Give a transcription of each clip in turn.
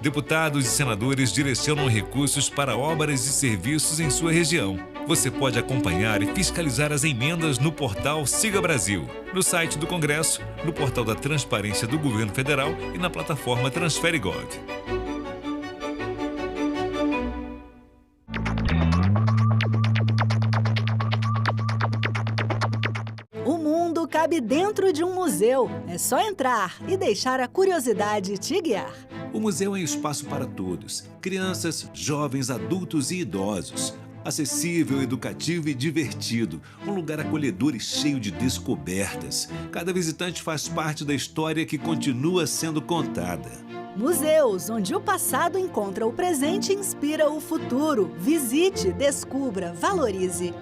Deputados e senadores direcionam recursos para obras e serviços em sua região. Você pode acompanhar e fiscalizar as emendas no portal Siga Brasil, no site do Congresso, no portal da Transparência do Governo Federal e na plataforma TransfereGov. O mundo cabe dentro de um museu. É só entrar e deixar a curiosidade te guiar. O museu é um espaço para todos, crianças, jovens, adultos e idosos. Acessível, educativo e divertido, um lugar acolhedor e cheio de descobertas. Cada visitante faz parte da história que continua sendo contada. Museus, onde o passado encontra o presente e inspira o futuro. Visite, descubra, valorize.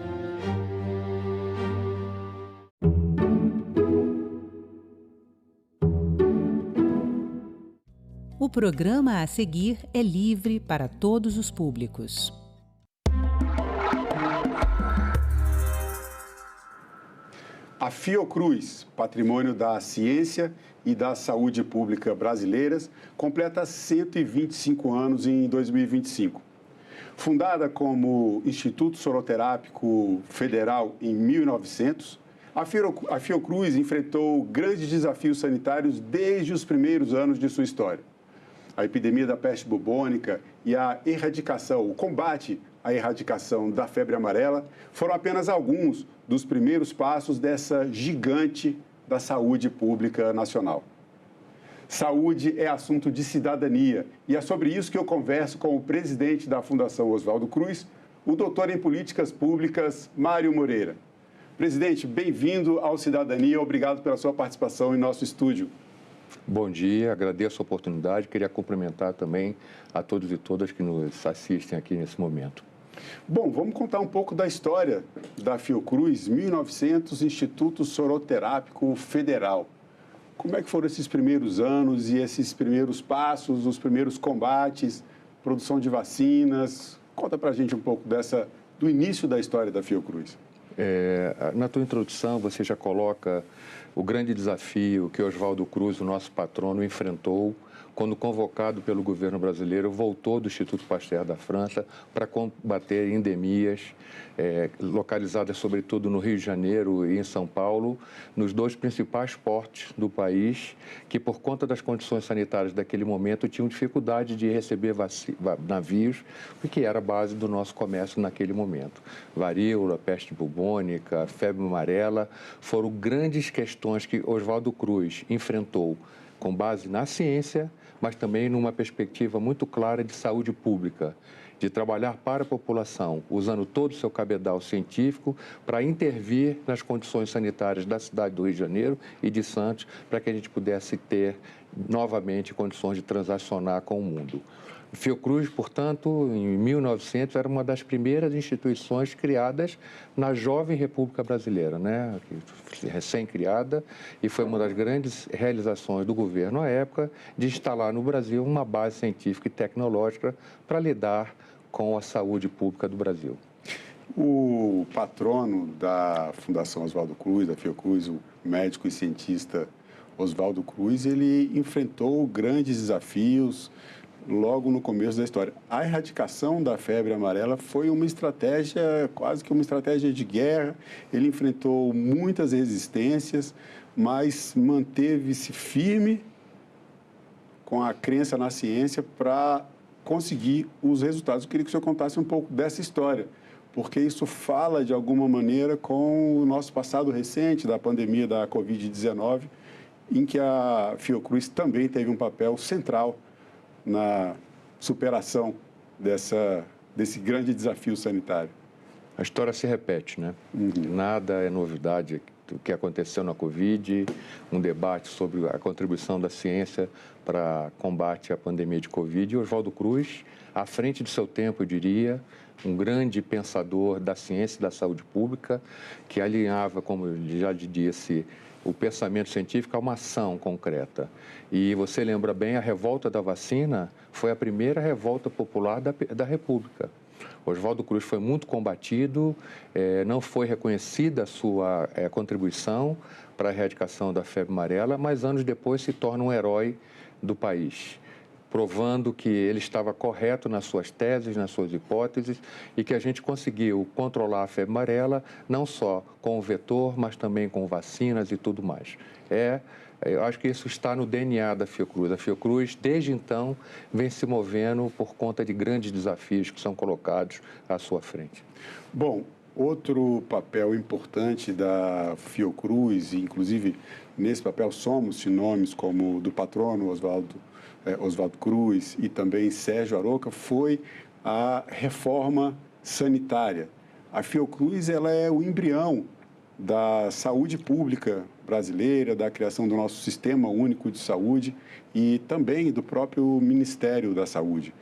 O programa a seguir é livre para todos os públicos. A Fiocruz, Patrimônio da Ciência e da Saúde Pública Brasileiras, completa 125 anos em 2025. Fundada como Instituto Soroterápico Federal em 1900, a Fiocruz enfrentou grandes desafios sanitários desde os primeiros anos de sua história. A epidemia da peste bubônica e o combate à erradicação da febre amarela foram apenas alguns dos primeiros passos dessa gigante da saúde pública nacional. Saúde é assunto de cidadania e é sobre isso que eu converso com o presidente da Fundação Oswaldo Cruz, o doutor em políticas públicas, Mário Moreira. Presidente, bem-vindo ao Cidadania, obrigado pela sua participação em nosso estúdio. Bom dia, agradeço a oportunidade, queria cumprimentar também a todos e todas que nos assistem aqui nesse momento. Bom, vamos contar um pouco da história da Fiocruz, 1900, Instituto Soroterápico Federal. Como é que foram esses primeiros anos e esses primeiros passos, os primeiros combates, produção de vacinas? Conta pra gente um pouco do início da história da Fiocruz. Na tua introdução, você já coloca o grande desafio que Oswaldo Cruz, o nosso patrono, enfrentou quando, convocado pelo governo brasileiro, voltou do Instituto Pasteur da França para combater endemias localizadas, sobretudo, no Rio de Janeiro e em São Paulo, nos dois principais portos do país, que, por conta das condições sanitárias daquele momento, tinham dificuldade de receber navios, o que era a base do nosso comércio naquele momento. Varíola, peste bubônica, febre amarela, foram grandes questões que Oswaldo Cruz enfrentou com base na ciência, mas também numa perspectiva muito clara de saúde pública, de trabalhar para a população, usando todo o seu cabedal científico para intervir nas condições sanitárias da cidade do Rio de Janeiro e de Santos, para que a gente pudesse ter novamente condições de transacionar com o mundo. Fiocruz, portanto, em 1900, era uma das primeiras instituições criadas na jovem República Brasileira, né? Recém-criada, e foi uma das grandes realizações do governo à época de instalar no Brasil uma base científica e tecnológica para lidar com a saúde pública do Brasil. O patrono da Fundação Oswaldo Cruz, da Fiocruz, o médico e cientista Oswaldo Cruz, ele enfrentou grandes desafios logo no começo da história. A erradicação da febre amarela foi uma estratégia, quase que uma estratégia de guerra. Ele enfrentou muitas resistências, mas manteve-se firme com a crença na ciência para conseguir os resultados. Eu queria que o senhor contasse um pouco dessa história, porque isso fala, de alguma maneira, com o nosso passado recente da pandemia da Covid-19, em que a Fiocruz também teve um papel central na superação desse grande desafio sanitário. A história se repete, né? Nada é novidade do que aconteceu na Covid, um debate sobre a contribuição da ciência para combate à pandemia de Covid. E Oswaldo Cruz, à frente do seu tempo, eu diria, um grande pensador da ciência e da saúde pública, que alinhava, como eu já disse, o pensamento científico a uma ação concreta. E você lembra bem, a revolta da vacina foi a primeira revolta popular da República. Oswaldo Cruz foi muito combatido, não foi reconhecida a sua contribuição para a erradicação da febre amarela, mas anos depois se torna um herói do país. provando que ele estava correto nas suas teses, nas suas hipóteses, e que a gente conseguiu controlar a febre amarela, não só com o vetor, mas também com vacinas e tudo mais. Eu acho que isso está no DNA da Fiocruz. A Fiocruz, desde então, vem se movendo por conta de grandes desafios que são colocados à sua frente. Bom, outro papel importante da Fiocruz, e inclusive nesse papel somos nomes como do patrono Oswaldo Cruz e também Sérgio Aroca, foi a reforma sanitária. A Fiocruz ela é o embrião da saúde pública brasileira, da criação do nosso Sistema Único de Saúde e também do próprio Ministério da Saúde.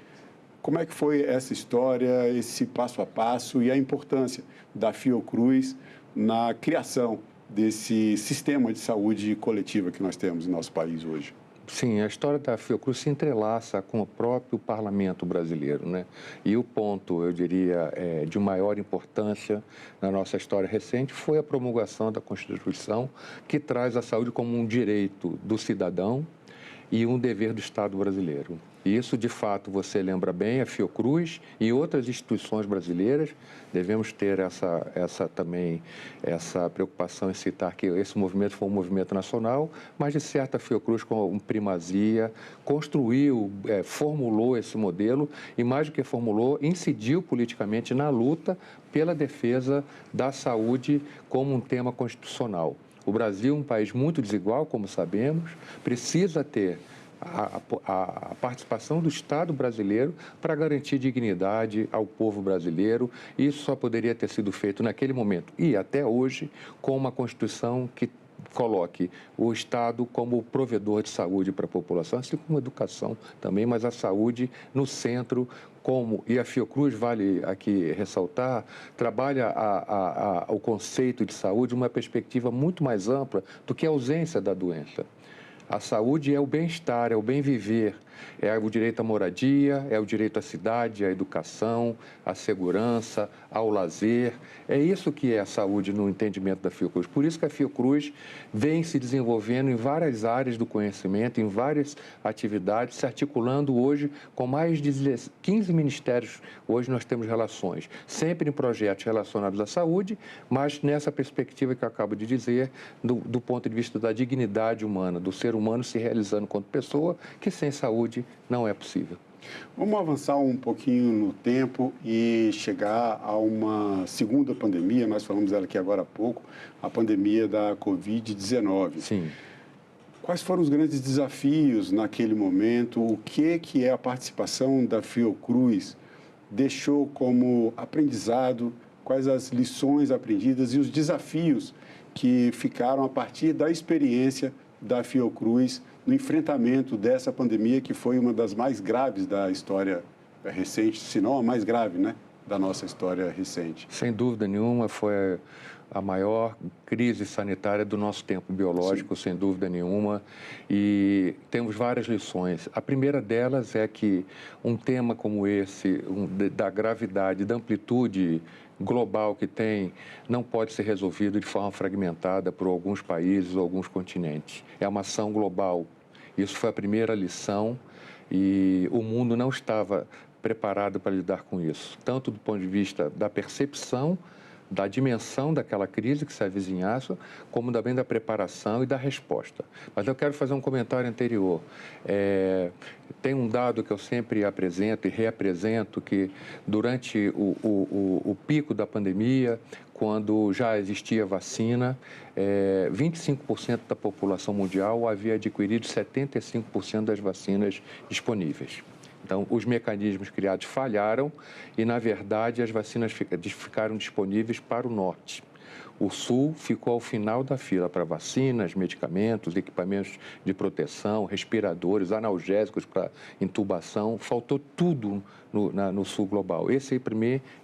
Como é que foi essa história, esse passo a passo e a importância da Fiocruz na criação desse sistema de saúde coletiva que nós temos em nosso país hoje? Sim, a história da Fiocruz se entrelaça com o próprio parlamento brasileiro, né? E o ponto, eu diria, de maior importância na nossa história recente foi a promulgação da Constituição, que traz a saúde como um direito do cidadão e um dever do Estado brasileiro. E isso, de fato, você lembra bem, a Fiocruz e outras instituições brasileiras, devemos ter essa preocupação em citar que esse movimento foi um movimento nacional, mas, de certa, a Fiocruz, com primazia, construiu, formulou esse modelo e, mais do que formulou, incidiu politicamente na luta pela defesa da saúde como um tema constitucional. O Brasil, um país muito desigual, como sabemos, precisa ter a participação do Estado brasileiro para garantir dignidade ao povo brasileiro. Isso só poderia ter sido feito naquele momento e até hoje com uma Constituição que coloque o Estado como provedor de saúde para a população, assim como a educação também, mas a saúde no centro, e a Fiocruz, vale aqui ressaltar, trabalha o conceito de saúde uma perspectiva muito mais ampla do que a ausência da doença. A saúde é o bem-estar, é o bem-viver, é o direito à moradia, é o direito à cidade, à educação, à segurança, ao lazer. É isso que é a saúde no entendimento da Fiocruz. Por isso que a Fiocruz vem se desenvolvendo em várias áreas do conhecimento, em várias atividades, se articulando hoje com mais de 15 ministérios. Hoje nós temos relações, sempre em projetos relacionados à saúde, mas nessa perspectiva que eu acabo de dizer, do ponto de vista da dignidade humana, do ser humano se realizando como pessoa, que sem saúde não é possível. Vamos avançar um pouquinho no tempo e chegar a uma segunda pandemia, nós falamos dela aqui agora há pouco, a pandemia da Covid-19. Sim. Quais foram os grandes desafios naquele momento? O que é a participação da Fiocruz deixou como aprendizado? Quais as lições aprendidas e os desafios que ficaram a partir da experiência da Fiocruz no enfrentamento dessa pandemia, que foi uma das mais graves da história recente, se não a mais grave, né, da nossa história recente? Sem dúvida nenhuma, foi a maior crise sanitária do nosso tempo biológico, sim, sem dúvida nenhuma, e temos várias lições. A primeira delas é que um tema como esse, da gravidade, da amplitude global que tem, não pode ser resolvido de forma fragmentada por alguns países ou alguns continentes. É uma ação global. Isso foi a primeira lição e o mundo não estava preparado para lidar com isso, tanto do ponto de vista da percepção, da dimensão daquela crise que se avizinhasse, como também da preparação e da resposta. Mas eu quero fazer um comentário anterior. Tem um dado que eu sempre apresento e reapresento, que durante o pico da pandemia, quando já existia vacina, 25% da população mundial havia adquirido 75% das vacinas disponíveis. Então, os mecanismos criados falharam e, na verdade, as vacinas ficaram disponíveis para o norte. O sul ficou ao final da fila para vacinas, medicamentos, equipamentos de proteção, respiradores, analgésicos para intubação. Faltou tudo no sul global. Esse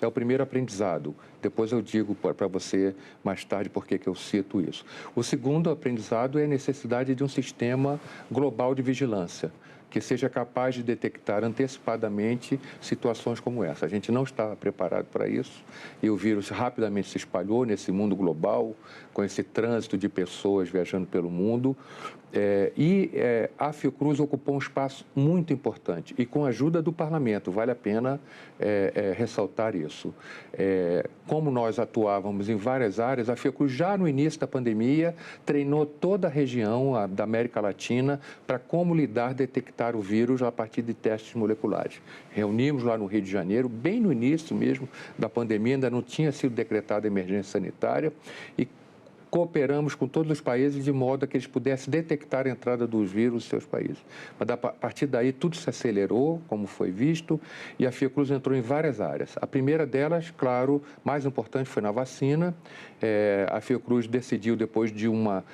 é o primeiro aprendizado. Depois eu digo para você mais tarde por que eu cito isso. O segundo aprendizado é a necessidade de um sistema global de vigilância, que seja capaz de detectar antecipadamente situações como essa. A gente não estava preparado para isso e o vírus rapidamente se espalhou nesse mundo global, com esse trânsito de pessoas viajando pelo mundo, A Fiocruz ocupou um espaço muito importante e com a ajuda do parlamento, vale a pena ressaltar isso. Como nós atuávamos em várias áreas, a Fiocruz já no início da pandemia treinou toda a região da América Latina para como detectar o vírus a partir de testes moleculares. Reunimos lá no Rio de Janeiro, bem no início mesmo da pandemia, ainda não tinha sido decretada emergência sanitária, e cooperamos com todos os países de modo a que eles pudessem detectar a entrada dos vírus em seus países. Mas a partir daí tudo se acelerou, como foi visto, e a Fiocruz entrou em várias áreas. A primeira delas, claro, mais importante foi na vacina. A Fiocruz decidiu, depois de uma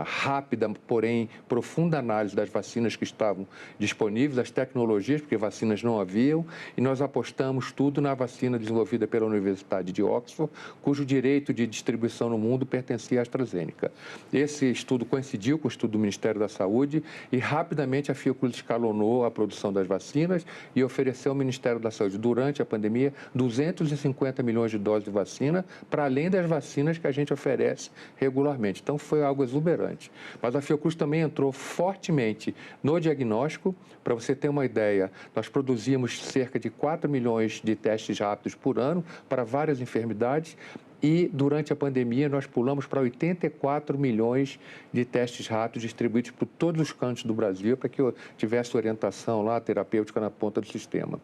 rápida, porém profunda análise das vacinas que estavam disponíveis, das tecnologias, porque vacinas não haviam, e nós apostamos tudo na vacina desenvolvida pela Universidade de Oxford, cujo direito de distribuição no mundo pertencia à AstraZeneca. Esse estudo coincidiu com o estudo do Ministério da Saúde e rapidamente a Fiocruz escalonou a produção das vacinas e ofereceu ao Ministério da Saúde, durante a pandemia, 250 milhões de doses de vacina, para além das vacinas que a gente oferece regularmente. Então, foi algo exuberante. Mas a Fiocruz também entrou fortemente no diagnóstico. Para você ter uma ideia, nós produzíamos cerca de 4 milhões de testes rápidos por ano para várias enfermidades. E, durante a pandemia, nós pulamos para 84 milhões de testes rápidos distribuídos por todos os cantos do Brasil, para que eu tivesse orientação lá, terapêutica, na ponta do sistema.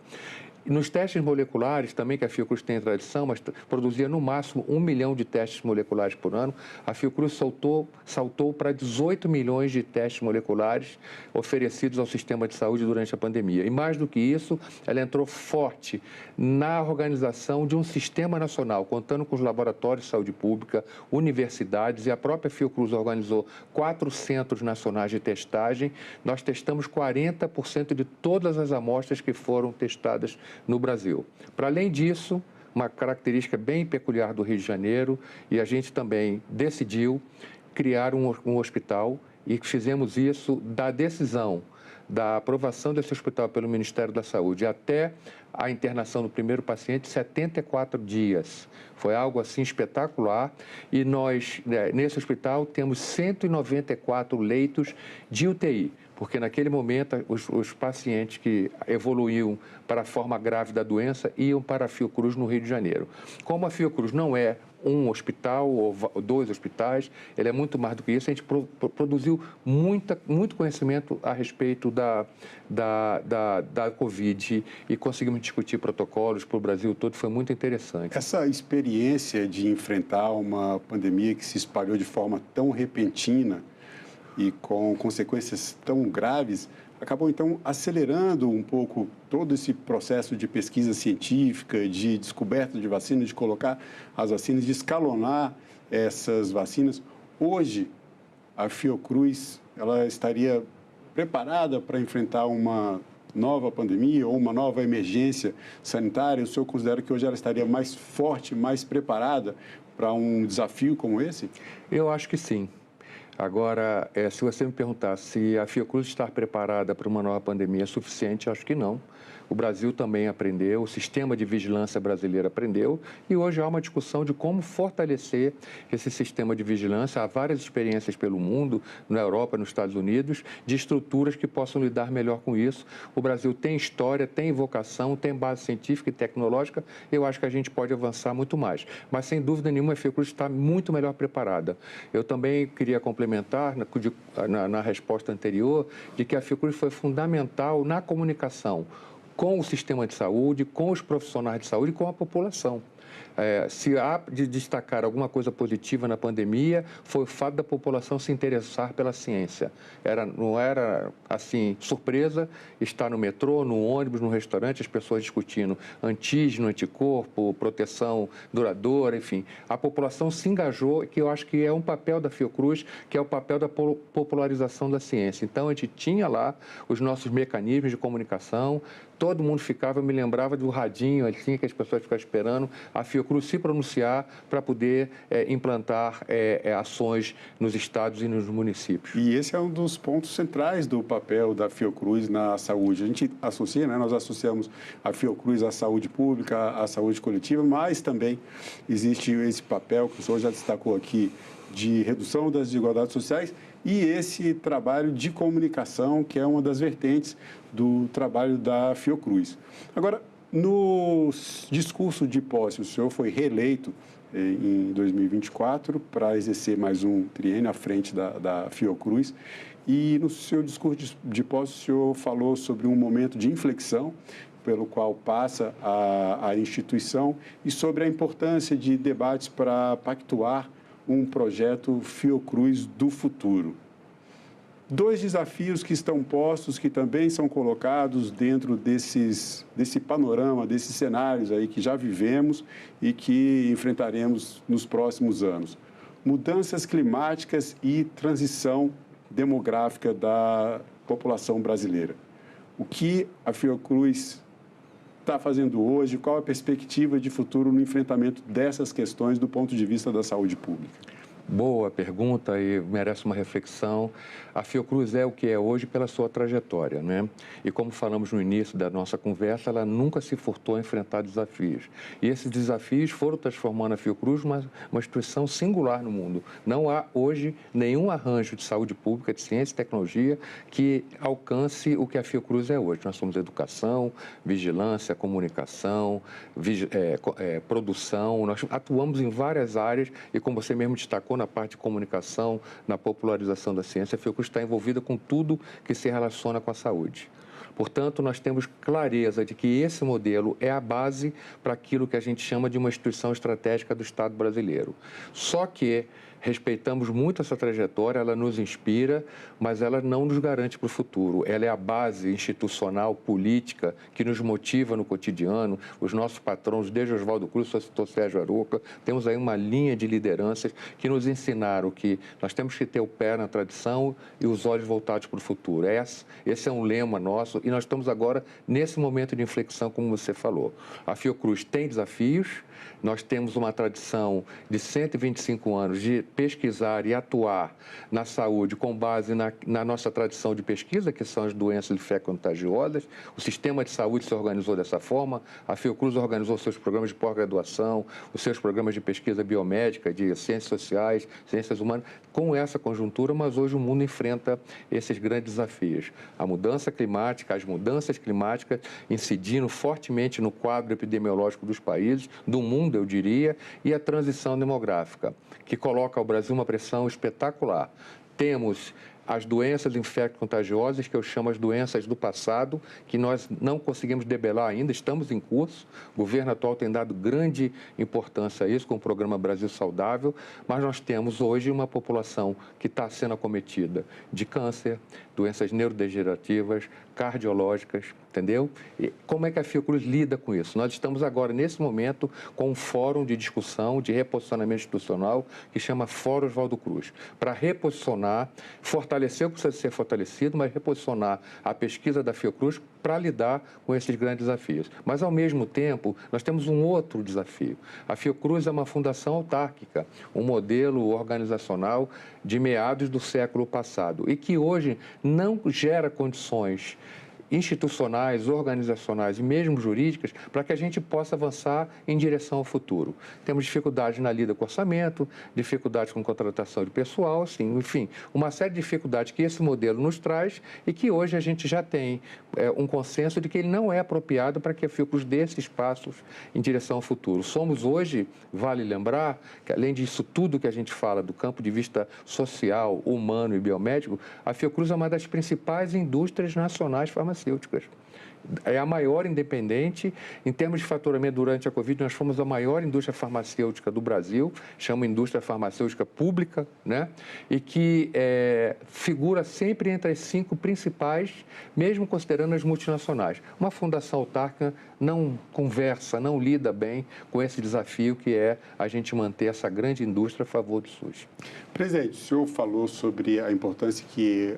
E nos testes moleculares, também que a Fiocruz tem tradição, mas produzia no máximo 1 milhão de testes moleculares por ano, a Fiocruz saltou para 18 milhões de testes moleculares oferecidos ao sistema de saúde durante a pandemia. E mais do que isso, ela entrou forte na organização de um sistema nacional, contando com os laboratórios de saúde pública, universidades, e a própria Fiocruz organizou 4 centros nacionais de testagem. Nós testamos 40% de todas as amostras que foram testadas no Brasil. Para além disso, uma característica bem peculiar do Rio de Janeiro, e a gente também decidiu criar um hospital, e fizemos isso da decisão da aprovação desse hospital pelo Ministério da Saúde até a internação do primeiro paciente, 74 dias. Foi algo assim espetacular, e nós, nesse hospital, temos 194 leitos de UTI, porque naquele momento os pacientes que evoluíam para a forma grave da doença iam para a Fiocruz no Rio de Janeiro. Como a Fiocruz não é um hospital ou 2 hospitais, ele é muito mais do que isso. A gente produziu muito conhecimento a respeito da Covid e conseguimos discutir protocolos para o Brasil todo, foi muito interessante. Essa experiência de enfrentar uma pandemia que se espalhou de forma tão repentina e com consequências tão graves, acabou, então, acelerando um pouco todo esse processo de pesquisa científica, de descoberta de vacinas, de colocar as vacinas, de escalonar essas vacinas. Hoje, a Fiocruz, ela estaria preparada para enfrentar uma nova pandemia ou uma nova emergência sanitária? O senhor considera que hoje ela estaria mais forte, mais preparada para um desafio como esse? Eu acho que sim. Agora, se você me perguntar se a Fiocruz está preparada para uma nova pandemia é suficiente, acho que não. O Brasil também aprendeu, o sistema de vigilância brasileiro aprendeu, e hoje há uma discussão de como fortalecer esse sistema de vigilância. Há várias experiências pelo mundo, na Europa, nos Estados Unidos, de estruturas que possam lidar melhor com isso. O Brasil tem história, tem vocação, tem base científica e tecnológica. Eu acho que a gente pode avançar muito mais. Mas, sem dúvida nenhuma, a Fiocruz está muito melhor preparada. Eu também queria complementar, na resposta anterior, de que a Fiocruz foi fundamental na comunicação com o sistema de saúde, com os profissionais de saúde e com a população. Se há de destacar alguma coisa positiva na pandemia, foi o fato da população se interessar pela ciência. Não era, assim, surpresa estar no metrô, no ônibus, no restaurante, as pessoas discutindo antígeno, anticorpo, proteção duradoura, enfim. A população se engajou, que eu acho que é um papel da Fiocruz, que é o papel da popularização da ciência. Então, a gente tinha lá os nossos mecanismos de comunicação, todo mundo ficava, eu me lembrava do radinho, assim, que as pessoas ficavam esperando a Fiocruz se pronunciar para poder implantar ações nos estados e nos municípios. E esse é um dos pontos centrais do papel da Fiocruz na saúde. A gente associa, nós associamos a Fiocruz à saúde pública, à saúde coletiva, mas também existe esse papel que o senhor já destacou aqui de redução das desigualdades sociais e esse trabalho de comunicação, que é uma das vertentes do trabalho da Fiocruz. Agora, no discurso de posse, o senhor foi reeleito em 2024 para exercer mais um triênio à frente da Fiocruz. E no seu discurso de posse, o senhor falou sobre um momento de inflexão pelo qual passa a instituição e sobre a importância de debates para pactuar um projeto Fiocruz do futuro. Dois desafios que estão postos, que também são colocados dentro desse panorama, desses cenários aí que já vivemos e que enfrentaremos nos próximos anos. Mudanças climáticas e transição demográfica da população brasileira. O que a Fiocruz está fazendo hoje? Qual a perspectiva de futuro no enfrentamento dessas questões do ponto de vista da saúde pública? Boa pergunta e merece uma reflexão. A Fiocruz é o que é hoje pela sua trajetória, né? E como falamos no início da nossa conversa, ela nunca se furtou a enfrentar desafios. E esses desafios foram transformando a Fiocruz uma instituição singular no mundo. Não há hoje nenhum arranjo de saúde pública, de ciência e tecnologia que alcance o que a Fiocruz é hoje. Nós somos educação, vigilância, comunicação, produção. Nós atuamos em várias áreas e, como você mesmo destacou, na parte de comunicação, na popularização da ciência, a Fiocruz está envolvida com tudo que se relaciona com a saúde. Portanto, nós temos clareza de que esse modelo é a base para aquilo que a gente chama de uma instituição estratégica do Estado brasileiro. Só que respeitamos muito essa trajetória, ela nos inspira, mas ela não nos garante para o futuro. Ela é a base institucional, política, que nos motiva no cotidiano. Os nossos patrões, desde Oswaldo Cruz, citou Sérgio Aroca, temos aí uma linha de lideranças que nos ensinaram que nós temos que ter o pé na tradição e os olhos voltados para o futuro. Esse é um lema nosso e nós estamos agora nesse momento de inflexão, como você falou. A Fiocruz tem desafios, nós temos uma tradição de 125 anos de pesquisar e atuar na saúde com base na nossa tradição de pesquisa, que são as doenças infecto-contagiosas. O sistema de saúde se organizou dessa forma. A Fiocruz organizou seus programas de pós-graduação, os seus programas de pesquisa biomédica, de ciências sociais, ciências humanas, com essa conjuntura, mas hoje o mundo enfrenta esses grandes desafios. A mudança climática, as mudanças climáticas incidindo fortemente no quadro epidemiológico dos países, do mundo, eu diria, e a transição demográfica, que coloca ao Brasil uma pressão espetacular. Temos as doenças infecto-contagiosas, que eu chamo as doenças do passado, que nós não conseguimos debelar ainda, estamos em curso. O governo atual tem dado grande importância a isso, com o programa Brasil Saudável, mas nós temos hoje uma população que está sendo acometida de câncer, doenças neurodegenerativas, cardiológicas, entendeu? E como é que a Fiocruz lida com isso? Nós estamos agora, nesse momento, com um fórum de discussão, de reposicionamento institucional, que chama Fórum Oswaldo Cruz, para reposicionar, fortalecer o que precisa ser fortalecido, mas reposicionar a pesquisa da Fiocruz para lidar com esses grandes desafios. Mas, ao mesmo tempo, nós temos um outro desafio. A Fiocruz é uma fundação autárquica, um modelo organizacional de meados do século passado e que hoje não gera condições institucionais, organizacionais e mesmo jurídicas para que a gente possa avançar em direção ao futuro. Temos dificuldades na lida com orçamento, dificuldades com contratação de pessoal, assim, enfim, uma série de dificuldades que esse modelo nos traz e que hoje a gente já tem um consenso de que ele não é apropriado para que a Fiocruz dê esses passos em direção ao futuro. Somos hoje, vale lembrar, que além disso tudo que a gente fala do campo de vista social, humano e biomédico, a Fiocruz é uma das principais indústrias nacionais farmacêuticas. É a maior independente. Em termos de faturamento durante a Covid, nós fomos a maior indústria farmacêutica do Brasil, chama indústria farmacêutica pública, né? E que figura sempre entre as 5 principais, mesmo considerando as multinacionais. Uma fundação autárquica não conversa, não lida bem com esse desafio que é a gente manter essa grande indústria a favor do SUS. Presidente, o senhor falou sobre a importância que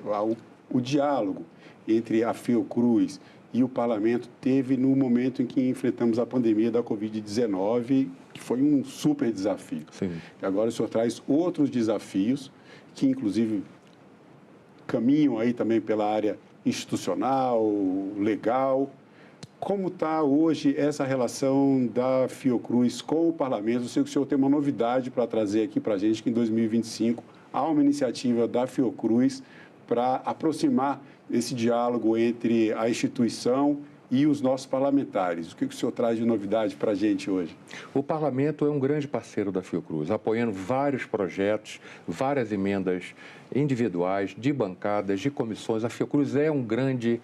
o diálogo entre a Fiocruz e o Parlamento teve no momento em que enfrentamos a pandemia da Covid-19, que foi um super desafio. Sim. E agora o senhor traz outros desafios, que inclusive caminham aí também pela área institucional, legal. Como está hoje essa relação da Fiocruz com o Parlamento? Eu sei que o senhor tem uma novidade para trazer aqui para a gente, que em 2025 há uma iniciativa da Fiocruz para aproximar esse diálogo entre a instituição e os nossos parlamentares. O que o senhor traz de novidade para a gente hoje? O parlamento é um grande parceiro da Fiocruz, apoiando vários projetos, várias emendas individuais, de bancadas, de comissões. A Fiocruz é uma grande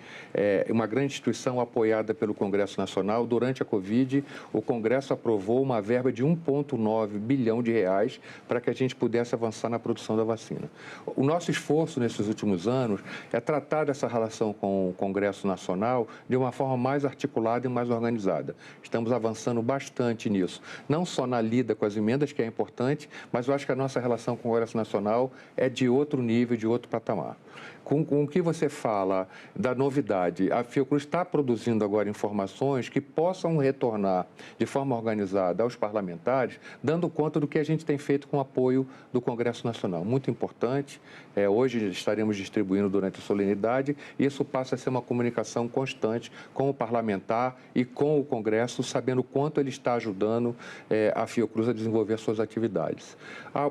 instituição apoiada pelo Congresso Nacional. Durante a Covid, o Congresso aprovou uma verba de 1,9 bilhão de reais para que a gente pudesse avançar na produção da vacina. O nosso esforço nesses últimos anos é tratar dessa relação com o Congresso Nacional de uma forma mais articulada e mais organizada. Estamos avançando bastante nisso, não só na lida com as emendas, que é importante, mas eu acho que a nossa relação com o Congresso Nacional é de outro nível, de outro patamar. Com o que você fala da novidade, a Fiocruz está produzindo agora informações que possam retornar de forma organizada aos parlamentares, dando conta do que a gente tem feito com o apoio do Congresso Nacional. Muito importante. Hoje estaremos distribuindo durante a solenidade e isso passa a ser uma comunicação constante com o parlamentar e com o Congresso, sabendo o quanto ele está ajudando a Fiocruz a desenvolver suas atividades.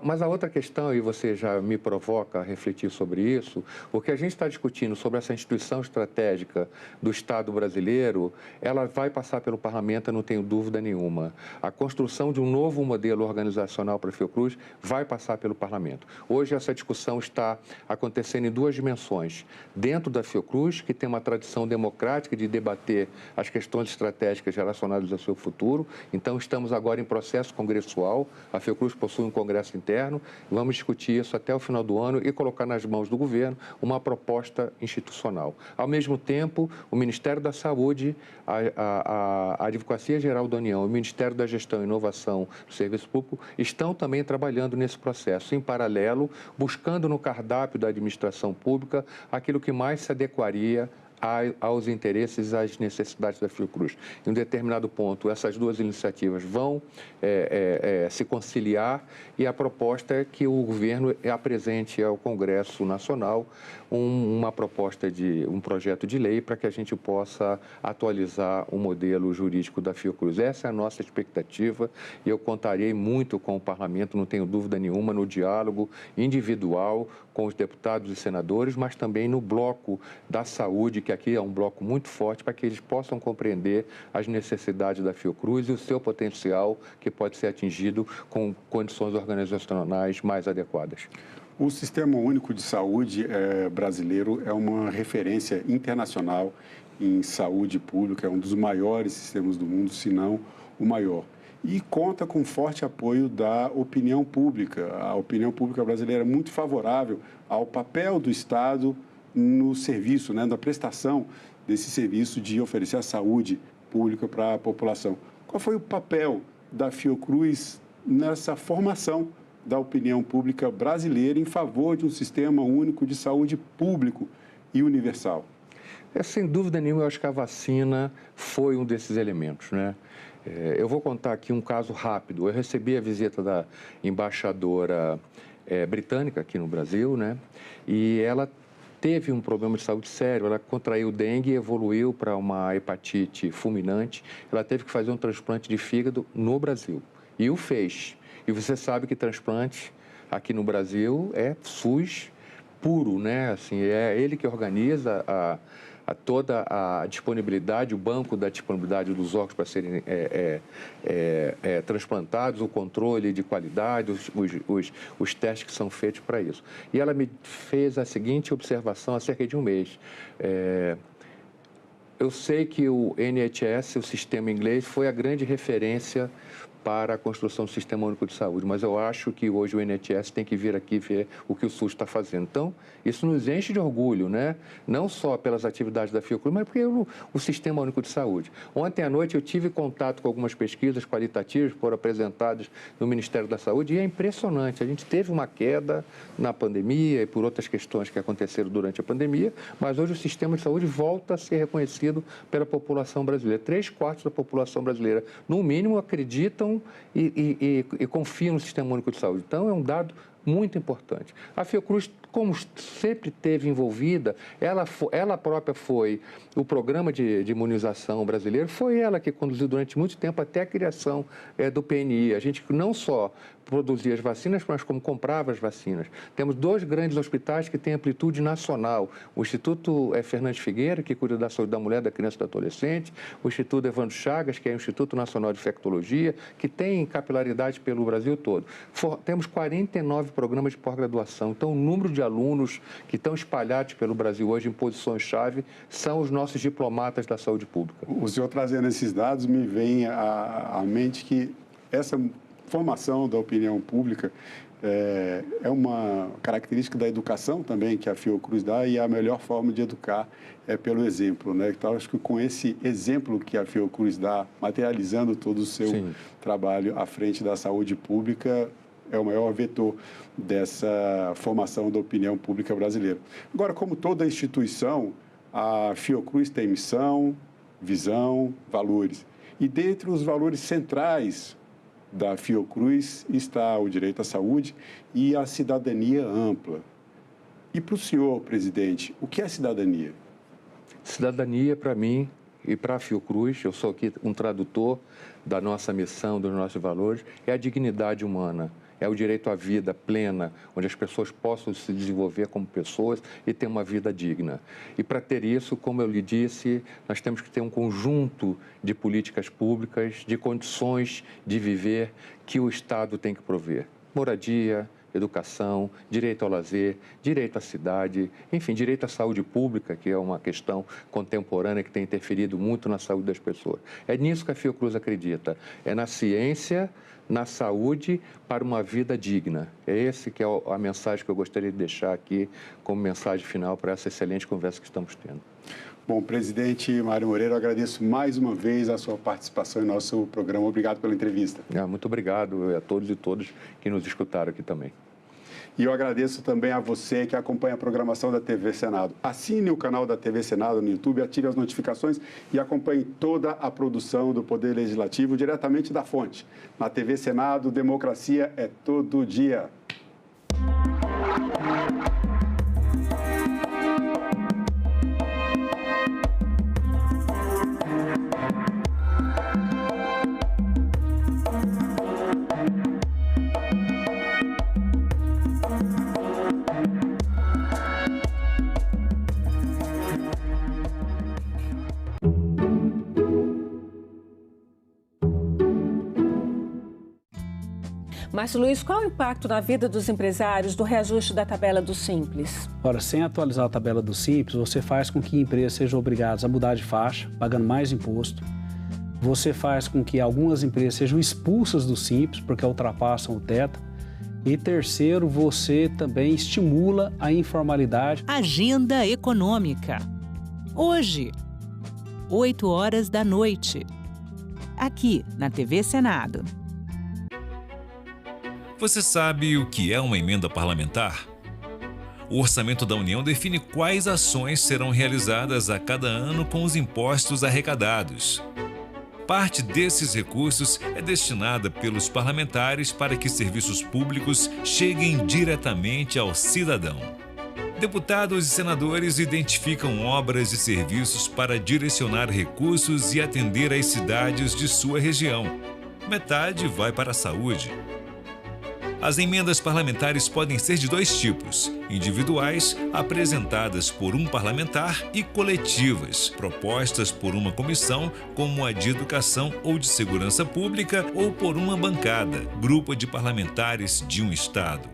Mas a outra questão, e você já me provoca a refletir sobre isso, porque a gente está discutindo sobre essa instituição estratégica do Estado brasileiro, ela vai passar pelo parlamento, eu não tenho dúvida nenhuma. A construção de um novo modelo organizacional para a Fiocruz vai passar pelo parlamento. Hoje essa discussão está acontecendo em duas dimensões. Dentro da Fiocruz, que tem uma tradição democrática de debater as questões estratégicas relacionadas ao seu futuro, então estamos agora em processo congressual, a Fiocruz possui um congresso interno, vamos discutir isso até o final do ano e colocar nas mãos do governo uma proposta institucional. Ao mesmo tempo, o Ministério da Saúde, a Advocacia Geral da União, o Ministério da Gestão e Inovação do Serviço Público estão também trabalhando nesse processo, em paralelo, buscando no cardápio da administração pública aquilo que mais se adequaria aos interesses e às necessidades da Fiocruz. Em um determinado ponto, essas duas iniciativas vão se conciliar e a proposta é que o governo apresente ao Congresso Nacional uma proposta um projeto de lei para que a gente possa atualizar o modelo jurídico da Fiocruz. Essa é a nossa expectativa e eu contarei muito com o Parlamento, não tenho dúvida nenhuma, no diálogo individual com os deputados e senadores, mas também no bloco da saúde, que aqui é um bloco muito forte, para que eles possam compreender as necessidades da Fiocruz e o seu potencial que pode ser atingido com condições organizacionais mais adequadas. O Sistema Único de Saúde brasileiro é uma referência internacional em saúde pública, é um dos maiores sistemas do mundo, se não o maior. E conta com forte apoio da opinião pública. A opinião pública brasileira é muito favorável ao papel do Estado no serviço, na prestação desse serviço de oferecer a saúde pública para a população. Qual foi o papel da Fiocruz nessa formação da opinião pública brasileira em favor de um sistema único de saúde público e universal? Sem dúvida nenhuma, eu acho que a vacina foi um desses elementos, né? Eu vou contar aqui um caso rápido. Eu recebi a visita da embaixadora britânica aqui no Brasil, né? E ela teve um problema de saúde sério, ela contraiu dengue e evoluiu para uma hepatite fulminante. Ela teve que fazer um transplante de fígado no Brasil e o fez. E você sabe que transplante aqui no Brasil é SUS puro, né? Assim, é ele que organiza toda a disponibilidade, o banco da disponibilidade dos órgãos para serem transplantados, o controle de qualidade, os testes que são feitos para isso. E ela me fez a seguinte observação há cerca de um mês. Eu sei que o NHS, o sistema inglês, foi a grande referência para a construção do Sistema Único de Saúde, mas eu acho que hoje o NHS tem que vir aqui ver o que o SUS está fazendo. Então, isso nos enche de orgulho, né? Não só pelas atividades da Fiocruz, mas porque o Sistema Único de Saúde. Ontem à noite eu tive contato com algumas pesquisas qualitativas que foram apresentadas no Ministério da Saúde e é impressionante. A gente teve uma queda na pandemia e por outras questões que aconteceram durante a pandemia, mas hoje o Sistema de Saúde volta a ser reconhecido pela população brasileira. 3/4 da população brasileira, no mínimo, acreditam e confiam no Sistema Único de Saúde. Então, é um dado muito importante. A Fiocruz, como sempre esteve envolvida, ela própria foi o programa de imunização brasileiro, foi ela que conduziu durante muito tempo até a criação do PNI. A gente não só produzia as vacinas, mas como comprava as vacinas. Temos 2 grandes hospitais que têm amplitude nacional. O Instituto Fernandes Figueira, que cuida da saúde da mulher, da criança e do adolescente. O Instituto Evandro Chagas, que é o Instituto Nacional de Infectologia, que tem capilaridade pelo Brasil todo. Temos 49 programas de pós-graduação. Então, o número de alunos que estão espalhados pelo Brasil hoje em posições-chave são os nossos diplomatas da saúde pública. O senhor trazendo esses dados, me vem à mente que essa formação da opinião pública é uma característica da educação também que a Fiocruz dá, e a melhor forma de educar é pelo exemplo, né? Então, acho que com esse exemplo que a Fiocruz dá, materializando todo o seu trabalho à frente da saúde pública, é o maior vetor dessa formação da opinião pública brasileira. Agora, como toda instituição, a Fiocruz tem missão, visão, valores. E dentre os valores centrais da Fiocruz está o direito à saúde e a cidadania ampla. E para o senhor, presidente, o que é cidadania? Cidadania, para mim e para a Fiocruz, eu sou aqui um tradutor da nossa missão, dos nossos valores, é a dignidade humana. É o direito à vida plena, onde as pessoas possam se desenvolver como pessoas e ter uma vida digna. E para ter isso, como eu lhe disse, nós temos que ter um conjunto de políticas públicas, de condições de viver que o Estado tem que prover. Moradia, educação, direito ao lazer, direito à cidade, enfim, direito à saúde pública, que é uma questão contemporânea que tem interferido muito na saúde das pessoas. É nisso que a Fiocruz acredita, é na ciência, na saúde para uma vida digna. É esse que é a mensagem que eu gostaria de deixar aqui como mensagem final para essa excelente conversa que estamos tendo. Bom, presidente Mário Moreira, eu agradeço mais uma vez a sua participação em nosso programa. Obrigado pela entrevista. Muito obrigado a todos e todas que nos escutaram aqui também. E eu agradeço também a você que acompanha a programação da TV Senado. Assine o canal da TV Senado no YouTube, ative as notificações e acompanhe toda a produção do Poder Legislativo diretamente da fonte. Na TV Senado, democracia é todo dia. Márcio Luiz, qual o impacto na vida dos empresários do reajuste da tabela do Simples? Ora, sem atualizar a tabela do Simples, você faz com que empresas sejam obrigadas a mudar de faixa, pagando mais imposto. Você faz com que algumas empresas sejam expulsas do Simples, porque ultrapassam o teto. E terceiro, você também estimula a informalidade. Agenda Econômica. Hoje, 20h, aqui na TV Senado. Você sabe o que é uma emenda parlamentar? O Orçamento da União define quais ações serão realizadas a cada ano com os impostos arrecadados. Parte desses recursos é destinada pelos parlamentares para que serviços públicos cheguem diretamente ao cidadão. Deputados e senadores identificam obras e serviços para direcionar recursos e atender às cidades de sua região. Metade vai para a saúde. As emendas parlamentares podem ser de 2 tipos: individuais, apresentadas por um parlamentar, e coletivas, propostas por uma comissão, como a de Educação ou de Segurança Pública, ou por uma bancada, grupo de parlamentares de um estado.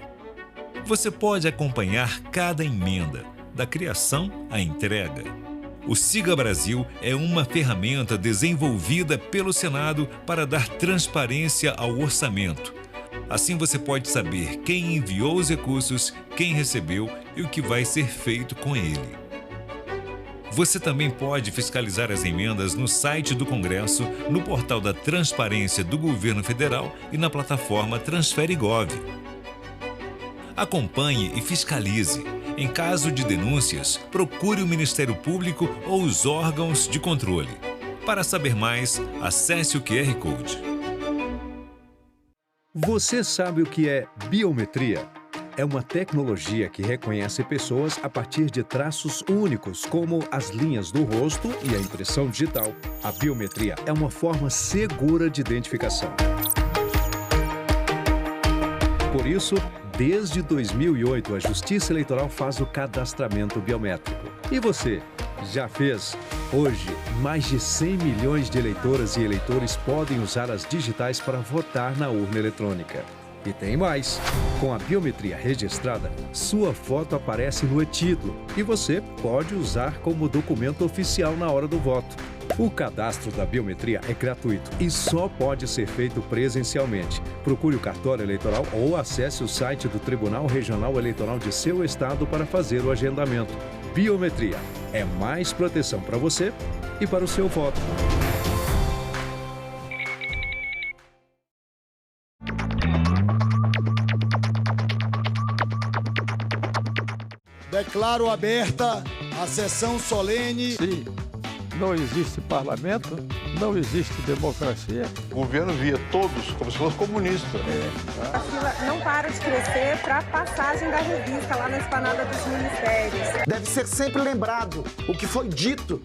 Você pode acompanhar cada emenda, da criação à entrega. O Siga Brasil é uma ferramenta desenvolvida pelo Senado para dar transparência ao orçamento. Assim você pode saber quem enviou os recursos, quem recebeu e o que vai ser feito com ele. Você também pode fiscalizar as emendas no site do Congresso, no portal da Transparência do Governo Federal e na plataforma TransfereGov. Acompanhe e fiscalize. Em caso de denúncias, procure o Ministério Público ou os órgãos de controle. Para saber mais, acesse o QR Code. Você sabe o que é biometria? É uma tecnologia que reconhece pessoas a partir de traços únicos, como as linhas do rosto e a impressão digital. A biometria é uma forma segura de identificação. Por isso, desde 2008, a Justiça Eleitoral faz o cadastramento biométrico. E você, já fez? Hoje, mais de 100 milhões de eleitoras e eleitores podem usar as digitais para votar na urna eletrônica. E tem mais. Com a biometria registrada, sua foto aparece no e-título e você pode usar como documento oficial na hora do voto. O cadastro da biometria é gratuito e só pode ser feito presencialmente. Procure o cartório eleitoral ou acesse o site do Tribunal Regional Eleitoral de seu estado para fazer o agendamento. Biometria é mais proteção para você e para o seu voto. Declaro aberta a sessão solene. Sim, não existe parlamento, não existe democracia. O governo via todos como se fosse comunista. A fila não para de crescer para a passagem da revista lá na esplanada dos ministérios. Deve ser sempre lembrado o que foi dito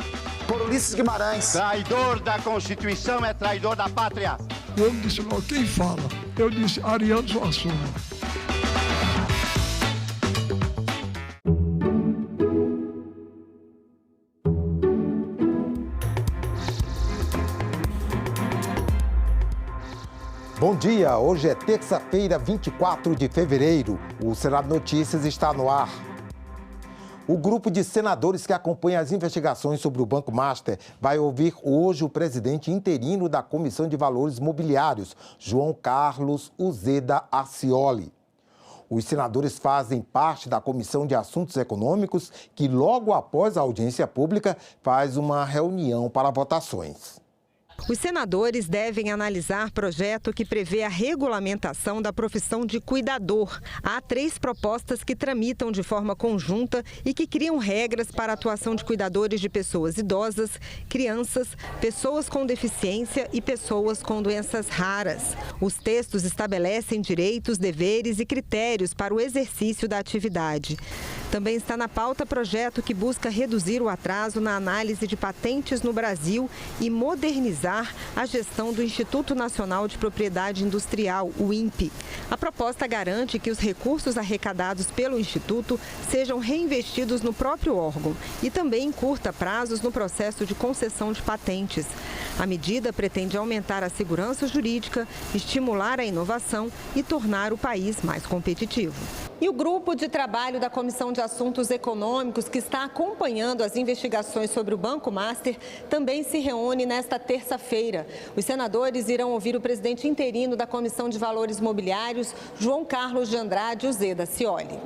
por Ulisses Guimarães. Traidor da Constituição é traidor da pátria. Eu não disse não, quem fala? Eu disse Ariano Suassuna. Bom dia, hoje é terça-feira, 24 de fevereiro. O Senado Notícias está no ar. O grupo de senadores que acompanha as investigações sobre o Banco Master vai ouvir hoje o presidente interino da Comissão de Valores Mobiliários, João Carlos Uzeda Arcioli. Os senadores fazem parte da Comissão de Assuntos Econômicos, que logo após a audiência pública faz uma reunião para votações. Os senadores devem analisar projeto que prevê a regulamentação da profissão de cuidador. Há 3 propostas que tramitam de forma conjunta e que criam regras para a atuação de cuidadores de pessoas idosas, crianças, pessoas com deficiência e pessoas com doenças raras. Os textos estabelecem direitos, deveres e critérios para o exercício da atividade. Também está na pauta projeto que busca reduzir o atraso na análise de patentes no Brasil e modernizar a gestão do Instituto Nacional de Propriedade Industrial, o INPE. A proposta garante que os recursos arrecadados pelo Instituto sejam reinvestidos no próprio órgão e também encurta prazos no processo de concessão de patentes. A medida pretende aumentar a segurança jurídica, estimular a inovação e tornar o país mais competitivo. E o grupo de trabalho da Comissão de Assuntos Econômicos, que está acompanhando as investigações sobre o Banco Master, também se reúne nesta terça-feira. Os senadores irão ouvir o presidente interino da Comissão de Valores Mobiliários, João Carlos de Andrade Uzeda Arcioli.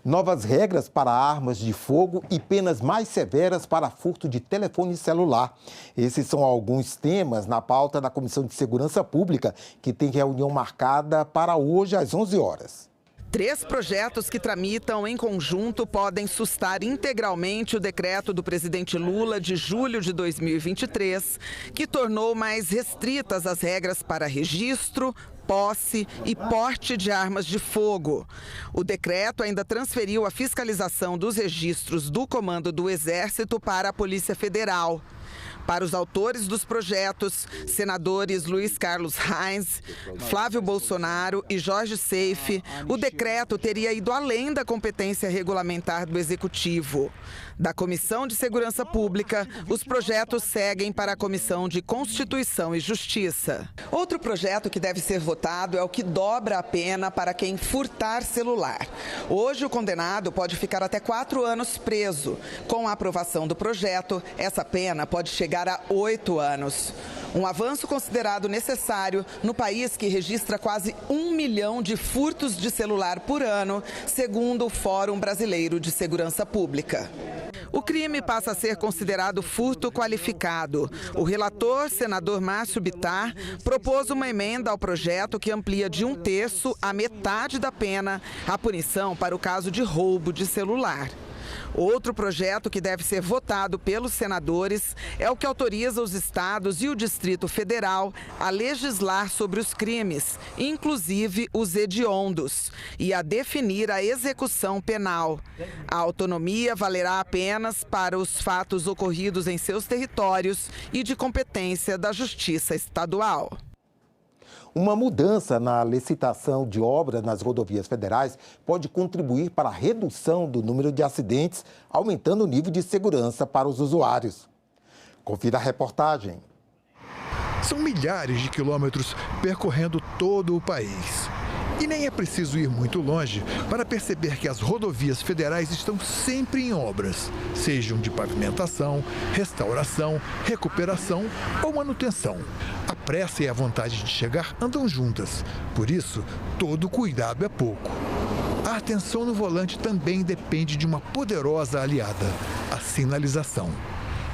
Novas regras para armas de fogo e penas mais severas para furto de telefone celular. Esses são alguns temas na pauta da Comissão de Segurança Pública, que tem reunião marcada para hoje às 11 horas. 3 projetos que tramitam em conjunto podem sustar integralmente o decreto do presidente Lula de julho de 2023, que tornou mais restritas as regras para registro, posse e porte de armas de fogo. O decreto ainda transferiu a fiscalização dos registros do Comando do Exército para a Polícia Federal. Para os autores dos projetos, senadores Luiz Carlos Reins, Flávio Bolsonaro e Jorge Seife, o decreto teria ido além da competência regulamentar do Executivo. Da Comissão de Segurança Pública, os projetos seguem para a Comissão de Constituição e Justiça. Outro projeto que deve ser votado é o que dobra a pena para quem furtar celular. Hoje, o condenado pode ficar até 4 anos preso. Com a aprovação do projeto, essa pena pode chegar a 8 anos. Um avanço considerado necessário no país que registra quase 1 milhão de furtos de celular por ano, segundo o Fórum Brasileiro de Segurança Pública. O crime passa a ser considerado furto qualificado. O relator, senador Márcio Bittar, propôs uma emenda ao projeto que amplia de 1/3 a metade da pena a punição para o caso de roubo de celular. Outro projeto que deve ser votado pelos senadores é o que autoriza os estados e o Distrito Federal a legislar sobre os crimes, inclusive os hediondos, e a definir a execução penal. A autonomia valerá apenas para os fatos ocorridos em seus territórios e de competência da Justiça Estadual. Uma mudança na licitação de obras nas rodovias federais pode contribuir para a redução do número de acidentes, aumentando o nível de segurança para os usuários. Confira a reportagem. São milhares de quilômetros percorrendo todo o país. E nem é preciso ir muito longe para perceber que as rodovias federais estão sempre em obras, sejam de pavimentação, restauração, recuperação ou manutenção. A pressa e a vontade de chegar andam juntas, por isso, todo cuidado é pouco. A atenção no volante também depende de uma poderosa aliada, a sinalização.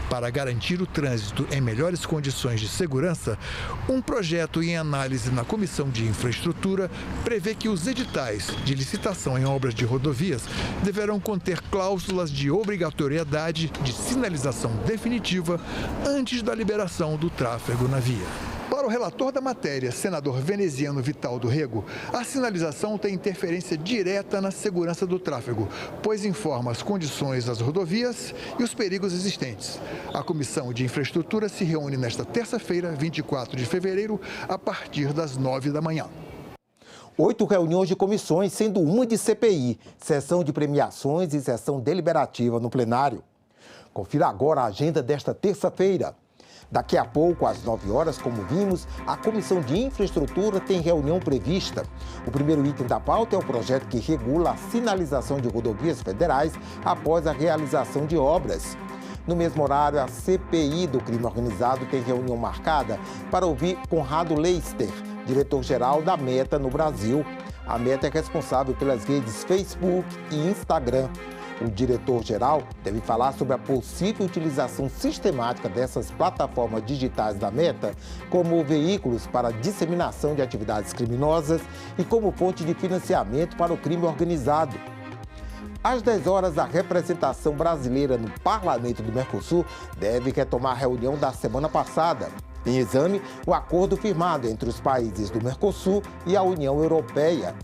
Para garantir o trânsito em melhores condições de segurança, um projeto em análise na Comissão de Infraestrutura prevê que os editais de licitação em obras de rodovias deverão conter cláusulas de obrigatoriedade de sinalização definitiva antes da liberação do tráfego na via. Para o relator da matéria, senador veneziano Vital do Rego, a sinalização tem interferência direta na segurança do tráfego, pois informa as condições das rodovias e os perigos existentes. A Comissão de Infraestrutura se reúne nesta terça-feira, 24 de fevereiro, a partir das 9 da manhã. 8 reuniões de comissões, sendo uma de CPI, sessão de premiações e sessão deliberativa no plenário. Confira agora a agenda desta terça-feira. Daqui a pouco, às 9 horas, como vimos, a Comissão de Infraestrutura tem reunião prevista. O primeiro item da pauta é o projeto que regula a sinalização de rodovias federais após a realização de obras. No mesmo horário, a CPI do crime organizado tem reunião marcada para ouvir Conrado Leister, diretor-geral da Meta no Brasil. A Meta é responsável pelas redes Facebook e Instagram. O diretor-geral deve falar sobre a possível utilização sistemática dessas plataformas digitais da Meta como veículos para disseminação de atividades criminosas e como fonte de financiamento para o crime organizado. Às 10 horas, a representação brasileira no Parlamento do Mercosul deve retomar a reunião da semana passada. Em exame, o acordo firmado entre os países do Mercosul e a União Europeia.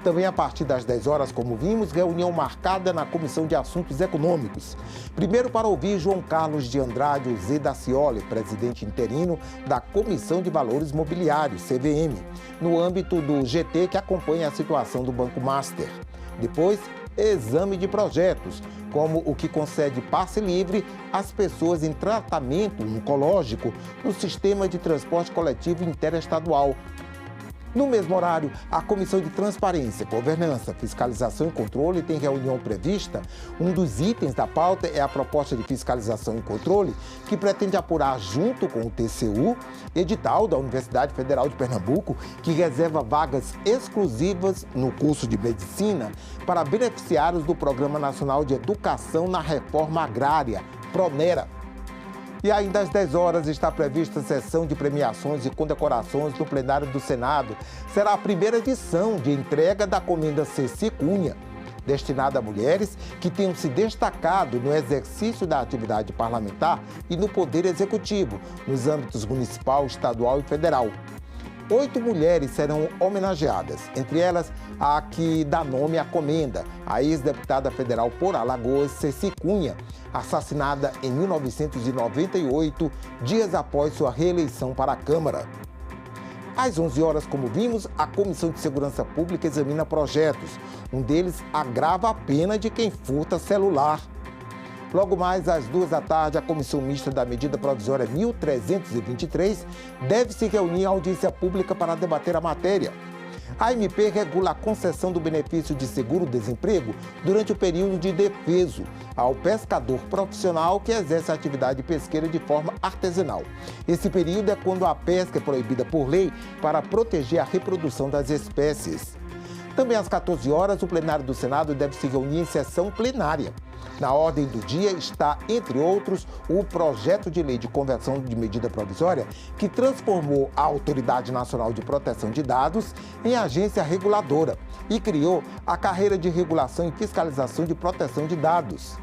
Também a partir das 10 horas, como vimos, reunião marcada na Comissão de Assuntos Econômicos. Primeiro para ouvir João Carlos de Andrade Zedacioli, presidente interino da Comissão de Valores Mobiliários, CVM, no âmbito do GT que acompanha a situação do Banco Master. Depois, exame de projetos, como o que concede passe livre às pessoas em tratamento oncológico no sistema de transporte coletivo interestadual. No mesmo horário, a Comissão de Transparência, Governança, Fiscalização e Controle tem reunião prevista. Um dos itens da pauta é a proposta de fiscalização e controle, que pretende apurar, junto com o TCU, edital da Universidade Federal de Pernambuco, que reserva vagas exclusivas no curso de Medicina para beneficiários do Programa Nacional de Educação na Reforma Agrária, PRONERA. E ainda às 10 horas está prevista a sessão de premiações e condecorações no plenário do Senado. Será a primeira edição de entrega da Comenda Ceci Cunha, destinada a mulheres que tenham se destacado no exercício da atividade parlamentar e no Poder Executivo, nos âmbitos municipal, estadual e federal. 8 mulheres serão homenageadas, entre elas a que dá nome à comenda, a ex-deputada federal por Alagoas, Ceci Cunha, assassinada em 1998, dias após sua reeleição para a Câmara. Às 11 horas, como vimos, a Comissão de Segurança Pública examina projetos. Um deles agrava a pena de quem furta celular. Logo mais, às 2 da tarde, a Comissão Mista da Medida Provisória 1323 deve se reunir em audiência pública para debater a matéria. A MP regula a concessão do benefício de seguro-desemprego durante o período de defeso ao pescador profissional que exerce a atividade pesqueira de forma artesanal. Esse período é quando a pesca é proibida por lei para proteger a reprodução das espécies. Também às 14 horas, o plenário do Senado deve se reunir em sessão plenária. Na ordem do dia está, entre outros, o projeto de lei de conversão de medida provisória que transformou a Autoridade Nacional de Proteção de Dados em agência reguladora e criou a carreira de regulação e fiscalização de proteção de dados.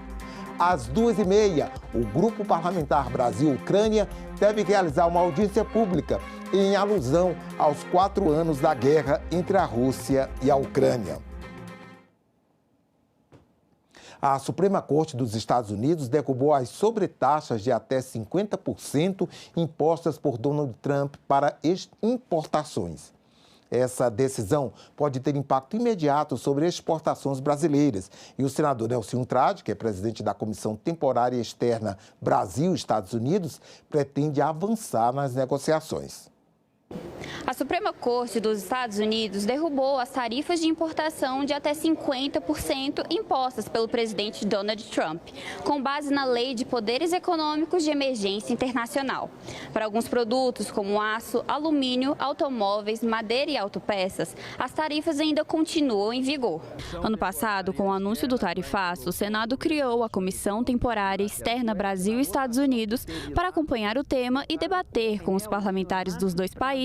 Às 2h30, o Grupo Parlamentar Brasil-Ucrânia deve realizar uma audiência pública em alusão aos 4 anos da guerra entre a Rússia e a Ucrânia. A Suprema Corte dos Estados Unidos derrubou as sobretaxas de até 50% impostas por Donald Trump para importações. Essa decisão pode ter impacto imediato sobre exportações brasileiras. E o senador Nelson Trade, que é presidente da Comissão Temporária Externa Brasil-Estados Unidos, pretende avançar nas negociações. A Suprema Corte dos Estados Unidos derrubou as tarifas de importação de até 50% impostas pelo presidente Donald Trump, com base na Lei de Poderes Econômicos de Emergência Internacional. Para alguns produtos, como aço, alumínio, automóveis, madeira e autopeças, as tarifas ainda continuam em vigor. Ano passado, com o anúncio do tarifaço, o Senado criou a Comissão Temporária Externa Brasil e Estados Unidos para acompanhar o tema e debater com os parlamentares dos dois países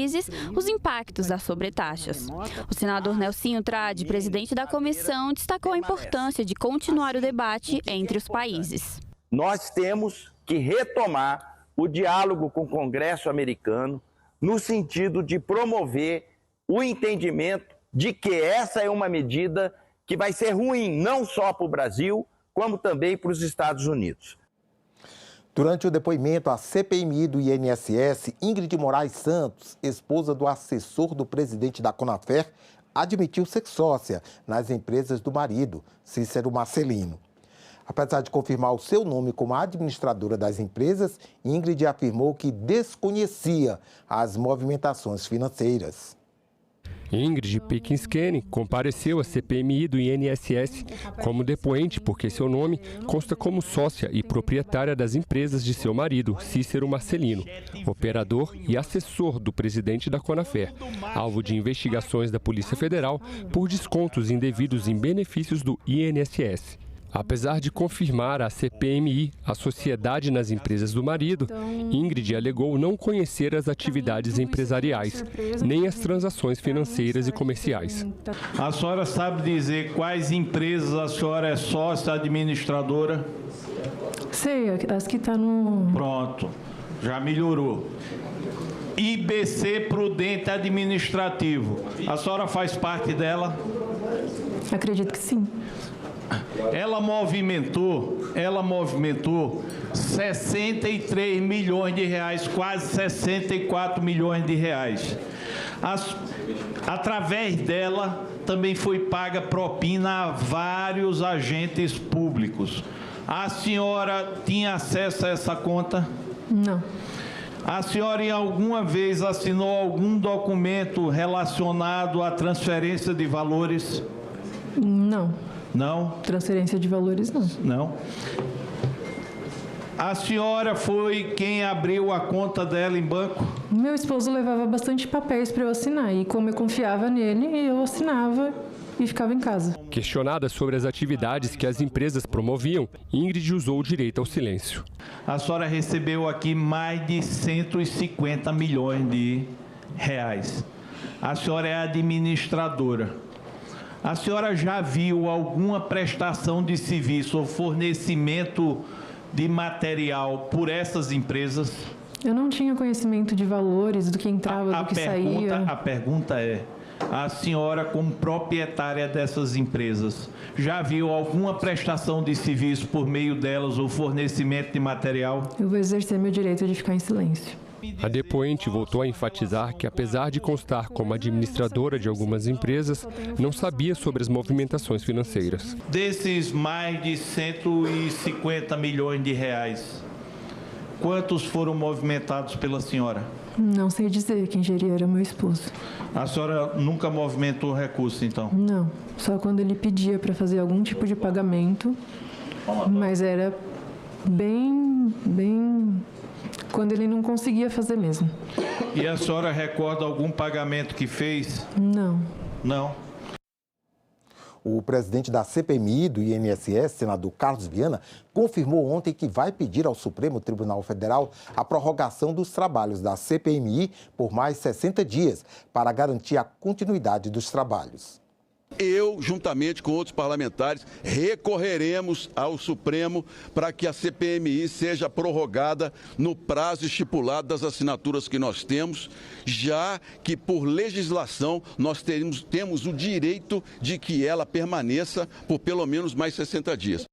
os impactos das sobretaxas. O senador Nelson Trade, presidente da comissão, destacou a importância de continuar o debate entre os países. Nós temos que retomar o diálogo com o Congresso americano no sentido de promover o entendimento de que essa é uma medida que vai ser ruim não só para o Brasil, como também para os Estados Unidos. Durante o depoimento à CPMI do INSS, Ingrid Moraes Santos, esposa do assessor do presidente da Conafer, admitiu ser sócia nas empresas do marido, Cícero Marcelino. Apesar de confirmar o seu nome como administradora das empresas, Ingrid afirmou que desconhecia as movimentações financeiras. Ingrid Pekinskene compareceu à CPMI do INSS como depoente porque seu nome consta como sócia e proprietária das empresas de seu marido, Cícero Marcelino, operador e assessor do presidente da Conafer, alvo de investigações da Polícia Federal por descontos indevidos em benefícios do INSS. Apesar de confirmar à CPMI a sociedade nas empresas do marido, Ingrid alegou não conhecer as atividades empresariais, nem as transações financeiras e comerciais. A senhora sabe dizer quais empresas a senhora é sócia administradora? Sei, as que estão no... Pronto, já melhorou. IBC Prudente Administrativo, a senhora faz parte dela? Acredito que sim. Ela movimentou 63 milhões de reais, quase 64 milhões de reais. Através dela, também foi paga propina a vários agentes públicos. A senhora tinha acesso a essa conta? Não. A senhora, em alguma vez, assinou algum documento relacionado à transferência de valores? Não. Não? Transferência de valores, não. Não. A senhora foi quem abriu a conta dela em banco? Meu esposo levava bastante papéis para eu assinar e como eu confiava nele, eu assinava e ficava em casa. Questionada sobre as atividades que as empresas promoviam, Ingrid usou o direito ao silêncio. A senhora recebeu aqui mais de 150 milhões de reais. A senhora é administradora. A senhora já viu alguma prestação de serviço ou fornecimento de material por essas empresas? Eu não tinha conhecimento de valores, do que entrava, do que saía. A pergunta é, a senhora como proprietária dessas empresas, já viu alguma prestação de serviço por meio delas ou fornecimento de material? Eu vou exercer meu direito de ficar em silêncio. A depoente voltou a enfatizar que, apesar de constar como administradora de algumas empresas, não sabia sobre as movimentações financeiras. Desses mais de 150 milhões de reais, quantos foram movimentados pela senhora? Não sei dizer, quem geria era meu esposo. A senhora nunca movimentou recurso, então? Não, só quando ele pedia para fazer algum tipo de pagamento, mas era bem quando ele não conseguia fazer mesmo. E a senhora recorda algum pagamento que fez? Não. Não? O presidente da CPMI do INSS, senador Carlos Viana, confirmou ontem que vai pedir ao Supremo Tribunal Federal a prorrogação dos trabalhos da CPMI por mais 60 dias, para garantir a continuidade dos trabalhos. Eu, juntamente com outros parlamentares, recorreremos ao Supremo para que a CPMI seja prorrogada no prazo estipulado das assinaturas que nós temos, já que, por legislação, nós temos o direito de que ela permaneça por pelo menos mais 60 dias.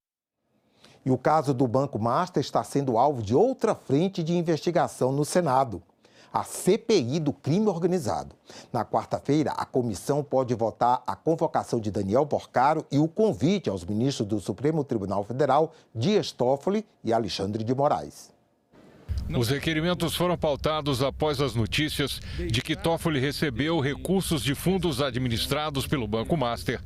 E o caso do Banco Master está sendo alvo de outra frente de investigação no Senado, a CPI do crime organizado. Na quarta-feira, a comissão pode votar a convocação de Daniel Porcaro e o convite aos ministros do Supremo Tribunal Federal, Dias Toffoli e Alexandre de Moraes. Os requerimentos foram pautados após as notícias de que Toffoli recebeu recursos de fundos administrados pelo Banco Master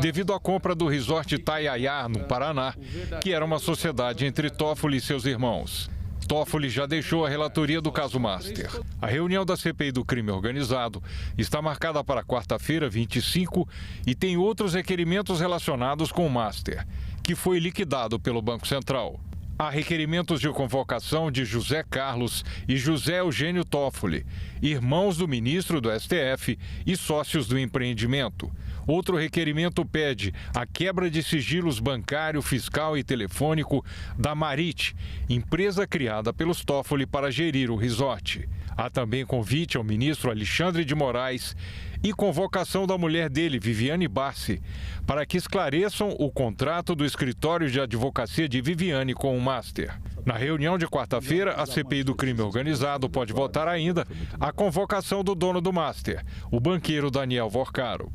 devido à compra do resort Itaiaiá, no Paraná, que era uma sociedade entre Toffoli e seus irmãos. Toffoli já deixou a relatoria do caso Master. A reunião da CPI do crime organizado está marcada para quarta-feira, 25, e tem outros requerimentos relacionados com o Master, que foi liquidado pelo Banco Central. Há requerimentos de convocação de José Carlos e José Eugênio Toffoli, irmãos do ministro do STF e sócios do empreendimento. Outro requerimento pede a quebra de sigilos bancário, fiscal e telefônico da Marit, empresa criada pelos Toffoli para gerir o resort. Há também convite ao ministro Alexandre de Moraes e convocação da mulher dele, Viviane Bassi, para que esclareçam o contrato do escritório de advocacia de Viviane com o Master. Na reunião de quarta-feira, a CPI do crime organizado pode votar ainda a convocação do dono do Master, o banqueiro Daniel Porcaro.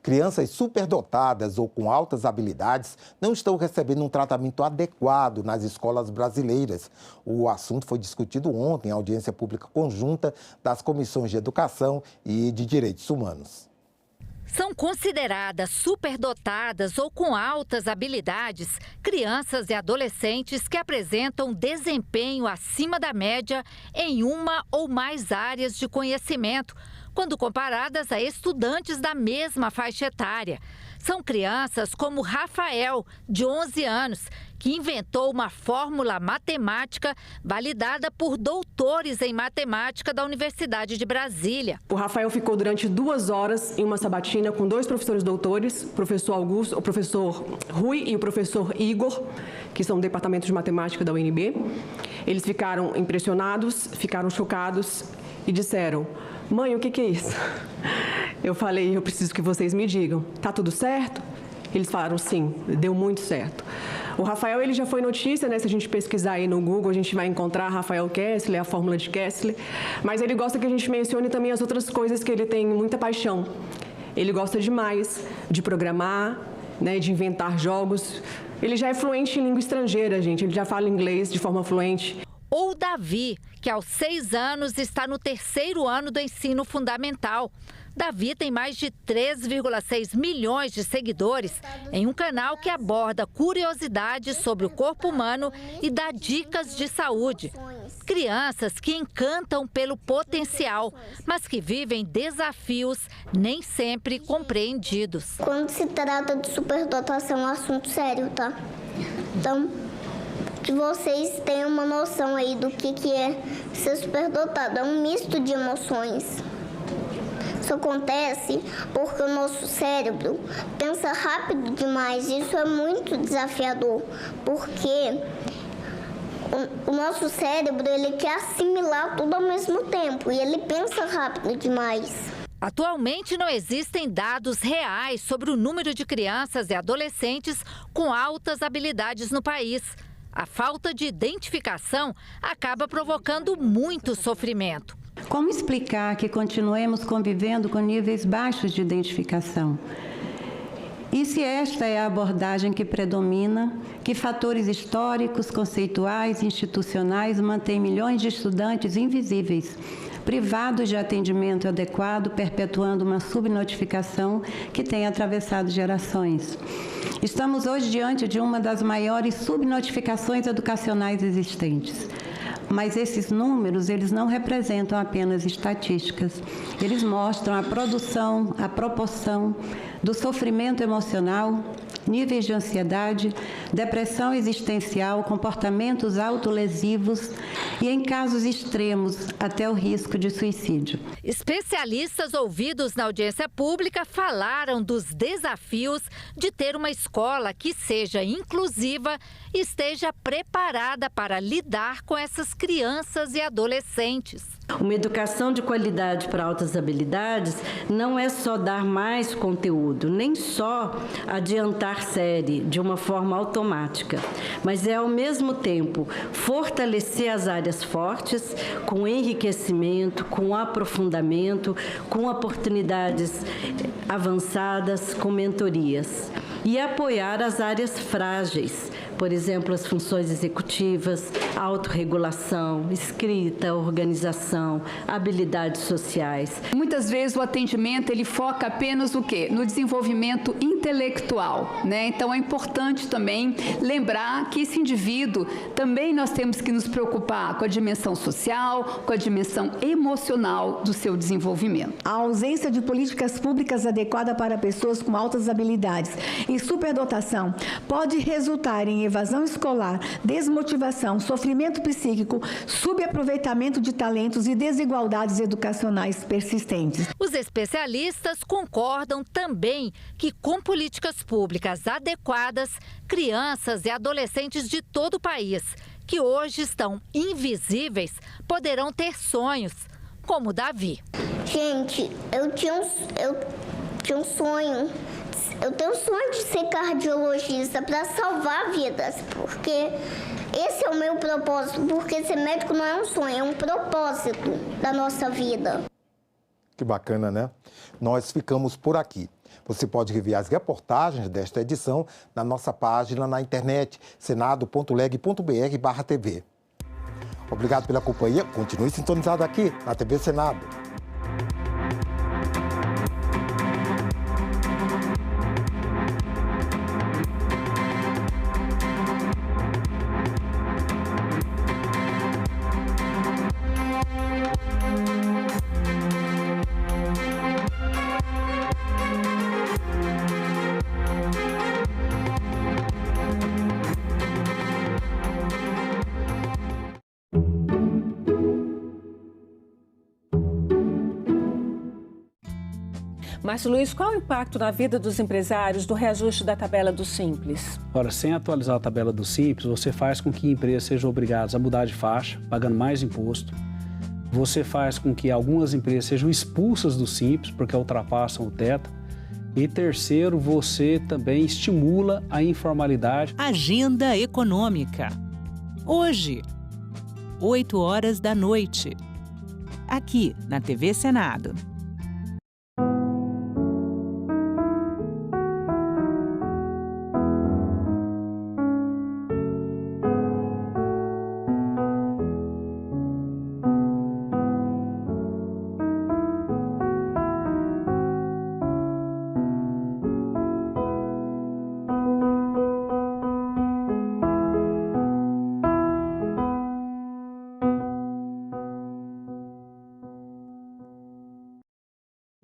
Crianças superdotadas ou com altas habilidades não estão recebendo um tratamento adequado nas escolas brasileiras. O assunto foi discutido ontem em audiência pública conjunta das comissões de Educação e de Direitos Humanos. São consideradas superdotadas ou com altas habilidades crianças e adolescentes que apresentam desempenho acima da média em uma ou mais áreas de conhecimento, quando comparadas a estudantes da mesma faixa etária. São crianças como Rafael, de 11 anos, que inventou uma fórmula matemática validada por doutores em matemática da Universidade de Brasília. O Rafael ficou durante 2 horas em uma sabatina com 2 professores doutores, o professor Augusto, o professor Rui e o professor Igor, que são do Departamento de Matemática da UNB. Eles ficaram impressionados, ficaram chocados e disseram: mãe, o que é isso? Eu falei, eu preciso que vocês me digam, tá tudo certo? Eles falaram, sim, deu muito certo. O Rafael, ele já foi notícia, né? Se a gente pesquisar aí no Google, a gente vai encontrar Rafael Kessler, a fórmula de Kessler. Mas ele gosta que a gente mencione também as outras coisas que ele tem muita paixão. Ele gosta demais de programar, né? De inventar jogos. Ele já é fluente em língua estrangeira, gente. Ele já fala inglês de forma fluente. Ou Davi, que aos 6 anos está no 3º ano do ensino fundamental. Davi tem mais de 3,6 milhões de seguidores em um canal que aborda curiosidades sobre o corpo humano e dá dicas de saúde. Crianças que encantam pelo potencial, mas que vivem desafios nem sempre compreendidos. Quando se trata de superdotação, é um assunto sério, tá? Então, que vocês tenham uma noção aí do que é ser superdotado. É um misto de emoções. Isso acontece porque o nosso cérebro pensa rápido demais. Isso é muito desafiador, porque o nosso cérebro, ele quer assimilar tudo ao mesmo tempo e ele pensa rápido demais. Atualmente não existem dados reais sobre o número de crianças e adolescentes com altas habilidades no país. A falta de identificação acaba provocando muito sofrimento. Como explicar que continuemos convivendo com níveis baixos de identificação? E se esta é a abordagem que predomina, que fatores históricos, conceituais, institucionais mantêm milhões de estudantes invisíveis, privados de atendimento adequado, perpetuando uma subnotificação que tem atravessado gerações? Estamos hoje diante de uma das maiores subnotificações educacionais existentes. Mas esses números, eles não representam apenas estatísticas. Eles mostram a produção, a proporção do sofrimento emocional, níveis de ansiedade, depressão existencial, comportamentos autolesivos e, em casos extremos, até o risco de suicídio. Especialistas ouvidos na audiência pública falaram dos desafios de ter uma escola que seja inclusiva esteja preparada para lidar com essas crianças e adolescentes. Uma educação de qualidade para altas habilidades não é só dar mais conteúdo, nem só adiantar série de uma forma automática, mas é, ao mesmo tempo, fortalecer as áreas fortes com enriquecimento, com aprofundamento, com oportunidades avançadas, com mentorias. E apoiar as áreas frágeis, por exemplo, as funções executivas, autorregulação, escrita, organização, habilidades sociais. Muitas vezes o atendimento ele foca apenas o quê? No desenvolvimento intelectual, né? Então é importante também lembrar que esse indivíduo também nós temos que nos preocupar com a dimensão social, com a dimensão emocional do seu desenvolvimento. A ausência de políticas públicas adequadas para pessoas com altas habilidades e superdotação pode resultar em evasão escolar, desmotivação, sofrimento psíquico, subaproveitamento de talentos e desigualdades educacionais persistentes. Os especialistas concordam também que, com políticas públicas adequadas, crianças e adolescentes de todo o país, que hoje estão invisíveis, poderão ter sonhos, como Davi. Gente, eu tinha um sonho. Eu tenho um sonho de ser cardiologista para salvar vidas, porque esse é o meu propósito, porque ser médico não é um sonho, é um propósito da nossa vida. Que bacana, né? Nós ficamos por aqui. Você pode rever as reportagens desta edição na nossa página na internet, senado.leg.br/TV. Obrigado pela companhia. Continue sintonizado aqui na TV Senado. Márcio Luiz, qual o impacto na vida dos empresários do reajuste da tabela do Simples? Ora, sem atualizar a tabela do Simples, você faz com que empresas sejam obrigadas a mudar de faixa, pagando mais imposto. Você faz com que algumas empresas sejam expulsas do Simples, porque ultrapassam o teto. E terceiro, você também estimula a informalidade. Agenda Econômica. Hoje, 20h, aqui na TV Senado.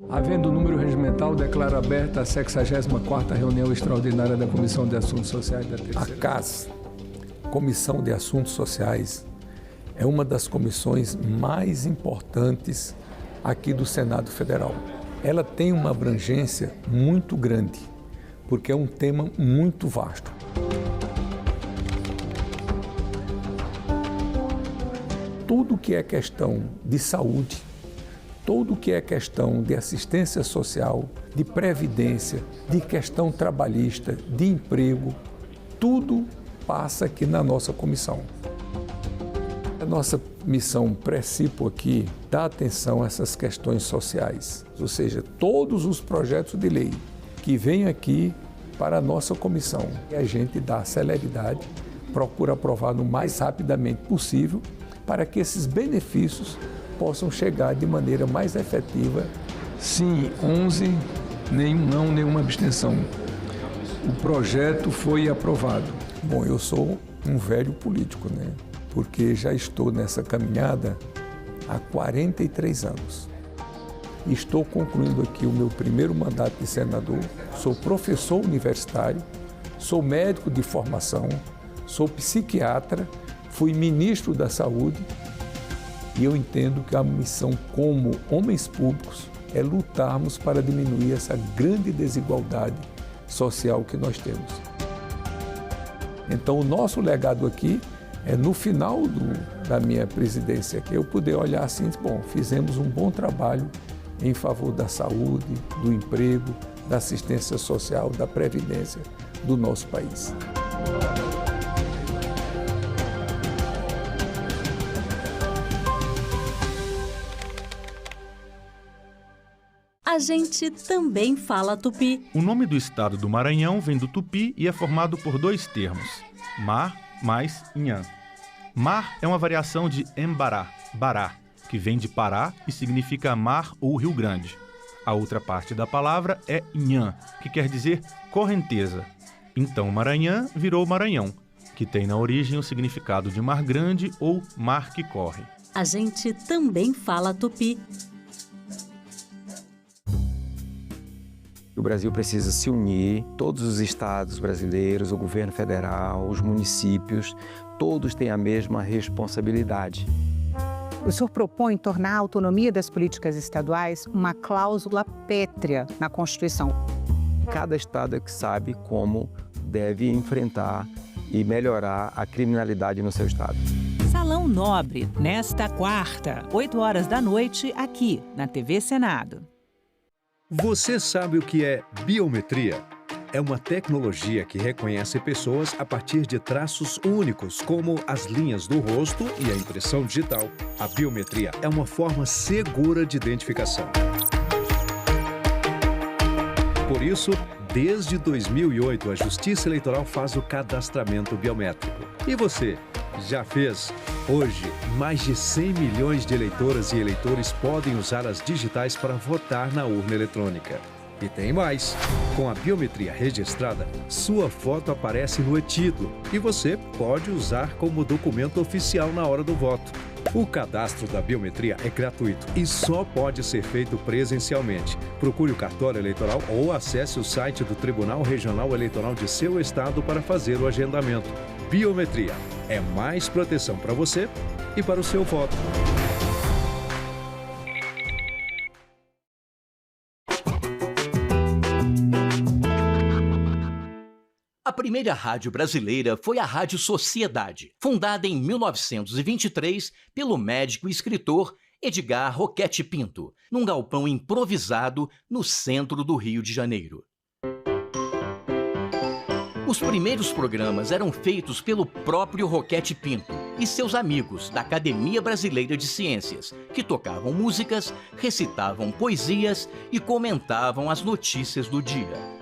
Havendo o número regimental, declaro aberta a 64ª reunião extraordinária da Comissão de Assuntos Sociais da Terceira. A CAS, Comissão de Assuntos Sociais, é uma das comissões mais importantes aqui do Senado Federal. Ela tem uma abrangência muito grande, porque é um tema muito vasto. Tudo que é questão de saúde, tudo que é questão de assistência social, de previdência, de questão trabalhista, de emprego, tudo passa aqui na nossa comissão. A nossa missão Precipo aqui dá atenção a essas questões sociais, ou seja, todos os projetos de lei que vêm aqui para a nossa comissão. E a gente dá celeridade, procura aprovar no mais rapidamente possível para que esses benefícios possam chegar de maneira mais efetiva. Sim, 11, nenhum não, nenhuma abstenção. O projeto foi aprovado. Bom, eu sou um velho político, né? Porque já estou nessa caminhada há 43 anos. Estou concluindo aqui o meu primeiro mandato de senador, sou professor universitário, sou médico de formação, sou psiquiatra, fui ministro da Saúde. E eu entendo que a missão como homens públicos é lutarmos para diminuir essa grande desigualdade social que nós temos. Então, o nosso legado aqui é no final da minha presidência, que eu poder olhar assim, bom, fizemos um bom trabalho em favor da saúde, do emprego, da assistência social, da previdência do nosso país. A gente também fala tupi. O nome do estado do Maranhão vem do tupi e é formado por dois termos, mar mais inhã. Mar é uma variação de embará, bará, que vem de Pará e significa mar ou Rio Grande. A outra parte da palavra é inhã, que quer dizer correnteza. Então Maranhão virou Maranhão, que tem na origem o significado de mar grande ou mar que corre. A gente também fala tupi. O Brasil precisa se unir, todos os estados brasileiros, o governo federal, os municípios, todos têm a mesma responsabilidade. O senhor propõe tornar a autonomia das políticas estaduais uma cláusula pétrea na Constituição. Cada estado é que sabe como deve enfrentar e melhorar a criminalidade no seu estado. Salão Nobre, nesta quarta, 20h, aqui na TV Senado. Você sabe o que é biometria? É uma tecnologia que reconhece pessoas a partir de traços únicos, como as linhas do rosto e a impressão digital. A biometria é uma forma segura de identificação. Por isso, desde 2008, a Justiça Eleitoral faz o cadastramento biométrico. E você, já fez? Hoje, mais de 100 milhões de eleitoras e eleitores podem usar as digitais para votar na urna eletrônica. E tem mais! Com a biometria registrada, sua foto aparece no e-título e você pode usar como documento oficial na hora do voto. O cadastro da biometria é gratuito e só pode ser feito presencialmente. Procure o cartório eleitoral ou acesse o site do Tribunal Regional Eleitoral de seu estado para fazer o agendamento. Biometria é mais proteção para você e para o seu voto. A primeira rádio brasileira foi a Rádio Sociedade, fundada em 1923 pelo médico e escritor Edgar Roquete Pinto, num galpão improvisado no centro do Rio de Janeiro. Os primeiros programas eram feitos pelo próprio Roquete Pinto e seus amigos da Academia Brasileira de Ciências, que tocavam músicas, recitavam poesias e comentavam as notícias do dia.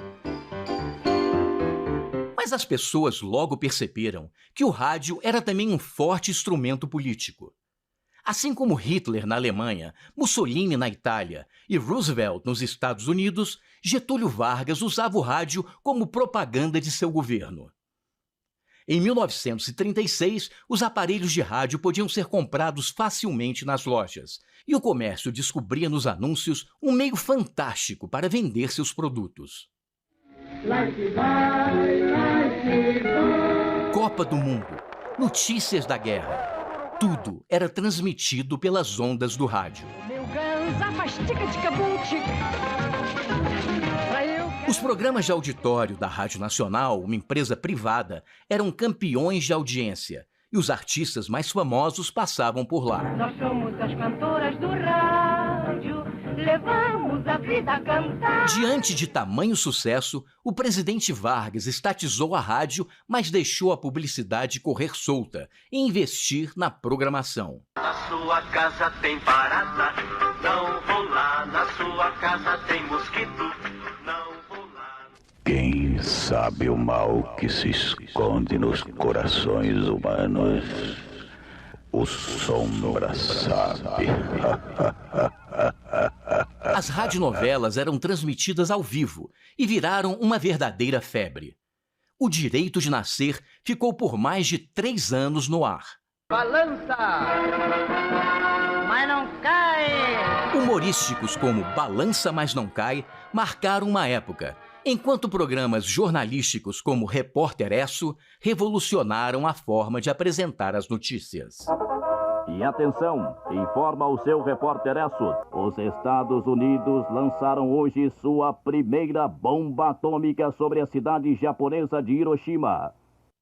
Mas as pessoas logo perceberam que o rádio era também um forte instrumento político. Assim como Hitler na Alemanha, Mussolini na Itália e Roosevelt nos Estados Unidos, Getúlio Vargas usava o rádio como propaganda de seu governo. Em 1936, os aparelhos de rádio podiam ser comprados facilmente nas lojas, e o comércio descobria nos anúncios um meio fantástico para vender seus produtos. Copa do Mundo, notícias da guerra, tudo era transmitido pelas ondas do rádio. Os programas de auditório da Rádio Nacional, uma empresa privada, eram campeões de audiência e os artistas mais famosos passavam por lá. Nós somos as cantoras do rádio, levamos a vida a cantar. Diante de tamanho sucesso, o presidente Vargas estatizou a rádio, mas deixou a publicidade correr solta e investir na programação. Na sua casa tem barata, não vou lá. Na sua casa tem mosquito, não vou lá. Quem sabe o mal que se esconde nos corações humanos? O Sombra sabe. As radionovelas eram transmitidas ao vivo e viraram uma verdadeira febre. O Direito de Nascer ficou por mais de 3 anos no ar. Balança, mas não cai. Humorísticos como Balança, mas não cai marcaram uma época, enquanto programas jornalísticos como Repórter Esso revolucionaram a forma de apresentar as notícias. E atenção, informa o seu Repórter Esso. Os Estados Unidos lançaram hoje sua primeira bomba atômica sobre a cidade japonesa de Hiroshima.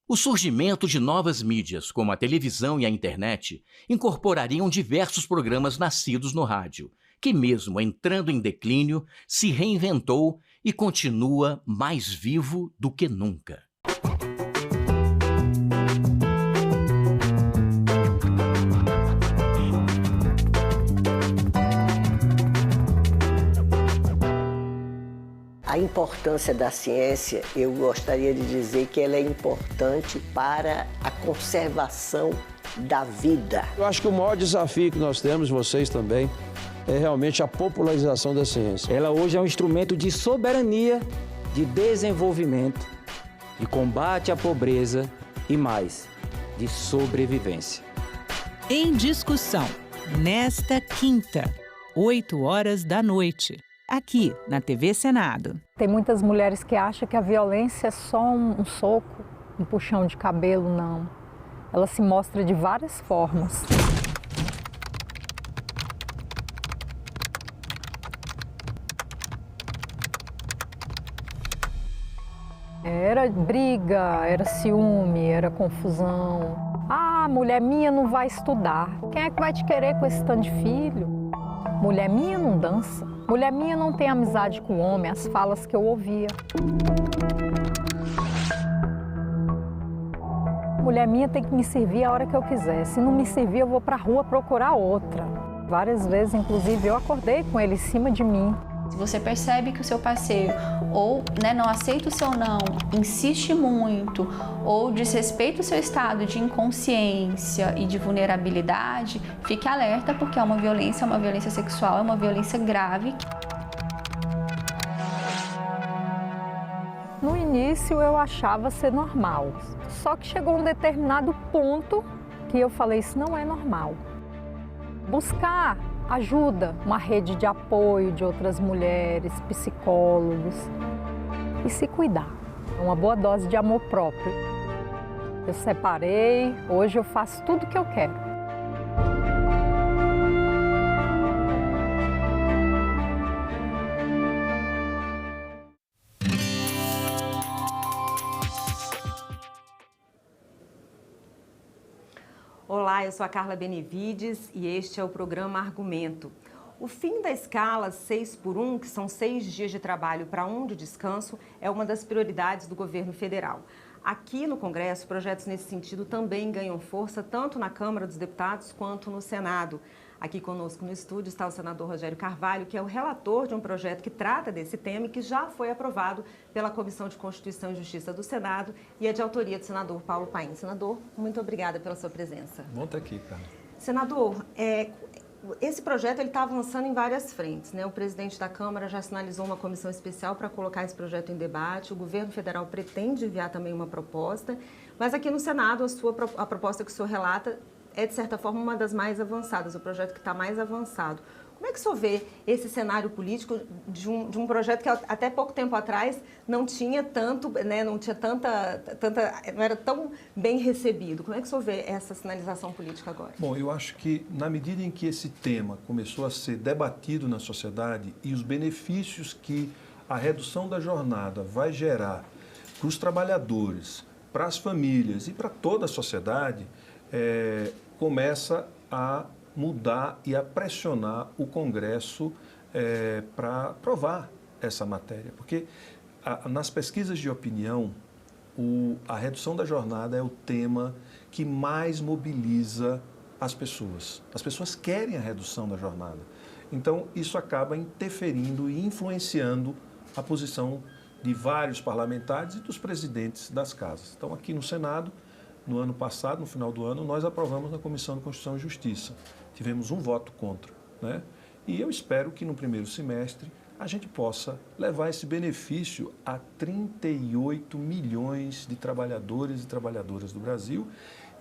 O surgimento de novas mídias, como a televisão e a internet, incorporariam diversos programas nascidos no rádio, que mesmo entrando em declínio, se reinventou e continua mais vivo do que nunca. A importância da ciência, eu gostaria de dizer que ela é importante para a conservação da vida. Eu acho que o maior desafio que nós temos, vocês também, é realmente a popularização da ciência. Ela hoje é um instrumento de soberania, de desenvolvimento, de combate à pobreza e mais, de sobrevivência. Em discussão, nesta quinta, 20h, aqui na TV Senado. Tem muitas mulheres que acham que a violência é só um soco, um puxão de cabelo, não. Ela se mostra de várias formas. Era briga, era ciúme, era confusão. Ah, mulher minha não vai estudar. Quem é que vai te querer com esse tanto de filho? Mulher minha não dança. Mulher minha não tem amizade com homem, as falas que eu ouvia. Mulher minha tem que me servir a hora que eu quiser. Se não me servir, eu vou pra rua procurar outra. Várias vezes, inclusive, eu acordei com ele em cima de mim. Se você percebe que o seu parceiro ou não aceita o seu não, insiste muito ou desrespeita o seu estado de inconsciência e de vulnerabilidade, fique alerta porque é uma violência sexual, é uma violência grave. No início eu achava ser normal, só que chegou um determinado ponto que eu falei, isso não é normal. Buscar ajuda, uma rede de apoio de outras mulheres, psicólogos e se cuidar. Uma boa dose de amor próprio. Eu separei, hoje eu faço tudo o que eu quero. Olá, eu sou a Carla Benevides e este é o programa Argumento. O fim da escala 6x1, que são 6 dias de trabalho para 1 de descanso, é uma das prioridades do governo federal. Aqui no Congresso, projetos nesse sentido também ganham força, tanto na Câmara dos Deputados quanto no Senado. Aqui conosco no estúdio está o senador Rogério Carvalho, que é o relator de um projeto que trata desse tema e que já foi aprovado pela Comissão de Constituição e Justiça do Senado e é de autoria do senador Paulo Paim. Senador, muito obrigada pela sua presença. Bom estar aqui, Carla. Senador, esse projeto está avançando em várias frentes, né? O presidente da Câmara já sinalizou uma comissão especial para colocar esse projeto em debate, o governo federal pretende enviar também uma proposta, mas aqui no Senado a proposta que o senhor relata é, de certa forma, uma das mais avançadas, o projeto que está mais avançado. Como é que o senhor vê esse cenário político de um projeto que até pouco tempo atrás não tinha tanto, né, não era tão bem recebido? Como é que o senhor vê essa sinalização política agora? Bom, eu acho que na medida em que esse tema começou a ser debatido na sociedade e os benefícios que a redução da jornada vai gerar para os trabalhadores, para as famílias e para toda a sociedade, começa a mudar e a pressionar o Congresso para aprovar essa matéria. Porque nas pesquisas de opinião, a redução da jornada é o tema que mais mobiliza as pessoas. As pessoas querem a redução da jornada. Então, isso acaba interferindo e influenciando a posição de vários parlamentares e dos presidentes das casas. Então, aqui no Senado, no ano passado, no final do ano, nós aprovamos na Comissão de Constituição e Justiça. Tivemos um voto contra, né? E eu espero que no primeiro semestre a gente possa levar esse benefício a 38 milhões de trabalhadores e trabalhadoras do Brasil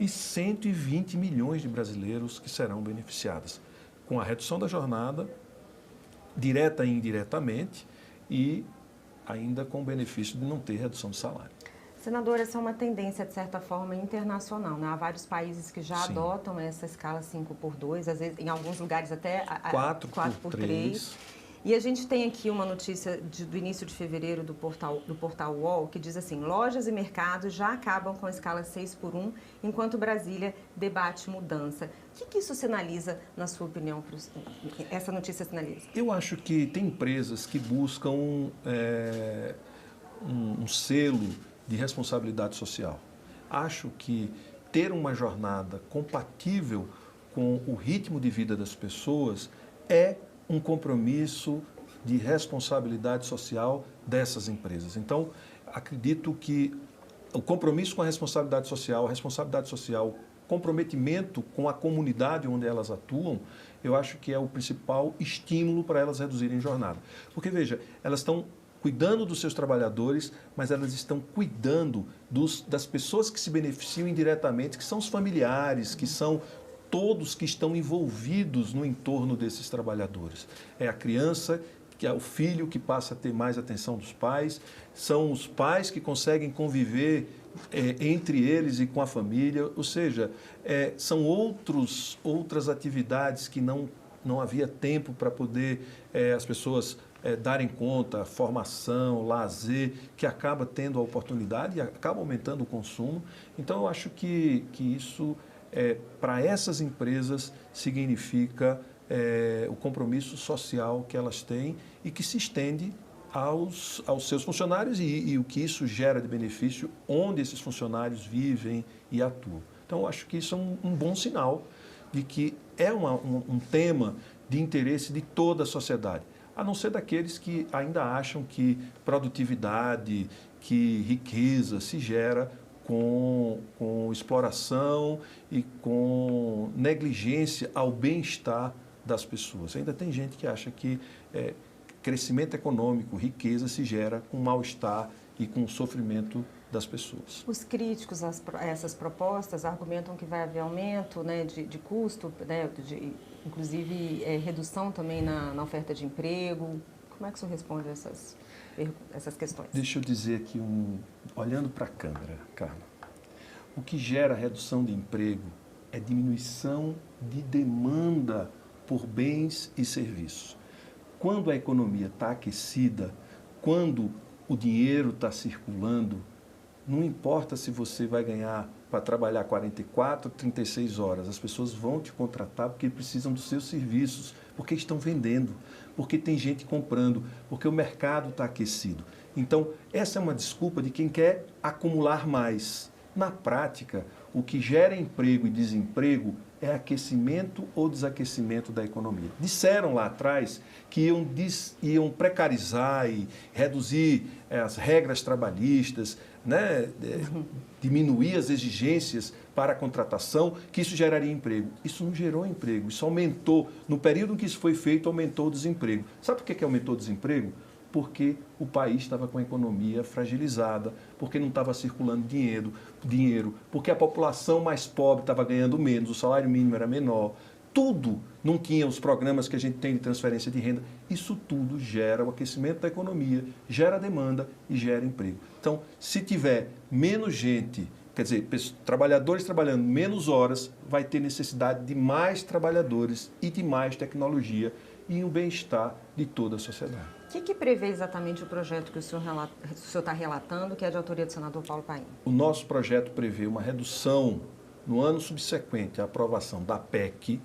e 120 milhões de brasileiros que serão beneficiados com a redução da jornada, direta e indiretamente, e ainda com o benefício de não ter redução de salário. Senador, essa é uma tendência, de certa forma, internacional, né? Há vários países que já adotam essa escala 5x2, às vezes, em alguns lugares até 4x3. E a gente tem aqui uma notícia do início de fevereiro do portal UOL, que diz assim: lojas e mercados já acabam com a escala 6x1, enquanto Brasília debate mudança. O que isso sinaliza, na sua opinião, essa notícia sinaliza? Eu acho que tem empresas que buscam um selo de responsabilidade social. Acho que ter uma jornada compatível com o ritmo de vida das pessoas é um compromisso de responsabilidade social dessas empresas. Então, acredito que o compromisso com a responsabilidade social, comprometimento com a comunidade onde elas atuam, eu acho que é o principal estímulo para elas reduzirem jornada. Porque, veja, elas estão cuidando dos seus trabalhadores, mas elas estão cuidando das pessoas que se beneficiam indiretamente, que são os familiares, que são todos que estão envolvidos no entorno desses trabalhadores. É a criança, que é o filho que passa a ter mais atenção dos pais, são os pais que conseguem conviver entre eles e com a família, ou seja, são outras atividades que não havia tempo para poder as pessoas darem conta, formação, lazer, que acaba tendo a oportunidade e acaba aumentando o consumo. Então, eu acho que isso, para essas empresas, significa o compromisso social que elas têm e que se estende aos seus funcionários e o que isso gera de benefício onde esses funcionários vivem e atuam. Então, eu acho que isso é um bom sinal de que é um tema de interesse de toda a sociedade, a não ser daqueles que ainda acham que produtividade, que riqueza se gera com exploração e com negligência ao bem-estar das pessoas. Ainda tem gente que acha que crescimento econômico, riqueza se gera com mal-estar e com o sofrimento das pessoas. Os críticos a essas propostas argumentam que vai haver aumento, né, de custo, né, inclusive redução também na oferta de emprego. Como é que o senhor responde a essas questões? Deixa eu dizer aqui, olhando para a câmera, Carla, o que gera redução de emprego é diminuição de demanda por bens e serviços. Quando a economia está aquecida, quando o dinheiro está circulando, não importa se você vai ganhar para trabalhar 44, 36 horas, as pessoas vão te contratar porque precisam dos seus serviços, porque estão vendendo, porque tem gente comprando, porque o mercado está aquecido. Então, essa é uma desculpa de quem quer acumular mais. Na prática, o que gera emprego e desemprego é aquecimento ou desaquecimento da economia. Disseram lá atrás que iam precarizar e reduzir as regras trabalhistas, né? Diminuir as exigências para a contratação, que isso geraria emprego. Isso não gerou emprego, isso aumentou. No período em que isso foi feito, aumentou o desemprego. Sabe por que aumentou o desemprego? Porque o país estava com a economia fragilizada, porque não estava circulando dinheiro, porque a população mais pobre estava ganhando menos, o salário mínimo era menor, tudo não tinha os programas que a gente tem de transferência de renda. Isso tudo gera o aquecimento da economia, gera demanda e gera emprego. Então, se tiver menos gente, quer dizer, trabalhadores trabalhando menos horas, vai ter necessidade de mais trabalhadores e de mais tecnologia e o bem-estar de toda a sociedade. O que prevê exatamente o projeto que o senhor está relatando, que é de autoria do senador Paulo Paim? O nosso projeto prevê uma redução no ano subsequente à aprovação da PEC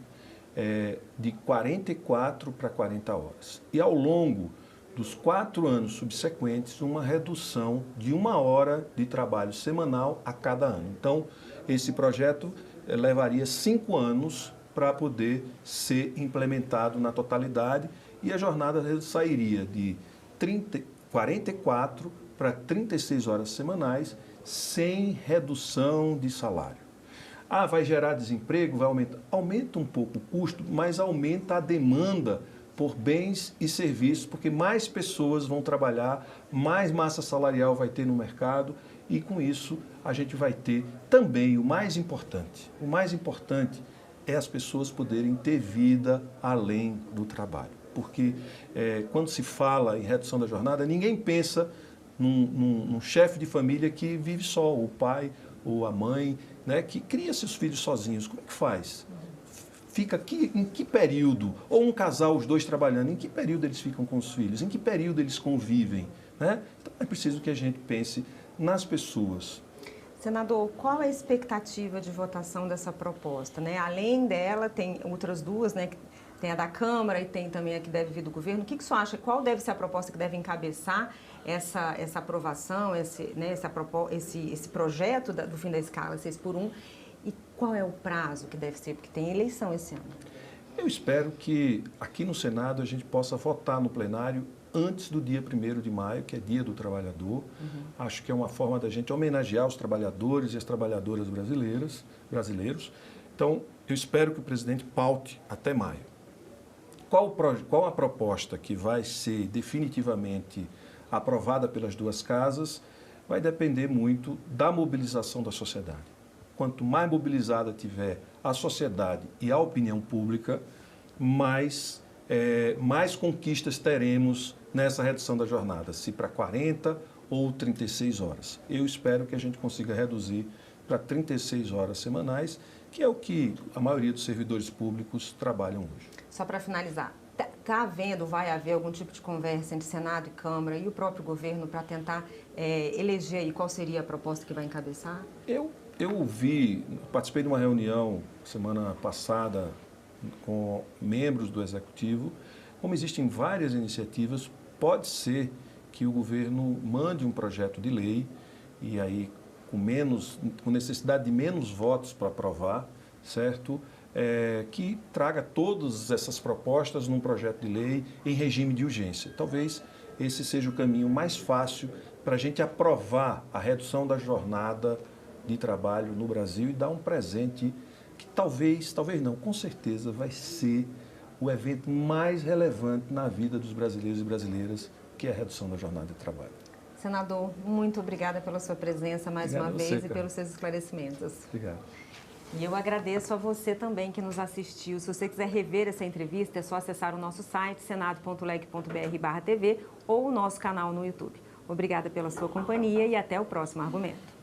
de 44 para 40 horas. E ao longo dos 4 anos subsequentes, uma redução de 1 hora de trabalho semanal a cada ano. Então, esse projeto levaria 5 anos para poder ser implementado na totalidade e a jornada sairia de 44 para 36 horas semanais sem redução de salário. Vai gerar desemprego? Vai aumentar. Aumenta um pouco o custo, mas aumenta a demanda por bens e serviços, porque mais pessoas vão trabalhar, mais massa salarial vai ter no mercado e com isso a gente vai ter também o mais importante é as pessoas poderem ter vida além do trabalho. Porque quando se fala em redução da jornada, ninguém pensa num chefe de família que vive só, o pai ou a mãe, né, que cria seus filhos sozinhos. Como é que faz? fica aqui, em que período? Ou um casal, os dois trabalhando, em que período eles ficam com os filhos? Em que período eles convivem? Né? Então é preciso que a gente pense nas pessoas. Senador, qual é a expectativa de votação dessa proposta? Né? Além dela, tem outras duas, né? Tem a da Câmara e tem também a que deve vir do governo. O que o senhor acha? Qual deve ser a proposta que deve encabeçar essa aprovação, esse projeto do fim da escala 6x1? E qual é o prazo que deve ser? Porque tem eleição esse ano. Eu espero que aqui no Senado a gente possa votar no plenário antes do dia 1º de maio, que é Dia do Trabalhador. Acho que é uma forma da gente homenagear os trabalhadores e as trabalhadoras brasileiros. Então, eu espero que o presidente paute até maio. Qual a proposta que vai ser definitivamente aprovada pelas duas casas vai depender muito da mobilização da sociedade. Quanto mais mobilizada tiver a sociedade e a opinião pública, mais conquistas teremos nessa redução da jornada, se para 40 ou 36 horas. Eu espero que a gente consiga reduzir para 36 horas semanais, que é o que a maioria dos servidores públicos trabalham hoje. Só para finalizar, vai haver algum tipo de conversa entre Senado e Câmara e o próprio governo para tentar eleger aí qual seria a proposta que vai encabeçar? Eu participei de uma reunião semana passada com membros do Executivo. Como existem várias iniciativas, pode ser que o governo mande um projeto de lei e aí com necessidade de menos votos para aprovar, certo? Que traga todas essas propostas num projeto de lei em regime de urgência. Talvez esse seja o caminho mais fácil para a gente aprovar a redução da jornada de trabalho no Brasil e dar um presente que talvez não, com certeza vai ser o evento mais relevante na vida dos brasileiros e brasileiras, que é a redução da jornada de trabalho. Senador, muito obrigada pela sua presença mais uma vez e pelos seus esclarecimentos. Obrigado. E eu agradeço a você também que nos assistiu. Se você quiser rever essa entrevista, é só acessar o nosso site, senado.leg.br/tv ou o nosso canal no YouTube. Obrigada pela sua companhia e até o próximo argumento.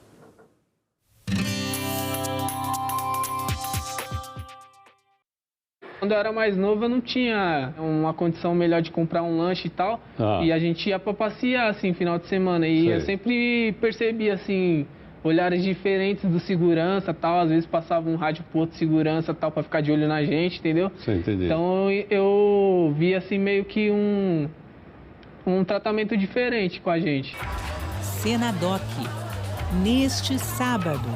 Quando eu era mais novo, eu não tinha uma condição melhor de comprar um lanche e tal. E a gente ia pra passear, assim, final de semana. E eu sempre percebia, assim, olhares diferentes do segurança tal. Às vezes passava um rádio pro outro segurança tal, pra ficar de olho na gente, entendeu? Então eu vi, assim, meio que um tratamento diferente com a gente. Senadoc, neste sábado,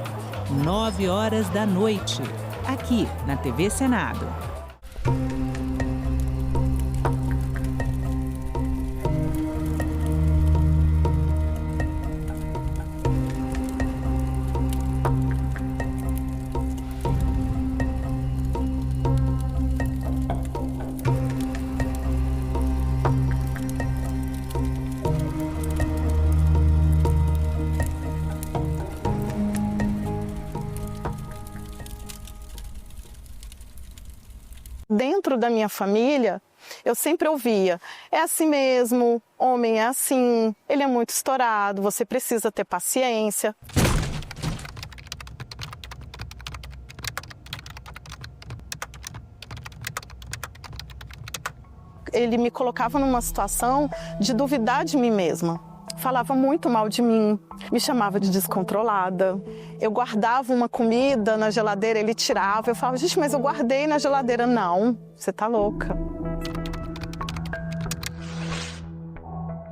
9 horas da noite, aqui na TV Senado. Dentro da minha família, eu sempre ouvia, é assim mesmo, homem é assim, ele é muito estourado, você precisa ter paciência. Ele me colocava numa situação de duvidar de mim mesma. Falava muito mal de mim, me chamava de descontrolada. Eu guardava uma comida na geladeira, ele tirava. Eu falava, gente, mas eu guardei na geladeira. Não, você tá louca.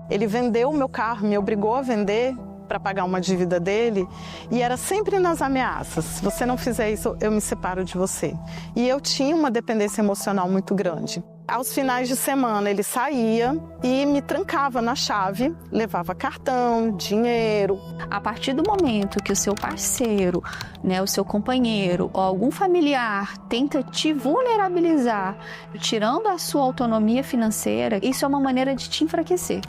Ele vendeu o meu carro, me obrigou a vender para pagar uma dívida dele. E era sempre nas ameaças. Se você não fizer isso, eu me separo de você. E eu tinha uma dependência emocional muito grande. Aos finais de semana ele saía e me trancava na chave, levava cartão, dinheiro. A partir do momento que o seu parceiro, né, o seu companheiro ou algum familiar tenta te vulnerabilizar, tirando a sua autonomia financeira, isso é uma maneira de te enfraquecer.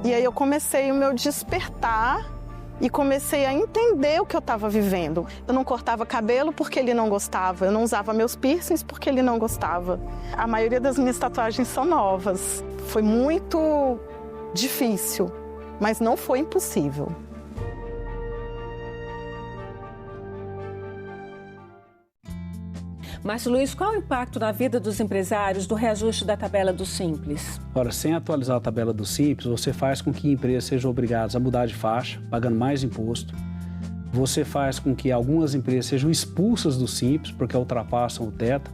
E aí eu comecei o meu despertar e comecei a entender o que eu estava vivendo. Eu não cortava cabelo porque ele não gostava, eu não usava meus piercings porque ele não gostava. A maioria das minhas tatuagens são novas. Foi muito difícil, mas não foi impossível. Márcio Luiz, qual é o impacto na vida dos empresários do reajuste da tabela do Simples? Ora, sem atualizar a tabela do Simples, você faz com que empresas sejam obrigadas a mudar de faixa, pagando mais imposto. Você faz com que algumas empresas sejam expulsas do Simples, porque ultrapassam o teto.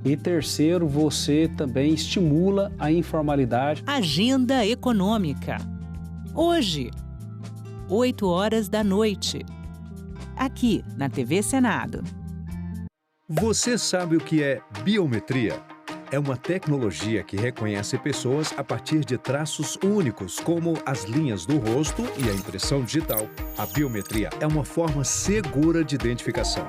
E terceiro, você também estimula a informalidade. Agenda Econômica. Hoje, 20h, aqui na TV Senado. Você sabe o que é biometria? É uma tecnologia que reconhece pessoas a partir de traços únicos, como as linhas do rosto e a impressão digital. A biometria é uma forma segura de identificação.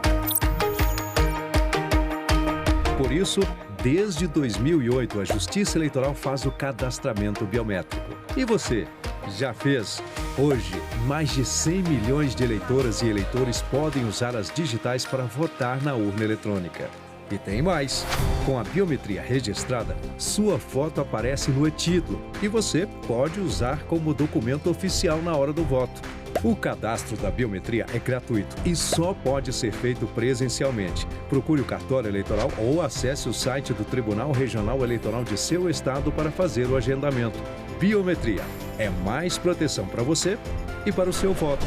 Por isso, desde 2008, a Justiça Eleitoral faz o cadastramento biométrico. E você, já fez? Hoje, mais de 100 milhões de eleitoras e eleitores podem usar as digitais para votar na urna eletrônica. E tem mais. Com a biometria registrada, sua foto aparece no e-título e você pode usar como documento oficial na hora do voto. O cadastro da biometria é gratuito e só pode ser feito presencialmente. Procure o cartório eleitoral ou acesse o site do Tribunal Regional Eleitoral de seu estado para fazer o agendamento. Biometria é mais proteção para você e para o seu voto.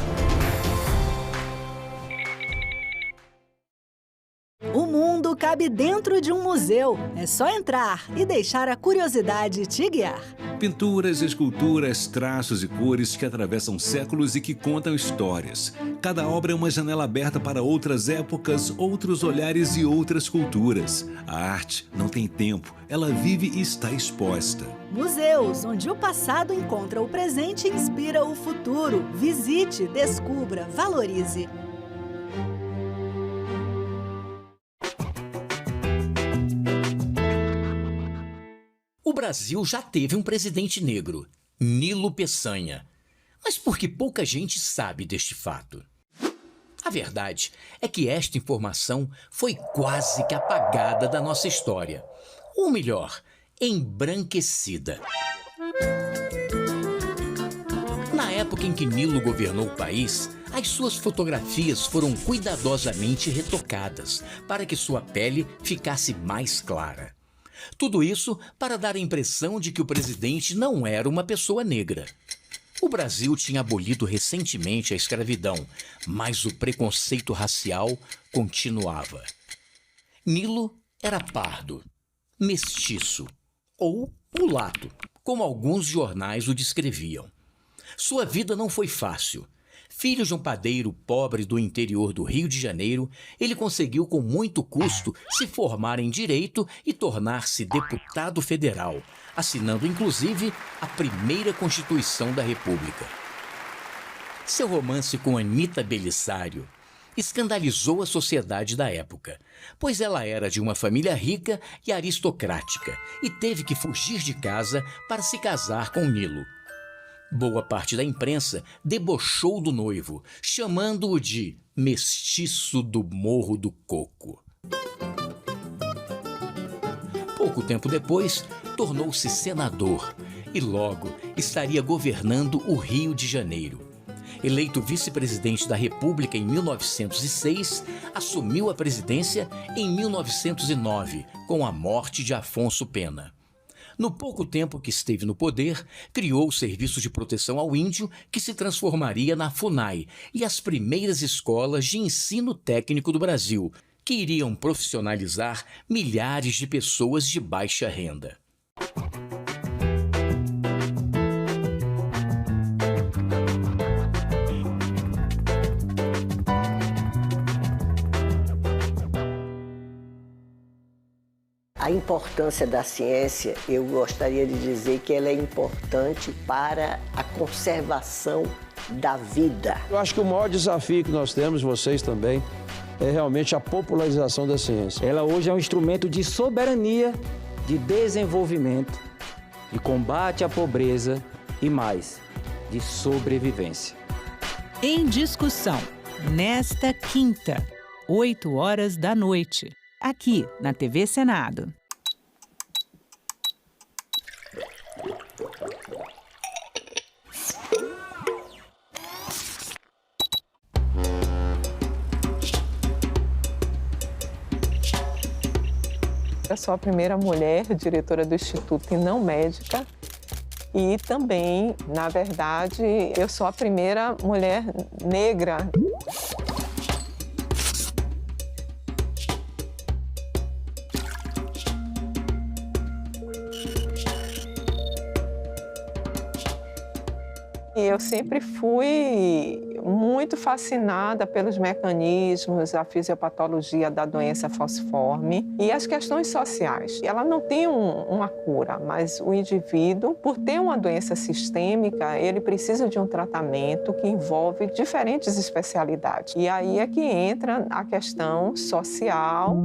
O mundo cabe dentro de um museu. É só entrar e deixar a curiosidade te guiar. Pinturas, esculturas, traços e cores que atravessam séculos e que contam histórias. Cada obra é uma janela aberta para outras épocas, outros olhares e outras culturas. A arte não tem tempo, ela vive e está exposta. Museus, onde o passado encontra o presente e inspira o futuro. Visite, descubra, valorize. O Brasil já teve um presidente negro, Nilo Peçanha. Mas por que pouca gente sabe deste fato? A verdade é que esta informação foi quase que apagada da nossa história. Ou melhor, embranquecida. Na época em que Nilo governou o país, as suas fotografias foram cuidadosamente retocadas para que sua pele ficasse mais clara. Tudo isso para dar a impressão de que o presidente não era uma pessoa negra. O Brasil tinha abolido recentemente a escravidão, mas o preconceito racial continuava. Nilo era pardo, mestiço ou mulato, como alguns jornais o descreviam. Sua vida não foi fácil. Filho de um padeiro pobre do interior do Rio de Janeiro, ele conseguiu com muito custo se formar em Direito e tornar-se deputado federal, assinando inclusive a primeira Constituição da República. Seu romance com Anita Belisário escandalizou a sociedade da época, pois ela era de uma família rica e aristocrática e teve que fugir de casa para se casar com Nilo. Boa parte da imprensa debochou do noivo, chamando-o de mestiço do Morro do Coco. Pouco tempo depois, tornou-se senador e logo estaria governando o Rio de Janeiro. Eleito vice-presidente da República em 1906, assumiu a presidência em 1909, com a morte de Afonso Pena. No pouco tempo que esteve no poder, criou o Serviço de Proteção ao Índio, que se transformaria na FUNAI, e as primeiras escolas de ensino técnico do Brasil, que iriam profissionalizar milhares de pessoas de baixa renda. A importância da ciência, eu gostaria de dizer que ela é importante para a conservação da vida. Eu acho que o maior desafio que nós temos, vocês também, é realmente a popularização da ciência. Ela hoje é um instrumento de soberania, de desenvolvimento, de combate à pobreza e mais, de sobrevivência. Em discussão, nesta quinta, 20h, aqui na TV Senado. Eu sou a primeira mulher diretora do Instituto e não médica. E também, na verdade, eu sou a primeira mulher negra. Eu sempre fui muito fascinada pelos mecanismos, a fisiopatologia da doença falciforme e as questões sociais. Ela não tem uma cura, mas o indivíduo, por ter uma doença sistêmica, ele precisa de um tratamento que envolve diferentes especialidades. E aí é que entra a questão social.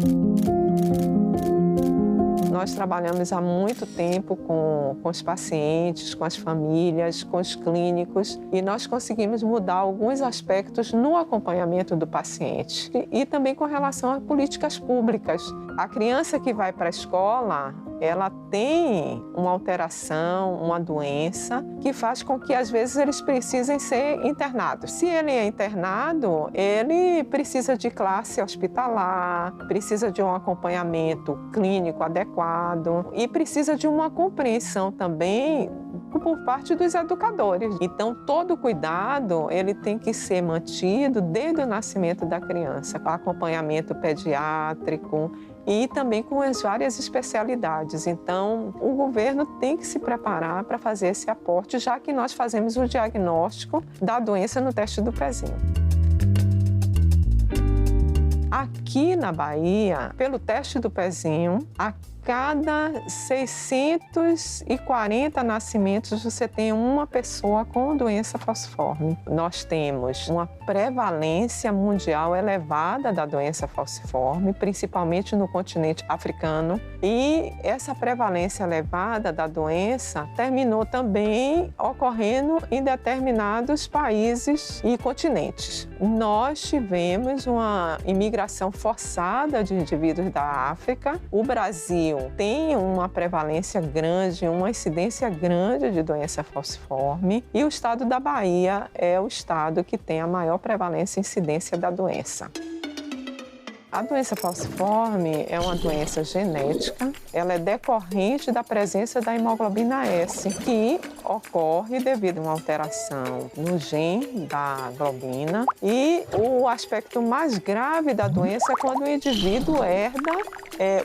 Nós trabalhamos há muito tempo com os pacientes, com as famílias, com os clínicos e nós conseguimos mudar alguns aspectos no acompanhamento do paciente e também com relação a políticas públicas. A criança que vai para a escola, ela tem uma alteração, uma doença que faz com que às vezes eles precisem ser internados. Se ele é internado, ele precisa de classe hospitalar, precisa de um acompanhamento clínico adequado e precisa de uma compreensão também por parte dos educadores. Então, todo cuidado ele tem que ser mantido desde o nascimento da criança, com acompanhamento pediátrico e também com as várias especialidades. Então, o governo tem que se preparar para fazer esse aporte, já que nós fazemos o diagnóstico da doença no teste do pezinho. Aqui na Bahia, pelo teste do pezinho, a cada 640 nascimentos você tem uma pessoa com doença falciforme. Nós temos uma prevalência mundial elevada da doença falciforme, principalmente no continente africano. E essa prevalência elevada da doença terminou também ocorrendo em determinados países e continentes. Nós tivemos uma imigração forçada de indivíduos da África. O Brasil tem uma prevalência grande, uma incidência grande de doença falciforme e o estado da Bahia é o estado que tem a maior prevalência e incidência da doença. A doença falciforme é uma doença genética, ela é decorrente da presença da hemoglobina S, que ocorre devido a uma alteração no gene da globina. E o aspecto mais grave da doença é quando o indivíduo herda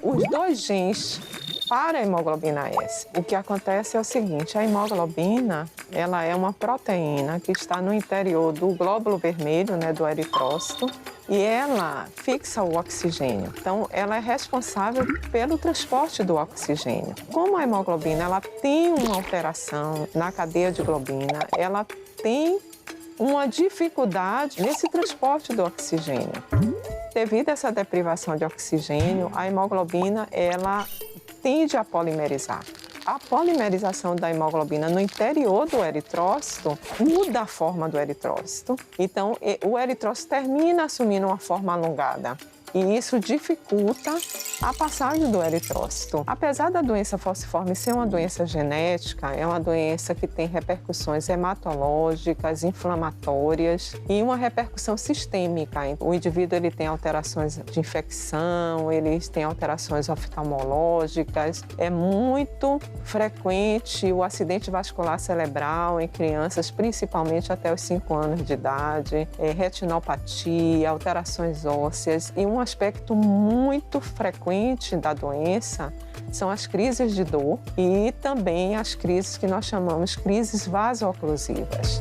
os dois genes para a hemoglobina S. O que acontece é o seguinte, a hemoglobina ela é uma proteína que está no interior do glóbulo vermelho, do eritrócito, e ela fixa o oxigênio. Então, ela é responsável pelo transporte do oxigênio. Como a hemoglobina ela tem uma alteração na cadeia de globina, ela tem uma dificuldade nesse transporte do oxigênio. Devido a essa deprivação de oxigênio, a hemoglobina ela tende a polimerizar. A polimerização da hemoglobina no interior do eritrócito muda a forma do eritrócito. Então, o eritrócito termina assumindo uma forma alongada. E isso dificulta a passagem do eritrócito. Apesar da doença falciforme ser uma doença genética, é uma doença que tem repercussões hematológicas, inflamatórias e uma repercussão sistêmica. O indivíduo ele tem alterações de infecção, ele tem alterações oftalmológicas. É muito frequente o acidente vascular cerebral em crianças, principalmente até os 5 anos de idade, retinopatia, alterações ósseas e um aspecto muito frequente da doença são as crises de dor e também as crises que nós chamamos crises vaso-oclusivas.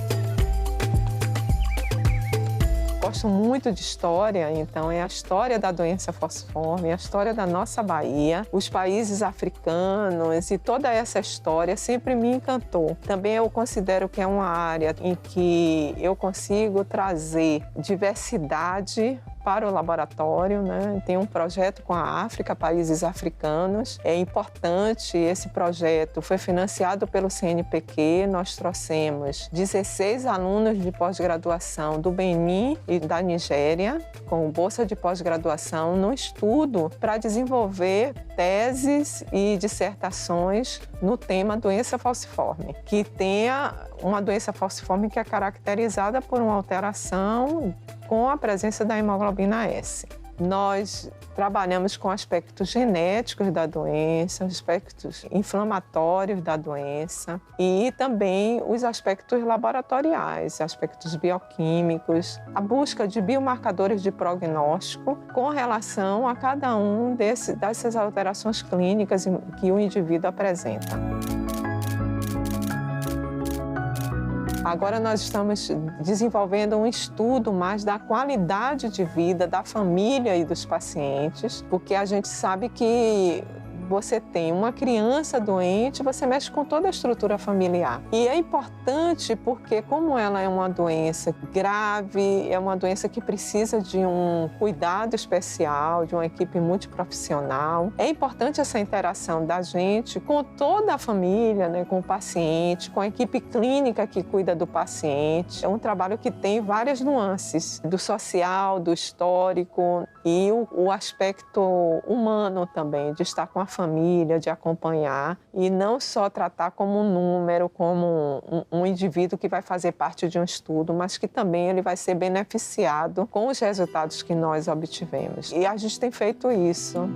Gosto muito de história, então é a história da doença falciforme, a história da nossa Bahia, os países africanos e toda essa história sempre me encantou. Também eu considero que é uma área em que eu consigo trazer diversidade para o laboratório, Tem um projeto com a África, países africanos. É importante, esse projeto foi financiado pelo CNPq. Nós trouxemos 16 alunos de pós-graduação do Benin e da Nigéria, com bolsa de pós-graduação, no estudo para desenvolver teses e dissertações no tema doença falciforme, que tenha uma doença falciforme que é caracterizada por uma alteração com a presença da hemoglobina S. Nós trabalhamos com aspectos genéticos da doença, aspectos inflamatórios da doença e também os aspectos laboratoriais, aspectos bioquímicos, a busca de biomarcadores de prognóstico com relação a cada um dessas alterações clínicas que o indivíduo apresenta. Agora nós estamos desenvolvendo um estudo mais da qualidade de vida da família e dos pacientes, porque a gente sabe que você tem uma criança doente, você mexe com toda a estrutura familiar. E é importante porque, como ela é uma doença grave, é uma doença que precisa de um cuidado especial, de uma equipe multiprofissional, é importante essa interação da gente com toda a família, né, com o paciente, com a equipe clínica que cuida do paciente. É um trabalho que tem várias nuances, do social, do histórico e o aspecto humano também, de estar com a família, de acompanhar e não só tratar como um número, como um indivíduo que vai fazer parte de um estudo, mas que também ele vai ser beneficiado com os resultados que nós obtivemos. E a gente tem feito isso.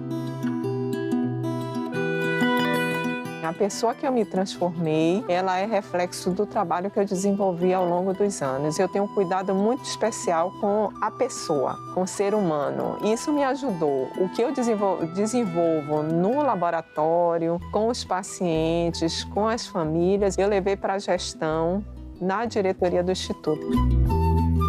A pessoa que eu me transformei, ela é reflexo do trabalho que eu desenvolvi ao longo dos anos. Eu tenho um cuidado muito especial com a pessoa, com o ser humano. Isso me ajudou. O que eu desenvolvo no laboratório, com os pacientes, com as famílias, eu levei para a gestão na diretoria do Instituto.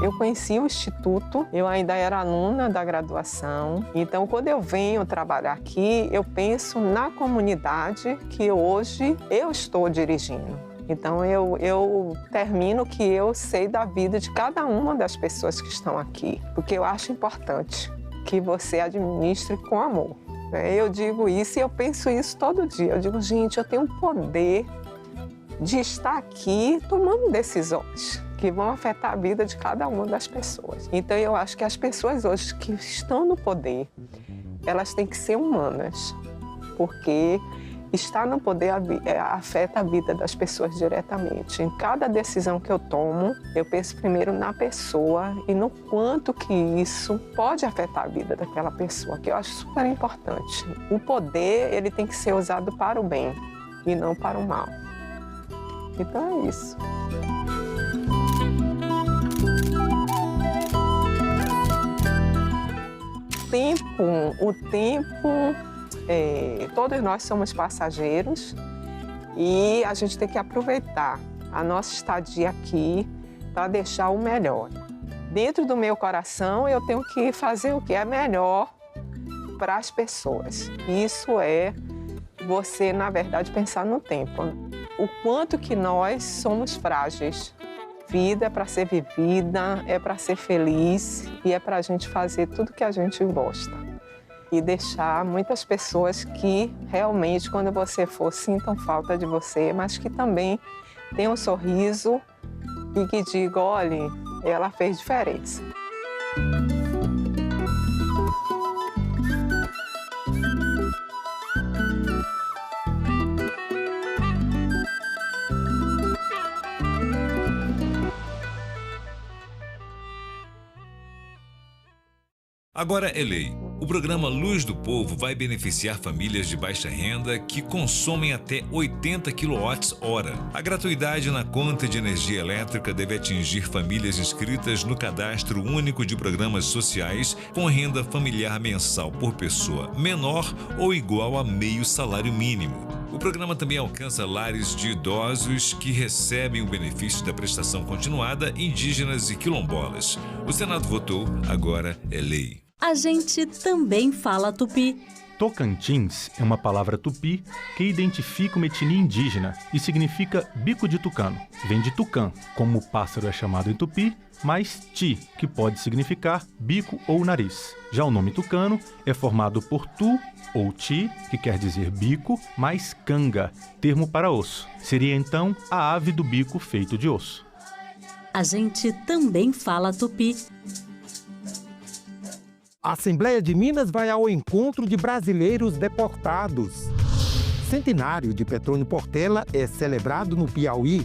Eu conheci o Instituto, eu ainda era aluna da graduação, então quando eu venho trabalhar aqui, eu penso na comunidade que hoje eu estou dirigindo. Então eu termino que eu sei da vida de cada uma das pessoas que estão aqui, porque eu acho importante que você administre com amor. Eu digo isso e eu penso isso todo dia. Eu digo, gente, eu tenho o poder de estar aqui tomando decisões que vão afetar a vida de cada uma das pessoas. Então eu acho que as pessoas hoje que estão no poder, elas têm que ser humanas, porque estar no poder afeta a vida das pessoas diretamente. Em cada decisão que eu tomo, eu penso primeiro na pessoa e no quanto que isso pode afetar a vida daquela pessoa, que eu acho super importante. O poder, ele tem que ser usado para o bem e não para o mal. Então é isso. O tempo, todos nós somos passageiros e a gente tem que aproveitar a nossa estadia aqui para deixar o melhor. Dentro do meu coração, eu tenho que fazer o que é melhor para as pessoas. Isso é você, na verdade, pensar no tempo. O quanto que nós somos frágeis. Vida é para ser vivida, é para ser feliz e é para a gente fazer tudo que a gente gosta. E deixar muitas pessoas que realmente, quando você for, sintam falta de você, mas que também tenham um sorriso e que digam, olha, ela fez diferença. Agora é lei. O programa Luz do Povo vai beneficiar famílias de baixa renda que consomem até 80 kWh. A gratuidade na conta de energia elétrica deve atingir famílias inscritas no Cadastro Único de Programas Sociais com renda familiar mensal por pessoa menor ou igual a meio salário mínimo. O programa também alcança lares de idosos que recebem o benefício da prestação continuada, indígenas e quilombolas. O Senado votou, agora é lei. A gente também fala tupi. Tocantins é uma palavra tupi que identifica uma etnia indígena e significa bico de tucano. Vem de tucã, como o pássaro é chamado em tupi, mais ti, que pode significar bico ou nariz. Já o nome tucano é formado por tu ou ti, que quer dizer bico, mais canga, termo para osso. Seria então a ave do bico feito de osso. A gente também fala tupi. A Assembleia de Minas vai ao encontro de brasileiros deportados. Centenário de Petrônio Portela é celebrado no Piauí.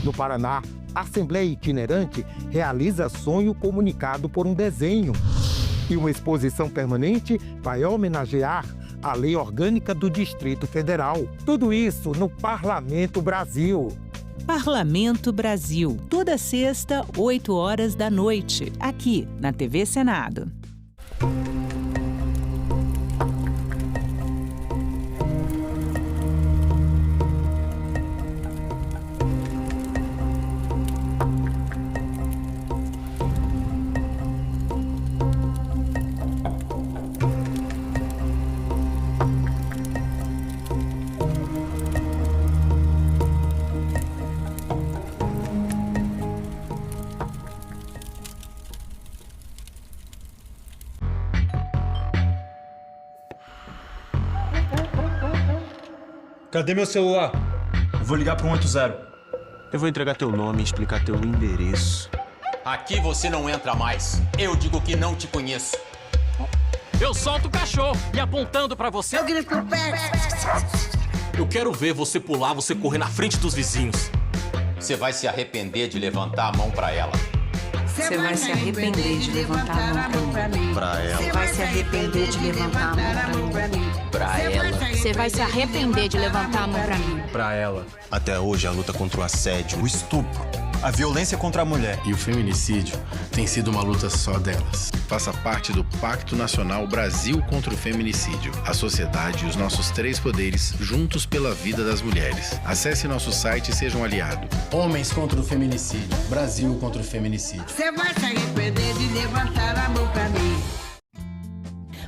No Paraná, a Assembleia Itinerante realiza sonho comunicado por um desenho. E uma exposição permanente vai homenagear a Lei Orgânica do Distrito Federal. Tudo isso no Parlamento Brasil. Parlamento Brasil, toda sexta, 8 horas da noite, aqui na TV Senado. Cadê meu celular? Eu vou ligar pro 180. Eu vou entregar teu nome e explicar teu endereço. Aqui você não entra mais. Eu digo que não te conheço. Eu solto o cachorro e apontando pra você. Eu grito com o pé. Eu quero ver você pular, você correr na frente dos vizinhos. Você vai se arrepender de levantar a mão pra ela. Você vai se arrepender de levantar a mão pra mim. Pra ela. Você vai se arrepender de levantar a mão pra mim. Pra ela. Você vai se arrepender de levantar a mão pra mim. Pra ela. Até hoje, a luta contra o assédio, o estupro, a violência contra a mulher e o feminicídio tem sido uma luta só delas. Faça parte do Pacto Nacional Brasil contra o Feminicídio. A sociedade e os nossos 3 poderes juntos pela vida das mulheres. Acesse nosso site e seja um aliado. Homens contra o feminicídio. Brasil contra o feminicídio. Você vai se arrepender de levantar a mão pra mim.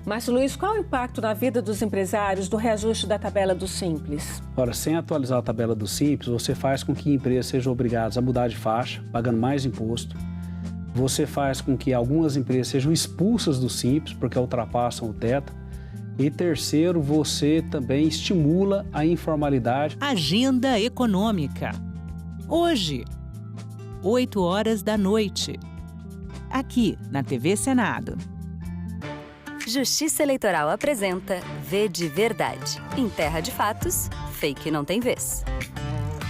Márcio Luiz, qual o impacto na vida dos empresários do reajuste da tabela do Simples? Ora, sem atualizar a tabela do Simples, você faz com que empresas sejam obrigadas a mudar de faixa, pagando mais imposto. Você faz com que algumas empresas sejam expulsas do Simples, porque ultrapassam o teto. E terceiro, você também estimula a informalidade. Agenda econômica. Hoje, 8 horas da noite, aqui na TV Senado. Justiça Eleitoral apresenta V de Verdade. Em terra de fatos, fake não tem vez.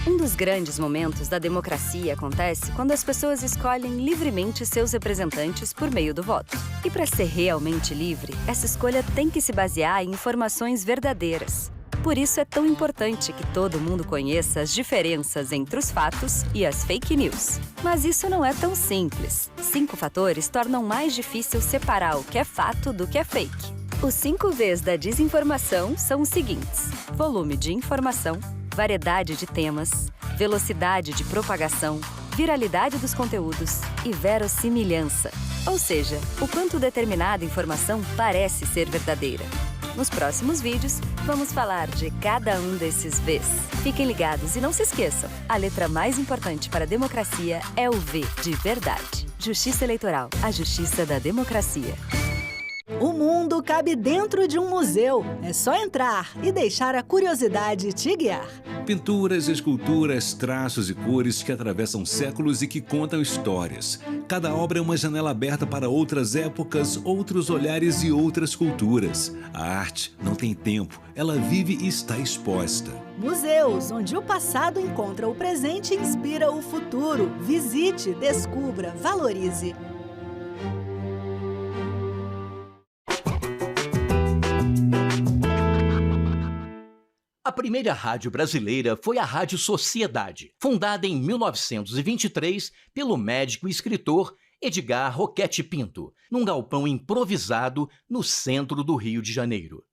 Um dos grandes momentos da democracia acontece quando as pessoas escolhem livremente seus representantes por meio do voto. E para ser realmente livre, essa escolha tem que se basear em informações verdadeiras. Por isso é tão importante que todo mundo conheça as diferenças entre os fatos e as fake news. Mas isso não é tão simples. 5 fatores tornam mais difícil separar o que é fato do que é fake. Os 5 Vs da desinformação são os seguintes: volume de informação, variedade de temas, velocidade de propagação, viralidade dos conteúdos e verossimilhança. Ou seja, o quanto determinada informação parece ser verdadeira. Nos próximos vídeos, vamos falar de cada um desses Vs. Fiquem ligados e não se esqueçam, a letra mais importante para a democracia é o V de verdade. Justiça Eleitoral, a justiça da democracia. O mundo cabe dentro de um museu. É só entrar e deixar a curiosidade te guiar. Pinturas, esculturas, traços e cores que atravessam séculos e que contam histórias. Cada obra é uma janela aberta para outras épocas, outros olhares e outras culturas. A arte não tem tempo, ela vive e está exposta. Museus, onde o passado encontra o presente e inspira o futuro. Visite, descubra, valorize. A primeira rádio brasileira foi a Rádio Sociedade, fundada em 1923 pelo médico e escritor Edgar Roquete Pinto, num galpão improvisado no centro do Rio de Janeiro.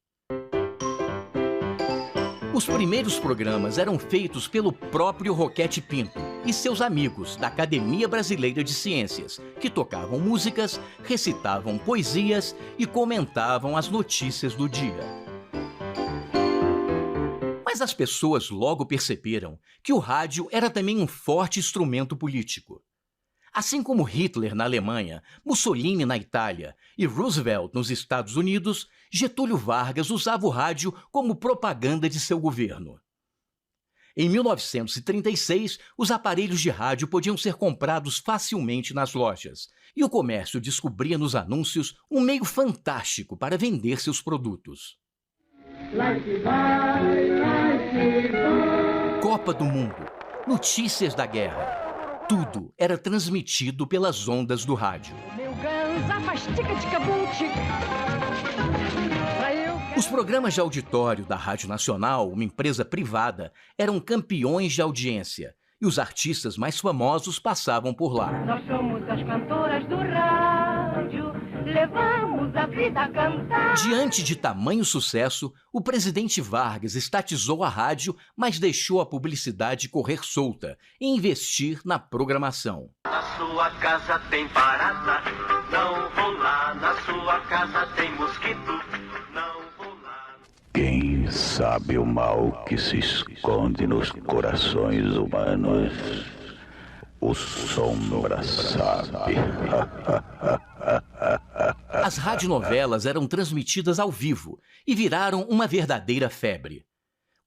Os primeiros programas eram feitos pelo próprio Roquete Pinto e seus amigos da Academia Brasileira de Ciências, que tocavam músicas, recitavam poesias e comentavam as notícias do dia. Mas as pessoas logo perceberam que o rádio era também um forte instrumento político. Assim como Hitler na Alemanha, Mussolini na Itália e Roosevelt nos Estados Unidos, Getúlio Vargas usava o rádio como propaganda de seu governo. Em 1936, os aparelhos de rádio podiam ser comprados facilmente nas lojas, e o comércio descobria nos anúncios um meio fantástico para vender seus produtos. Copa do Mundo, notícias da guerra, tudo era transmitido pelas ondas do rádio. Meu galo transar, faz tica-tica-bum-tic. Os programas de auditório da Rádio Nacional, uma empresa privada, eram campeões de audiência e os artistas mais famosos passavam por lá. Nós somos as cantoras do rádio, levamos a vida a cantar. Diante de tamanho sucesso, o presidente Vargas estatizou a rádio, mas deixou a publicidade correr solta e investir na programação. Na sua casa tem barata, não vou lá. Na sua casa tem mosquito, não vou lá. Quem sabe o mal que se esconde nos corações humanos? O Sombra sabe. As radionovelas eram transmitidas ao vivo e viraram uma verdadeira febre.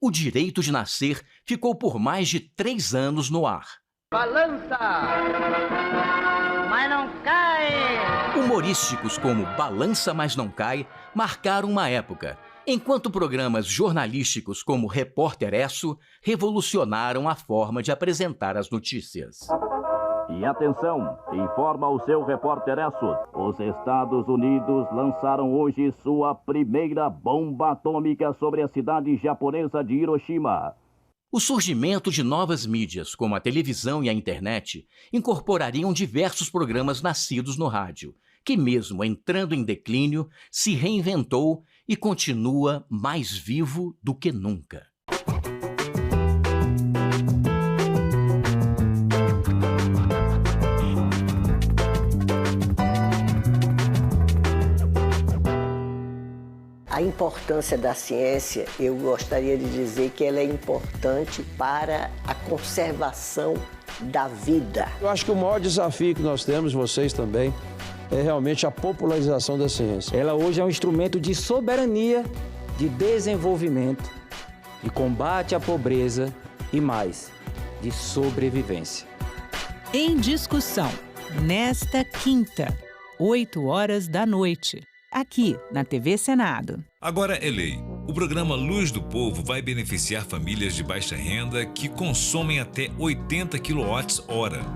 O Direito de Nascer ficou por mais de 3 anos no ar. Balança, mas não cai. Humorísticos como Balança, mas não cai marcaram uma época, enquanto programas jornalísticos como Repórter Esso revolucionaram a forma de apresentar as notícias. E atenção, informa o seu Repórter Esso. Os Estados Unidos lançaram hoje sua primeira bomba atômica sobre a cidade japonesa de Hiroshima. O surgimento de novas mídias, como a televisão e a internet, incorporariam diversos programas nascidos no rádio, que mesmo entrando em declínio, se reinventou e continua mais vivo do que nunca. A importância da ciência, eu gostaria de dizer que ela é importante para a conservação da vida. Eu acho que o maior desafio que nós temos, vocês também, é realmente a popularização da ciência. Ela hoje é um instrumento de soberania, de desenvolvimento, de combate à pobreza e mais, de sobrevivência. Em discussão, nesta quinta, 20h, aqui na TV Senado. Agora é lei. O programa Luz do Povo vai beneficiar famílias de baixa renda que consomem até 80 kWh.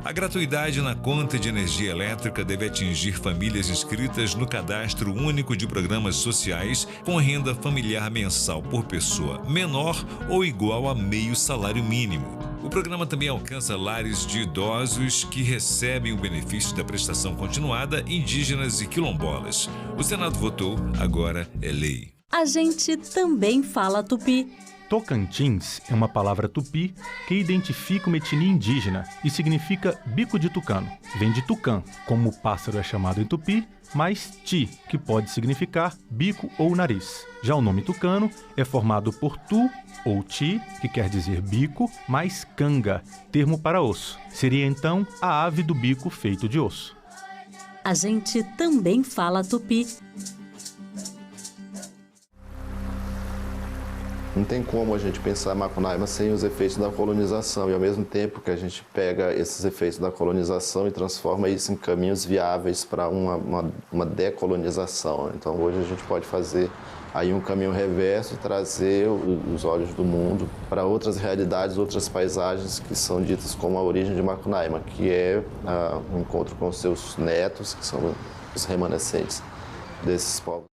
A gratuidade na conta de energia elétrica deve atingir famílias inscritas no Cadastro Único de Programas Sociais com renda familiar mensal por pessoa menor ou igual a meio salário mínimo. O programa também alcança lares de idosos que recebem o benefício da prestação continuada, indígenas e quilombolas. O Senado votou, agora é lei. A gente também fala tupi. Tocantins é uma palavra tupi que identifica uma etnia indígena e significa bico de tucano. Vem de tucã, como o pássaro é chamado em tupi, mais ti, que pode significar bico ou nariz. Já o nome tucano é formado por tu ou ti, que quer dizer bico, mais canga, termo para osso. Seria então a ave do bico feito de osso. A gente também fala tupi. Não tem como a gente pensar Macunaíma sem os efeitos da colonização e ao mesmo tempo que a gente pega esses efeitos da colonização e transforma isso em caminhos viáveis para uma decolonização. Então hoje a gente pode fazer aí um caminho reverso e trazer os olhos do mundo para outras realidades, outras paisagens que são ditas como a origem de Macunaíma, que é um encontro com os seus netos, que são os remanescentes desses povos.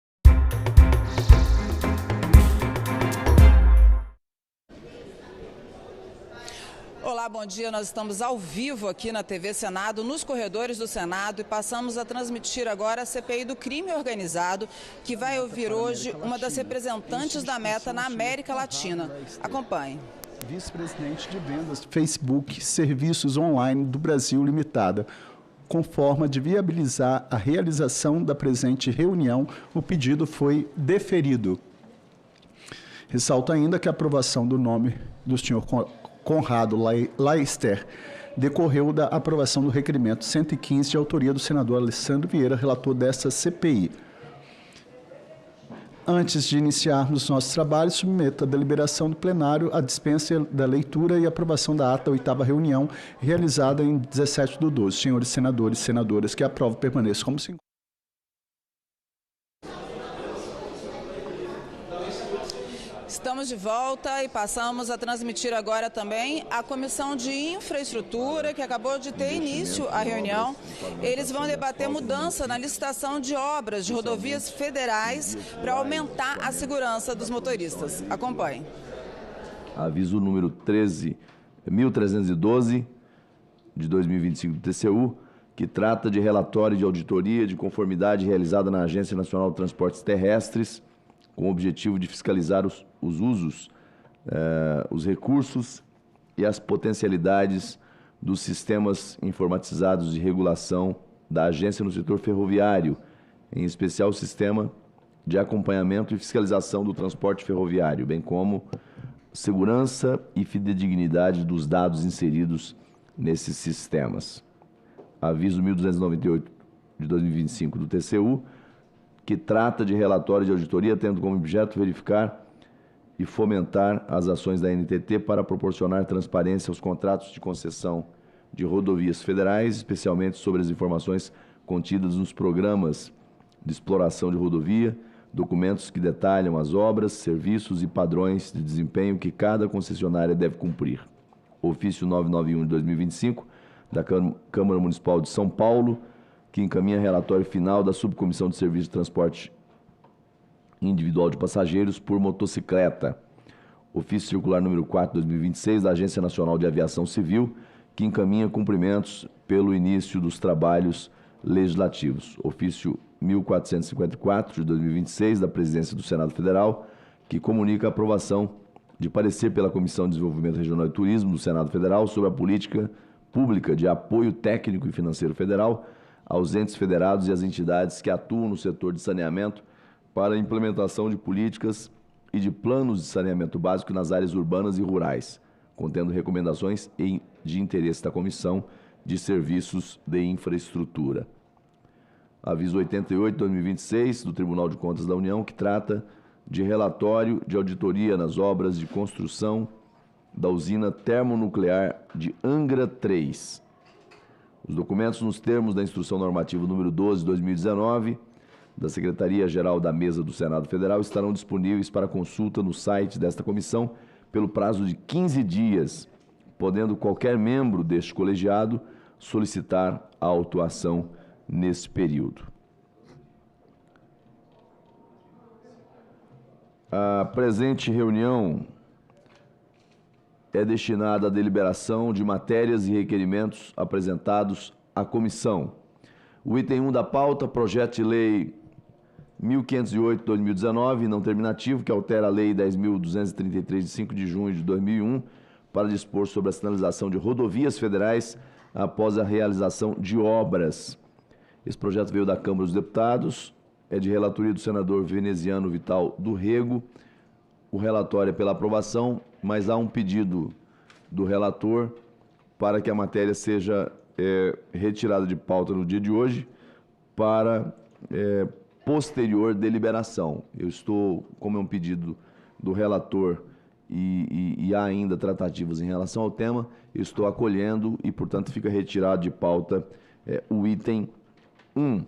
Olá, bom dia. Nós estamos ao vivo aqui na TV Senado, nos corredores do Senado, e passamos a transmitir agora a CPI do crime organizado, que vai ouvir hoje uma das representantes da Meta na América Latina. Acompanhe. Vice-presidente de vendas Facebook Serviços Online do Brasil Limitada. Com forma de viabilizar a realização da presente reunião, o pedido foi deferido. Ressalto ainda que a aprovação do nome do senhor Conrado Laister decorreu da aprovação do requerimento 115 de autoria do senador Alessandro Vieira, relator desta CPI. Antes de iniciarmos nossos trabalhos, submeto à deliberação do plenário a dispensa da leitura e aprovação da ata da 8ª reunião, realizada em 17/12. Senhores senadores e senadoras que aprovam, permaneçam como se encontram. Estamos de volta e passamos a transmitir agora também a Comissão de Infraestrutura, que acabou de ter início a reunião. Eles vão debater mudança na licitação de obras de rodovias federais para aumentar a segurança dos motoristas. Acompanhe. Aviso número 13.312 de 2025 do TCU, que trata de relatório de auditoria de conformidade realizada na Agência Nacional de Transportes Terrestres, com o objetivo de fiscalizar os usos, os recursos e as potencialidades dos sistemas informatizados de regulação da agência no setor ferroviário, em especial o sistema de acompanhamento e fiscalização do transporte ferroviário, bem como segurança e fidedignidade dos dados inseridos nesses sistemas. Aviso 1298 de 2025 do TCU, que trata de relatório de auditoria, tendo como objeto verificar e fomentar as ações da NTT para proporcionar transparência aos contratos de concessão de rodovias federais, especialmente sobre as informações contidas nos programas de exploração de rodovia, documentos que detalham as obras, serviços e padrões de desempenho que cada concessionária deve cumprir. Ofício 991 de 2025 da Câmara Municipal de São Paulo, que encaminha relatório final da Subcomissão de Serviço de Transporte Individual de Passageiros por Motocicleta. Ofício circular número 4 de 2026 da Agência Nacional de Aviação Civil, que encaminha cumprimentos pelo início dos trabalhos legislativos. Ofício 1454 de 2026 da Presidência do Senado Federal, que comunica a aprovação de parecer pela Comissão de Desenvolvimento Regional e Turismo do Senado Federal sobre a política pública de apoio técnico e financeiro federal aos entes federados e às entidades que atuam no setor de saneamento para a implementação de políticas e de planos de saneamento básico nas áreas urbanas e rurais, contendo recomendações de interesse da Comissão de Serviços de Infraestrutura. Aviso 88 de 2026 do Tribunal de Contas da União, que trata de relatório de auditoria nas obras de construção da usina termonuclear de Angra 3. Os documentos nos termos da Instrução Normativa número 12 de 2019 da Secretaria-Geral da Mesa do Senado Federal estarão disponíveis para consulta no site desta comissão pelo prazo de 15 dias, podendo qualquer membro deste colegiado solicitar a autuação nesse período. A presente reunião é destinada à deliberação de matérias e requerimentos apresentados à comissão. O item 1 da pauta, projeto de lei 1508/2019, não terminativo, que altera a lei 10.233, de 5 de junho de 2001, para dispor sobre a sinalização de rodovias federais após a realização de obras. Esse projeto veio da Câmara dos Deputados, é de relatoria do senador Veneziano Vital do Rego. O relatório é pela aprovação, mas há um pedido do relator para que a matéria seja retirada de pauta no dia de hoje para posterior deliberação. Eu estou, como é um pedido do relator e há ainda tratativas em relação ao tema, eu estou acolhendo e, portanto, fica retirado de pauta o item 1.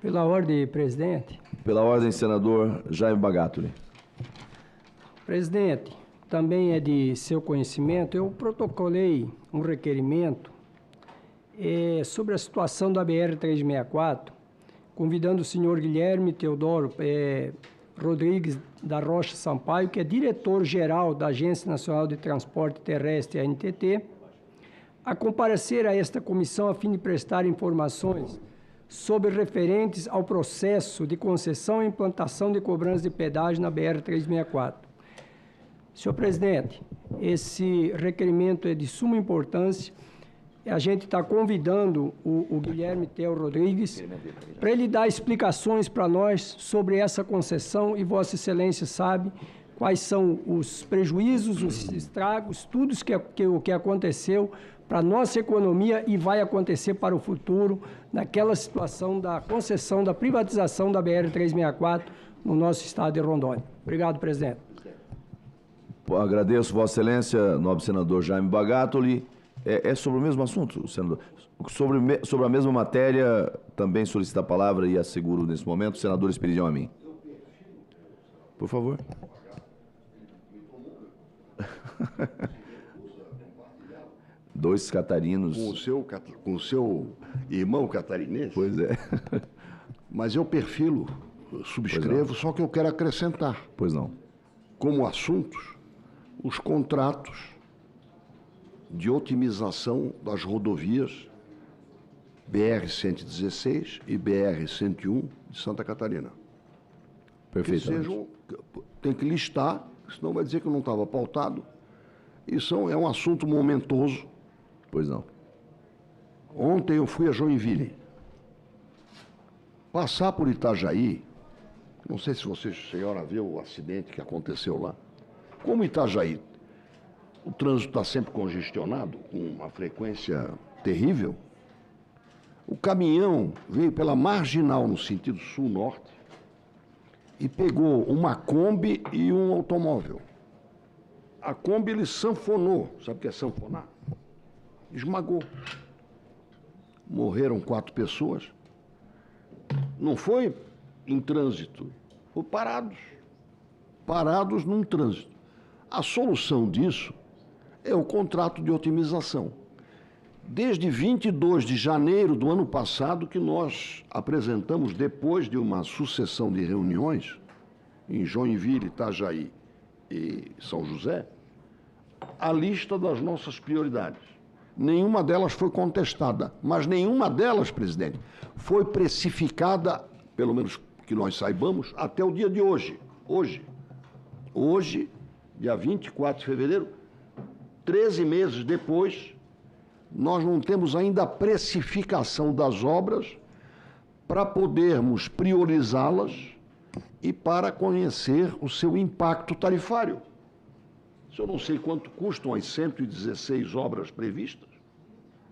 Pela ordem, presidente. Pela ordem, senador Jaime Bagatoli. Presidente, também é de seu conhecimento, eu protocolei um requerimento sobre a situação da BR-364, convidando o senhor Guilherme Teodoro Rodrigues da Rocha Sampaio, que é diretor-geral da Agência Nacional de Transporte Terrestre, ANTT, a comparecer a esta comissão a fim de prestar informações sobre referentes ao processo de concessão e implantação de cobrança de pedágio na BR-364. Senhor presidente, esse requerimento é de suma importância. A gente está convidando o Guilherme Teodoro Rodrigues para ele dar explicações para nós sobre essa concessão, e Vossa Excelência sabe quais são os prejuízos, os estragos, tudo o que aconteceu para a nossa economia e vai acontecer para o futuro naquela situação da concessão, da privatização da BR-364 no nosso estado de Rondônia. Obrigado, presidente. Agradeço, Vossa Excelência, nobre senador Jaime Bagatoli. É sobre o mesmo assunto, senador? Sobre a mesma matéria, também solicita a palavra e asseguro nesse momento o senador Esperidião Amin. Por favor. 2 catarinos. Com o seu irmão catarinense? Pois é. Mas eu perfilo, subscrevo, só que eu quero acrescentar. Pois não. Como assuntos, os contratos de otimização das rodovias BR-116 e BR-101 de Santa Catarina. Perfeitamente. Tem que listar, senão vai dizer que não estava pautado. Isso é um assunto momentoso. Pois não. Ontem eu fui a Joinville. Passar por Itajaí, não sei se vocês chegaram a ver o acidente que aconteceu lá. Como Itajaí, o trânsito está sempre congestionado, com uma frequência terrível, o caminhão veio pela marginal no sentido sul-norte e pegou uma Kombi e um automóvel. A Kombi ele sanfonou, sabe o que é sanfonar? Esmagou. Morreram 4 pessoas. Não foi em trânsito, foi parados num trânsito. A solução disso é o contrato de otimização. Desde 22 de janeiro do ano passado que nós apresentamos, depois de uma sucessão de reuniões em Joinville, Itajaí e São José, a lista das nossas prioridades. Nenhuma delas foi contestada, mas nenhuma delas, presidente, foi precificada, pelo menos que nós saibamos, até o dia de hoje. Hoje, dia 24 de fevereiro, 13 meses depois, nós não temos ainda a precificação das obras para podermos priorizá-las e para conhecer o seu impacto tarifário. Se eu não sei quanto custam as 116 obras previstas,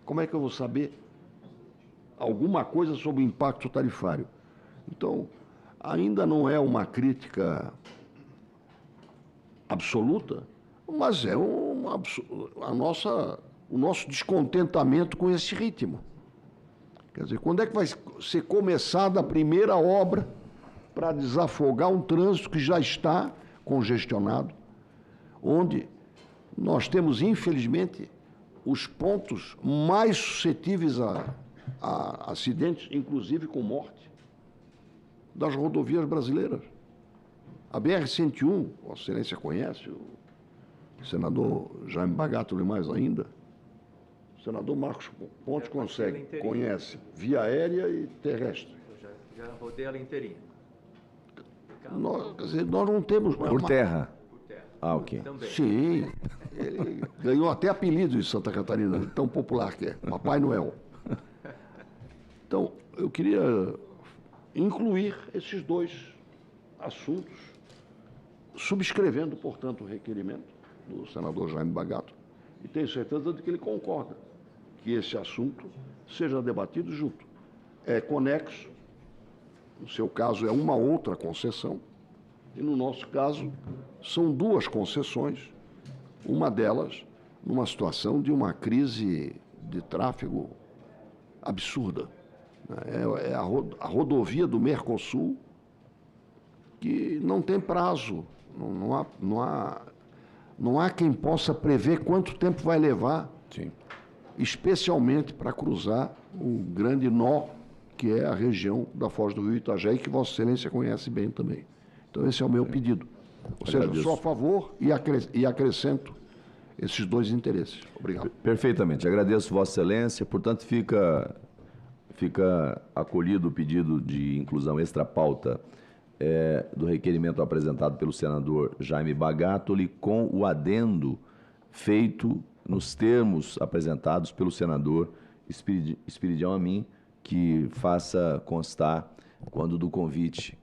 como é que eu vou saber alguma coisa sobre o impacto tarifário? Então, ainda não é uma crítica absoluta, mas é o nosso descontentamento com esse ritmo. Quer dizer, quando é que vai ser começada a primeira obra para desafogar um trânsito que já está congestionado, onde nós temos, infelizmente, os pontos mais suscetíveis a acidentes, inclusive com morte, das rodovias brasileiras. A BR-101, Vossa Excelência conhece, o senador Jaime Bagatoli mais ainda, o senador Marcos Pontes conhece, via aérea e terrestre. Eu já rodei ela inteirinha. Quer dizer, nós não temos... Por terra? Ah, ok. Também. Sim, ele ganhou até apelido em Santa Catarina, tão popular que é, Papai Noel. Então, eu queria incluir esses 2 assuntos, subscrevendo, portanto, o requerimento do senador Jaime Bagatoli, e tenho certeza de que ele concorda que esse assunto seja debatido junto. É conexo, no seu caso é uma outra concessão, e no nosso caso são 2 concessões, uma delas numa situação de uma crise de tráfego absurda. É a rodovia do Mercosul, que não tem prazo, não há quem possa prever quanto tempo vai levar, sim, especialmente para cruzar o grande nó que é a região da Foz do Rio Itajaí, que Vossa Excelência conhece bem também. Então esse é o meu pedido. Ou seja, sou a favor e acrescento esses 2 interesses. Obrigado. Perfeitamente. Agradeço Vossa Excelência. Portanto, fica acolhido o pedido de inclusão extra-pauta do requerimento apresentado pelo senador Jaime Bagatoli, com o adendo feito nos termos apresentados pelo senador Espiridião Amin, que faça constar, quando do convite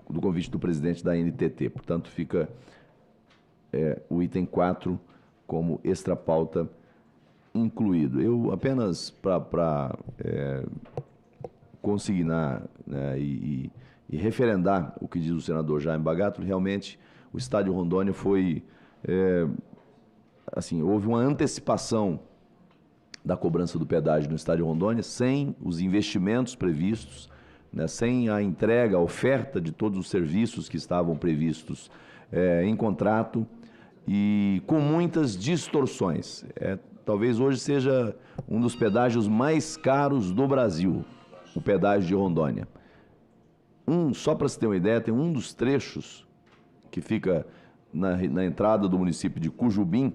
do convite do presidente da NTT. Portanto, fica o item 4 como extra-pauta incluído. Eu apenas para consignar, né, e referendar o que diz o senador Jaime Bagatoli, realmente o Estádio Rondônia foi, assim, houve uma antecipação da cobrança do pedágio no Estádio Rondônia, sem os investimentos previstos, né, sem a entrega, a oferta de todos os serviços que estavam previstos em contrato, e com muitas distorções. Talvez hoje seja um dos pedágios mais caros do Brasil, o pedágio de Rondônia. Só para se ter uma ideia, tem um dos trechos que fica na entrada do município de Cujubim,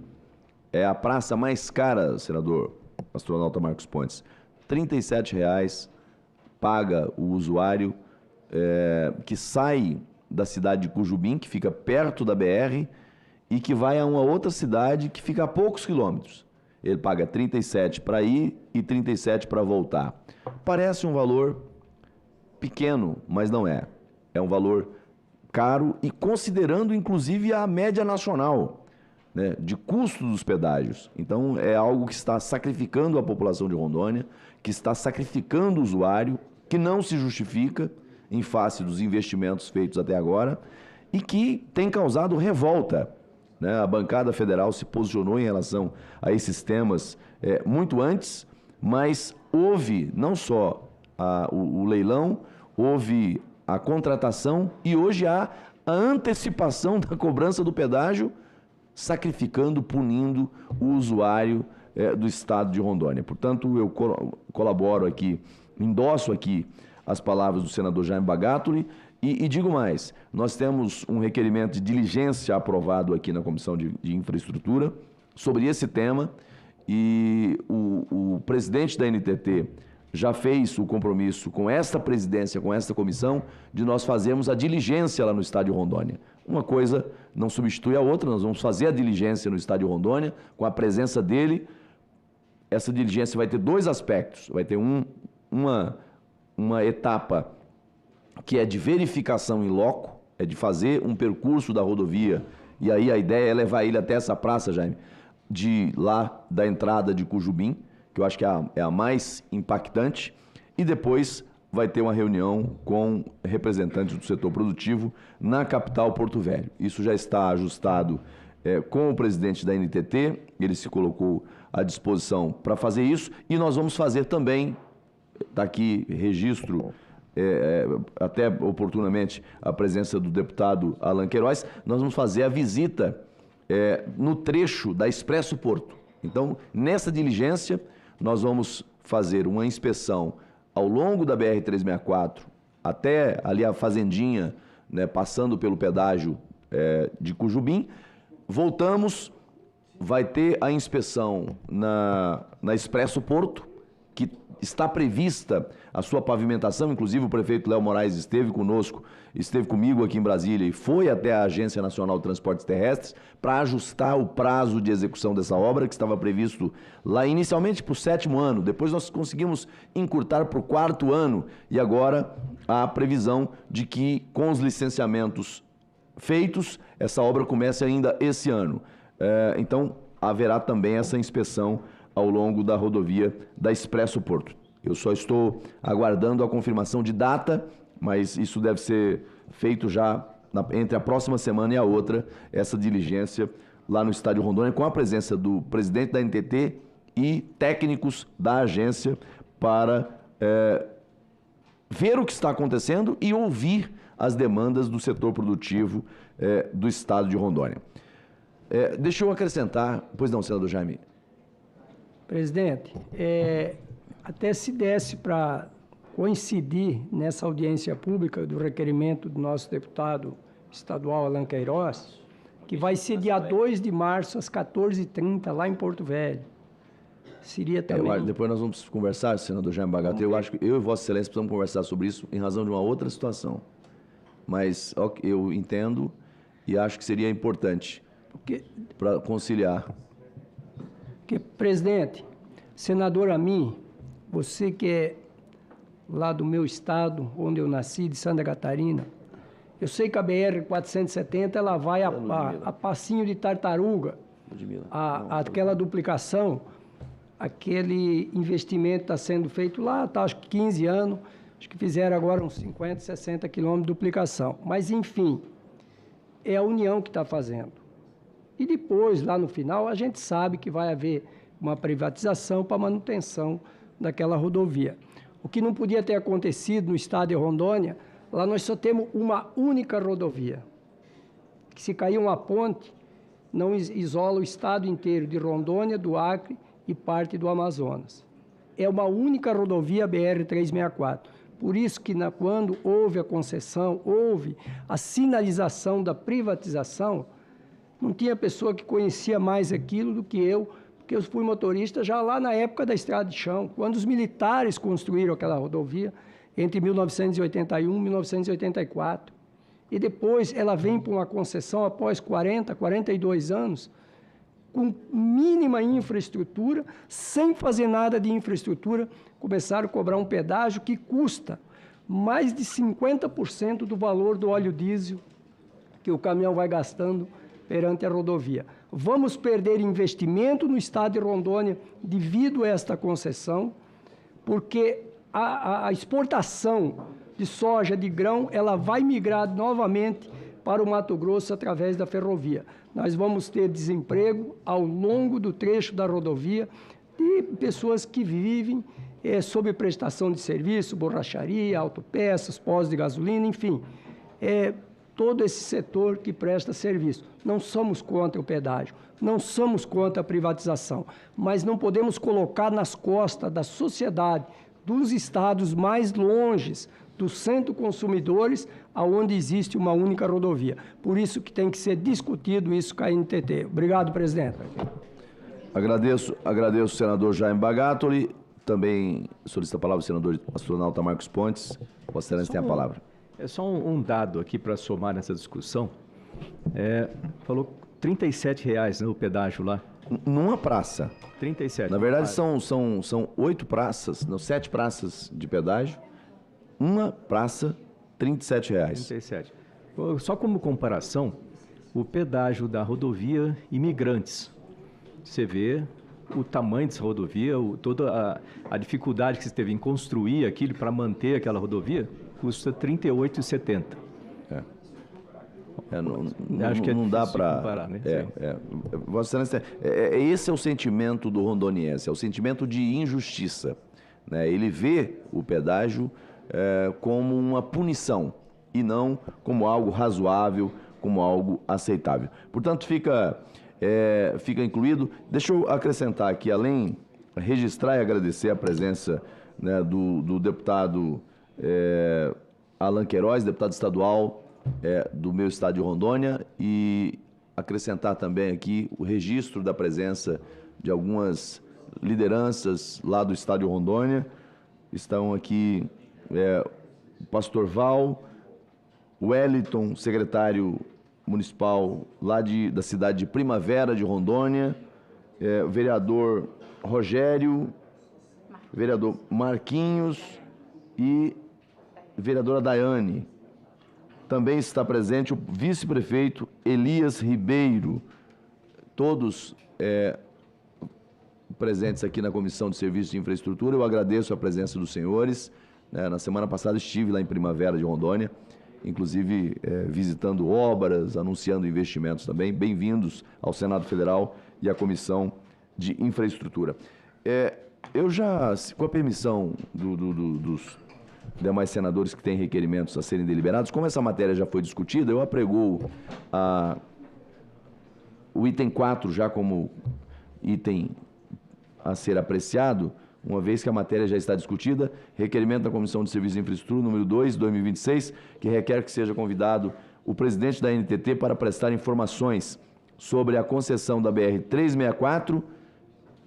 é a praça mais cara, senador astronauta Marcos Pontes. R$ 37,00 paga o usuário que sai da cidade de Cujubim, que fica perto da BR, e que vai a uma outra cidade que fica a poucos quilômetros. Ele paga 37 para ir e 37 para voltar. Parece um valor pequeno, mas não é. É um valor caro e considerando inclusive a média nacional, né, de custo dos pedágios. Então é algo que está sacrificando a população de Rondônia, que está sacrificando o usuário, que não se justifica em face dos investimentos feitos até agora e que tem causado revolta. A bancada federal se posicionou em relação a esses temas muito antes, mas houve não só o leilão, houve a contratação e hoje há a antecipação da cobrança do pedágio, sacrificando, punindo o usuário do estado de Rondônia. Portanto, eu colaboro aqui, endosso aqui as palavras do senador Jaime Bagatoli. E digo mais, nós temos um requerimento de diligência aprovado aqui na Comissão de Infraestrutura sobre esse tema e o presidente da NTT já fez o compromisso com esta presidência, com esta comissão, de nós fazermos a diligência lá no estádio Rondônia. Uma coisa não substitui a outra, nós vamos fazer a diligência no estádio Rondônia, com a presença dele. Essa diligência vai ter dois aspectos, vai ter uma etapa que é de verificação em loco, é de fazer um percurso da rodovia, e aí a ideia é levar ele até essa praça, Jaime, de lá da entrada de Cujubim, que eu acho que é a mais impactante, e depois vai ter uma reunião com representantes do setor produtivo na capital Porto Velho. Isso já está ajustado com o presidente da NTT, ele se colocou à disposição para fazer isso, e nós vamos fazer também, está aqui registro, até oportunamente a presença do deputado Alan Queiroz, nós vamos fazer a visita no trecho da Expresso Porto. Então, nessa diligência, nós vamos fazer uma inspeção ao longo da BR-364, até ali a Fazendinha, né, passando pelo pedágio de Cujubim. Voltamos, vai ter a inspeção na Expresso Porto, que está prevista a sua pavimentação, inclusive o prefeito Léo Moraes esteve conosco, esteve comigo aqui em Brasília e foi até a Agência Nacional de Transportes Terrestres para ajustar o prazo de execução dessa obra, que estava previsto lá inicialmente para o 7º ano, depois nós conseguimos encurtar para o 4º ano e agora há a previsão de que com os licenciamentos feitos, essa obra comece ainda esse ano. Então, haverá também essa inspeção ao longo da rodovia da Expresso Porto. Eu só estou aguardando a confirmação de data, mas isso deve ser feito já entre a próxima semana e a outra, essa diligência lá no estádio Rondônia, com a presença do presidente da NTT e técnicos da agência para ver o que está acontecendo e ouvir as demandas do setor produtivo do estado de Rondônia. Deixa eu acrescentar, pois não, senador Jaime. Presidente, até se desse para coincidir nessa audiência pública do requerimento do nosso deputado estadual Alan Queiroz, que vai ser dia 2 de março, às 14h30, lá em Porto Velho. Seria também... Depois nós vamos conversar, senador Jaime Bagatoli. Eu acho que eu e Vossa Excelência precisamos conversar sobre isso em razão de uma outra situação. Mas eu entendo e acho que seria importante para conciliar. Porque, presidente, senador Amin, você que é lá do meu estado, onde eu nasci, de Santa Catarina, eu sei que a BR-470 ela vai a passinho de tartaruga, aquela duplicação, aquele investimento está sendo feito lá, tá, acho que 15 anos, acho que fizeram agora uns 50, 60 quilômetros de duplicação. Mas, enfim, é a União que está fazendo. E depois, lá no final, a gente sabe que vai haver uma privatização para manutenção daquela rodovia. O que não podia ter acontecido no estado de Rondônia, lá nós só temos uma única rodovia. Que se cair uma ponte, não isola o estado inteiro de Rondônia, do Acre e parte do Amazonas. É uma única rodovia BR-364. Por isso que quando houve a concessão, houve a sinalização da privatização, não tinha pessoa que conhecia mais aquilo do que eu, porque eu fui motorista já lá na época da estrada de chão, quando os militares construíram aquela rodovia, entre 1981 e 1984. E depois ela vem para uma concessão após 42 anos, com mínima infraestrutura, sem fazer nada de infraestrutura, começaram a cobrar um pedágio que custa mais de 50% do valor do óleo diesel que o caminhão vai gastando perante a rodovia. Vamos perder investimento no estado de Rondônia devido a esta concessão, porque a exportação de soja, de grão, ela vai migrar novamente para o Mato Grosso através da ferrovia. Nós vamos ter desemprego ao longo do trecho da rodovia de pessoas que vivem sob prestação de serviço, borracharia, autopeças, postos de gasolina, enfim, todo esse setor que presta serviço. Não somos contra o pedágio, não somos contra a privatização, mas não podemos colocar nas costas da sociedade, dos estados mais longes, dos centros consumidores, aonde existe uma única rodovia. Por isso que tem que ser discutido isso com a NTT. Obrigado, presidente. Agradeço o senador Jaime Bagatoli. Também solicita a palavra o senador astronauta Marcos Pontes. Vossa Excelência tem a palavra. É só um dado aqui para somar nessa discussão. Falou R$37, né, o pedágio lá. Numa praça. 37. Na verdade, são 8 praças, não, 7 praças de pedágio. Uma praça, R$37. 37. Só como comparação, o pedágio da rodovia Imigrantes. Você vê o tamanho dessa rodovia, toda a dificuldade que você teve em construir aquilo para manter aquela rodovia, custa R$38,70. Acho que não dá para comparar, né? Vossa Excelência, esse é o sentimento do rondoniense, é o sentimento de injustiça, né? Ele vê o pedágio como uma punição e não como algo razoável, como algo aceitável. Portanto, fica incluído. Deixa eu acrescentar aqui, além registrar e agradecer a presença, né, do deputado Alan Queiroz, deputado estadual do meu estado de Rondônia, e acrescentar também aqui o registro da presença de algumas lideranças lá do estado de Rondônia. Estão aqui o pastor Val, o Wellington, secretário municipal lá da cidade de Primavera de Rondônia, o vereador Rogério, vereador Marquinhos e vereadora Daiane. Também está presente o vice-prefeito Elias Ribeiro, todos presentes aqui na Comissão de Serviços de Infraestrutura. Eu agradeço a presença dos senhores. Na semana passada estive lá em Primavera de Rondônia, inclusive visitando obras, anunciando investimentos também. Bem-vindos ao Senado Federal e à Comissão de Infraestrutura. Eu já, com a permissão dos demais senadores que têm requerimentos a serem deliberados, como essa matéria já foi discutida, eu apregoo o item 4 já como item a ser apreciado, uma vez que a matéria já está discutida. Requerimento da Comissão de Serviços de Infraestrutura, número 2, 2026, que requer que seja convidado o presidente da NTT para prestar informações sobre a concessão da BR-364,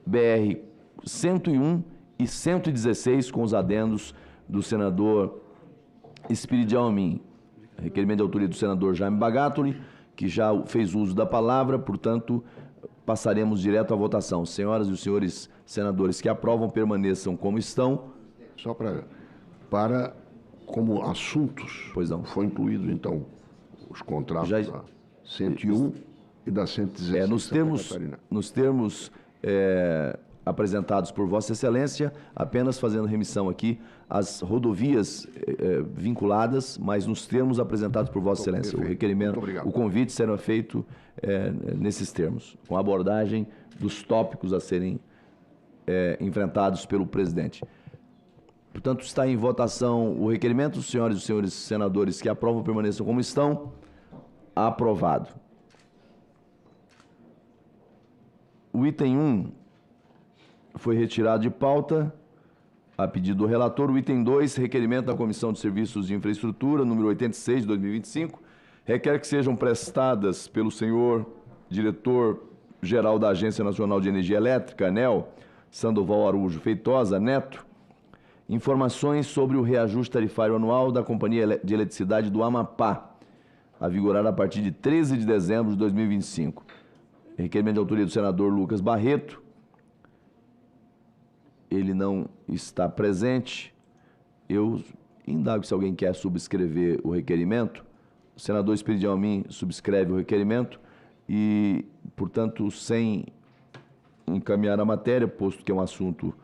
BR-101 e 116, com os adendos do senador Espírito Almin. Requerimento de autoria do senador Jaime Bagatoli, que já fez uso da palavra, portanto, passaremos direto à votação. Senhoras e os senhores senadores que aprovam, permaneçam como estão. Só como assuntos, pois não. Foi incluído, então, os contratos da 101 e da 116. Nos termos apresentados por Vossa Excelência, apenas fazendo remissão aqui às rodovias vinculadas, mas nos termos apresentados por Vossa Excelência. Perfeito. O requerimento, o convite será feito nesses termos, com a abordagem dos tópicos a serem enfrentados pelo presidente. Portanto, está em votação o requerimento. Os senhores e os senhores senadores que aprovam permaneçam como estão. Aprovado. O item 1 foi retirado de pauta, a pedido do relator. O item 2, requerimento da Comissão de Serviços de Infraestrutura, número 86, de 2025, requer que sejam prestadas pelo senhor diretor-geral da Agência Nacional de Energia Elétrica, ANEEL, Sandoval Araújo Feitosa Neto, informações sobre o reajuste tarifário anual da Companhia de Eletricidade do Amapá, a vigorar a partir de 13 de dezembro de 2025. Requerimento de autoria do senador Lucas Barreto. Ele não está presente. Eu indago se alguém quer subscrever o requerimento. O senador Esperidião Amin subscreve o requerimento e, portanto, sem encaminhar a matéria, posto que é um assunto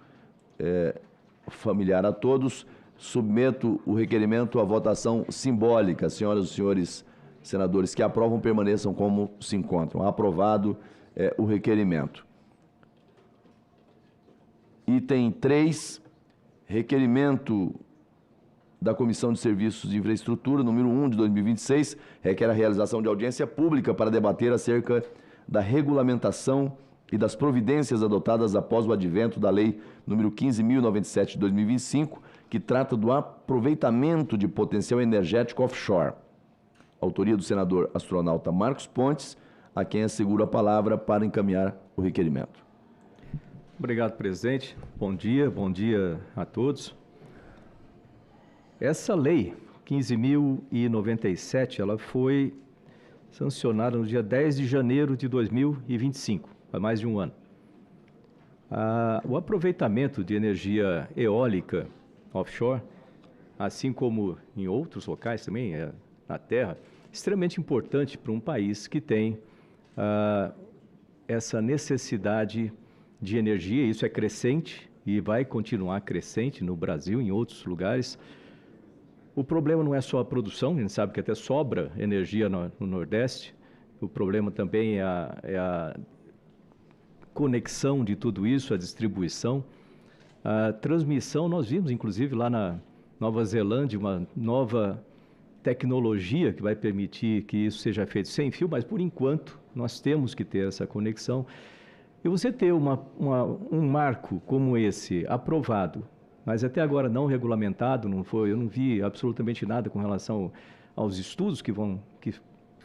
familiar a todos, submeto o requerimento à votação simbólica. Senhoras e senhores senadores que aprovam, permaneçam como se encontram. Aprovado o requerimento. Item 3, requerimento da Comissão de Serviços de Infraestrutura, número 1 de 2026, requer a realização de audiência pública para debater acerca da regulamentação e das providências adotadas após o advento da Lei número 15.097 de 2025, que trata do aproveitamento de potencial energético offshore. Autoria do senador astronauta Marcos Pontes, a quem asseguro a palavra para encaminhar o requerimento. Obrigado, presidente. Bom dia a todos. Essa lei 15.097, ela foi sancionada no dia 10 de janeiro de 2025, há mais de um ano. O aproveitamento de energia eólica offshore, assim como em outros locais também, na terra, extremamente importante para um país que tem essa necessidade de energia. Isso é crescente e vai continuar crescente no Brasil e em outros lugares. O problema não é só a produção, a gente sabe que até sobra energia no Nordeste. O problema também é a conexão de tudo isso, a distribuição, a transmissão. Nós vimos, inclusive, lá na Nova Zelândia, uma nova tecnologia que vai permitir que isso seja feito sem fio, mas, por enquanto, nós temos que ter essa conexão. E você ter um marco como esse aprovado, mas até agora não regulamentado, eu não vi absolutamente nada com relação aos estudos que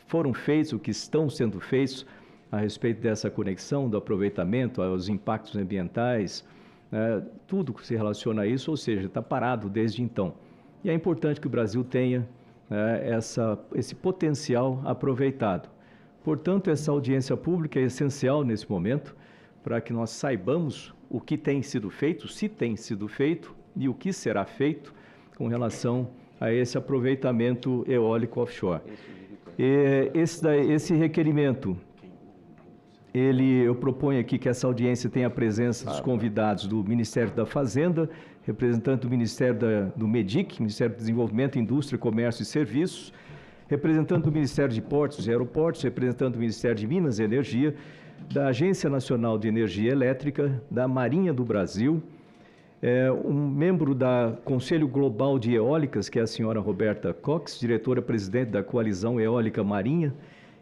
foram feitos, ou que estão sendo feitos a respeito dessa conexão, do aproveitamento, aos impactos ambientais, tudo que se relaciona a isso, ou seja, está parado desde então. E é importante que o Brasil tenha esse potencial aproveitado. Portanto, essa audiência pública é essencial nesse momento, para que nós saibamos o que tem sido feito, se tem sido feito e o que será feito com relação a esse aproveitamento eólico offshore. Esse requerimento, eu proponho aqui que essa audiência tenha a presença dos convidados do Ministério da Fazenda, representante do Ministério do MEDIC, Ministério do Desenvolvimento, Indústria, Comércio e Serviços, representante do Ministério de Portos e Aeroportos, representante do Ministério de Minas e Energia, da Agência Nacional de Energia Elétrica, da Marinha do Brasil, um membro do Conselho Global de Eólicas, que é a senhora Roberta Cox, diretora-presidente da Coalizão Eólica Marinha,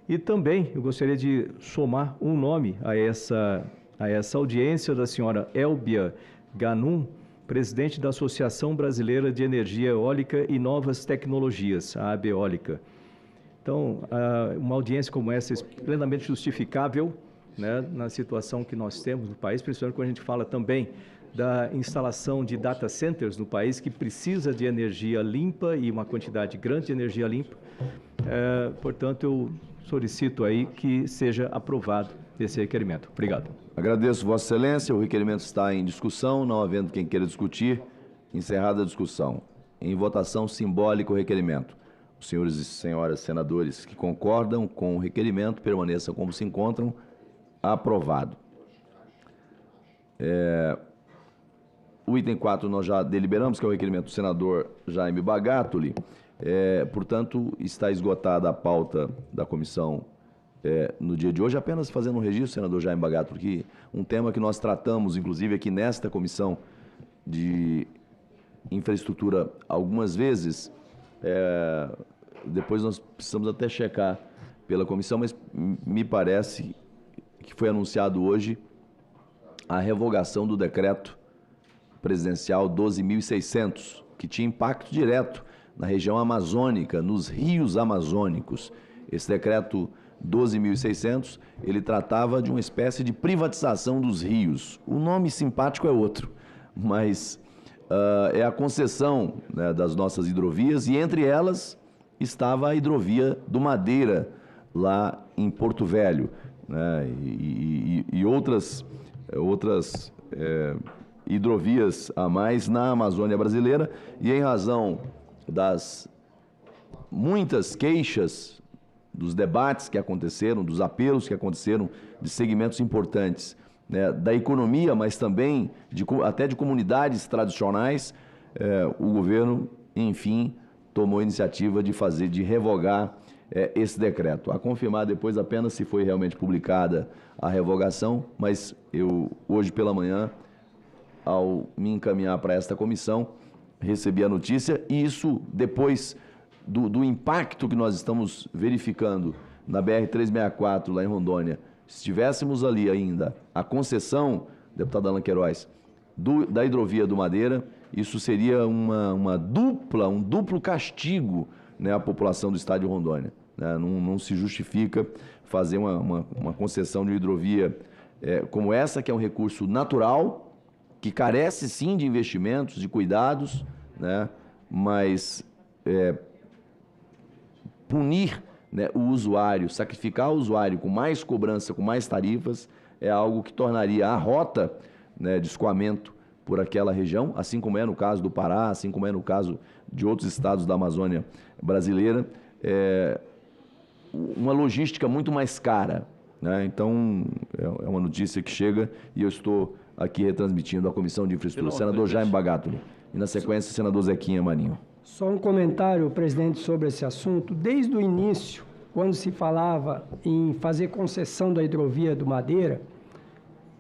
e também eu gostaria de somar um nome a essa audiência da senhora Elbia Ganum, presidente da Associação Brasileira de Energia Eólica e Novas Tecnologias, a ABEólica. Então, uma audiência como essa é plenamente justificável, né, na situação que nós temos no país, principalmente quando a gente fala também da instalação de data centers no país, que precisa de energia limpa e uma quantidade grande de energia limpa. Portanto, eu solicito aí que seja aprovado esse requerimento. Obrigado. Agradeço, Vossa Excelência. O requerimento está em discussão, não havendo quem queira discutir. Encerrada a discussão. Em votação simbólica o requerimento. Os senhores e senhoras senadores que concordam com o requerimento permaneçam como se encontram. Aprovado. O item 4 nós já deliberamos, que é o requerimento do senador Jaime Bagatoli. Portanto, está esgotada a pauta da comissão no dia de hoje. Apenas fazendo um registro, senador Jaime Bagatoli, que um tema que nós tratamos, inclusive aqui nesta comissão de infraestrutura algumas vezes, depois nós precisamos até checar pela comissão, mas me parece que foi anunciado hoje a revogação do decreto presidencial 12.600, que tinha impacto direto na região amazônica, nos rios amazônicos. Esse decreto 12.600, ele tratava de uma espécie de privatização dos rios. O nome simpático é outro, mas é a concessão, né, das nossas hidrovias, e entre elas estava a hidrovia do Madeira, lá em Porto Velho, né, e outras hidrovias a mais na Amazônia brasileira, e em razão das muitas queixas, dos debates que aconteceram, dos apelos que aconteceram de segmentos importantes, né, da economia, mas também até de comunidades tradicionais, o governo, enfim, tomou a iniciativa de revogar esse decreto. A confirmar depois apenas se foi realmente publicada a revogação, mas eu, hoje pela manhã, ao me encaminhar para esta comissão, recebi a notícia, e isso depois do impacto que nós estamos verificando na BR-364, lá em Rondônia. Se tivéssemos ali ainda a concessão, deputado Alan Queiroz, da hidrovia do Madeira, isso seria um duplo castigo, né, à população do estado de Rondônia. Né? Não se justifica fazer uma concessão de uma hidrovia como essa, que é um recurso natural, que carece sim de investimentos, de cuidados, né? Mas punir, né, o usuário, sacrificar o usuário com mais cobrança, com mais tarifas, é algo que tornaria a rota, né, de escoamento por aquela região, assim como é no caso do Pará, assim como é no caso de outros estados da Amazônia brasileira, uma logística muito mais cara, né? Então, é uma notícia que chega e eu estou aqui retransmitindo à Comissão de Infraestrutura. Senador Jaime Bagatoli. E, na sequência, o senador Zequinha Marinho. Só um comentário, presidente, sobre esse assunto. Desde o início, quando se falava em fazer concessão da hidrovia do Madeira,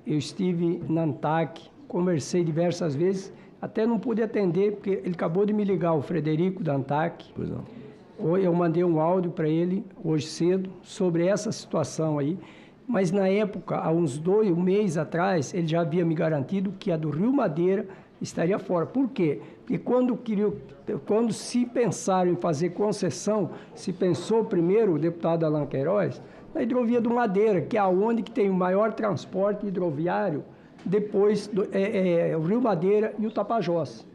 eu estive na ANTAC, conversei diversas vezes, até não pude atender, porque ele acabou de me ligar, o Frederico da ANTAC. Pois não. Eu mandei um áudio para ele, hoje cedo, sobre essa situação aí. Mas, na época, há uns um mês atrás, ele já havia me garantido que a do Rio Madeira estaria fora. Por quê? Porque quando se pensaram em fazer concessão, se pensou primeiro, o deputado Alan Queiroz, na hidrovia do Madeira, que é onde que tem o maior transporte hidroviário, depois o Rio Madeira e o Tapajós.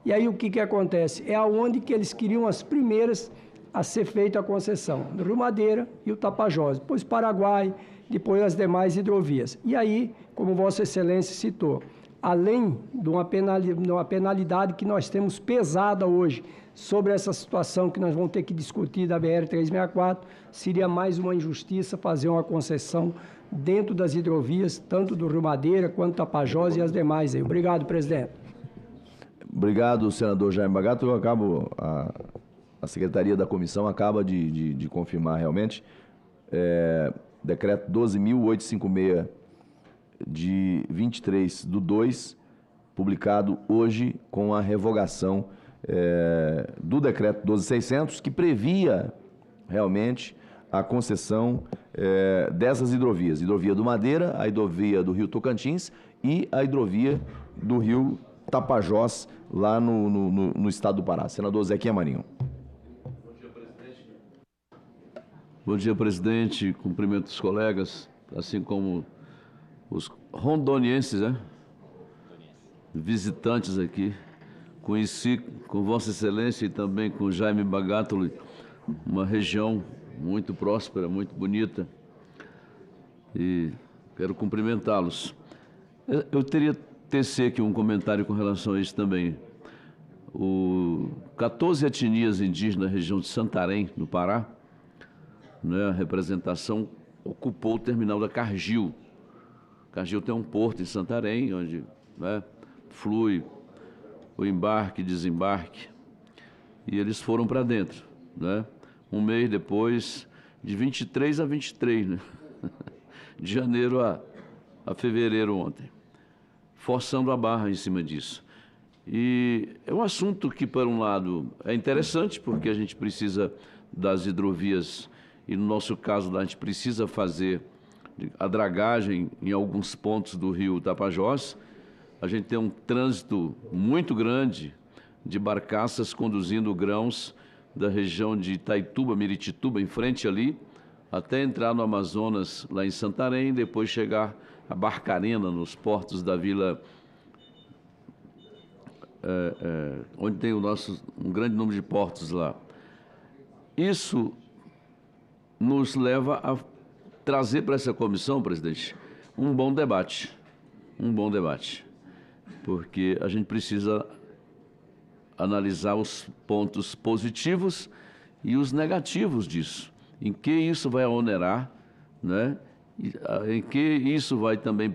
E aí o que acontece? É aonde que eles queriam as primeiras a ser feita a concessão, do Rio Madeira e o Tapajós, depois Paraguai, depois as demais hidrovias. E aí, como Vossa Excelência citou, além de uma penalidade que nós temos pesada hoje sobre essa situação que nós vamos ter que discutir da BR-364, seria mais uma injustiça fazer uma concessão dentro das hidrovias, tanto do Rio Madeira quanto Tapajós e as demais aí. Obrigado, presidente. Obrigado, senador Jaime Bagatoli. A Secretaria da Comissão acaba de confirmar realmente. Decreto 12.856 de 23/2, publicado hoje com a revogação do decreto 12.600, que previa realmente a concessão dessas hidrovias. Hidrovia do Madeira, a hidrovia do Rio Tocantins e a hidrovia do Rio Tapajós, lá no estado do Pará. Senador Zequinha Marinho. Bom dia, presidente. Cumprimento os colegas, assim como os rondonienses, né? Visitantes aqui. Conheci com Vossa Excelência e também com Jaime Bagatoli uma região muito próspera, muito bonita. E quero cumprimentá-los. Eu teria tecer aqui um comentário com relação a isso também. 14 etnias indígenas na região de Santarém, no Pará, né, a representação ocupou o terminal da Cargill. Cargill tem um porto em Santarém, onde, né, flui o embarque e desembarque, e eles foram para dentro, né? Um mês depois, de 23 a 23, né? De janeiro a fevereiro ontem, forçando a barra em cima disso. E é um assunto que, por um lado, é interessante, porque a gente precisa das hidrovias, e no nosso caso, a gente precisa fazer a dragagem em alguns pontos do rio Tapajós. A gente tem um trânsito muito grande de barcaças conduzindo grãos da região de Itaituba, Miritituba, em frente ali, até entrar no Amazonas, lá em Santarém, depois chegar a Barcarena, nos portos da vila, onde tem um grande número de portos lá. Isso nos leva a trazer para essa comissão, presidente, um bom debate, porque a gente precisa analisar os pontos positivos e os negativos disso, em que isso vai onerar, né? Em que isso vai também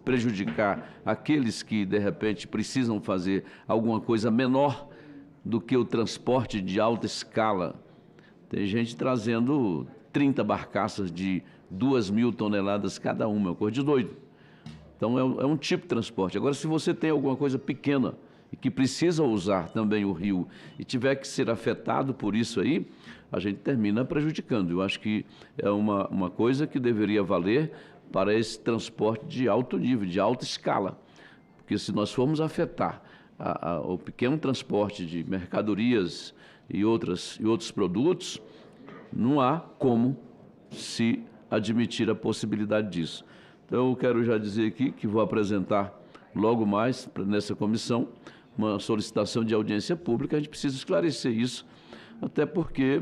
prejudicar aqueles que, de repente, precisam fazer alguma coisa menor do que o transporte de alta escala. Tem gente trazendo 30 barcaças de 2.000 toneladas cada uma, é uma coisa de doido. Então, é um tipo de transporte. Agora, se você tem alguma coisa pequena e que precisa usar também o rio e tiver que ser afetado por isso aí, a gente termina prejudicando. Eu acho que é uma coisa que deveria valer para esse transporte de alto nível, de alta escala. Porque se nós formos afetar o pequeno transporte de mercadorias e outros produtos, não há como se admitir a possibilidade disso. Então, eu quero já dizer aqui que vou apresentar logo mais nessa comissão uma solicitação de audiência pública. A gente precisa esclarecer isso, até porque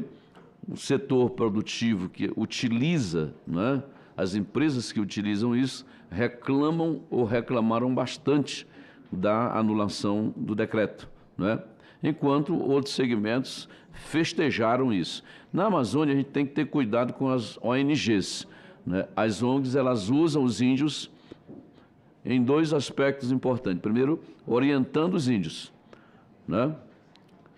o setor produtivo que utiliza, né, as empresas que utilizam isso, reclamam ou reclamaram bastante da anulação do decreto, né? Enquanto outros segmentos festejaram isso. Na Amazônia, a gente tem que ter cuidado com as ONGs, né? As ONGs, elas usam os índios em dois aspectos importantes. Primeiro, orientando os índios, né?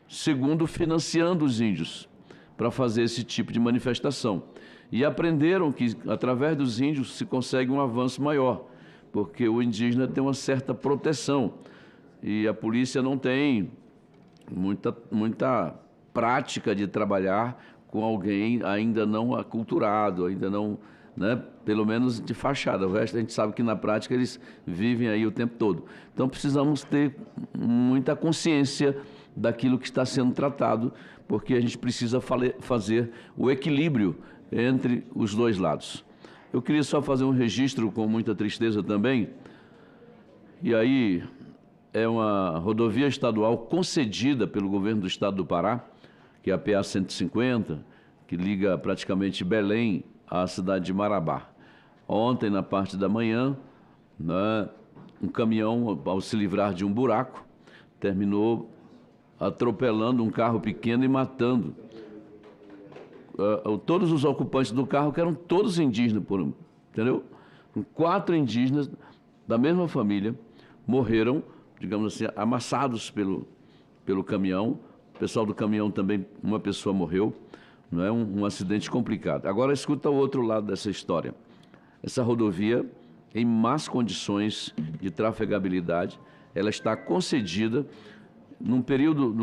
Segundo, financiando os índios para fazer esse tipo de manifestação. E aprenderam que, através dos índios, se consegue um avanço maior, porque o indígena tem uma certa proteção e a polícia não tem muita prática de trabalhar com alguém ainda não aculturado, ainda não, né, pelo menos de fachada. O resto a gente sabe que na prática eles vivem aí o tempo todo. Então precisamos ter muita consciência daquilo que está sendo tratado, porque a gente precisa fazer o equilíbrio entre os dois lados. Eu queria só fazer um registro com muita tristeza também, e aí é uma rodovia estadual concedida pelo governo do estado do Pará, que é a PA 150, que liga praticamente Belém à cidade de Marabá. Ontem, na parte da manhã, né, um caminhão, ao se livrar de um buraco, terminou atropelando um carro pequeno e matando todos os ocupantes do carro, que eram todos indígenas, entendeu? 4 indígenas da mesma família morreram, digamos assim, amassados pelo caminhão. O pessoal do caminhão também, uma pessoa morreu, não é? Um acidente complicado. Agora escuta o outro lado dessa história. Essa rodovia, em más condições de trafegabilidade, ela está concedida num período,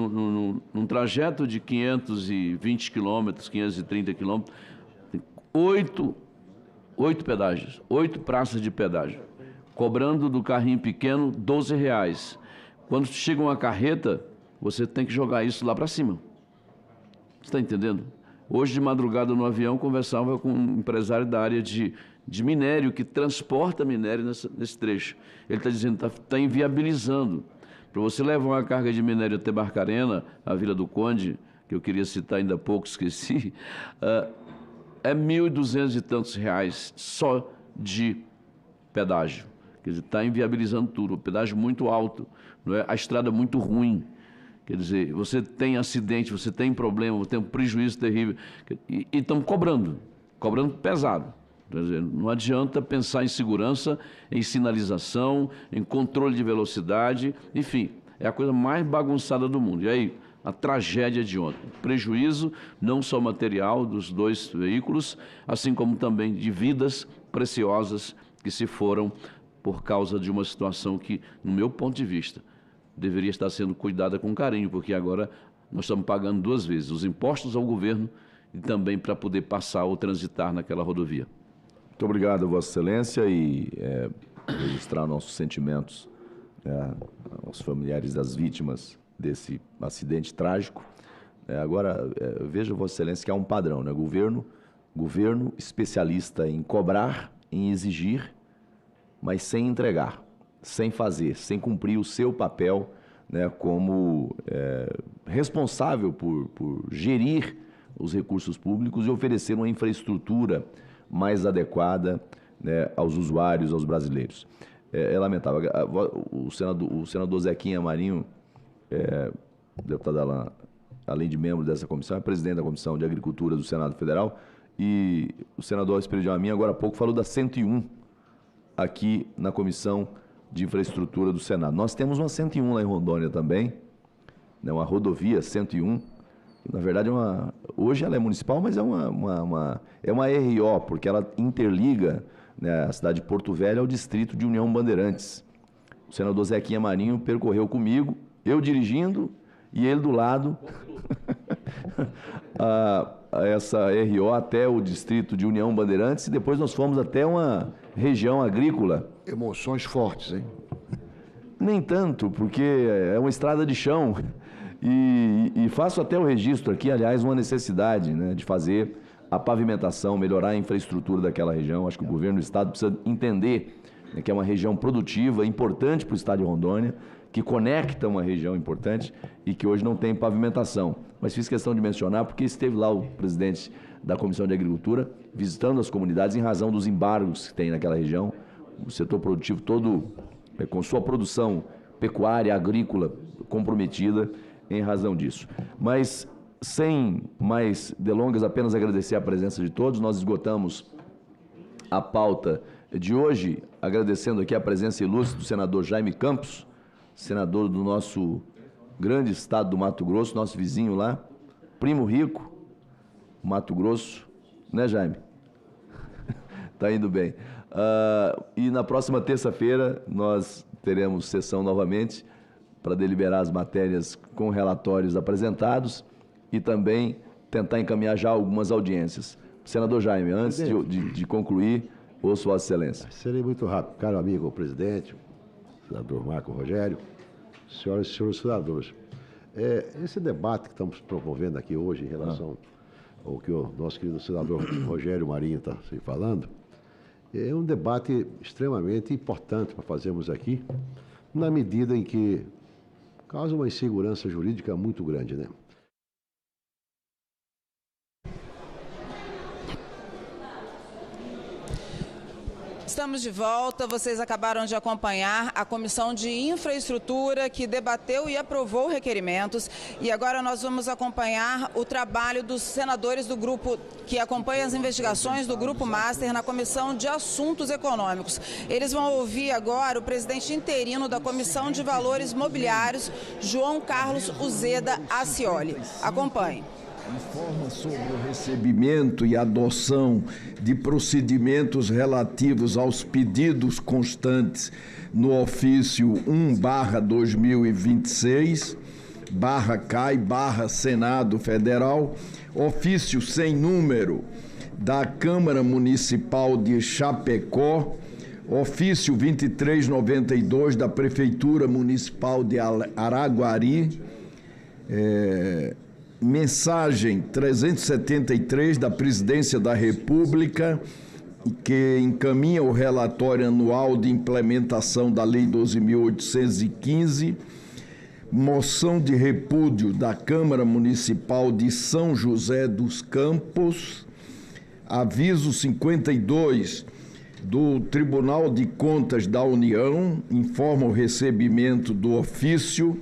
num trajeto de 520 quilômetros, 530 quilômetros, 8 pedágios, 8 praças de pedágio, cobrando do carrinho pequeno R$12. Quando chega uma carreta, você tem que jogar isso lá para cima. Você está entendendo? Hoje, de madrugada, no avião, conversava com um empresário da área de minério, que transporta minério nesse trecho. Ele está dizendo que está inviabilizando. Para você levar uma carga de minério até Barcarena, a Vila do Conde, que eu queria citar ainda há pouco, esqueci, é R$1.200 e tantos só de pedágio. Quer dizer, está inviabilizando tudo. O pedágio muito alto, não é? A estrada muito ruim. Quer dizer, você tem acidente, você tem problema, você tem um prejuízo terrível. E estamos cobrando pesado. Quer dizer, não adianta pensar em segurança, em sinalização, em controle de velocidade, enfim, é a coisa mais bagunçada do mundo. E aí, a tragédia de ontem, prejuízo não só material dos 2 veículos, assim como também de vidas preciosas que se foram por causa de uma situação que, no meu ponto de vista, deveria estar sendo cuidada com carinho, porque agora nós estamos pagando 2 vezes, os impostos ao governo e também para poder passar ou transitar naquela rodovia. Muito obrigado, Vossa Excelência, e registrar nossos sentimentos aos familiares das vítimas desse acidente trágico. Agora, veja, Vossa Excelência, que há um padrão, né? Governo especialista em cobrar, em exigir, mas sem entregar, sem fazer, sem cumprir o seu papel, né, como responsável por gerir os recursos públicos e oferecer uma infraestrutura mais adequada, né, aos usuários, aos brasileiros. É lamentável. O senador Zequinha Marinho, deputado Alain, além de membro dessa comissão, é presidente da Comissão de Agricultura do Senado Federal, e o senador Espírito Amin, agora há pouco, falou da 101 aqui na Comissão de Infraestrutura do Senado. Nós temos uma 101 lá em Rondônia também, né, uma rodovia 101, que, na verdade, hoje ela é municipal, mas é uma RO, porque ela interliga, né, a cidade de Porto Velho ao distrito de União Bandeirantes. O senador Zequinha Marinho percorreu comigo, eu dirigindo e ele do lado, essa RO até o distrito de União Bandeirantes, e depois nós fomos até uma região agrícola. Emoções fortes, hein? Nem tanto, porque é uma estrada de chão. E faço até o registro aqui, aliás, uma necessidade, né, de fazer a pavimentação, melhorar a infraestrutura daquela região. Acho que o governo do estado precisa entender, né, que é uma região produtiva, importante para o estado de Rondônia, que conecta uma região importante e que hoje não tem pavimentação. Mas fiz questão de mencionar porque esteve lá o presidente da Comissão de Agricultura visitando as comunidades em razão dos embargos que tem naquela região. O setor produtivo todo com sua produção pecuária, agrícola comprometida em razão disso. Mas, sem mais delongas, apenas agradecer a presença de todos. Nós esgotamos a pauta de hoje, agradecendo aqui a presença ilustre do senador Jaime Campos, senador do nosso grande estado do Mato Grosso, nosso vizinho lá, Primo Rico, Mato Grosso, né, Jaime? Tá indo bem. E na próxima terça-feira nós teremos sessão novamente para deliberar as matérias com relatórios apresentados e também tentar encaminhar já algumas audiências. Senador Jaime, antes de concluir, ouço Vossa Excelência. Serei muito rápido. Caro amigo presidente, senador Marco Rogério, senhoras e senhores senadores, esse debate que estamos promovendo aqui hoje em relação ao que o nosso querido senador Rogério Marinho está se falando, é um debate extremamente importante para fazermos aqui, na medida em que causa uma insegurança jurídica muito grande, né? Estamos de volta. Vocês acabaram de acompanhar a Comissão de Infraestrutura, que debateu e aprovou requerimentos. E agora nós vamos acompanhar o trabalho dos senadores do grupo que acompanha as investigações do Grupo Master na Comissão de Assuntos Econômicos. Eles vão ouvir agora o presidente interino da Comissão de Valores Mobiliários, João Carlos Uzeda Acioli. Acompanhe. Informa sobre o recebimento e adoção de procedimentos relativos aos pedidos constantes no ofício 1/2026, /CAI/Senado Federal, ofício sem número da Câmara Municipal de Chapecó, ofício 2392 da Prefeitura Municipal de Araguari, mensagem 373 da Presidência da República, que encaminha o relatório anual de implementação da Lei 12.815, moção de repúdio da Câmara Municipal de São José dos Campos, aviso 52 do Tribunal de Contas da União, informa o recebimento do ofício,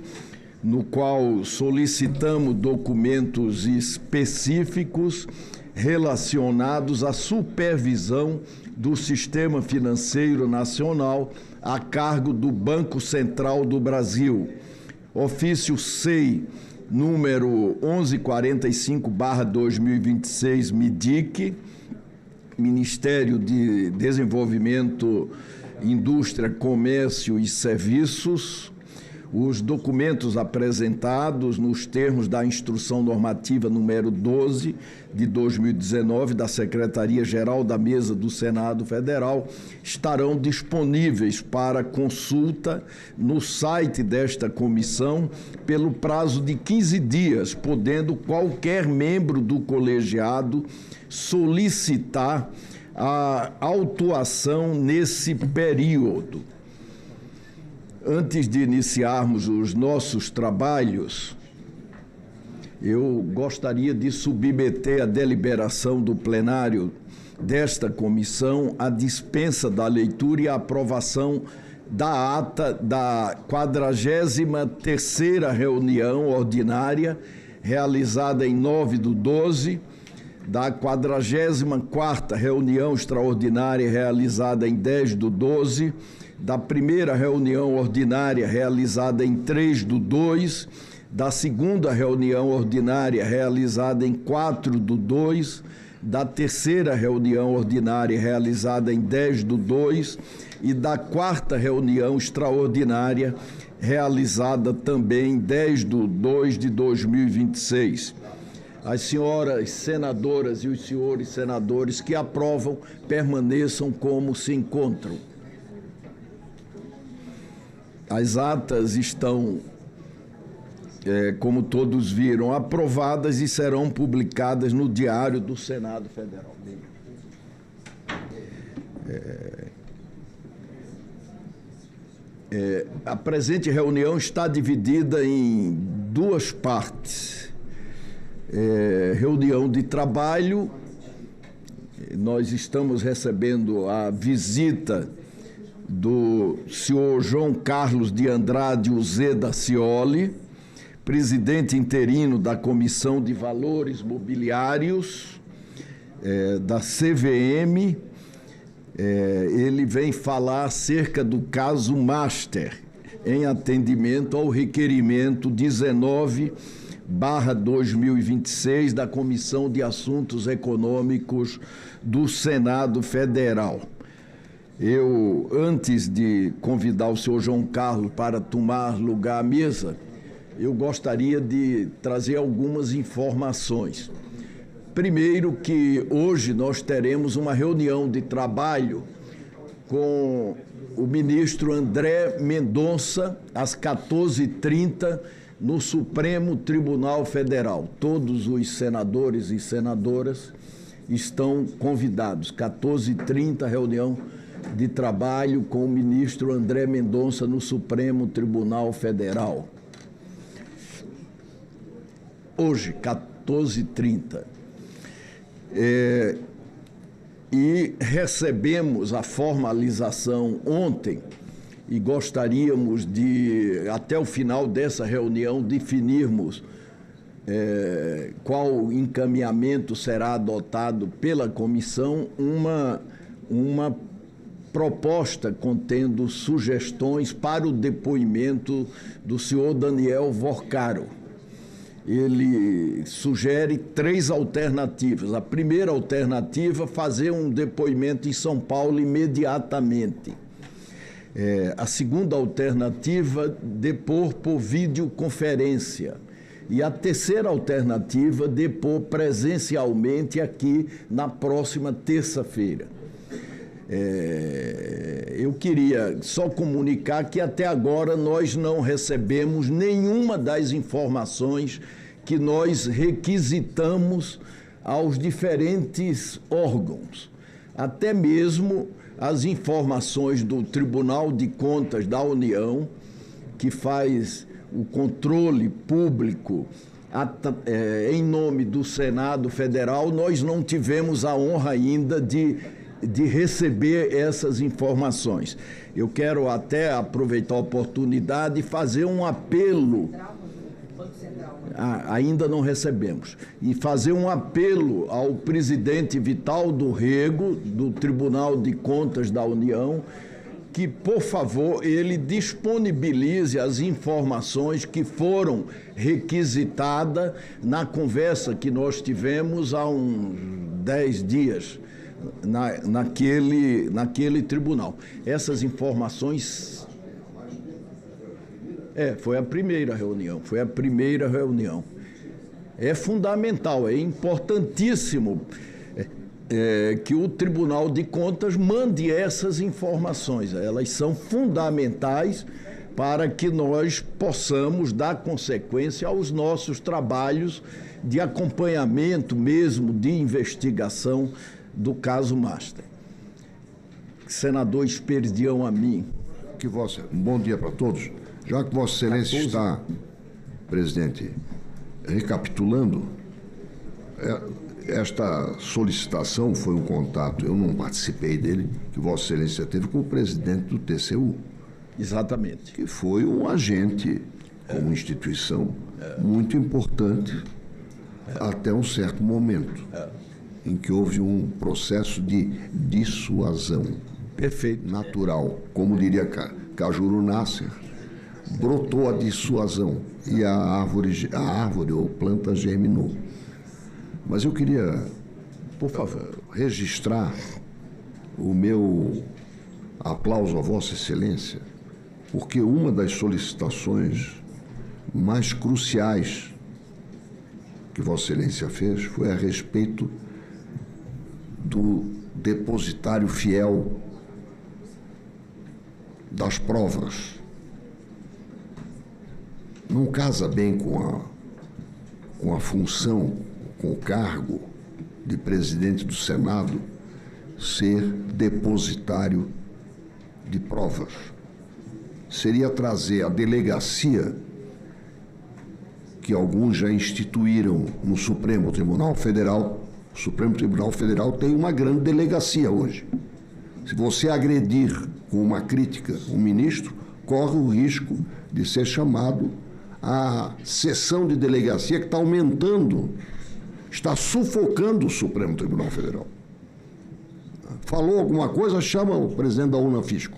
no qual solicitamos documentos específicos relacionados à supervisão do Sistema Financeiro Nacional a cargo do Banco Central do Brasil. Ofício SEI, número 1145/2026, MIDIC, Ministério de Desenvolvimento, Indústria, Comércio e Serviços. Os documentos apresentados nos termos da Instrução Normativa número 12 de 2019 da Secretaria-Geral da Mesa do Senado Federal estarão disponíveis para consulta no site desta comissão pelo prazo de 15 dias, podendo qualquer membro do colegiado solicitar a autuação nesse período. Antes de iniciarmos os nossos trabalhos, eu gostaria de submeter à deliberação do plenário desta comissão a dispensa da leitura e a aprovação da ata da 43ª reunião ordinária realizada em 9/12, da 44ª reunião extraordinária realizada em 10/12, da primeira reunião ordinária realizada em 3/2, da segunda reunião ordinária realizada em 4/2, da terceira reunião ordinária realizada em 10/2 e da quarta reunião extraordinária realizada também em 10/2 de 2026. As senhoras senadoras e os senhores senadores que aprovam permaneçam como se encontram. As atas estão, como todos viram, aprovadas e serão publicadas no Diário do Senado Federal. A presente reunião está dividida em duas partes. Reunião de trabalho, nós estamos recebendo a visita do senhor João Carlos de Andrade Uzeda Cioli, presidente interino da Comissão de Valores Mobiliários da CVM. Ele vem falar acerca do caso Master, em atendimento ao requerimento 19/2026 da Comissão de Assuntos Econômicos do Senado Federal. Eu, antes de convidar o senhor João Carlos para tomar lugar à mesa, eu gostaria de trazer algumas informações. Primeiro, que hoje nós teremos uma reunião de trabalho com o ministro André Mendonça, às 14h30, no Supremo Tribunal Federal. Todos os senadores e senadoras estão convidados. 14h30, reunião de trabalho com o ministro André Mendonça no Supremo Tribunal Federal. Hoje, 14h30. E recebemos a formalização ontem e gostaríamos de, até o final dessa reunião, definirmos qual encaminhamento será adotado pela comissão, uma proposta contendo sugestões para o depoimento do senhor Daniel Vorcaro. Ele sugere 3 alternativas. A primeira alternativa, fazer um depoimento em São Paulo imediatamente. A segunda alternativa, depor por videoconferência. E a terceira alternativa, depor presencialmente aqui na próxima terça-feira. Eu queria só comunicar que até agora nós não recebemos nenhuma das informações que nós requisitamos aos diferentes órgãos. Até mesmo as informações do Tribunal de Contas da União, que faz o controle público em nome do Senado Federal, nós não tivemos a honra ainda de receber essas informações. Eu quero até aproveitar a oportunidade e fazer um apelo. Ainda não recebemos. E fazer um apelo ao presidente Vitaldo Rego, do Tribunal de Contas da União, que, por favor, ele disponibilize as informações que foram requisitadas na conversa que nós tivemos há uns 10 dias. Naquele tribunal. Essas informações Foi a primeira reunião. É fundamental, é importantíssimo que o Tribunal de Contas mande essas informações. Elas são fundamentais para que nós possamos dar consequência aos nossos trabalhos de acompanhamento mesmo, de investigação do caso Master. Senador Esperidião Amin. Um bom dia para todos. Já que Vossa Excelência está, presidente, recapitulando, esta solicitação foi um contato, eu não participei dele, que Vossa Excelência teve com o presidente do TCU. Exatamente. Que foi um agente, como instituição, muito importante até um certo momento, em que houve um processo de dissuasão. Perfeito. Natural. Como diria Cajuru Nasser, brotou a dissuasão e a árvore ou planta germinou. Mas eu queria, por favor, registrar o meu aplauso a Vossa Excelência, porque uma das solicitações mais cruciais que Vossa Excelência fez foi a respeito do depositário fiel das provas. Não casa bem com a função, com o cargo de presidente do Senado, ser depositário de provas. Seria trazer a delegacia que alguns já instituíram no Supremo Tribunal Federal. O Supremo Tribunal Federal tem uma grande delegacia hoje. Se você agredir com uma crítica um ministro, corre o risco de ser chamado à sessão de delegacia que está aumentando, está sufocando o Supremo Tribunal Federal. Falou alguma coisa, chama o presidente da UNAFisco.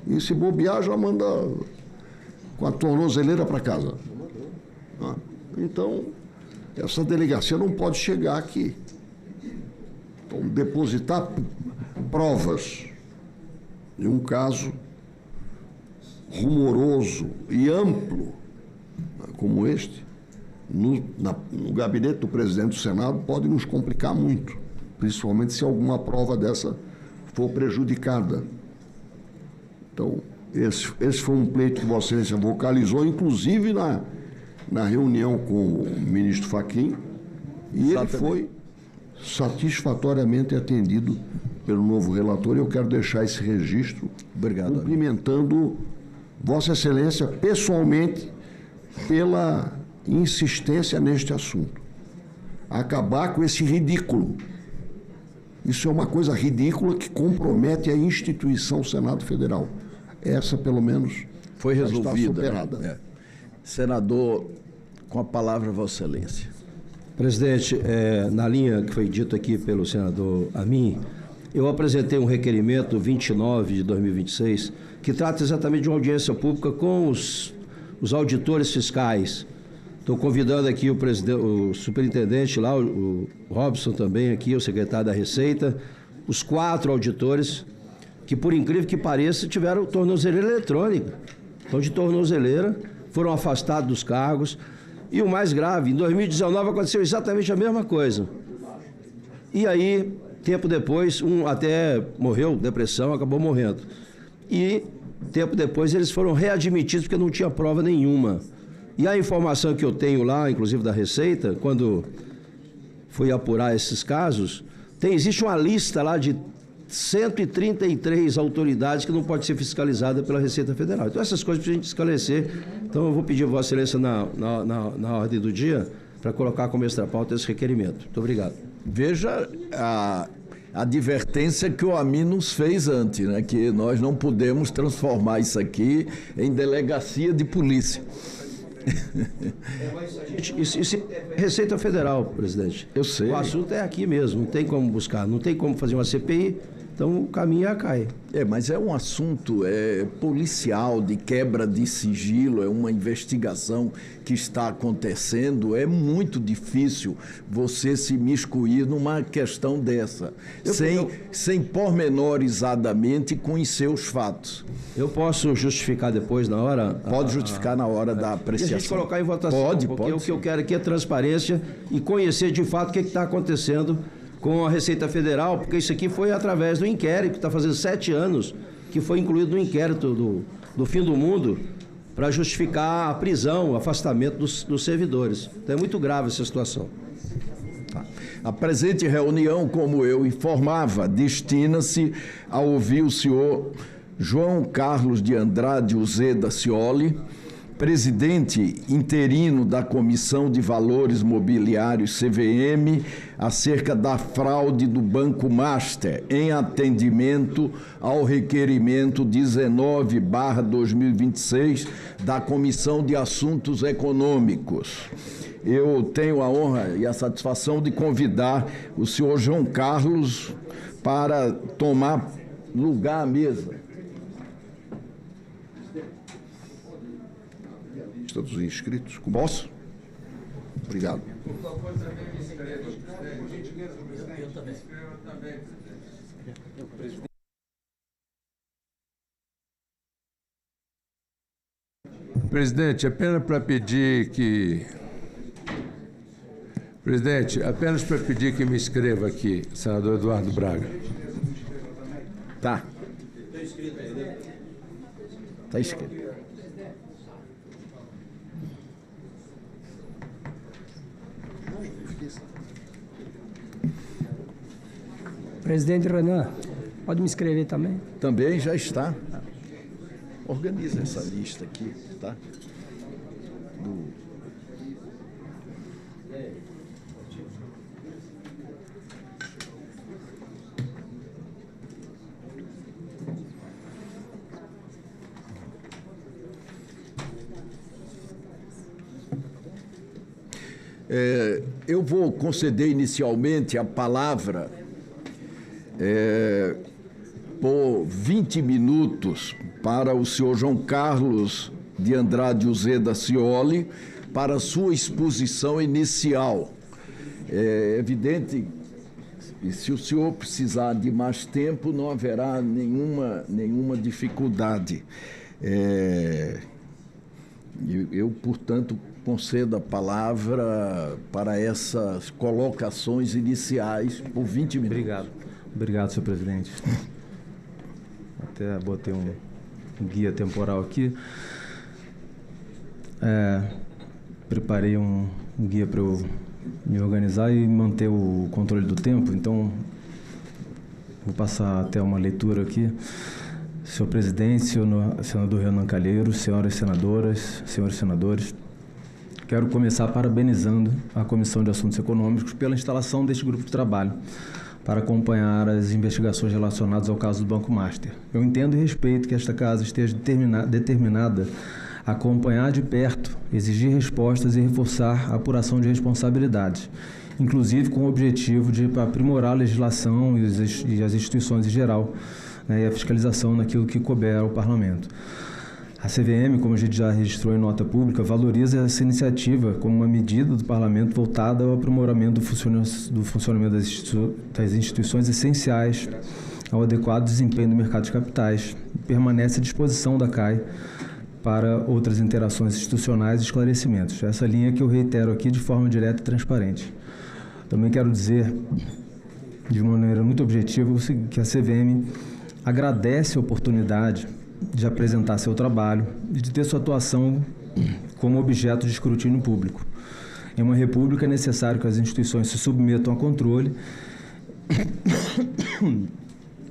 E se bobear, já manda com a tornozeleira para casa. Então, essa delegacia não pode chegar aqui. Então, depositar provas de um caso rumoroso e amplo como este, no gabinete do presidente do Senado, pode nos complicar muito, principalmente se alguma prova dessa for prejudicada. Então, esse foi um pleito que Vossa Excelência vocalizou, inclusive na reunião com o ministro Fachin, e ele foi satisfatoriamente atendido pelo novo relator. Eu quero deixar esse registro. Obrigado, cumprimentando Vossa Excelência pessoalmente pela insistência neste assunto. Acabar com esse ridículo. Isso é uma coisa ridícula que compromete a instituição Senado Federal. Essa, pelo menos, foi resolvida. Está superada. Senador, com a palavra, Vossa Excelência. Presidente, na linha que foi dito aqui pelo senador Amin, eu apresentei um requerimento 29 de 2026, que trata exatamente de uma audiência pública com os auditores fiscais. Estou convidando aqui o superintendente lá, o Robson também aqui, o secretário da Receita, os 4 auditores, que por incrível que pareça tiveram tornozeleira eletrônica. Então, de tornozeleira, foram afastados dos cargos. E o mais grave, em 2019 aconteceu exatamente a mesma coisa. E aí, tempo depois, um até morreu, depressão, acabou morrendo. E tempo depois eles foram readmitidos porque não tinha prova nenhuma. E a informação que eu tenho lá, inclusive da Receita, quando fui apurar esses casos, existe uma lista lá de 133 autoridades que não pode ser fiscalizada pela Receita Federal. Então, essas coisas para a gente esclarecer. Então, eu vou pedir a Vossa Excelência na ordem do dia para colocar como extra-pauta esse requerimento. Muito obrigado. Veja a advertência que o Amin nos fez antes, né? Que nós não podemos transformar isso aqui em delegacia de polícia. Isso é Receita Federal, presidente. Eu sei. O assunto é aqui mesmo, não tem como buscar, não tem como fazer uma CPI, Então o caminho é a CAI. Mas é um assunto policial, de quebra de sigilo, é uma investigação que está acontecendo. É muito difícil você se miscuir numa questão dessa, sem pormenorizadamente conhecer os fatos. Eu posso justificar depois, na hora? Pode justificar na hora da apreciação. E a gente colocar em votação, pode. O que eu quero aqui é transparência e conhecer de fato o que está acontecendo com a Receita Federal, porque isso aqui foi através do inquérito, que está fazendo 7 anos, que foi incluído no inquérito do fim do mundo, para justificar a prisão, o afastamento dos servidores. Então é muito grave essa situação. A presente reunião, como eu informava, destina-se a ouvir o senhor João Carlos de Andrade Uzeda Scioli, presidente interino da Comissão de Valores Mobiliários CVM, acerca da fraude do Banco Master, em atendimento ao requerimento 19/2026 da Comissão de Assuntos Econômicos. Eu tenho a honra e a satisfação de convidar o senhor João Carlos para tomar lugar à mesa. Dos inscritos. Posso? Obrigado. Presidente, apenas para pedir que... Presidente, apenas para pedir que me inscreva aqui, senador Eduardo Braga. Tá. Está inscrito. Presidente Renan, pode me inscrever também? Também já está. Organiza essa lista aqui, tá? Eu vou conceder inicialmente a palavra por 20 minutos para o senhor João Carlos de Andrade Uzeda Scioli para sua exposição inicial. É evidente que se o senhor precisar de mais tempo, não haverá nenhuma dificuldade. Eu, portanto, concedo a palavra para essas colocações iniciais por 20 minutos. Obrigado, senhor presidente. Até botei um guia temporal aqui. Preparei um guia para eu me organizar e manter o controle do tempo, então vou passar até uma leitura aqui. Senhor presidente, senador Renan Calheiros, senhoras senadoras, senhores senadores, quero começar parabenizando a Comissão de Assuntos Econômicos pela instalação deste grupo de trabalho para acompanhar as investigações relacionadas ao caso do Banco Master. Eu entendo e respeito que esta casa esteja determinada a acompanhar de perto, exigir respostas e reforçar a apuração de responsabilidades, inclusive com o objetivo de aprimorar a legislação e as instituições em geral, né, e a fiscalização naquilo que couber ao Parlamento. A CVM, como a gente já registrou em nota pública, valoriza essa iniciativa como uma medida do Parlamento voltada ao aprimoramento do funcionamento das instituições essenciais ao adequado desempenho do mercado de capitais e permanece à disposição da CAI para outras interações institucionais e esclarecimentos. Essa linha que eu reitero aqui de forma direta e transparente. Também quero dizer, de uma maneira muito objetiva, que a CVM agradece a oportunidade de apresentar seu trabalho e de ter sua atuação como objeto de escrutínio público. Em uma república é necessário que as instituições se submetam a controle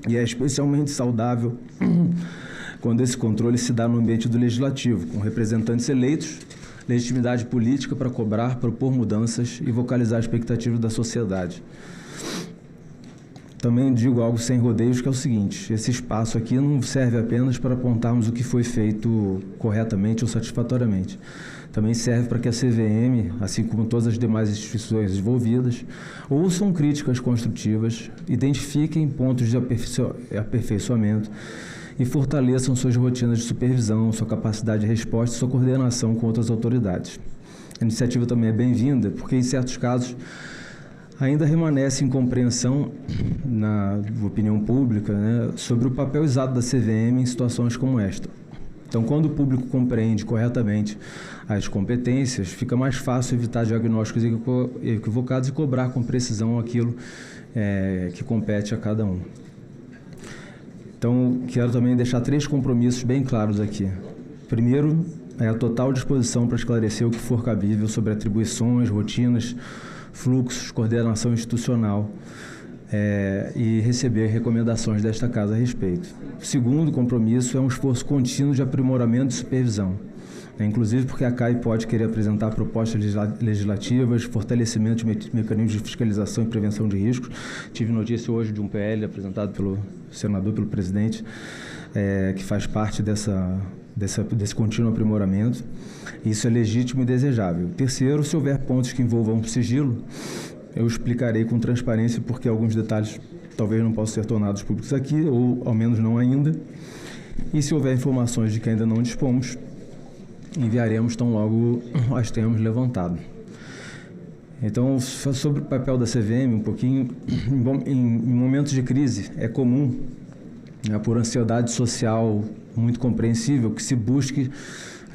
e é especialmente saudável quando esse controle se dá no ambiente do legislativo, com representantes eleitos, legitimidade política para cobrar, propor mudanças e vocalizar expectativas da sociedade. Também digo algo sem rodeios, que é o seguinte: esse espaço aqui não serve apenas para apontarmos o que foi feito corretamente ou satisfatoriamente. também serve para que a CVM, assim como todas as demais instituições envolvidas, ouçam críticas construtivas, identifiquem pontos de aperfeiçoamento e fortaleçam suas rotinas de supervisão, sua capacidade de resposta e sua coordenação com outras autoridades. A iniciativa também é bem-vinda, porque em certos casos ainda remanesce incompreensão na opinião pública, né, sobre o papel exato da CVM em situações como esta. Então, quando o público compreende corretamente as competências, fica mais fácil evitar diagnósticos equivocados e cobrar com precisão aquilo que compete a cada um. Então, quero também deixar 3 compromissos bem claros aqui. Primeiro, é a total disposição para esclarecer o que for cabível sobre atribuições, rotinas, fluxos, coordenação institucional e receber recomendações desta casa a respeito. O segundo compromisso é um esforço contínuo de aprimoramento e supervisão, inclusive porque a CAI pode querer apresentar propostas legislativas, fortalecimento de mecanismos de fiscalização e prevenção de riscos. Tive notícia hoje de um PL apresentado pelo senador, pelo presidente, que faz parte desse contínuo aprimoramento. Isso é legítimo e desejável. Terceiro, se houver pontos que envolvam sigilo, eu explicarei com transparência porque alguns detalhes talvez não possam ser tornados públicos aqui, ou ao menos não ainda. E se houver informações de que ainda não dispomos, enviaremos tão logo as tenhamos levantado. Então, sobre o papel da CVM, um pouquinho, em momentos de crise, é comum, por ansiedade social muito compreensível, que se busque,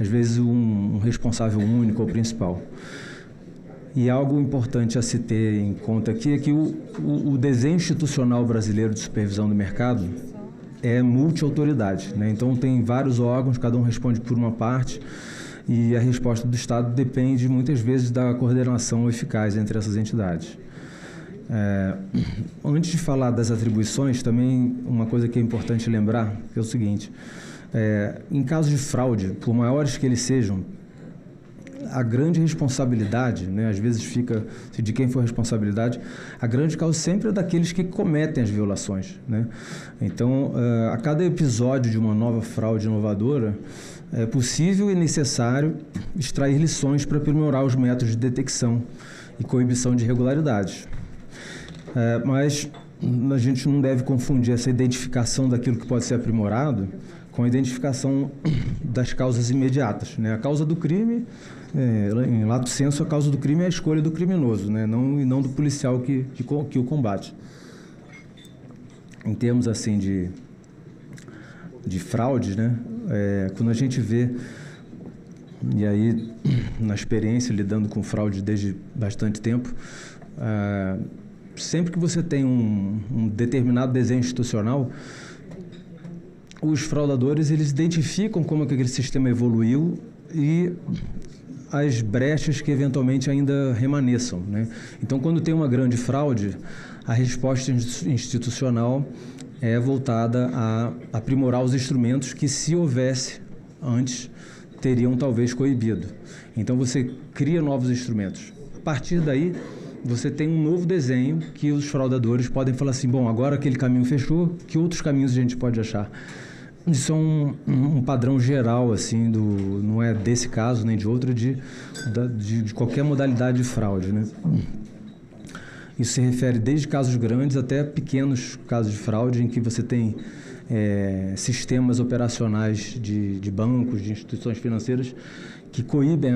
às vezes, um responsável único ou principal. E algo importante a se ter em conta aqui é que o desenho institucional brasileiro de supervisão do mercado é multi-autoridade, né? Então, tem vários órgãos, cada um responde por uma parte, e a resposta do Estado depende, muitas vezes, da coordenação eficaz entre essas entidades. Antes de falar das atribuições, também uma coisa que é importante lembrar é o seguinte: em casos de fraude, por maiores que eles sejam, a grande responsabilidade, né, às vezes fica de quem for a responsabilidade, a grande causa sempre é daqueles que cometem as violações, né? Então, a cada episódio de uma nova fraude inovadora, é possível e necessário extrair lições para aprimorar os métodos de detecção e coibição de irregularidades. Mas a gente não deve confundir essa identificação daquilo que pode ser aprimorado com a identificação das causas imediatas, né? A causa do crime, em lato sensu, a causa do crime é a escolha do criminoso, né? Não do policial que o combate. Em termos assim de fraudes, né? Quando a gente vê, e aí na experiência lidando com fraude desde bastante tempo, sempre que você tem um determinado desenho institucional, os fraudadores, eles identificam como que aquele sistema evoluiu e as brechas que eventualmente ainda remaneçam, né? Então, quando tem uma grande fraude, a resposta institucional é voltada a aprimorar os instrumentos que, se houvesse antes, teriam talvez coibido. Então, você cria novos instrumentos. A partir daí, você tem um novo desenho que os fraudadores podem falar assim: bom, agora aquele caminho fechou, que outros caminhos a gente pode achar? Isso é um padrão geral, assim, não é desse caso nem de outro, de qualquer modalidade de fraude, né? Isso se refere desde casos grandes até pequenos casos de fraude, em que você tem sistemas operacionais de bancos, de instituições financeiras, que coíbem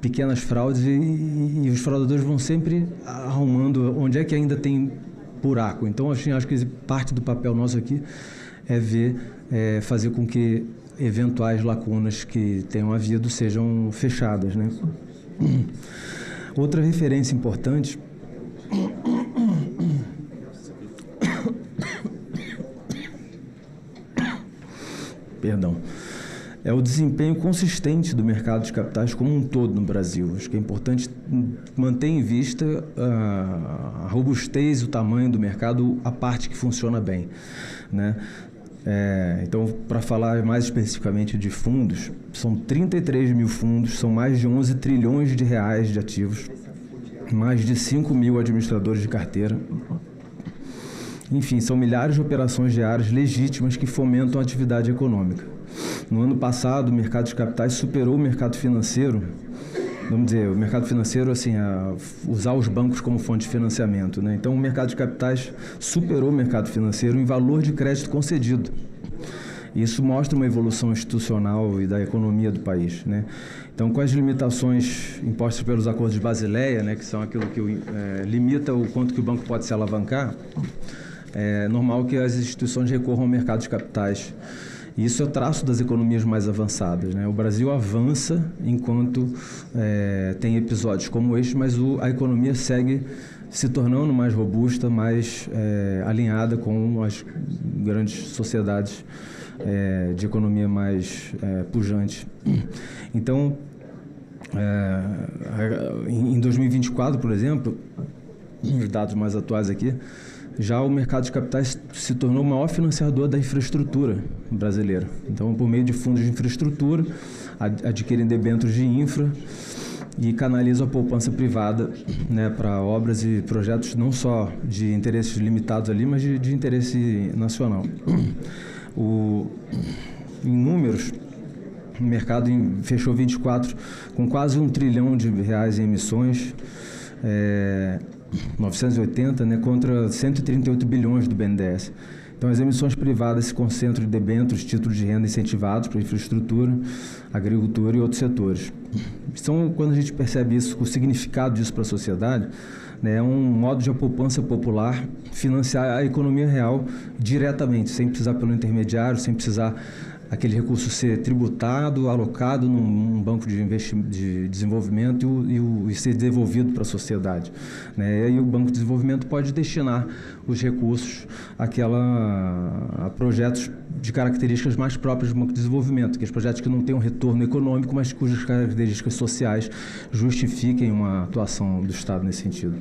pequenas fraudes e os fraudadores vão sempre arrumando onde é que ainda tem buraco. Então, acho que parte do papel nosso aqui é fazer com que eventuais lacunas que tenham havido sejam fechadas, né? Outra referência importante é o desempenho consistente do mercado de capitais como um todo no Brasil. Acho que é importante manter em vista a robustez e o tamanho do mercado, a parte que funciona bem, né? Então, para falar mais especificamente de fundos, são 33 mil fundos, são mais de 11 trilhões de reais de ativos, mais de 5 mil administradores de carteira. Enfim, são milhares de operações diárias legítimas que fomentam a atividade econômica. No ano passado, o mercado de capitais superou o mercado financeiro. Vamos dizer, o mercado financeiro, assim, usar os bancos como fonte de financiamento, né? Então, o mercado de capitais superou o mercado financeiro em valor de crédito concedido. Isso mostra uma evolução institucional e da economia do país, né? Então, com as limitações impostas pelos acordos de Basileia, né, que são aquilo que limita o quanto que o banco pode se alavancar, é normal que as instituições recorram ao mercado de capitais. Isso é o traço das economias mais avançadas, né? O Brasil avança enquanto tem episódios como este, mas a economia segue se tornando mais robusta, mais alinhada com as grandes sociedades de economia mais pujante. Então, em 2024, por exemplo, os dados mais atuais aqui, já o mercado de capitais se tornou o maior financiador da infraestrutura brasileira. Então, por meio de fundos de infraestrutura, adquirem debêntures de infra e canalizam a poupança privada, né, para obras e projetos não só de interesses limitados ali, mas de interesse nacional. Em números, o mercado fechou 24 com quase R$1 trilhão em emissões, 980, né, contra 138 bilhões do BNDES. Então, as emissões privadas se concentram em debêntures, títulos de renda incentivados para infraestrutura, agricultura e outros setores. Então, quando a gente percebe isso, o significado disso para a sociedade, né, é um modo de a poupança popular financiar a economia real diretamente, sem precisar pelo intermediário, sem precisar aquele recurso ser tributado, alocado num banco de desenvolvimento e ser devolvido para a sociedade, né? E aí o Banco de Desenvolvimento pode destinar os recursos a projetos de características mais próprias do Banco de Desenvolvimento, aqueles projetos que não têm um retorno econômico, mas cujas características sociais justifiquem uma atuação do Estado nesse sentido.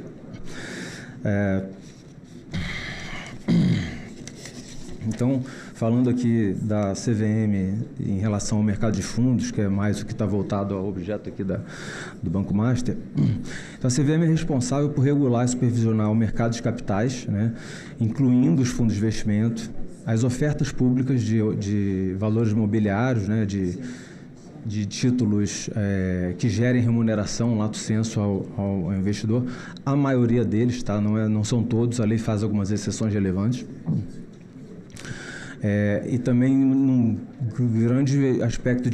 Então, falando aqui da CVM em relação ao mercado de fundos, que é mais o que está voltado ao objeto aqui do Banco Master, então a CVM é responsável por regular e supervisionar o mercado de capitais, né, incluindo os fundos de investimento, as ofertas públicas de valores imobiliários, né, de títulos que gerem remuneração, lato sensu ao investidor. A maioria deles, tá? Não são todos, a lei faz algumas exceções relevantes. E também num grande aspecto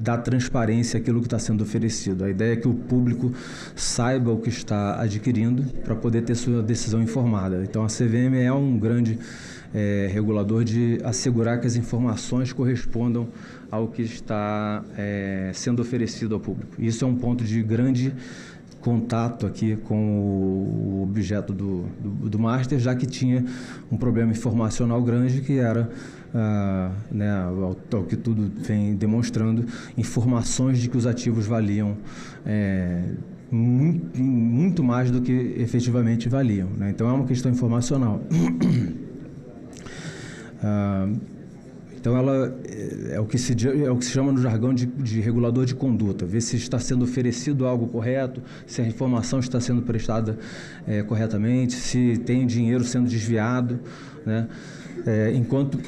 da transparência àquilo que está sendo oferecido. A ideia é que o público saiba o que está adquirindo para poder ter sua decisão informada. Então, a CVM é um grande regulador de assegurar que as informações correspondam ao que está sendo oferecido ao público. Isso é um ponto de grande contato aqui com o objeto do Master, já que tinha um problema informacional grande, que era, ao que tudo vem demonstrando, informações de que os ativos valiam muito mais do que efetivamente valiam, né? Então, é uma questão informacional. Então, ela é o que se chama no jargão de regulador de conduta, ver se está sendo oferecido algo correto, se a informação está sendo prestada corretamente, se tem dinheiro sendo desviado, né? Enquanto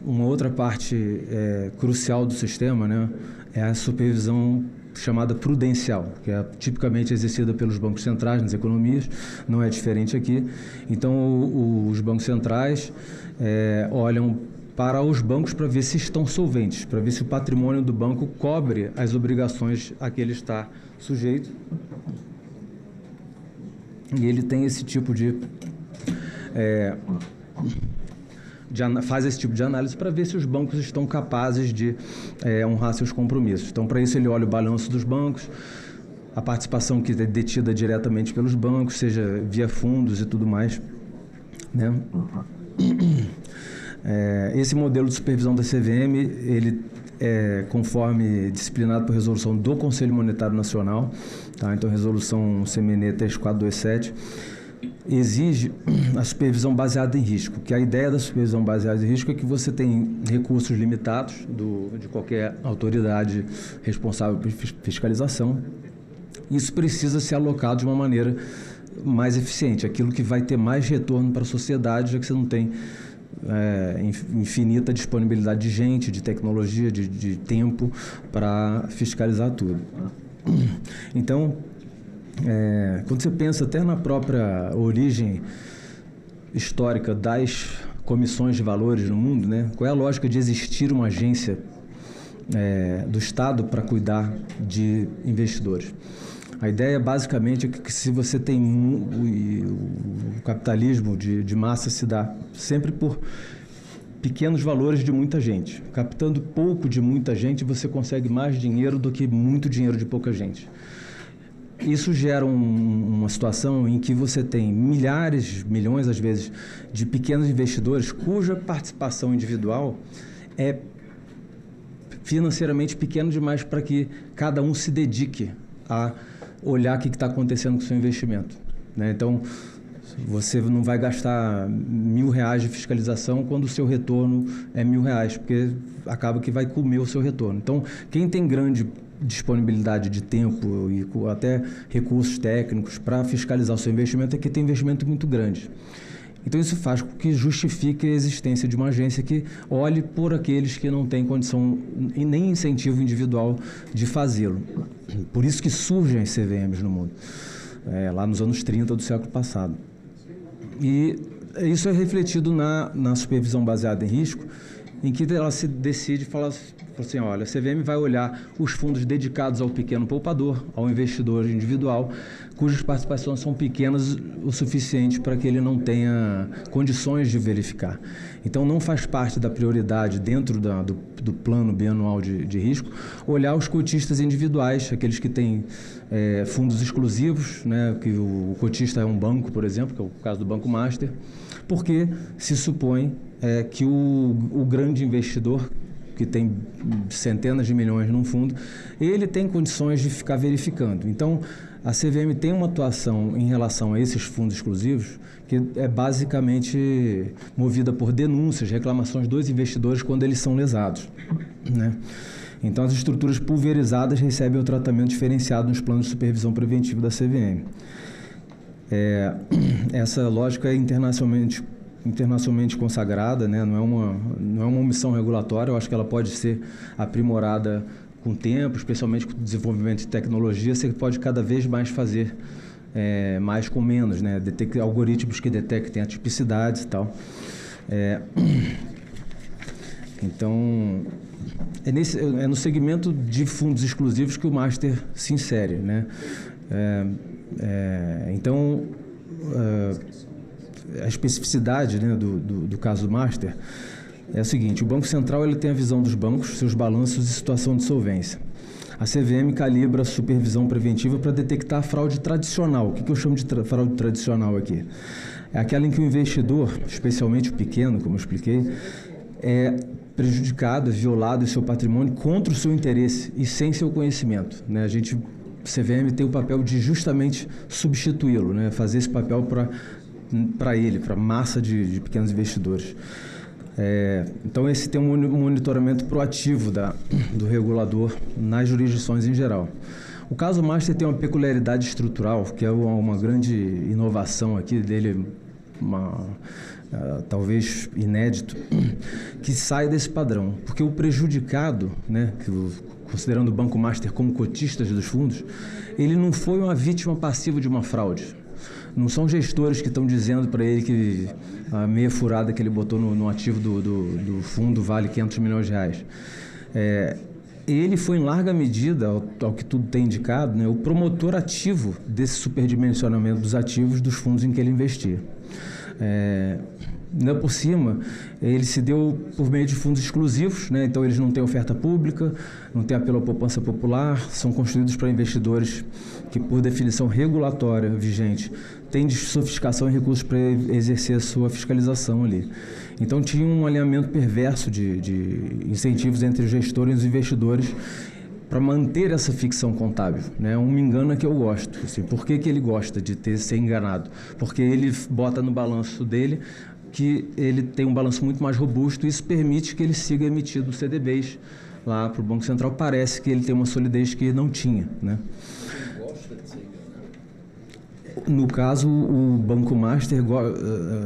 uma outra parte crucial do sistema, né, é a supervisão chamada prudencial, que é tipicamente exercida pelos bancos centrais nas economias, não é diferente aqui. Então, os bancos centrais olham para os bancos para ver se estão solventes, para ver se o patrimônio do banco cobre as obrigações a que ele está sujeito. E ele tem esse tipo faz esse tipo de análise para ver se os bancos estão capazes de honrar seus compromissos. Então, para isso, ele olha o balanço dos bancos, a participação que é detida diretamente pelos bancos, seja via fundos e tudo mais, né? Esse modelo de supervisão da CVM, ele é conforme disciplinado por resolução do Conselho Monetário Nacional, tá? Então, resolução CMN 3427, exige a supervisão baseada em risco, que a ideia da supervisão baseada em risco é que você tem recursos limitados de qualquer autoridade responsável por fiscalização. Isso precisa ser alocado de uma maneira mais eficiente, aquilo que vai ter mais retorno para a sociedade, já que você não tem infinita disponibilidade de gente, de tecnologia, de tempo para fiscalizar tudo. Então, quando você pensa até na própria origem histórica das comissões de valores no mundo, né? Qual é a lógica de existir uma agência do Estado para cuidar de investidores? A ideia basicamente é que se você tem o capitalismo de massa se dá sempre por pequenos valores de muita gente. Captando pouco de muita gente, você consegue mais dinheiro do que muito dinheiro de pouca gente. Isso gera uma situação em que você tem milhares, milhões às vezes, de pequenos investidores cuja participação individual é financeiramente pequeno demais para que cada um se dedique a olhar o que está acontecendo com o seu investimento, né? Então, você não vai gastar R$1.000 de fiscalização quando o seu retorno é R$1.000, porque acaba que vai comer o seu retorno. Então, quem tem grande disponibilidade de tempo e até recursos técnicos para fiscalizar o seu investimento é que tem investimento muito grande. Então, isso faz com que justifique a existência de uma agência que olhe por aqueles que não têm condição e nem incentivo individual de fazê-lo. Por isso que surgem as CVMs no mundo, lá nos anos 30 do século passado. E isso é refletido na supervisão baseada em risco, em que ela se decide falar assim, olha, a CVM vai olhar os fundos dedicados ao pequeno poupador, ao investidor individual, cujas participações são pequenas o suficiente para que ele não tenha condições de verificar. Então, não faz parte da prioridade dentro do plano bianual de risco olhar os cotistas individuais, aqueles que têm fundos exclusivos, né, que o cotista é um banco, por exemplo, que é o caso do Banco Master, porque se supõe que o grande investidor, que tem centenas de milhões num fundo, ele tem condições de ficar verificando. Então, a CVM tem uma atuação em relação a esses fundos exclusivos que é basicamente movida por denúncias, reclamações dos investidores quando eles são lesados, né? Então, as estruturas pulverizadas recebem o tratamento diferenciado nos planos de supervisão preventiva da CVM. Essa lógica é internacionalmente consagrada, né? Não é uma omissão regulatória. Eu acho que ela pode ser aprimorada com o tempo, especialmente com o desenvolvimento de tecnologia. Você pode cada vez mais fazer mais com menos, né? Algoritmos que detectem atipicidades e tal. Então, é no segmento de fundos exclusivos que o Master se insere, né? Então, a especificidade, né, do caso do Master é o seguinte: o Banco Central ele tem a visão dos bancos, seus balanços e situação de solvência. A CVM calibra a supervisão preventiva para detectar a fraude tradicional. O que eu chamo de fraude tradicional aqui? É aquela em que o investidor, especialmente o pequeno, como eu expliquei, é prejudicado, é violado em seu patrimônio contra o seu interesse e sem seu conhecimento, né? CVM tem o papel de justamente substituí-lo, né? Fazer esse papel para ele, para a massa de pequenos investidores. Então, esse tem um monitoramento proativo do regulador nas jurisdições em geral. O caso Master tem uma peculiaridade estrutural, que é uma grande inovação aqui dele, talvez inédito, que sai desse padrão. Porque o prejudicado, né, considerando o Banco Master como cotistas dos fundos, ele não foi uma vítima passiva de uma fraude. Não são gestores que estão dizendo para ele que a meia furada que ele botou no ativo do fundo vale R$500 milhões. Ele foi, em larga medida, ao que tudo tem indicado, né, o promotor ativo desse superdimensionamento dos ativos dos fundos em que ele investia. Ainda por cima, ele se deu por meio de fundos exclusivos, né? Então eles não têm oferta pública, não têm apelo à poupança popular, são construídos para investidores que, por definição regulatória vigente, têm sofisticação e recursos para exercer a sua fiscalização ali. Então tinha um alinhamento perverso de incentivos entre os gestores e os investidores para manter essa ficção contábil, né? Um me engana que eu gosto. Assim, por que ele gosta de ser enganado? Porque ele bota no balanço dele que ele tem um balanço muito mais robusto e isso permite que ele siga emitindo CDBs lá para o Banco Central. Parece que ele tem uma solidez que não tinha, né? Você gosta de ser No caso, o Banco Master,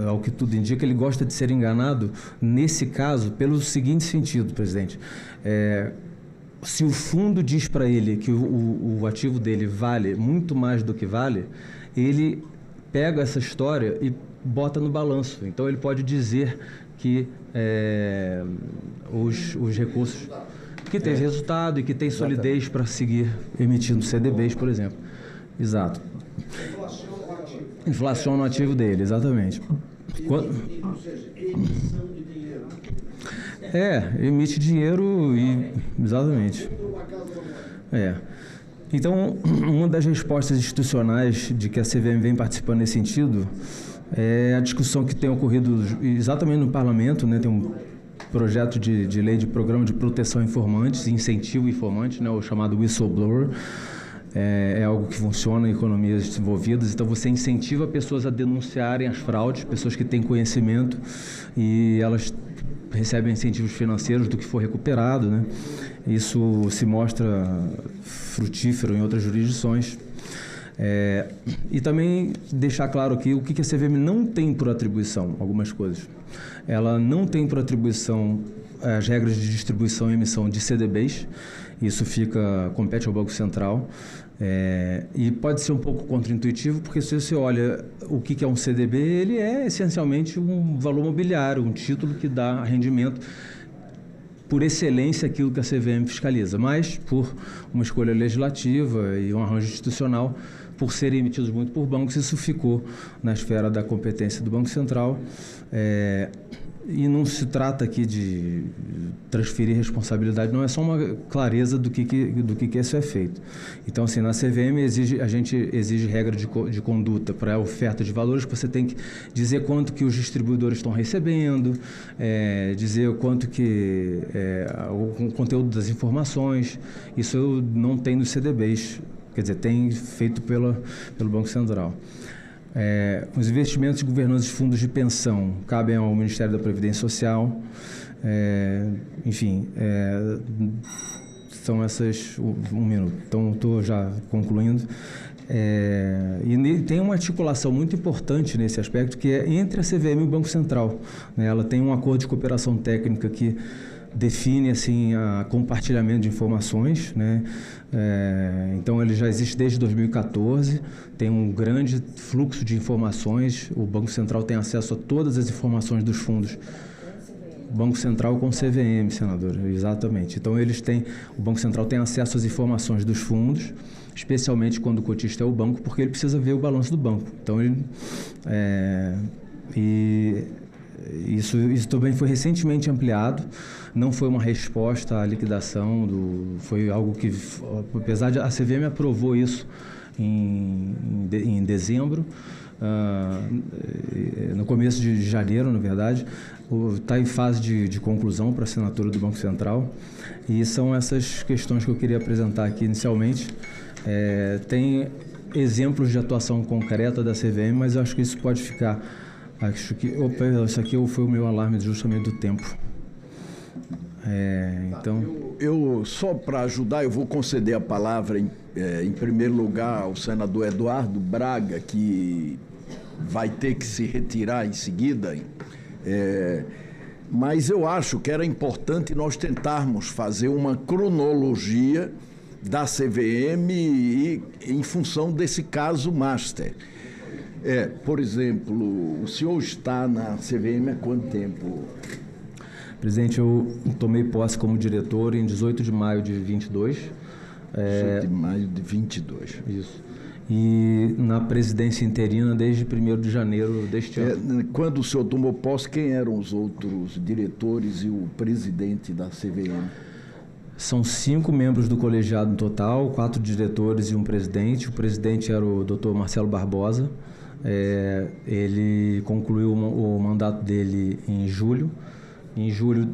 ao que tudo indica, ele gosta de ser enganado, nesse caso, pelo seguinte sentido, presidente. Se o fundo diz para ele que o ativo dele vale muito mais do que vale, ele pega essa história e bota no balanço. Então, ele pode dizer que os recursos... que tem resultado e que tem solidez para seguir emitindo CDBs, por exemplo. Exato. Inflaciona o ativo dele, exatamente. Emite dinheiro e... Exatamente. Então, uma das respostas institucionais de que a CVM vem participando nesse sentido é a discussão que tem ocorrido exatamente no Parlamento, né? Tem um projeto de lei de programa de proteção a informantes, incentivo informante, né? O chamado whistleblower. É algo que funciona em economias desenvolvidas, então você incentiva pessoas a denunciarem as fraudes, pessoas que têm conhecimento e elas recebem incentivos financeiros do que for recuperado, né? Isso se mostra frutífero em outras jurisdições. E também deixar claro aqui o que a CVM não tem por atribuição, algumas coisas. Ela não tem por atribuição as regras de distribuição e emissão de CDBs, isso compete ao Banco Central. E pode ser um pouco contraintuitivo, porque se você olha o que é um CDB, ele é essencialmente um valor mobiliário, um título que dá rendimento, por excelência, aquilo que a CVM fiscaliza, mas por uma escolha legislativa e um arranjo institucional, por serem emitidos muito por bancos, isso ficou na esfera da competência do Banco Central. E não se trata aqui de transferir responsabilidade, não, é só uma clareza do que isso é feito. Então, assim, na CVM a gente exige regra de conduta para a oferta de valores, que você tem que dizer quanto que os distribuidores estão recebendo, dizer quanto que o conteúdo das informações. Isso não tem nos CDBs, quer dizer, tem feito pelo Banco Central. Os investimentos de governança de fundos de pensão cabem ao Ministério da Previdência Social. São essas... Um minuto. Então, estou já concluindo. E tem uma articulação muito importante nesse aspecto, que é entre a CVM e o Banco Central, né? Ela tem um acordo de cooperação técnica que define assim a compartilhamento de informações, né? Então ele já existe desde 2014, tem um grande fluxo de informações, o Banco Central tem acesso a todas as informações dos fundos. Banco Central com CVM, senador, exatamente. Então o Banco Central tem acesso às informações dos fundos, especialmente quando o cotista é o banco, porque ele precisa ver o balanço do banco. Então isso também foi recentemente ampliado, não foi uma resposta à liquidação, foi algo que, apesar de a CVM aprovou isso em dezembro, no começo de janeiro, na verdade, está em fase de conclusão para a assinatura do Banco Central, e são essas questões que eu queria apresentar aqui inicialmente. Tem exemplos de atuação concreta da CVM, mas eu acho que isso pode ficar... isso aqui foi o meu alarme justamente do tempo. Então... Eu só para ajudar, eu vou conceder a palavra em primeiro lugar ao senador Eduardo Braga, que vai ter que se retirar em seguida. Mas eu acho que era importante nós tentarmos fazer uma cronologia da CVM em função desse caso Master. Por exemplo, o senhor está na CVM há quanto tempo? Presidente, eu tomei posse como diretor em 18 de maio de 22. 18 de maio de 22. Isso. E na presidência interina desde 1º de janeiro deste ano. Quando o senhor tomou posse, quem eram os outros diretores e o presidente da CVM? São 5 membros do colegiado no total, 4 diretores e um presidente. O presidente era o Dr. Marcelo Barbosa. Ele concluiu o mandato dele em julho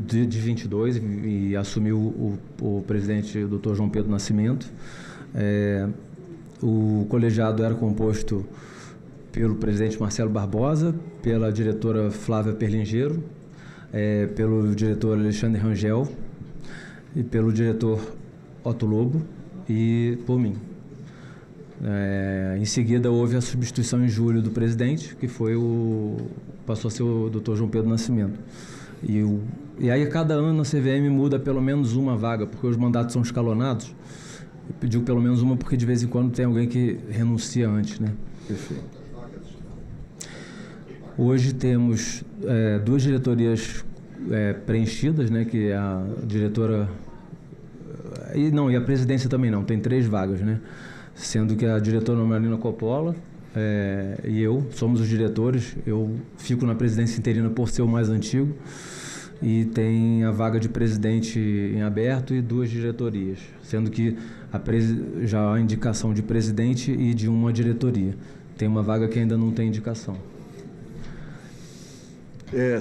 de 22 e assumiu o presidente, o Dr. João Pedro Nascimento. O colegiado era composto pelo presidente Marcelo Barbosa, pela diretora Flávia Perlingeiro, pelo diretor Alexandre Rangel e pelo diretor Otto Lobo e por mim. Em seguida, houve a substituição em julho do presidente, que passou a ser o Dr. João Pedro Nascimento. E aí, a cada ano, a CVM muda pelo menos uma vaga, porque os mandatos são escalonados. Eu pedi pelo menos uma, porque de vez em quando tem alguém que renuncia antes, né? Perfeito. Hoje temos 2 diretorias preenchidas, né? Que é a diretora... E a presidência também não, tem 3 vagas, né? Sendo que a diretora Marina Coppola e eu somos os diretores. Eu fico na presidência interina por ser o mais antigo, e tem a vaga de presidente em aberto e 2 diretorias, sendo que já há indicação de presidente e de uma diretoria. Tem uma vaga que ainda não tem indicação.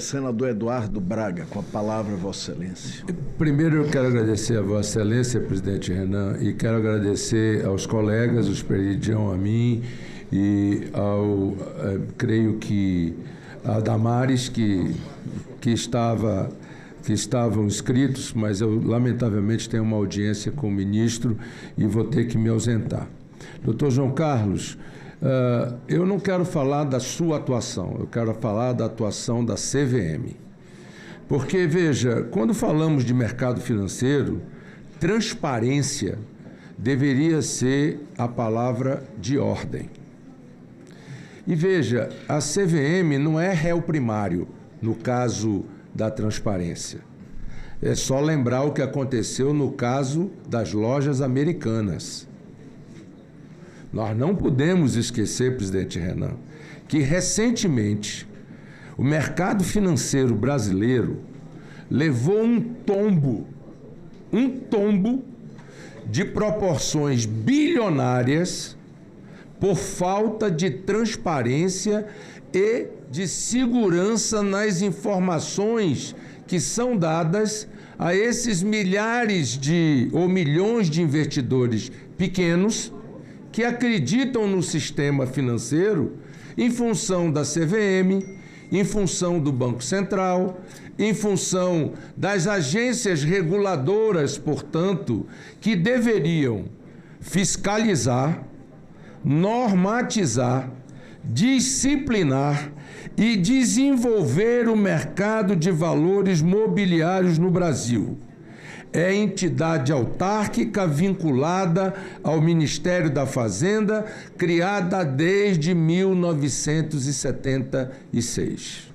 Senador Eduardo Braga, com a palavra, Vossa Excelência. Primeiro, eu quero agradecer a Vossa Excelência, presidente Renan, e quero agradecer aos colegas, os Peridião, a mim, e creio que a Damares, que estavam inscritos, mas eu, lamentavelmente, tenho uma audiência com o ministro e vou ter que me ausentar. Doutor João Carlos, eu não quero falar da sua atuação, eu quero falar da atuação da CVM. Porque, veja, quando falamos de mercado financeiro, transparência deveria ser a palavra de ordem. E veja, a CVM não é réu primário no caso da transparência. É só lembrar o que aconteceu no caso das lojas americanas. Nós não podemos esquecer, presidente Renan, que recentemente o mercado financeiro brasileiro levou um tombo de proporções bilionárias por falta de transparência e de segurança nas informações que são dadas a esses milhares ou milhões de investidores pequenos que acreditam no sistema financeiro em função da CVM, em função do Banco Central, em função das agências reguladoras, portanto, que deveriam fiscalizar, normatizar, disciplinar e desenvolver o mercado de valores mobiliários no Brasil. É entidade autárquica vinculada ao Ministério da Fazenda, criada desde 1976.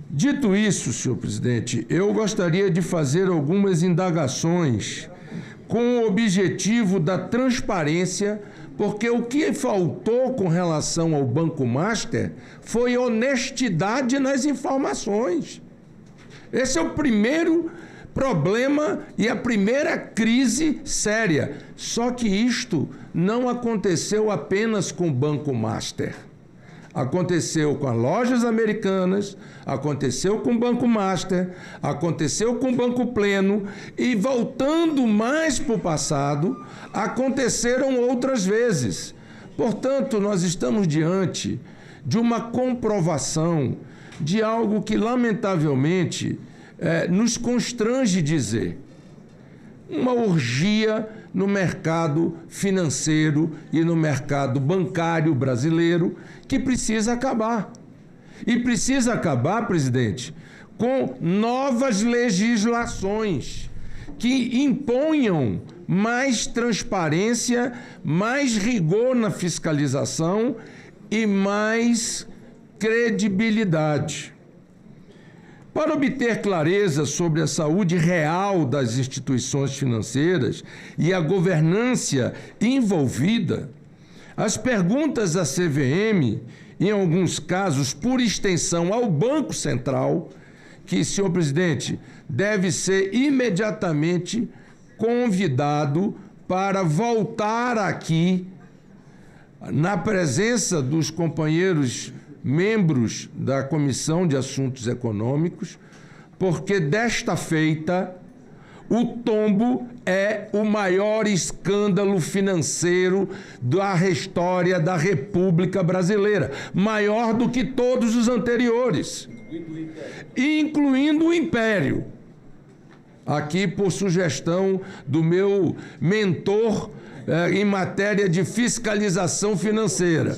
Dito isso, senhor presidente, eu gostaria de fazer algumas indagações com o objetivo da transparência, porque o que faltou com relação ao Banco Master foi honestidade nas informações. Esse é o primeiro problema e a primeira crise séria. Só que isto não aconteceu apenas com o Banco Master. Aconteceu com as lojas americanas, aconteceu com o Banco Master, aconteceu com o Banco Pleno e, voltando mais para o passado, aconteceram outras vezes. Portanto, nós estamos diante de uma comprovação de algo que, lamentavelmente, nos constrange dizer. Uma orgia no mercado financeiro e no mercado bancário brasileiro que precisa acabar. E precisa acabar, presidente, com novas legislações que imponham mais transparência, mais rigor na fiscalização e mais credibilidade. Para obter clareza sobre a saúde real das instituições financeiras e a governança envolvida, as perguntas à CVM, em alguns casos por extensão ao Banco Central, que, senhor presidente, deve ser imediatamente convidado para voltar aqui, na presença dos companheiros membros da Comissão de Assuntos Econômicos, porque desta feita o tombo é o maior escândalo financeiro da história da República Brasileira, maior do que todos os anteriores, incluindo o Império. Aqui por sugestão do meu mentor em matéria de fiscalização financeira.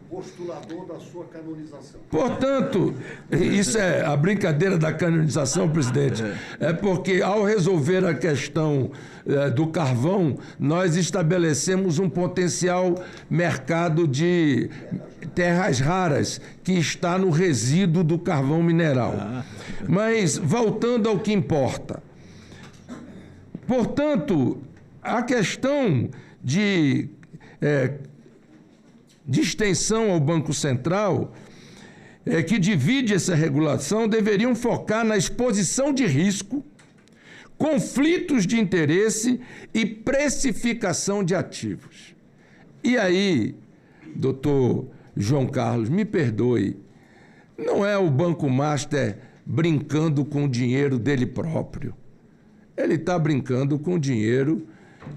Postulador da sua canonização. Portanto, isso é a brincadeira da canonização, presidente. É porque, ao resolver a questão do carvão, nós estabelecemos um potencial mercado de terras raras, que está no resíduo do carvão mineral. Mas, voltando ao que importa. Portanto, a questão de extensão ao Banco Central, que divide essa regulação, deveriam focar na exposição de risco, conflitos de interesse e precificação de ativos. E aí, doutor João Carlos, me perdoe, não é o Banco Master brincando com o dinheiro dele próprio. Ele está brincando com o dinheiro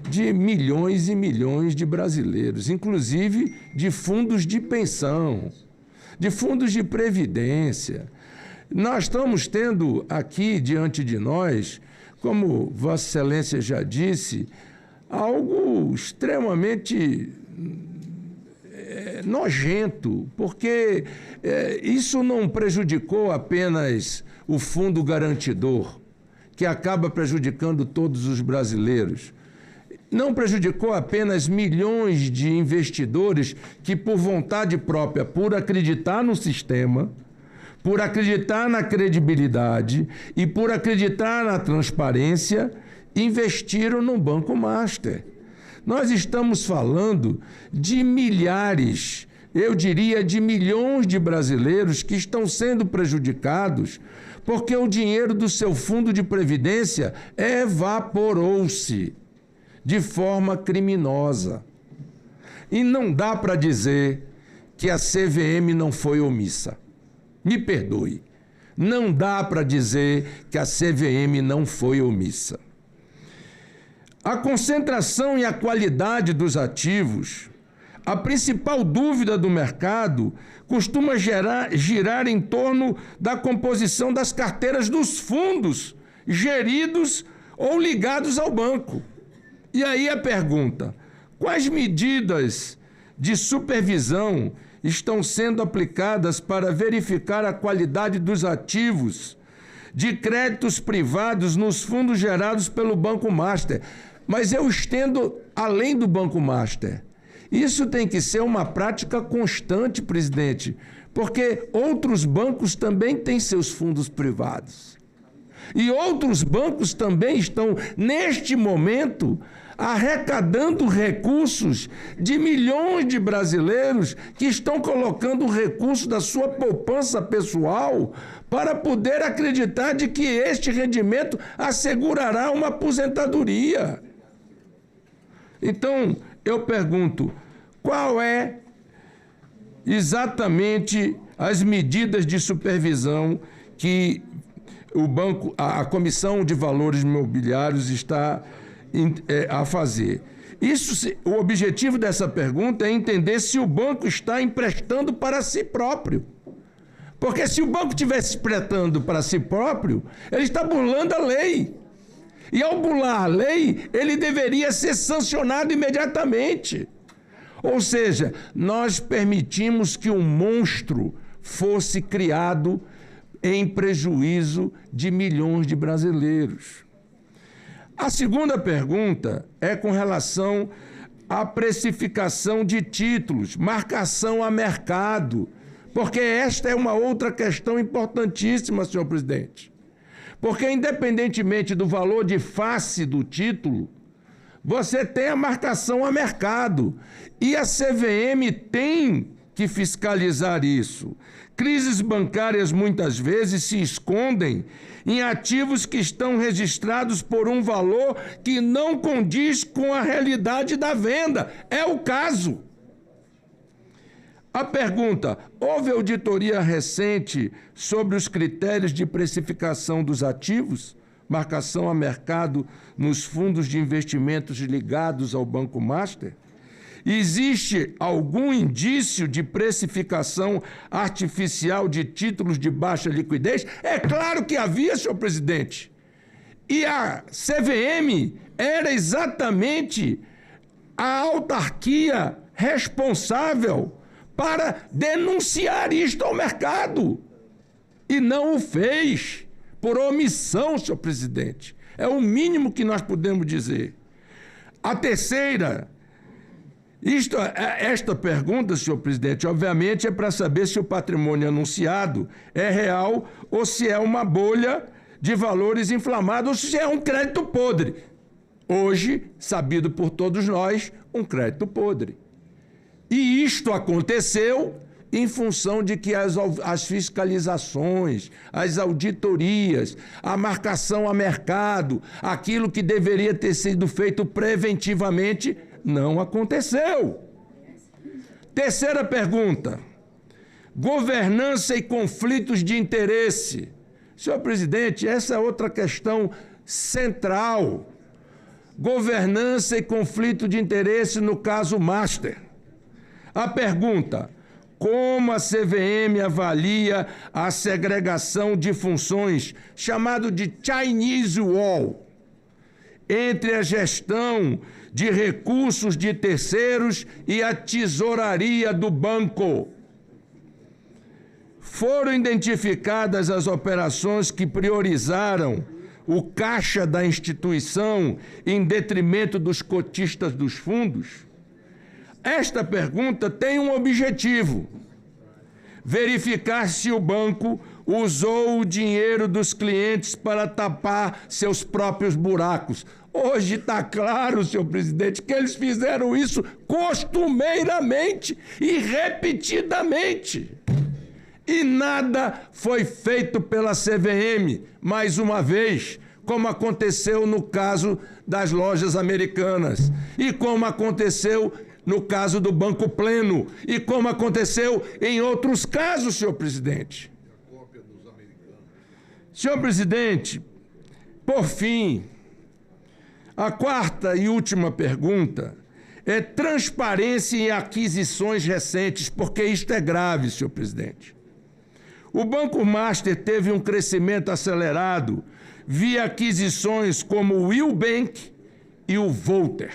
de milhões e milhões de brasileiros, inclusive de fundos de pensão, de fundos de previdência. Nós estamos tendo aqui diante de nós, como Vossa Excelência já disse, algo extremamente nojento, porque isso não prejudicou apenas o fundo garantidor, que acaba prejudicando todos os brasileiros. Não prejudicou apenas milhões de investidores que, por vontade própria, por acreditar no sistema, por acreditar na credibilidade e por acreditar na transparência, investiram no Banco Master. Nós estamos falando de milhares, eu diria de milhões de brasileiros que estão sendo prejudicados porque o dinheiro do seu fundo de previdência evaporou-se de forma criminosa. E não dá para dizer que a CVM não foi omissa. Me perdoe. Não dá para dizer que a CVM não foi omissa. A concentração e a qualidade dos ativos, a principal dúvida do mercado, costuma girar em torno da composição das carteiras dos fundos geridos ou ligados ao banco. E aí a pergunta: quais medidas de supervisão estão sendo aplicadas para verificar a qualidade dos ativos de créditos privados nos fundos gerados pelo Banco Master? Mas eu estendo além do Banco Master. Isso tem que ser uma prática constante, presidente, porque outros bancos também têm seus fundos privados. E outros bancos também estão, neste momento, arrecadando recursos de milhões de brasileiros que estão colocando recursos da sua poupança pessoal para poder acreditar de que este rendimento assegurará uma aposentadoria. Então, eu pergunto, qual é exatamente as medidas de supervisão que o banco, a Comissão de Valores Imobiliários está a fazer? O objetivo dessa pergunta é entender se o banco está emprestando para si próprio. Porque se o banco estivesse emprestando para si próprio, ele está burlando a lei. E ao burlar a lei, ele deveria ser sancionado imediatamente. Ou seja, nós permitimos que um monstro fosse criado em prejuízo de milhões de brasileiros. A segunda pergunta é com relação à precificação de títulos, marcação a mercado, porque esta é uma outra questão importantíssima, senhor presidente. Porque, independentemente do valor de face do título, você tem a marcação a mercado. E a CVM tem que fiscalizar isso. Crises bancárias muitas vezes se escondem em ativos que estão registrados por um valor que não condiz com a realidade da venda. É o caso. A pergunta: houve auditoria recente sobre os critérios de precificação dos ativos, marcação a mercado nos fundos de investimentos ligados ao Banco Master? Existe algum indício de precificação artificial de títulos de baixa liquidez? É claro que havia, senhor presidente. E a CVM era exatamente a autarquia responsável para denunciar isto ao mercado. E não o fez, por omissão, senhor presidente. É o mínimo que nós podemos dizer. A terceira, esta pergunta, senhor presidente, obviamente é para saber se o patrimônio anunciado é real ou se é uma bolha de valores inflamados ou se é um crédito podre. Hoje, sabido por todos nós, um crédito podre. E isto aconteceu em função de que as fiscalizações, as auditorias, a marcação a mercado, aquilo que deveria ter sido feito preventivamente, não aconteceu. Terceira pergunta: governança e conflitos de interesse. Senhor presidente, essa é outra questão central. Governança e conflito de interesse no caso Master. A pergunta: como a CVM avalia a segregação de funções, chamado de Chinese Wall, entre a gestão de recursos de terceiros e a tesouraria do banco? Foram identificadas as operações que priorizaram o caixa da instituição em detrimento dos cotistas dos fundos? Esta pergunta tem um objetivo: verificar se o banco usou o dinheiro dos clientes para tapar seus próprios buracos. Hoje está claro, senhor presidente, que eles fizeram isso costumeiramente e repetidamente. E nada foi feito pela CVM, mais uma vez, como aconteceu no caso das lojas americanas, e como aconteceu no caso do Banco Pleno, e como aconteceu em outros casos, senhor presidente. Senhor presidente, por fim, a quarta e última pergunta é transparência em aquisições recentes, porque isto é grave, senhor presidente. O Banco Master teve um crescimento acelerado via aquisições como o Will Bank e o Volter.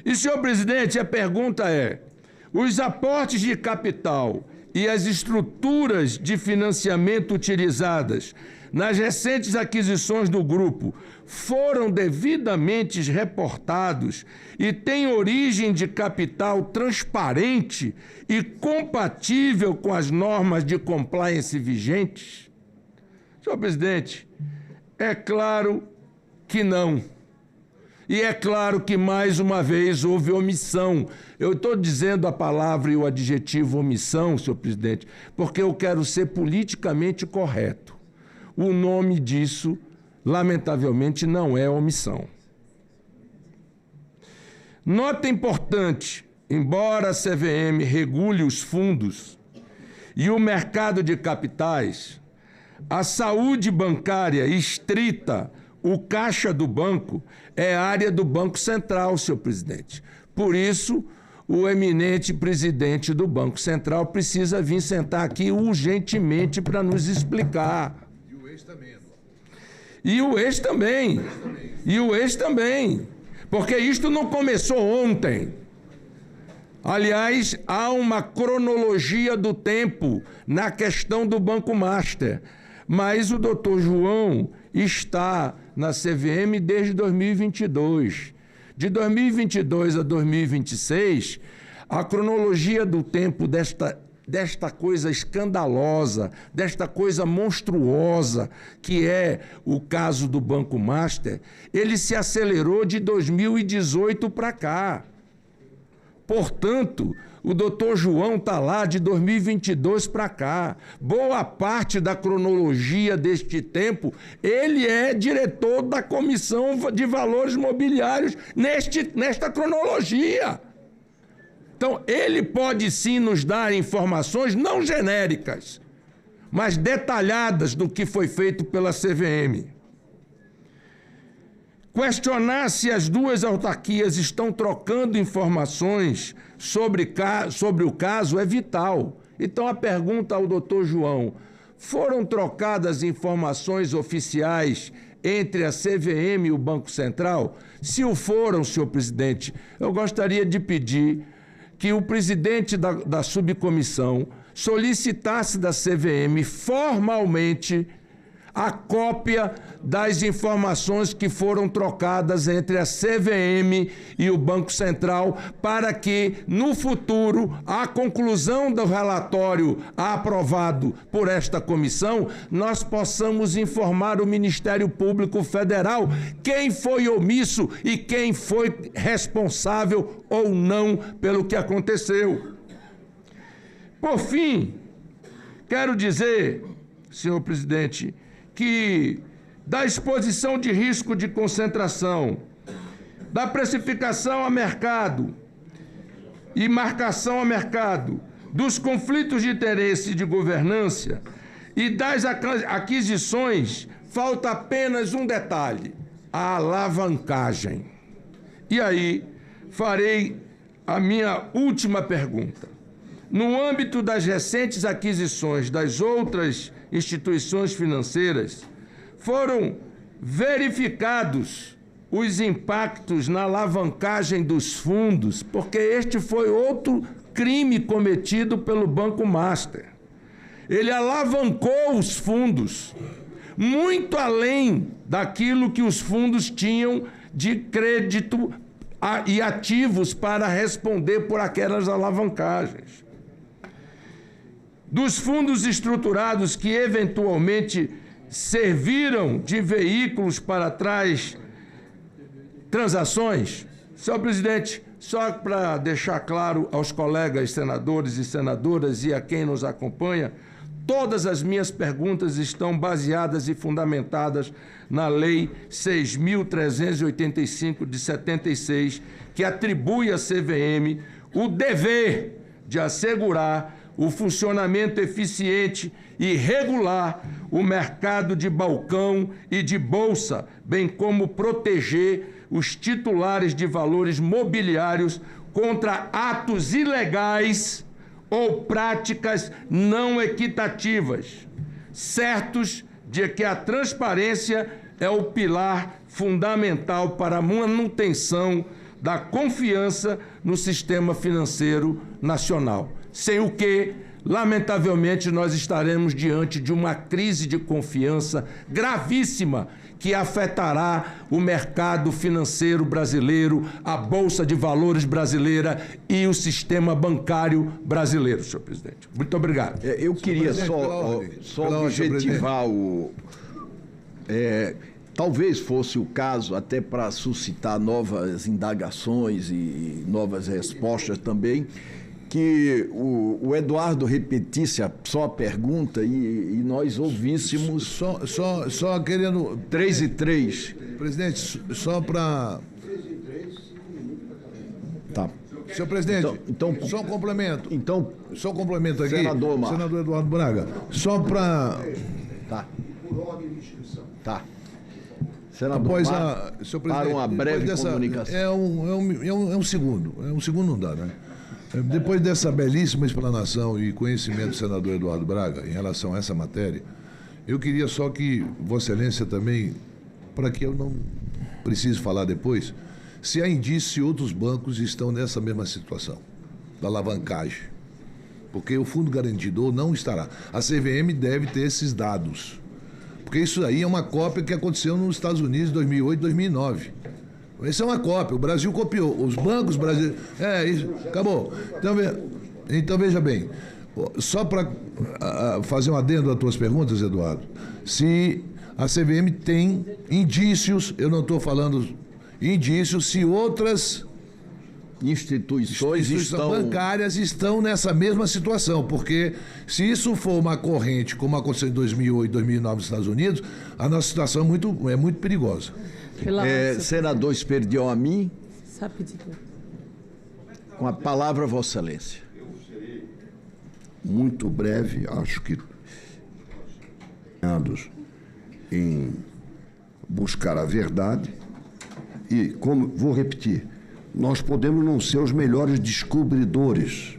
E, senhor presidente, a pergunta é: os aportes de capital e as estruturas de financiamento utilizadas nas recentes aquisições do grupo foram devidamente reportados e têm origem de capital transparente e compatível com as normas de compliance vigentes? Senhor presidente, é claro que não. E é claro que, mais uma vez, houve omissão. Eu estou dizendo a palavra e o adjetivo omissão, senhor presidente, porque eu quero ser politicamente correto. O nome disso, lamentavelmente, não é omissão. Nota importante: embora a CVM regule os fundos e o mercado de capitais, a saúde bancária estrita, o caixa do banco, é área do Banco Central, senhor presidente. Por isso, o eminente presidente do Banco Central precisa vir sentar aqui urgentemente para nos explicar. E o ex também. E o ex também. E o ex também. Porque isto não começou ontem. Aliás, há uma cronologia do tempo na questão do Banco Master. Mas o doutor João está na CVM desde 2022. De 2022 a 2026, a cronologia do tempo desta coisa escandalosa, desta coisa monstruosa, que é o caso do Banco Master, ele se acelerou de 2018 para cá. Portanto, o doutor João está lá de 2022 para cá. Boa parte da cronologia deste tempo, ele é diretor da Comissão de Valores Mobiliários nesta cronologia. Então, ele pode sim nos dar informações não genéricas, mas detalhadas do que foi feito pela CVM. Questionar se as duas autarquias estão trocando informações sobre o caso é vital. Então, a pergunta ao doutor João: foram trocadas informações oficiais entre a CVM e o Banco Central? Se o foram, senhor presidente, eu gostaria de pedir que o presidente da subcomissão solicitasse da CVM formalmente a cópia das informações que foram trocadas entre a CVM e o Banco Central, para que, no futuro, à conclusão do relatório aprovado por esta comissão, nós possamos informar o Ministério Público Federal quem foi omisso e quem foi responsável ou não pelo que aconteceu. Por fim, quero dizer, senhor presidente, que da exposição de risco de concentração, da precificação a mercado e marcação a mercado, dos conflitos de interesse e de governança e das aquisições, falta apenas um detalhe: a alavancagem. E aí, farei a minha última pergunta. No âmbito das recentes aquisições das outras instituições financeiras, foram verificados os impactos na alavancagem dos fundos, porque este foi outro crime cometido pelo Banco Master. Ele alavancou os fundos muito além daquilo que os fundos tinham de crédito e ativos para responder por aquelas alavancagens. Dos fundos estruturados que eventualmente serviram de veículos para trás transações, senhor presidente, só para deixar claro aos colegas senadores e senadoras e a quem nos acompanha, todas as minhas perguntas estão baseadas e fundamentadas na Lei 6.385 de 76, que atribui à CVM o dever de assegurar o funcionamento eficiente e regular o mercado de balcão e de bolsa, bem como proteger os titulares de valores mobiliários contra atos ilegais ou práticas não equitativas, certos de que a transparência é o pilar fundamental para a manutenção da confiança no sistema financeiro nacional. Sem o que, lamentavelmente, nós estaremos diante de uma crise de confiança gravíssima que afetará o mercado financeiro brasileiro, a Bolsa de Valores brasileira e o sistema bancário brasileiro, senhor presidente. Muito obrigado. Eu queria só objetivar o... talvez fosse o caso, até para suscitar novas indagações e novas respostas também, que o Eduardo repetisse só a pergunta e nós ouvíssemos... Só querendo... 3 e 3. Presidente, só para... Tá. Senhor presidente, então, só um complemento. Só um complemento aqui. Senador Eduardo Braga. Só para... Tá. Tá. Senador, após senhor presidente, para uma breve comunicação. É um segundo. É um segundo não dá, né? Depois dessa belíssima explanação e conhecimento do senador Eduardo Braga em relação a essa matéria, eu queria só que Vossa Excelência também, para que eu não precise falar depois, se há indício se outros bancos estão nessa mesma situação, da alavancagem. Porque o Fundo Garantidor não estará. A CVM deve ter esses dados. Porque isso aí é uma cópia que aconteceu nos Estados Unidos em 2008, 2009. Essa é uma cópia, o Brasil copiou, os bancos brasileiros... isso, acabou. Então veja bem, só para fazer um adendo às tuas perguntas, Eduardo, se a CVM tem indícios, eu não estou falando indícios, se outras instituições bancárias estão nessa mesma situação, porque se isso for uma corrente, como aconteceu em 2008, 2009 nos Estados Unidos, a nossa situação é muito perigosa. Senador Esperdião Amin, com a palavra, Vossa Excelência. Muito breve, acho que em buscar a verdade e, como vou repetir, nós podemos não ser os melhores descobridores,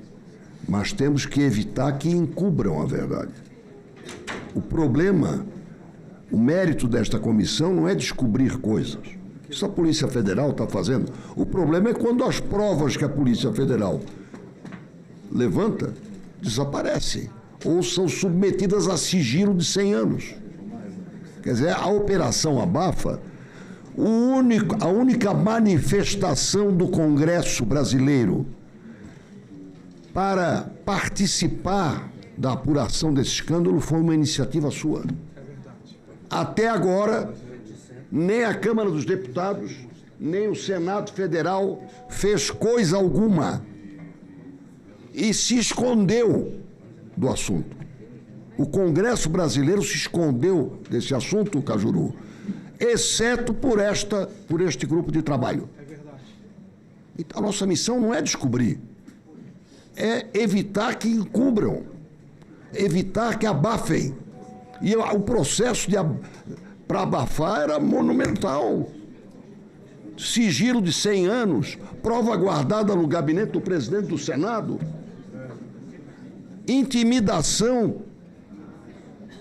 mas temos que evitar que encubram a verdade. O problema O mérito desta comissão não é descobrir coisas. Isso a Polícia Federal está fazendo. O problema é quando as provas que a Polícia Federal levanta desaparecem ou são submetidas a sigilo de 100 anos. Quer dizer, a Operação Abafa, a única manifestação do Congresso brasileiro para participar da apuração desse escândalo foi uma iniciativa sua. Até agora, nem a Câmara dos Deputados, nem o Senado Federal fez coisa alguma e se escondeu do assunto. O Congresso brasileiro se escondeu desse assunto, Cajuru, exceto por este grupo de trabalho. Então, a nossa missão não é descobrir, é evitar que encubram, evitar que abafem. E o processo para abafar era monumental. Sigilo de 100 anos, prova guardada no gabinete do presidente do Senado, intimidação,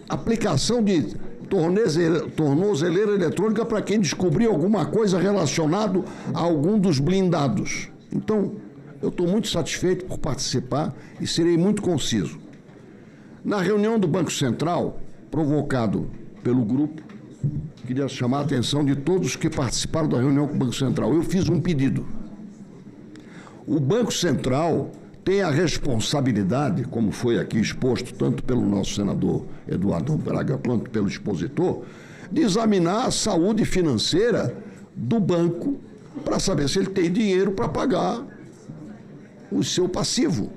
aplicação de tornozeleira eletrônica para quem descobrir alguma coisa relacionada a algum dos blindados. Então, eu estou muito satisfeito por participar e serei muito conciso. Na reunião do Banco Central, provocado pelo grupo, queria chamar a atenção de todos que participaram da reunião com o Banco Central. Eu fiz um pedido. O Banco Central tem a responsabilidade, como foi aqui exposto tanto pelo nosso senador Eduardo Braga quanto pelo expositor, de examinar a saúde financeira do banco para saber se ele tem dinheiro para pagar o seu passivo,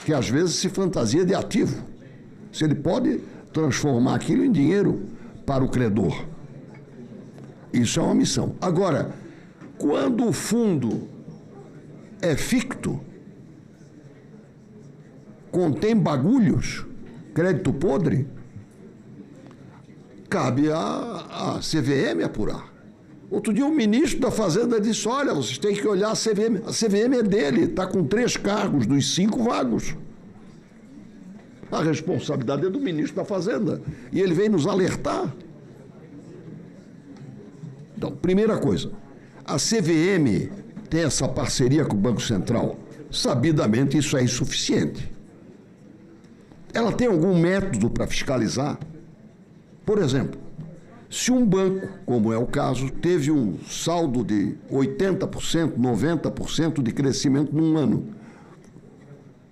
que às vezes se fantasia de ativo. Se ele pode transformar aquilo em dinheiro para o credor. Isso é uma missão. Agora, quando o fundo é ficto, contém bagulhos, crédito podre, cabe a CVM apurar. Outro dia o ministro da Fazenda disse, olha, vocês têm que olhar a CVM. A CVM é dele, está com 3 cargos dos 5 vagos. A responsabilidade é do ministro da Fazenda. E ele vem nos alertar. Então, primeira coisa, a CVM tem essa parceria com o Banco Central. Sabidamente isso é insuficiente. Ela tem algum método para fiscalizar? Por exemplo, se um banco, como é o caso, teve um saldo de 80%, 90% de crescimento num ano,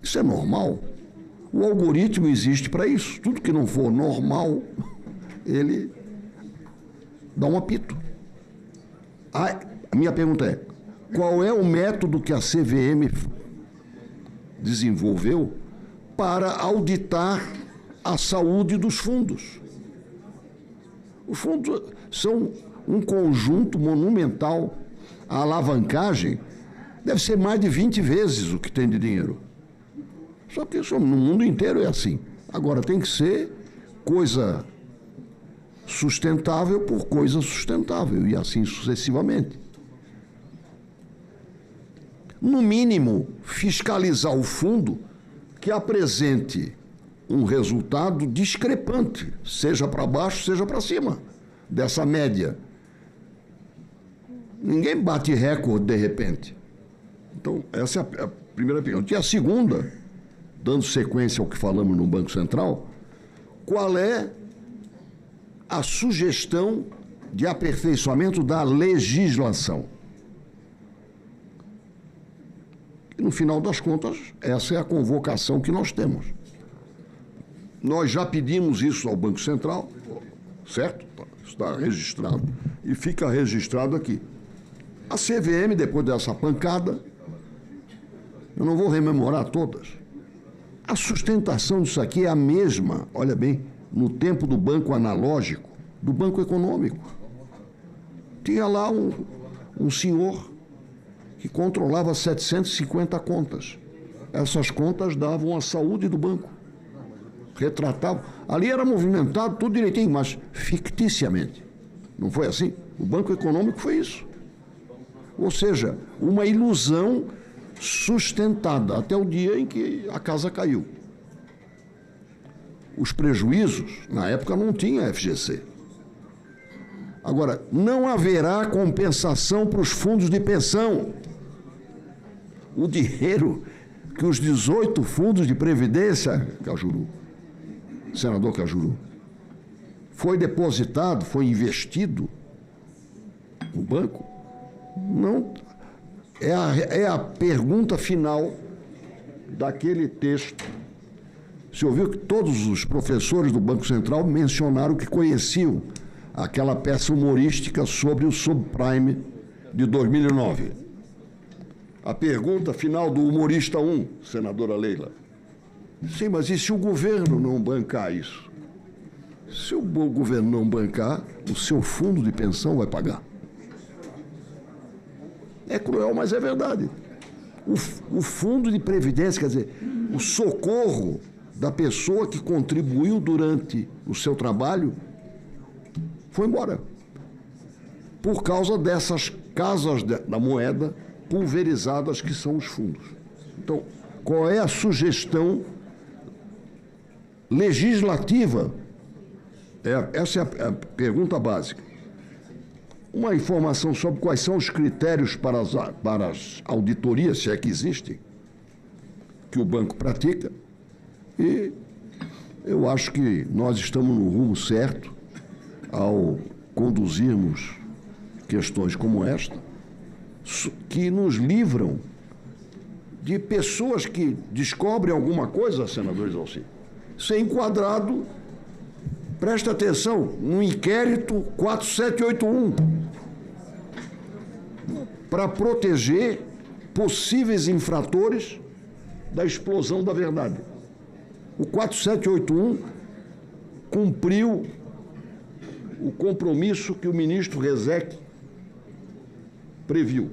isso é normal? O algoritmo existe para isso. Tudo que não for normal, ele dá um apito. A minha pergunta é, qual é o método que a CVM desenvolveu para auditar a saúde dos fundos? Os fundos são um conjunto monumental. A alavancagem deve ser mais de 20 vezes o que tem de dinheiro. Só que isso, no mundo inteiro é assim. Agora, tem que ser coisa sustentável por coisa sustentável, e assim sucessivamente. No mínimo, fiscalizar o fundo que apresente um resultado discrepante, seja para baixo, seja para cima, dessa média. Ninguém bate recorde de repente. Então, essa é a primeira pergunta. E a segunda, dando sequência ao que falamos no Banco Central, qual é a sugestão de aperfeiçoamento da legislação? E, no final das contas, essa é a convocação que nós temos. Nós já pedimos isso ao Banco Central, certo? Está registrado. E fica registrado aqui. A CVM, depois dessa pancada, eu não vou rememorar todas, a sustentação disso aqui é a mesma, olha bem, no tempo do banco analógico, do banco econômico. Tinha lá um senhor que controlava 750 contas. Essas contas davam a saúde do banco. Retratavam. Ali era movimentado tudo direitinho, mas ficticiamente. Não foi assim? O banco econômico foi isso. Ou seja, uma ilusão sustentada até o dia em que a casa caiu. os prejuízos. Na época não tinha FGC. Agora, não haverá compensação para os fundos de pensão. O dinheiro que os 18 fundos de previdência, Cajuru, senador Cajuru, foi depositado, foi investido no banco, não é a pergunta final daquele texto. Você ouviu que todos os professores do Banco Central mencionaram que conheciam aquela peça humorística sobre o subprime de 2009. A pergunta final do humorista 1, senadora Leila. Sim, mas e se o governo não bancar isso? Se o governo não bancar, o seu fundo de pensão vai pagar. É cruel, mas é verdade. O fundo de previdência, quer dizer, o socorro da pessoa que contribuiu durante o seu trabalho foi embora. Por causa dessas casas da moeda pulverizadas que são os fundos. Então, qual é a sugestão legislativa? Essa é a pergunta básica. Uma informação sobre quais são os critérios para as auditorias, se é que existem, que o banco pratica. E eu acho que nós estamos no rumo certo ao conduzirmos questões como esta, que nos livram de pessoas que descobrem alguma coisa, senador Exalci, ser enquadrado, presta atenção, no inquérito 4781, para proteger possíveis infratores da explosão da verdade. O 4781 cumpriu o compromisso que o ministro Rezec previu.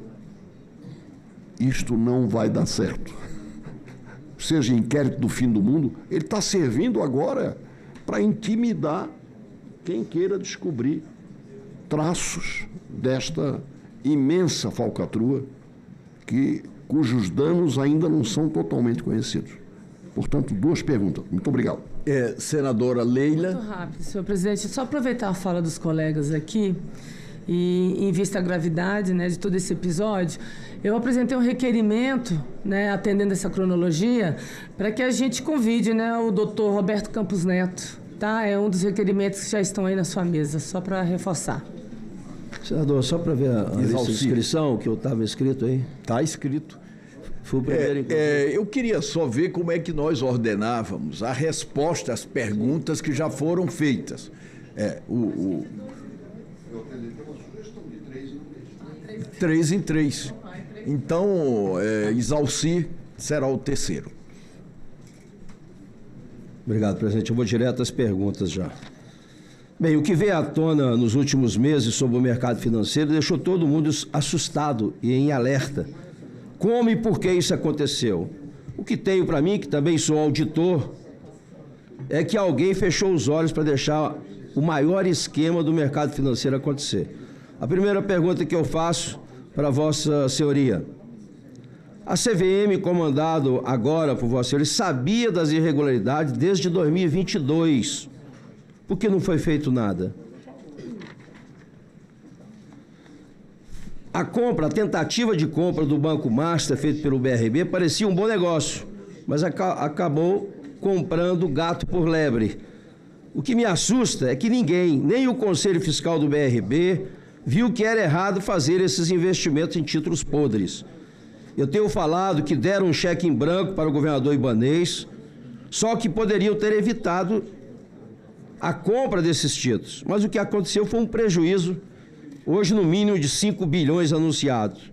Isto não vai dar certo. Seja inquérito do fim do mundo, ele está servindo agora para intimidar quem queira descobrir traços desta imensa falcatrua cujos danos ainda não são totalmente conhecidos. Portanto, 2 perguntas. Muito obrigado. Senadora Leila. Muito rápido, senhor presidente. Só aproveitar a fala dos colegas aqui e, em vista da gravidade, né, de todo esse episódio, eu apresentei um requerimento, né, atendendo essa cronologia, para que a gente convide, né, o doutor Roberto Campos Neto. Tá? É um dos requerimentos que já estão aí na sua mesa, só para reforçar. Senador, só para ver a lista de inscrição que eu estava escrito aí. Está escrito. Foi o primeiro, eu queria só ver como é que nós ordenávamos a resposta às perguntas que já foram feitas. Eu apresentei uma sugestão de 3 em 3. Então, Exalci será o terceiro. Obrigado, presidente. Eu vou direto às perguntas já. Bem, o que veio à tona nos últimos meses sobre o mercado financeiro deixou todo mundo assustado e em alerta. Como e por que isso aconteceu? O que tenho para mim, que também sou auditor, é que alguém fechou os olhos para deixar o maior esquema do mercado financeiro acontecer. A primeira pergunta que eu faço para Vossa Senhoria: a CVM, comandado agora por Vossa Senhoria, sabia das irregularidades desde 2022. Por que não foi feito nada? A tentativa de compra do Banco Master, feito pelo BRB, parecia um bom negócio, mas acabou comprando gato por lebre. O que me assusta é que ninguém, nem o Conselho Fiscal do BRB, viu que era errado fazer esses investimentos em títulos podres. Eu tenho falado que deram um cheque em branco para o governador Ibanez, só que poderiam ter evitado a compra desses títulos. Mas o que aconteceu foi um prejuízo, hoje no mínimo de 5 bilhões anunciados.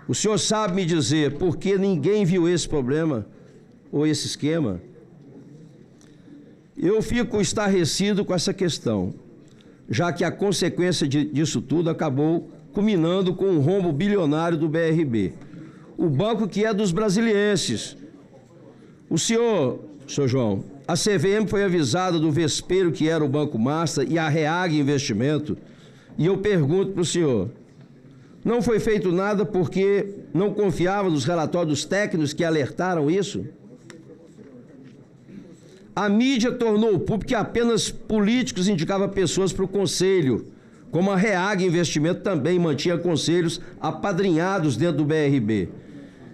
O senhor sabe me dizer por que ninguém viu esse problema ou esse esquema? Eu fico estarrecido com essa questão, já que a consequência disso tudo acabou culminando com um rombo bilionário do BRB. O banco que é dos brasilienses. O senhor João, a CVM foi avisada do vespeiro que era o Banco Master e a Reag Investimento, e eu pergunto para o senhor, não foi feito nada porque não confiava nos relatórios técnicos que alertaram isso? A mídia tornou público que apenas políticos indicavam pessoas para o conselho, como a REAG Investimento também mantinha conselhos apadrinhados dentro do BRB.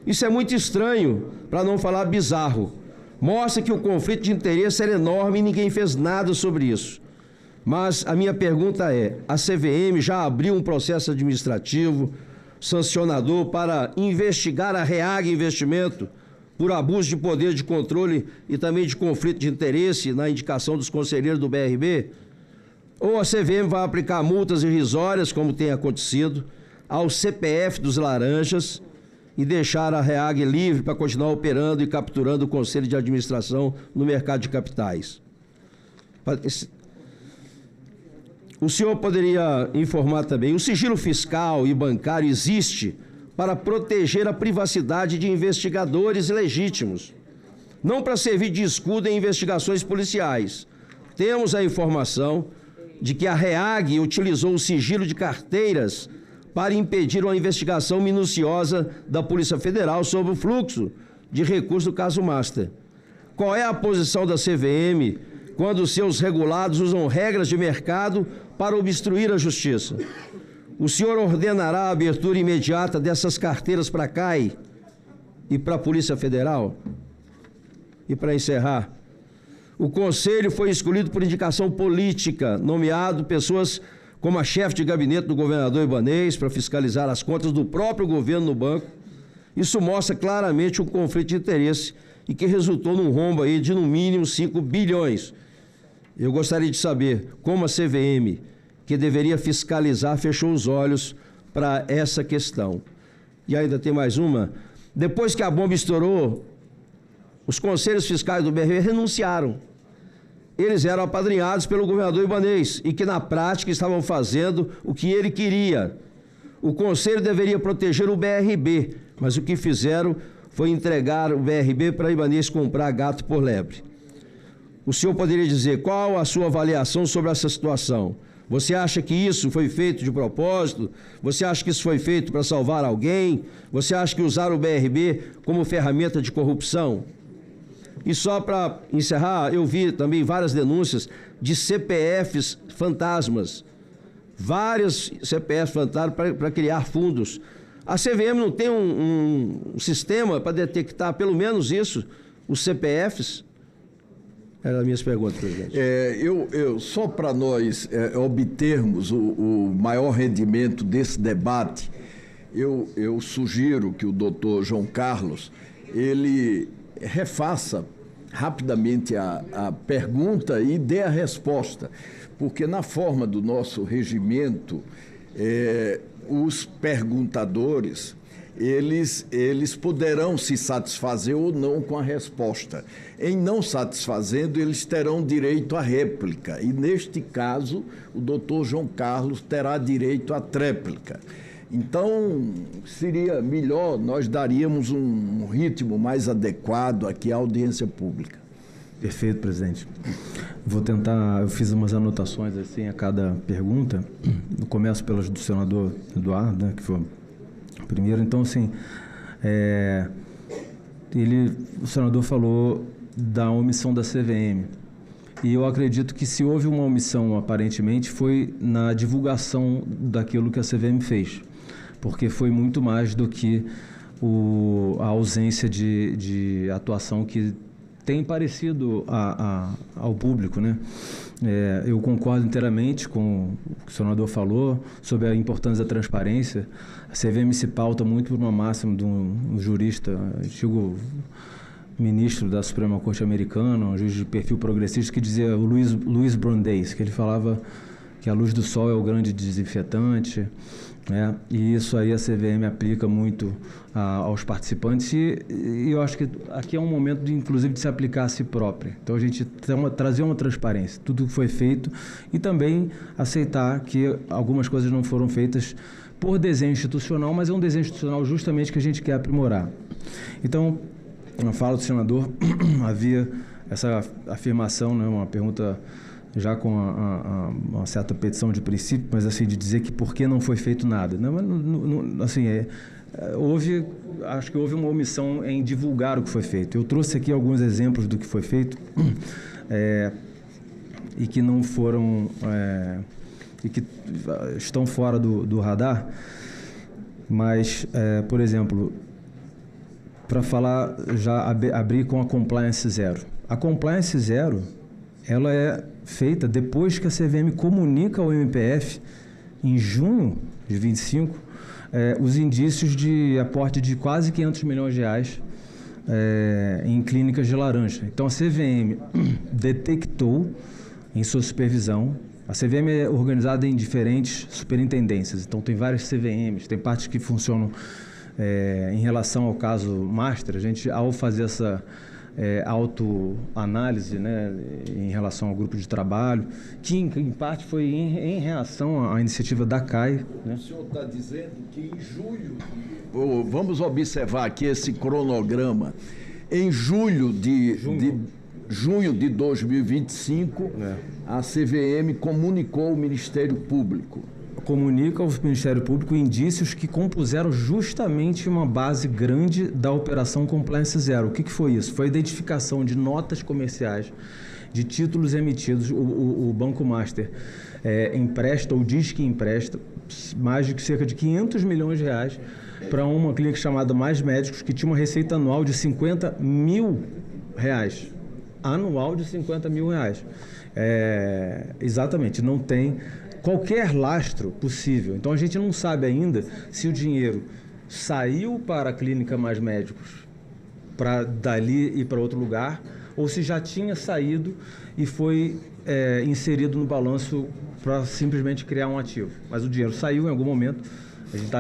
Isso é muito estranho, para não falar bizarro. Mostra que o conflito de interesse era enorme e ninguém fez nada sobre isso. Mas a minha pergunta é, a CVM já abriu um processo administrativo sancionador para investigar a REAG Investimento por abuso de poder de controle e também de conflito de interesse na indicação dos conselheiros do BRB? Ou a CVM vai aplicar multas irrisórias, como tem acontecido, ao CPF dos laranjas e deixar a REAG livre para continuar operando e capturando o Conselho de Administração no mercado de capitais? O senhor poderia informar também, o sigilo fiscal e bancário existe para proteger a privacidade de investigadores legítimos, não para servir de escudo em investigações policiais. Temos a informação de que a REAG utilizou o sigilo de carteiras para impedir uma investigação minuciosa da Polícia Federal sobre o fluxo de recursos do caso Master. Qual é a posição da CVM quando seus regulados usam regras de mercado para obstruir a justiça? O senhor ordenará a abertura imediata dessas carteiras para a CAI e para a Polícia Federal? E para encerrar, o Conselho foi escolhido por indicação política, nomeado pessoas como a chefe de gabinete do governador Ibanez para fiscalizar as contas do próprio governo no banco. Isso mostra claramente um conflito de interesse e que resultou num rombo aí de no mínimo 5 bilhões. Eu gostaria de saber como a CVM, que deveria fiscalizar, fechou os olhos para essa questão. E ainda tem mais uma. Depois que a bomba estourou, os conselhos fiscais do BRB renunciaram. Eles eram apadrinhados pelo governador Ibanez e que na prática estavam fazendo o que ele queria. O conselho deveria proteger o BRB, mas o que fizeram foi entregar o BRB para Ibanez comprar gato por lebre. O senhor poderia dizer qual a sua avaliação sobre essa situação? Você acha que isso foi feito de propósito? Você acha que isso foi feito para salvar alguém? Você acha que usaram o BRB como ferramenta de corrupção? E só para encerrar, eu vi também várias denúncias de CPFs fantasmas. Vários CPFs fantasmas para criar fundos. A CVM não tem um sistema para detectar pelo menos isso, os CPFs? Eram as minhas perguntas, presidente. Só para nós obtermos o maior rendimento desse debate, eu sugiro que o doutor João Carlos, ele refaça rapidamente a pergunta e dê a resposta, porque na forma do nosso regimento, os perguntadores, eles poderão se satisfazer ou não com a resposta. Em não satisfazendo, eles terão direito à réplica. E, neste caso, o doutor João Carlos terá direito à tréplica. Então, seria melhor, nós daríamos um ritmo mais adequado aqui à audiência pública. Perfeito, presidente. Vou tentar, eu fiz umas anotações assim a cada pergunta. Eu começo pelas do senador Eduardo, né, que foi o primeiro. Então, assim, o senador falou da omissão da CVM. E eu acredito que se houve uma omissão, aparentemente, foi na divulgação daquilo que a CVM fez. Porque foi muito mais do que a ausência de atuação que tem parecido ao público, né? Eu concordo inteiramente com o que o senador falou sobre a importância da transparência. A CVM se pauta muito por uma máxima de um jurista, antigo ministro da Suprema Corte Americana, um juiz de perfil progressista, que dizia, o Luiz Brandeis, que ele falava que a luz do sol é o grande desinfetante, né? E isso aí a CVM aplica muito aos participantes e eu acho que aqui é um momento, inclusive, de se aplicar a si própria. Então, a gente trazer uma transparência, tudo que foi feito e também aceitar que algumas coisas não foram feitas por desenho institucional, mas é um desenho institucional justamente que a gente quer aprimorar. Então, na fala do senador, havia essa afirmação, né, uma pergunta já com uma certa petição de princípio, mas assim, de dizer que por que não foi feito nada. Não, assim, acho que houve uma omissão em divulgar o que foi feito. Eu trouxe aqui alguns exemplos do que foi feito. e que não foram e que estão fora do radar, mas, por exemplo, para falar, já abrir com a Compliance Zero. A Compliance Zero, ela é feita depois que a CVM comunica ao MPF, em junho de 25, os indícios de aporte de quase 500 milhões de reais em clínicas de laranja. Então, a CVM detectou em sua supervisão. A CVM é organizada em diferentes superintendências, então tem várias CVMs, tem partes que funcionam em relação ao caso Master. A gente, ao fazer essa autoanálise, né, em relação ao grupo de trabalho, que em parte foi em reação à iniciativa da CAI. Né? O senhor está dizendo que em julho, vamos observar aqui esse cronograma, em junho de 2025, a CVM comunicou ao Ministério Público. Comunica ao Ministério Público indícios que compuseram justamente uma base grande da Operação Compliance Zero. O que foi isso? Foi a identificação de notas comerciais, de títulos emitidos. O Banco Master empresta, ou diz que empresta, mais de cerca de 500 milhões de reais para uma clínica chamada Mais Médicos, que tinha uma receita anual de 50 mil reais. Anual de 50 mil reais. Exatamente, não tem qualquer lastro possível. Então, a gente não sabe ainda se o dinheiro saiu para a clínica Mais Médicos, para dali ir para outro lugar, ou se já tinha saído e foi inserido no balanço para simplesmente criar um ativo. Mas o dinheiro saiu em algum momento.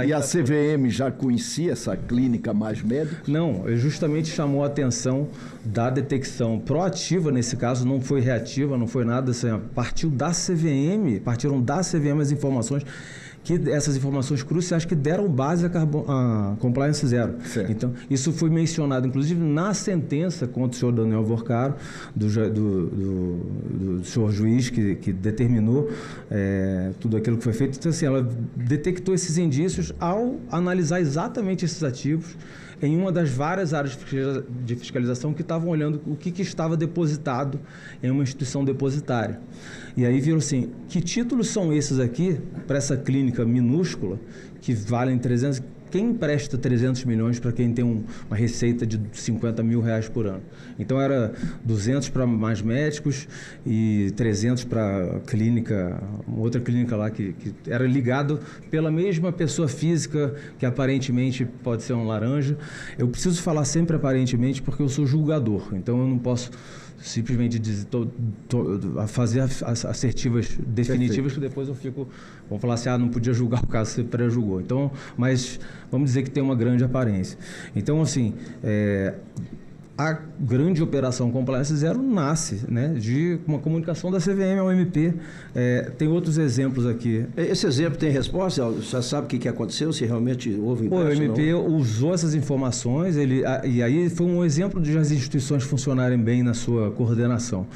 E a CVM já conhecia essa clínica Mais Médicos? Não, justamente chamou a atenção da detecção proativa nesse caso, não foi reativa, não foi nada, assim, partiram da CVM as informações, essas informações cruciais que deram base à Compliance Zero. Certo. Então, isso foi mencionado, inclusive, na sentença contra o senhor Daniel Vorcaro, do senhor juiz que determinou tudo aquilo que foi feito. Então, assim, ela detectou esses indícios ao analisar exatamente esses ativos em uma das várias áreas de fiscalização que estavam olhando o que estava depositado em uma instituição depositária. E aí viram assim, que títulos são esses aqui para essa clínica minúscula que valem 300... Quem empresta 300 milhões para quem tem uma receita de 50 mil reais por ano? Então, era 200 para Mais Médicos e 300 para outra clínica lá que era ligado pela mesma pessoa física, que aparentemente pode ser um laranja. Eu preciso falar sempre aparentemente porque eu sou julgador, então eu não posso simplesmente dizer, fazer assertivas definitivas. Perfeito. Que depois eu fico... Vamos falar assim, não podia julgar o caso, você pré-julgou. Então, mas vamos dizer que tem uma grande aparência. Então, assim, a grande operação Compliance Zero nasce, né, de uma comunicação da CVM ao MP. Tem outros exemplos aqui. Esse exemplo tem resposta? Já sabe o que aconteceu, se realmente houve empréstimo? O MP usou essas informações, e aí foi um exemplo de as instituições funcionarem bem na sua coordenação.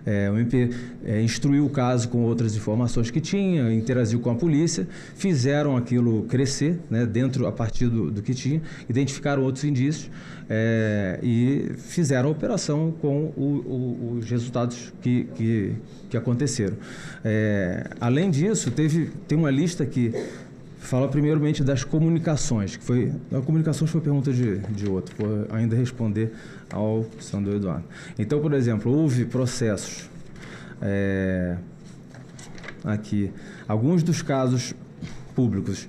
O MP instruiu o caso com outras informações que tinha, interagiu com a polícia, fizeram aquilo crescer, né, a partir do que tinha, identificaram outros indícios e fizeram a operação com os resultados que aconteceram. Além disso, tem uma lista que fala primeiramente das comunicações, que foi... A comunicações foi pergunta de outro, vou ainda responder ao senador Eduardo. Então, por exemplo, houve processos aqui, alguns dos casos públicos,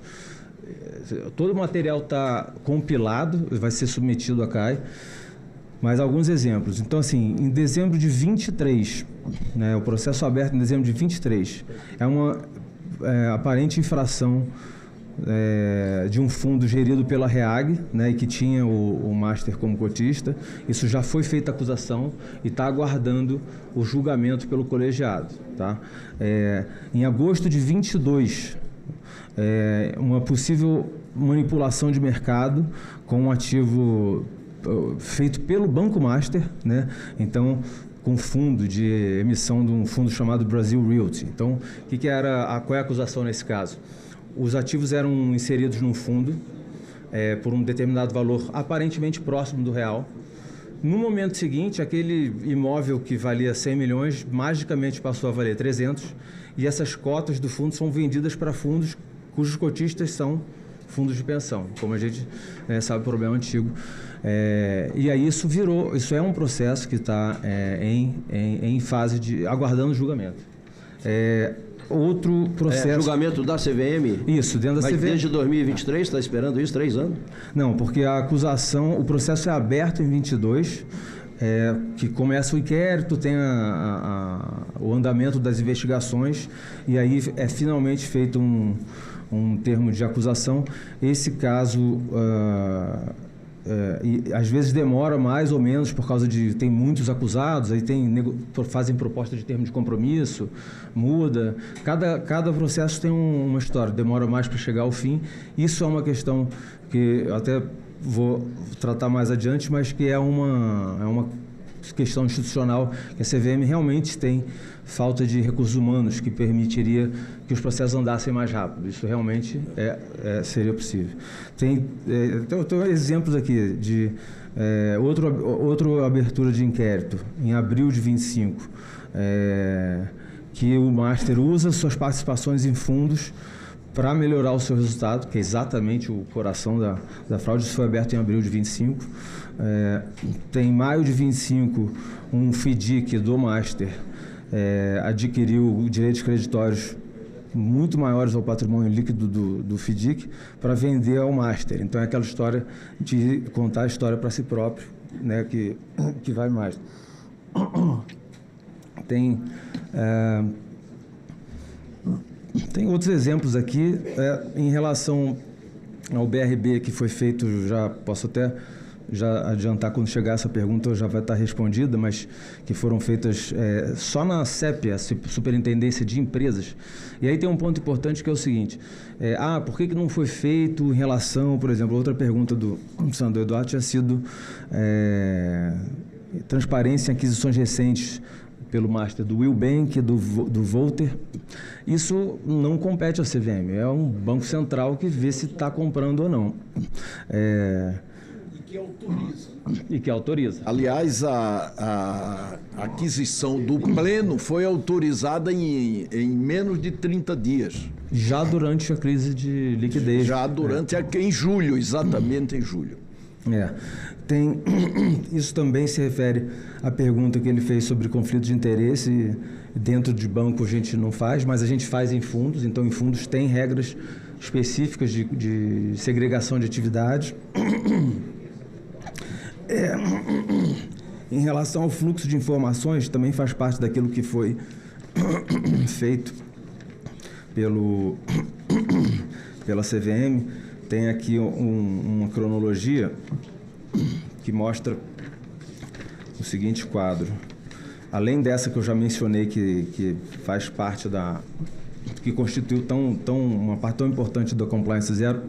todo o material está compilado, vai ser submetido à CAI, mas alguns exemplos. Então, assim, em dezembro de 23, né, o processo aberto em dezembro de 23, é uma aparente infração de um fundo gerido pela REAG, né, e que tinha o Master como cotista. Isso já foi feita a acusação e está aguardando o julgamento pelo colegiado. Tá? Em agosto de 22, uma possível manipulação de mercado com um ativo feito pelo Banco Master, né? Então, com fundo de emissão de um fundo chamado Brasil Realty. Então, qual é a acusação nesse caso? Os ativos eram inseridos num fundo por um determinado valor aparentemente próximo do real, No momento seguinte, aquele imóvel que valia 100 milhões, magicamente passou a valer 300, e essas cotas do fundo são vendidas para fundos cujos cotistas são fundos de pensão, como a gente sabe, o problema antigo. E aí isso é um processo que está em fase de aguardando julgamento. Outro processo... julgamento da CVM? Isso, dentro da CVM. Mas desde 2023, está esperando isso, 3 anos? Não, porque a acusação, o processo é aberto em 22, que começa o inquérito, tem o andamento das investigações, e aí é finalmente feito um termo de acusação. Esse caso... e às vezes demora mais ou menos por causa de tem muitos acusados, aí fazem proposta de termo de compromisso, muda, cada processo tem uma história, demora mais para chegar ao fim. Isso é uma questão que eu até vou tratar mais adiante, mas que é uma questão institucional, que a CVM realmente tem falta de recursos humanos que permitiria que os processos andassem mais rápido. Isso realmente seria possível. Tem exemplos aqui de outra abertura de inquérito, em abril de 25, que o Master usa suas participações em fundos para melhorar o seu resultado, que é exatamente o coração da fraude. Isso foi aberto em abril de 25. Tem em maio de 25, um FDIC do Master adquiriu direitos creditórios muito maiores ao patrimônio líquido do FDIC para vender ao Master. Então é aquela história de contar a história para si próprio, né, que vai mais. Tem outros exemplos aqui em relação ao BRB que foi feito, já posso até adiantar, quando chegar essa pergunta já vai estar respondida, mas que foram feitas só na CEP, a Superintendência de Empresas. E aí tem um ponto importante que é o seguinte, por que não foi feito em relação, por exemplo, outra pergunta do senador Eduardo tinha sido transparência em aquisições recentes pelo Master do Will Bank, do Volter. Isso não compete à CVM, é um banco central que vê se está comprando ou não. E que autoriza. Aliás, a aquisição do Pleno foi autorizada em menos de 30 dias. Já durante a crise de liquidez. Já durante, em julho, exatamente em julho. Isso também se refere à pergunta que ele fez sobre conflito de interesse. Dentro de banco a gente não faz, mas a gente faz em fundos. Então, em fundos tem regras específicas de segregação de atividades. Em relação ao fluxo de informações, também faz parte daquilo que foi feito pela CVM. Tem aqui uma cronologia que mostra o seguinte quadro. Além dessa que eu já mencionei, que faz parte que constituiu uma parte tão importante da Compliance Zero,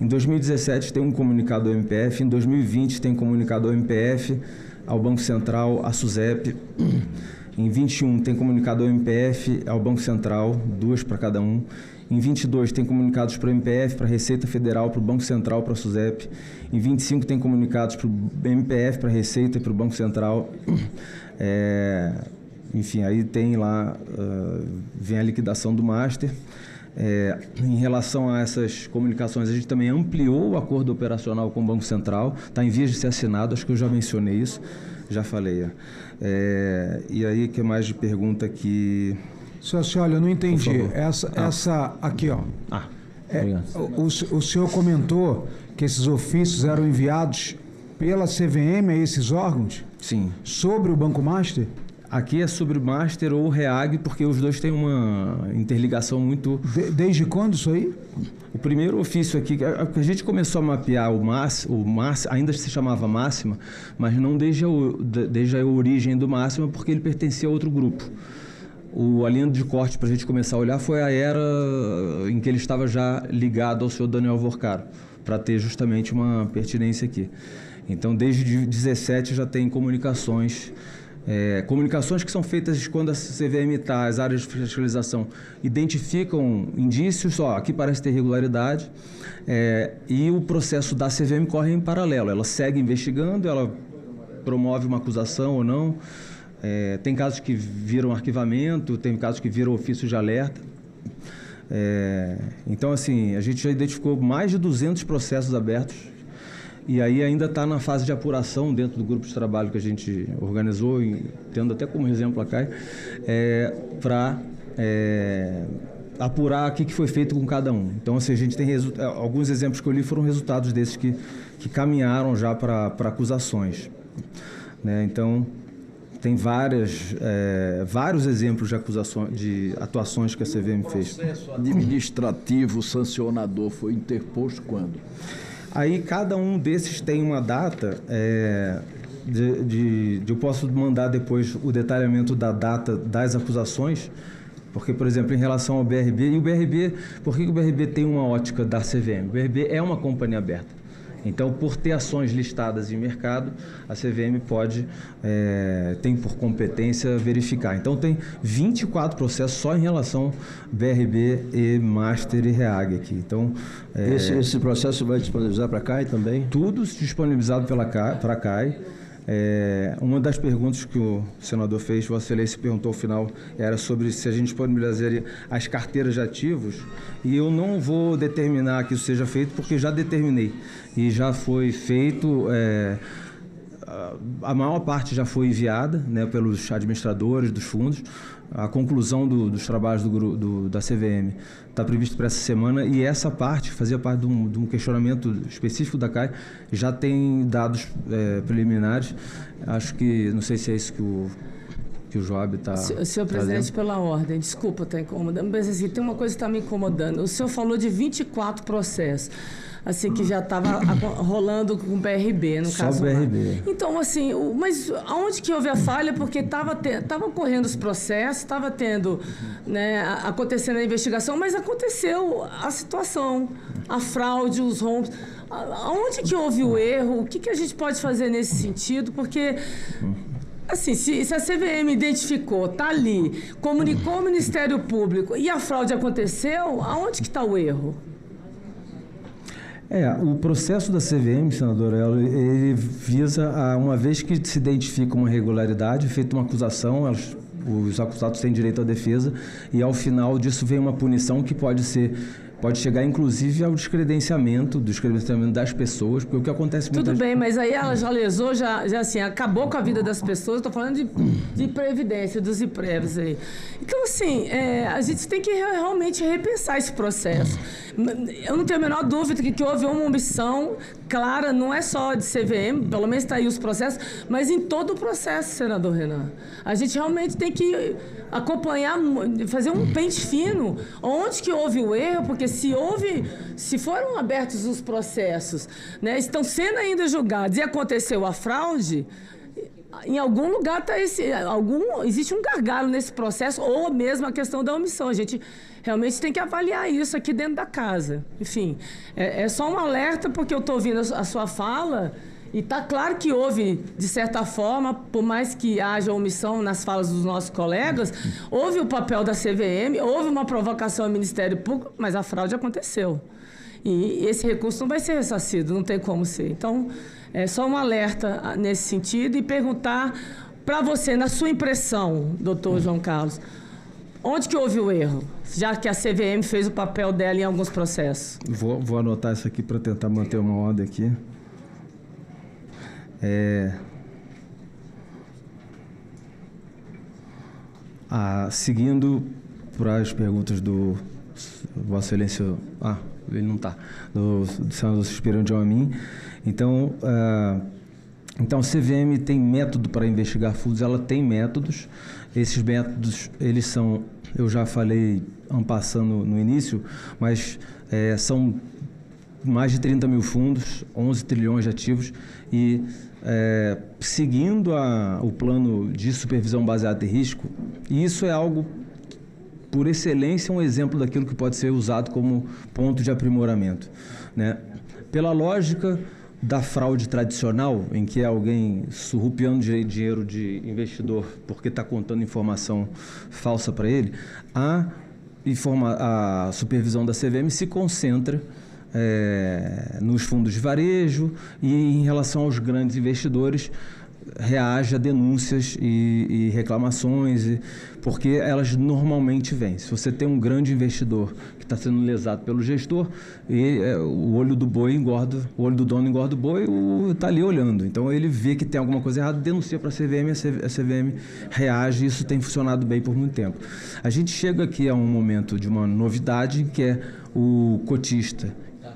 em 2017 tem um comunicado ao MPF, em 2020 tem um comunicado ao MPF, ao Banco Central, à SUSEP. Em 21 tem comunicado ao MPF, ao Banco Central, 2 para cada um. Em 22 tem comunicados para o MPF, para a Receita Federal, para o Banco Central, para a SUSEP. Em 25 tem comunicados para o MPF, para a Receita e para o Banco Central. Enfim, aí tem lá, vem a liquidação do Master. Em relação a essas comunicações, a gente também ampliou o acordo operacional com o Banco Central, está em vias de ser assinado, acho que eu já mencionei isso, já falei. E aí, o que mais de pergunta aqui? Senhor, olha, eu não entendi. Essa aqui, ó. O senhor comentou que esses ofícios eram enviados pela CVM a esses órgãos? Sim. Sobre o Banco Master? Aqui é sobre o Master ou o REAG, porque os dois têm uma interligação muito... Desde quando isso aí? O primeiro ofício aqui, a gente começou a mapear o Máxima, ainda se chamava Máxima, mas não desde a origem do Máxima, porque ele pertencia a outro grupo. A linha de corte para a gente começar a olhar foi a era em que ele estava já ligado ao senhor Daniel Vorcaro, para ter justamente uma pertinência aqui. Então, desde 2017 já tem comunicações que são feitas quando a CVM está, as áreas de fiscalização identificam indícios, aqui parece ter irregularidade, e o processo da CVM corre em paralelo. Ela segue investigando, ela promove uma acusação ou não. Tem casos que viram arquivamento, tem casos que viram ofício de alerta. Então, assim, a gente já identificou mais de 200 processos abertos e aí ainda está na fase de apuração dentro do grupo de trabalho que a gente organizou, tendo até como exemplo a CAI, para apurar o que foi feito com cada um. Então, assim, a gente tem alguns exemplos que eu li foram resultados desses que caminharam já para acusações, né? Então, tem vários exemplos de acusações, de atuações que a CVM fez. O processo administrativo sancionador foi interposto quando? Aí cada um desses tem uma data, eu posso mandar depois o detalhamento da data das acusações, porque, por exemplo, em relação ao BRB, e o BRB, por que o BRB tem uma ótica da CVM? O BRB é uma companhia aberta. Então, por ter ações listadas em mercado, a CVM tem por competência verificar. Então, tem 24 processos só em relação BRB, e Master e Reag aqui. Então, esse processo vai disponibilizar para a CAI também? Tudo disponibilizado para a CAI. Uma das perguntas que o senador fez, Vossa Excelência perguntou ao final, era sobre se a gente disponibilizaria as carteiras de ativos, e eu não vou determinar que isso seja feito, porque já determinei, e já foi feito, a maior parte já foi enviada, né, pelos administradores dos fundos. A conclusão dos trabalhos da CVM está previsto para essa semana, e essa parte fazia parte de um questionamento específico da CAI, já tem dados preliminares. Acho que, não sei se é isso que o Joab está... Senhor presidente, pela ordem, desculpa estar incomodando, mas assim, tem uma coisa que está me incomodando. O senhor falou de 24 processos, assim, que já estava rolando com o BRB, no caso. Só o BRB. Então, assim, mas aonde que houve a falha? Porque estavam correndo os processos, estava tendo, né, acontecendo a investigação, mas aconteceu a situação, a fraude, os rombos. Aonde que houve o erro? O que a gente pode fazer nesse sentido? Porque... assim, se a CVM identificou, está ali, comunicou ao Ministério Público e a fraude aconteceu, aonde que está o erro? O processo da CVM, senador, ele visa, uma vez que se identifica uma irregularidade, feita uma acusação, os acusados têm direito à defesa, e ao final disso vem uma punição que pode chegar, inclusive, ao descredenciamento das pessoas, porque o que acontece... Tudo bem, mas aí ela já lesou, já assim, acabou com a vida das pessoas. Estou falando de previdência, dos IPREVs aí. Então, assim, a gente tem que realmente repensar esse processo. Eu não tenho a menor dúvida que houve uma omissão clara, não é só de CVM, pelo menos está aí os processos, mas em todo o processo, senador Renan. A gente realmente tem que acompanhar, fazer um pente fino, onde que houve o erro, porque se foram abertos os processos, né, estão sendo ainda julgados e aconteceu a fraude, em algum lugar existe um gargalo nesse processo, ou mesmo a questão da omissão. A gente realmente tem que avaliar isso aqui dentro da casa. Enfim, é só um alerta, porque eu estou ouvindo a sua fala, e está claro que houve, de certa forma, por mais que haja omissão nas falas dos nossos colegas, houve o papel da CVM, houve uma provocação ao Ministério Público, mas a fraude aconteceu. E esse recurso não vai ser ressarcido, não tem como ser. Então, é só um alerta nesse sentido, e perguntar para você, na sua impressão, doutor João Carlos, onde que houve o erro, já que a CVM fez o papel dela em alguns processos? Vou anotar isso aqui para tentar manter uma ordem aqui. Seguindo para as perguntas do Vossa Excelência... ele não está. Do senador Suspirão de Amin. Então, a CVM tem método para investigar furtos, ela tem métodos. Esses métodos, eles são, eu já falei passando no início, mas são mais de 30 mil fundos, 11 trilhões de ativos, e seguindo o plano de supervisão baseada em risco, e isso é algo, por excelência, um exemplo daquilo que pode ser usado como ponto de aprimoramento, né? Pela lógica da fraude tradicional, em que é alguém surrupiando dinheiro de investidor porque está contando informação falsa para ele, a supervisão da CVM se concentra nos fundos de varejo e em relação aos grandes investidores, reage a denúncias e reclamações, porque elas normalmente vêm. Se você tem um grande investidor que está sendo lesado pelo gestor, o olho do boi engorda, o olho do dono engorda o boi, está ali olhando. Então ele vê que tem alguma coisa errada, denuncia para a CVM, a CVM reage, e isso tem funcionado bem por muito tempo. A gente chega aqui a um momento de uma novidade, que é o cotista,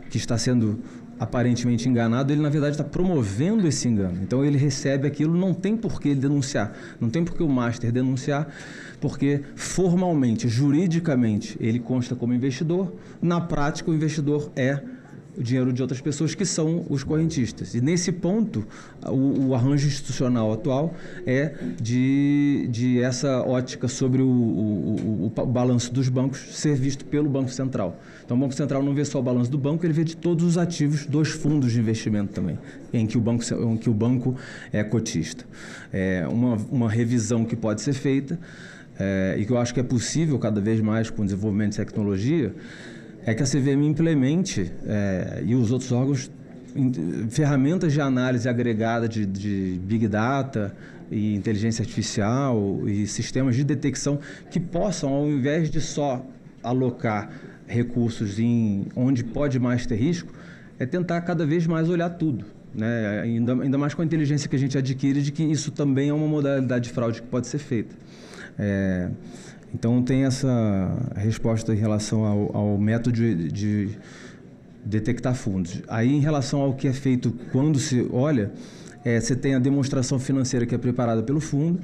que está sendo aparentemente enganado, ele na verdade está promovendo esse engano. Então ele recebe aquilo, não tem por que ele denunciar, não tem por que o master denunciar, porque formalmente, juridicamente, ele consta como investidor, na prática o investidor é o dinheiro de outras pessoas que são os correntistas. E nesse ponto, o arranjo institucional atual é de essa ótica sobre o balanço dos bancos ser visto pelo Banco Central. Então o Banco Central não vê só o balanço do banco, ele vê de todos os ativos dos fundos de investimento também, em que o banco é cotista. É uma revisão que pode ser feita, e que eu acho que é possível cada vez mais com o desenvolvimento de tecnologia, é que a CVM implemente, e os outros órgãos, ferramentas de análise agregada de Big Data e inteligência artificial e sistemas de detecção que possam, ao invés de só alocar recursos em onde pode mais ter risco, é tentar cada vez mais olhar tudo, né? Ainda mais com a inteligência que a gente adquire de que isso também é uma modalidade de fraude que pode ser feita. Então, tem essa resposta em relação ao método de detectar fundos. Aí, em relação ao que é feito quando se olha, você tem a demonstração financeira que é preparada pelo fundo,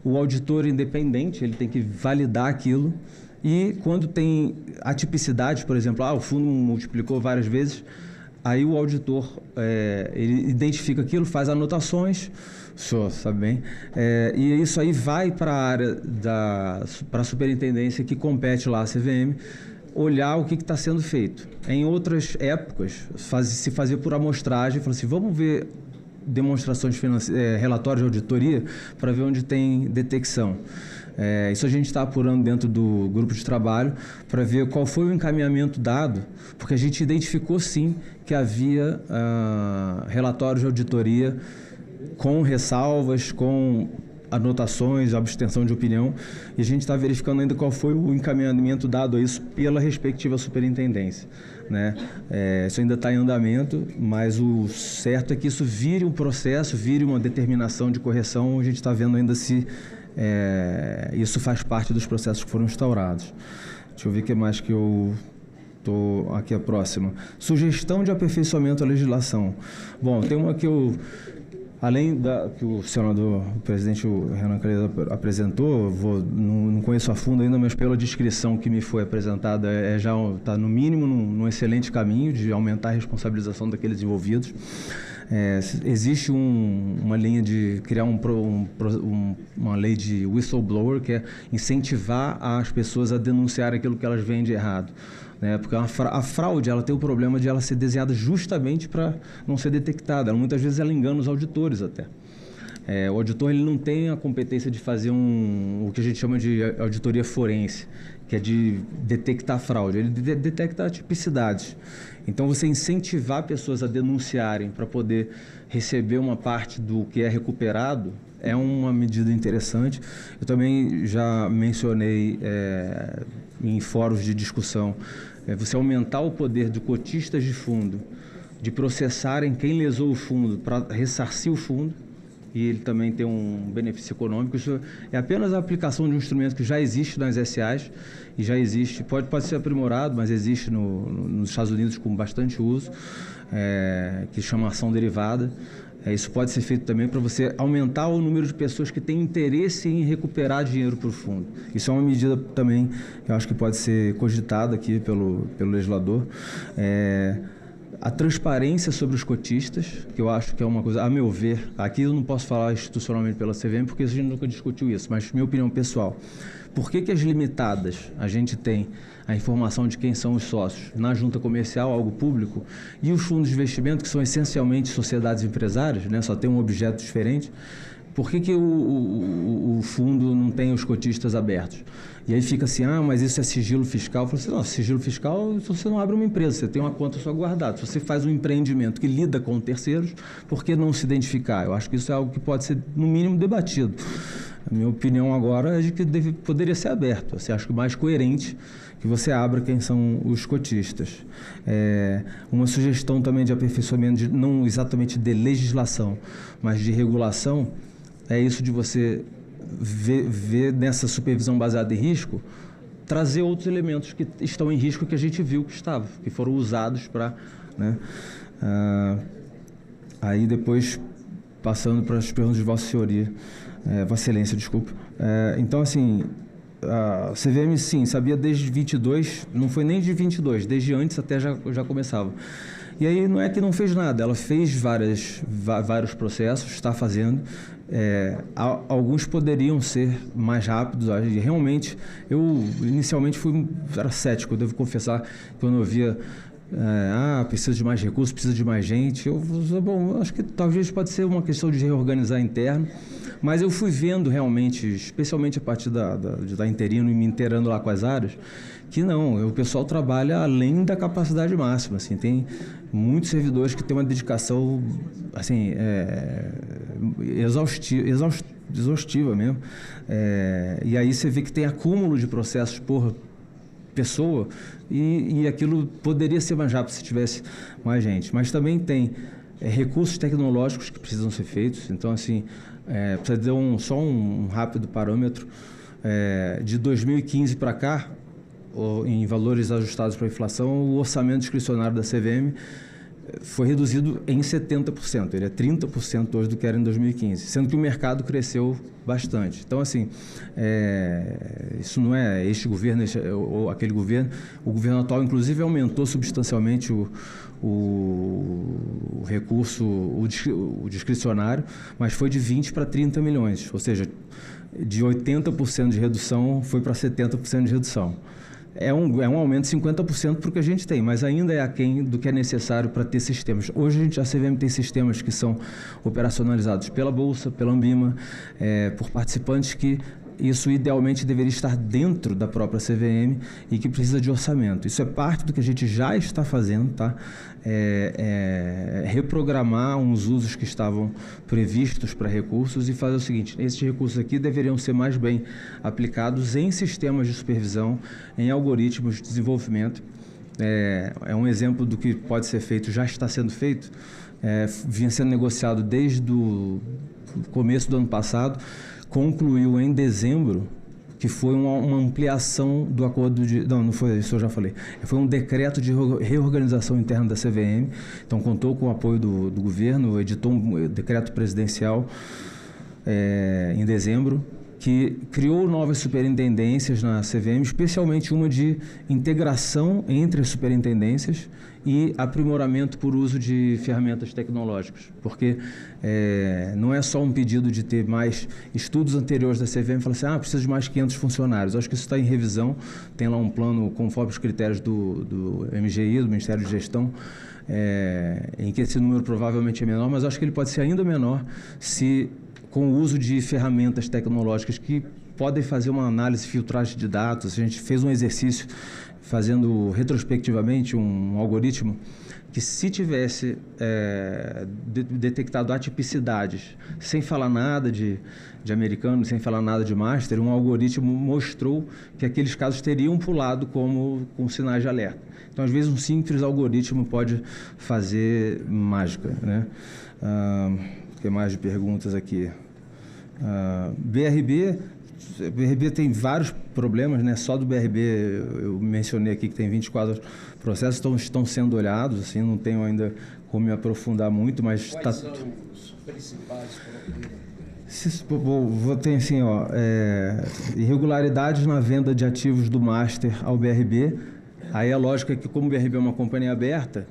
o auditor independente, ele tem que validar aquilo, e quando tem atipicidade, por exemplo, o fundo multiplicou várias vezes, aí o auditor ele identifica aquilo, faz anotações, o senhor sabe bem, e isso aí vai para a área para a superintendência que compete lá a CVM, olhar o que está sendo feito. Em outras épocas, se fazia por amostragem, falou assim, vamos ver demonstrações financeiras, relatórios de auditoria, para ver onde tem detecção. Isso a gente está apurando dentro do grupo de trabalho para ver qual foi o encaminhamento dado, porque a gente identificou sim que havia relatórios de auditoria com ressalvas, com anotações, abstenção de opinião, e a gente está verificando ainda qual foi o encaminhamento dado a isso pela respectiva superintendência, né? Isso ainda está em andamento, mas o certo é que isso vire um processo, vire uma determinação de correção. A gente está vendo ainda se isso faz parte dos processos que foram instaurados. Deixa eu ver o que mais que eu estou aqui, a próxima. Sugestão de aperfeiçoamento à legislação. Bom, tem uma que eu... Além que o senador, o presidente Renan Calheiros apresentou, não conheço a fundo ainda, mas pela descrição que me foi apresentada, já está no mínimo num excelente caminho de aumentar a responsabilização daqueles envolvidos. Existe uma linha de criar uma lei de whistleblower, que é incentivar as pessoas a denunciar aquilo que elas veem de errado. Porque a fraude ela tem o problema de ela ser desenhada justamente para não ser detectada. Muitas vezes ela engana os auditores até. O auditor ele não tem a competência de fazer o que a gente chama de auditoria forense, que é de detectar fraude. Ele detecta tipicidades. Então, você incentivar pessoas a denunciarem para poder receber uma parte do que é recuperado é uma medida interessante. Eu também já mencionei em fóruns de discussão, você aumentar o poder de cotistas de fundo, de processarem quem lesou o fundo para ressarcir o fundo, e ele também tem um benefício econômico. Isso é apenas a aplicação de um instrumento que já existe nas SAs, e já existe, pode ser aprimorado, mas existe nos Estados Unidos com bastante uso, que chama ação derivada. Isso pode ser feito também para você aumentar o número de pessoas que têm interesse em recuperar dinheiro para o fundo. Isso é uma medida também que eu acho que pode ser cogitada aqui pelo legislador. A transparência sobre os cotistas, que eu acho que é uma coisa, a meu ver, aqui eu não posso falar institucionalmente pela CVM, porque a gente nunca discutiu isso, mas minha opinião pessoal, por que as limitadas a gente tem a informação de quem são os sócios na junta comercial, algo público, e os fundos de investimento, que são essencialmente sociedades empresárias, né, só tem um objeto diferente, por que o fundo não tem os cotistas abertos? E aí fica assim, mas isso é sigilo fiscal. Eu falo assim, não, sigilo fiscal, você não abre uma empresa, você tem uma conta só guardada. Se você faz um empreendimento que lida com terceiros, por que não se identificar? Eu acho que isso é algo que pode ser, no mínimo, debatido. A minha opinião agora é de que poderia ser aberto. Você acha que mais coerente que você abra quem são os cotistas. Uma sugestão também de aperfeiçoamento, não exatamente de legislação, mas de regulação, é isso de você ver nessa supervisão baseada em risco, trazer outros elementos que estão em risco que a gente viu que foram usados para... Né? Aí depois, passando para as perguntas de Vossa Senhoria, Vossa Excelência, desculpa. Então, assim, a CVM, sim, sabia desde 22, não foi nem de 22, desde antes até já começava. E aí não é que não fez nada, ela fez vários processos, está fazendo. Alguns poderiam ser mais rápidos. Realmente, eu inicialmente era cético, eu devo confessar, quando eu via precisa de mais recursos, precisa de mais gente. Bom, acho que talvez pode ser uma questão de reorganizar interno, mas eu fui vendo realmente, especialmente a partir da interino e me inteirando lá com as áreas, que não, o pessoal trabalha além da capacidade máxima, assim, tem muitos servidores que têm uma dedicação, assim, exaustiva mesmo, e aí você vê que tem acúmulo de processos por pessoa e aquilo poderia ser mais rápido se tivesse mais gente, mas também tem recursos tecnológicos que precisam ser feitos. Então, assim, precisa dar só um rápido parâmetro. De 2015 para cá, em valores ajustados para a inflação, o orçamento discricionário da CVM foi reduzido em 70%. Ele é 30% hoje do que era em 2015, sendo que o mercado cresceu bastante. Então, assim, isso não é este governo ou aquele governo. O governo atual, inclusive, aumentou substancialmente o recurso, o discricionário, mas foi de 20 para 30 milhões, ou seja, de 80% de redução foi para 70% de redução. É um aumento de 50% para o que a gente tem, mas ainda é aquém do que é necessário para ter sistemas. Hoje a CVM tem sistemas que são operacionalizados pela Bolsa, pela Ambima, por participantes que isso idealmente deveria estar dentro da própria CVM e que precisa de orçamento. Isso é parte do que a gente já está fazendo, tá? Reprogramar uns usos que estavam previstos para recursos e fazer o seguinte: esses recursos aqui deveriam ser mais bem aplicados em sistemas de supervisão, em algoritmos de desenvolvimento. É um exemplo do que pode ser feito, já está sendo feito, vinha sendo negociado desde o começo do ano passado, concluiu em dezembro, que foi uma ampliação do acordo de... Não foi isso, eu já falei. Foi um decreto de reorganização interna da CVM, então contou com o apoio do governo, editou um decreto presidencial em dezembro, que criou novas superintendências na CVM, especialmente uma de integração entre as superintendências e aprimoramento por uso de ferramentas tecnológicas, porque não é só um pedido de ter mais estudos anteriores da CVM e falar assim, precisa de mais 500 funcionários. Acho que isso está em revisão, tem lá um plano conforme os critérios do MGI, do Ministério de Gestão, em que esse número provavelmente é menor, mas acho que ele pode ser ainda menor se com o uso de ferramentas tecnológicas que podem fazer uma análise, filtragem de dados. A gente fez um exercício fazendo retrospectivamente um algoritmo que, se tivesse detectado atipicidades, sem falar nada de americano, sem falar nada de master, um algoritmo mostrou que aqueles casos teriam pulado com sinais de alerta. Então, às vezes, um simples algoritmo pode fazer mágica, né? O que mais de perguntas aqui? BRB tem vários problemas, né? Só do BRB eu mencionei aqui que tem 24 processos, estão sendo olhados, assim, não tenho ainda como me aprofundar muito, mas Quais são os principais problemas? Vou ter assim, irregularidades na venda de ativos do Master ao BRB. Aí a lógica é que, como o BRB é uma companhia aberta,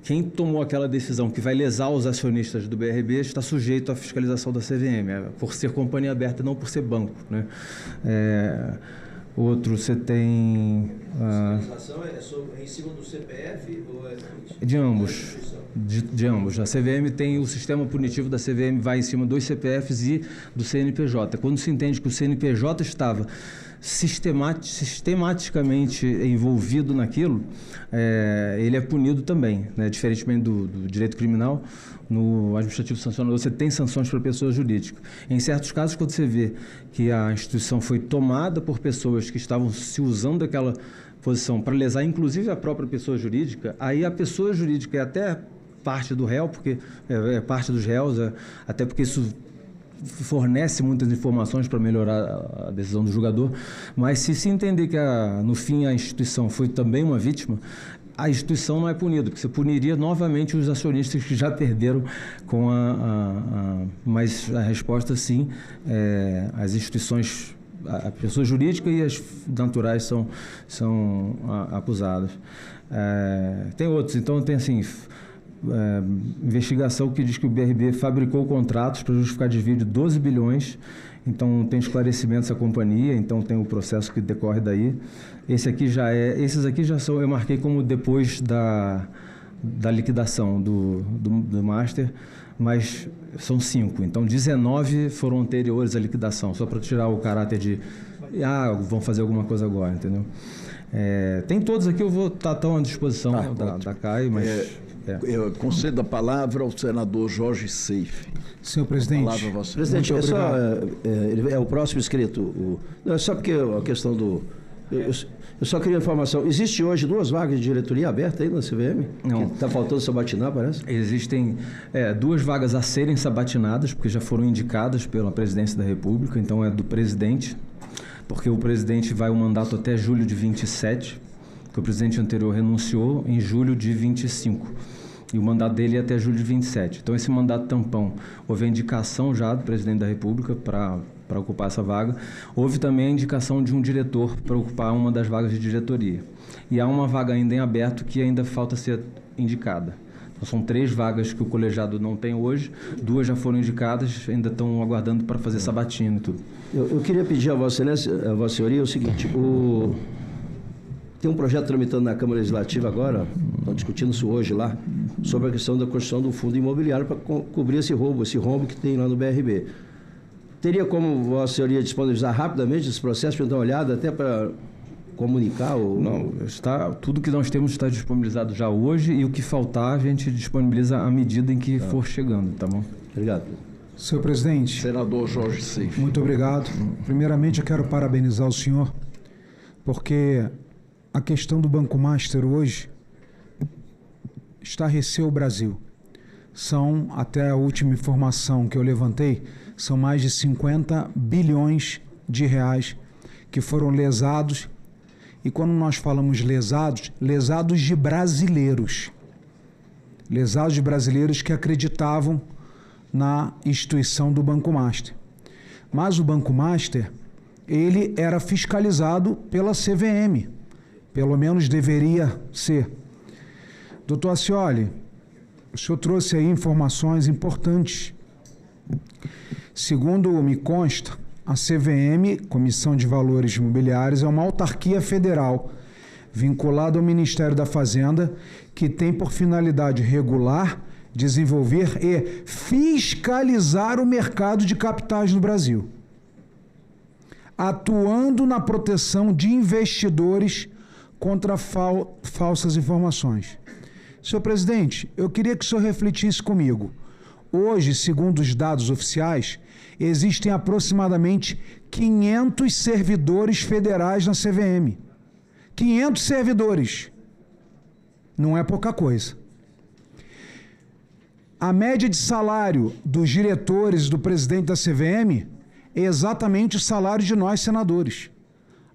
quem tomou aquela decisão que vai lesar os acionistas do BRB está sujeito à fiscalização da CVM, por ser companhia aberta e não por ser banco, né? Outro você tem... A legislação é em cima do CPF ou é... De ambos. De ambos. A CVM tem o sistema punitivo da CVM, vai em cima dos CPFs e do CNPJ. Quando se entende que o CNPJ estava sistematicamente envolvido naquilo, ele é punido também, né? Diferentemente do direito criminal, no administrativo sancionador você tem sanções para pessoa jurídica. Em certos casos, quando você vê que a instituição foi tomada por pessoas que estavam se usando daquela posição para lesar inclusive a própria pessoa jurídica, aí a pessoa jurídica é até parte do réu, porque é parte dos réus, até porque isso fornece muitas informações para melhorar a decisão do julgador, mas se entender que no fim a instituição foi também uma vítima, a instituição não é punida, porque você puniria novamente os acionistas que já perderam com mas a resposta sim, as instituições, a pessoa jurídica e as naturais são acusadas. Tem outros, então tem assim... investigação que diz que o BRB fabricou contratos para justificar desvio de 12 bilhões, então tem esclarecimentos à companhia, então tem o processo que decorre daí. Esses aqui já são, eu marquei como depois da liquidação do Master, mas são 5, então 19 foram anteriores à liquidação, só para tirar o caráter de vão fazer alguma coisa agora, entendeu? Tem todos aqui, eu vou estar tão à disposição da CAI, mas... Eu concedo a palavra ao senador Jorge Seife. Senhor presidente. A palavra a você. Presidente, ele é o próximo inscrito. Não, é só porque a questão do... Eu só queria informação. Existe hoje 2 vagas de diretoria abertas aí na CVM? Não. Está faltando sabatinar, parece? Existem 2 vagas a serem sabatinadas, porque já foram indicadas pela presidência da República, então é do presidente, porque o presidente vai o mandato até julho de 27, que o presidente anterior renunciou em julho de 25. E o mandato dele é até julho de 27. Então, esse mandato tampão, houve a indicação já do presidente da República para ocupar essa vaga. Houve também a indicação de um diretor para ocupar uma das vagas de diretoria. E há uma vaga ainda em aberto que ainda falta ser indicada. Então, são 3 vagas que o colegiado não tem hoje, 2 já foram indicadas, ainda estão aguardando para fazer sabatina e tudo. Eu queria pedir a Vossa Senhoria o seguinte, tem um projeto tramitando na Câmara Legislativa agora, estão discutindo isso hoje lá, sobre a questão da construção do fundo imobiliário para cobrir esse rombo que tem lá no BRB. Teria como Vossa Senhoria disponibilizar rapidamente esse processo para dar uma olhada, até para comunicar? Não, tudo que nós temos está disponibilizado já hoje e o que faltar a gente disponibiliza à medida em que for chegando, tá bom? Obrigado. Senhor presidente. Senador Jorge Seife. Muito obrigado. Primeiramente, eu quero parabenizar o senhor, porque a questão do Banco Master hoje estarreceu o Brasil. São, até a última informação que eu levantei, são mais de 50 bilhões de reais que foram lesados. E quando nós falamos lesados de brasileiros. Lesados de brasileiros que acreditavam na instituição do Banco Master. Mas o Banco Master, ele era fiscalizado pela CVM. Pelo menos deveria ser. Doutor Accioli, o senhor trouxe aí informações importantes. Segundo me consta, a CVM, Comissão de Valores Imobiliários, é uma autarquia federal vinculada ao Ministério da Fazenda que tem por finalidade regular, desenvolver e fiscalizar o mercado de capitais no Brasil, atuando na proteção de investidores contra falsas informações. Senhor presidente, eu queria que o senhor refletisse comigo. Hoje, segundo os dados oficiais, existem aproximadamente 500 servidores federais na CVM. 500 servidores. Não é pouca coisa. A média de salário dos diretores e do presidente da CVM é exatamente o salário de nós senadores.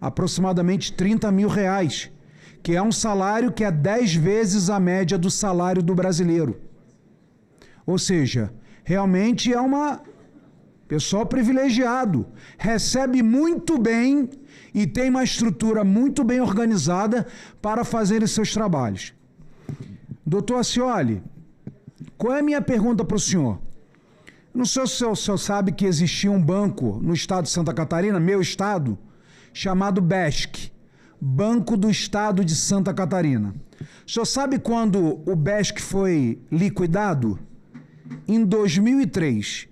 Aproximadamente R$30 mil, que é um salário que é 10 vezes a média do salário do brasileiro. Ou seja, realmente é uma pessoal privilegiado, recebe muito bem e tem uma estrutura muito bem organizada para fazer seus trabalhos. Doutor Accioli, qual é a minha pergunta para o senhor? Não sei se o senhor sabe que existia um banco no estado de Santa Catarina, meu estado, chamado BESC, Banco do Estado de Santa Catarina. O senhor sabe quando o BESC foi liquidado? Em 2003.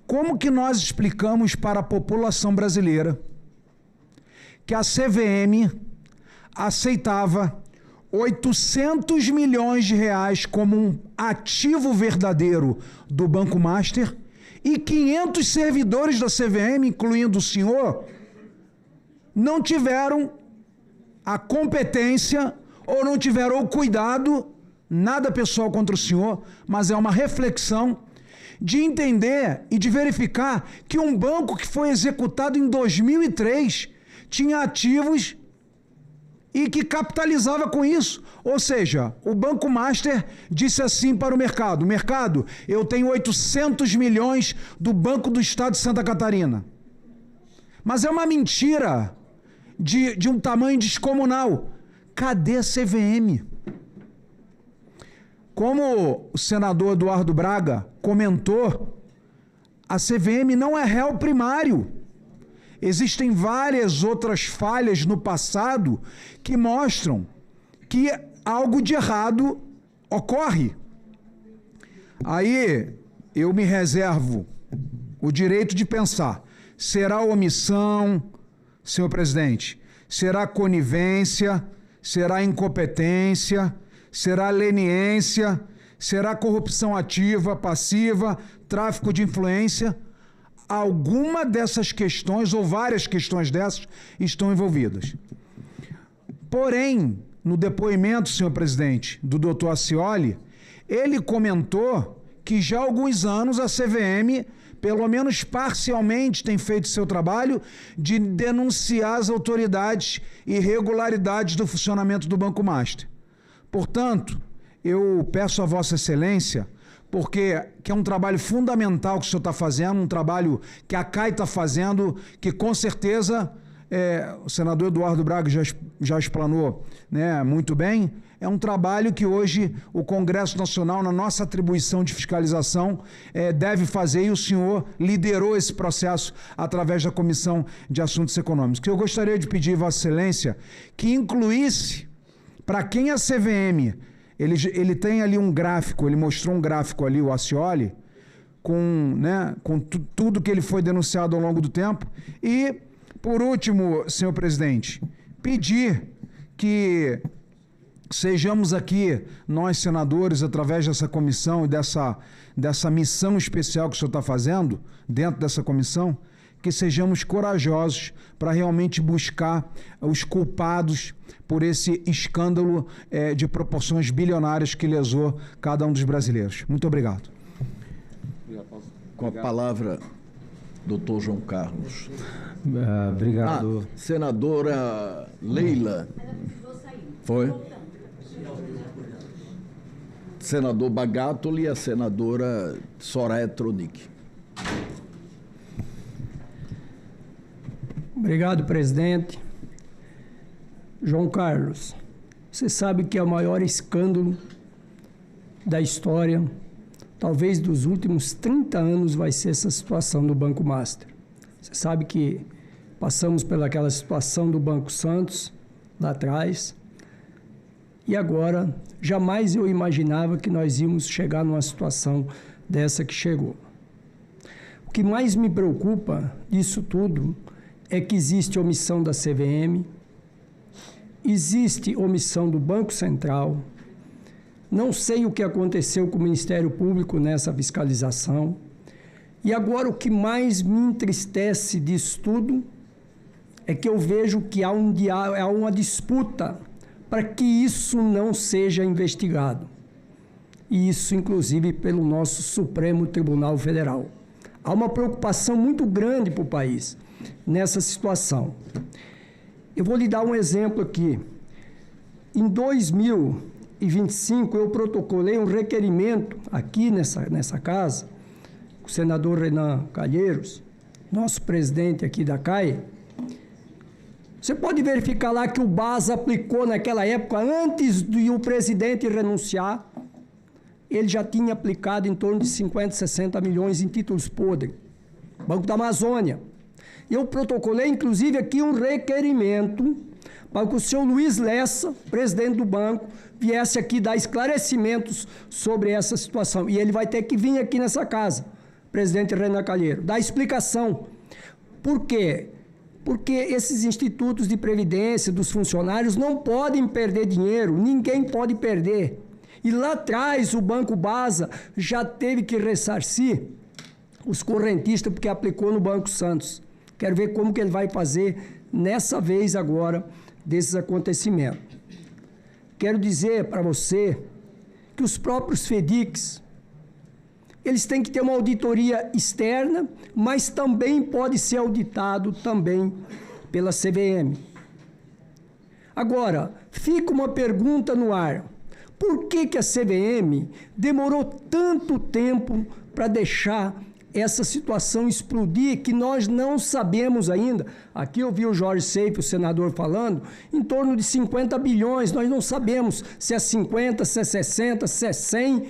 Como que nós explicamos para a população brasileira que a CVM aceitava 800 milhões de reais como um ativo verdadeiro do Banco Master e 500 servidores da CVM, incluindo o senhor, não tiveram a competência ou não tiveram o cuidado, nada pessoal contra o senhor, mas é uma reflexão de entender e de verificar que um banco que foi executado em 2003 tinha ativos e que capitalizava com isso. Ou seja, o Banco Master disse assim para o mercado: mercado, eu tenho 800 milhões do Banco do Estado de Santa Catarina. Mas é uma mentira de um tamanho descomunal. Cadê a CVM? Como o senador Eduardo Braga comentou, a CVM não é réu primário. Existem várias outras falhas no passado que mostram que algo de errado ocorre. Aí eu me reservo o direito de pensar: será omissão, senhor presidente? Será conivência? Será incompetência? Será leniência? Será corrupção ativa, passiva, tráfico de influência? Alguma dessas questões, ou várias questões dessas, estão envolvidas. Porém, no depoimento, senhor presidente, do doutor Acioli, ele comentou que já há alguns anos a CVM, pelo menos parcialmente, tem feito seu trabalho de denunciar as autoridades irregularidades do funcionamento do Banco Master. Portanto, eu peço a Vossa Excelência, porque que é um trabalho fundamental que o senhor está fazendo, um trabalho que a CAI está fazendo, que com certeza o senador Eduardo Braga já explanou, né, muito bem. É um trabalho que hoje o Congresso Nacional, na nossa atribuição de fiscalização, deve fazer, e o senhor liderou esse processo através da Comissão de Assuntos Econômicos. Eu gostaria de pedir, Vossa Excelência, que incluísse, para quem a CVM, ele tem ali um gráfico, ele mostrou um gráfico ali, o Acioli, com tudo que ele foi denunciado ao longo do tempo. E, por último, senhor presidente, pedir que sejamos aqui, nós senadores, através dessa comissão e dessa missão especial que o senhor está fazendo, dentro dessa comissão, que sejamos corajosos para realmente buscar os culpados por esse escândalo de proporções bilionárias que lesou cada um dos brasileiros. Muito obrigado. Com a palavra, doutor João Carlos. Obrigado. Senadora Leila. Foi? Senador Bagatoli e a senadora Soraya Tronic. Obrigado, presidente. João Carlos, você sabe que é o maior escândalo da história, talvez dos últimos 30 anos, vai ser essa situação do Banco Master. Você sabe que passamos pelaquela situação do Banco Santos, lá atrás, e agora jamais eu imaginava que nós íamos chegar numa situação dessa que chegou. O que mais me preocupa disso tudo é que existe omissão da CVM, existe omissão do Banco Central. Não sei o que aconteceu com o Ministério Público nessa fiscalização. E agora o que mais me entristece disso tudo é que eu vejo que há uma disputa para que isso não seja investigado. E isso, inclusive, pelo nosso Supremo Tribunal Federal. Há uma preocupação muito grande para o país nessa situação. Eu vou lhe dar um exemplo aqui. Em 2025, eu protocolei um requerimento aqui nessa casa, com o senador Renan Calheiros, nosso presidente aqui da CAI. Você pode verificar lá que o BAS aplicou naquela época, antes de o presidente renunciar, ele já tinha aplicado em torno de 50, 60 milhões em títulos podres. Banco da Amazônia. Eu protocolei, inclusive, aqui um requerimento para que o senhor Luiz Lessa, presidente do banco, viesse aqui dar esclarecimentos sobre essa situação. E ele vai ter que vir aqui nessa casa, presidente Renan Calheiro, dar explicação. Por quê? Porque esses institutos de previdência dos funcionários não podem perder dinheiro, ninguém pode perder. E lá atrás o Banco Basa já teve que ressarcir os correntistas porque aplicou no Banco Santos. Quero ver como que ele vai fazer nessa vez agora desses acontecimentos. Quero dizer para você que os próprios FEDICs, eles têm que ter uma auditoria externa, mas também pode ser auditado também pela CVM. Agora, fica uma pergunta no ar. Por que a CVM demorou tanto tempo para deixar essa situação explodir, que nós não sabemos ainda? Aqui eu vi o Jorge Seife, o senador, falando em torno de 50 bilhões. Nós não sabemos se é 50, se é 60, se é 100.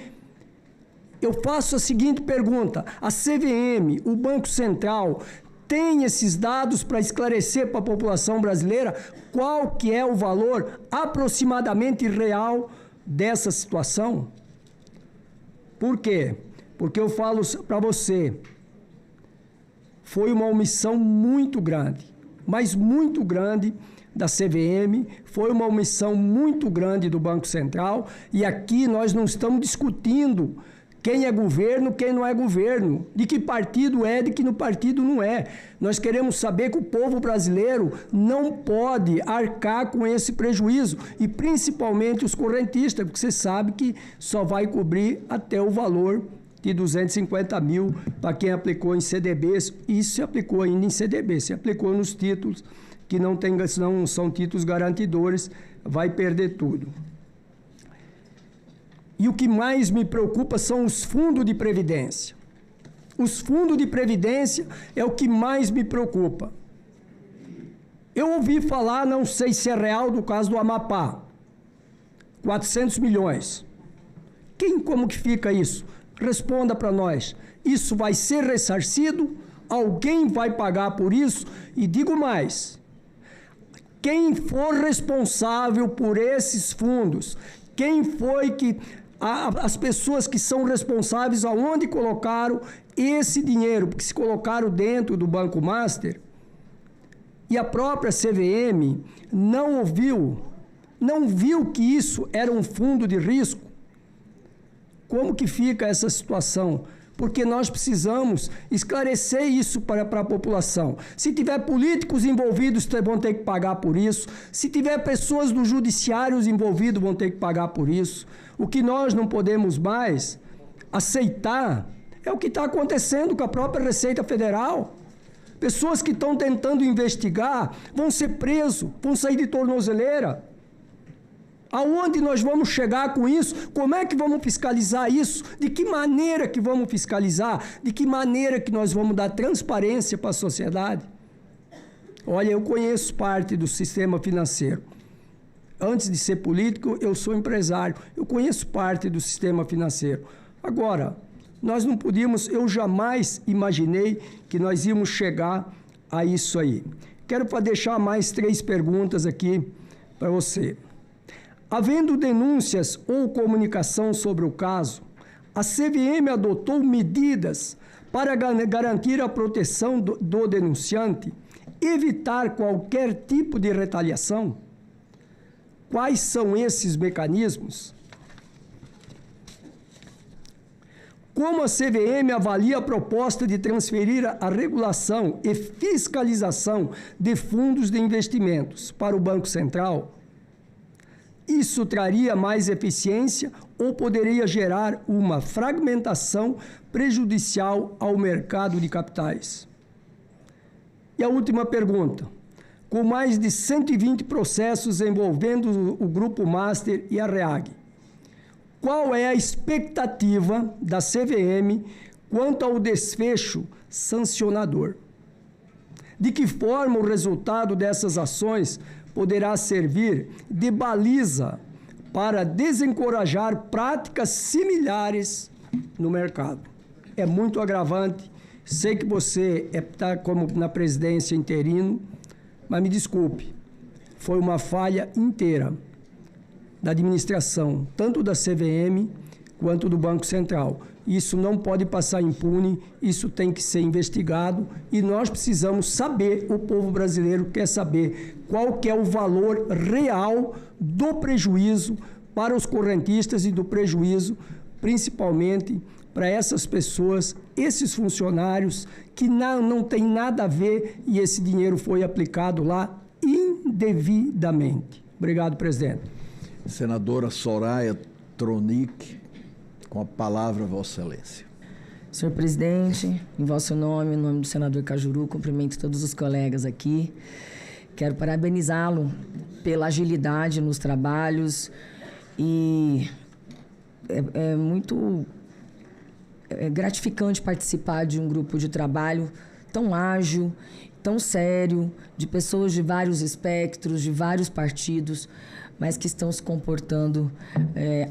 Eu faço a seguinte pergunta: a CVM, o Banco Central, tem esses dados para esclarecer para a população brasileira qual que é o valor aproximadamente real dessa situação? Por quê? Porque eu falo para você, foi uma omissão muito grande, mas muito grande da CVM, foi uma omissão muito grande do Banco Central, e aqui nós não estamos discutindo quem é governo, quem não é governo, de que partido é, de que no partido não é. Nós queremos saber que o povo brasileiro não pode arcar com esse prejuízo, e principalmente os correntistas, porque você sabe que só vai cobrir até o valor de 250 mil para quem aplicou em CDBs. Isso se aplicou ainda em CDB, se aplicou nos títulos que não são títulos garantidores, vai perder tudo. E o que mais me preocupa são os fundos de previdência. Os fundos de previdência é o que mais me preocupa. Eu ouvi falar, não sei se é real, do caso do Amapá, 400 milhões. Como que fica isso? Responda para nós. Isso vai ser ressarcido? Alguém vai pagar por isso? E digo mais, quem for responsável por esses fundos, quem foi que... as pessoas que são responsáveis, aonde colocaram esse dinheiro, porque se colocaram dentro do Banco Master, e a própria CVM não viu que isso era um fundo de risco. Como que fica essa situação? Porque nós precisamos esclarecer isso para a população. Se tiver políticos envolvidos, vão ter que pagar por isso. Se tiver pessoas do judiciário envolvidas, vão ter que pagar por isso. O que nós não podemos mais aceitar é o que está acontecendo com a própria Receita Federal. Pessoas que estão tentando investigar vão ser presos, vão sair de tornozeleira. Aonde nós vamos chegar com isso? Como é que vamos fiscalizar isso? De que maneira que vamos fiscalizar? De que maneira que nós vamos dar transparência para a sociedade? Olha, eu conheço parte do sistema financeiro. Antes de ser político, eu sou empresário. Eu conheço parte do sistema financeiro. Agora, nós não podíamos, eu jamais imaginei que nós íamos chegar a isso aí. Quero deixar mais 3 perguntas aqui para você. Havendo denúncias ou comunicação sobre o caso, a CVM adotou medidas para garantir a proteção do denunciante, evitar qualquer tipo de retaliação? Quais são esses mecanismos? Como a CVM avalia a proposta de transferir a regulação e fiscalização de fundos de investimentos para o Banco Central? Isso traria mais eficiência ou poderia gerar uma fragmentação prejudicial ao mercado de capitais? E a última pergunta. Com mais de 120 processos envolvendo o Grupo Master e a REAG, qual é a expectativa da CVM quanto ao desfecho sancionador? De que forma o resultado dessas ações poderá servir de baliza para desencorajar práticas similares no mercado? É muito agravante Sei que você está como na presidência interino, mas me desculpe, foi uma falha inteira da administração, tanto da CVM quanto do Banco Central. Isso não pode passar impune, isso tem que ser investigado e nós precisamos saber, o povo brasileiro quer saber qual que é o valor real do prejuízo para os correntistas e do prejuízo, principalmente para essas pessoas, esses funcionários que não tem nada a ver e esse dinheiro foi aplicado lá indevidamente. Obrigado, presidente. Senadora Soraya Tronic, com a palavra, Vossa Excelência. Senhor presidente, em vosso nome, em nome do senador Cajuru, cumprimento todos os colegas aqui. Quero parabenizá-lo pela agilidade nos trabalhos e é muito gratificante participar de um grupo de trabalho tão ágil, tão sério, de pessoas de vários espectros, de vários partidos, mas que estão se comportando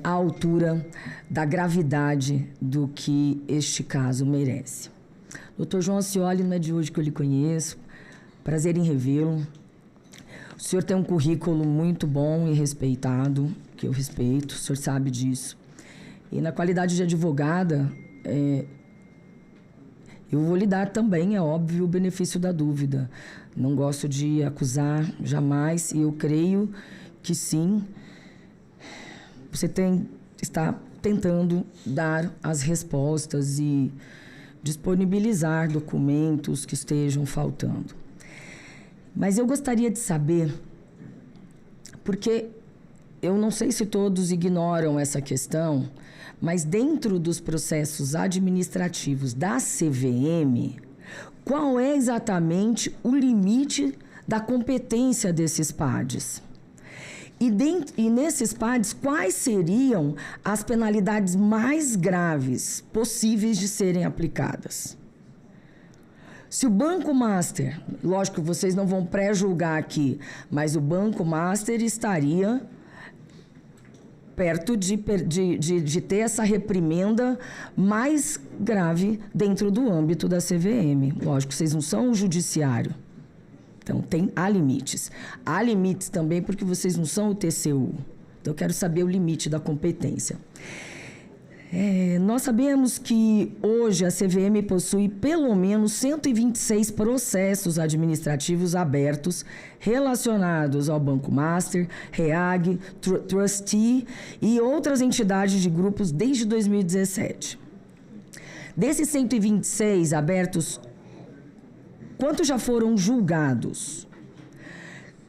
à altura da gravidade do que este caso merece. Dr. João Acioli, não é de hoje que eu lhe conheço, prazer em revê-lo. O senhor tem um currículo muito bom e respeitado, que eu respeito, o senhor sabe disso. E na qualidade de advogada, eu vou lhe dar também, é óbvio, o benefício da dúvida. Não gosto de acusar jamais, e eu creio que sim, você está tentando dar as respostas e disponibilizar documentos que estejam faltando. Mas eu gostaria de saber, porque eu não sei se todos ignoram essa questão, mas dentro dos processos administrativos da CVM, qual é exatamente o limite da competência desses PADs? E nesses PADs, quais seriam as penalidades mais graves possíveis de serem aplicadas? Se o Banco Master, lógico que vocês não vão pré-julgar aqui, mas o Banco Master estaria perto de ter essa reprimenda mais grave dentro do âmbito da CVM. Lógico, vocês não são o judiciário. Então, há limites. Há limites também porque vocês não são o TCU. Então, eu quero saber o limite da competência. Nós sabemos que hoje a CVM possui pelo menos 126 processos administrativos abertos relacionados ao Banco Master, REAG, Trustee e outras entidades de grupos desde 2017. Desses 126 abertos, quantos já foram julgados?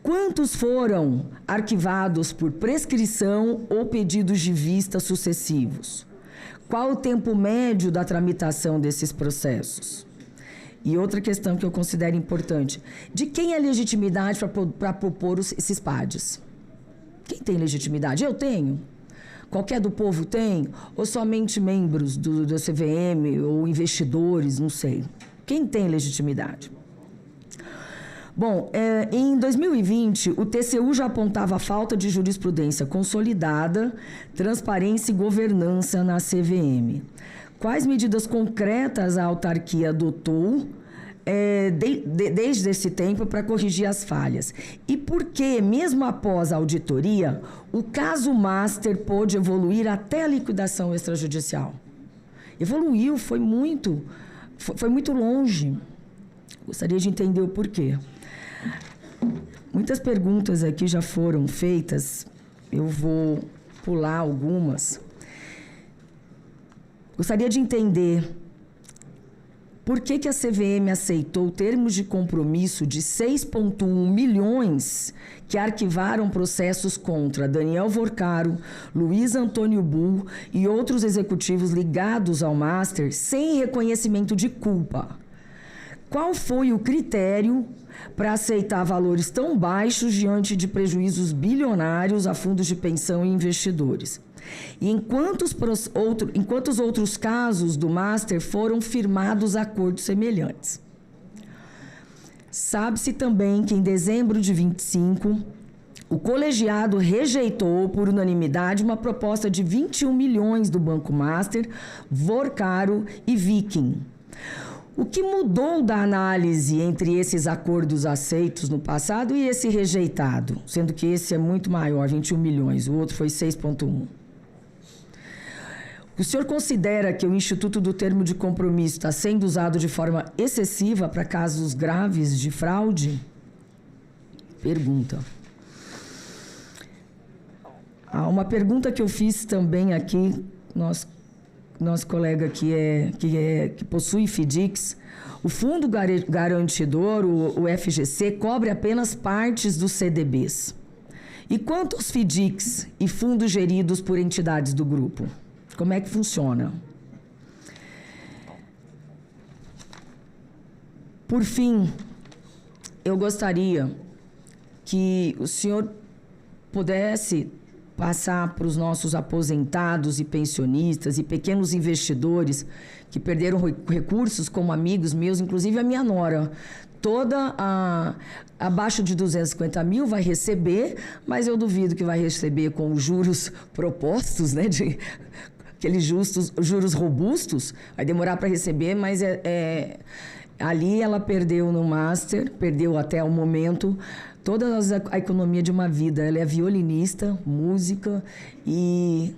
Quantos foram arquivados por prescrição ou pedidos de vista sucessivos? Qual o tempo médio da tramitação desses processos? E outra questão que eu considero importante: de quem é legitimidade para propor esses PADs? Quem tem legitimidade? Eu tenho? Qualquer do povo tem? Ou somente membros do CVM ou investidores? Não sei. Quem tem legitimidade? Bom, em 2020, o TCU já apontava a falta de jurisprudência consolidada, transparência e governança na CVM. Quais medidas concretas a autarquia adotou desde esse tempo para corrigir as falhas? E por que, mesmo após a auditoria, o caso Master pôde evoluir até a liquidação extrajudicial? Evoluiu, foi muito longe. Gostaria de entender o porquê. Muitas perguntas aqui já foram feitas, eu vou pular algumas. Gostaria de entender por que a CVM aceitou termos de compromisso de 6,1 milhões que arquivaram processos contra Daniel Vorcaro, Luiz Antônio Bull e outros executivos ligados ao Master sem reconhecimento de culpa. Qual foi o critério para aceitar valores tão baixos diante de prejuízos bilionários a fundos de pensão e investidores? E em quantos outros casos do Master foram firmados acordos semelhantes? Sabe-se também que em dezembro de 25, o colegiado rejeitou por unanimidade uma proposta de 21 milhões do Banco Master, Vorcaro e Viking. O que mudou da análise entre esses acordos aceitos no passado e esse rejeitado? Sendo que esse é muito maior, 21 milhões, o outro foi 6,1. O senhor considera que o Instituto do Termo de Compromisso está sendo usado de forma excessiva para casos graves de fraude? Pergunta. Uma pergunta que eu fiz também aqui, nosso colega que possui FIDICs, o Fundo Garantidor, o FGC, cobre apenas partes dos CDBs. E quantos FIDICs e fundos geridos por entidades do grupo? Como é que funciona? Por fim, eu gostaria que o senhor pudesse passar para os nossos aposentados e pensionistas e pequenos investidores que perderam recursos, como amigos meus, inclusive a minha nora. Toda abaixo de 250 mil vai receber, mas eu duvido que vai receber com os juros propostos, né, aqueles juros robustos. Vai demorar para receber, mas ali ela perdeu no Master, perdeu até o momento toda a economia de uma vida. Ela é violinista, música e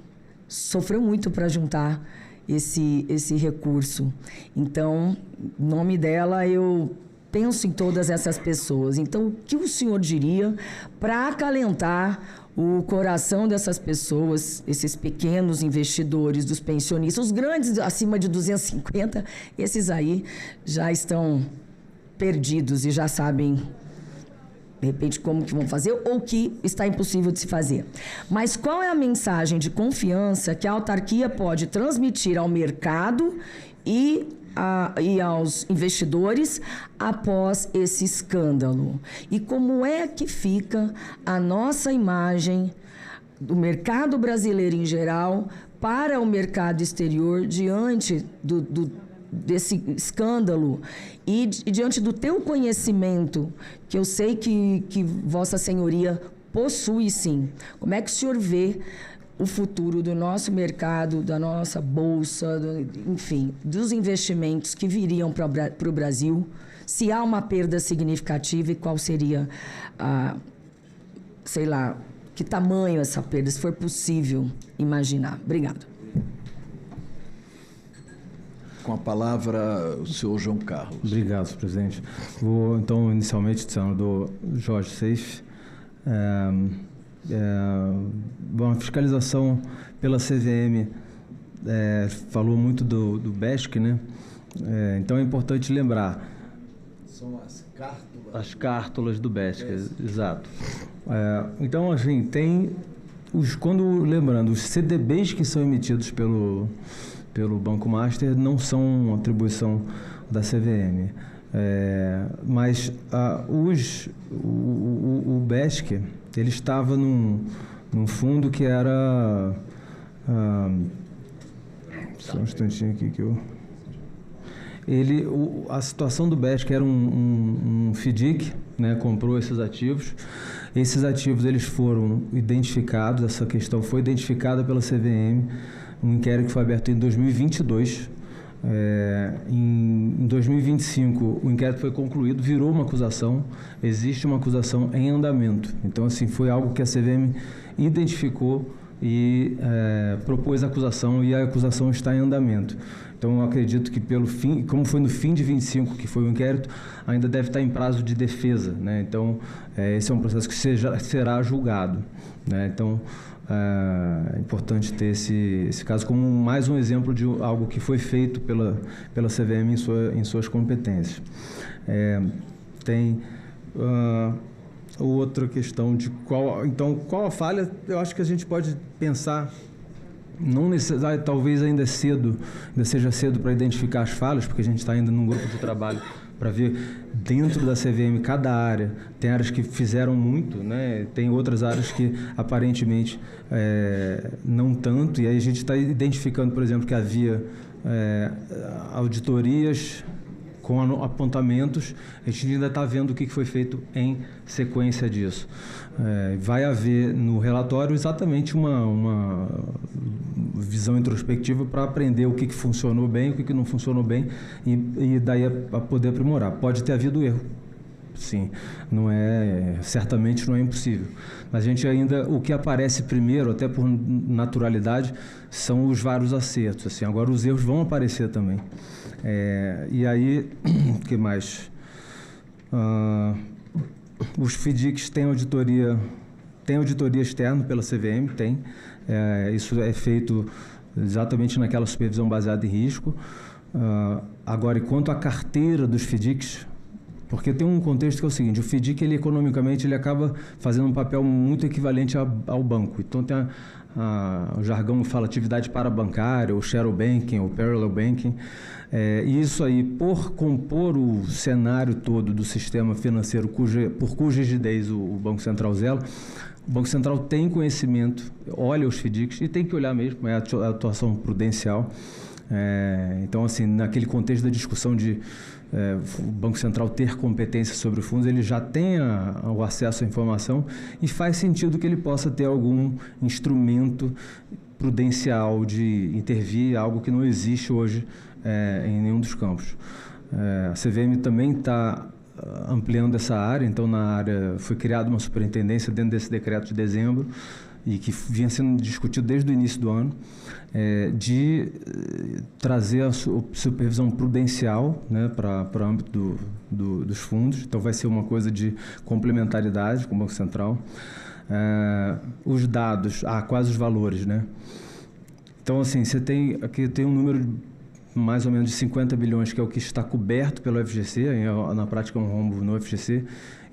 sofreu muito para juntar esse recurso. Então, em nome dela, eu penso em todas essas pessoas. Então, o que o senhor diria para acalentar o coração dessas pessoas, esses pequenos investidores, dos pensionistas, os grandes acima de 250, esses aí já estão perdidos e já sabem, de repente, como que vão fazer ou que está impossível de se fazer. Mas qual é a mensagem de confiança que a autarquia pode transmitir ao mercado e aos investidores após esse escândalo? E como é que fica a nossa imagem do mercado brasileiro em geral para o mercado exterior diante desse escândalo e diante do teu conhecimento, que eu sei que Vossa Senhoria possui sim? Como é que o senhor vê o futuro do nosso mercado, da nossa bolsa, enfim, dos investimentos que viriam para o Brasil, se há uma perda significativa e qual seria, sei lá, que tamanho essa perda, se for possível imaginar. Obrigado. Com a palavra, o senhor João Carlos. Obrigado, senhor presidente. Vou, então, inicialmente, senador Jorge Seife. Bom, a fiscalização pela CVM falou muito do BESC, né? Então é importante lembrar. São as cártulas. As cártulas do BESC, exato. Então, assim, tem lembrando, os CDBs que são emitidos pelo Banco Master não são atribuição da CVM. Mas o BESC, ele estava num fundo que era... só um instantinho aqui que eu... a situação do BESC era um FIDIC, né, comprou esses ativos. Esses ativos eles foram identificados, essa questão foi identificada pela CVM, um inquérito que foi aberto em 2022. Em 2025, o inquérito foi concluído, virou uma acusação, existe uma acusação em andamento. Então, assim, foi algo que a CVM identificou e propôs a acusação, e a acusação está em andamento. Então, eu acredito que como foi no fim de 25 que foi o inquérito, ainda deve estar em prazo de defesa, né? Então, esse é um processo que será julgado, né? Então, é importante ter esse caso como mais um exemplo de algo que foi feito pela CVM em suas competências. Tem outra questão de qual a falha. Eu acho que a gente pode pensar, talvez ainda seja cedo para identificar as falhas, porque a gente está ainda num grupo de trabalho para ver dentro da CVM cada área. Tem áreas que fizeram muito, né? Tem outras áreas que aparentemente não tanto, e aí a gente está identificando, por exemplo, que havia auditorias com apontamentos. A gente ainda está vendo o que foi feito em sequência disso. Vai haver no relatório exatamente uma visão introspectiva para aprender o que funcionou bem, o que não funcionou bem e daí a poder aprimorar. Pode ter havido erro, sim, certamente não é impossível. Mas a gente ainda, o que aparece primeiro, até por naturalidade, são os vários acertos. Assim, agora os erros vão aparecer também. E aí, o que mais? Os FDICs têm auditoria externa pela CVM, tem. Isso é feito exatamente naquela supervisão baseada em risco. Agora, e quanto à carteira dos FDICs, porque tem um contexto que é o seguinte: o FDIC, economicamente, ele acaba fazendo um papel muito equivalente ao banco. Então, tem o jargão fala atividade parabancária, ou shadow banking, ou parallel banking. E isso aí, por compor o cenário todo do sistema financeiro, por cuja rigidez o Banco Central zela, o Banco Central tem conhecimento, olha os FDICs, e tem que olhar mesmo, é a atuação prudencial. Então, assim, naquele contexto da discussão de o Banco Central ter competência sobre os fundos, ele já tem o acesso à informação e faz sentido que ele possa ter algum instrumento prudencial de intervir, algo que não existe hoje em nenhum dos campos. A CVM também está ampliando essa área, então na área foi criada uma superintendência dentro desse decreto de dezembro e que vinha sendo discutido desde o início do ano, de trazer a supervisão prudencial, né, para o âmbito dos fundos. Então vai ser uma coisa de complementaridade com o Banco Central. Os dados, quais os valores, né? Então, assim, aqui tem um número mais ou menos de 50 bilhões, que é o que está coberto pelo FGC, na prática é um rombo no FGC,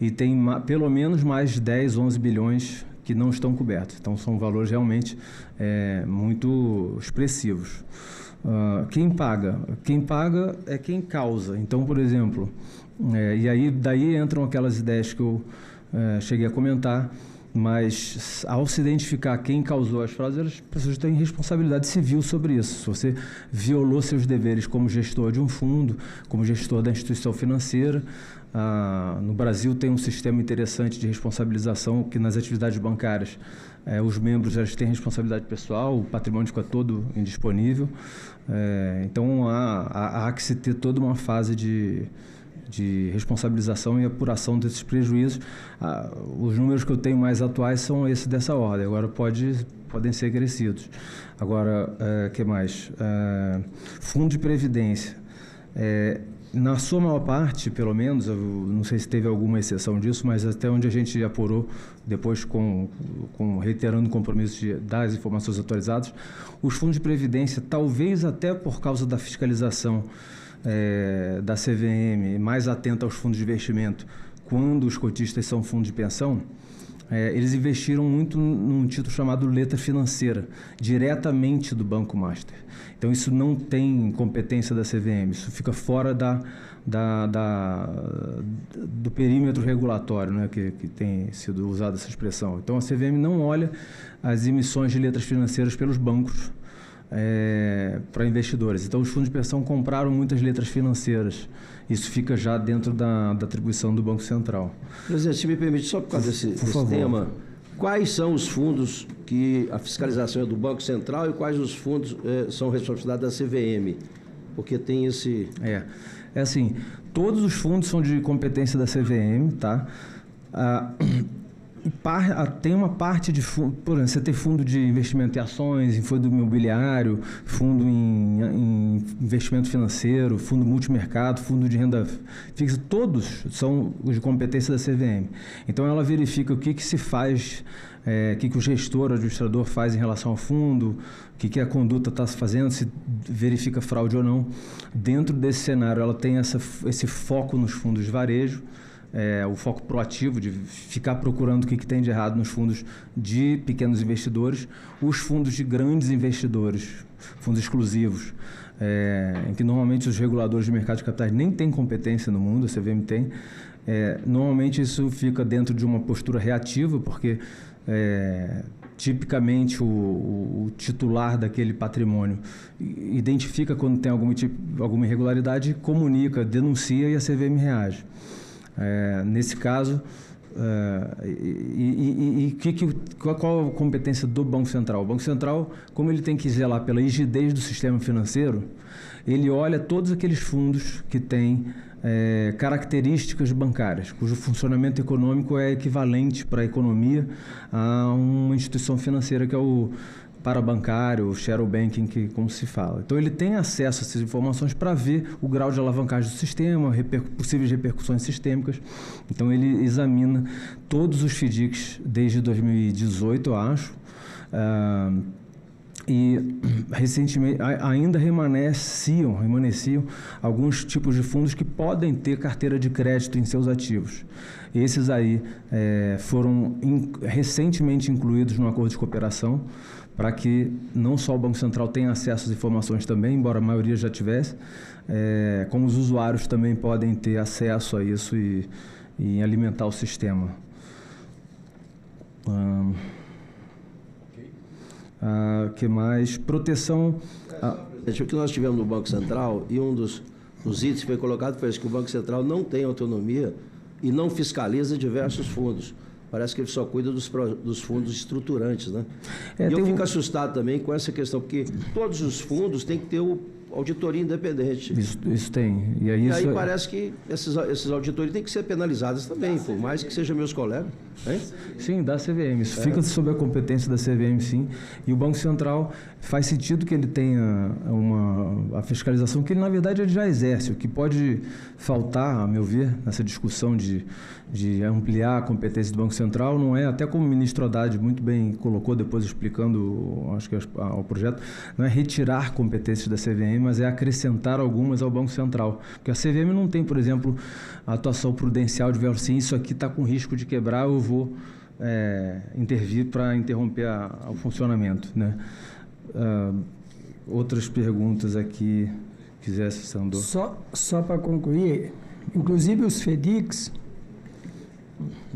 e tem pelo menos mais 10, 11 bilhões que não estão cobertos. Então, são valores realmente muito expressivos. Quem paga? Quem paga é quem causa. Então, por exemplo, e aí daí entram aquelas ideias que eu cheguei a comentar, mas ao se identificar quem causou as fraudes, as pessoas têm responsabilidade civil sobre isso. Se você violou seus deveres como gestor de um fundo, como gestor da instituição financeira, no Brasil tem um sistema interessante de responsabilização que nas atividades bancárias os membros já têm responsabilidade pessoal, o patrimônio fica todo indisponível. Então há que se ter toda uma fase de responsabilização e apuração desses prejuízos. Os números que eu tenho mais atuais são esses dessa ordem. Agora podem ser crescidos. Agora, que mais? Fundo de previdência. Na sua maior parte, pelo menos, eu não sei se teve alguma exceção disso, mas até onde a gente apurou, depois reiterando o compromisso das informações atualizadas, os fundos de previdência, talvez até por causa da fiscalização da CVM, mais atenta aos fundos de investimento, quando os cotistas são fundos de pensão, eles investiram muito num título chamado letra financeira, diretamente do Banco Master. Então, isso não tem competência da CVM, isso fica fora do perímetro regulatório, né, que tem sido usada essa expressão. Então, a CVM não olha as emissões de letras financeiras pelos bancos para investidores. Então, os fundos de pensão compraram muitas letras financeiras. Isso fica já dentro da atribuição do Banco Central. Presidente, se me permite, só por causa desse tema, quais são os fundos que a fiscalização é do Banco Central e quais os fundos são responsabilidade da CVM? Porque tem esse... assim, todos os fundos são de competência da CVM, tá? Tem uma parte de fundo, por exemplo, você tem fundo de investimento em ações, em fundo imobiliário, fundo em investimento financeiro, fundo multimercado, fundo de renda fixa, todos são de competência da CVM. Então, ela verifica o que se faz, o que o gestor, o administrador faz em relação ao fundo, o que a conduta está se fazendo, se verifica fraude ou não. Dentro desse cenário, ela tem esse foco nos fundos de varejo, o foco proativo de ficar procurando o que tem de errado nos fundos de pequenos investidores, os fundos de grandes investidores, fundos exclusivos, em que normalmente os reguladores de mercado de capitais nem têm competência no mundo, a CVM tem. Normalmente isso fica dentro de uma postura reativa, porque tipicamente o titular daquele patrimônio identifica quando tem alguma irregularidade, comunica, denuncia e a CVM reage. Nesse caso, Qual a competência do Banco Central? O Banco Central, como ele tem que zelar pela rigidez do sistema financeiro, ele olha todos aqueles fundos que têm características bancárias, cujo funcionamento econômico é equivalente para a economia a uma instituição financeira que é o parabancário, o shadow banking, como se fala. Então, ele tem acesso a essas informações para ver o grau de alavancagem do sistema, possíveis repercussões sistêmicas. Então, ele examina todos os FDICs desde 2018, eu acho, e recentemente ainda remanesciam alguns tipos de fundos que podem ter carteira de crédito em seus ativos. Esses aí foram recentemente incluídos no acordo de cooperação, para que não só o Banco Central tenha acesso às informações também, embora a maioria já tivesse, como os usuários também podem ter acesso a isso e alimentar o sistema. Que mais? Proteção... O que nós tivemos no Banco Central, e um dos itens que foi colocado foi que o Banco Central não tem autonomia e não fiscaliza diversos fundos. Parece que ele só cuida dos fundos estruturantes, né? E eu fico assustado também com essa questão, porque todos os fundos têm que ter auditoria independente. Isso tem. E aí parece que esses auditorias têm que ser penalizados também, por mais que sejam meus colegas. Hein? Sim, da CVM. Isso fica sob a competência da CVM, sim. E o Banco Central, faz sentido que ele tenha a fiscalização que ele, na verdade, ele já exerce. O que pode faltar, a meu ver, nessa discussão de ampliar a competência do Banco Central, não é, até como o ministro Haddad muito bem colocou, depois explicando, acho que ao projeto, não é retirar competências da CVM, mas é acrescentar algumas ao Banco Central. Porque a CVM não tem, por exemplo, a atuação prudencial de ver assim, isso aqui está com risco de quebrar, eu vou intervir para interromper o funcionamento, né? Outras perguntas aqui, quisesse, Sandor? Só para concluir, inclusive os FDICs,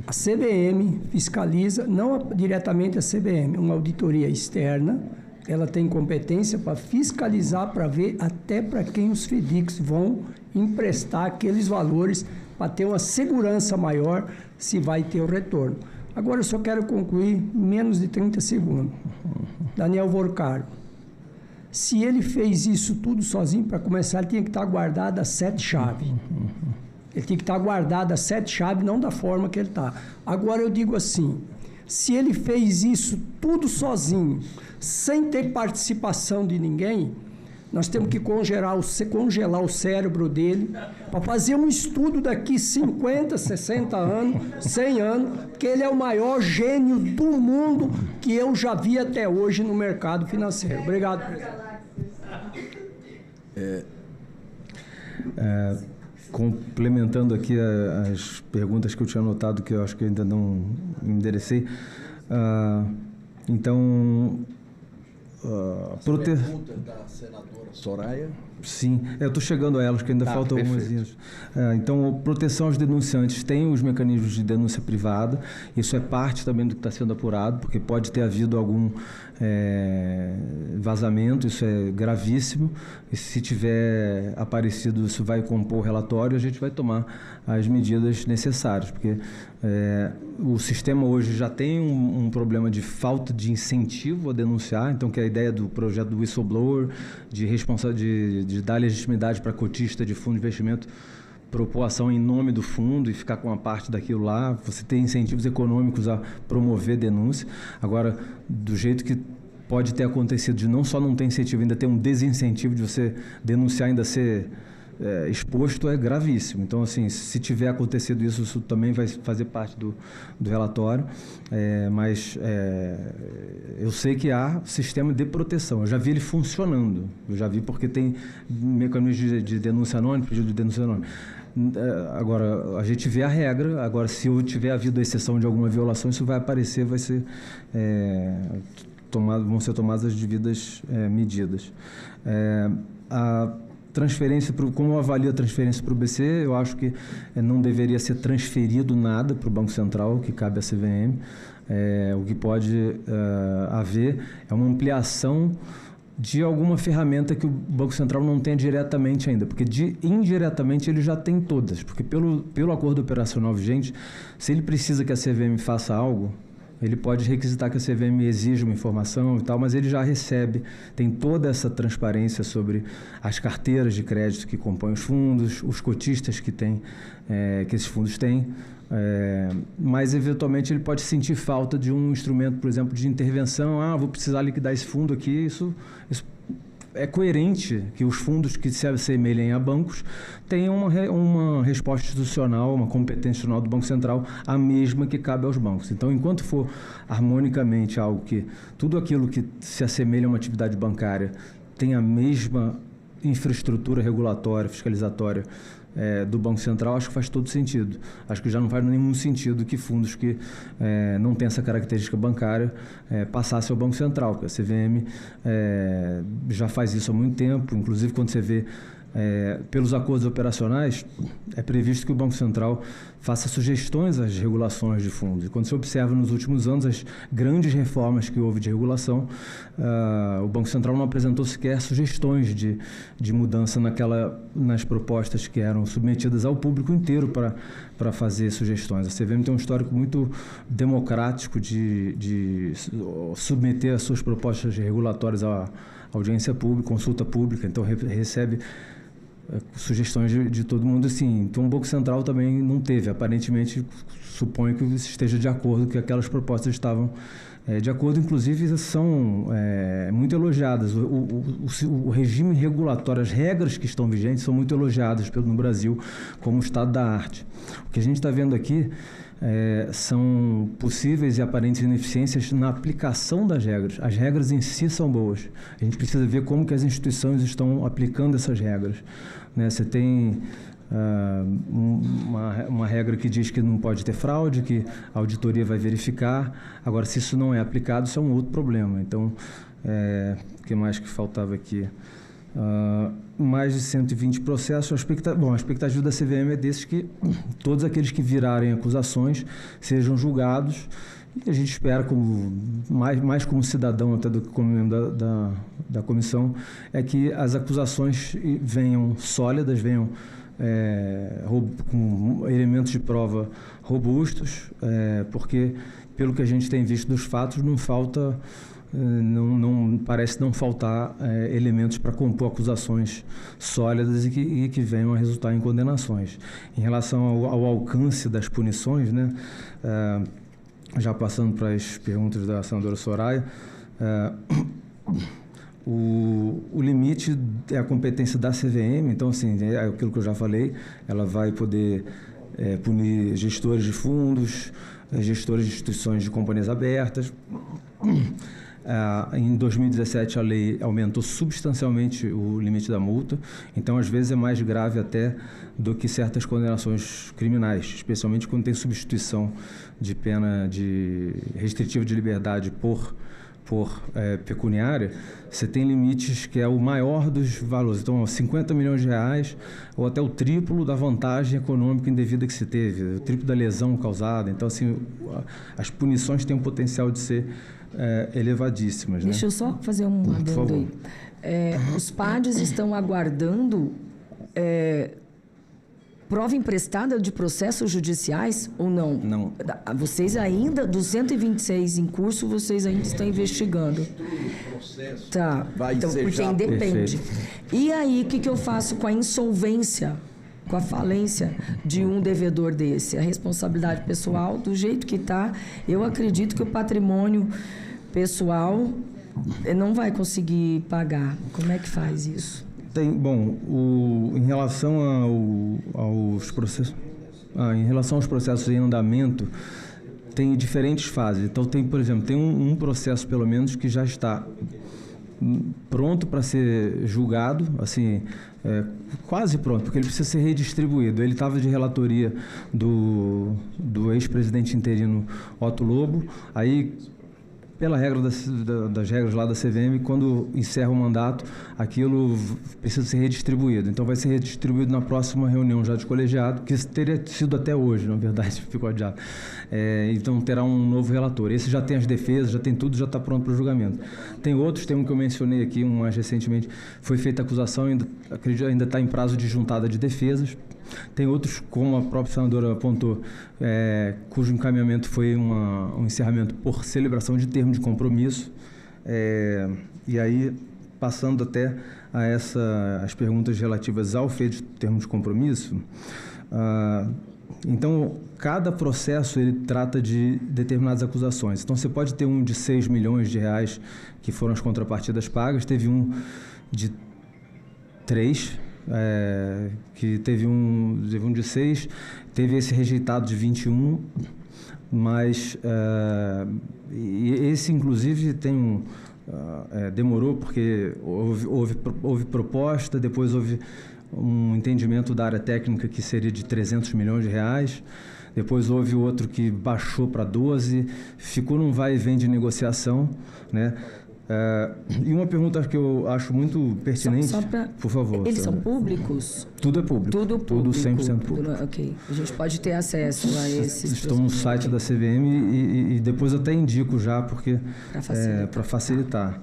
a CVM fiscaliza, não diretamente a CVM, uma auditoria externa, ela tem competência para fiscalizar, para ver até para quem os FDICs vão emprestar aqueles valores, para ter uma segurança maior se vai ter o retorno. Agora, eu só quero concluir menos de 30 segundos. Daniel Vorcaro, se ele fez isso tudo sozinho, para começar, ele tinha que estar guardado as 7 chaves. Ele tinha que estar guardado as 7 chaves, não da forma que ele está. Agora, eu digo assim, se ele fez isso tudo sozinho, sem ter participação de ninguém, nós temos que congelar o cérebro dele para fazer um estudo daqui 50, 60 anos, 100 anos, que ele é o maior gênio do mundo que eu já vi até hoje no mercado financeiro. Obrigado, presidente. Complementando aqui as perguntas que eu tinha anotado, que eu acho que eu ainda não enderecei. Pergunta da senadora Soraya. Sim, eu estou chegando a elas, que ainda faltam algumas dias. Então, proteção aos denunciantes tem os mecanismos de denúncia privada, isso é parte também do que está sendo apurado, porque pode ter havido algum vazamento, isso é gravíssimo, e se tiver aparecido, isso vai compor o relatório e a gente vai tomar as medidas necessárias, porque o sistema hoje já tem um problema de falta de incentivo a denunciar, então que é a ideia do projeto do whistleblower, de dar legitimidade para cotista de fundo de investimento propor ação em nome do fundo e ficar com uma parte daquilo lá, você tem incentivos econômicos a promover denúncia. Agora, do jeito que pode ter acontecido, de não só não ter incentivo, ainda ter um desincentivo de você denunciar, ainda ser exposto, é gravíssimo. Então, assim, se tiver acontecido isso também vai fazer parte do relatório, mas eu sei que há sistema de proteção, eu já vi ele funcionando, eu já vi porque tem mecanismos de denúncia anônima, pedido de denúncia anônima. Agora, a gente vê a regra, agora se tiver havido exceção de alguma violação, isso vai aparecer, vai ser vão ser tomadas as devidas medidas. A transferência, como eu avalio a transferência para o BC, eu acho que não deveria ser transferido nada para o Banco Central, que cabe à CVM. O que pode haver é uma ampliação de alguma ferramenta que o Banco Central não tem diretamente ainda, porque indiretamente ele já tem todas, porque pelo acordo operacional vigente, se ele precisa que a CVM faça algo, ele pode requisitar que a CVM exija uma informação e tal, mas ele já recebe, tem toda essa transparência sobre as carteiras de crédito que compõem os fundos, os cotistas que esses fundos têm, mas eventualmente ele pode sentir falta de um instrumento, por exemplo, de intervenção. Vou precisar liquidar esse fundo aqui. Isso é coerente que os fundos que se assemelhem a bancos tenham uma resposta institucional, uma competência institucional do Banco Central, a mesma que cabe aos bancos. Então, enquanto for harmonicamente algo que tudo aquilo que se assemelha a uma atividade bancária tem a mesma infraestrutura regulatória, fiscalizatória do Banco Central, acho que faz todo sentido. Acho que já não faz nenhum sentido que fundos que não têm essa característica bancária passassem ao Banco Central, porque a CVM já faz isso há muito tempo. Inclusive, quando você vê pelos acordos operacionais, é previsto que o Banco Central faça sugestões às regulações de fundos. E quando você observa nos últimos anos as grandes reformas que houve de regulação, o Banco Central não apresentou sequer sugestões de mudança nas propostas que eram submetidas ao público inteiro para fazer sugestões. A CVM tem um histórico muito democrático de submeter as suas propostas regulatórias à audiência pública, consulta pública, então recebe sugestões de todo mundo, assim. Então o Banco Central também não teve, aparentemente suponho que esteja de acordo, que aquelas propostas estavam de acordo, inclusive são muito elogiadas. O regime regulatório, as regras que estão vigentes são muito elogiadas no Brasil como estado da arte. O que a gente está vendo aqui são possíveis e aparentes ineficiências na aplicação das regras. As regras em si são boas. A gente precisa ver como que as instituições estão aplicando essas regras. Você tem uma regra que diz que não pode ter fraude, que a auditoria vai verificar. Agora, se isso não é aplicado, isso é um outro problema. Então, o que mais que faltava aqui? Mais de 120 processos. A expectativa da CVM é desses que todos aqueles que virarem acusações sejam julgados, e a gente espera, mais como cidadão até do que como membro da comissão, é que as acusações venham sólidas, venham com elementos de prova robustos, porque, pelo que a gente tem visto dos fatos, não parece não faltar elementos para compor acusações sólidas e que venham a resultar em condenações. Em relação ao alcance das punições, já passando para as perguntas da senadora Soraya, o limite é a competência da CVM. Então, assim, é aquilo que eu já falei, ela vai poder punir gestores de fundos, gestores de instituições de companhias abertas. Em 2017, a lei aumentou substancialmente o limite da multa, então, às vezes, é mais grave até do que certas condenações criminais, especialmente quando tem substituição de pena restritiva de liberdade por pecuniária. Você tem limites que é o maior dos valores, então 50 milhões de reais ou até o triplo da vantagem econômica indevida que se teve, o triplo da lesão causada. Então, assim, as punições têm um potencial de ser elevadíssimas. Deixa eu só fazer um adendo aí. Os PADs estão aguardando prova emprestada de processos judiciais ou não? Não. Vocês ainda, dos 126 em curso, vocês ainda estão investigando. Tá. Então, porque independe. E aí, o que eu faço com a insolvência, com a falência de um devedor desse? A responsabilidade pessoal, do jeito que está, eu acredito que o patrimônio pessoal não vai conseguir pagar. Como é que faz isso? Em relação aos processos, em relação aos processos em andamento, tem diferentes fases. Então, por exemplo, tem um processo, pelo menos, que já está pronto para ser julgado, assim, quase pronto, porque ele precisa ser redistribuído. Ele estava de relatoria do ex-presidente interino Otto Lobo, aí pela regra das regras lá da CVM, quando encerra o mandato, aquilo precisa ser redistribuído. Então vai ser redistribuído na próxima reunião já de colegiado, que teria sido até hoje, na verdade, ficou adiado. Então terá um novo relator. Esse já tem as defesas, já tem tudo, já está pronto para o julgamento. Tem outros, tem um que eu mencionei aqui, um mais recentemente, foi feita acusação, acredito ainda está em prazo de juntada de defesas. Tem outros, como a própria senadora apontou, cujo encaminhamento foi um encerramento por celebração de termo de compromisso. E aí, passando até as perguntas relativas ao feito de termo de compromisso, então, cada processo ele trata de determinadas acusações. Então, você pode ter um de 6 milhões de reais, que foram as contrapartidas pagas, teve um de 3 que teve um de 6, teve esse rejeitado de 21, mas esse inclusive tem demorou porque houve proposta, depois houve um entendimento da área técnica que seria de 300 milhões de reais, depois houve outro que baixou para 12, ficou num vai e vem de negociação, né? E uma pergunta que eu acho muito pertinente, por favor. Eles são públicos? Tudo é público. Tudo público. Tudo 100% público. Ok. A gente pode ter acesso a esses. Estão no site da CVM e depois eu até indico já, porque para facilitar.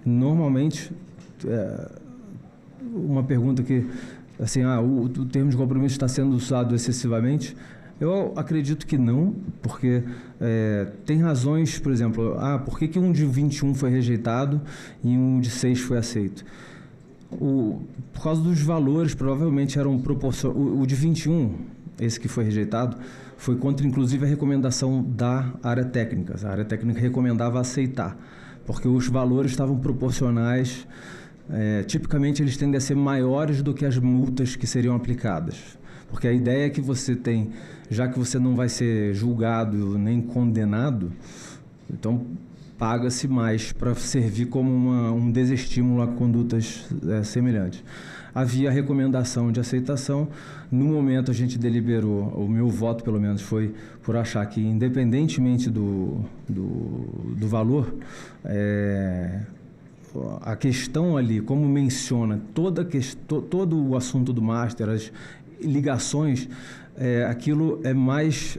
Normalmente, uma pergunta que, assim, o termo de compromisso está sendo usado excessivamente. Eu acredito que não, porque tem razões, por exemplo, por que um de 21 foi rejeitado e um de 6 foi aceito? Por causa dos valores, provavelmente eram proporcionais. O de 21, esse que foi rejeitado, foi contra, inclusive, a recomendação da área técnica. A área técnica recomendava aceitar, porque os valores estavam proporcionais. Tipicamente, eles tendem a ser maiores do que as multas que seriam aplicadas. Porque a ideia é que você tem, já que você não vai ser julgado nem condenado, então paga-se mais para servir como um desestímulo a condutas semelhantes. Havia a recomendação de aceitação. No momento a gente deliberou, o meu voto pelo menos foi por achar que, independentemente do valor, a questão ali, como menciona todo o assunto do Master, as ligações, aquilo é mais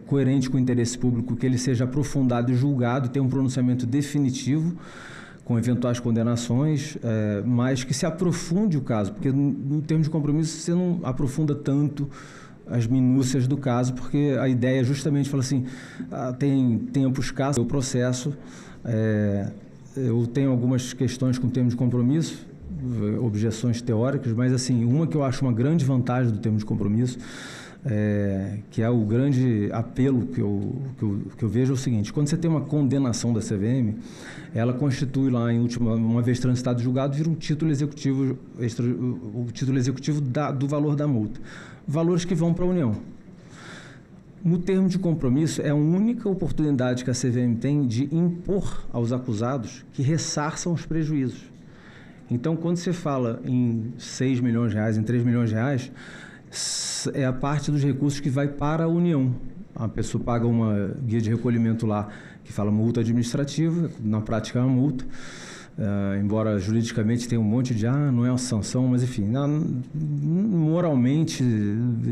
coerente com o interesse público, que ele seja aprofundado e julgado, tenha um pronunciamento definitivo, com eventuais condenações, mas que se aprofunde o caso, porque no termo de compromisso você não aprofunda tanto as minúcias do caso, porque a ideia é justamente falar assim, tem tempos escassos, o processo, eu tenho algumas questões com o termo de compromisso, objeções teóricas, mas assim, uma que eu acho uma grande vantagem do termo de compromisso, que é o grande apelo que eu vejo, é o seguinte: quando você tem uma condenação da CVM, ela constitui lá, uma vez transitado e julgado, vira um título executivo, o título executivo do valor da multa. Valores que vão para a União. No termo de compromisso, é a única oportunidade que a CVM tem de impor aos acusados que ressarçam os prejuízos. Então, quando você fala em 6 milhões de reais, em 3 milhões de reais, é a parte dos recursos que vai para a União. A pessoa paga uma guia de recolhimento lá que fala multa administrativa, na prática é uma multa, embora juridicamente tenha um monte de, não é uma sanção, mas enfim, moralmente,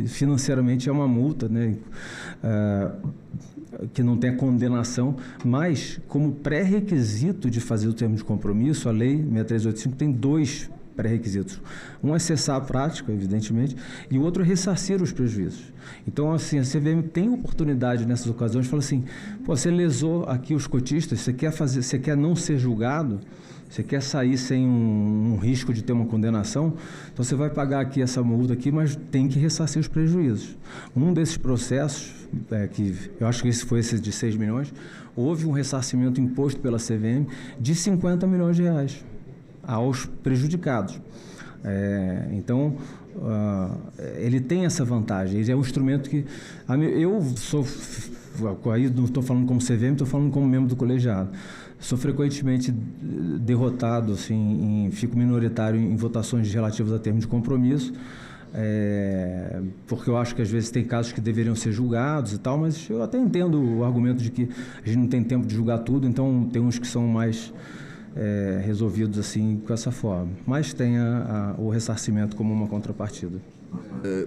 financeiramente é uma multa, né? Que não tem a condenação, mas como pré-requisito de fazer o termo de compromisso, a Lei 6385 tem 2 pré-requisitos. Um é cessar a prática, evidentemente, e o outro é ressarcir os prejuízos. Então, assim, a CVM tem oportunidade nessas ocasiões de falar assim, você lesou aqui os cotistas, você quer não ser julgado, você quer sair sem um risco de ter uma condenação, então você vai pagar aqui essa multa aqui, mas tem que ressarcir os prejuízos. Um desses processos, que eu acho que esse de 6 milhões, houve um ressarcimento imposto pela CVM de 50 milhões de reais aos prejudicados. Então, ele tem essa vantagem, ele é um instrumento que... Eu sou... Aí não estou falando como CVM, estou falando como membro do colegiado. Sou frequentemente derrotado, assim, fico minoritário em votações relativas a termos de compromisso, porque eu acho que às vezes tem casos que deveriam ser julgados e tal, mas eu até entendo o argumento de que a gente não tem tempo de julgar tudo, então tem uns que são mais resolvidos assim com essa forma, mas tem o ressarcimento como uma contrapartida.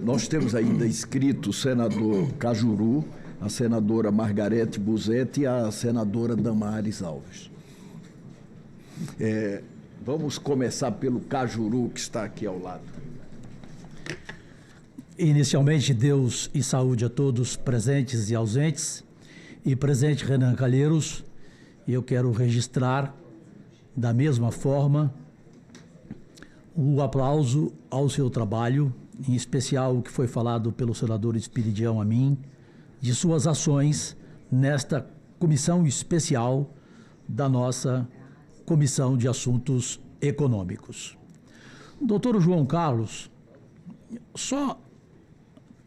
Nós temos ainda inscrito o senador Cajuru, a senadora Margarete Busetti e a senadora Damares Alves. Vamos começar pelo Cajuru, que está aqui ao lado. Inicialmente, Deus e saúde a todos presentes e ausentes. E presente Renan Calheiros, eu quero registrar da mesma forma o aplauso ao seu trabalho, em especial o que foi falado pelo senador Espiridião Amin, de suas ações nesta comissão especial da nossa Comissão de Assuntos Econômicos. Doutor João Carlos, só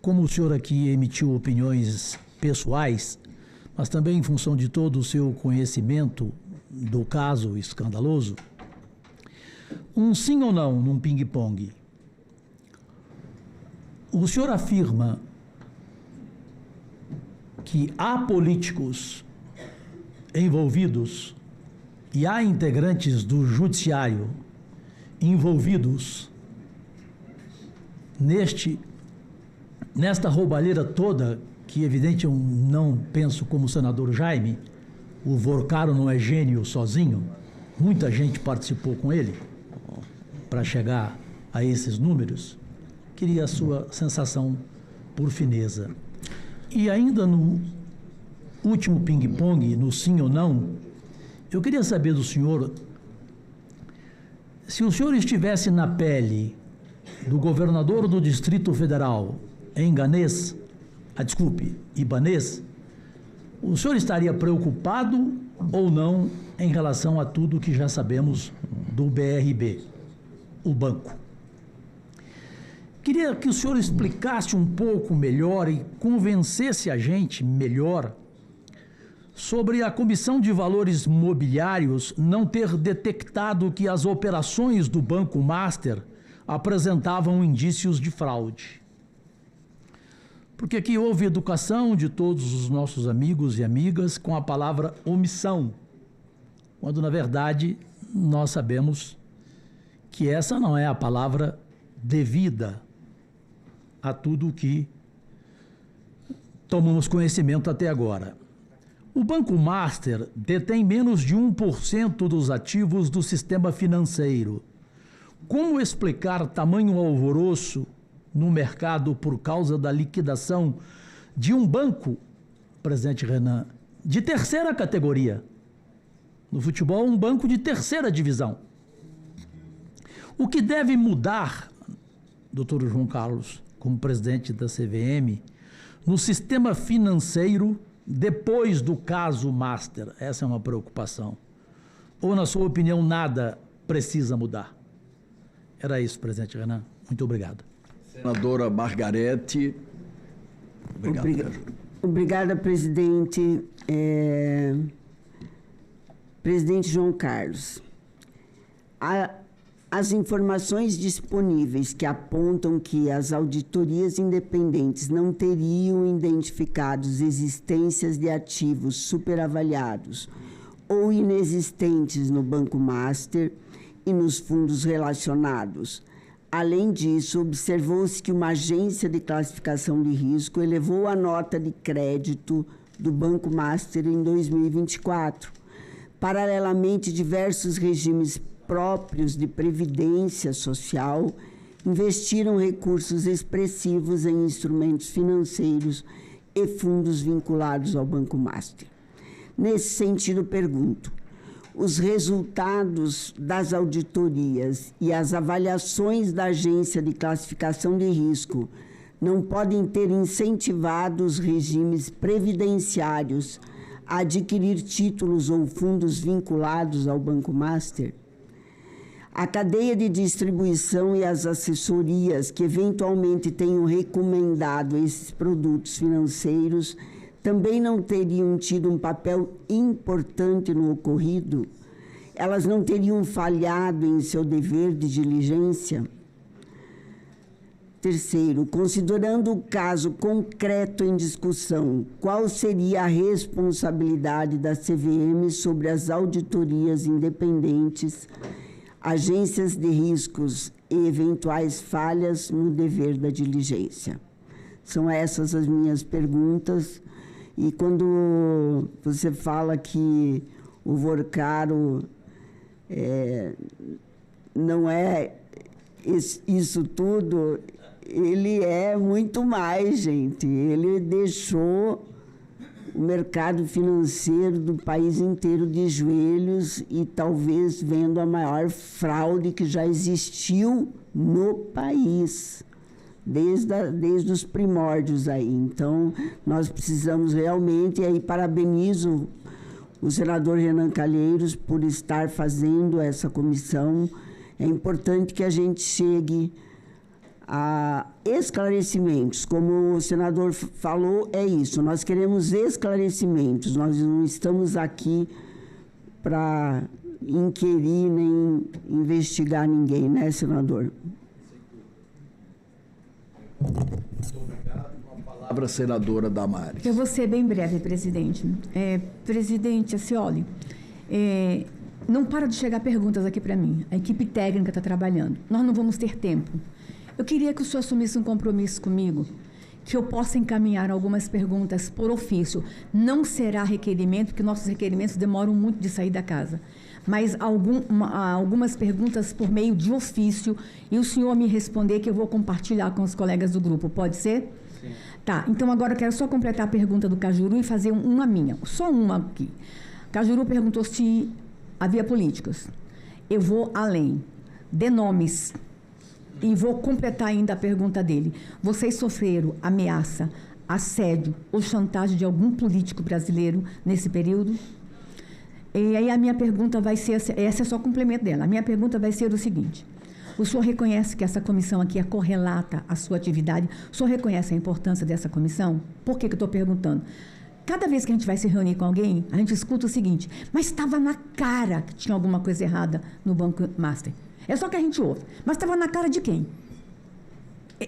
como o senhor aqui emitiu opiniões pessoais, mas também em função de todo o seu conhecimento do caso escandaloso, um sim ou não num ping-pong. O senhor afirma que há políticos envolvidos e há integrantes do judiciário envolvidos nesta roubalheira toda, que evidente eu não penso como o senador Jaime, o Vorcaro não é gênio sozinho, muita gente participou com ele para chegar a esses números. Queria a sua sensação por fineza. E ainda no último ping-pong, no sim ou não, eu queria saber do senhor, se o senhor estivesse na pele do governador do Distrito Federal, Ibanez, o senhor estaria preocupado ou não em relação a tudo que já sabemos do BRB, o banco? Queria que o senhor explicasse um pouco melhor e convencesse a gente melhor sobre a Comissão de Valores Mobiliários não ter detectado que as operações do Banco Master apresentavam indícios de fraude. Porque aqui houve educação de todos os nossos amigos e amigas com a palavra omissão, quando, na verdade, nós sabemos que essa não é a palavra devida a tudo o que tomamos conhecimento até agora. O Banco Master detém menos de 1% dos ativos do sistema financeiro. Como explicar tamanho alvoroço no mercado por causa da liquidação de um banco, presidente Renan, de terceira categoria? No futebol, um banco de terceira divisão. O que deve mudar, doutor João Carlos, como presidente da CVM, no sistema financeiro depois do caso Master? Essa é uma preocupação. Ou, na sua opinião, nada precisa mudar? Era isso, presidente Renan. Muito obrigado. Senadora Margarete. Obrigada, presidente. Presidente João Carlos. As informações disponíveis que apontam que as auditorias independentes não teriam identificado existências de ativos superavaliados ou inexistentes no Banco Master e nos fundos relacionados. Além disso, observou-se que uma agência de classificação de risco elevou a nota de crédito do Banco Master em 2024. Paralelamente, diversos regimes próprios de previdência social investiram recursos expressivos em instrumentos financeiros e fundos vinculados ao Banco Master. Nesse sentido, pergunto: os resultados das auditorias e as avaliações da agência de classificação de risco não podem ter incentivado os regimes previdenciários a adquirir títulos ou fundos vinculados ao Banco Master? A cadeia de distribuição e as assessorias que eventualmente tenham recomendado esses produtos financeiros também não teriam tido um papel importante no ocorrido? Elas não teriam falhado em seu dever de diligência? Terceiro, considerando o caso concreto em discussão, qual seria a responsabilidade da CVM sobre as auditorias independentes, agências de riscos e eventuais falhas no dever da diligência? São essas as minhas perguntas. E quando você fala que o Vorcaro não é isso tudo, ele é muito mais, gente. Ele deixou o mercado financeiro do país inteiro de joelhos e talvez vendo a maior fraude que já existiu no país, desde os primórdios aí. Então, nós precisamos realmente, e aí parabenizo o senador Renan Calheiros por estar fazendo essa comissão. É importante que a gente chegue a esclarecimentos. Como o senador falou, é isso. Nós queremos esclarecimentos. Nós não estamos aqui para inquirir nem investigar ninguém, né, senador? Muito obrigado. Com a palavra, senadora Damares. Eu vou ser bem breve, presidente. Presidente Ascioli, não para de chegar perguntas aqui para mim. A equipe técnica está trabalhando. Nós não vamos ter tempo. Eu queria que o senhor assumisse um compromisso comigo, que eu possa encaminhar algumas perguntas por ofício. Não será requerimento, porque nossos requerimentos demoram muito de sair da casa. Mas algumas perguntas por meio de ofício, e o senhor me responder, que eu vou compartilhar com os colegas do grupo. Pode ser? Sim. Tá, então agora eu quero só completar a pergunta do Cajuru e fazer uma minha. Só uma aqui. Cajuru perguntou se havia políticas. Eu vou além. Dê nomes. E vou completar ainda a pergunta dele. Vocês sofreram ameaça, assédio ou chantagem de algum político brasileiro nesse período? E aí a minha pergunta vai ser, essa é só complemento dela, a minha pergunta vai ser o seguinte: o senhor reconhece que essa comissão aqui é correlata à sua atividade? O senhor reconhece a importância dessa comissão? Por que eu estou perguntando? Cada vez que a gente vai se reunir com alguém, a gente escuta o seguinte: mas estava na cara que tinha alguma coisa errada no Banco Master. É só que a gente ouve. Mas estava na cara de quem?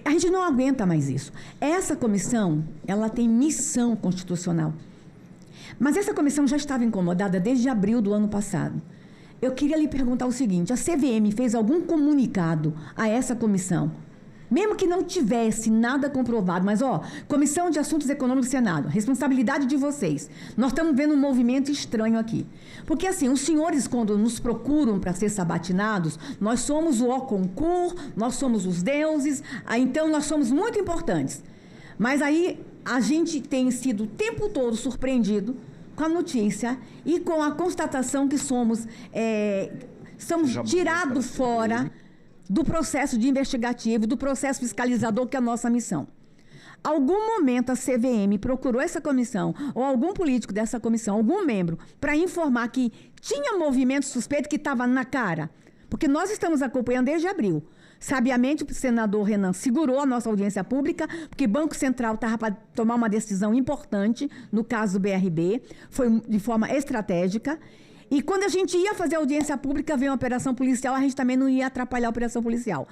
A gente não aguenta mais isso. Essa comissão, ela tem missão constitucional. Mas essa comissão já estava incomodada desde abril do ano passado. Eu queria lhe perguntar o seguinte: a CVM fez algum comunicado a essa comissão? Mesmo que não tivesse nada comprovado, mas, Comissão de Assuntos Econômicos do Senado, responsabilidade de vocês. Nós estamos vendo um movimento estranho aqui. Porque, assim, os senhores, quando nos procuram para ser sabatinados, nós somos o concurso, nós somos os deuses, então nós somos muito importantes. Mas aí a gente tem sido o tempo todo surpreendido com a notícia e com a constatação que somos tirados fora do processo de investigativo, do processo fiscalizador, que é a nossa missão. Algum momento a CVM procurou essa comissão, ou algum político dessa comissão, algum membro, para informar que tinha movimento suspeito que estava na cara? Porque nós estamos acompanhando desde abril. Sabiamente, o senador Renan segurou a nossa audiência pública, porque o Banco Central estava para tomar uma decisão importante, no caso do BRB, foi de forma estratégica. E quando a gente ia fazer audiência pública, veio uma operação policial, a gente também não ia atrapalhar a operação policial.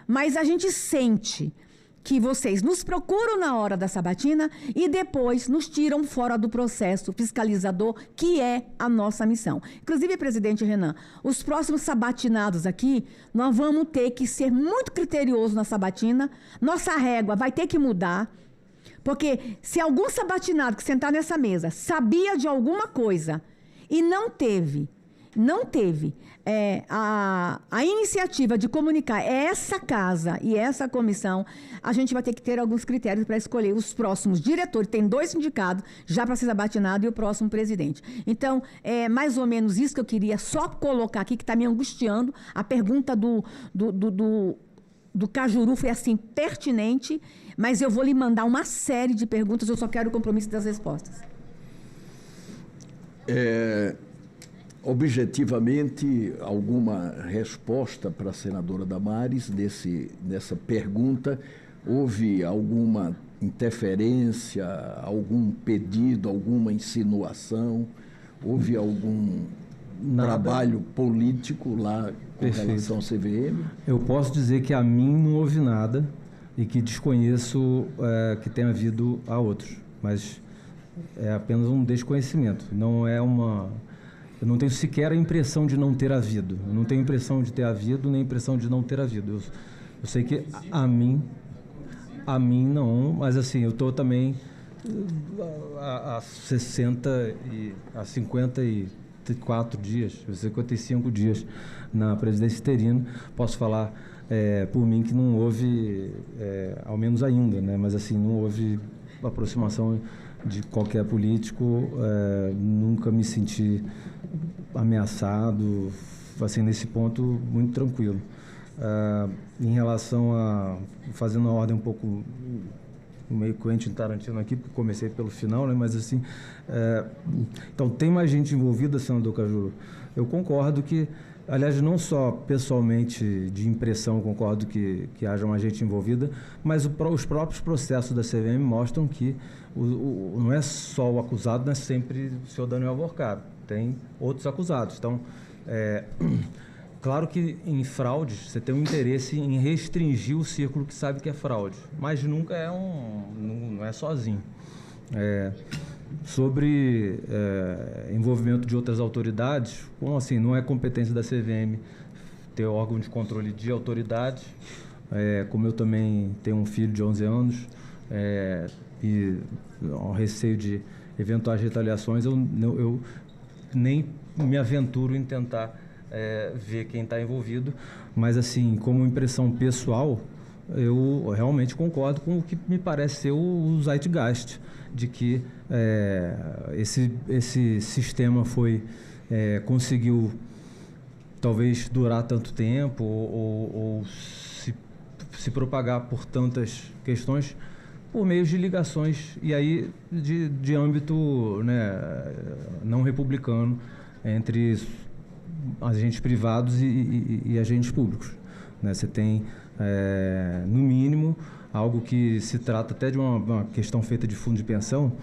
Mas a gente sente que vocês nos procuram na hora da sabatina e depois nos tiram fora do processo fiscalizador, que é a nossa missão. Inclusive, presidente Renan, os próximos sabatinados aqui, nós vamos ter que ser muito criteriosos na sabatina, nossa régua vai ter que mudar, porque se algum sabatinado que sentar nessa mesa sabia de alguma coisa e não teve a iniciativa de comunicar essa casa e essa comissão, a gente vai ter que ter alguns critérios para escolher os próximos diretores. Tem 2 sindicados já para ser sabatinado e o próximo presidente. Então, é mais ou menos isso que eu queria só colocar aqui, que está me angustiando. A pergunta do Cajuru foi, assim, pertinente, mas eu vou lhe mandar uma série de perguntas, eu só quero o compromisso das respostas. Objetivamente, alguma resposta para a senadora Damares nessa pergunta? Houve alguma interferência, algum pedido, alguma insinuação? Houve algum trabalho político lá com relação ao CVM? Eu posso dizer que a mim não houve nada. e que desconheço que tenha havido a outros, mas é apenas um desconhecimento, não é uma... Eu não tenho sequer a impressão de não ter havido, eu não tenho impressão de ter havido, nem impressão de não ter havido. Eu sei que a mim não, mas assim, eu estou também há 54 dias, 55 dias na presidência interina. Posso falar por mim que não houve, ao menos ainda, né? Mas assim, não houve aproximação de qualquer político, nunca me senti ameaçado, assim, nesse ponto, muito tranquilo. Em relação a, fazendo a ordem um pouco meio Quentin Tarantino aqui, porque comecei pelo final, né? Mas assim, então tem mais gente envolvida, senador Cajuru. Eu concordo que, aliás, não só pessoalmente de impressão, concordo que haja mais gente envolvida, mas os próprios processos da CVM mostram que não é só o acusado, não é sempre o senhor Daniel Alvorcado, tem outros acusados. Então, claro que em fraudes você tem um interesse em restringir o círculo que sabe que é fraude, mas nunca não é sozinho. Sobre envolvimento de outras autoridades, como assim, não é competência da CVM ter órgão de controle de autoridades, como eu também tenho um filho de 11 anos, e ao receio de eventuais retaliações, eu nem me aventuro em tentar ver quem está envolvido, mas assim, como impressão pessoal, eu realmente concordo com o que me parece ser o zeitgeist, de que esse sistema conseguiu talvez durar tanto tempo ou se propagar por tantas questões por meio de ligações, e aí de âmbito, né, não republicano, entre agentes privados e agentes públicos, né? Você tem, no mínimo, algo que se trata até de uma questão feita de fundo de pensão,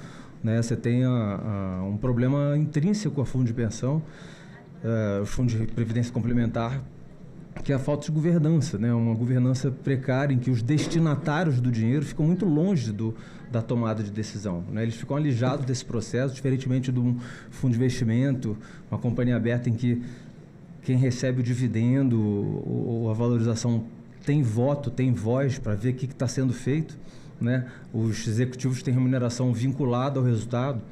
né? Você tem um problema intrínseco a fundo de pensão, os fundos de previdência complementar, que é a falta de governança, né? Uma governança precária em que os destinatários do dinheiro ficam muito longe da tomada de decisão, né? Eles ficam alijados desse processo, diferentemente de um fundo de investimento, uma companhia aberta em que quem recebe o dividendo ou a valorização tem voto, tem voz para ver o que está sendo feito, né? Os executivos têm remuneração vinculada ao resultado.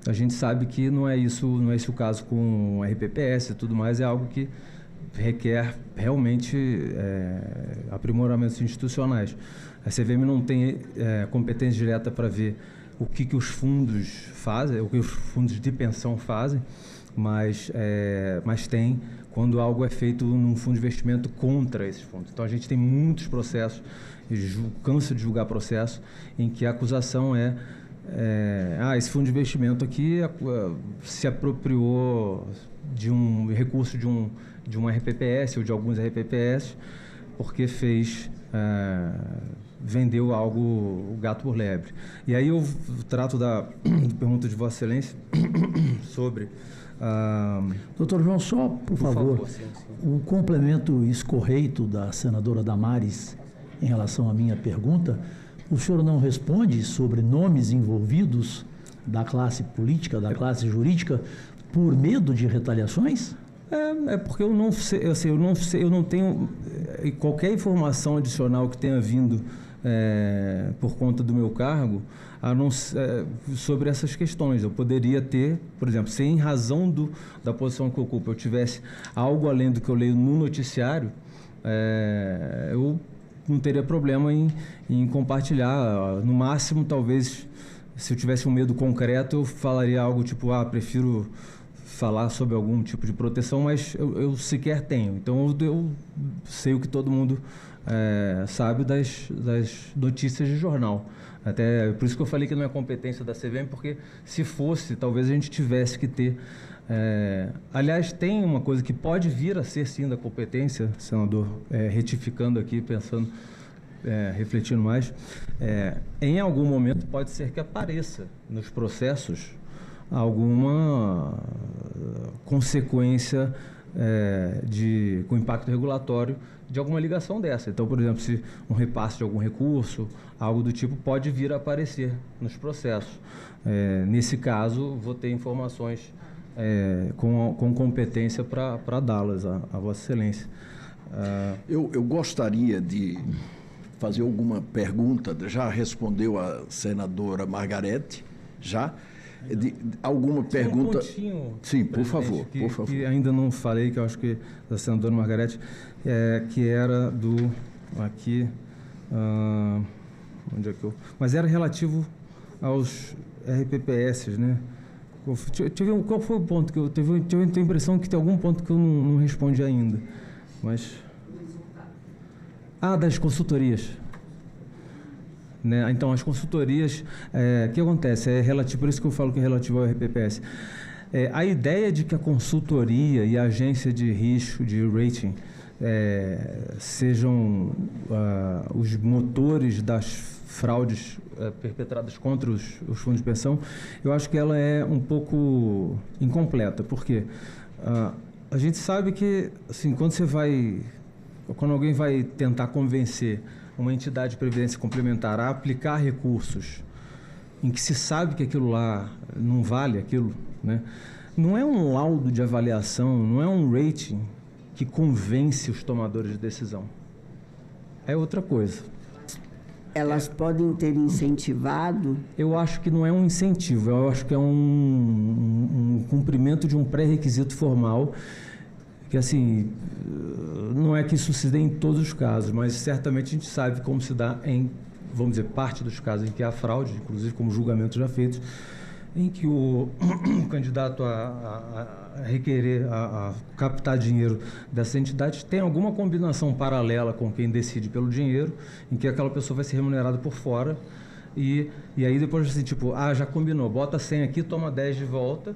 A gente sabe que não é isso o caso com RPPS e tudo mais, é algo que requer realmente aprimoramentos institucionais. A CVM não tem competência direta para ver o que os fundos fazem, o que os fundos de pensão fazem, mas tem quando algo é feito num fundo de investimento contra esses fundos. Então, a gente tem muitos processos, cansa de julgar processos, em que a acusação esse fundo de investimento aqui se apropriou de um recurso de um RPPS ou de alguns RPPS, porque vendeu algo, o gato por lebre. E aí eu trato da pergunta de Vossa Excelência sobre... Doutor João, só, por favor, sim. O complemento escorreito da senadora Damares em relação à minha pergunta, o senhor não responde sobre nomes envolvidos da classe política, da classe jurídica, por medo de retaliações? Porque eu não sei, eu não tenho qualquer informação adicional que tenha vindo por conta do meu cargo sobre essas questões. Eu poderia ter, por exemplo, se em razão da posição que eu ocupo eu tivesse algo além do que eu leio no noticiário, eu não teria problema em compartilhar. No máximo, talvez, se eu tivesse um medo concreto, eu falaria algo tipo, prefiro falar sobre algum tipo de proteção, mas eu sequer tenho. Então, eu sei o que todo mundo sabe das notícias de jornal. Até por isso que eu falei que não é competência da CVM, porque se fosse, talvez a gente tivesse que ter... aliás, tem uma coisa que pode vir a ser, sim, da competência, senador, retificando aqui, pensando, refletindo mais, em algum momento pode ser que apareça nos processos alguma consequência com impacto regulatório de alguma ligação dessa. Então, por exemplo, se um repasse de algum recurso, algo do tipo, pode vir a aparecer nos processos. Nesse caso, vou ter informações com competência para dá-las a Vossa Excelência. Eu gostaria de fazer alguma pergunta, já respondeu a senadora Margarete, já? Alguma pergunta? Sim, por favor, por favor. Que ainda não falei, que eu acho que da senadora Margarete, que era do... Aqui... onde é que eu... Mas era relativo aos RPPS, né? Qual foi o ponto que eu tive a impressão que tem algum ponto que eu não respondi ainda, mas das consultorias, né? Então as consultorias, o que acontece é relativo, por isso que eu falo que é relativo ao RPPS. A ideia de que a consultoria e a agência de risco, de rating, sejam os motores das fraudes perpetradas contra os fundos de pensão, eu acho que ela é um pouco incompleta, porque a gente sabe que, assim, quando alguém vai tentar convencer uma entidade de previdência complementar a aplicar recursos em que se sabe que aquilo lá não vale aquilo, né? Não é um laudo de avaliação, não é um rating que convence os tomadores de decisão. É outra coisa. Elas podem ter incentivado? Eu acho que não é um incentivo, eu acho que é um cumprimento de um pré-requisito formal, que, assim, não é que isso se dê em todos os casos, mas certamente a gente sabe como se dá em, vamos dizer, parte dos casos em que há fraude, inclusive como julgamentos já feitos, em que o candidato a requerer, a captar dinheiro dessa entidade tem alguma combinação paralela com quem decide pelo dinheiro, em que aquela pessoa vai ser remunerada por fora, e aí depois, assim, tipo, já combinou, bota 100 aqui, toma 10 de volta,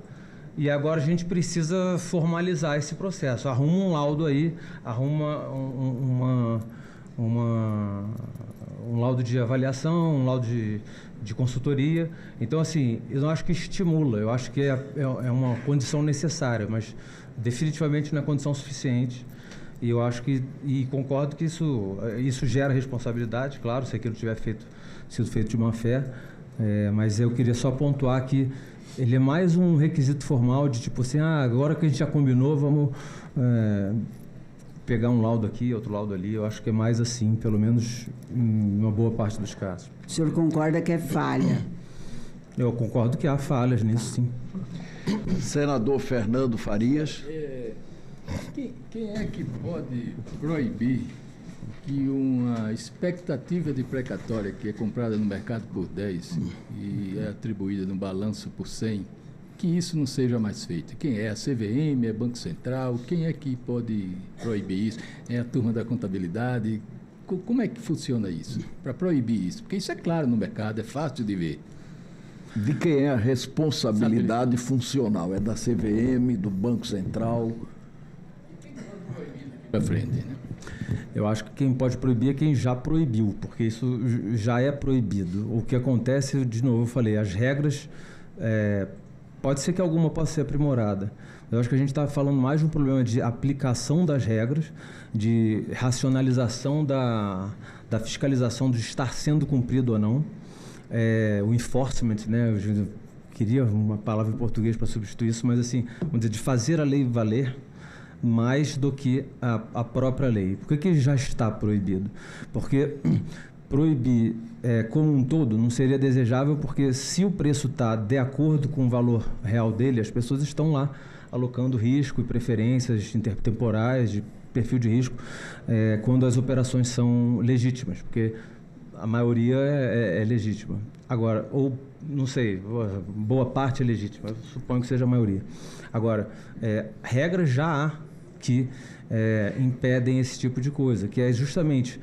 e agora a gente precisa formalizar esse processo. Arruma um laudo aí, arruma um laudo de avaliação, um laudo de consultoria. Então, assim, eu não acho que estimula, eu acho que é uma condição necessária, mas definitivamente não é condição suficiente. E eu acho e concordo que isso gera responsabilidade, claro, se aquilo tiver sido feito de má fé, mas eu queria só pontuar que ele é mais um requisito formal de tipo assim, agora que a gente já combinou, vamos pegar um laudo aqui, outro laudo ali. Eu acho que é mais assim, pelo menos em uma boa parte dos casos. O senhor concorda que é falha? Eu concordo que há falhas nisso, sim. Senador Fernando Farias. Quem é que pode proibir que uma expectativa de precatória que é comprada no mercado por 10 e é atribuída no balanço por 100, que isso não seja mais feito? Quem é? A CVM? É Banco Central? Quem é que pode proibir isso? É a turma da contabilidade? Como é que funciona isso? Para proibir isso? Porque isso é claro no mercado, é fácil de ver. De quem é a responsabilidade funcional? É da CVM, do Banco Central? Para frente, né? Eu acho que quem pode proibir é quem já proibiu, porque isso já é proibido. O que acontece, de novo, eu falei, as regras, pode ser que alguma possa ser aprimorada. Eu acho que a gente está falando mais de um problema de aplicação das regras, de racionalização da fiscalização de estar sendo cumprido ou não. O enforcement, né? Eu queria uma palavra em português para substituir isso, mas assim, vamos dizer, de fazer a lei valer mais do que a própria lei. Por que já está proibido? Porque proibir como um todo não seria desejável, porque se o preço está de acordo com o valor real dele, as pessoas estão lá alocando risco e preferências intertemporais de perfil de risco quando as operações são legítimas, porque a maioria é legítima. Agora, ou, não sei, boa parte é legítima, eu suponho que seja a maioria. Agora, regras já há que impedem esse tipo de coisa, que é justamente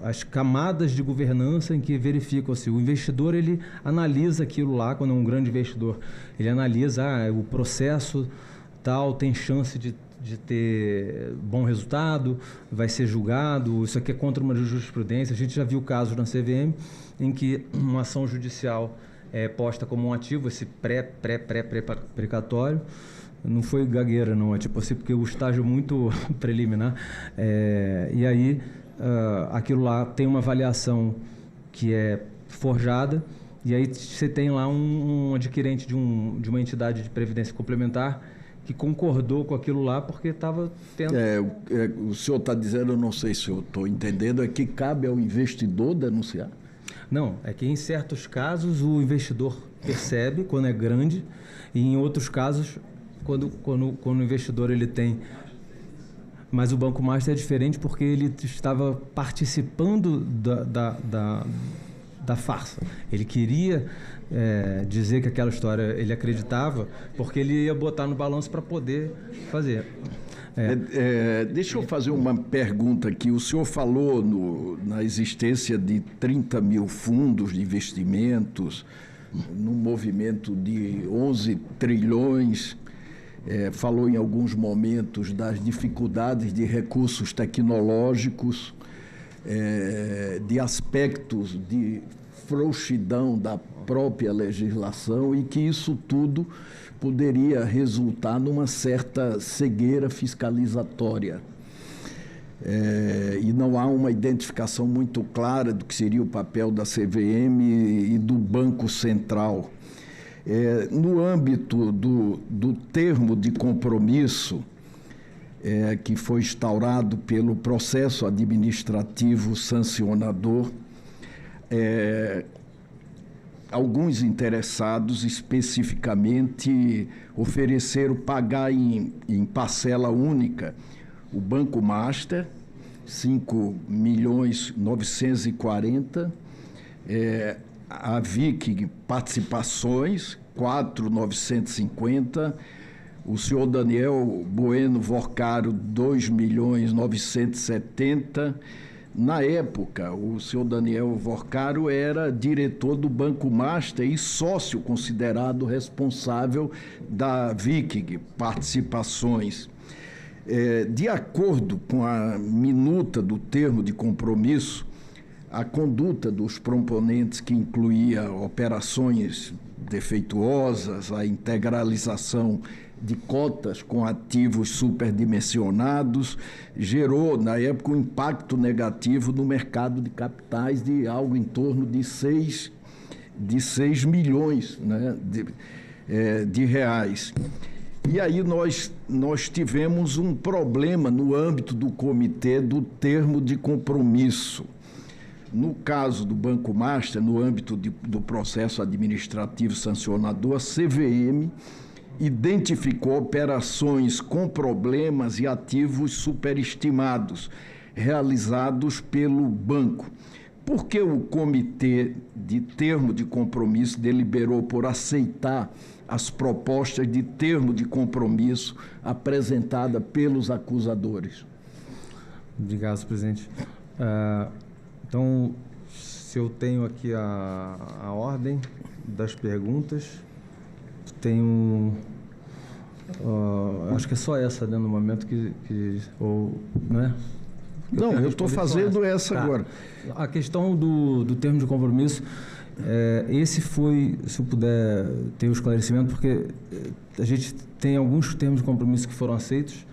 as camadas de governança em que verificam se o investidor ele analisa aquilo lá, quando é um grande investidor, ele analisa o processo tal, tem chance de ter bom resultado, vai ser julgado, isso aqui é contra uma jurisprudência. A gente já viu casos na CVM em que uma ação judicial posta como um ativo, esse precatório. Não foi gagueira, não, é tipo assim, porque o estágio muito preliminar. E aí, aquilo lá tem uma avaliação que é forjada, e aí você tem lá um adquirente de uma entidade de previdência complementar que concordou com aquilo lá porque estava tendo... O senhor está dizendo, eu não sei se eu estou entendendo, é que cabe ao investidor denunciar? Não, é que em certos casos o investidor percebe quando é grande, e em outros casos, quando o investidor ele tem... Mas o Banco Master é diferente porque ele estava participando da farsa. Ele queria dizer que aquela história ele acreditava, porque ele ia botar no balanço para poder fazer. Deixa eu fazer uma pergunta aqui. O senhor falou na existência de 30 mil fundos de investimentos, num movimento de 11 trilhões. Falou em alguns momentos das dificuldades de recursos tecnológicos, de aspectos de frouxidão da própria legislação, e que isso tudo poderia resultar numa certa cegueira fiscalizatória. E não há uma identificação muito clara do que seria o papel da CVM e do Banco Central. No âmbito do termo de compromisso que foi instaurado pelo processo administrativo sancionador, alguns interessados especificamente ofereceram pagar em parcela única o Banco Master, 5.940.000, a VIC Participações, 4.950.000, o senhor Daniel Bueno Vorcaro, 2.970.000. Na época, o senhor Daniel Vorcaro era diretor do Banco Master e sócio considerado responsável da VIC Participações. De acordo com a minuta do termo de compromisso, a conduta dos proponentes, que incluía operações defeituosas, a integralização de cotas com ativos superdimensionados, gerou, na época, um impacto negativo no mercado de capitais de algo em torno de 6 milhões, né, de reais. E aí nós tivemos um problema no âmbito do comitê do termo de compromisso. No caso do Banco Master, no âmbito do processo administrativo sancionador, a CVM identificou operações com problemas e ativos superestimados, realizados pelo banco. Por que o comitê de termo de compromisso deliberou por aceitar as propostas de termo de compromisso apresentadas pelos acusadores? Obrigado, presidente. Então, se eu tenho aqui a ordem das perguntas, tenho... acho que é só essa, né, no momento não é? Não, eu estou fazendo essa agora. A questão do termo de compromisso, esse foi, se eu puder ter o esclarecimento, porque a gente tem alguns termos de compromisso que foram aceitos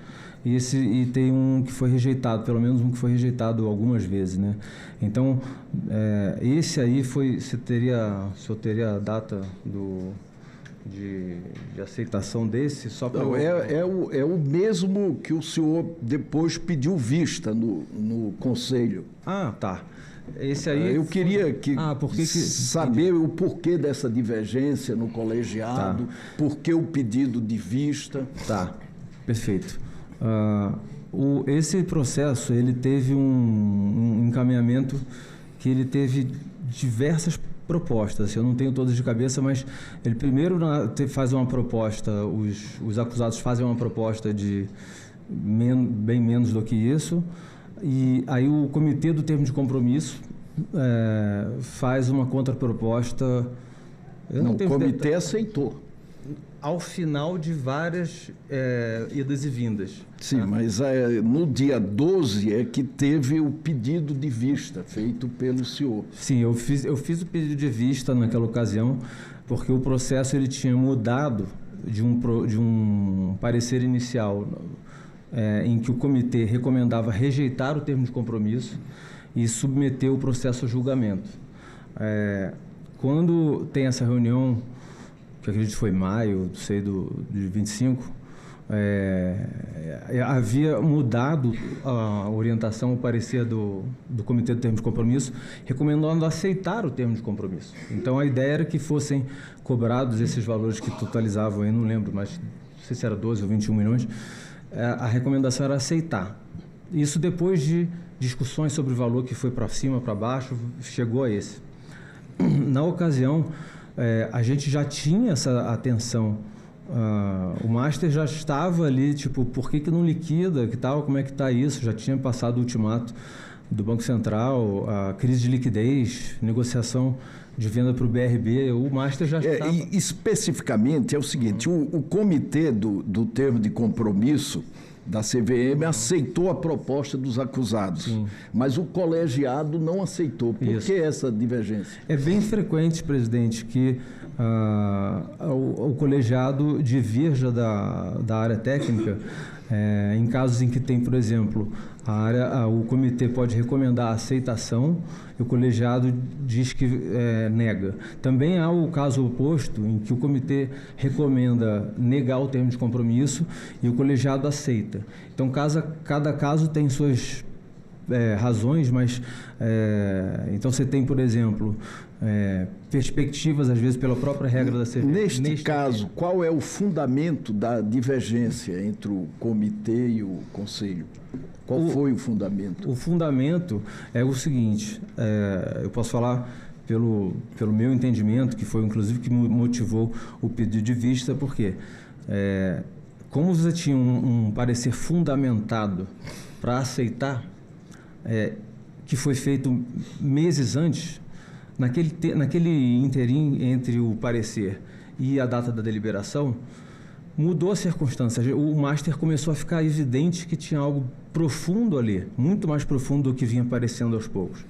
e tem um que foi rejeitado, pelo menos um que foi rejeitado algumas vezes, né? Então, esse aí foi, se eu teria a data de aceitação desse, só para... Não, é o mesmo que o senhor depois pediu vista no Conselho. Ah, tá. Esse aí... Eu queria saber o porquê dessa divergência no colegiado, por que o pedido de vista. Tá, perfeito. Esse processo, ele teve um encaminhamento que ele teve diversas propostas. Eu não tenho todas de cabeça, mas ele primeiro faz uma proposta, os acusados fazem uma proposta de bem menos do que isso, e aí o comitê do termo de compromisso faz uma contraproposta. O comitê aceitou. ao final de várias idas e vindas. Sim, mas no dia 12 é que teve o pedido de vista feito pelo senhor. Sim, eu fiz o pedido de vista naquela ocasião, porque o processo ele tinha mudado de um parecer inicial em que o comitê recomendava rejeitar o termo de compromisso e submeter o processo a julgamento. Quando tem essa reunião, que acredito foi maio, sei, de 25, havia mudado a orientação, o parecer do Comitê do Termo de Compromisso, recomendando aceitar o termo de compromisso. Então, a ideia era que fossem cobrados esses valores que totalizavam, eu não lembro, mas não sei se era 12 ou 21 milhões, a recomendação era aceitar. Isso depois de discussões sobre o valor que foi para cima, para baixo, chegou a esse. Na ocasião, a gente já tinha essa atenção. O Master já estava ali, tipo, por que não liquida, que tal, como é que está isso? Já tinha passado o ultimato do Banco Central, a crise de liquidez, negociação de venda para o BRB, o Master já estava... E especificamente é o seguinte, o comitê do termo de compromisso da CVM aceitou a proposta dos acusados, mas o colegiado não aceitou. Por que essa divergência? É bem frequente, presidente, que o colegiado divirja da área técnica em casos em que tem, por exemplo, o comitê pode recomendar a aceitação e o colegiado diz que nega. Também há o caso oposto, em que o comitê recomenda negar o termo de compromisso e o colegiado aceita. Então, cada caso tem suas razões, mas então você tem, por exemplo, perspectivas, às vezes, pela própria regra da CVM. Neste caso, qual é o fundamento da divergência entre o comitê e o conselho? Qual foi o fundamento? O fundamento é o seguinte, eu posso falar pelo meu entendimento, que foi inclusive que motivou o pedido de vista, porque como você tinha um parecer fundamentado para aceitar, que foi feito meses antes, naquele interim entre o parecer e a data da deliberação, mudou a circunstância. O Master começou a ficar evidente que tinha algo profundo ali, muito mais profundo do que vinha aparecendo aos poucos.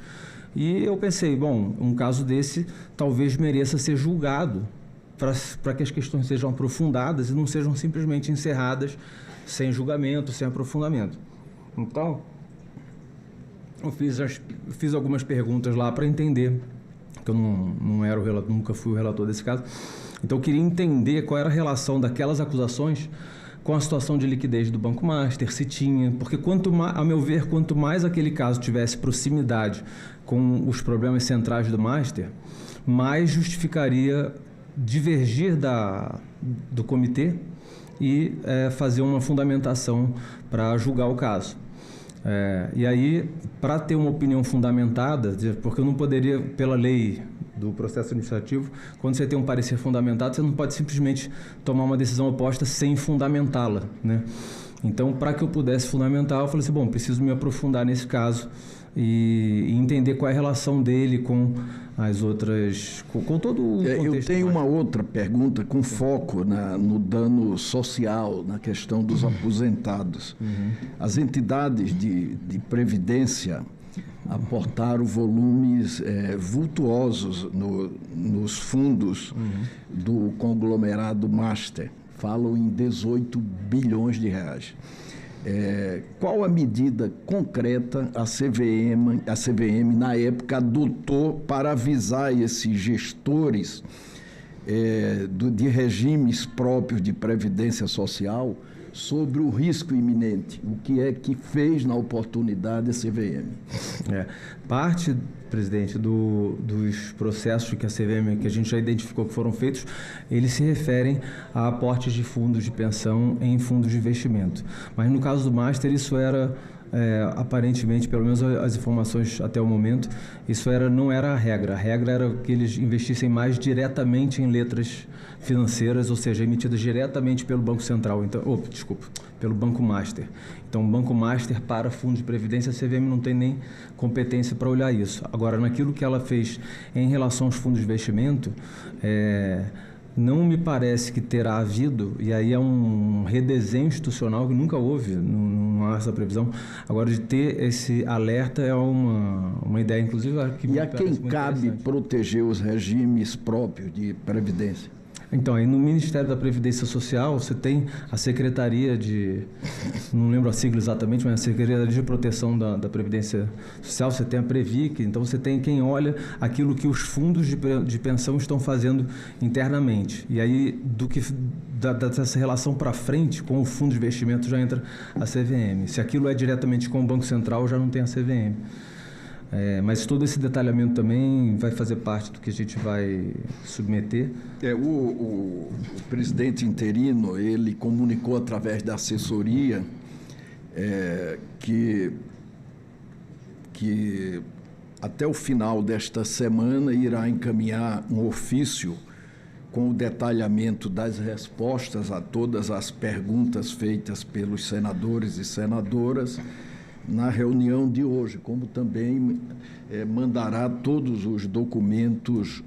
E eu pensei, bom, um caso desse talvez mereça ser julgado para que as questões sejam aprofundadas e não sejam simplesmente encerradas sem julgamento, sem aprofundamento. Então, eu fiz algumas perguntas lá para entender, que eu não era nunca fui o relator desse caso. Então, eu queria entender qual era a relação daquelas acusações com a situação de liquidez do Banco Master, se tinha, porque, a meu ver, quanto mais aquele caso tivesse proximidade com os problemas centrais do Master, mais justificaria divergir do comitê e fazer uma fundamentação para julgar o caso. E aí, para ter uma opinião fundamentada, porque eu não poderia, pela lei do processo administrativo, quando você tem um parecer fundamentado, você não pode simplesmente tomar uma decisão oposta sem fundamentá-la, né? Então, para que eu pudesse fundamentar, eu falei assim, bom, preciso me aprofundar nesse caso e entender qual é a relação dele com as outras, com todo o contexto. Eu tenho uma outra pergunta com foco no dano social, na questão dos aposentados. As entidades de previdência aportaram volumes vultuosos nos fundos do conglomerado Master. Falam em 18 bilhões de reais. Qual a medida concreta a CVM na época adotou para avisar esses gestores de regimes próprios de previdência social sobre o risco iminente? O que é que fez na oportunidade a CVM? Parte, presidente, dos processos que a CVM, que a gente já identificou que foram feitos, eles se referem a aportes de fundos de pensão em fundos de investimento. Mas no caso do Master, isso era, aparentemente, pelo menos as informações até o momento, isso não era a regra. A regra era que eles investissem mais diretamente em letras financeiras, ou seja, emitidas diretamente pelo Banco Central, pelo Banco Master. Então, o Banco Master para fundos de previdência, a CVM não tem nem competência para olhar isso. Agora, naquilo que ela fez em relação aos fundos de investimento, não me parece que terá havido, e aí é um redesenho institucional que nunca houve, não há essa previsão. Agora, de ter esse alerta é uma ideia, inclusive, que me E a parece quem muito cabe proteger os regimes próprios de previdência? Então, aí no Ministério da Previdência Social, você tem a Secretaria de... Não lembro a sigla exatamente, mas a Secretaria de Proteção da Previdência Social, você tem a Previc, então você tem quem olha aquilo que os fundos de pensão estão fazendo internamente. E aí, dessa relação para frente, com o fundo de investimento, já entra a CVM. Se aquilo é diretamente com o Banco Central, já não tem a CVM. Mas todo esse detalhamento também vai fazer parte do que a gente vai submeter. O presidente interino, ele comunicou através da assessoria que até o final desta semana irá encaminhar um ofício com o detalhamento das respostas a todas as perguntas feitas pelos senadores e senadoras na reunião de hoje, como também mandará todos os documentos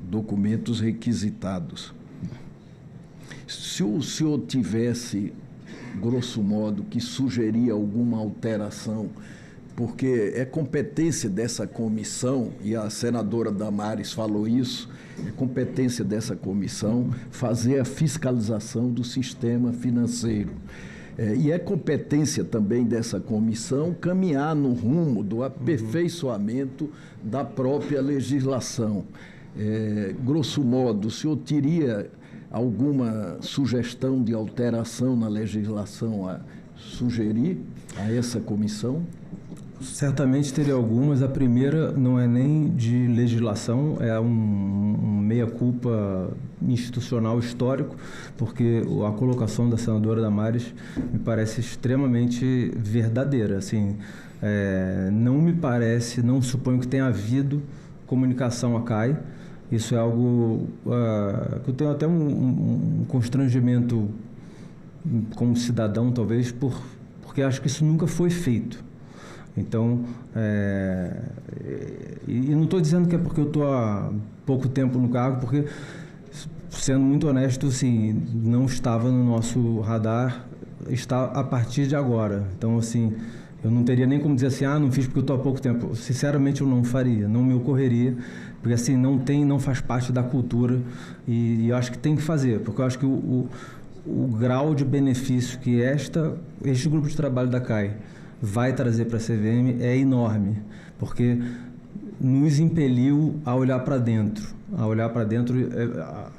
requisitados. Se o senhor tivesse, grosso modo, que sugerir alguma alteração, porque é competência dessa comissão, e a senadora Damares falou isso, é competência dessa comissão fazer a fiscalização do sistema financeiro. E é competência também dessa comissão caminhar no rumo do aperfeiçoamento da própria legislação. Grosso modo, o senhor teria alguma sugestão de alteração na legislação a sugerir a essa comissão? Certamente teria algumas. A primeira não é nem de legislação, é um meia-culpa institucional histórico, porque a colocação da senadora Damares me parece extremamente verdadeira. Assim, não me parece, não suponho que tenha havido comunicação à CAI. Isso é algo que eu tenho até um constrangimento como cidadão, talvez, porque acho que isso nunca foi feito. Então, e não estou dizendo que é porque eu estou há pouco tempo no cargo, porque, sendo muito honesto, assim, não estava no nosso radar, está a partir de agora. Então, assim, eu não teria nem como dizer assim, não fiz porque eu estou há pouco tempo. Sinceramente, eu não faria, não me ocorreria, porque assim, não faz parte da cultura e eu acho que tem que fazer, porque eu acho que o grau de benefício que este grupo de trabalho da CAI vai trazer para a CVM é enorme, porque nos impeliu a olhar para dentro,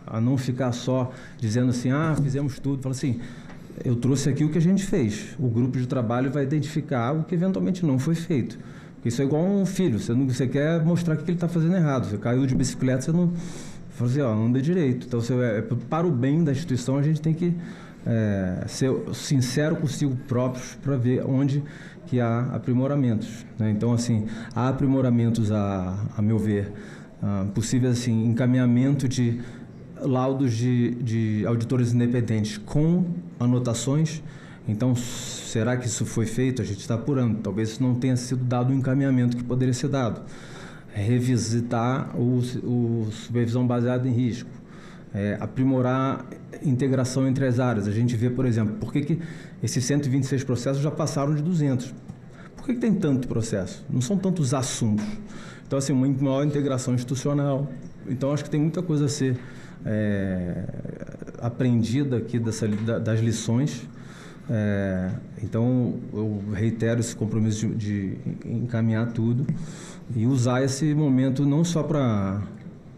a não ficar só dizendo assim, fizemos tudo. Fala assim, eu trouxe aqui o que a gente fez, o grupo de trabalho vai identificar o que eventualmente não foi feito. Porque isso é igual um filho, você quer mostrar o que ele está fazendo errado, você caiu de bicicleta, você não... Fala assim, não anda direito. Então, para o bem da instituição, a gente tem que ser sincero consigo próprios para ver onde que há aprimoramentos, né? Então, assim, há aprimoramentos, a meu ver, possível assim, encaminhamento de laudos de auditores independentes com anotações. Então, será que isso foi feito? A gente está apurando. Talvez isso não tenha sido dado o encaminhamento que poderia ser dado. Revisitar o supervisão baseada em risco. Aprimorar integração entre as áreas. A gente vê, por exemplo, por que esses 126 processos já passaram de 200? Por que tem tanto processo? Não são tantos assuntos. Então, assim, uma maior integração institucional. Então, acho que tem muita coisa a ser aprendida aqui das lições. Então, eu reitero esse compromisso de encaminhar tudo e usar esse momento não só para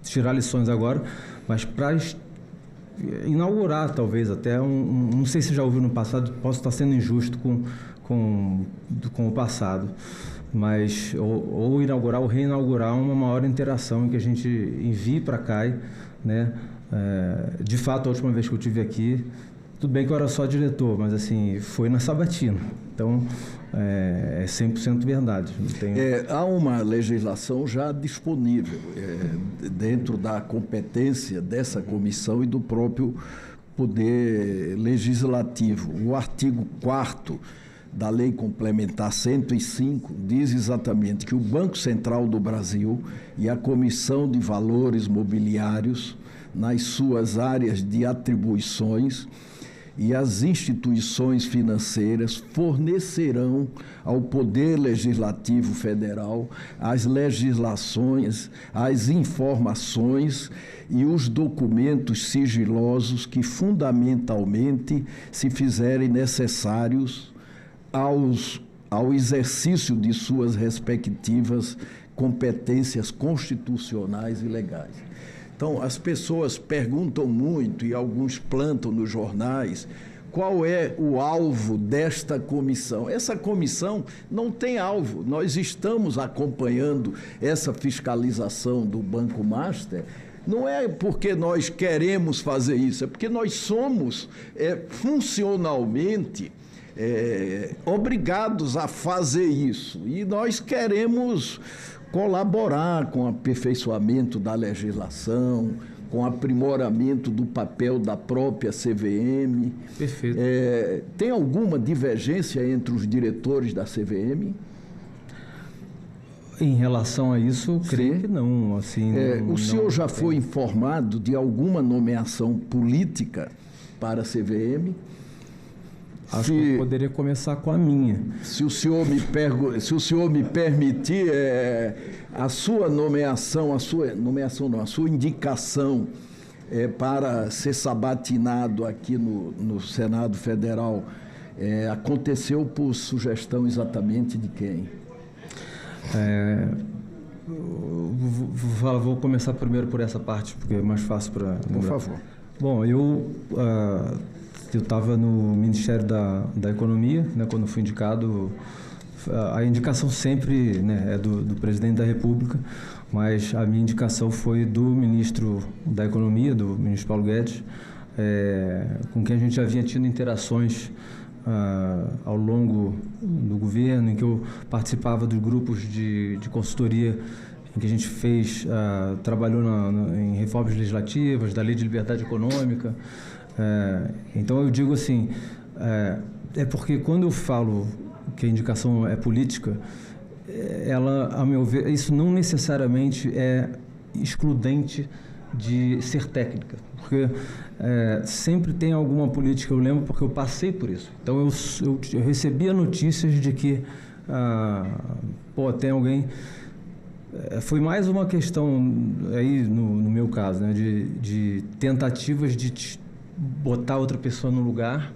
tirar lições agora, mas para inaugurar, talvez, até não sei se já ouviu no passado, posso estar sendo injusto com o passado, mas ou inaugurar ou reinaugurar uma maior interação em que a gente envie para a CAI, né? De fato, a última vez que eu estive aqui, tudo bem que eu era só diretor, mas assim, foi na sabatina. Então, é 100% verdade. Não tem... há uma legislação já disponível dentro da competência dessa comissão e do próprio Poder Legislativo. O artigo 4º da Lei Complementar 105 diz exatamente que o Banco Central do Brasil e a Comissão de Valores Mobiliários nas suas áreas de atribuições, e as instituições financeiras fornecerão ao Poder Legislativo Federal as legislações, as informações e os documentos sigilosos que fundamentalmente se fizerem necessários ao exercício de suas respectivas competências constitucionais e legais. Então, as pessoas perguntam muito, e alguns plantam nos jornais, qual é o alvo desta comissão. Essa comissão não tem alvo. Nós estamos acompanhando essa fiscalização do Banco Master. Não é porque nós queremos fazer isso, é porque nós somos funcionalmente obrigados a fazer isso. E nós queremos colaborar com o aperfeiçoamento da legislação, com o aprimoramento do papel da própria CVM. Perfeito. Tem alguma divergência entre os diretores da CVM? Em relação a isso, creio que não. Assim, o senhor já foi informado de alguma nomeação política para a CVM? Acho que eu poderia começar com a minha. Se o senhor me permitir, a sua nomeação, a sua indicação para ser sabatinado aqui no Senado Federal, aconteceu por sugestão exatamente de quem? Vou começar primeiro por essa parte, porque é mais fácil para... Por favor. Bom, eu estava no Ministério da Economia, né, quando fui indicado. A indicação sempre, né, é do Presidente da República, mas a minha indicação foi do Ministro da Economia, do Ministro Paulo Guedes, com quem a gente já vinha tido interações ao longo do governo, em que eu participava dos grupos de consultoria em que a gente trabalhou em reformas legislativas, da Lei de Liberdade Econômica. Então eu digo assim, porque quando eu falo que a indicação é política, ela, a meu ver, isso não necessariamente é excludente de ser técnica, porque sempre tem alguma política, eu lembro porque eu passei por isso. Então eu recebia notícias de que tem alguém... Foi mais uma questão aí no meu caso, né, de tentativas de botar outra pessoa no lugar,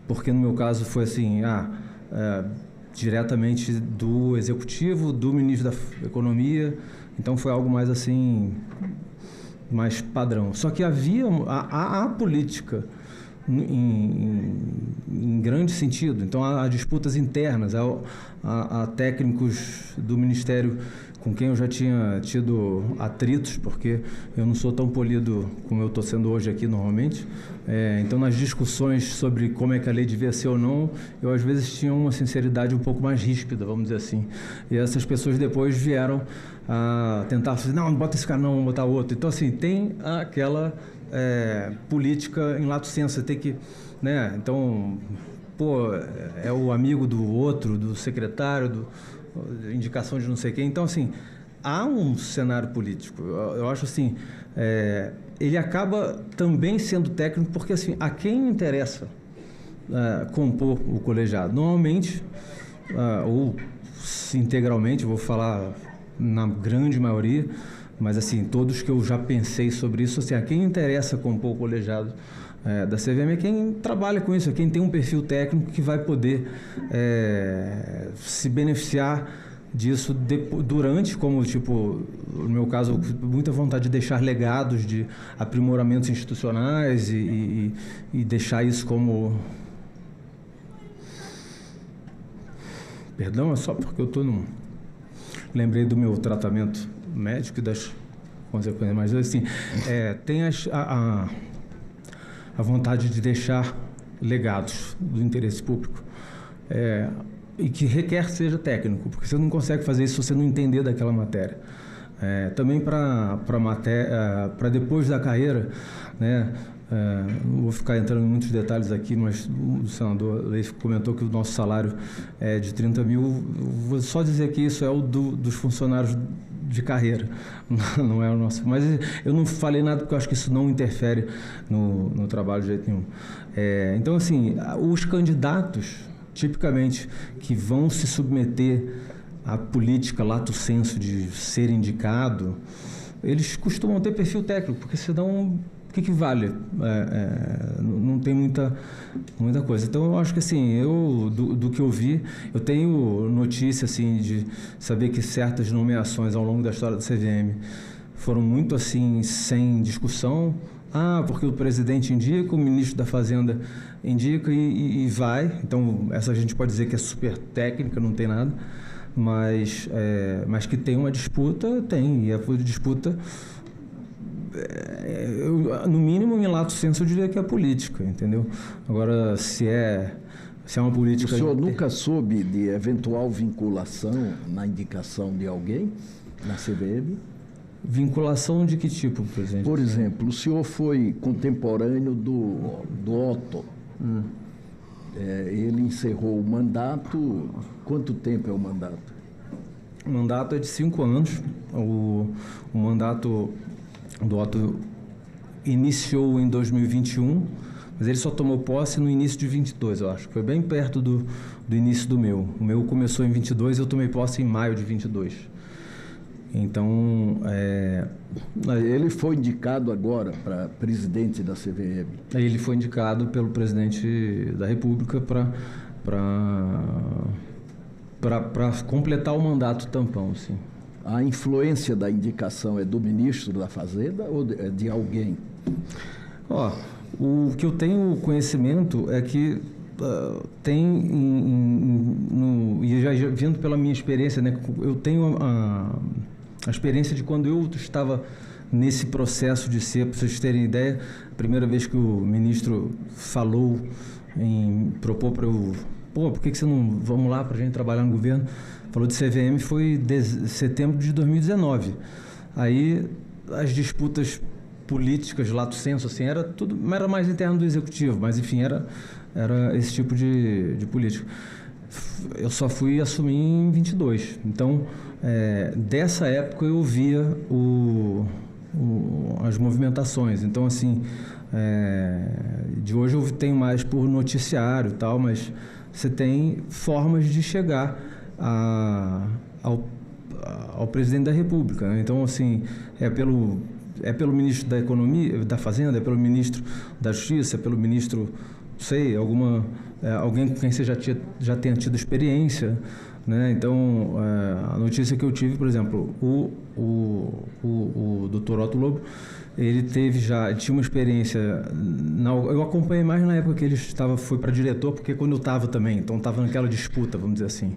porque no meu caso foi assim, diretamente do Executivo, do Ministro da Economia, então foi algo mais assim, mais padrão. Só que havia a política em grande sentido, então há disputas internas, há técnicos do Ministério com quem eu já tinha tido atritos, porque eu não sou tão polido como eu estou sendo hoje aqui normalmente. Então, nas discussões sobre como é que a lei devia ser ou não, eu às vezes tinha uma sinceridade um pouco mais ríspida, vamos dizer assim. E essas pessoas depois vieram a tentar dizer, não bota esse cara não, vamos botar outro. Então, assim, tem aquela política em lato sensu, você tem que... né? Então, é o amigo do outro, do secretário, indicação de não sei quem. Então, assim, há um cenário político. Eu acho assim, ele acaba também sendo técnico, porque assim, a quem interessa compor o colegiado? Normalmente, ou integralmente, vou falar na grande maioria, mas assim, todos que eu já pensei sobre isso, assim, a quem interessa compor o colegiado da CVM é quem trabalha com isso, é quem tem um perfil técnico que vai poder se beneficiar disso durante, como tipo, no meu caso, muita vontade de deixar legados de aprimoramentos institucionais e deixar isso como... Perdão, é só porque eu estou lembrei do meu tratamento médico e das consequências, mas assim, tem a vontade de deixar legados do interesse público e que requer seja técnico, porque você não consegue fazer isso se você não entender daquela matéria. Também para depois da carreira, né, não vou ficar entrando em muitos detalhes aqui, mas o senador Leif comentou que o nosso salário é de 30 mil. Vou só dizer que isso é o dos funcionários de carreira, não é o nosso. Mas eu não falei nada porque eu acho que isso não interfere no trabalho de jeito nenhum. Então, assim, os candidatos, tipicamente, que vão se submeter à política lato sensu de ser indicado, eles costumam ter perfil técnico, porque senão o que vale? Não tem muita coisa. Então, eu acho que, assim, do que eu vi, eu tenho notícia, assim, de saber que certas nomeações ao longo da história da CVM foram muito, assim, sem discussão. Porque o presidente indica, o ministro da Fazenda indica e vai. Então, essa a gente pode dizer que é super técnica, não tem nada. Mas que tem uma disputa, tem. E a disputa, no mínimo, em lato sensu, eu diria que é política, entendeu? Agora, se é uma política... O senhor nunca soube de eventual vinculação na indicação de alguém na CVM? Vinculação de que tipo, presidente? Por exemplo, o senhor foi contemporâneo do Otto. Ele encerrou o mandato. Quanto tempo é o mandato? O mandato é de 5 anos. O mandato do Otto iniciou em 2021, mas ele só tomou posse no início de 22, eu acho. Foi bem perto do início do meu. O meu começou em 22 e eu tomei posse em maio de 22. Então, ele foi indicado agora para presidente da CVM. Ele foi indicado pelo presidente da República para completar o mandato tampão, sim. A influência da indicação é do ministro da Fazenda ou de alguém? O que eu tenho conhecimento é que e já vendo pela minha experiência, né, eu tenho a experiência de quando eu estava nesse processo de ser, para vocês terem ideia, a primeira vez que o ministro falou em propor para eu, por que você não, vamos lá para a gente trabalhar no governo, falou de CVM, foi setembro de 2019. Aí as disputas políticas, lato sensu, assim, era mais interno do executivo, mas enfim, era esse tipo de política. Eu só fui assumir em 22. Então, dessa época eu via as movimentações. Então, assim, de hoje eu tenho mais por noticiário e tal, mas você tem formas de chegar ao presidente da República, né? Então, assim, é pelo ministro da Economia, da Fazenda, é pelo ministro da Justiça, é pelo ministro, não sei, alguém com quem você já tenha tido experiência, né? Então, a notícia que eu tive, por exemplo, o Dr. Otto Lobo, ele tinha uma experiência, eu acompanhei mais na época que ele foi para diretor, porque quando eu estava também, então estava naquela disputa, vamos dizer assim.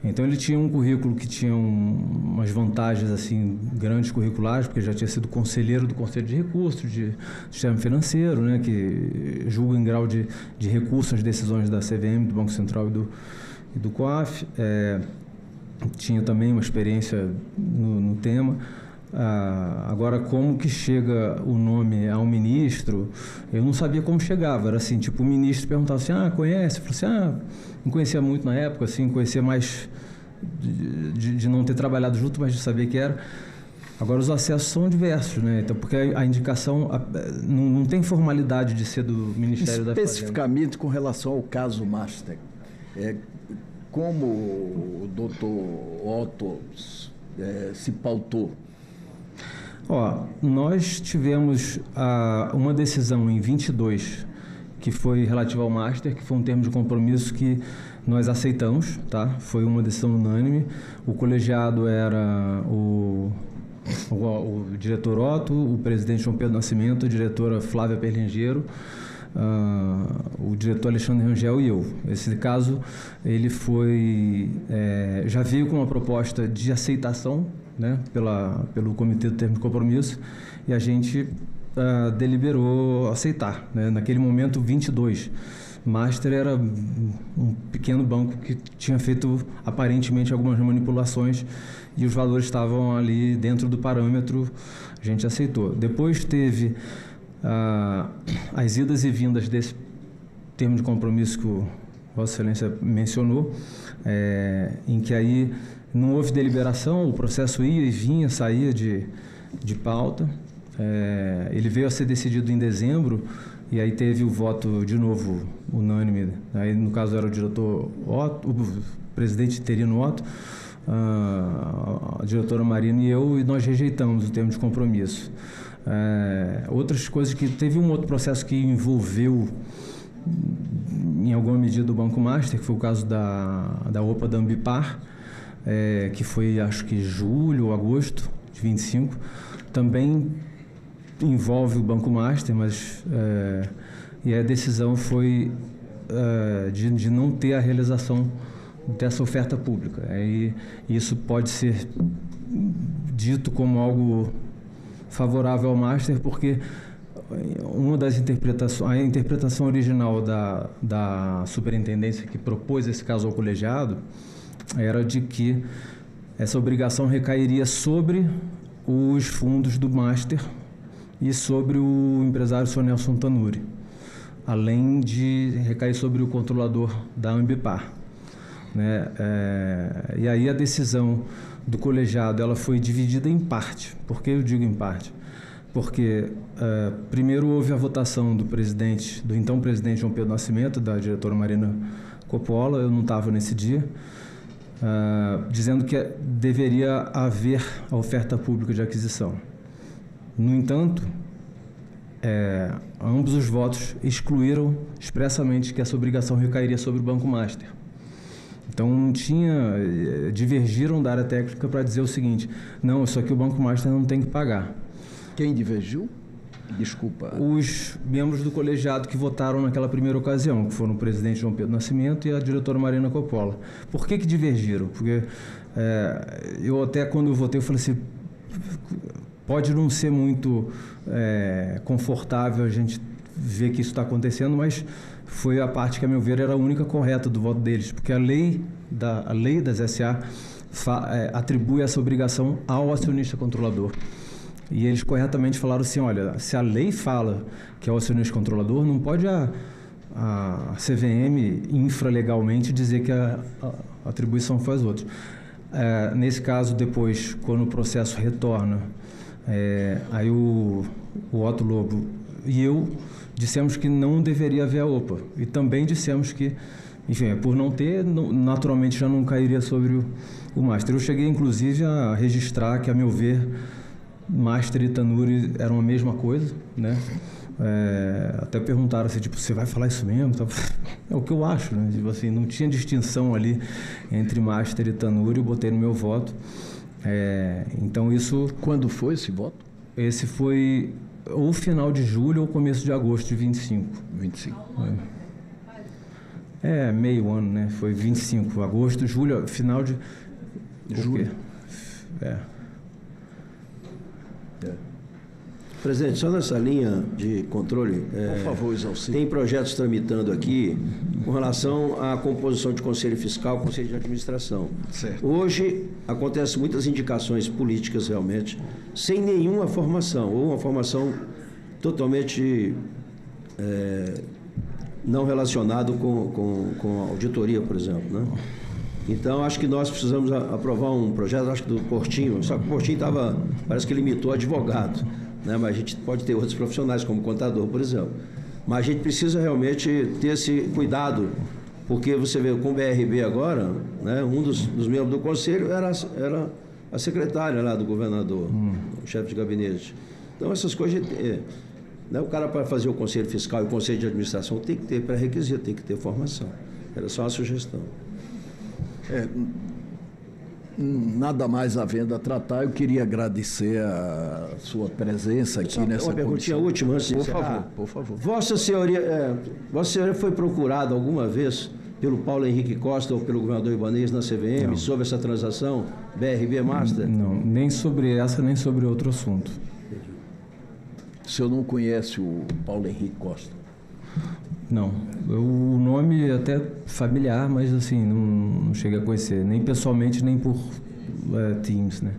Então ele tinha um currículo que tinha umas vantagens assim grandes curriculares, porque já tinha sido conselheiro do Conselho de Recursos, de Sistema Financeiro, né, que julga em grau de recurso as decisões da CVM, do Banco Central e do COAF. Tinha também uma experiência no tema. Agora, como que chega o nome a um ministro, eu não sabia como chegava. Era assim, tipo, o ministro perguntava assim, conhece? Eu falei assim, não conhecia muito na época, assim, conhecia mais de não ter trabalhado junto, mas de saber que era. Agora, os acessos são diversos, né? Então, porque a indicação não tem formalidade de ser do Ministério da Fazenda. Especificamente com relação ao caso Master, como o doutor Otto se pautou? Nós tivemos uma decisão em 22 que foi relativa ao Master, que foi um termo de compromisso que nós aceitamos, tá? Foi uma decisão unânime. O colegiado era o diretor Otto, o presidente João Pedro Nascimento, a diretora Flávia Perlingeiro, o diretor Alexandre Rangel e eu. Esse caso, ele já veio com uma proposta de aceitação, né, pelo Comitê do Termo de Compromisso, e a gente deliberou aceitar, né? Naquele momento, 22. Master era um pequeno banco que tinha feito, aparentemente, algumas manipulações e os valores estavam ali dentro do parâmetro, a gente aceitou. Depois teve as idas e vindas desse termo de compromisso que o Vossa Excelência mencionou, em que aí não houve deliberação, o processo ia e vinha, saía de pauta. Ele veio a ser decidido em dezembro, e aí teve o voto de novo unânime. Aí, no caso, era o diretor Otto, o presidente interino Otto, a diretora Marina e eu, e nós rejeitamos o termo de compromisso. Outras coisas que teve um outro processo que envolveu em alguma medida o Banco Master, que foi o caso da OPA da Ambipar, que foi acho que julho ou agosto de 25, também envolve o Banco Master, mas e a decisão foi de não ter a realização dessa oferta pública. E isso pode ser dito como algo favorável ao Master, porque uma das interpretações, a interpretação original da superintendência que propôs esse caso ao colegiado era de que essa obrigação recairia sobre os fundos do Master e sobre o empresário Sr. Nelson Tanuri, além de recair sobre o controlador da Ambipar, né? E aí a decisão do colegiado ela foi dividida em parte. Por que eu digo em parte? Porque primeiro houve a votação do então presidente João Pedro Nascimento, da diretora Marina Coppola, eu não estava nesse dia, dizendo que deveria haver a oferta pública de aquisição. No entanto, ambos os votos excluíram expressamente que essa obrigação recairia sobre o Banco Master. Então, não divergiram da área técnica para dizer o seguinte: não, isso aqui o Banco Master não tem que pagar. Quem divergiu? Desculpa. Os membros do colegiado que votaram naquela primeira ocasião, que foram o presidente João Pedro Nascimento e a diretora Marina Coppola. Por que divergiram? Porque eu até quando eu votei, eu falei assim, pode não ser muito confortável a gente ver que isso está acontecendo, mas foi a parte que, a meu ver, era a única correta do voto deles, porque a lei das SA atribui essa obrigação ao acionista controlador. E eles corretamente falaram assim, olha, se a lei fala que é o acionista controlador, não pode a CVM infralegalmente dizer que a atribuição foi aos outros. Nesse caso, depois, quando o processo retorna, aí o Otto Lobo e eu dissemos que não deveria haver a OPA. E também dissemos que, enfim, por não ter, naturalmente já não cairia sobre o Master. Eu cheguei, inclusive, a registrar que, a meu ver, Master e Tanuri eram a mesma coisa, né? Até perguntaram assim, tipo, você vai falar isso mesmo? É o que eu acho, né? Tipo assim, não tinha distinção ali entre Master e Tanuri, eu botei no meu voto. Então isso... Quando foi esse voto? Esse foi ou final de julho ou começo de agosto de 25. 25. Meio ano, né? Foi 25, agosto, julho, final de... Julho. Presidente, só nessa linha de controle, por favor, Exalcino. Tem projetos tramitando aqui com relação à composição de conselho fiscal, conselho de administração. Certo. Hoje, acontecem muitas indicações políticas, realmente, sem nenhuma formação, ou uma formação totalmente não relacionada com a auditoria, por exemplo, né? Então, acho que nós precisamos aprovar um projeto, acho que do Portinho, só que o Portinho parece que limitou advogado, né? Mas a gente pode ter outros profissionais, como contador, por exemplo. Mas a gente precisa realmente ter esse cuidado, porque você vê, com o BRB agora, né, um dos membros do conselho era a secretária lá do governador, o chefe de gabinete. Então, essas coisas... o cara, para fazer o conselho fiscal e o conselho de administração, tem que ter pré-requisito, tem que ter formação. Era só uma sugestão. Nada mais havendo a tratar, eu queria agradecer a sua presença aqui nessa comissão. Uma perguntinha última antes de encerrar. Por favor. Vossa Senhoria foi procurado alguma vez pelo Paulo Henrique Costa ou pelo governador Ibanez na CVM sobre essa transação BRB Master? Não, nem sobre essa, nem sobre outro assunto. O senhor não conhece o Paulo Henrique Costa? Não, o nome é até familiar, mas assim, não cheguei a conhecer, nem pessoalmente, nem por Teams, né?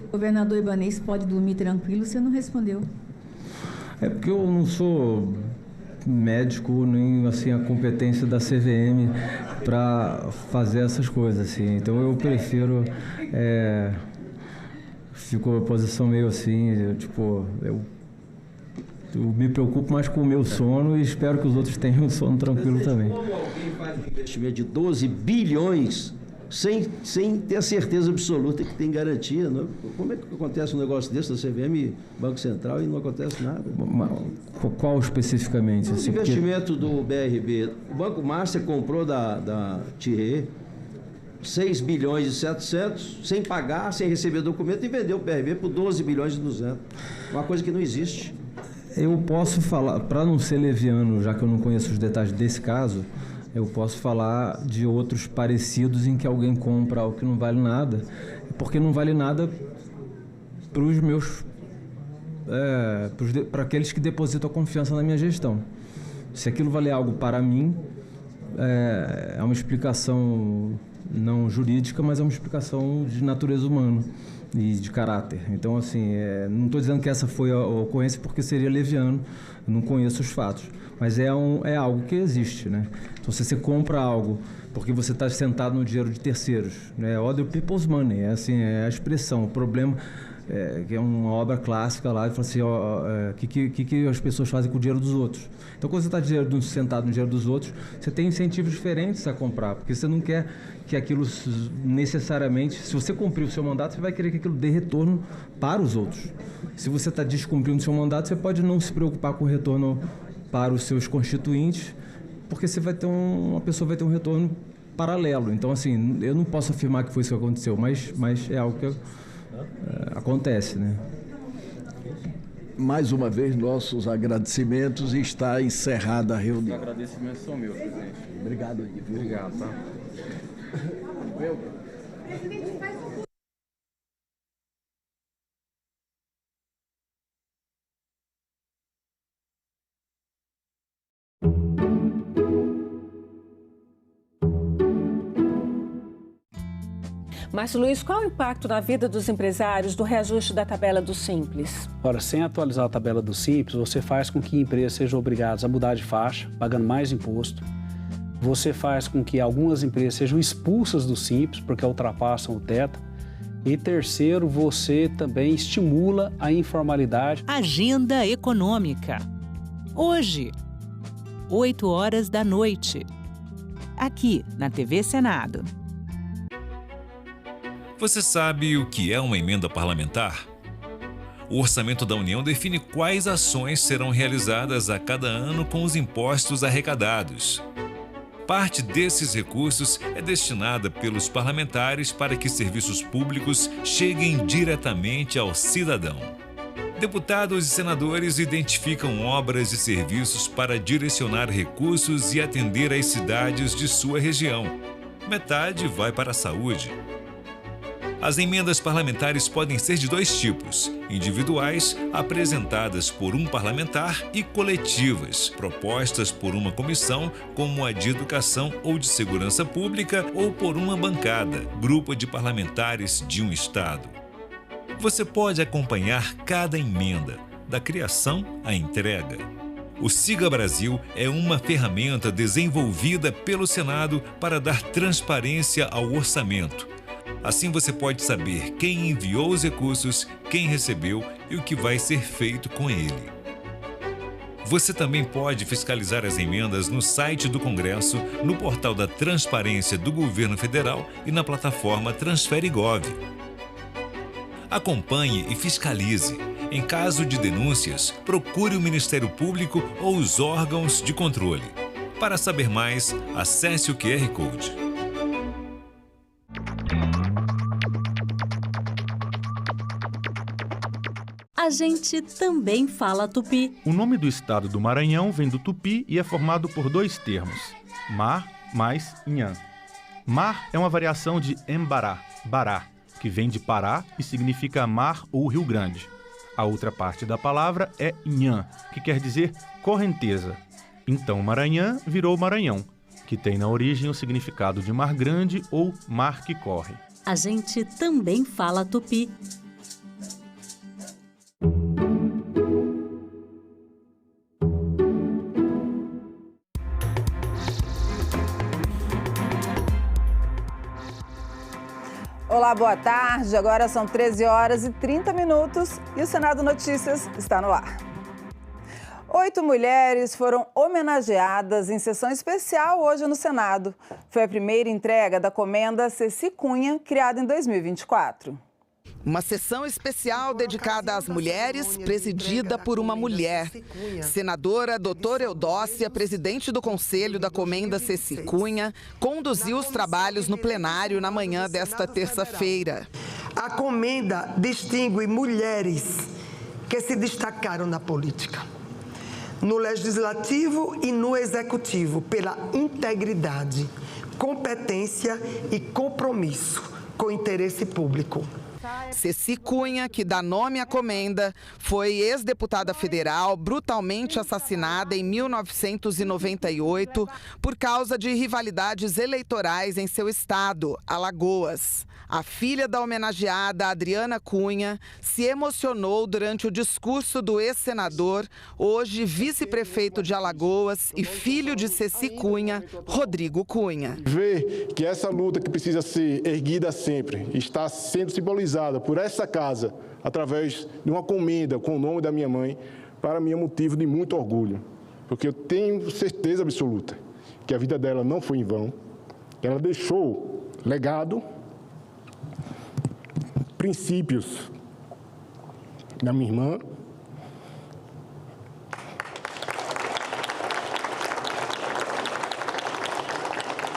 O governador Ibanez pode dormir tranquilo, você não respondeu. É porque eu não sou médico, nem assim a competência da CVM para fazer essas coisas, assim. Então eu prefiro, fico uma posição meio assim, eu me preocupo mais com o meu sono e espero que os outros tenham um sono tranquilo também. Como alguém faz um investimento de 12 bilhões sem ter a certeza absoluta que tem garantia? Não? Como é que acontece um negócio desse da CVM, Banco Central, e não acontece nada? Qual especificamente? O assim, investimento do BRB. O Banco Master comprou da TIE 6 bilhões e 700, sem pagar, sem receber documento, e vendeu o BRB por 12 bilhões e 200. Uma coisa que não existe. Eu posso falar, para não ser leviano, já que eu não conheço os detalhes desse caso, eu posso falar de outros parecidos em que alguém compra algo que não vale nada, porque não vale nada para os meus, para aqueles que depositam a confiança na minha gestão. Se aquilo valer algo para mim, é uma explicação não jurídica, mas é uma explicação de natureza humana e de caráter. Então, assim, não estou dizendo que essa foi a ocorrência porque seria leviano, não conheço os fatos, mas é algo que existe, né? Então, se você compra algo porque você está sentado no dinheiro de terceiros, né? Other people's money, é a expressão. O problema que é uma obra clássica lá, e fala assim, que as pessoas fazem com o dinheiro dos outros. Então, quando você está sentado no dinheiro dos outros, você tem incentivos diferentes a comprar, porque você não quer que aquilo necessariamente... Se você cumprir o seu mandato, você vai querer que aquilo dê retorno para os outros. Se você está descumprindo o seu mandato, você pode não se preocupar com o retorno para os seus constituintes, porque você vai ter uma pessoa vai ter um retorno paralelo. Então, assim, eu não posso afirmar que foi isso que aconteceu, mas é algo que acontece, né? Mais uma vez, nossos agradecimentos, e está encerrada a reunião. Os agradecimentos são meus, presidente. Obrigado aí. Obrigado, tá? Presidente, faz um... Márcio Luiz, qual o impacto na vida dos empresários do reajuste da tabela do Simples? Ora, sem atualizar a tabela do Simples, você faz com que empresas sejam obrigadas a mudar de faixa, pagando mais imposto. Você faz com que algumas empresas sejam expulsas do Simples, porque ultrapassam o teto. E terceiro, você também estimula a informalidade. Agenda Econômica. Hoje, 20h, aqui na TV Senado. Você sabe o que é uma emenda parlamentar? O Orçamento da União define quais ações serão realizadas a cada ano com os impostos arrecadados. Parte desses recursos é destinada pelos parlamentares para que serviços públicos cheguem diretamente ao cidadão. Deputados e senadores identificam obras e serviços para direcionar recursos e atender às cidades de sua região. Metade vai para a saúde. As emendas parlamentares podem ser de dois tipos: individuais, apresentadas por um parlamentar, e coletivas, propostas por uma comissão, como a de Educação ou de Segurança Pública, ou por uma bancada, grupo de parlamentares de um estado. Você pode acompanhar cada emenda, da criação à entrega. O Siga Brasil é uma ferramenta desenvolvida pelo Senado para dar transparência ao orçamento. Assim você pode saber quem enviou os recursos, quem recebeu e o que vai ser feito com ele. Você também pode fiscalizar as emendas no site do Congresso, no portal da Transparência do Governo Federal e na plataforma TransfereGov. Acompanhe e fiscalize. Em caso de denúncias, procure o Ministério Público ou os órgãos de controle. Para saber mais, acesse o QR Code. A gente também fala tupi. O nome do estado do Maranhão vem do tupi e é formado por dois termos: mar mais inhã. Mar é uma variação de embará, bará, que vem de Pará e significa mar ou Rio Grande. A outra parte da palavra é inhã, que quer dizer correnteza. Então Maranhão virou Maranhão, que tem na origem o significado de mar grande ou mar que corre. A gente também fala tupi. Olá, boa tarde. Agora são 13 horas e 30 minutos e o Senado Notícias está no ar. 8 mulheres foram homenageadas em sessão especial hoje no Senado. Foi a primeira entrega da Comenda Ceci Cunha, criada em 2024. Uma sessão especial dedicada às mulheres, presidida por uma mulher. Senadora doutora Eudócia, presidente do Conselho da Comenda Ceci Cunha, conduziu os trabalhos no plenário na manhã desta terça-feira. A Comenda distingue mulheres que se destacaram na política, no legislativo e no executivo, pela integridade, competência e compromisso com o interesse público. Ceci Cunha, que dá nome à Comenda, foi ex-deputada federal brutalmente assassinada em 1998 por causa de rivalidades eleitorais em seu estado, Alagoas. A filha da homenageada, Adriana Cunha, se emocionou durante o discurso do ex-senador, hoje vice-prefeito de Alagoas e filho de Ceci Cunha, Rodrigo Cunha. Ver que essa luta que precisa ser erguida sempre está sendo simbolizada por essa casa, através de uma comenda com o nome da minha mãe, para mim é motivo de muito orgulho, porque eu tenho certeza absoluta que a vida dela não foi em vão, que ela deixou legado, princípios da minha irmã,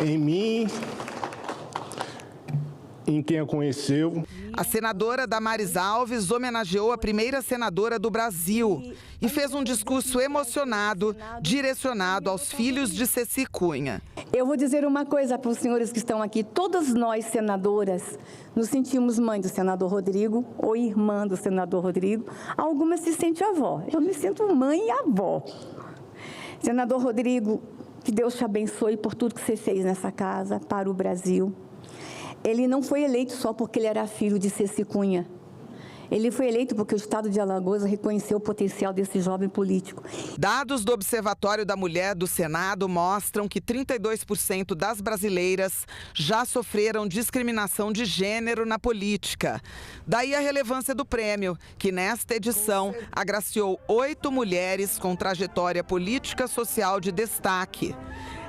em mim, em quem a conheceu. A senadora Damares Alves homenageou a primeira senadora do Brasil e fez um discurso emocionado, direcionado aos filhos de Ceci Cunha. Eu vou dizer uma coisa para os senhores que estão aqui. Todas nós, senadoras, nos sentimos mãe do senador Rodrigo ou irmã do senador Rodrigo. Algumas se sentem avó. Eu me sinto mãe e avó. Senador Rodrigo, que Deus te abençoe por tudo que você fez nessa casa, para o Brasil. Ele não foi eleito só porque ele era filho de Ceci Cunha. Ele foi eleito porque o Estado de Alagoas reconheceu o potencial desse jovem político. Dados do Observatório da Mulher do Senado mostram que 32% das brasileiras já sofreram discriminação de gênero na política. Daí a relevância do prêmio, que nesta edição agraciou 8 mulheres com trajetória política social de destaque.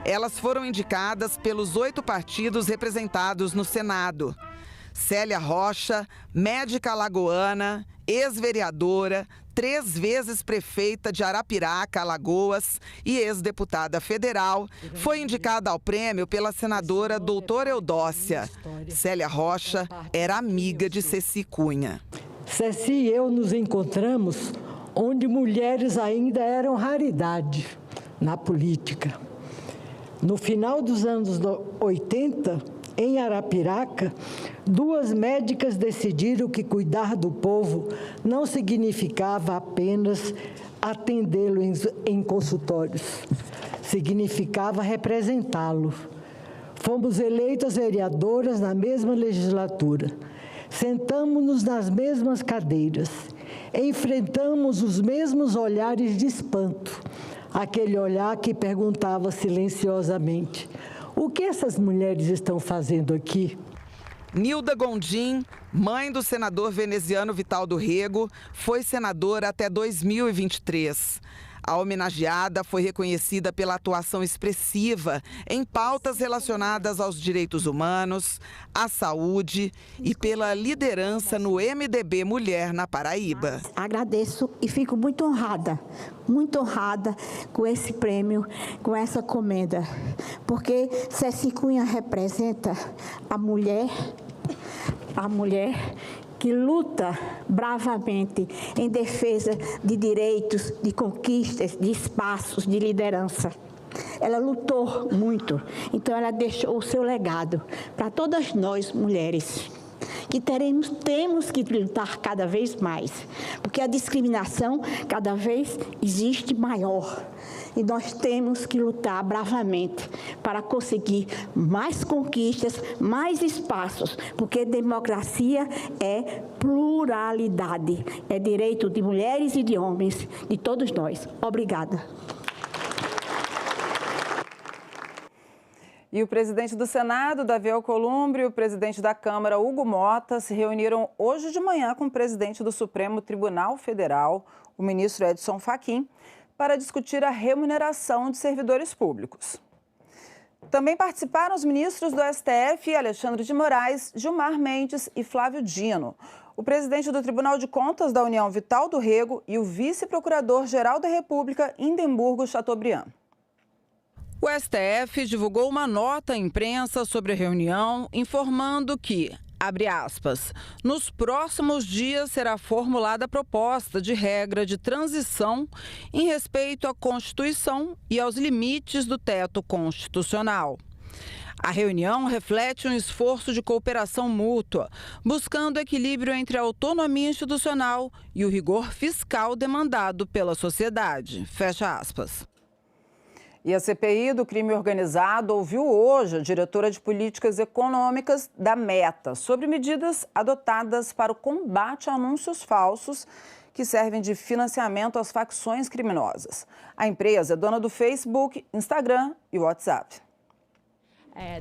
Elas foram indicadas pelos 8 partidos representados no Senado. Célia Rocha, médica alagoana, ex-vereadora, 3 vezes prefeita de Arapiraca, Alagoas e ex-deputada federal, foi indicada ao prêmio pela senadora doutora Eudócia. Célia Rocha era amiga de Ceci Cunha. Ceci e eu nos encontramos onde mulheres ainda eram raridade na política. No final dos anos 80, em Arapiraca, 2 médicas decidiram que cuidar do povo não significava apenas atendê-lo em consultórios, significava representá-lo. Fomos eleitas vereadoras na mesma legislatura, sentamos-nos nas mesmas cadeiras, enfrentamos os mesmos olhares de espanto, aquele olhar que perguntava silenciosamente: o que essas mulheres estão fazendo aqui? Nilda Gondim, mãe do senador veneziano Vital do Rego, foi senadora até 2023. A homenageada foi reconhecida pela atuação expressiva em pautas relacionadas aos direitos humanos, à saúde e pela liderança no MDB Mulher na Paraíba. Agradeço e fico muito honrada com esse prêmio, com essa comenda, porque Ceci Cunha representa a mulher que luta bravamente em defesa de direitos, de conquistas, de espaços, de liderança. Ela lutou muito, então ela deixou o seu legado para todas nós, mulheres, que temos que lutar cada vez mais, porque a discriminação cada vez existe maior. E nós temos que lutar bravamente para conseguir mais conquistas, mais espaços, porque democracia é pluralidade, é direito de mulheres e de homens, de todos nós. Obrigada. E o presidente do Senado, Davi Alcolumbre, e o presidente da Câmara, Hugo Mota, se reuniram hoje de manhã com o presidente do Supremo Tribunal Federal, o ministro Edson Fachin, para discutir a remuneração de servidores públicos. Também participaram os ministros do STF, Alexandre de Moraes, Gilmar Mendes e Flávio Dino. O presidente do Tribunal de Contas da União, Vital do Rego, e o vice-procurador-geral da República, Indemburgo Chateaubriand. O STF divulgou uma nota à imprensa sobre a reunião, informando que, abre aspas, nos próximos dias será formulada a proposta de regra de transição em respeito à Constituição e aos limites do teto constitucional. A reunião reflete um esforço de cooperação mútua, buscando equilíbrio entre a autonomia institucional e o rigor fiscal demandado pela sociedade. Fecha aspas. E a CPI do crime organizado ouviu hoje a diretora de políticas econômicas da Meta sobre medidas adotadas para o combate a anúncios falsos que servem de financiamento às facções criminosas. A empresa é dona do Facebook, Instagram e WhatsApp.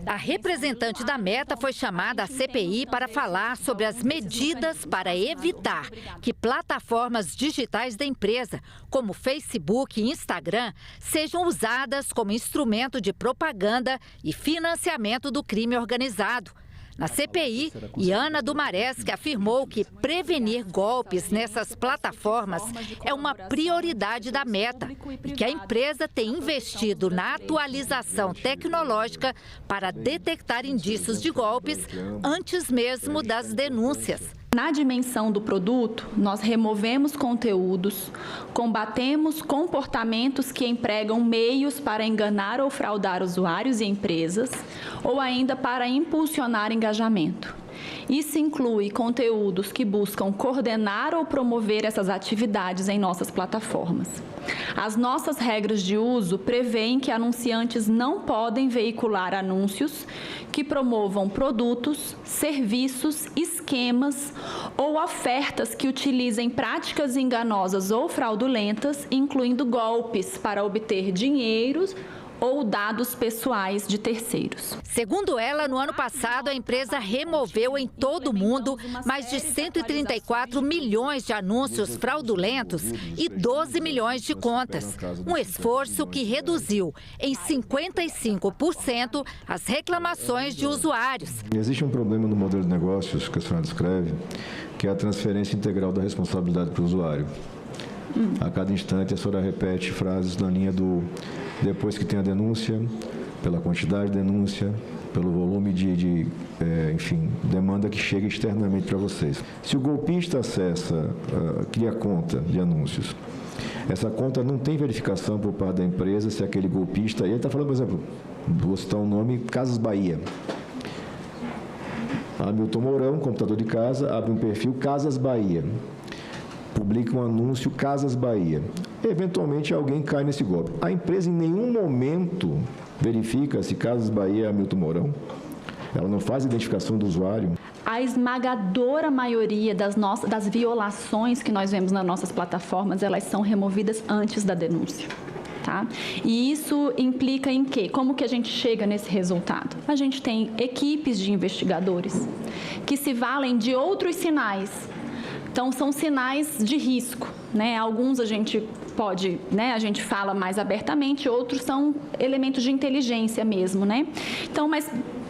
A representante da Meta foi chamada à CPI para falar sobre as medidas para evitar que plataformas digitais da empresa, como Facebook e Instagram, sejam usadas como instrumento de propaganda e financiamento do crime organizado. Na CPI, Iana Dumareschi afirmou que prevenir golpes nessas plataformas é uma prioridade da Meta e que a empresa tem investido na atualização tecnológica para detectar indícios de golpes antes mesmo das denúncias. Na dimensão do produto, nós removemos conteúdos, combatemos comportamentos que empregam meios para enganar ou fraudar usuários e empresas, ou ainda para impulsionar engajamento. Isso inclui conteúdos que buscam coordenar ou promover essas atividades em nossas plataformas. As nossas regras de uso prevêem que anunciantes não podem veicular anúncios que promovam produtos, serviços, esquemas ou ofertas que utilizem práticas enganosas ou fraudulentas, incluindo golpes para obter dinheiros ou dados pessoais de terceiros. Segundo ela, no ano passado, a empresa removeu em todo o mundo mais de 134 milhões de anúncios fraudulentos e 12 milhões de contas. Um esforço que reduziu em 55% as reclamações de usuários. Existe um problema no modelo de negócios que a senhora descreve, que é a transferência integral da responsabilidade para o usuário. A cada instante, a senhora repete frases na linha do depois que tem a denúncia, pela quantidade de denúncia, pelo volume de demanda que chega externamente para vocês. Se o golpista acessa, cria conta de anúncios, essa conta não tem verificação por parte da empresa se aquele golpista, ele está falando, por exemplo, vou citar um nome, Casas Bahia. Hamilton Mourão, computador de casa, abre um perfil Casas Bahia. Publica um anúncio Casas Bahia. Eventualmente alguém cai nesse golpe. A empresa em nenhum momento verifica se Casas Bahia é Hamilton Mourão. Ela não faz identificação do usuário. A esmagadora maioria das violações que nós vemos nas nossas plataformas, elas são removidas antes da denúncia. Tá? E isso implica em quê? Como que a gente chega nesse resultado? A gente tem equipes de investigadores que se valem de outros sinais. Então, são sinais de risco, né? Alguns a gente pode, né? A gente fala mais abertamente, outros são elementos de inteligência mesmo, né? Então, mas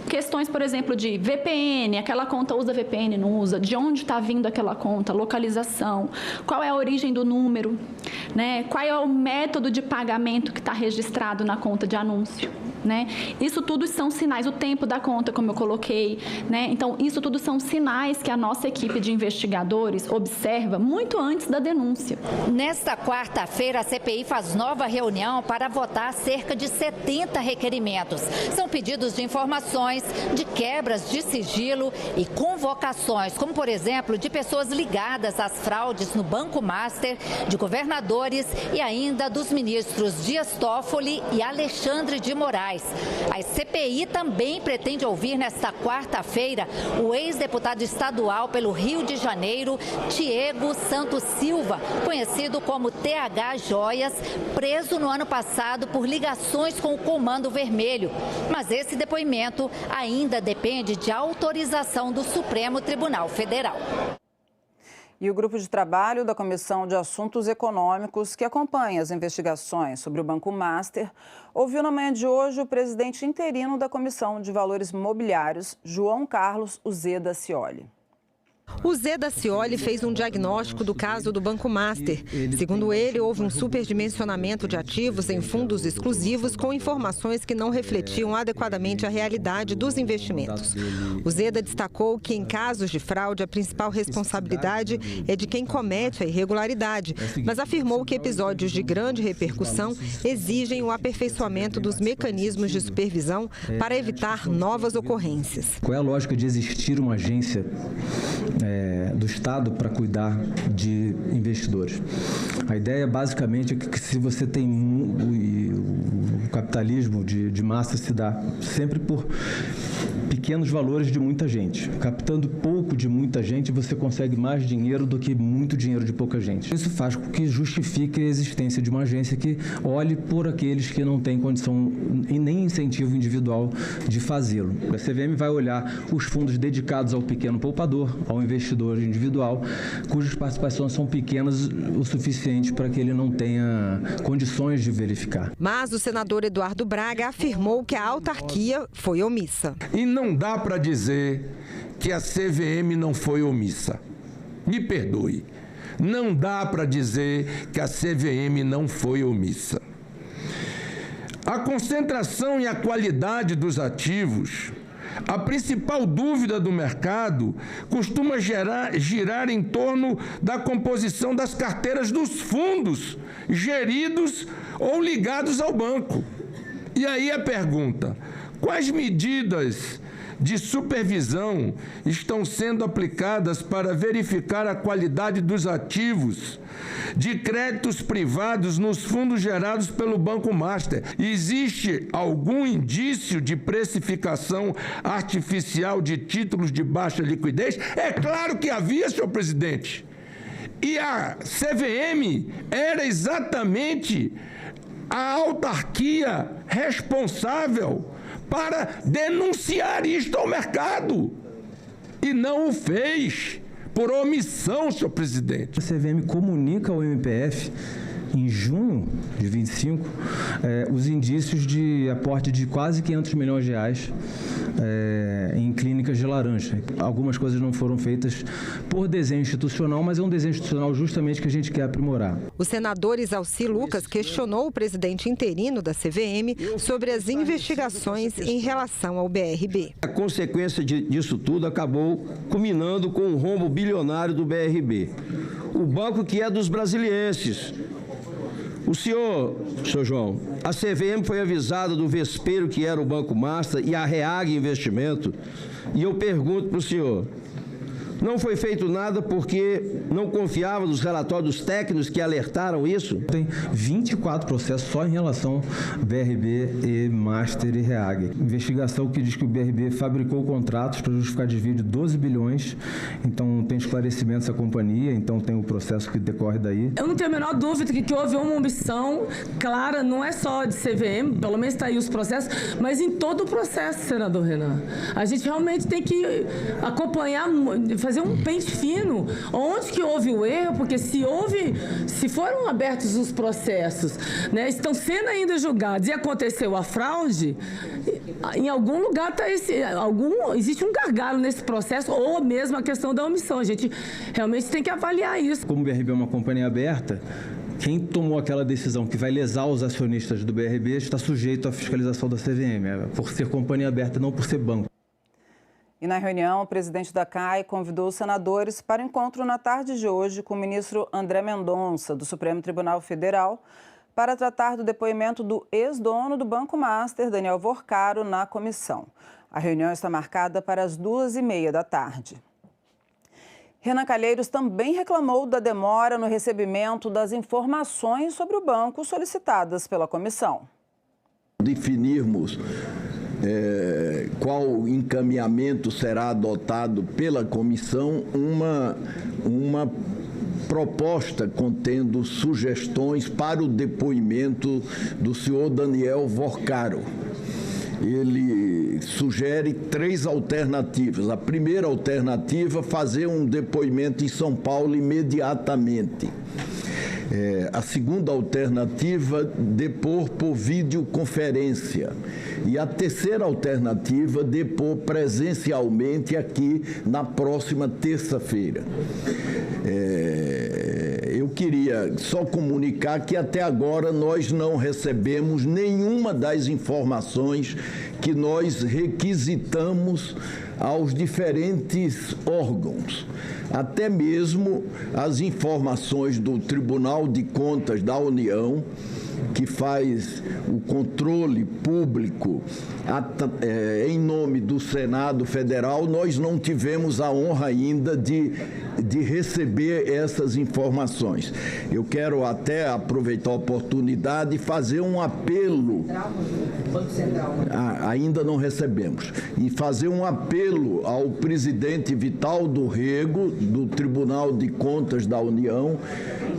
questões, por exemplo, de VPN, aquela conta usa VPN, não usa, de onde está vindo aquela conta, localização, qual é a origem do número, né? Qual é o método de pagamento que está registrado na conta de anúncio, né? Isso tudo são sinais, o tempo da conta, como eu coloquei, né? Então, isso tudo são sinais que a nossa equipe de investigadores observa muito antes da denúncia. Nesta quarta-feira, a CPI faz nova reunião para votar cerca de 70 requerimentos. São pedidos de informações acusações de quebras de sigilo e convocações, como por exemplo de pessoas ligadas às fraudes no Banco Master, de governadores e ainda dos ministros Dias Toffoli e Alexandre de Moraes. A CPI também pretende ouvir nesta quarta-feira o ex-deputado estadual pelo Rio de Janeiro, Tiago Santos Silva, conhecido como TH Joias, preso no ano passado por ligações com o Comando Vermelho. Mas esse depoimento ainda depende de autorização do Supremo Tribunal Federal. E o grupo de trabalho da Comissão de Assuntos Econômicos, que acompanha as investigações sobre o Banco Master, ouviu na manhã de hoje o presidente interino da Comissão de Valores Mobiliários, João Carlos Uzeda Scioli. O Uzeda Scioli fez um diagnóstico do caso do Banco Master. Segundo ele, houve um superdimensionamento de ativos em fundos exclusivos com informações que não refletiam adequadamente a realidade dos investimentos. Uzeda destacou que, em casos de fraude, a principal responsabilidade é de quem comete a irregularidade, mas afirmou que episódios de grande repercussão exigem o aperfeiçoamento dos mecanismos de supervisão para evitar novas ocorrências. Qual é a lógica de existir uma agência do Estado para cuidar de investidores? A ideia basicamente é que se você tem o capitalismo de massa se dá sempre por pequenos valores de muita gente. Captando pouco de muita gente, você consegue mais dinheiro do que muito dinheiro de pouca gente. Isso faz com que justifique a existência de uma agência que olhe por aqueles que não têm condição e nem incentivo individual de fazê-lo. A CVM vai olhar os fundos dedicados ao pequeno poupador, ao investidor individual, cujas participações são pequenas o suficiente para que ele não tenha condições de verificar. Mas o senador Eduardo Braga afirmou que a autarquia foi omissa. E não dá para dizer que a CVM não foi omissa. Me perdoe. Não dá para dizer que a CVM não foi omissa. A concentração e a qualidade dos ativos, a principal dúvida do mercado, costuma girar em torno da composição das carteiras dos fundos geridos ou ligados ao banco. E aí a pergunta: quais medidas de supervisão estão sendo aplicadas para verificar a qualidade dos ativos de créditos privados nos fundos gerados pelo Banco Master? Existe algum indício de precificação artificial de títulos de baixa liquidez? É claro que havia, senhor presidente. E a CVM era exatamente a autarquia responsável para denunciar isto ao mercado. E não o fez, por omissão, senhor presidente. A CVM comunica ao MPF, em junho de 25, os indícios de aporte de quase 500 milhões de reais em clínicas de laranja. Algumas coisas não foram feitas por desenho institucional, mas é um desenho institucional justamente que a gente quer aprimorar. O senador Isalci Lucas questionou o presidente interino da CVM sobre as investigações em relação ao BRB. A consequência disso tudo acabou culminando com um rombo bilionário do BRB. O banco que é dos brasilienses. O senhor João, a CVM foi avisada do vespeiro que era o Banco Master e a Reag Investimento, e eu pergunto para o senhor, não foi feito nada porque não confiava nos relatórios técnicos que alertaram isso? Tem 24 processos só em relação BRB e Master e Reag. Investigação que diz que o BRB fabricou contratos para justificar desvio de 12 bilhões, então tem esclarecimentos da companhia, então tem o processo que decorre daí. Eu não tenho a menor dúvida que houve uma omissão clara, não é só de CVM, pelo menos está aí os processos, mas em todo o processo, senador Renan. A gente realmente tem que acompanhar, fazer um pente fino, onde que houve o erro, porque se foram abertos os processos, né, estão sendo ainda julgados e aconteceu a fraude, em algum lugar existe um gargalo nesse processo, ou mesmo a questão da omissão. A gente realmente tem que avaliar isso. Como o BRB é uma companhia aberta, quem tomou aquela decisão que vai lesar os acionistas do BRB está sujeito à fiscalização da CVM, por ser companhia aberta, não por ser banco. E na reunião, o presidente da CAI convidou os senadores para encontro na tarde de hoje com o ministro André Mendonça, do Supremo Tribunal Federal, para tratar do depoimento do ex-dono do Banco Master, Daniel Vorcaro, na comissão. A reunião está marcada para as 2h30 da tarde. Renan Calheiros também reclamou da demora no recebimento das informações sobre o banco solicitadas pela comissão. Definirmos qual encaminhamento será adotado pela comissão, uma proposta contendo sugestões para o depoimento do senhor Daniel Vorcaro. Ele sugere 3 alternativas. A primeira alternativa, fazer um depoimento em São Paulo imediatamente. A segunda alternativa, depor por videoconferência. E a terceira alternativa, depor presencialmente aqui na próxima terça-feira. Eu queria só comunicar que até agora nós não recebemos nenhuma das informações que nós requisitamos aos diferentes órgãos. Até mesmo as informações do Tribunal de Contas da União, que faz o controle público em nome do Senado Federal, nós não tivemos a honra ainda de receber essas informações. Eu quero até aproveitar a oportunidade e fazer um apelo. Ainda não recebemos. E fazer um apelo ao presidente Vitaldo Rego, do Tribunal de Contas da União,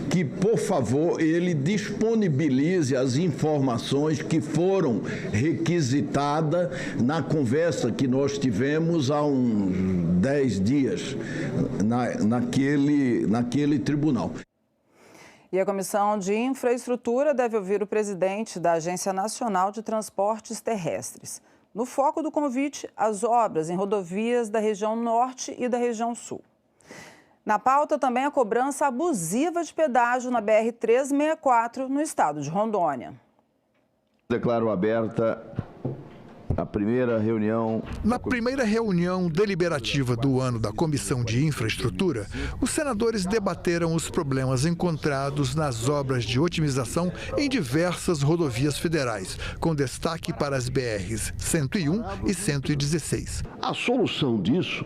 que, por favor, ele disponibilize as informações que foram requisitadas na conversa que nós tivemos há uns 10 dias naquele tribunal. E a Comissão de Infraestrutura deve ouvir o presidente da Agência Nacional de Transportes Terrestres. No foco do convite, as obras em rodovias da região norte e da região sul. Na pauta também a cobrança abusiva de pedágio na BR-364, no estado de Rondônia. Declaro aberta a primeira reunião. Na primeira reunião deliberativa do ano da Comissão de Infraestrutura, os senadores debateram os problemas encontrados nas obras de otimização em diversas rodovias federais, com destaque para as BRs 101 e 116. A solução disso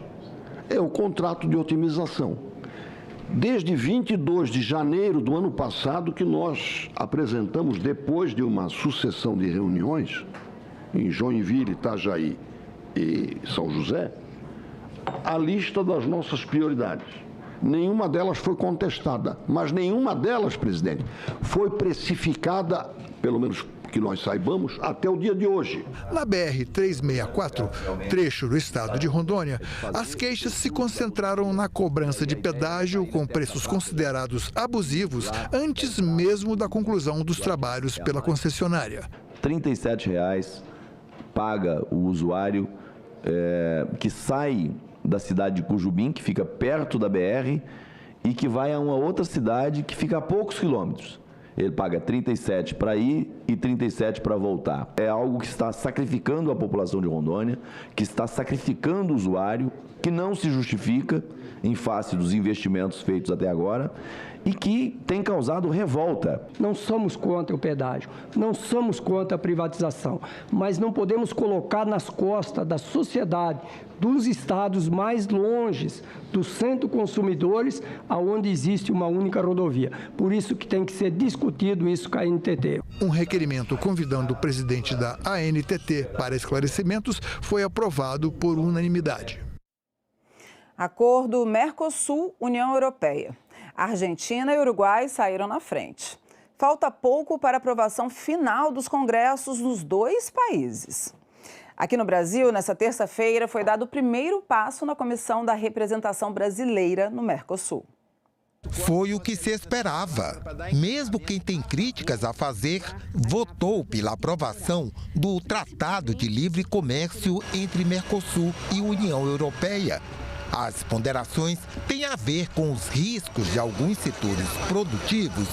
é o contrato de otimização. Desde 22 de janeiro do ano passado, que nós apresentamos, depois de uma sucessão de reuniões, em Joinville, Itajaí e São José, a lista das nossas prioridades. Nenhuma delas foi contestada, mas nenhuma delas, presidente, foi precificada, pelo menos que nós saibamos, até o dia de hoje. Na BR-364, trecho do estado de Rondônia, as queixas se concentraram na cobrança de pedágio com preços considerados abusivos antes mesmo da conclusão dos trabalhos pela concessionária. R$ 37,00 paga o usuário que sai da cidade de Cujubim, que fica perto da BR, e que vai a uma outra cidade que fica a poucos quilômetros. Ele paga 37 para ir e 37 para voltar. É algo que está sacrificando a população de Rondônia, que está sacrificando o usuário, que não se justifica em face dos investimentos feitos até agora e que tem causado revolta. Não somos contra o pedágio, não somos contra a privatização, mas não podemos colocar nas costas da sociedade, dos estados mais longes, dos centros consumidores, aonde existe uma única rodovia. Por isso que tem que ser discutido isso com a ANTT. Um requerimento convidando o presidente da ANTT para esclarecimentos foi aprovado por unanimidade. Acordo Mercosul-União Europeia. Argentina e Uruguai saíram na frente. Falta pouco para a aprovação final dos congressos dos dois países. Aqui no Brasil, nessa terça-feira, foi dado o primeiro passo na Comissão da Representação Brasileira no Mercosul. Foi o que se esperava. Mesmo quem tem críticas a fazer, votou pela aprovação do Tratado de Livre Comércio entre Mercosul e União Europeia. As ponderações têm a ver com os riscos de alguns setores produtivos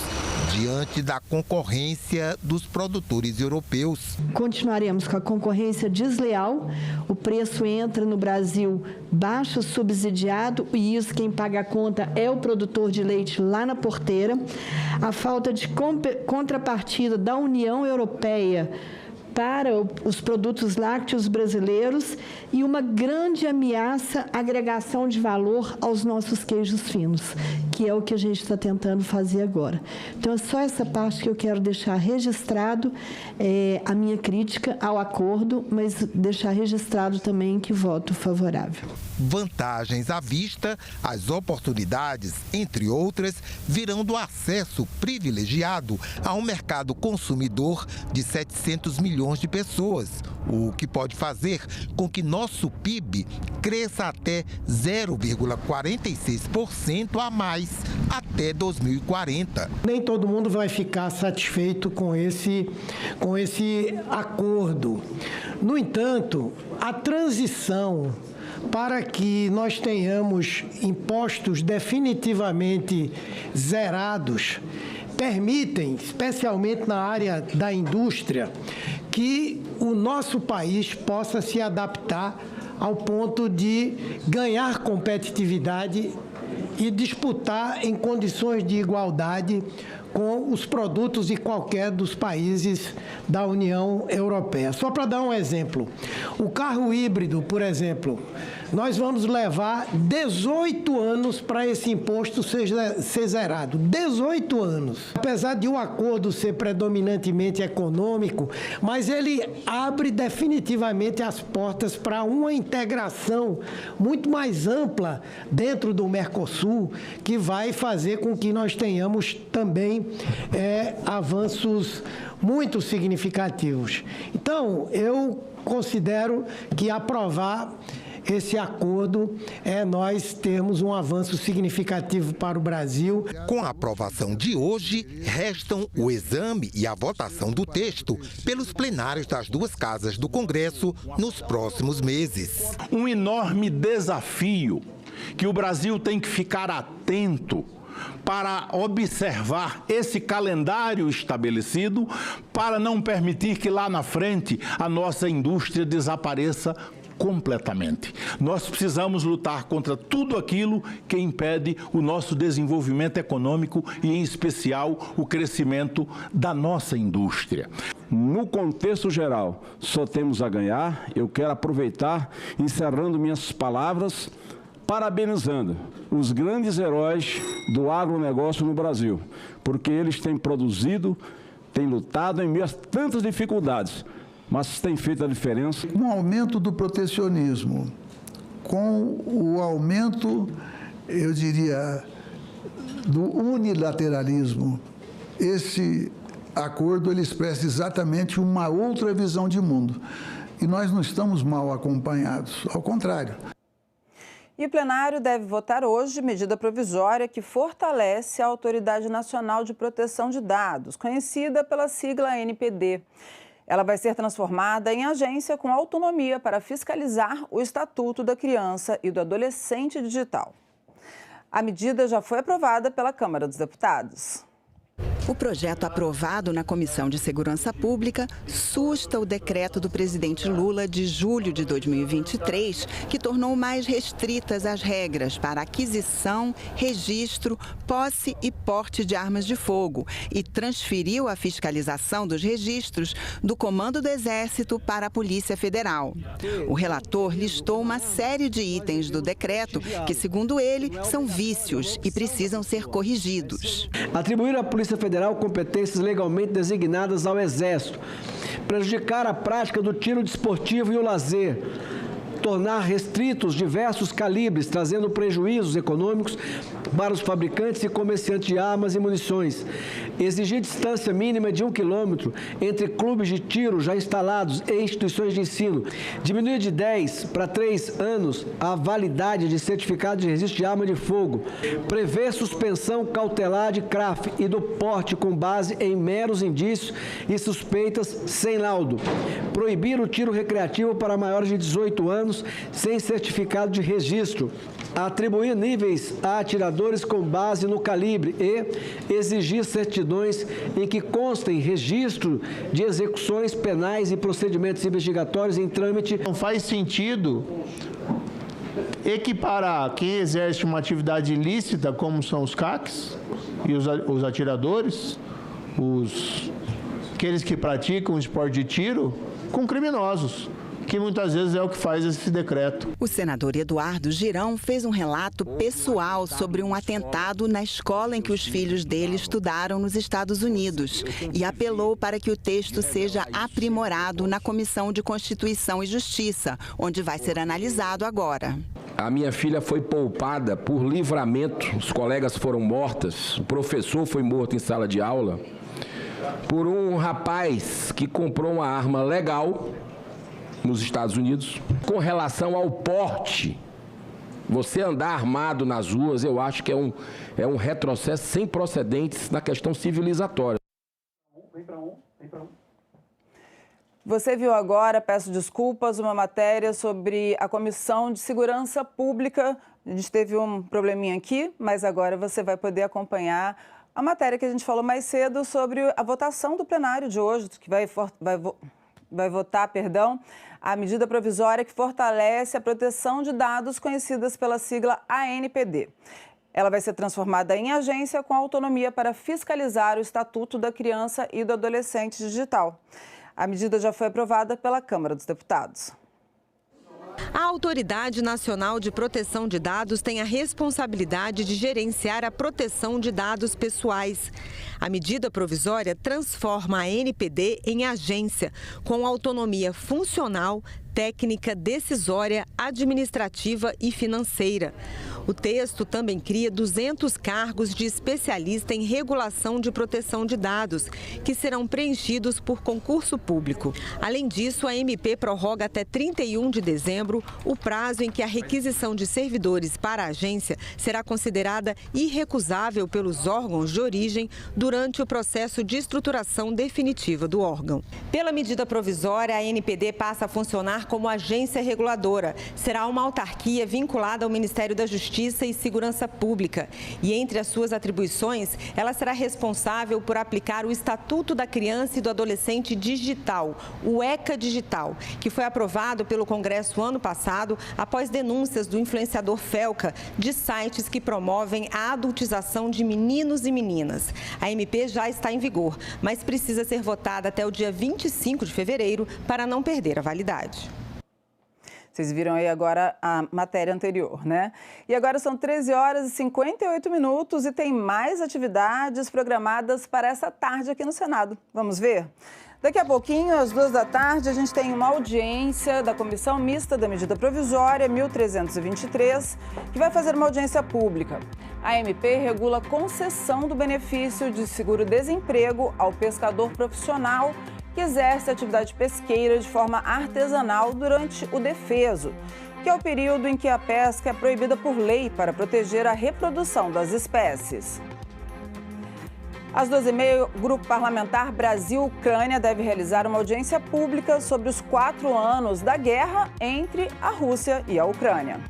diante da concorrência dos produtores europeus. Continuaremos com a concorrência desleal, o preço entra no Brasil baixo subsidiado e isso quem paga a conta é o produtor de leite lá na porteira. A falta de contrapartida da União Europeia para os produtos lácteos brasileiros e uma grande ameaça à agregação de valor aos nossos queijos finos, que é o que a gente está tentando fazer agora. Então, é só essa parte que eu quero deixar registrado, a minha crítica ao acordo, mas deixar registrado também que voto favorável. Vantagens à vista, as oportunidades, entre outras, virão do acesso privilegiado a um mercado consumidor de 700 milhões de pessoas, o que pode fazer com que nosso PIB cresça até 0,46% a mais até 2040. Nem todo mundo vai ficar satisfeito com esse acordo. No entanto, a transição para que nós tenhamos impostos definitivamente zerados, permitem, especialmente na área da indústria, que o nosso país possa se adaptar ao ponto de ganhar competitividade e disputar em condições de igualdade com os produtos de qualquer dos países da União Europeia. Só para dar um exemplo, o carro híbrido, por exemplo, nós vamos levar 18 anos para esse imposto ser zerado. 18 anos. Apesar de o acordo ser predominantemente econômico, mas ele abre definitivamente as portas para uma integração muito mais ampla dentro do Mercosul, que vai fazer com que nós tenhamos também avanços muito significativos. Então, eu considero que aprovar esse acordo nós termos um avanço significativo para o Brasil. Com a aprovação de hoje, restam o exame e a votação do texto pelos plenários das duas casas do Congresso nos próximos meses. Um enorme desafio que o Brasil tem que ficar atento para observar esse calendário estabelecido, para não permitir que lá na frente a nossa indústria desapareça completamente. Nós precisamos lutar contra tudo aquilo que impede o nosso desenvolvimento econômico e, em especial, o crescimento da nossa indústria. No contexto geral, só temos a ganhar. Eu quero aproveitar, encerrando minhas palavras, parabenizando os grandes heróis do agronegócio no Brasil, porque eles têm produzido, têm lutado em meio a tantas dificuldades, mas tem feito a diferença. Com o aumento do protecionismo, com o aumento, eu diria, do unilateralismo, esse acordo ele expressa exatamente uma outra visão de mundo. E nós não estamos mal acompanhados, ao contrário. E o plenário deve votar hoje medida provisória que fortalece a Autoridade Nacional de Proteção de Dados, conhecida pela sigla ANPD. Ela vai ser transformada em agência com autonomia para fiscalizar o Estatuto da Criança e do Adolescente Digital. A medida já foi aprovada pela Câmara dos Deputados. O projeto aprovado na Comissão de Segurança Pública susta o decreto do presidente Lula de julho de 2023, que tornou mais restritas as regras para aquisição, registro, posse e porte de armas de fogo e transferiu a fiscalização dos registros do Comando do Exército para a Polícia Federal. O relator listou uma série de itens do decreto que, segundo ele, são vícios e precisam ser corrigidos. Atribuir à Polícia Federal competências legalmente designadas ao Exército, prejudicar a prática do tiro desportivo e o lazer, tornar restritos diversos calibres, trazendo prejuízos econômicos para os fabricantes e comerciantes de armas e munições, exigir distância mínima de 1 quilômetro entre clubes de tiro já instalados e instituições de ensino, diminuir de 10 para 3 anos a validade de certificado de registro de arma de fogo, prever suspensão cautelar de CRAF e do porte com base em meros indícios e suspeitas sem laudo, proibir o tiro recreativo para maiores de 18 anos sem certificado de registro, atribuir níveis a atiradores com base no calibre e exigir certidões em que constem registro de execuções penais e procedimentos investigatórios em trâmite. Não faz sentido equiparar quem exerce uma atividade ilícita, como são os CACs e os atiradores, os aqueles que praticam o esporte de tiro com criminosos, que muitas vezes é o que faz esse decreto. O senador Eduardo Girão fez um relato pessoal sobre um atentado na escola em que os filhos dele estudaram nos Estados Unidos e apelou para que o texto seja aprimorado na Comissão de Constituição e Justiça, onde vai ser analisado agora. A minha filha foi poupada por livramento, os colegas foram mortos, o professor foi morto em sala de aula por um rapaz que comprou uma arma legal nos Estados Unidos. Com relação ao porte, você andar armado nas ruas, eu acho que é um retrocesso sem precedentes na questão civilizatória. Você viu agora, peço desculpas, uma matéria sobre a Comissão de Segurança Pública. A gente teve um probleminha aqui, mas agora você vai poder acompanhar a matéria que a gente falou mais cedo sobre a votação do plenário de hoje, que vai votar, a medida provisória que fortalece a proteção de dados conhecidas pela sigla ANPD. Ela vai ser transformada em agência com autonomia para fiscalizar o Estatuto da Criança e do Adolescente Digital. A medida já foi aprovada pela Câmara dos Deputados. A Autoridade Nacional de Proteção de Dados tem a responsabilidade de gerenciar a proteção de dados pessoais. A medida provisória transforma a ANPD em agência, com autonomia funcional, técnica, decisória, administrativa e financeira. O texto também cria 200 cargos de especialista em regulação de proteção de dados, que serão preenchidos por concurso público. Além disso, a MP prorroga até 31 de dezembro o prazo em que a requisição de servidores para a agência será considerada irrecusável pelos órgãos de origem durante o processo de estruturação definitiva do órgão. Pela medida provisória, a ANPD passa a funcionar como agência reguladora. Será uma autarquia vinculada ao Ministério da Justiça e Segurança Pública. E entre as suas atribuições, ela será responsável por aplicar o Estatuto da Criança e do Adolescente Digital, o ECA Digital, que foi aprovado pelo Congresso ano passado após denúncias do influenciador Felca de sites que promovem a adultização de meninos e meninas. A MP já está em vigor, mas precisa ser votada até o dia 25 de fevereiro para não perder a validade. Vocês viram aí agora a matéria anterior, né? E agora são 13 horas e 58 minutos e tem mais atividades programadas para essa tarde aqui no Senado. Vamos ver? Daqui a pouquinho, às 2 da tarde, a gente tem uma audiência da Comissão Mista da Medida Provisória 1323, que vai fazer uma audiência pública. A MP regula a concessão do benefício de seguro-desemprego ao pescador profissional que exerce atividade pesqueira de forma artesanal durante o defeso, que é o período em que a pesca é proibida por lei para proteger a reprodução das espécies. Às 12h30, o Grupo Parlamentar Brasil-Ucrânia deve realizar uma audiência pública sobre os 4 anos da guerra entre a Rússia e a Ucrânia.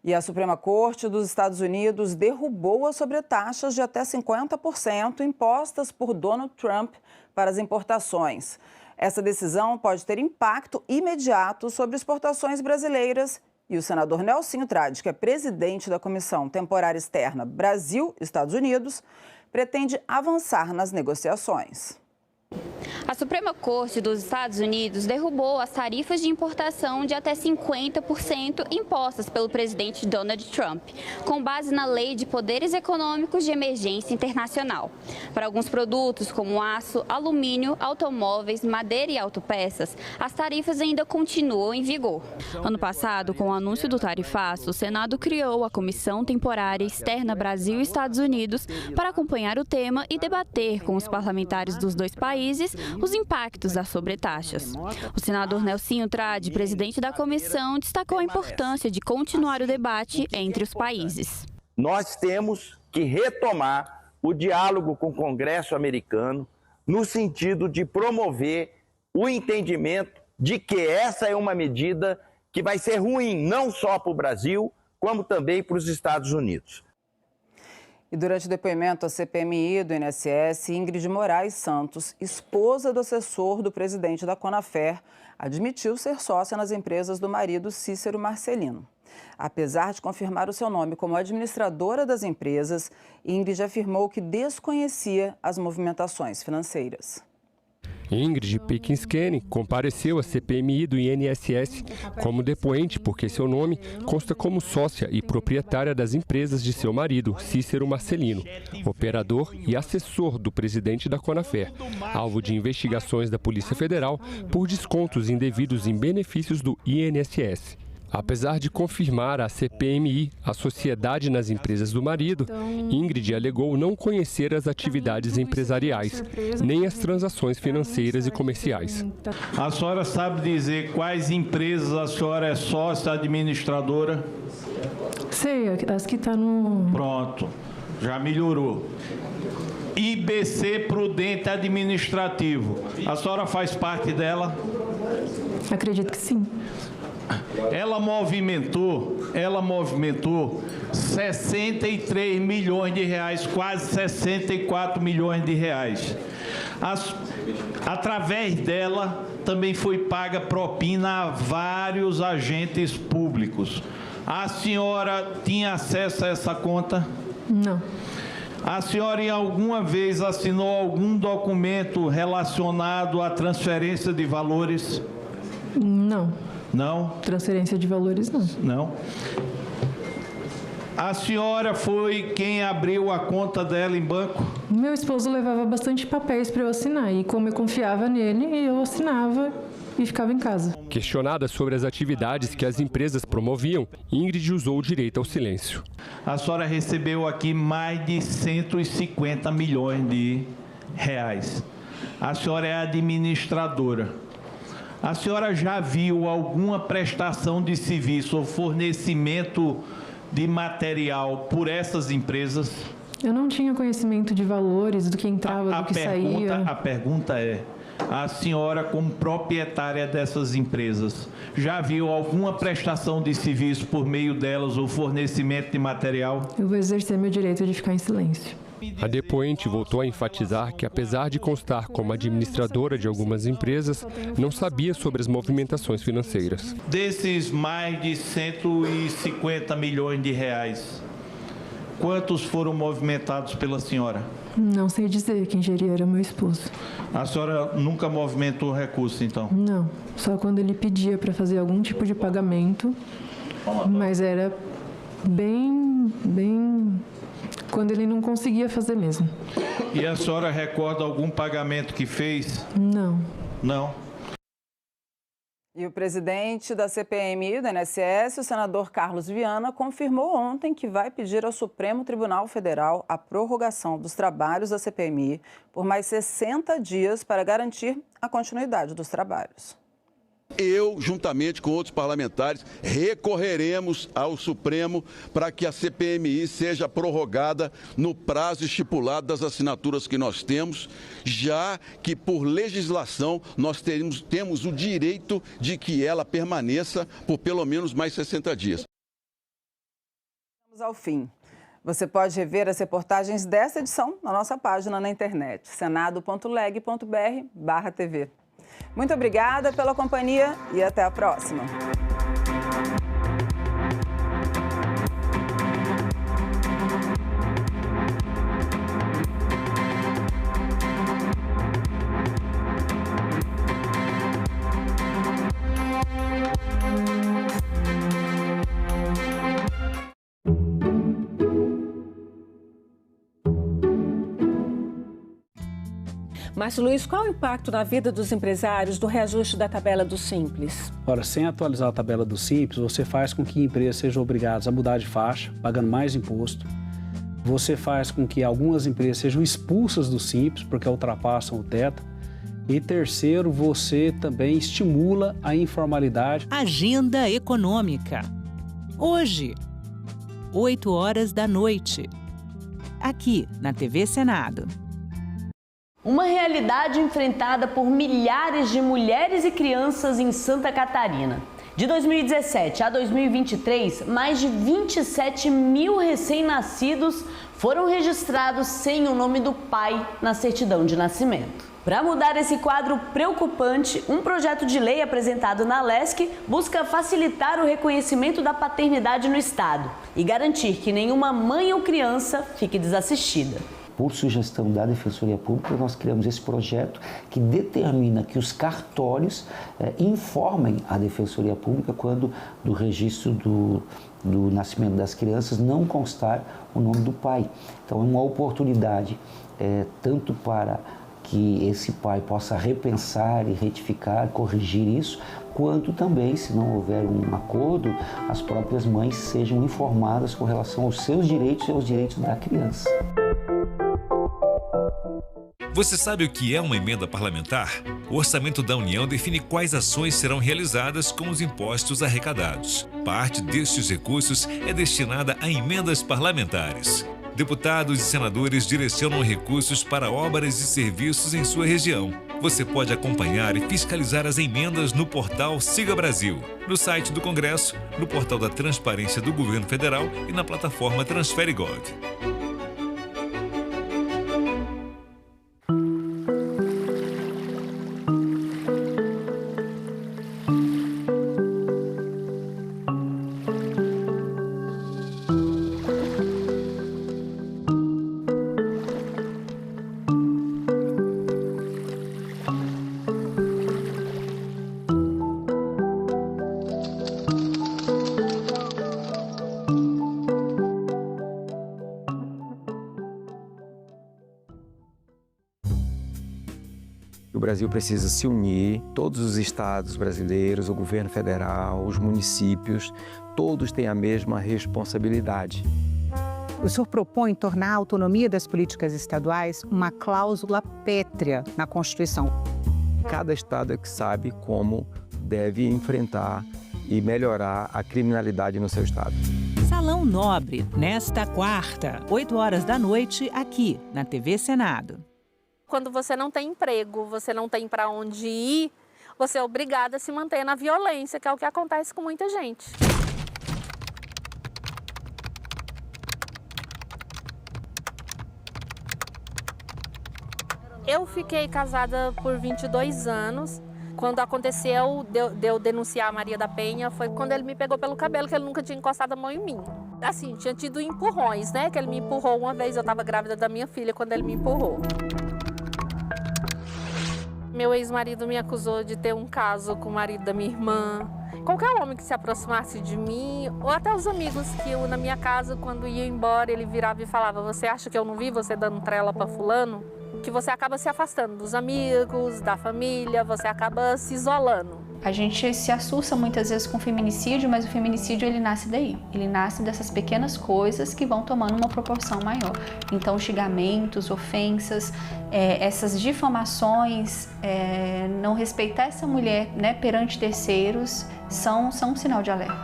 E a Suprema Corte dos Estados Unidos derrubou as sobretaxas de até 50% impostas por Donald Trump para as importações. Essa decisão pode ter impacto imediato sobre exportações brasileiras e o senador Nelsinho Trade, que é presidente da Comissão Temporária Externa Brasil-Estados Unidos, pretende avançar nas negociações. A Suprema Corte dos Estados Unidos derrubou as tarifas de importação de até 50% impostas pelo presidente Donald Trump, com base na Lei de Poderes Econômicos de Emergência Internacional. Para alguns produtos, como aço, alumínio, automóveis, madeira e autopeças, as tarifas ainda continuam em vigor. Ano passado, com o anúncio do tarifaço, o Senado criou a Comissão Temporária Externa Brasil e Estados Unidos para acompanhar o tema e debater com os parlamentares dos dois países os impactos das sobretaxas. O senador Nelsinho Trade, presidente da comissão, destacou a importância de continuar o debate entre os países. Nós temos que retomar o diálogo com o Congresso americano no sentido de promover o entendimento de que essa é uma medida que vai ser ruim não só para o Brasil, como também para os Estados Unidos. E durante o depoimento à CPMI do INSS, Ingrid Moraes Santos, esposa do assessor do presidente da Conafer, admitiu ser sócia nas empresas do marido Cícero Marcelino. Apesar de confirmar o seu nome como administradora das empresas, Ingrid afirmou que desconhecia as movimentações financeiras. Ingrid Pekinskene compareceu à CPMI do INSS como depoente porque seu nome consta como sócia e proprietária das empresas de seu marido, Cícero Marcelino, operador e assessor do presidente da Conafer, alvo de investigações da Polícia Federal por descontos indevidos em benefícios do INSS. Apesar de confirmar à CPMI a sociedade nas empresas do marido, Ingrid alegou não conhecer as atividades empresariais, nem as transações financeiras e comerciais. A senhora sabe dizer quais empresas a senhora é sócia administradora? Sei, as que estão no... Pronto, já melhorou. IBC Prudente Administrativo, a senhora faz parte dela? Acredito que sim. Ela movimentou 63 milhões de reais, quase 64 milhões de reais. Através dela também foi paga propina a vários agentes públicos. A senhora tinha acesso a essa conta? Não. A senhora em alguma vez assinou algum documento relacionado à transferência de valores? Não. Não? Transferência de valores, não. Não. A senhora foi quem abriu a conta dela em banco? Meu esposo levava bastante papéis para eu assinar e como eu confiava nele, eu assinava e ficava em casa. Questionada sobre as atividades que as empresas promoviam, Ingrid usou o direito ao silêncio. A senhora recebeu aqui mais de 150 milhões de reais. A senhora é administradora. A senhora já viu alguma prestação de serviço ou fornecimento de material por essas empresas? Eu não tinha conhecimento de valores, do que entrava, do que saía. A pergunta é, a senhora como proprietária dessas empresas, já viu alguma prestação de serviço por meio delas ou fornecimento de material? Eu vou exercer meu direito de ficar em silêncio. A depoente voltou a enfatizar que, apesar de constar como administradora de algumas empresas, não sabia sobre as movimentações financeiras. Desses mais de 150 milhões de reais, quantos foram movimentados pela senhora? Não sei dizer, quem geria era meu esposo. A senhora nunca movimentou recurso, então? Não, só quando ele pedia para fazer algum tipo de pagamento, mas era bem quando ele não conseguia fazer mesmo. E a senhora recorda algum pagamento que fez? Não. Não? E o presidente da CPMI do INSS, o senador Carlos Viana, confirmou ontem que vai pedir ao Supremo Tribunal Federal a prorrogação dos trabalhos da CPMI por mais 60 dias para garantir a continuidade dos trabalhos. Eu, juntamente com outros parlamentares, recorreremos ao Supremo para que a CPMI seja prorrogada no prazo estipulado das assinaturas que nós temos, já que, por legislação, nós temos o direito de que ela permaneça por pelo menos mais 60 dias. Vamos ao fim. Você pode rever as reportagens dessa edição na nossa página na internet, senado.leg.br/TV. Muito obrigada pela companhia e até a próxima. Márcio Luiz, qual o impacto na vida dos empresários do reajuste da tabela do Simples? Ora, sem atualizar a tabela do Simples, você faz com que empresas sejam obrigadas a mudar de faixa, pagando mais imposto. Você faz com que algumas empresas sejam expulsas do Simples, porque ultrapassam o teto. E terceiro, você também estimula a informalidade. Agenda Econômica. Hoje, 20h, aqui na TV Senado. Uma realidade enfrentada por milhares de mulheres e crianças em Santa Catarina. De 2017 a 2023, mais de 27 mil recém-nascidos foram registrados sem o nome do pai na certidão de nascimento. Para mudar esse quadro preocupante, um projeto de lei apresentado na LESC busca facilitar o reconhecimento da paternidade no Estado e garantir que nenhuma mãe ou criança fique desassistida. Por sugestão da Defensoria Pública, nós criamos esse projeto que determina que os cartórios informem a Defensoria Pública quando do registro do nascimento das crianças não constar o nome do pai. Então é uma oportunidade tanto para que esse pai possa repensar e retificar, corrigir isso, quanto também, se não houver um acordo, as próprias mães sejam informadas com relação aos seus direitos e aos direitos da criança. Você sabe o que é uma emenda parlamentar? O Orçamento da União define quais ações serão realizadas com os impostos arrecadados. Parte destes recursos é destinada a emendas parlamentares. Deputados e senadores direcionam recursos para obras e serviços em sua região. Você pode acompanhar e fiscalizar as emendas no portal Siga Brasil, no site do Congresso, no portal da Transparência do Governo Federal e na plataforma TransfereGov. O Brasil precisa se unir, todos os estados brasileiros, o governo federal, os municípios, todos têm a mesma responsabilidade. O senhor propõe tornar a autonomia das políticas estaduais uma cláusula pétrea na Constituição. Cada estado é que sabe como deve enfrentar e melhorar a criminalidade no seu estado. Salão Nobre, nesta quarta, 20h, aqui na TV Senado. Quando você não tem emprego, você não tem para onde ir, você é obrigada a se manter na violência, que é o que acontece com muita gente. Eu fiquei casada por 22 anos. Quando aconteceu de eu denunciar a Maria da Penha, foi quando ele me pegou pelo cabelo, que ele nunca tinha encostado a mão em mim. Assim, tinha tido empurrões, né? Que ele me empurrou uma vez, eu estava grávida da minha filha quando ele me empurrou. Meu ex-marido me acusou de ter um caso com o marido da minha irmã. Qualquer homem que se aproximasse de mim, ou até os amigos que eu, na minha casa, quando ia embora, ele virava e falava: você acha que eu não vi você dando trela para fulano? Que você acaba se afastando dos amigos, da família, você acaba se isolando. A gente se assusta muitas vezes com o feminicídio, mas o feminicídio ele nasce daí. Ele nasce dessas pequenas coisas que vão tomando uma proporção maior. Então, xingamentos, ofensas, essas difamações, não respeitar essa mulher, né, perante terceiros, são um sinal de alerta.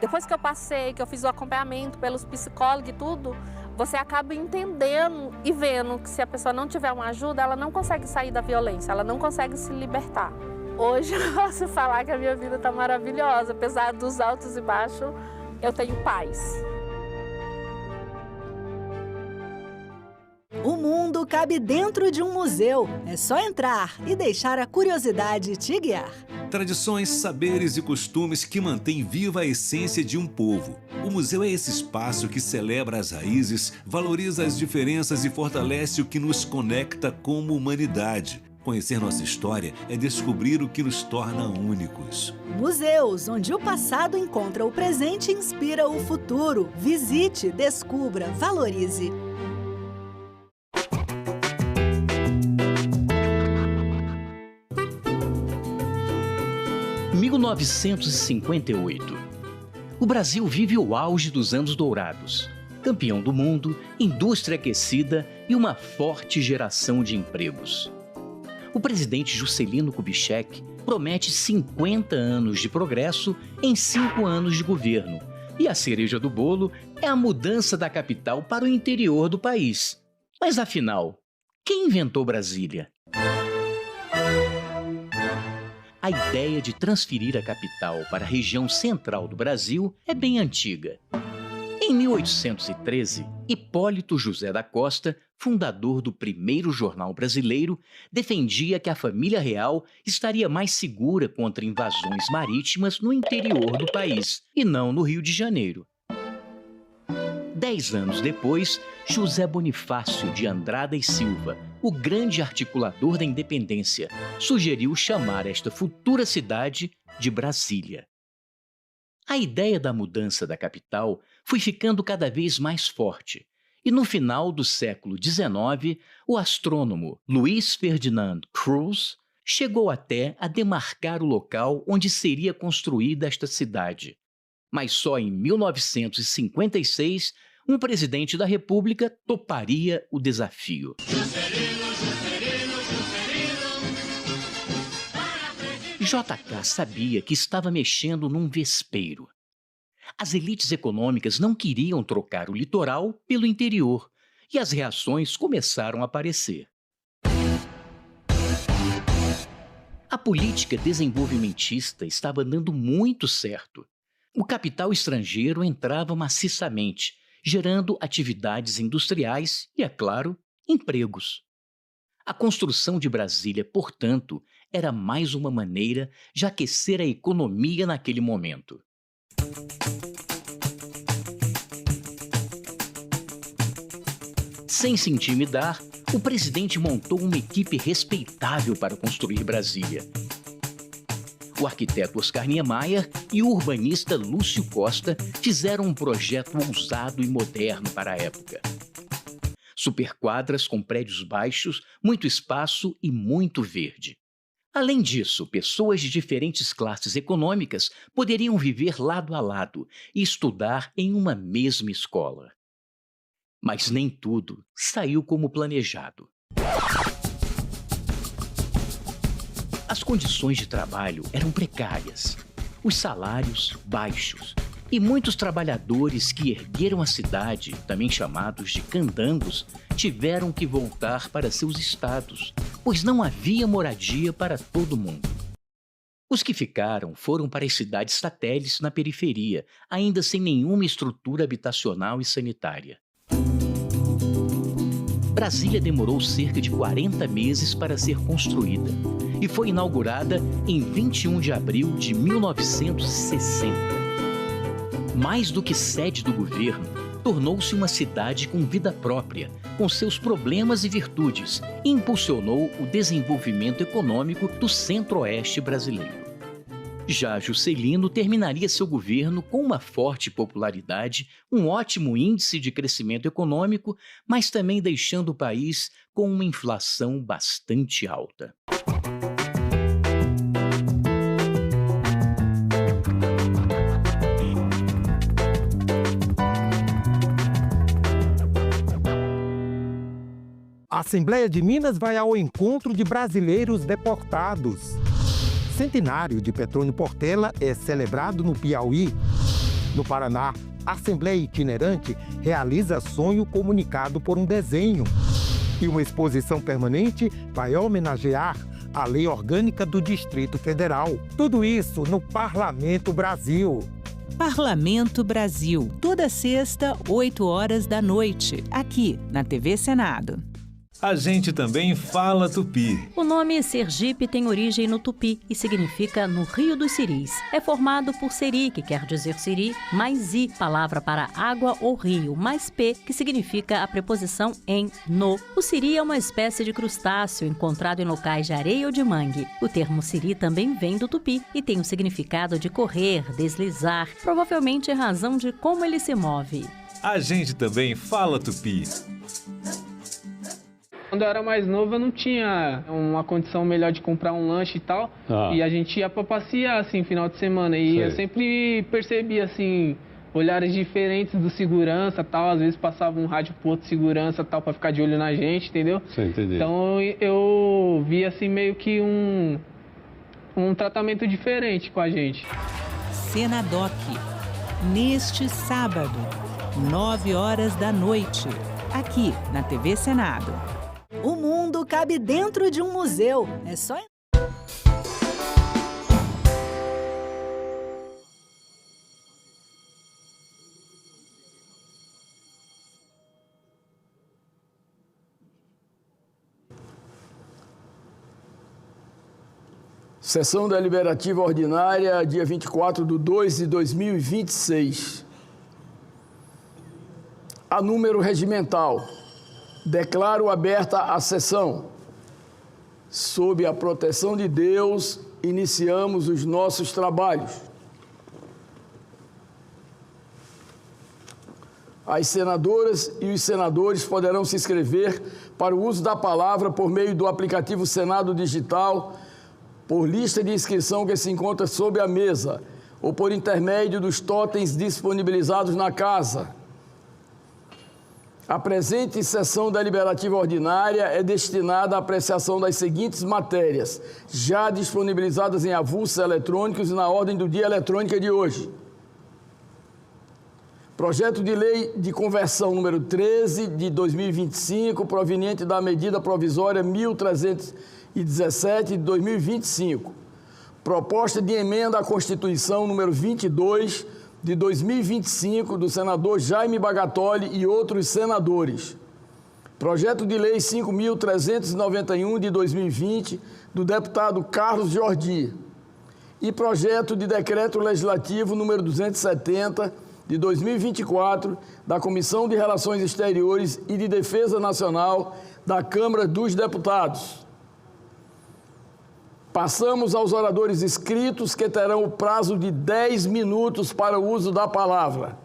Depois que eu passei, que eu fiz o acompanhamento pelos psicólogos e tudo, você acaba entendendo e vendo que se a pessoa não tiver uma ajuda, ela não consegue sair da violência, ela não consegue se libertar. Hoje eu posso falar que a minha vida está maravilhosa, apesar dos altos e baixos, eu tenho paz. O mundo cabe dentro de um museu. É só entrar e deixar a curiosidade te guiar. Tradições, saberes e costumes que mantêm viva a essência de um povo. O museu é esse espaço que celebra as raízes, valoriza as diferenças e fortalece o que nos conecta como humanidade. Conhecer nossa história é descobrir o que nos torna únicos. Museus, onde o passado encontra o presente e inspira o futuro. Visite, descubra, valorize. Em 1958, o Brasil vive o auge dos anos dourados. Campeão do mundo, indústria aquecida e uma forte geração de empregos. O presidente Juscelino Kubitschek promete 50 anos de progresso em 5 anos de governo. E a cereja do bolo é a mudança da capital para o interior do país. Mas afinal, quem inventou Brasília? A ideia de transferir a capital para a região central do Brasil é bem antiga. Em 1813, Hipólito José da Costa, fundador do primeiro jornal brasileiro, defendia que a família real estaria mais segura contra invasões marítimas no interior do país e não no Rio de Janeiro. 10 anos depois, José Bonifácio de Andrada e Silva, o grande articulador da independência, sugeriu chamar esta futura cidade de Brasília. A ideia da mudança da capital foi ficando cada vez mais forte, e no final do século XIX, o astrônomo Luiz Ferdinand Cruz chegou até a demarcar o local onde seria construída esta cidade. Mas só em 1956, um presidente da República toparia o desafio. JK sabia que estava mexendo num vespeiro. As elites econômicas não queriam trocar o litoral pelo interior, e as reações começaram a aparecer. A política desenvolvimentista estava dando muito certo. O capital estrangeiro entrava maciçamente, gerando atividades industriais e, é claro, empregos. A construção de Brasília, portanto, era mais uma maneira de aquecer a economia naquele momento. Sem se intimidar, o presidente montou uma equipe respeitável para construir Brasília. O arquiteto Oscar Niemeyer e o urbanista Lúcio Costa fizeram um projeto ousado e moderno para a época. Superquadras com prédios baixos, muito espaço e muito verde. Além disso, pessoas de diferentes classes econômicas poderiam viver lado a lado e estudar em uma mesma escola. Mas nem tudo saiu como planejado. As condições de trabalho eram precárias, os salários baixos, e muitos trabalhadores que ergueram a cidade, também chamados de candangos, tiveram que voltar para seus estados, pois não havia moradia para todo mundo. Os que ficaram foram para as cidades satélites na periferia, ainda sem nenhuma estrutura habitacional e sanitária. Brasília demorou cerca de 40 meses para ser construída e foi inaugurada em 21 de abril de 1960. Mais do que sede do governo, tornou-se uma cidade com vida própria, com seus problemas e virtudes, e impulsionou o desenvolvimento econômico do centro-oeste brasileiro. Já Juscelino terminaria seu governo com uma forte popularidade, um ótimo índice de crescimento econômico, mas também deixando o país com uma inflação bastante alta. A Assembleia de Minas vai ao encontro de brasileiros deportados. Centenário de Petrônio Portela é celebrado no Piauí. No Paraná, a Assembleia Itinerante realiza sonho comunicado por um desenho. E uma exposição permanente vai homenagear a Lei Orgânica do Distrito Federal. Tudo isso no Parlamento Brasil. Parlamento Brasil, toda sexta, 8 horas da noite, aqui na TV Senado. A gente também fala tupi. O nome Sergipe tem origem no tupi e significa no Rio dos Siris. É formado por seri, que quer dizer siri, mais i, palavra para água ou rio, mais p, que significa a preposição em, no. O siri é uma espécie de crustáceo encontrado em locais de areia ou de mangue. O termo siri também vem do tupi e tem o significado de correr, deslizar, provavelmente em razão de como ele se move. A gente também fala tupi. Quando eu era mais novo, eu não tinha uma condição melhor de comprar um lanche e tal. E a gente ia pra passear, assim, final de semana. E eu sempre percebia, assim, olhares diferentes do segurança e tal. Às vezes passava um rádio pro outro segurança e tal, pra ficar de olho na gente, entendeu? Então eu vi, assim, meio que um tratamento diferente com a gente. Senadoc, neste sábado, 9 horas da noite, aqui na TV Senado. O mundo cabe dentro de um museu. É só... Sessão deliberativa ordinária, dia 24/2/2026. A número regimental. Declaro aberta a sessão. Sob a proteção de Deus, iniciamos os nossos trabalhos. As senadoras e os senadores poderão se inscrever para o uso da palavra por meio do aplicativo Senado Digital, por lista de inscrição que se encontra sob a mesa, ou por intermédio dos totens disponibilizados na casa. A presente sessão deliberativa ordinária é destinada à apreciação das seguintes matérias, já disponibilizadas em avulsos eletrônicos e na ordem do dia eletrônica de hoje. Projeto de Lei de Conversão número 13 de 2025, proveniente da medida provisória 1317 de 2025. Proposta de emenda à Constituição número 22 de 2025, do senador Jaime Bagatoli e outros senadores. Projeto de Lei 5.391 de 2020, do deputado Carlos Jordi. E projeto de Decreto Legislativo número 270 de 2024, da Comissão de Relações Exteriores e de Defesa Nacional da Câmara dos Deputados. Passamos aos oradores inscritos, que terão o prazo de 10 minutos para o uso da palavra.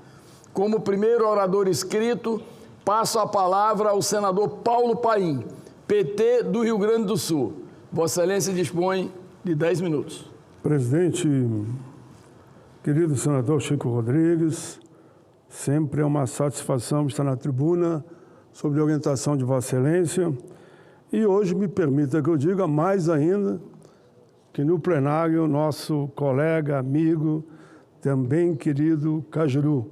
Como primeiro orador inscrito, passo a palavra ao senador Paulo Paim, PT do Rio Grande do Sul. Vossa Excelência dispõe de 10 minutos. Presidente, querido senador Chico Rodrigues, sempre é uma satisfação estar na tribuna sob a orientação de Vossa Excelência. E hoje me permita que eu diga mais ainda que no plenário nosso colega, amigo, também querido Cajuru,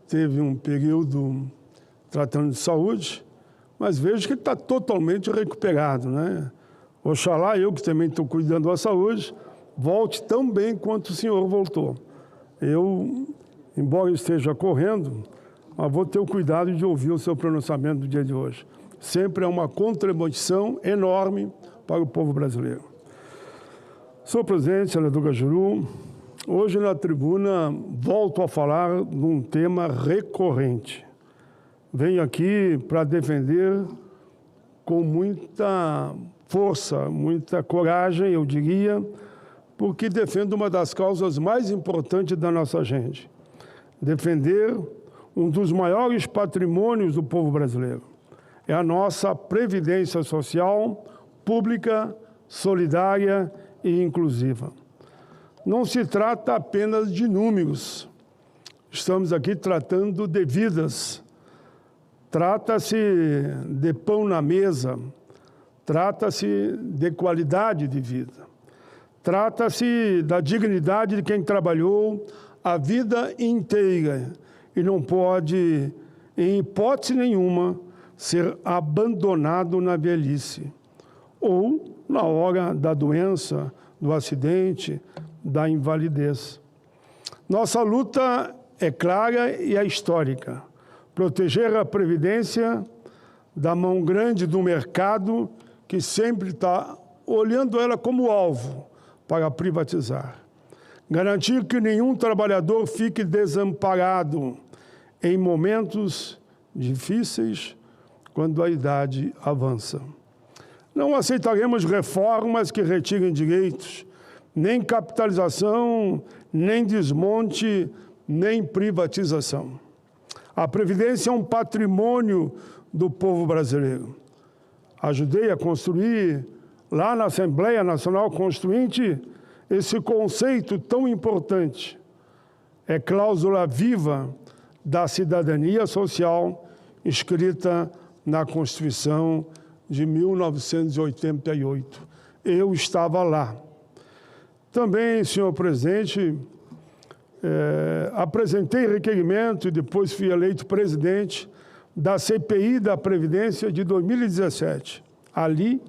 teve um período tratando de saúde, mas vejo que ele está totalmente recuperado, né? Oxalá eu, que também estou cuidando da saúde, volte tão bem quanto o senhor voltou. Eu, embora esteja correndo, mas vou ter o cuidado de ouvir o seu pronunciamento do dia de hoje. Sempre é uma contribuição enorme para o povo brasileiro. Senhor presidente, senador Cajuru, hoje na tribuna volto a falar de um tema recorrente. Venho aqui para defender com muita força, muita coragem, eu diria, porque defendo uma das causas mais importantes da nossa gente. Defender um dos maiores patrimônios do povo brasileiro. É a nossa previdência social, pública, solidária e inclusiva. Não se trata apenas de números. Estamos aqui tratando de vidas. Trata-se de pão na mesa. Trata-se de qualidade de vida. Trata-se da dignidade de quem trabalhou a vida inteira e não pode, em hipótese nenhuma, ser abandonado na velhice ou na hora da doença, do acidente, da invalidez. Nossa luta é clara e é histórica. Proteger a Previdência da mão grande do mercado, que sempre está olhando ela como alvo para privatizar. Garantir que nenhum trabalhador fique desamparado em momentos difíceis, quando a idade avança. Não aceitaremos reformas que retirem direitos, nem capitalização, nem desmonte, nem privatização. A Previdência é um patrimônio do povo brasileiro. Ajudei a construir, lá na Assembleia Nacional Constituinte, esse conceito tão importante. É cláusula viva da cidadania social escrita na Constituição de 1988. Eu estava lá. Também, senhor presidente, apresentei requerimento e depois fui eleito presidente da CPI da Previdência de 2017. Ali,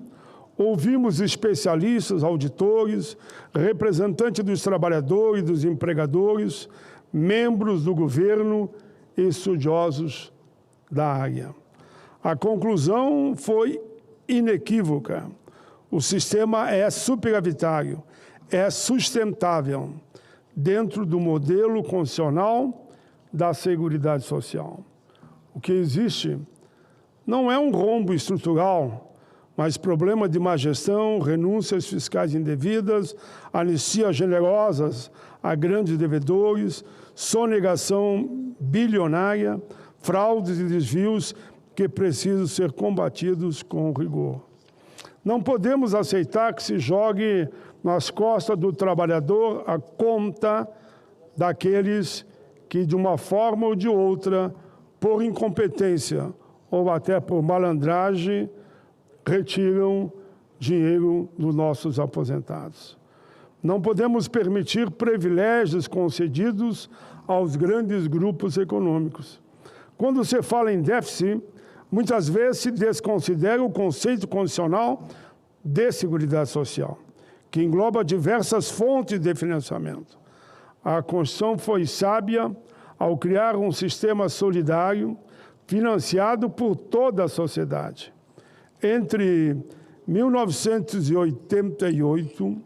ouvimos especialistas, auditores, representantes dos trabalhadores, dos empregadores, membros do governo e estudiosos da área. A conclusão foi inequívoca. O sistema é superavitário, é sustentável dentro do modelo constitucional da Seguridade Social. O que existe não é um rombo estrutural, mas problema de má gestão, renúncias fiscais indevidas, anistias generosas a grandes devedores, sonegação bilionária, fraudes e desvios que precisam ser combatidos com rigor. Não podemos aceitar que se jogue nas costas do trabalhador a conta daqueles que, de uma forma ou de outra, por incompetência ou até por malandragem, retiram dinheiro dos nossos aposentados. Não podemos permitir privilégios concedidos aos grandes grupos econômicos. Quando se fala em déficit, muitas vezes se desconsidera o conceito constitucional de Seguridade Social, que engloba diversas fontes de financiamento. A Constituição foi sábia ao criar um sistema solidário financiado por toda a sociedade. Entre 1988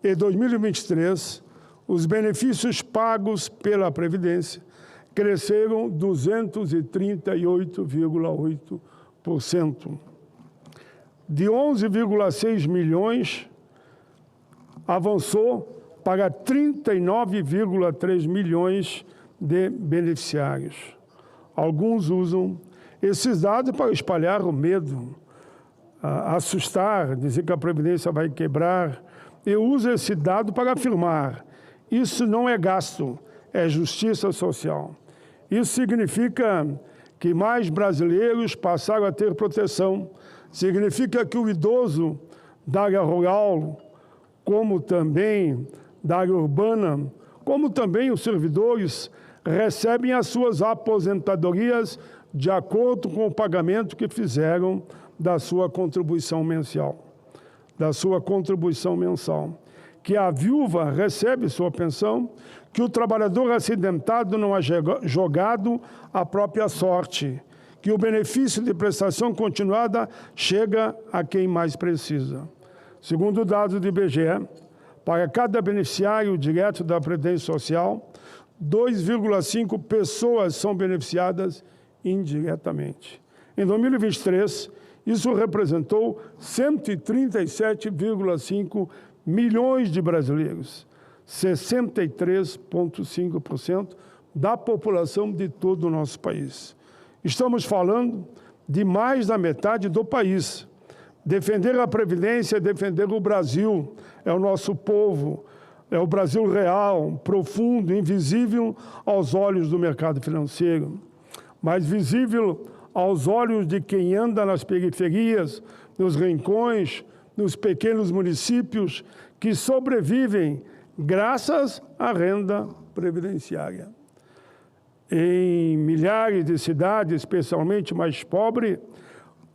e 2023, os benefícios pagos pela Previdência cresceram 238,8%. De 11,6 milhões, avançou para 39,3 milhões de beneficiários. Alguns usam esses dados para espalhar o medo, assustar, dizer que a Previdência vai quebrar. Eu uso esse dado para afirmar: isso não é gasto, é justiça social. Isso significa que mais brasileiros passaram a ter proteção. Significa que o idoso da área rural, como também da área urbana, como também os servidores, recebem as suas aposentadorias de acordo com o pagamento que fizeram da sua contribuição mensal. Que a viúva recebe sua pensão, que o trabalhador acidentado não é jogado à própria sorte, que o benefício de prestação continuada chega a quem mais precisa. Segundo dados do IBGE, para cada beneficiário direto da Previdência Social, 2,5 pessoas são beneficiadas indiretamente. Em 2023, isso representou 137,5 milhões de brasileiros, 63,5% da população de todo o nosso país. Estamos falando de mais da metade do país. Defender a Previdência é defender o Brasil, é o nosso povo, é o Brasil real, profundo, invisível aos olhos do mercado financeiro, mas visível aos olhos de quem anda nas periferias, nos rincões, nos pequenos municípios que sobrevivem graças à renda previdenciária. Em milhares de cidades, especialmente mais pobres,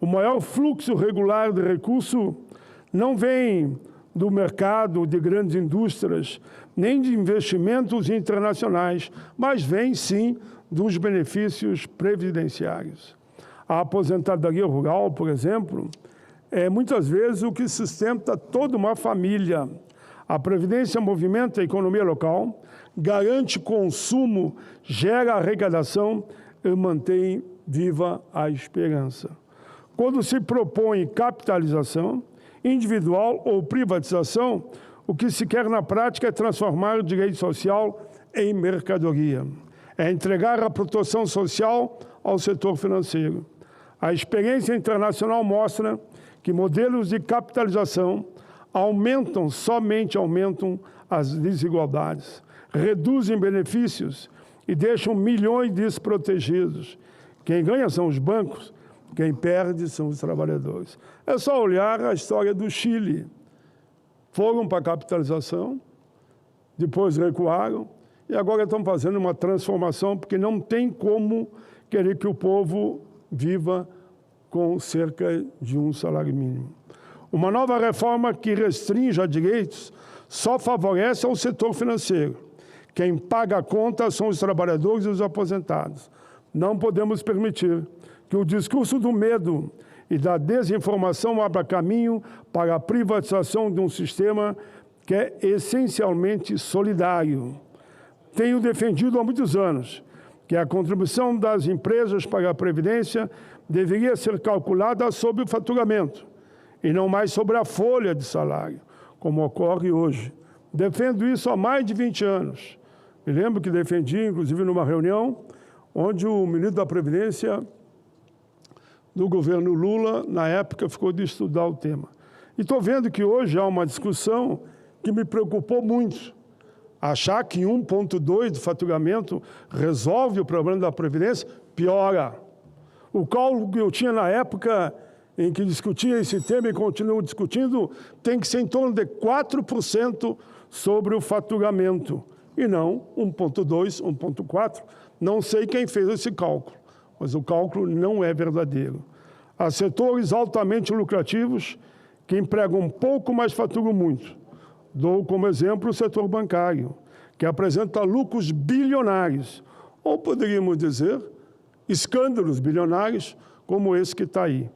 o maior fluxo regular de recurso não vem do mercado de grandes indústrias, nem de investimentos internacionais, mas vem, sim, dos benefícios previdenciários. A aposentadoria rural, por exemplo, é muitas vezes o que sustenta toda uma família. A Previdência movimenta a economia local, garante consumo, gera arrecadação e mantém viva a esperança. Quando se propõe capitalização individual ou privatização, o que se quer na prática é transformar o direito social em mercadoria. É entregar a proteção social ao setor financeiro. A experiência internacional mostra que modelos de capitalização somente aumentam as desigualdades, reduzem benefícios e deixam milhões desprotegidos. Quem ganha são os bancos, quem perde são os trabalhadores. É só olhar a história do Chile. Foram para a capitalização, depois recuaram e agora estão fazendo uma transformação porque não tem como querer que o povo viva com cerca de um salário mínimo. Uma nova reforma que restrinja direitos só favorece ao setor financeiro. Quem paga a conta são os trabalhadores e os aposentados. Não podemos permitir que o discurso do medo e da desinformação abre caminho para a privatização de um sistema que é essencialmente solidário. Tenho defendido há muitos anos que a contribuição das empresas para a Previdência deveria ser calculada sobre o faturamento e não mais sobre a folha de salário, como ocorre hoje. Defendo isso há mais de 20 anos. Me lembro que defendi, inclusive, numa reunião, onde o ministro da Previdência do governo Lula, na época, ficou de estudar o tema. E estou vendo que hoje há uma discussão que me preocupou muito. Achar que 1,2 do faturamento resolve o problema da Previdência, piora. O cálculo que eu tinha na época em que discutia esse tema e continuo discutindo, tem que ser em torno de 4% sobre o faturamento, e não 1,2, 1,4. Não sei quem fez esse cálculo, mas o cálculo não é verdadeiro. Há setores altamente lucrativos que empregam pouco, mas faturam muito. Dou como exemplo o setor bancário, que apresenta lucros bilionários, ou poderíamos dizer, escândalos bilionários, como esse que está aí,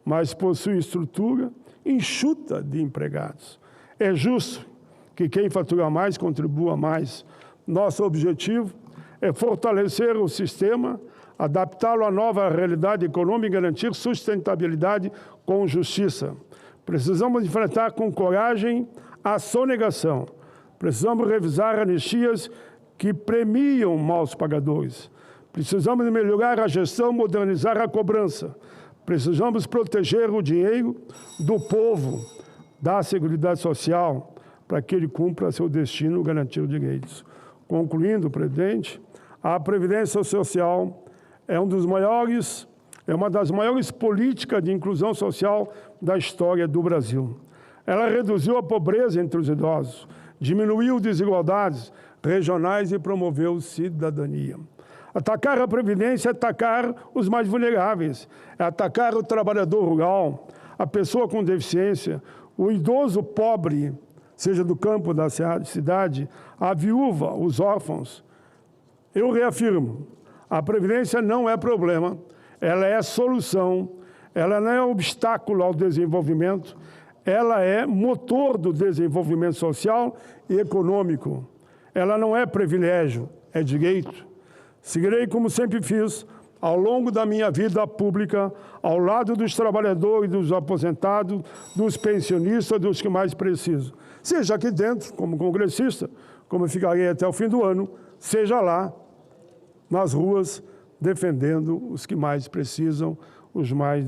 mas possui estrutura enxuta de empregados. É justo que quem fatura mais contribua mais. Nosso objetivo é fortalecer o sistema, adaptá-lo à nova realidade econômica e garantir sustentabilidade com justiça. Precisamos enfrentar com coragem a sonegação. Precisamos revisar anistias que premiam maus pagadores. Precisamos melhorar a gestão, modernizar a cobrança. Precisamos proteger o dinheiro do povo, da Seguridade Social, para que ele cumpra seu destino, garantir direitos. Concluindo, presidente, a Previdência Social é uma das maiores políticas de inclusão social da história do Brasil. Ela reduziu a pobreza entre os idosos, diminuiu desigualdades regionais e promoveu cidadania. Atacar a Previdência é atacar os mais vulneráveis, é atacar o trabalhador rural, a pessoa com deficiência, o idoso pobre, seja do campo ou da cidade, a viúva, os órfãos. Eu reafirmo, a Previdência não é problema, ela é solução, ela não é obstáculo ao desenvolvimento, ela é motor do desenvolvimento social e econômico. Ela não é privilégio, é direito. Seguirei, como sempre fiz, ao longo da minha vida pública, ao lado dos trabalhadores, dos aposentados, dos pensionistas, dos que mais precisam. Seja aqui dentro, como congressista, como ficarei até o fim do ano, seja lá, nas ruas, defendendo os que mais precisam, os mais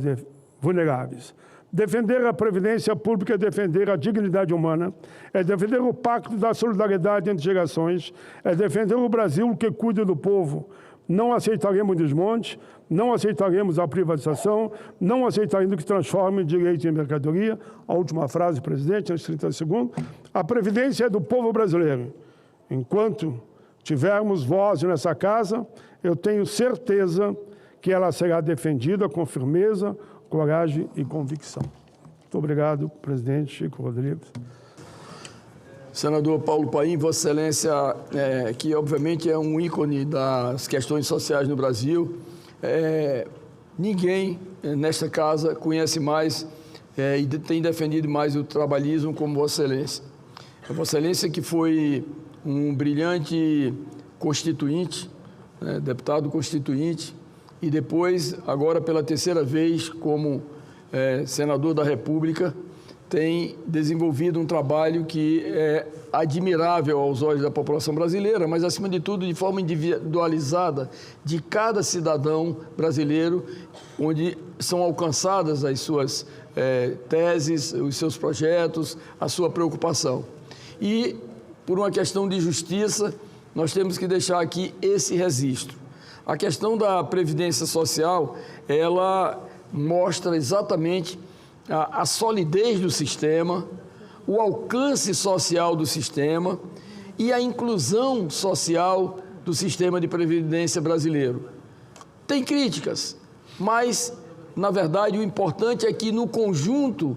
vulneráveis. Defender a Previdência Pública é defender a dignidade humana, é defender o pacto da solidariedade entre gerações, é defender o Brasil que cuida do povo. Não aceitaremos desmonte, não aceitaremos a privatização, não aceitaremos que transforme direito em mercadoria. A última frase, presidente, antes de 30 segundos. A Previdência é do povo brasileiro. Enquanto tivermos voz nessa casa, eu tenho certeza que ela será defendida com firmeza, coragem e convicção. Muito obrigado, presidente Chico Rodrigues. Senador Paulo Paim, Vossa Excelência, que obviamente é um ícone das questões sociais no Brasil, ninguém nesta casa conhece mais e tem defendido mais o trabalhismo como Vossa Excelência. Vossa Excelência que foi um brilhante constituinte, deputado constituinte, e depois, agora pela terceira vez, como senador da República, tem desenvolvido um trabalho que é admirável aos olhos da população brasileira, mas, acima de tudo, de forma individualizada de cada cidadão brasileiro, onde são alcançadas as suas teses, os seus projetos, a sua preocupação. E, por uma questão de justiça, nós temos que deixar aqui esse registro. A questão da Previdência Social, ela mostra exatamente a solidez do sistema, o alcance social do sistema e a inclusão social do sistema de previdência brasileiro. Tem críticas, mas, na verdade, o importante é que, no conjunto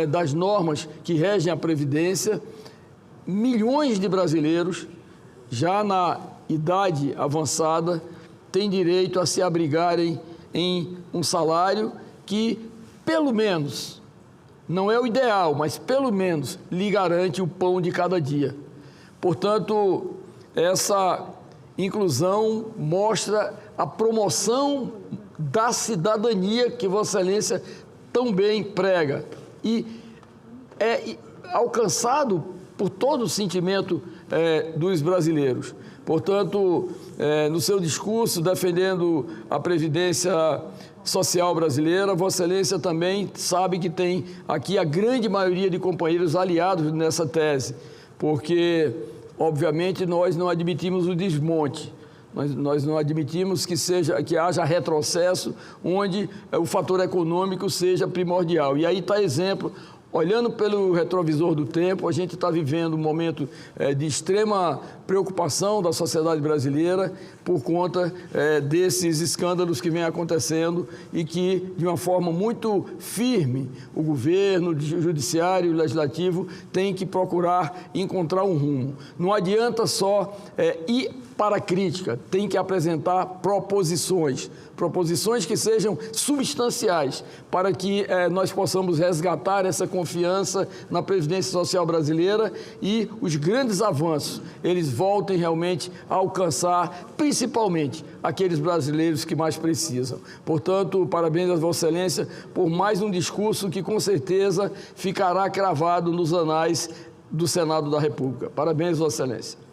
das normas que regem a Previdência, milhões de brasileiros, já na idade avançada, têm direito a se abrigarem em um salário que pelo menos, não é o ideal, mas pelo menos lhe garante o pão de cada dia. Portanto, essa inclusão mostra a promoção da cidadania que Vossa Excelência também prega e é alcançado por todo o sentimento dos brasileiros. Portanto, no seu discurso defendendo a Previdência Social brasileira, Vossa Excelência também sabe que tem aqui a grande maioria de companheiros aliados nessa tese, porque, obviamente, nós não admitimos o desmonte. Nós não admitimos que haja retrocesso onde o fator econômico seja primordial. E aí está exemplo, olhando pelo retrovisor do tempo, a gente está vivendo um momento de extrema preocupação da sociedade brasileira por conta desses escândalos que vêm acontecendo e que, de uma forma muito firme, o governo, o judiciário e o legislativo têm que procurar encontrar um rumo. Não adianta só ir para a crítica, tem que apresentar proposições que sejam substanciais para que nós possamos resgatar essa confiança na Previdência Social brasileira e os grandes avanços, eles voltem realmente a alcançar, principalmente, aqueles brasileiros que mais precisam. Portanto, parabéns a Vossa Excelência por mais um discurso que, com certeza, ficará cravado nos anais do Senado da República. Parabéns, Vossa Excelência.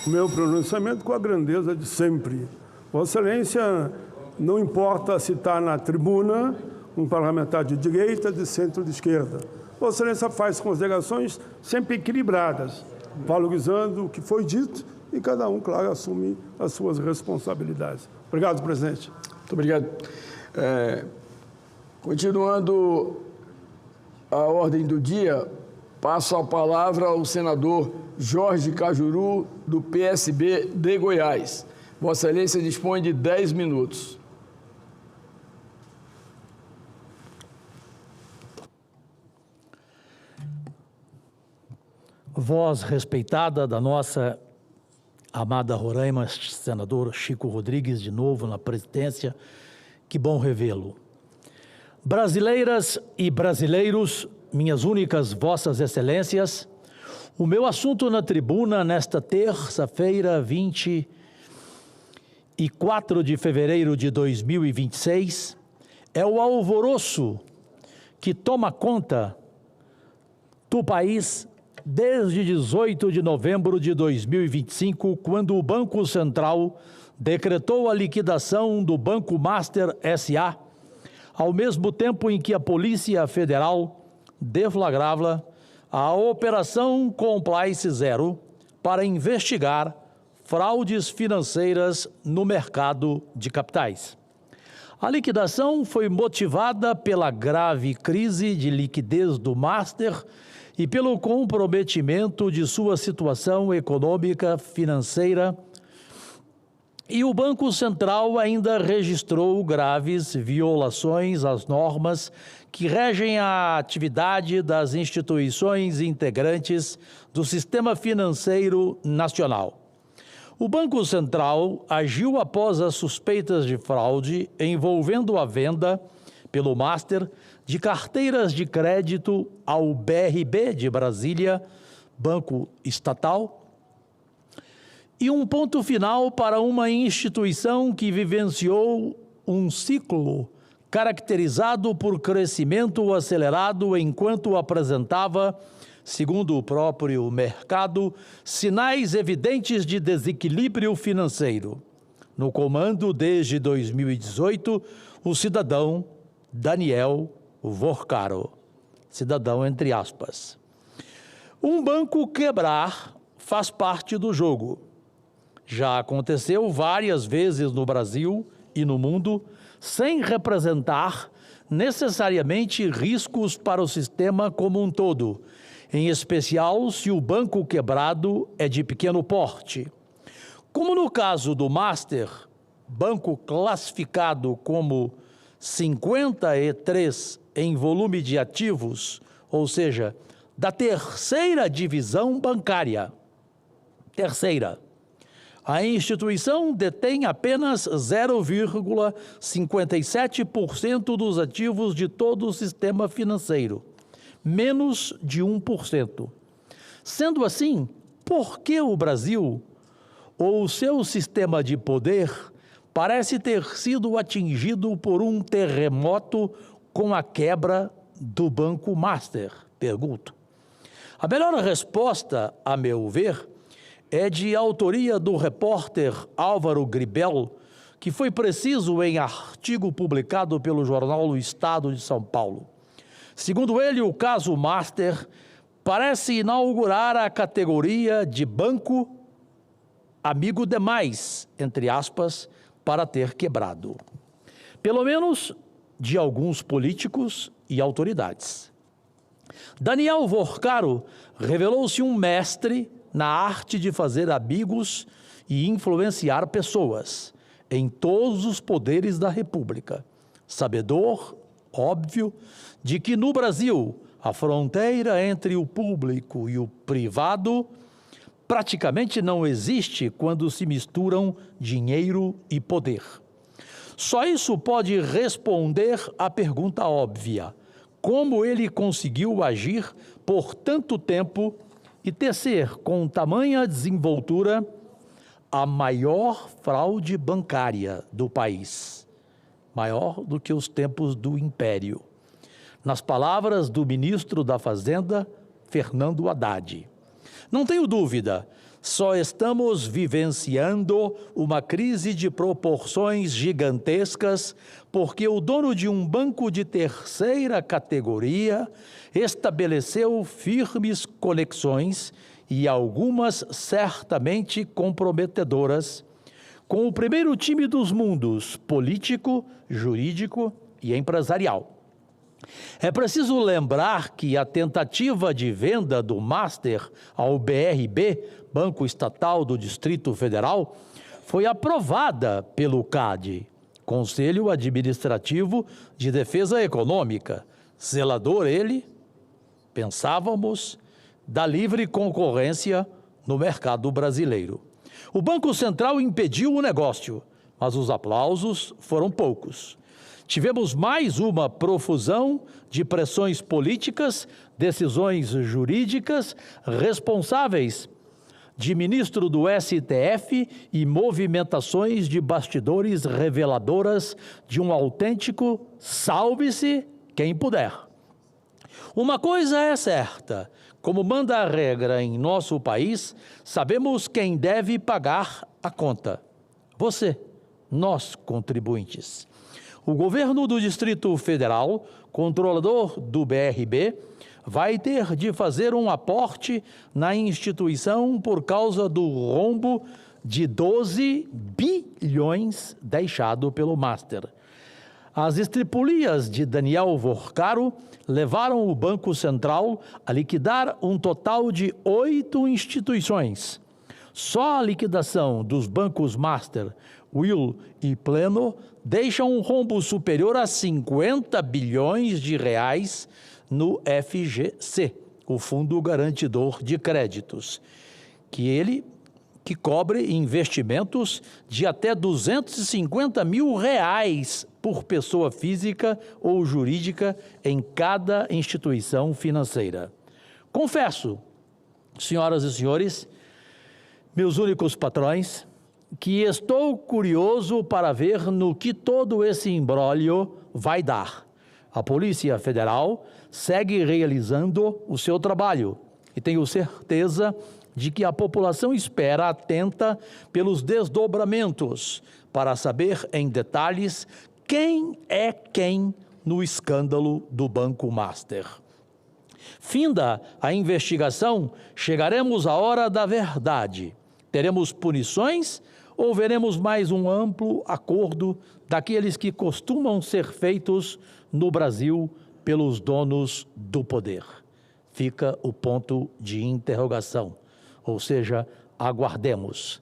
O meu pronunciamento com a grandeza de sempre. Vossa Excelência, não importa se está na tribuna um parlamentar de direita, de centro, de esquerda. Vossa Excelência faz considerações sempre equilibradas, valorizando o que foi dito e cada um, claro, assume as suas responsabilidades. Obrigado, presidente. Muito obrigado. Continuando a ordem do dia, passo a palavra ao senador Jorge Cajuru, do PSB de Goiás. Vossa Excelência dispõe de 10 minutos. Voz respeitada da nossa amada Roraima, senador Chico Rodrigues, de novo na presidência, que bom revê-lo. Brasileiras e brasileiros, minhas únicas vossas excelências, o meu assunto na tribuna nesta terça-feira, 24 de fevereiro de 2026, é o alvoroço que toma conta do país desde 18 de novembro de 2025, quando o Banco Central decretou a liquidação do Banco Master S.A., ao mesmo tempo em que a Polícia Federal deflagrava a Operação Compliance Zero para investigar fraudes financeiras no mercado de capitais. A liquidação foi motivada pela grave crise de liquidez do Master e pelo comprometimento de sua situação econômica financeira, e o Banco Central ainda registrou graves violações às normas que regem a atividade das instituições integrantes do sistema financeiro nacional. O Banco Central agiu após as suspeitas de fraude envolvendo a venda pelo Master de carteiras de crédito ao BRB de Brasília, banco estatal, e um ponto final para uma instituição que vivenciou um ciclo caracterizado por crescimento acelerado enquanto apresentava, segundo o próprio mercado, sinais evidentes de desequilíbrio financeiro. No comando, desde 2018, o cidadão Daniel Vorcaro, cidadão entre aspas. Um banco quebrar faz parte do jogo. Já aconteceu várias vezes no Brasil e no mundo, sem representar necessariamente riscos para o sistema como um todo, em especial se o banco quebrado é de pequeno porte. Como no caso do Master, banco classificado como 53 em volume de ativos, ou seja, da terceira divisão bancária. Terceira. A instituição detém apenas 0,57% dos ativos de todo o sistema financeiro, menos de 1%. Sendo assim, por que o Brasil, ou o seu sistema de poder, parece ter sido atingido por um terremoto com a quebra do Banco Master? Pergunto. A melhor resposta, a meu ver, é de autoria do repórter Álvaro Gribel, que foi preciso em artigo publicado pelo jornal O Estado de São Paulo. Segundo ele, o caso Master parece inaugurar a categoria de banco amigo demais, entre aspas, para ter quebrado. Pelo menos de alguns políticos e autoridades. Daniel Vorcaro revelou-se um mestre na arte de fazer amigos e influenciar pessoas em todos os poderes da República. Sabedor, óbvio, de que no Brasil a fronteira entre o público e o privado praticamente não existe quando se misturam dinheiro e poder. Só isso pode responder à pergunta óbvia: como ele conseguiu agir por tanto tempo e tecer com tamanha desenvoltura a maior fraude bancária do país, maior do que os tempos do Império. Nas palavras do ministro da Fazenda, Fernando Haddad. Não tenho dúvida, só estamos vivenciando uma crise de proporções gigantescas porque o dono de um banco de terceira categoria estabeleceu firmes conexões e algumas certamente comprometedoras com o primeiro time dos mundos político, jurídico e empresarial. É preciso lembrar que a tentativa de venda do Master ao BRB, Banco Estatal do Distrito Federal, foi aprovada pelo CAD, Conselho Administrativo de Defesa Econômica, zelador ele, pensávamos, da livre concorrência no mercado brasileiro. O Banco Central impediu o negócio, mas os aplausos foram poucos. Tivemos mais uma profusão de pressões políticas, decisões jurídicas, responsáveis de ministro do STF e movimentações de bastidores reveladoras de um autêntico salve-se quem puder. Uma coisa é certa, como manda a regra em nosso país, sabemos quem deve pagar a conta. Você, nós contribuintes. O governo do Distrito Federal, controlador do BRB, vai ter de fazer um aporte na instituição por causa do rombo de 12 bilhões deixado pelo Master. As estripulias de Daniel Vorcaro levaram o Banco Central a liquidar um total de 8 instituições. Só a liquidação dos bancos Master, Will e Pleno deixa um rombo superior a 50 bilhões de reais no FGC, o Fundo Garantidor de Créditos, que cobre investimentos de até 250 mil reais por pessoa física ou jurídica em cada instituição financeira. Confesso, senhoras e senhores, meus únicos patrões, que estou curioso para ver no que todo esse imbróglio vai dar. A Polícia Federal segue realizando o seu trabalho e tenho certeza de que a população espera atenta pelos desdobramentos para saber em detalhes quem é quem no escândalo do Banco Master. Finda a investigação, chegaremos à hora da verdade. Teremos punições ou veremos mais um amplo acordo daqueles que costumam ser feitos no Brasil pelos donos do poder? Fica o ponto de interrogação, ou seja, aguardemos.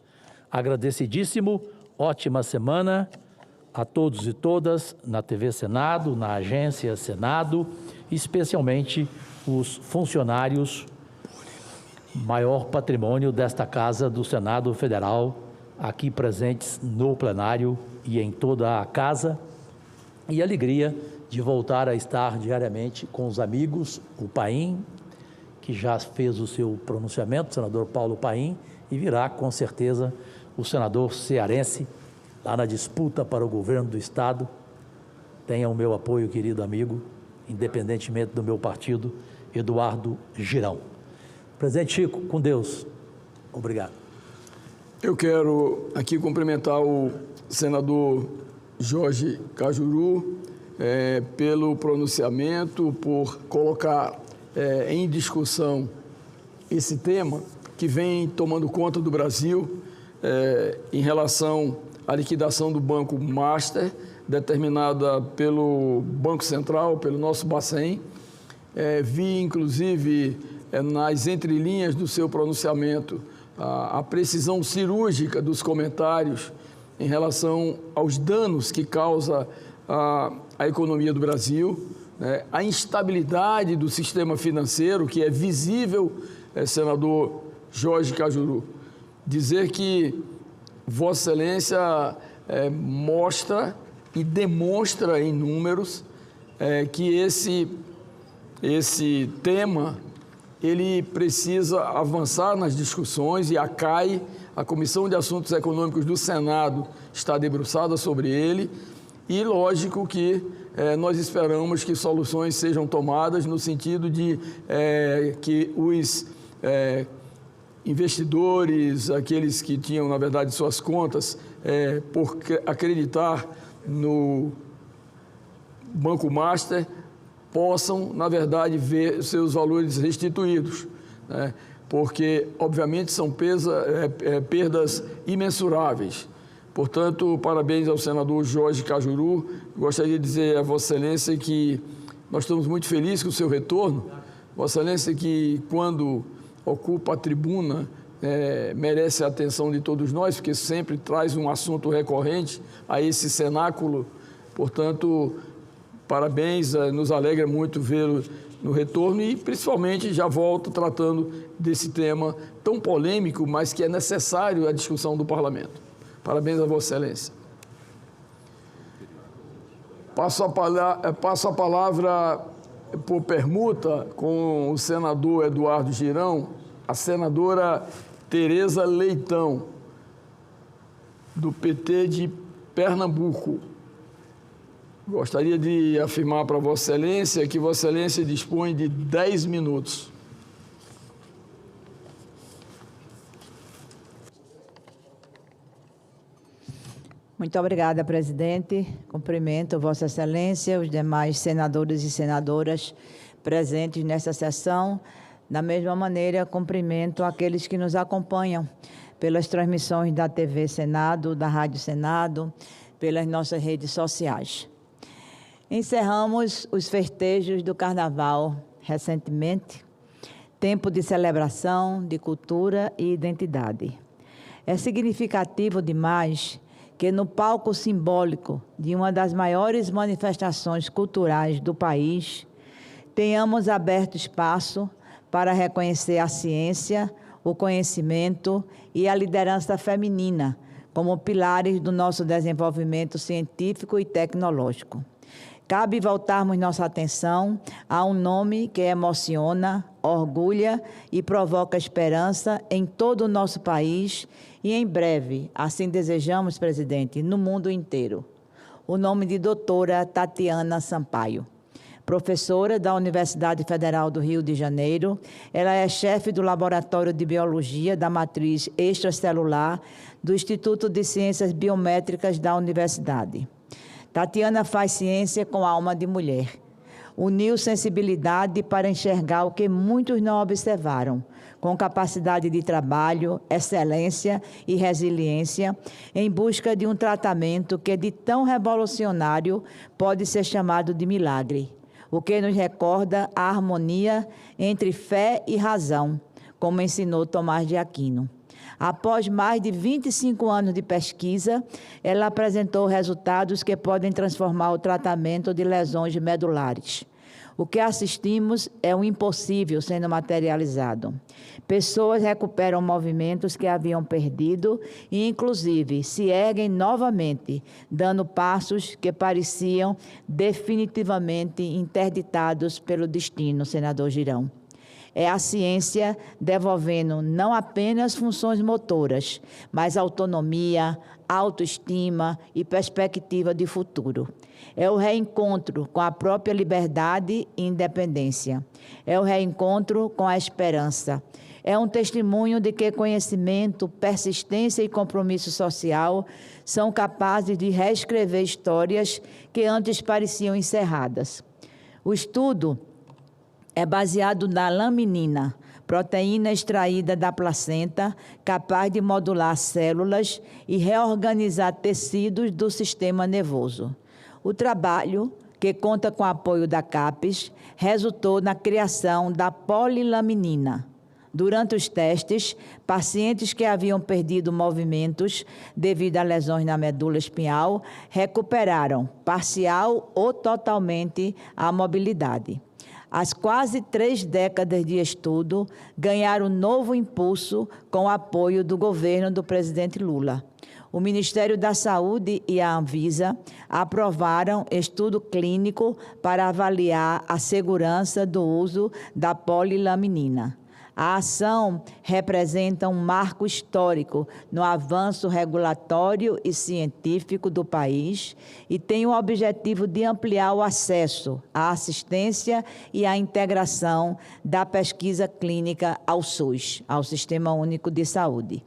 Agradecidíssimo, ótima semana a todos e todas na TV Senado, na Agência Senado, especialmente os funcionários, maior patrimônio desta Casa do Senado Federal, aqui presentes no plenário e em toda a casa, e a alegria de voltar a estar diariamente com os amigos, o Paim, que já fez o seu pronunciamento, o senador Paulo Paim, e virá com certeza o senador cearense, lá na disputa para o governo do Estado. Tenha o meu apoio, querido amigo, independentemente do meu partido, Eduardo Girão. Presidente Chico, com Deus. Obrigado. Eu quero aqui cumprimentar o senador Jorge Cajuru pelo pronunciamento, por colocar em discussão esse tema que vem tomando conta do Brasil em relação à liquidação do Banco Master, determinada pelo Banco Central, pelo nosso Bacen. Vi, inclusive, nas entrelinhas do seu pronunciamento, a precisão cirúrgica dos comentários em relação aos danos que causa a economia do Brasil, né? A instabilidade do sistema financeiro, que é visível, senador Jorge Cajuru. Dizer que Vossa Excelência mostra e demonstra em números que esse tema ele precisa avançar nas discussões, e a CAI, a Comissão de Assuntos Econômicos do Senado, está debruçada sobre ele, e lógico que nós esperamos que soluções sejam tomadas no sentido de que os investidores, aqueles que tinham, na verdade, suas contas, por acreditar no Banco Master, possam, na verdade, ver seus valores restituídos, né? Porque, obviamente, são perdas imensuráveis. Portanto, parabéns ao senador Jorge Cajuru. Gostaria de dizer a Vossa Excelência que nós estamos muito felizes com o seu retorno. Vossa Excelência que, quando ocupa a tribuna, merece a atenção de todos nós, porque sempre traz um assunto recorrente a esse cenáculo. Portanto, parabéns, nos alegra muito vê-lo no retorno e, principalmente, já volto tratando desse tema tão polêmico, mas que é necessário a discussão do Parlamento. Parabéns a Vossa Excelência. Passo a palavra por permuta com o senador Eduardo Girão, a senadora Tereza Leitão, do PT de Pernambuco. Gostaria de afirmar para Vossa Excelência que Vossa Excelência dispõe de 10 minutos. Muito obrigada, presidente. Cumprimento Vossa Excelência, os demais senadores e senadoras presentes nesta sessão. Da mesma maneira, cumprimento aqueles que nos acompanham pelas transmissões da TV Senado, da Rádio Senado, pelas nossas redes sociais. Encerramos os festejos do Carnaval recentemente, tempo de celebração, de cultura e identidade. É significativo demais que no palco simbólico de uma das maiores manifestações culturais do país, tenhamos aberto espaço para reconhecer a ciência, o conhecimento e a liderança feminina como pilares do nosso desenvolvimento científico e tecnológico. Cabe voltarmos nossa atenção a um nome que emociona, orgulha e provoca esperança em todo o nosso país e, em breve, assim desejamos, presidente, no mundo inteiro. O nome de doutora Tatiana Sampaio. Professora da Universidade Federal do Rio de Janeiro, ela é chefe do Laboratório de Biologia da Matriz Extracelular do Instituto de Ciências Biométricas da Universidade. Tatiana faz ciência com alma de mulher. Uniu sensibilidade para enxergar o que muitos não observaram, com capacidade de trabalho, excelência e resiliência, em busca de um tratamento que, de tão revolucionário, pode ser chamado de milagre, o que nos recorda a harmonia entre fé e razão, como ensinou Tomás de Aquino. Após mais de 25 anos de pesquisa, ela apresentou resultados que podem transformar o tratamento de lesões medulares. O que assistimos é o impossível sendo materializado. Pessoas recuperam movimentos que haviam perdido e, inclusive, se erguem novamente, dando passos que pareciam definitivamente interditados pelo destino, senador Girão. É a ciência devolvendo não apenas funções motoras, mas autonomia, autoestima e perspectiva de futuro. É o reencontro com a própria liberdade e independência. É o reencontro com a esperança. É um testemunho de que conhecimento, persistência e compromisso social são capazes de reescrever histórias que antes pareciam encerradas. O estudo é baseado na laminina, proteína extraída da placenta, capaz de modular células e reorganizar tecidos do sistema nervoso. O trabalho, que conta com o apoio da CAPES, resultou na criação da polilaminina. Durante os testes, pacientes que haviam perdido movimentos devido a lesões na medula espinhal recuperaram, parcial ou totalmente, a mobilidade. As quase 3 décadas de estudo ganharam novo impulso com o apoio do governo do presidente Lula. O Ministério da Saúde e a Anvisa aprovaram estudo clínico para avaliar a segurança do uso da polilaminina. A ação representa um marco histórico no avanço regulatório e científico do país e tem o objetivo de ampliar o acesso à assistência e à integração da pesquisa clínica ao SUS, ao Sistema Único de Saúde.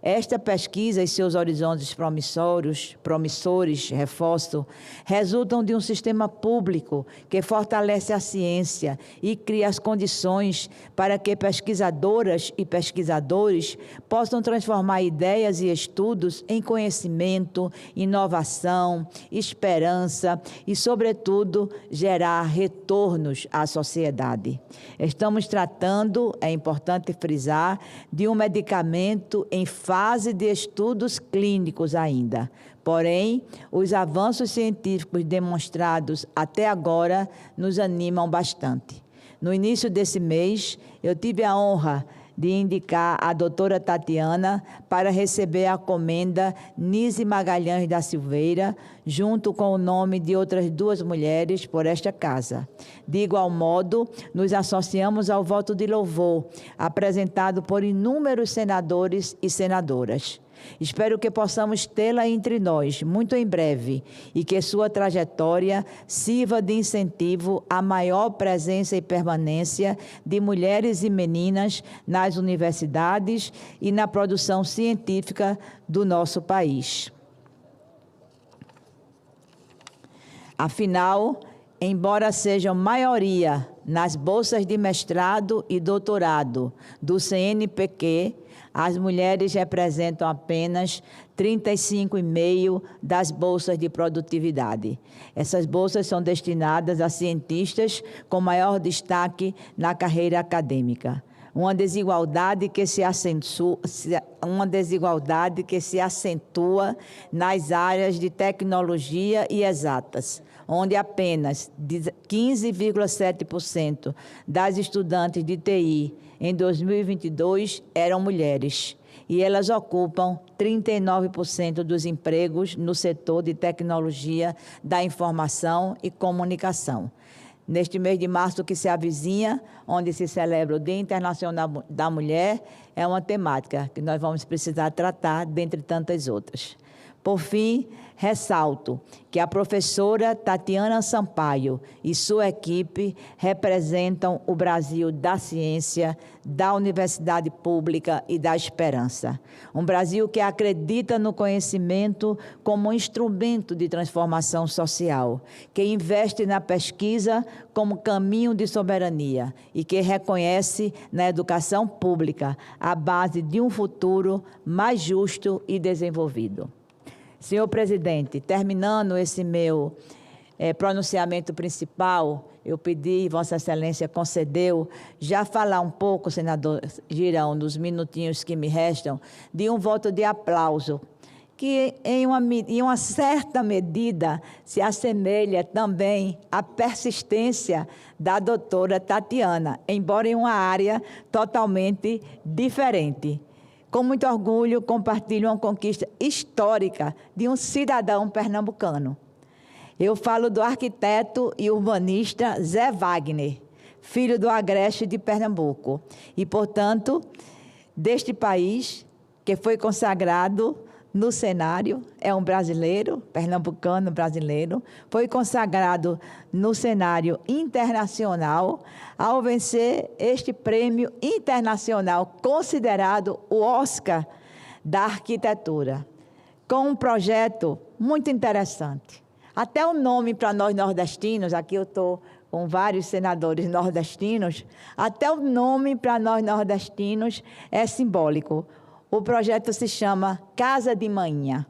Esta pesquisa e seus horizontes promissores, reforço, resultam de um sistema público que fortalece a ciência e cria as condições para que pesquisadoras e pesquisadores possam transformar ideias e estudos em conhecimento, inovação, esperança e, sobretudo, gerar retornos à sociedade. Estamos tratando, é importante frisar, de um medicamento em fase de estudos clínicos ainda. Porém, os avanços científicos demonstrados até agora nos animam bastante. No início desse mês, eu tive a honra de indicar a doutora Tatiana para receber a comenda Nise Magalhães da Silveira, junto com o nome de outras 2 mulheres por esta casa. De igual modo, nos associamos ao voto de louvor, apresentado por inúmeros senadores e senadoras. Espero que possamos tê-la entre nós muito em breve e que sua trajetória sirva de incentivo à maior presença e permanência de mulheres e meninas nas universidades e na produção científica do nosso país. Afinal, embora sejam maioria nas bolsas de mestrado e doutorado do CNPq, as mulheres representam apenas 35,5% das bolsas de produtividade. Essas bolsas são destinadas a cientistas com maior destaque na carreira acadêmica. Uma desigualdade que se acentua nas áreas de tecnologia e exatas, onde apenas 15,7% das estudantes de TI em 2022 eram mulheres, e elas ocupam 39% dos empregos no setor de tecnologia da informação e comunicação. Neste mês de março que se avizinha, onde se celebra o Dia Internacional da Mulher, é uma temática que nós vamos precisar tratar, dentre tantas outras. Por fim, ressalto que a professora Tatiana Sampaio e sua equipe representam o Brasil da ciência, da universidade pública e da esperança. Um Brasil que acredita no conhecimento como um instrumento de transformação social, que investe na pesquisa como caminho de soberania e que reconhece na educação pública a base de um futuro mais justo e desenvolvido. Senhor presidente, terminando esse meu pronunciamento principal, eu pedi, Vossa Excelência concedeu, já falar um pouco, senador Girão, nos minutinhos que me restam, de um voto de aplauso, que em uma certa medida se assemelha também à persistência da doutora Tatiana, embora em uma área totalmente diferente. Com muito orgulho, compartilho uma conquista histórica de um cidadão pernambucano. Eu falo do arquiteto e urbanista Zé Wagner, filho do Agreste de Pernambuco, e, portanto, deste país que foi consagrado no cenário, é um brasileiro, pernambucano brasileiro, foi consagrado no cenário internacional ao vencer este prêmio internacional considerado o Oscar da arquitetura, com um projeto muito interessante. Até o nome para nós nordestinos, aqui eu estou com vários senadores nordestinos, até o nome para nós nordestinos é simbólico. O projeto se chama Casa de Manhã.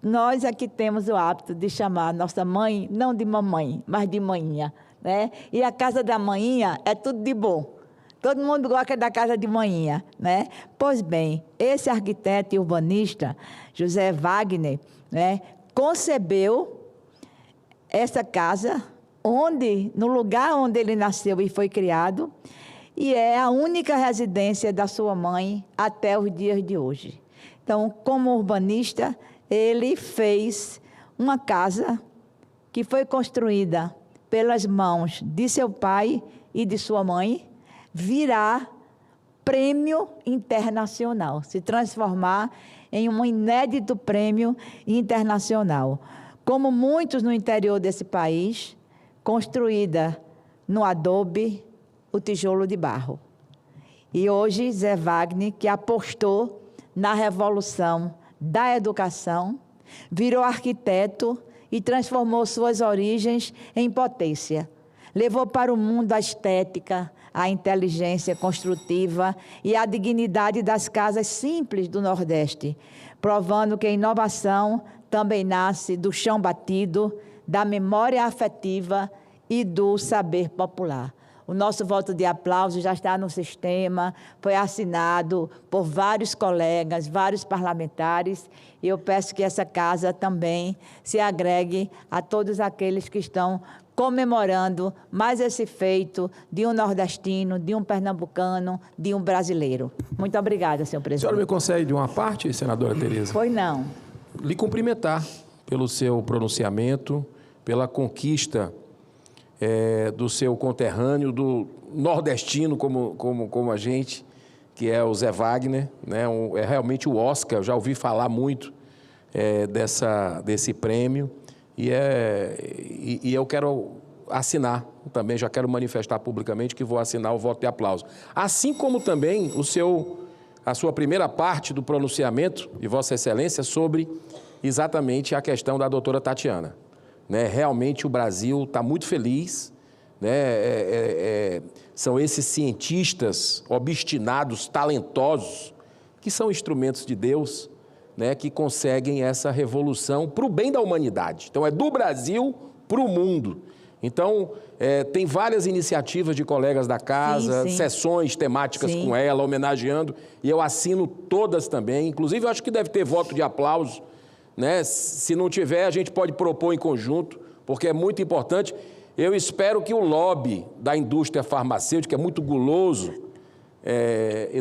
Nós aqui temos o hábito de chamar nossa mãe, não de mamãe, mas de manhã, né? E a Casa da Manhã é tudo de bom. Todo mundo gosta da Casa de Manhã, né? Pois bem, esse arquiteto e urbanista, José Wagner, né, concebeu essa casa no lugar onde ele nasceu e foi criado, e é a única residência da sua mãe até os dias de hoje. Então, como urbanista, ele fez uma casa que foi construída pelas mãos de seu pai e de sua mãe, virar prêmio internacional, se transformar em um inédito prêmio internacional. Como muitos no interior desse país, construída no adobe, o tijolo de barro. E hoje, Zé Wagner, que apostou na revolução da educação, virou arquiteto e transformou suas origens em potência. Levou para o mundo a estética, a inteligência construtiva e a dignidade das casas simples do Nordeste, provando que a inovação também nasce do chão batido, da memória afetiva e do saber popular. O nosso voto de aplauso já está no sistema, foi assinado por vários colegas, vários parlamentares, e eu peço que essa casa também se agregue a todos aqueles que estão comemorando mais esse feito de um nordestino, de um pernambucano, de um brasileiro. Muito obrigada, senhor presidente. A senhora me concede uma parte, senadora Tereza? Foi não. Lhe cumprimentar pelo seu pronunciamento, pela conquista do seu conterrâneo, do nordestino como a gente, que é o Zé Wagner, né? É realmente o Oscar, eu já ouvi falar muito desse prêmio, e eu quero assinar também, já quero manifestar publicamente que vou assinar o voto de aplauso. Assim como também a sua primeira parte do pronunciamento de Vossa Excelência sobre exatamente a questão da doutora Tatiana. Né? Realmente o Brasil está muito feliz, né? São esses cientistas obstinados, talentosos, que são instrumentos de Deus, né? Que conseguem essa revolução para o bem da humanidade. Então é do Brasil para o mundo. Então tem várias iniciativas de colegas da casa, sim. Sessões temáticas sim. Com ela, homenageando, e eu assino todas também. Inclusive eu acho que deve ter voto de aplauso. Né? Se não tiver, a gente pode propor em conjunto, porque é muito importante. Eu espero que o lobby da indústria farmacêutica, é muito guloso,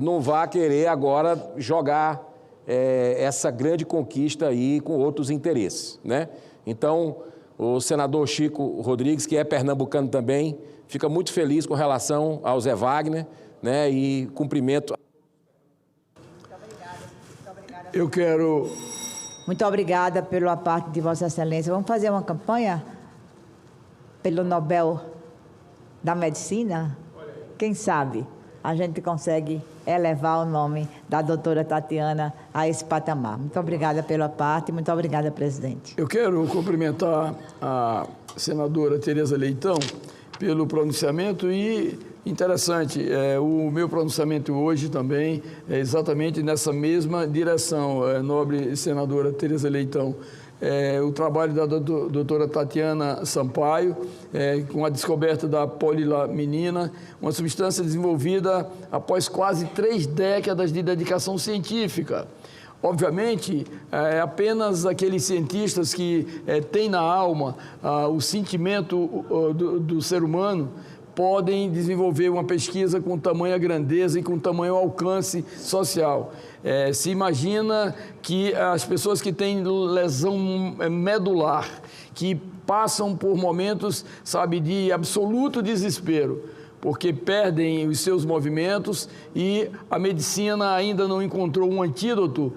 não vá querer agora jogar essa grande conquista aí com outros interesses. Né? Então, o senador Chico Rodrigues, que é pernambucano também, fica muito feliz com relação ao Zé Wagner, né? E cumprimento. Eu quero... Muito obrigada pela parte de Vossa Excelência. Vamos fazer uma campanha pelo Nobel da Medicina? Quem sabe a gente consegue elevar o nome da doutora Tatiana a esse patamar. Muito obrigada pela parte, muito obrigada, presidente. Eu quero cumprimentar a senadora Tereza Leitão pelo pronunciamento e... Interessante, o meu pronunciamento hoje também é exatamente nessa mesma direção, nobre senadora Tereza Leitão. O trabalho da doutora Tatiana Sampaio, com a descoberta da polilaminina, uma substância desenvolvida após quase 3 décadas de dedicação científica. Obviamente, apenas aqueles cientistas que têm na alma o sentimento do ser humano podem desenvolver uma pesquisa com tamanha grandeza e com tamanho alcance social. Se imagina que as pessoas que têm lesão medular, que passam por momentos, sabe, de absoluto desespero, porque perdem os seus movimentos e a medicina ainda não encontrou um antídoto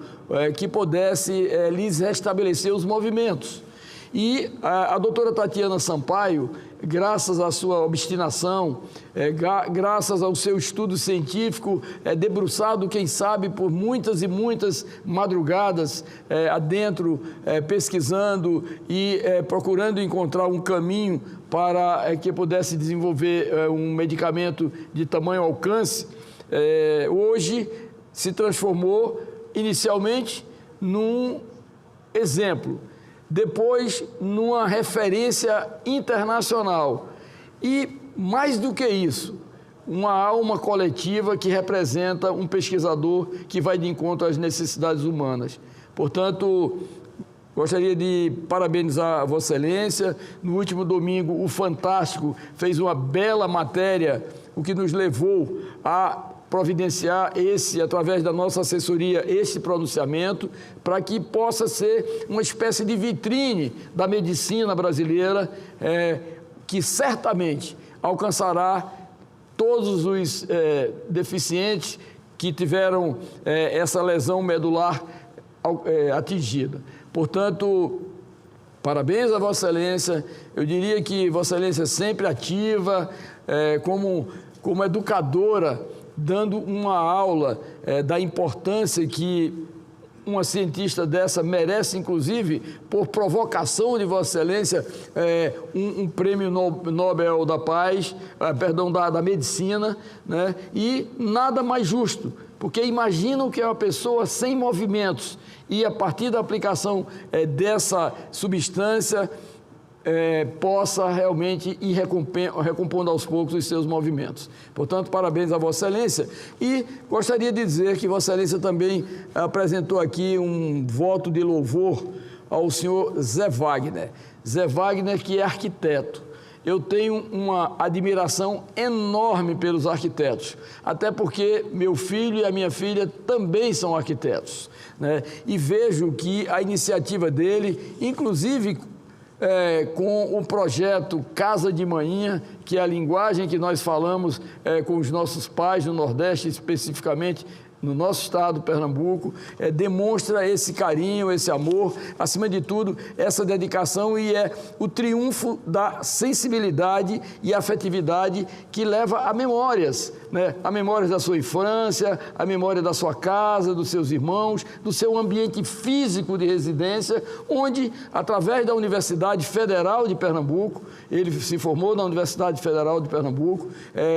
que pudesse lhes restabelecer os movimentos. E a doutora Tatiana Sampaio, graças à sua obstinação, graças ao seu estudo científico, debruçado, quem sabe, por muitas e muitas madrugadas adentro, pesquisando e procurando encontrar um caminho para que pudesse desenvolver um medicamento de tamanho alcance, hoje se transformou inicialmente num exemplo, depois numa referência internacional e, mais do que isso, uma alma coletiva que representa um pesquisador que vai de encontro às necessidades humanas. Portanto, gostaria de parabenizar a Vossa Excelência. No último domingo, o Fantástico fez uma bela matéria, o que nos levou a providenciar através da nossa assessoria, este pronunciamento, para que possa ser uma espécie de vitrine da medicina brasileira, que certamente alcançará todos os deficientes que tiveram essa lesão medular atingida. Portanto, parabéns a Vossa Excelência. Eu diria que Vossa Excelência é sempre ativa, como educadora, dando uma aula da importância que uma cientista dessa merece, inclusive, por provocação de Vossa Excelência, um prêmio Nobel da Paz, da Medicina, né? E nada mais justo, porque imaginam que é uma pessoa sem movimentos e, a partir da aplicação dessa substância, possa realmente ir recompondo aos poucos os seus movimentos. Portanto, parabéns a Vossa Excelência. E gostaria de dizer que Vossa Excelência também apresentou aqui um voto de louvor ao senhor Zé Wagner. Zé Wagner, que é arquiteto. Eu tenho uma admiração enorme pelos arquitetos, até porque meu filho e a minha filha também são arquitetos, né? E vejo que a iniciativa dele, inclusive com o projeto Casa de Manhinha, que é a linguagem que nós falamos com os nossos pais no Nordeste, especificamente no nosso estado, Pernambuco, demonstra esse carinho, esse amor, acima de tudo, essa dedicação, e é o triunfo da sensibilidade e afetividade que leva a memórias, né? A memórias da sua infância, a memória da sua casa, dos seus irmãos, do seu ambiente físico de residência, onde, através da Universidade Federal de Pernambuco, ele se formou na Universidade Federal de Pernambuco,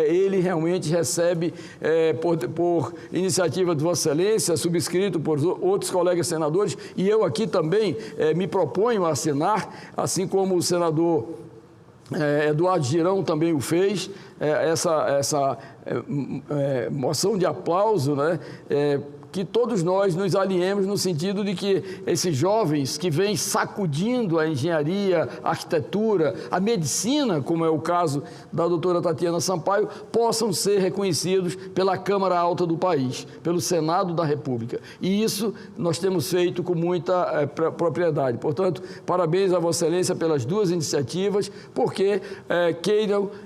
ele realmente recebe, por iniciativa de Vossa Excelência, subscrito por outros colegas senadores, e eu aqui também me proponho a assinar, assim como o senador Eduardo Girão também o fez, essa moção de aplauso, né? Que todos nós nos alinhemos no sentido de que esses jovens que vêm sacudindo a engenharia, a arquitetura, a medicina, como é o caso da doutora Tatiana Sampaio, possam ser reconhecidos pela Câmara Alta do país, pelo Senado da República. E isso nós temos feito com muita propriedade. Portanto, parabéns a Vossa Excelência pelas duas iniciativas, porque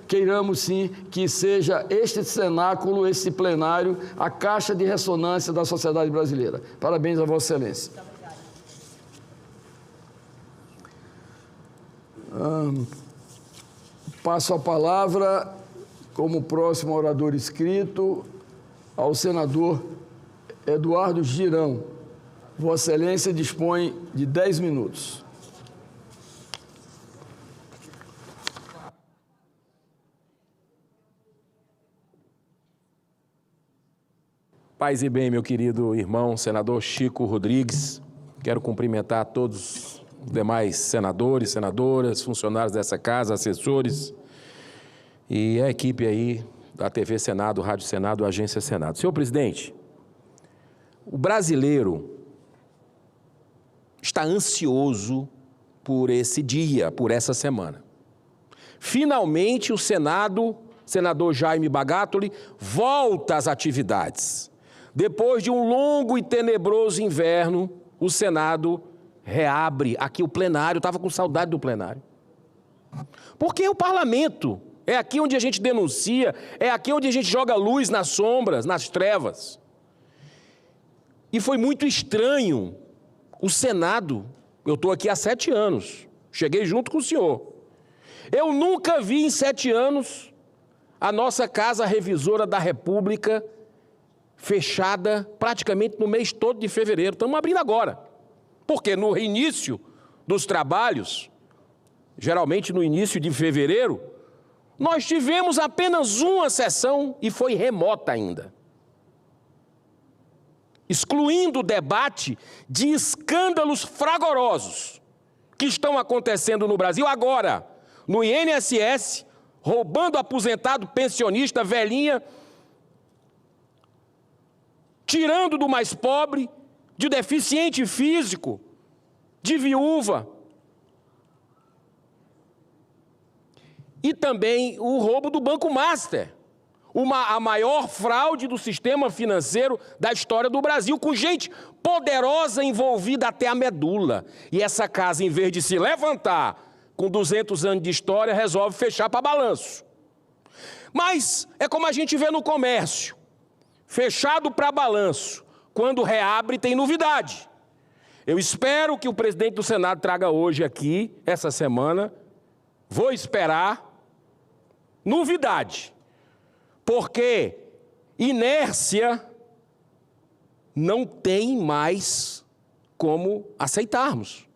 queiramos sim que seja este cenáculo, este plenário, a caixa de ressonância da sociedade brasileira. Parabéns a Vossa Excelência. Passo a palavra, como próximo orador inscrito, ao senador Eduardo Girão. Vossa Excelência dispõe de 10 minutos. Paz e bem, meu querido irmão, senador Chico Rodrigues. Quero cumprimentar todos os demais senadores, senadoras, funcionários dessa casa, assessores e a equipe aí da TV Senado, Rádio Senado, Agência Senado. Senhor presidente, o brasileiro está ansioso por esse dia, por essa semana. Finalmente, o Senado, senador Jaime Bagatoli, volta às atividades. Depois de um longo e tenebroso inverno, o Senado reabre. Aqui o plenário, estava com saudade do plenário. Porque o parlamento é aqui onde a gente denuncia, é aqui onde a gente joga luz nas sombras, nas trevas. E foi muito estranho o Senado. Eu estou aqui há 7 anos, cheguei junto com o senhor. Eu nunca vi em 7 anos a nossa Casa Revisora da República fechada praticamente no mês todo de fevereiro. Estamos abrindo agora. Porque no início dos trabalhos, geralmente no início de fevereiro, nós tivemos apenas uma sessão e foi remota ainda. Excluindo o debate de escândalos fragorosos que estão acontecendo no Brasil agora, no INSS, roubando aposentado, pensionista, velhinha, tirando do mais pobre, de deficiente físico, de viúva. E também o roubo do Banco Master, a maior fraude do sistema financeiro da história do Brasil, com gente poderosa envolvida até a medula. E essa casa, em vez de se levantar com 200 anos de história, resolve fechar para balanço. Mas é como a gente vê no comércio, fechado para balanço. Quando reabre, tem novidade. Eu espero que o presidente do Senado traga hoje aqui, essa semana, vou esperar, novidade. Porque inércia não tem mais como aceitarmos.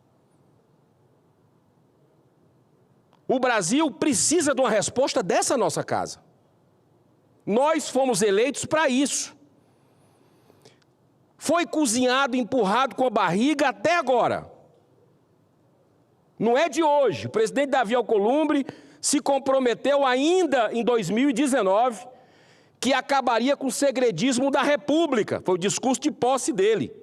O Brasil precisa de uma resposta dessa nossa casa. Nós fomos eleitos para isso. Foi cozinhado, empurrado com a barriga até agora. Não é de hoje. O presidente Davi Alcolumbre se comprometeu ainda em 2019 que acabaria com o segredismo da República. Foi o discurso de posse dele.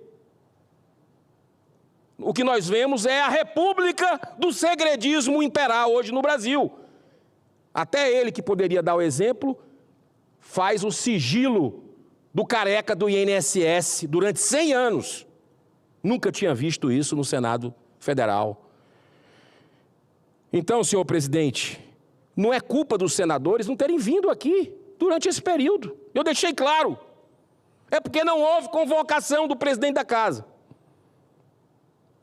O que nós vemos é a República do segredismo imperar hoje no Brasil. Até ele, que poderia dar o exemplo, faz o sigilo do careca do INSS durante 100 anos. Nunca tinha visto isso no Senado Federal. Então, senhor presidente, não é culpa dos senadores não terem vindo aqui durante esse período. Eu deixei claro. É porque não houve convocação do presidente da casa.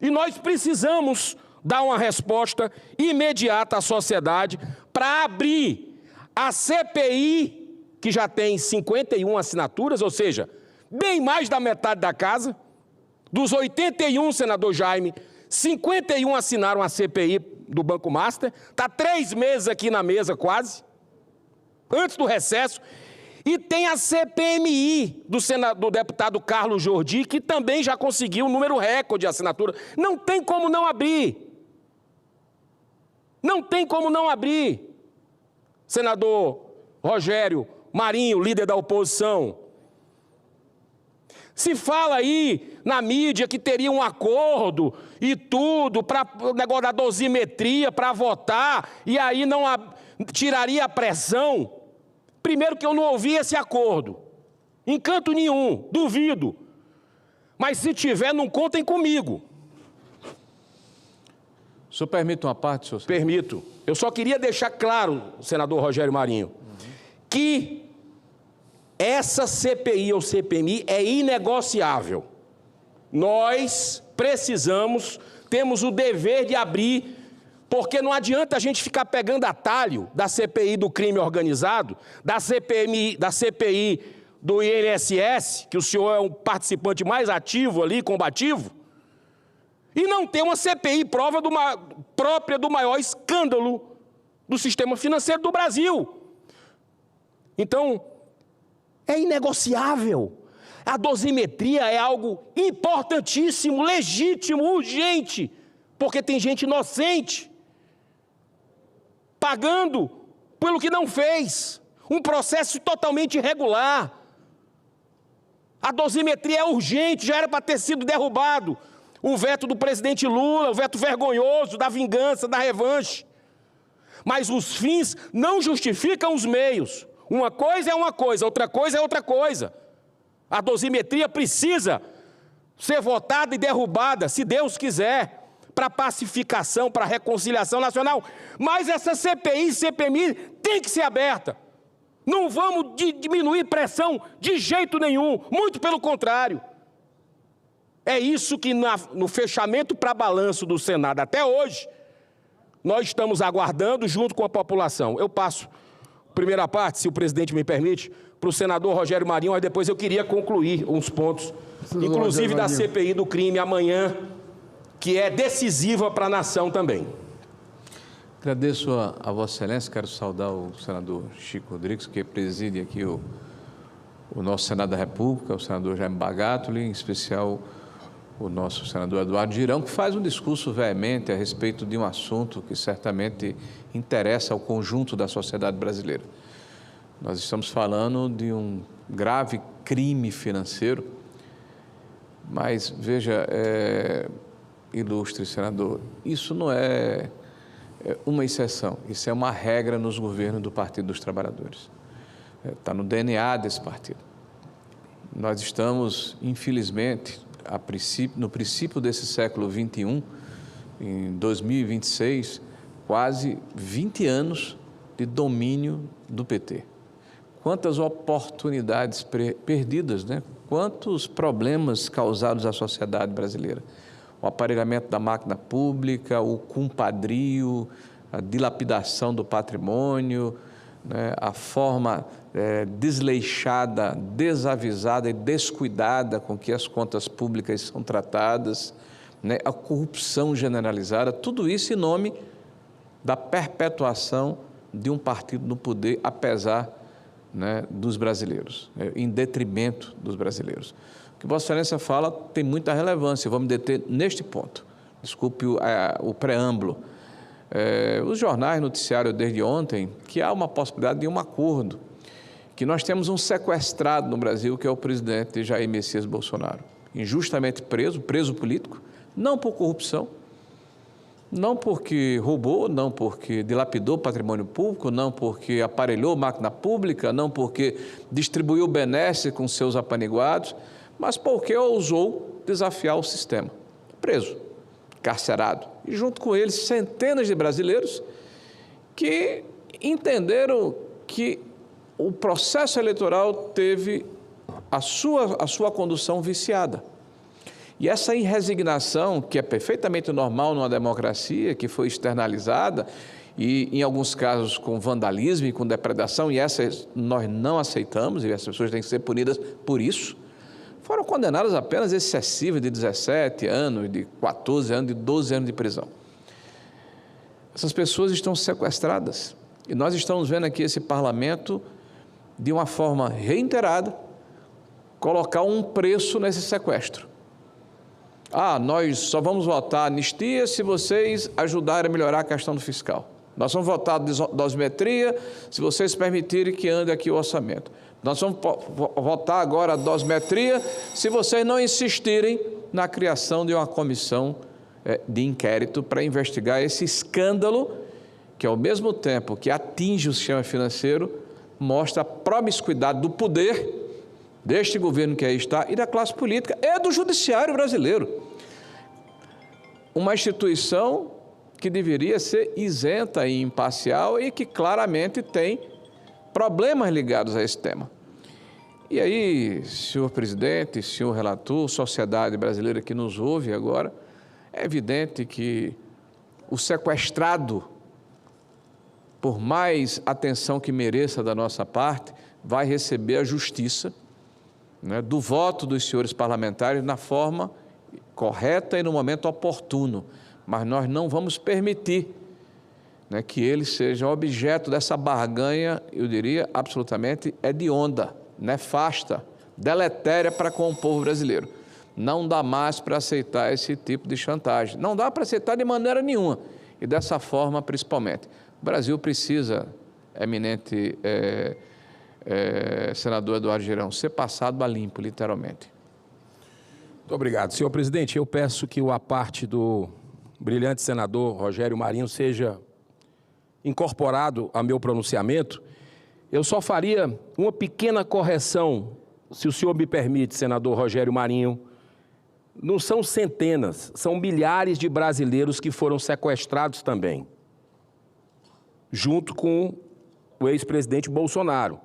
E nós precisamos dar uma resposta imediata à sociedade para abrir a CPI, que já tem 51 assinaturas, ou seja, bem mais da metade da casa. Dos 81, senador Jaime, 51 assinaram a CPI do Banco Master. Está 3 meses aqui na mesa quase, antes do recesso. E tem a CPMI do deputado Carlos Jordi, que também já conseguiu um número recorde de assinatura. Não tem como não abrir. Não tem como não abrir. Senador Rogério Marinho, líder da oposição. Se fala aí na mídia que teria um acordo e tudo para o negócio da dosimetria para votar e aí não tiraria a pressão. Primeiro que eu não ouvi esse acordo. Em canto nenhum, duvido. Mas se tiver, não contem comigo. O senhor permite uma parte, senhor? Permito. Eu só queria deixar claro, senador Rogério Marinho, que essa CPI ou CPMI é inegociável. Nós precisamos, temos o dever de abrir, porque não adianta a gente ficar pegando atalho da CPI do crime organizado, da CPI do INSS, que o senhor é um participante mais ativo ali, combativo, e não ter uma CPI própria do maior escândalo do sistema financeiro do Brasil. Então, é inegociável. A dosimetria é algo importantíssimo, legítimo, urgente, porque tem gente inocente pagando pelo que não fez. Um processo totalmente irregular. A dosimetria é urgente, já era para ter sido derrubado. O veto do presidente Lula, o veto vergonhoso da vingança, da revanche. Mas os fins não justificam os meios. Uma coisa é uma coisa, outra coisa é outra coisa. A dosimetria precisa ser votada e derrubada, se Deus quiser, para pacificação, para reconciliação nacional. Mas essa CPI, CPMI tem que ser aberta. Não vamos diminuir pressão de jeito nenhum, muito pelo contrário. É isso que no fechamento para balanço do Senado até hoje, nós estamos aguardando junto com a população. Eu passo a primeira parte, se o presidente me permite, para o senador Rogério Marinho, mas depois eu queria concluir uns pontos, inclusive da CPI do crime amanhã, que é decisiva para a nação também. Agradeço a Vossa Excelência, quero saudar o senador Chico Rodrigues, que preside aqui o nosso Senado da República, o senador Jaime Bagatoli, em especial o nosso senador Eduardo Girão, que faz um discurso veemente a respeito de um assunto que certamente interessa ao conjunto da sociedade brasileira. Nós estamos falando de um grave crime financeiro, mas, veja, ilustre senador, isso não é uma exceção, isso é uma regra nos governos do Partido dos Trabalhadores. Está no DNA desse partido. Nós estamos, infelizmente, no princípio desse século XXI, em 2026, quase 20 anos de domínio do PT. Quantas oportunidades perdidas, né? Quantos problemas causados à sociedade brasileira. O aparelhamento da máquina pública, o compadrio, a dilapidação do patrimônio, né? A forma desleixada, desavisada e descuidada com que as contas públicas são tratadas, né? A corrupção generalizada, tudo isso em nome da perpetuação de um partido no poder, apesar, né, dos brasileiros, em detrimento dos brasileiros. O que Vossa Excelência fala tem muita relevância, vou me deter neste ponto. Desculpe o preâmbulo. Os jornais noticiaram desde ontem que há uma possibilidade de um acordo, que nós temos um sequestrado no Brasil, que é o presidente Jair Messias Bolsonaro, injustamente preso político, não por corrupção, não porque roubou, não porque dilapidou patrimônio público, não porque aparelhou máquina pública, não porque distribuiu benesses com seus apaniguados, mas porque ousou desafiar o sistema. Preso, carcerado. E junto com eles, centenas de brasileiros que entenderam que o processo eleitoral teve a sua condução viciada. E essa irresignação, que é perfeitamente normal numa democracia, que foi externalizada, e em alguns casos com vandalismo e com depredação, e essas nós não aceitamos, e essas pessoas têm que ser punidas por isso, foram condenadas apenas excessivas de 17 anos, de 14 anos, de 12 anos de prisão. Essas pessoas estão sequestradas. E nós estamos vendo aqui esse parlamento, de uma forma reiterada, colocar um preço nesse sequestro. Nós só vamos votar anistia se vocês ajudarem a melhorar a questão do fiscal. Nós vamos votar dosimetria se vocês permitirem que ande aqui o orçamento. Nós vamos votar agora a dosimetria se vocês não insistirem na criação de uma comissão de inquérito para investigar esse escândalo que, ao mesmo tempo que atinge o sistema financeiro, mostra a promiscuidade do poder deste governo que aí está e da classe política e do judiciário brasileiro. Uma instituição que deveria ser isenta e imparcial e que claramente tem problemas ligados a esse tema. E aí, senhor presidente, senhor relator, sociedade brasileira que nos ouve agora, é evidente que o sequestrado, por mais atenção que mereça da nossa parte, vai receber a justiça, né, do voto dos senhores parlamentares na forma correta e no momento oportuno. Mas nós não vamos permitir, né, que ele seja objeto dessa barganha, eu diria, absolutamente hedionda, nefasta, deletéria para com o povo brasileiro. Não dá mais para aceitar esse tipo de chantagem. Não dá para aceitar de maneira nenhuma. E dessa forma, principalmente. O Brasil precisa, eminente senador Eduardo Girão, ser passado a limpo, literalmente. Muito obrigado. Senhor presidente, eu peço que a parte do brilhante senador Rogério Marinho seja incorporado a meu pronunciamento. Eu só faria uma pequena correção, se o senhor me permite, senador Rogério Marinho. Não são centenas, são milhares de brasileiros que foram sequestrados também, junto com o ex-presidente Bolsonaro.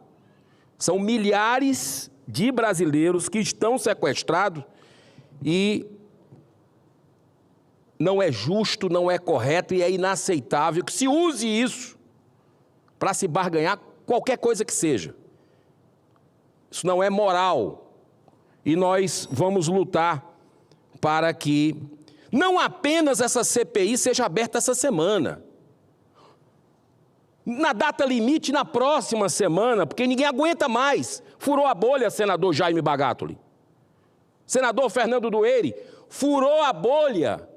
São milhares de brasileiros que estão sequestrados e não é justo, não é correto e é inaceitável que se use isso para se barganhar qualquer coisa que seja. Isso não é moral e nós vamos lutar para que não apenas essa CPI seja aberta essa semana, na data limite, na próxima semana, porque ninguém aguenta mais. Furou a bolha, senador Jaime Bagatoli. Senador Fernando Dueire, furou a bolha.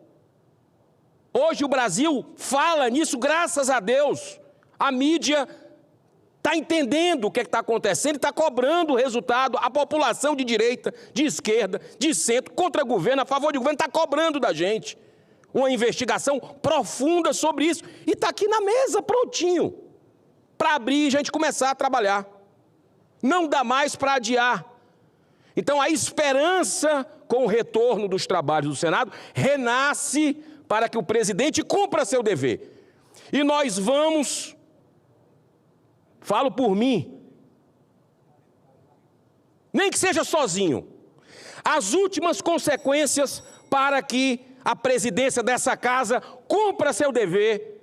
Hoje o Brasil fala nisso, graças a Deus. A mídia está entendendo o que está acontecendo e está cobrando o resultado. A população de direita, de esquerda, de centro, contra o governo, a favor do governo, está cobrando da gente uma investigação profunda sobre isso. E está aqui na mesa, prontinho, para abrir e a gente começar a trabalhar. Não dá mais para adiar. Então a esperança com o retorno dos trabalhos do Senado renasce para que o presidente cumpra seu dever. E nós vamos, falo por mim, nem que seja sozinho, as últimas consequências para que a presidência dessa casa cumpra seu dever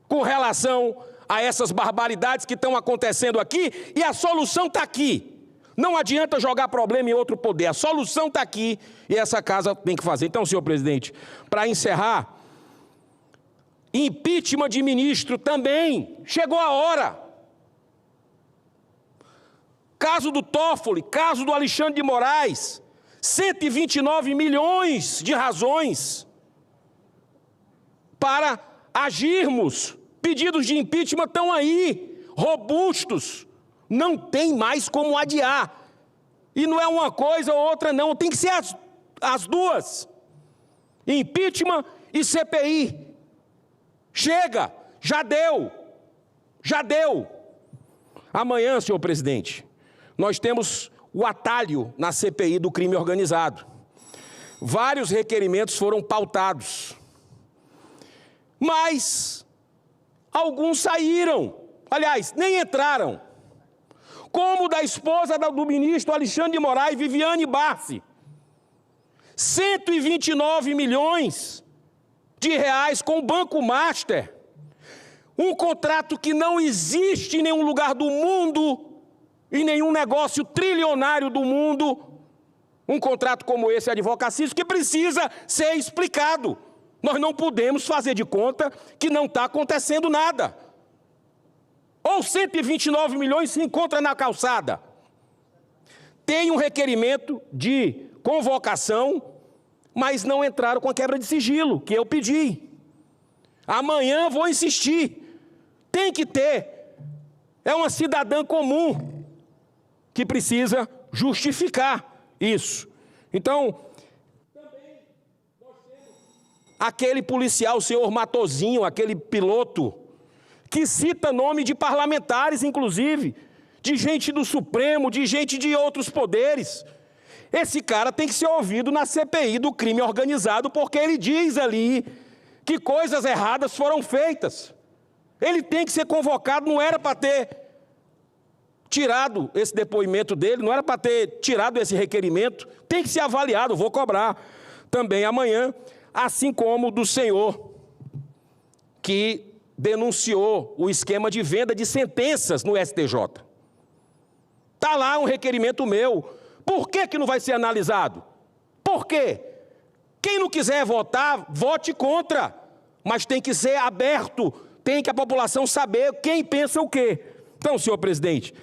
com relação a essas barbaridades que estão acontecendo aqui, e a solução está aqui. Não adianta jogar problema em outro poder, a solução está aqui e essa casa tem que fazer. Então, senhor presidente, para encerrar, impeachment de ministro também, chegou a hora. Caso do Toffoli, caso do Alexandre de Moraes, 129 milhões de razões para agirmos. Pedidos de impeachment estão aí, robustos. Não tem mais como adiar. E não é uma coisa ou outra, não. Tem que ser as duas. Impeachment e CPI. Chega, já deu. Já deu. Amanhã, senhor presidente, nós temos o atalho na CPI do crime organizado. Vários requerimentos foram pautados. Mas alguns saíram. Aliás, nem entraram. Como o da esposa do ministro Alexandre de Moraes, Viviane Barsi. 129 milhões de reais com o Banco Master. Um contrato que não existe em nenhum lugar do mundo, em nenhum negócio trilionário do mundo. Um contrato como esse, advocacia, que precisa ser explicado. Nós não podemos fazer de conta que não está acontecendo nada. Ou 129 milhões se encontra na calçada. Tem um requerimento de convocação, mas não entraram com a quebra de sigilo, que eu pedi. Amanhã vou insistir. Tem que ter. É uma cidadã comum que precisa justificar isso. Então, também nós temos aquele policial, o senhor Matozinho, aquele piloto, que cita nome de parlamentares, inclusive, de gente do Supremo, de gente de outros poderes. Esse cara tem que ser ouvido na CPI do crime organizado, porque ele diz ali que coisas erradas foram feitas. Ele tem que ser convocado, não era para ter tirado esse depoimento dele, não era para ter tirado esse requerimento, tem que ser avaliado, vou cobrar também amanhã, assim como do senhor que denunciou o esquema de venda de sentenças no STJ. Está lá um requerimento meu. Por que não vai ser analisado? Por quê? Quem não quiser votar, vote contra. Mas tem que ser aberto, tem que a população saber quem pensa o quê. Então, senhor presidente,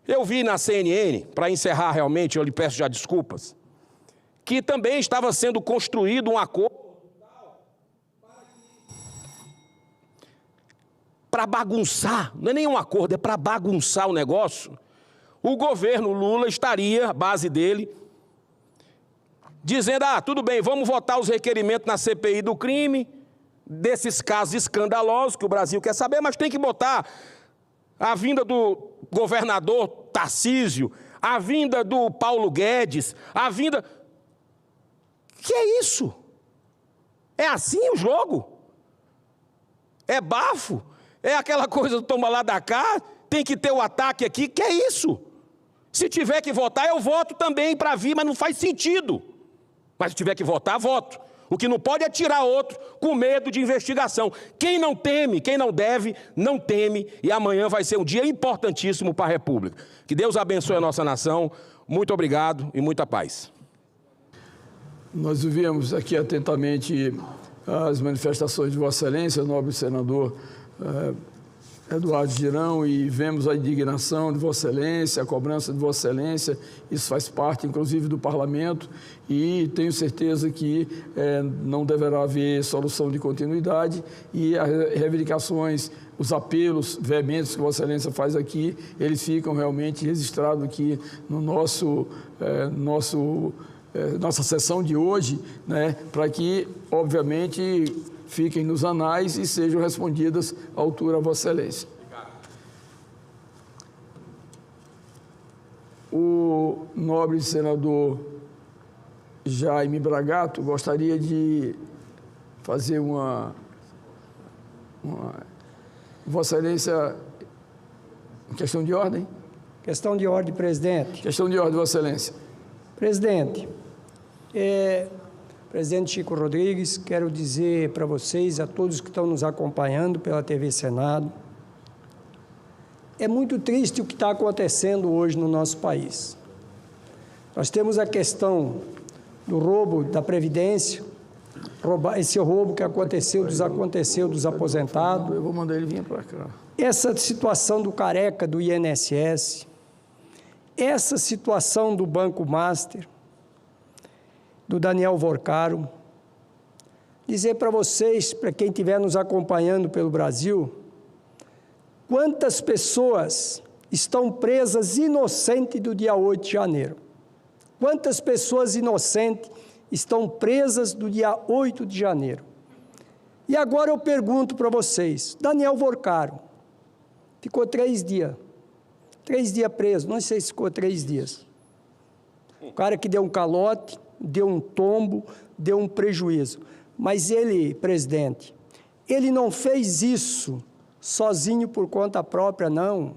eu vi na CNN, para encerrar realmente, eu lhe peço já desculpas, que também estava sendo construído um acordo para bagunçar, não é nenhum acordo, é para bagunçar o negócio. O governo Lula estaria, a base dele, dizendo, tudo bem, vamos votar os requerimentos na CPI do crime, desses casos escandalosos que o Brasil quer saber, mas tem que botar a vinda do governador Tarcísio, a vinda do Paulo Guedes, a vinda... Que é isso? É assim o jogo? É bafo? É aquela coisa do toma lá da cá? Tem que ter o ataque aqui? Que é isso? Se tiver que votar, eu voto também para vir, mas não faz sentido. Mas se tiver que votar, voto. O que não pode é tirar outro com medo de investigação. Quem não teme, quem não deve, não teme. E amanhã vai ser um dia importantíssimo para a República. Que Deus abençoe a nossa nação. Muito obrigado e muita paz. Nós ouvimos aqui atentamente as manifestações de Vossa Excelência, nobre senador Eduardo Girão, e vemos a indignação de Vossa Excelência, a cobrança de Vossa Excelência. Isso faz parte, inclusive, do Parlamento, e tenho certeza que não deverá haver solução de continuidade, e as reivindicações, os apelos veementes que Vossa Excelência faz aqui, eles ficam realmente registrados aqui no nossa sessão de hoje, né, para que, obviamente, fiquem nos anais e sejam respondidas à altura a Vossa Excelência. O nobre senador Jaime Bragato gostaria de fazer Vossa Excelência, questão de ordem? Questão de ordem, presidente. Questão de ordem, Vossa Excelência. Presidente, presidente Chico Rodrigues, quero dizer para vocês, a todos que estão nos acompanhando pela TV Senado, é muito triste o que está acontecendo hoje no nosso país. Nós temos a questão do roubo da Previdência, esse roubo que aconteceu dos aposentados. Eu vou mandar ele vir para cá. Essa situação do careca do INSS, essa situação do Banco Master, do Daniel Vorcaro, dizer para vocês, para quem estiver nos acompanhando pelo Brasil, quantas pessoas estão presas inocentes do dia 8 de janeiro. Quantas pessoas inocentes estão presas do dia 8 de janeiro. E agora eu pergunto para vocês, Daniel Vorcaro, ficou 3 dias. 3 dias preso, não sei se ficou 3 dias. O cara que deu um calote, deu um tombo, deu um prejuízo. Mas ele, presidente, ele não fez isso sozinho por conta própria, não.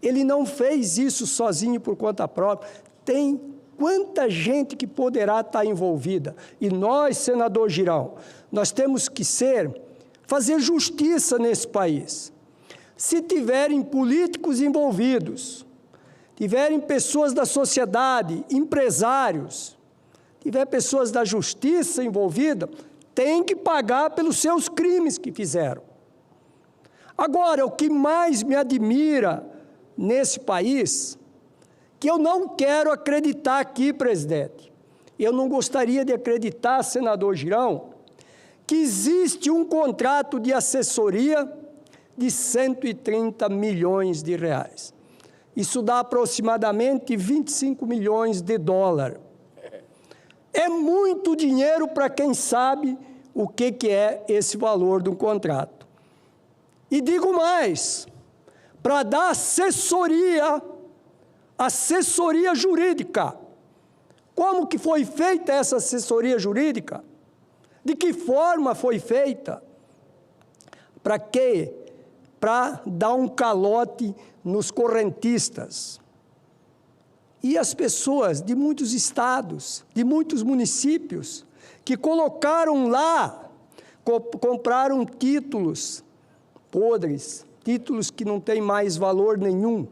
Ele não fez isso sozinho por conta própria. Tem quanta gente que poderá estar envolvida. E nós, senador Girão, nós temos que fazer justiça nesse país. Se tiverem políticos envolvidos, tiverem pessoas da sociedade, empresários, tiver pessoas da justiça envolvidas, tem que pagar pelos seus crimes que fizeram. Agora, o que mais me admira nesse país, que eu não quero acreditar aqui, presidente, eu não gostaria de acreditar, senador Girão, que existe um contrato de assessoria de 130 milhões de reais. Isso dá aproximadamente 25 milhões de dólares. É muito dinheiro para quem sabe o que é esse valor de um contrato. E digo mais, para dar assessoria jurídica. Como que foi feita essa assessoria jurídica? De que forma foi feita? Para quê? Para dar um calote nos correntistas. E as pessoas de muitos estados, de muitos municípios, que colocaram lá, compraram títulos podres, títulos que não têm mais valor nenhum,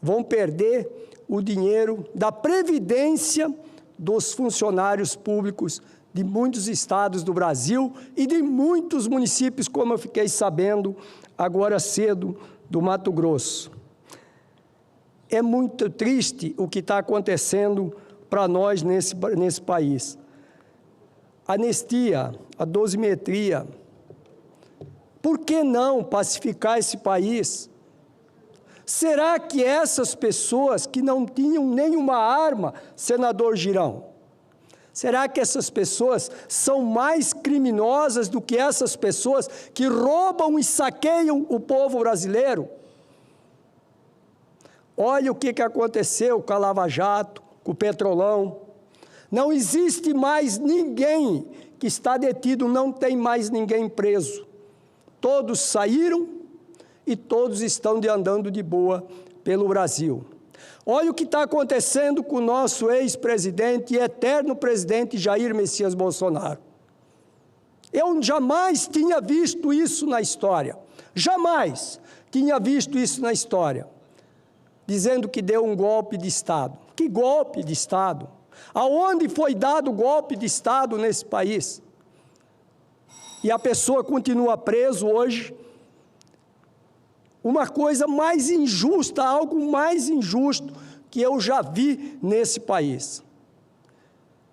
vão perder o dinheiro da previdência dos funcionários públicos de muitos estados do Brasil e de muitos municípios, como eu fiquei sabendo agora cedo, do Mato Grosso. É muito triste o que está acontecendo para nós nesse país. Anistia, a dosimetria. Por que não pacificar esse país? Será que essas pessoas que não tinham nenhuma arma, senador Girão, Será que essas pessoas são mais criminosas do que essas pessoas que roubam e saqueiam o povo brasileiro? Olha o que aconteceu com a Lava Jato, com o Petrolão. Não existe mais ninguém que está detido, não tem mais ninguém preso. Todos saíram e todos estão andando de boa pelo Brasil. Olha o que está acontecendo com o nosso ex-presidente e eterno presidente Jair Messias Bolsonaro. Eu jamais tinha visto isso na história. Jamais tinha visto isso na história. Dizendo que deu um golpe de Estado. Que golpe de Estado? Aonde foi dado o golpe de Estado nesse país? E a pessoa continua preso hoje. Uma coisa mais injusta, algo mais injusto que eu já vi nesse país.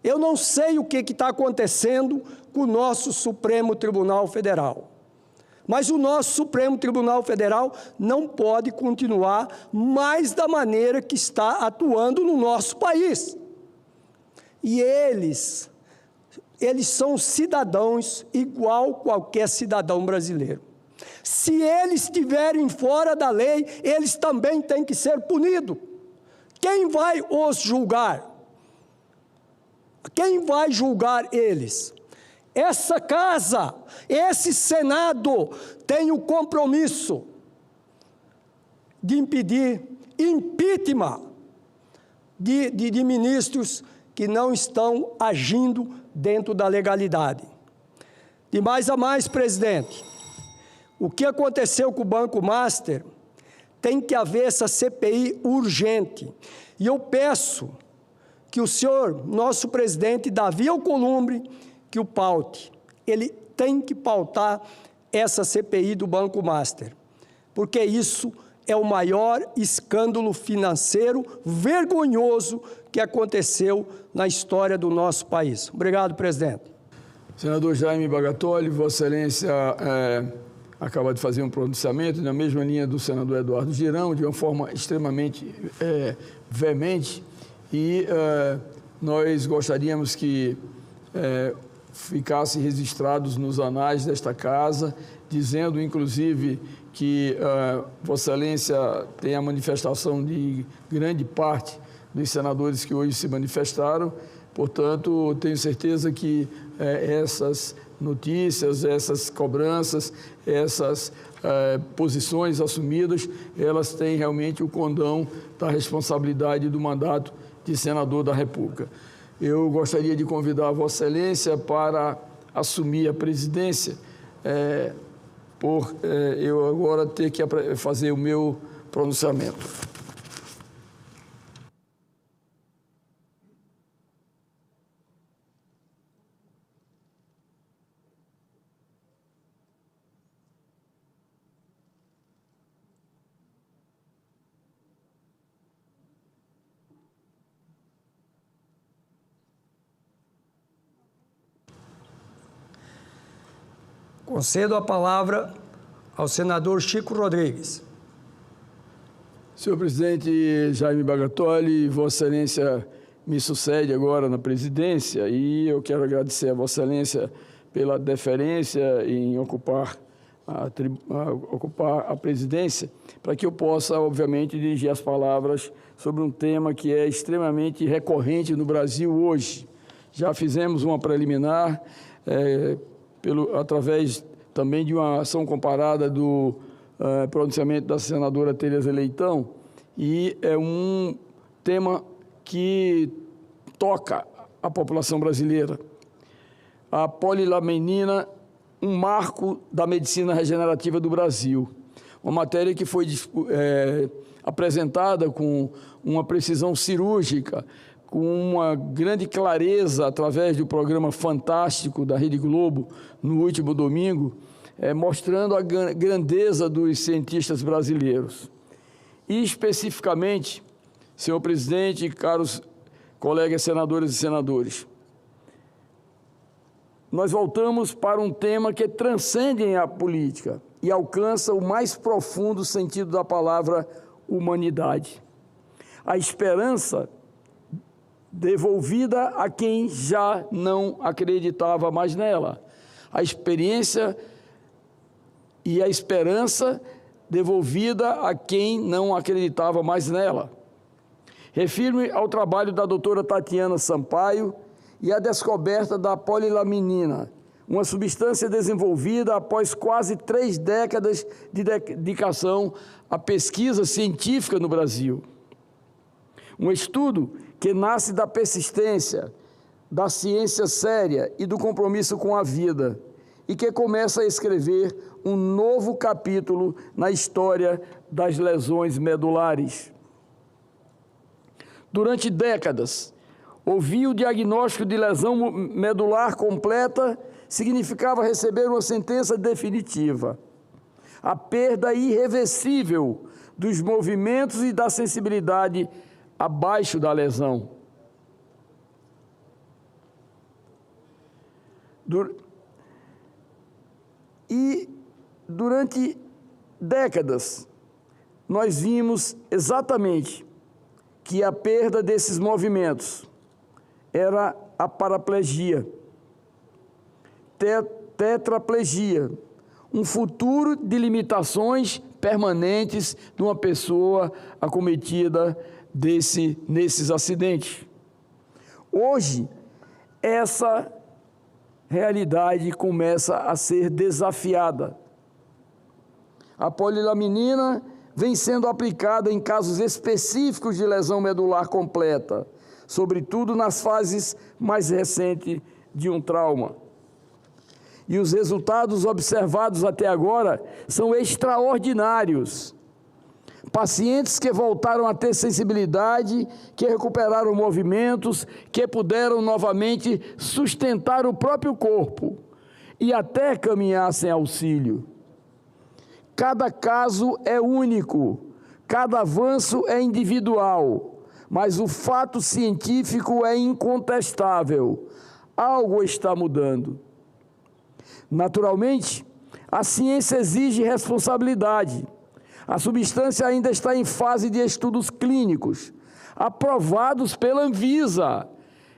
Eu não sei o que está acontecendo com o nosso Supremo Tribunal Federal. Mas o nosso Supremo Tribunal Federal não pode continuar mais da maneira que está atuando no nosso país. E eles são cidadãos igual qualquer cidadão brasileiro. Se eles estiverem fora da lei, eles também têm que ser punidos. Quem vai os julgar? Quem vai julgar eles? Essa casa, esse Senado tem o compromisso de impedir impeachment de ministros que não estão agindo dentro da legalidade. De mais a mais, presidente, o que aconteceu com o Banco Master, tem que haver essa CPI urgente. E eu peço que o senhor, nosso presidente Davi Alcolumbre, que o paute. Ele tem que pautar essa CPI do Banco Master, porque isso é o maior escândalo financeiro vergonhoso que aconteceu na história do nosso país. Obrigado, presidente. Senador Jaime Bagatoli, Vossa Excelência acaba de fazer um pronunciamento na mesma linha do senador Eduardo Girão, de uma forma extremamente veemente, e nós gostaríamos que ficassem registrados nos anais desta casa, dizendo, inclusive, que Vossa Excelência tem a manifestação de grande parte dos senadores que hoje se manifestaram. Portanto, tenho certeza que essas notícias, essas cobranças, essas posições assumidas, elas têm realmente o condão da responsabilidade do mandato de senador da República. Eu gostaria de convidar a Vossa Excelência para assumir a presidência, por eu agora ter que fazer o meu pronunciamento. Concedo a palavra ao senador Chico Rodrigues. Senhor presidente Jaime Bagatoli, Vossa Excelência me sucede agora na presidência e eu quero agradecer a Vossa Excelência pela deferência em ocupar a presidência, para que eu possa, obviamente, dirigir as palavras sobre um tema que é extremamente recorrente no Brasil hoje. Já fizemos uma preliminar, através também de uma ação comparada do pronunciamento da senadora Tereza Leitão, e é um tema que toca a população brasileira. A polilaminina, um marco da medicina regenerativa do Brasil. Uma matéria que foi apresentada com uma precisão cirúrgica, com uma grande clareza através do programa fantástico da Rede Globo no último domingo, mostrando a grandeza dos cientistas brasileiros. E especificamente, senhor presidente, caros colegas senadores e senadores, nós voltamos para um tema que transcende a política e alcança o mais profundo sentido da palavra humanidade. A esperança devolvida a quem já não acreditava mais nela. A experiência e a esperança devolvida a quem não acreditava mais nela. Refiro-me ao trabalho da doutora Tatiana Sampaio e à descoberta da polilaminina, uma substância desenvolvida após quase 3 décadas de dedicação à pesquisa científica no Brasil. Um estudo que nasce da persistência, da ciência séria e do compromisso com a vida, e que começa a escrever um novo capítulo na história das lesões medulares. Durante décadas, ouvir o diagnóstico de lesão medular completa significava receber uma sentença definitiva. A perda irreversível dos movimentos e da sensibilidade abaixo da lesão. E durante décadas, nós vimos exatamente que a perda desses movimentos era a paraplegia, tetraplegia, um futuro de limitações permanentes de uma pessoa acometida nesses acidentes. Hoje, essa realidade começa a ser desafiada. A polilaminina vem sendo aplicada em casos específicos de lesão medular completa, sobretudo nas fases mais recentes de um trauma. E os resultados observados até agora são extraordinários. Pacientes que voltaram a ter sensibilidade, que recuperaram movimentos, que puderam novamente sustentar o próprio corpo e até caminhar sem auxílio. Cada caso é único, cada avanço é individual, mas o fato científico é incontestável. Algo está mudando. Naturalmente, a ciência exige responsabilidade. A substância ainda está em fase de estudos clínicos, aprovados pela Anvisa.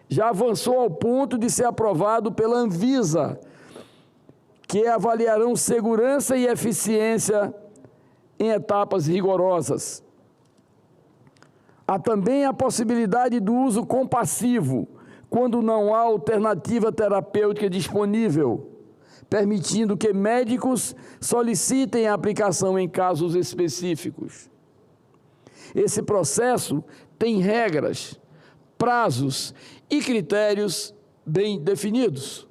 Já avançou ao ponto de ser aprovado pela Anvisa, que avaliarão segurança e eficiência em etapas rigorosas. Há também a possibilidade do uso compassivo, quando não há alternativa terapêutica disponível, permitindo que médicos solicitem a aplicação em casos específicos. Esse processo tem regras, prazos e critérios bem definidos.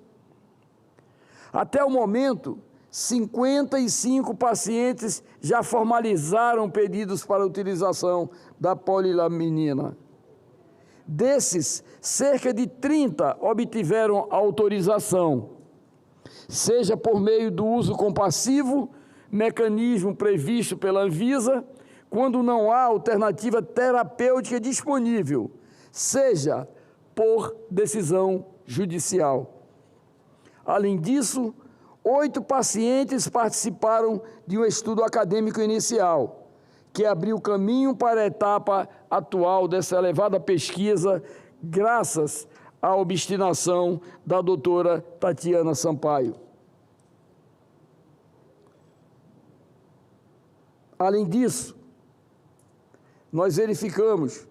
Até o momento, 55 pacientes já formalizaram pedidos para a utilização da polilaminina. Desses, cerca de 30 obtiveram autorização, seja por meio do uso compassivo, mecanismo previsto pela Anvisa, quando não há alternativa terapêutica disponível, seja por decisão judicial. Além disso, 8 pacientes participaram de um estudo acadêmico inicial, que abriu caminho para a etapa atual dessa elevada pesquisa, graças à obstinação da doutora Tatiana Sampaio. Além disso, nós verificamos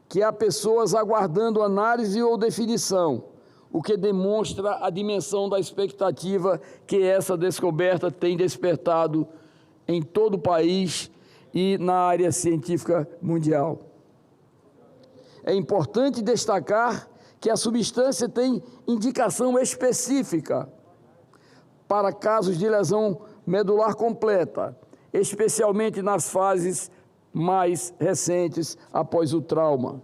que há pessoas aguardando análise ou definição, o que demonstra a dimensão da expectativa que essa descoberta tem despertado em todo o país e na área científica mundial. É importante destacar que a substância tem indicação específica para casos de lesão medular completa, especialmente nas fases mais recentes após o trauma.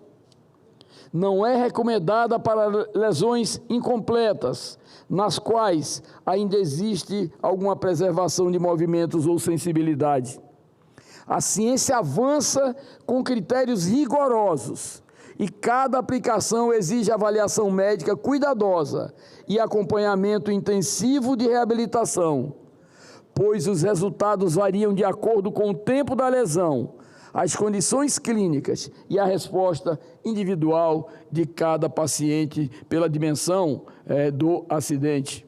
Não é recomendada para lesões incompletas, nas quais ainda existe alguma preservação de movimentos ou sensibilidade. A ciência avança com critérios rigorosos e cada aplicação exige avaliação médica cuidadosa e acompanhamento intensivo de reabilitação, pois os resultados variam de acordo com o tempo da lesão, as condições clínicas e a resposta individual de cada paciente pela dimensão do acidente.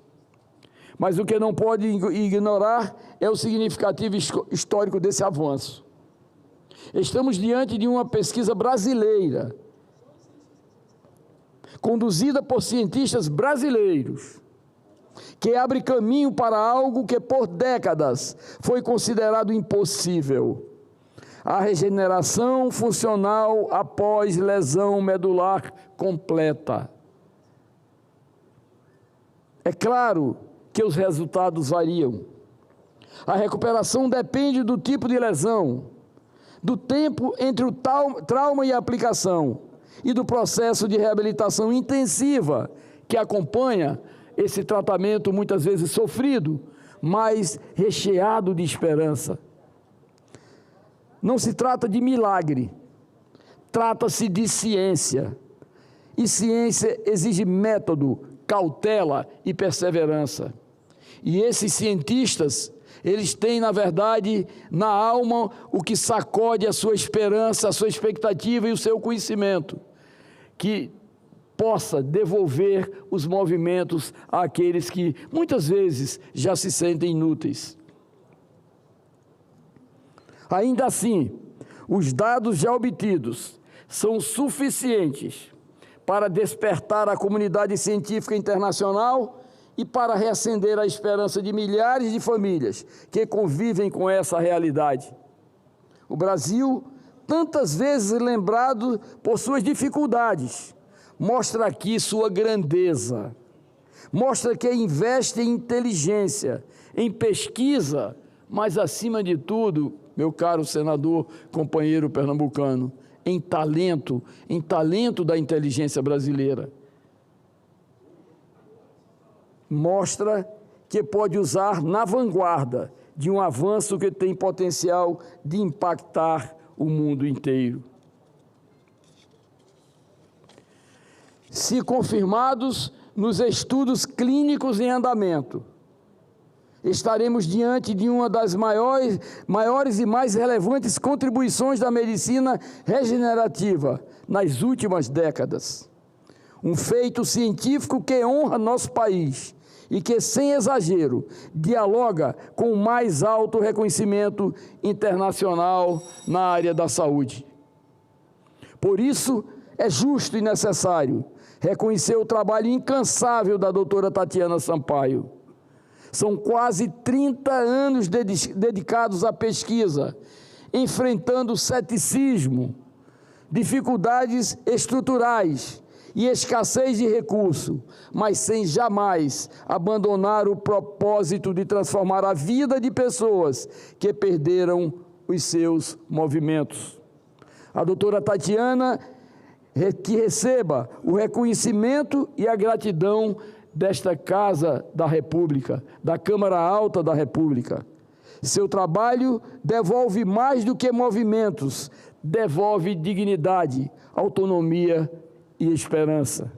Mas o que não pode ignorar é o significativo histórico desse avanço. Estamos diante de uma pesquisa brasileira, conduzida por cientistas brasileiros, que abre caminho para algo que por décadas foi considerado impossível: a regeneração funcional após lesão medular completa. É claro que os resultados variam. A recuperação depende do tipo de lesão, do tempo entre o trauma e a aplicação e do processo de reabilitação intensiva que acompanha esse tratamento muitas vezes sofrido, mas recheado de esperança. Não se trata de milagre, trata-se de ciência. E ciência exige método, cautela e perseverança. E esses cientistas, eles têm, na verdade, na alma o que sacode a sua esperança, a sua expectativa e o seu conhecimento, que possa devolver os movimentos àqueles que muitas vezes já se sentem inúteis. Ainda assim, os dados já obtidos são suficientes para despertar a comunidade científica internacional e para reacender a esperança de milhares de famílias que convivem com essa realidade. O Brasil, tantas vezes lembrado por suas dificuldades, mostra aqui sua grandeza, mostra que investe em inteligência, em pesquisa, mas acima de tudo, meu caro senador, companheiro pernambucano, em talento da inteligência brasileira. Mostra que pode usar na vanguarda de um avanço que tem potencial de impactar o mundo inteiro. Se confirmados nos estudos clínicos em andamento, estaremos diante de uma das maiores e mais relevantes contribuições da medicina regenerativa nas últimas décadas. Um feito científico que honra nosso país e que, sem exagero, dialoga com o mais alto reconhecimento internacional na área da saúde. Por isso, é justo e necessário reconhecer o trabalho incansável da doutora Tatiana Sampaio. São quase 30 anos dedicados à pesquisa, enfrentando ceticismo, dificuldades estruturais e escassez de recurso, mas sem jamais abandonar o propósito de transformar a vida de pessoas que perderam os seus movimentos. A doutora Tatiana, que receba o reconhecimento e a gratidão desta Casa da República, da Câmara Alta da República. Seu trabalho devolve mais do que movimentos, devolve dignidade, autonomia e esperança.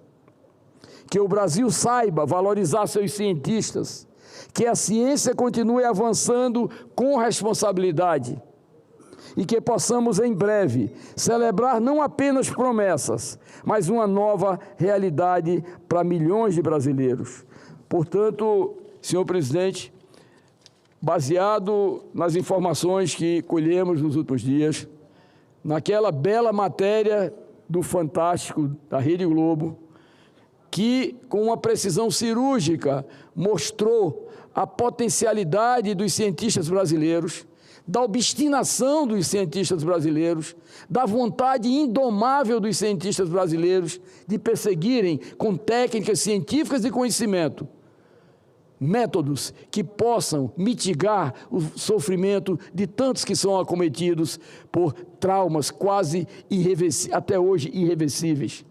Que o Brasil saiba valorizar seus cientistas, que a ciência continue avançando com responsabilidade e que possamos em breve celebrar não apenas promessas, mas uma nova realidade para milhões de brasileiros. Portanto, senhor presidente, baseado nas informações que colhemos nos últimos dias, naquela bela matéria do Fantástico, da Rede Globo, que, com uma precisão cirúrgica, mostrou a potencialidade dos cientistas brasileiros, da obstinação dos cientistas brasileiros, da vontade indomável dos cientistas brasileiros de perseguirem, com técnicas científicas e conhecimento, métodos que possam mitigar o sofrimento de tantos que são acometidos por traumas quase até hoje irreversíveis.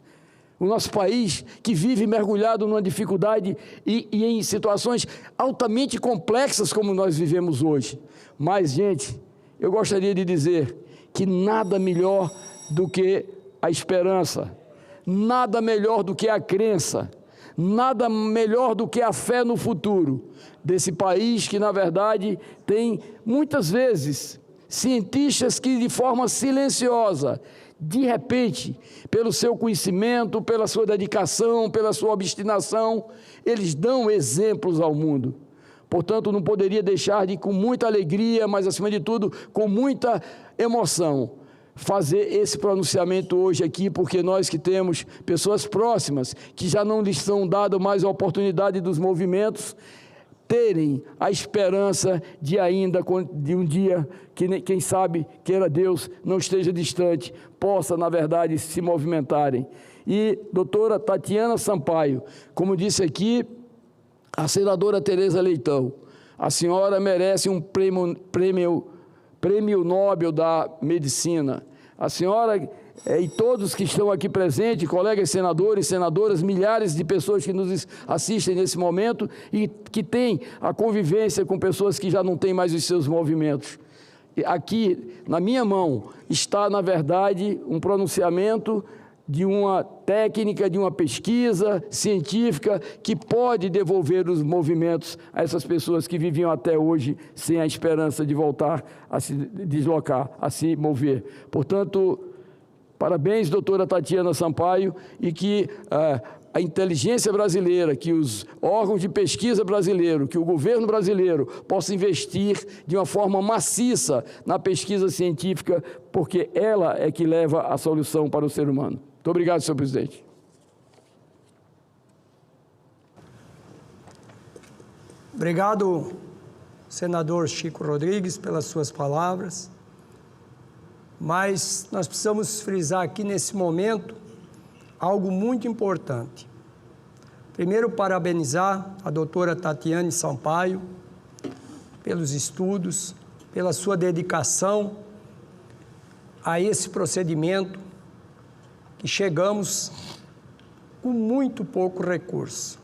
O nosso país, que vive mergulhado numa dificuldade e em situações altamente complexas como nós vivemos hoje. Mas, gente, eu gostaria de dizer que nada melhor do que a esperança, nada melhor do que a crença, nada melhor do que a fé no futuro desse país que, na verdade, tem muitas vezes cientistas que de forma silenciosa, de repente, pelo seu conhecimento, pela sua dedicação, pela sua obstinação, eles dão exemplos ao mundo. Portanto, não poderia deixar de, com muita alegria, mas acima de tudo, com muita emoção, fazer esse pronunciamento hoje aqui, porque nós que temos pessoas próximas, que já não lhes são dado mais a oportunidade dos movimentos, terem a esperança de ainda, de um dia, que quem sabe, queira Deus, não esteja distante, possa, na verdade, se movimentarem. E, doutora Tatiana Sampaio, como disse aqui a senadora Tereza Leitão, a senhora merece um prêmio Nobel da Medicina. A senhora e todos que estão aqui presentes, colegas senadores, senadoras, milhares de pessoas que nos assistem nesse momento e que têm a convivência com pessoas que já não têm mais os seus movimentos. Aqui, na minha mão, está, na verdade, um pronunciamento de uma técnica, de uma pesquisa científica que pode devolver os movimentos a essas pessoas que viviam até hoje sem a esperança de voltar a se deslocar, a se mover. Portanto, parabéns, doutora Tatiana Sampaio, e que a inteligência brasileira, que os órgãos de pesquisa brasileiros, que o governo brasileiro possa investir de uma forma maciça na pesquisa científica, porque ela é que leva a solução para o ser humano. Muito obrigado, senhor presidente. Obrigado, senador Chico Rodrigues, pelas suas palavras. Mas nós precisamos frisar aqui nesse momento algo muito importante. Primeiro, parabenizar a doutora Tatiana Sampaio pelos estudos, pela sua dedicação a esse procedimento que chegamos com muito pouco recurso.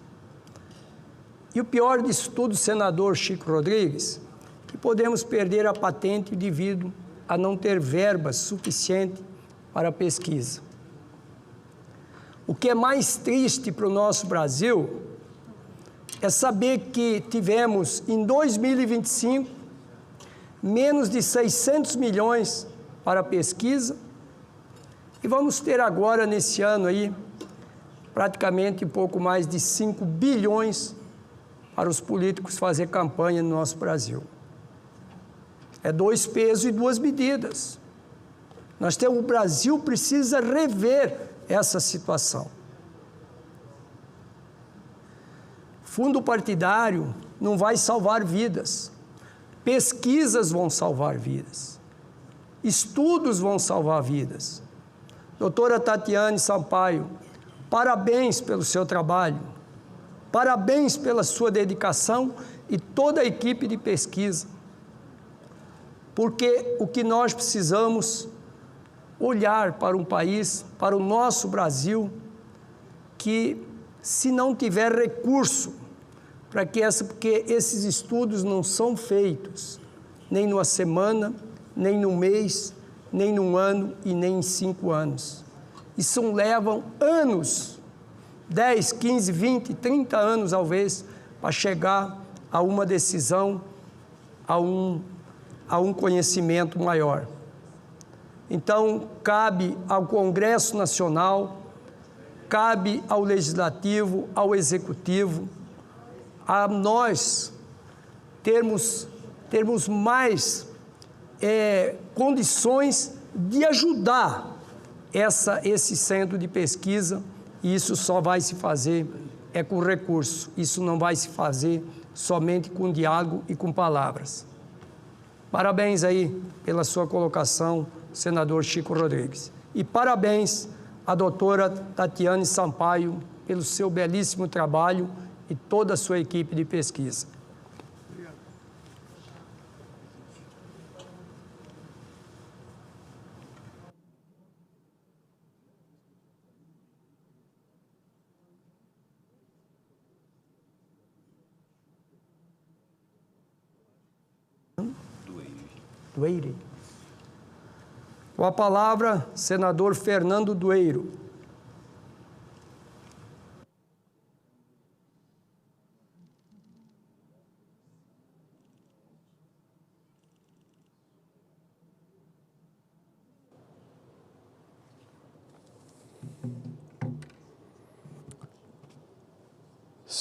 E o pior disso tudo, senador Chico Rodrigues, que podemos perder a patente devido a não ter verba suficiente para a pesquisa. O que é mais triste para o nosso Brasil é saber que tivemos, em 2025, menos de 600 milhões para a pesquisa e vamos ter agora, nesse ano aí, praticamente pouco mais de 5 bilhões para os políticos fazer campanha no nosso Brasil. É 2 pesos e 2 medidas. O Brasil precisa rever essa situação. Fundo partidário não vai salvar vidas. Pesquisas vão salvar vidas. Estudos vão salvar vidas. Doutora Tatiana Sampaio, parabéns pelo seu trabalho. Parabéns pela sua dedicação e toda a equipe de pesquisa. Porque o que nós precisamos olhar para um país, para o nosso Brasil, que se não tiver recurso porque esses estudos não são feitos nem numa semana, nem num mês, nem num ano e nem em 5 anos. Isso levam anos, 10, 15, 20, 30 anos, talvez, para chegar a uma decisão, a um conhecimento maior. Então, cabe ao Congresso Nacional, cabe ao Legislativo, ao Executivo, a nós termos mais condições de ajudar esse centro de pesquisa, e isso só vai se fazer com recurso, isso não vai se fazer somente com diálogo e com palavras. Parabéns aí pela sua colocação, senador Chico Rodrigues. E parabéns à doutora Tatiana Sampaio pelo seu belíssimo trabalho e toda a sua equipe de pesquisa. Dueire. Com a palavra, senador Fernando Dueiro.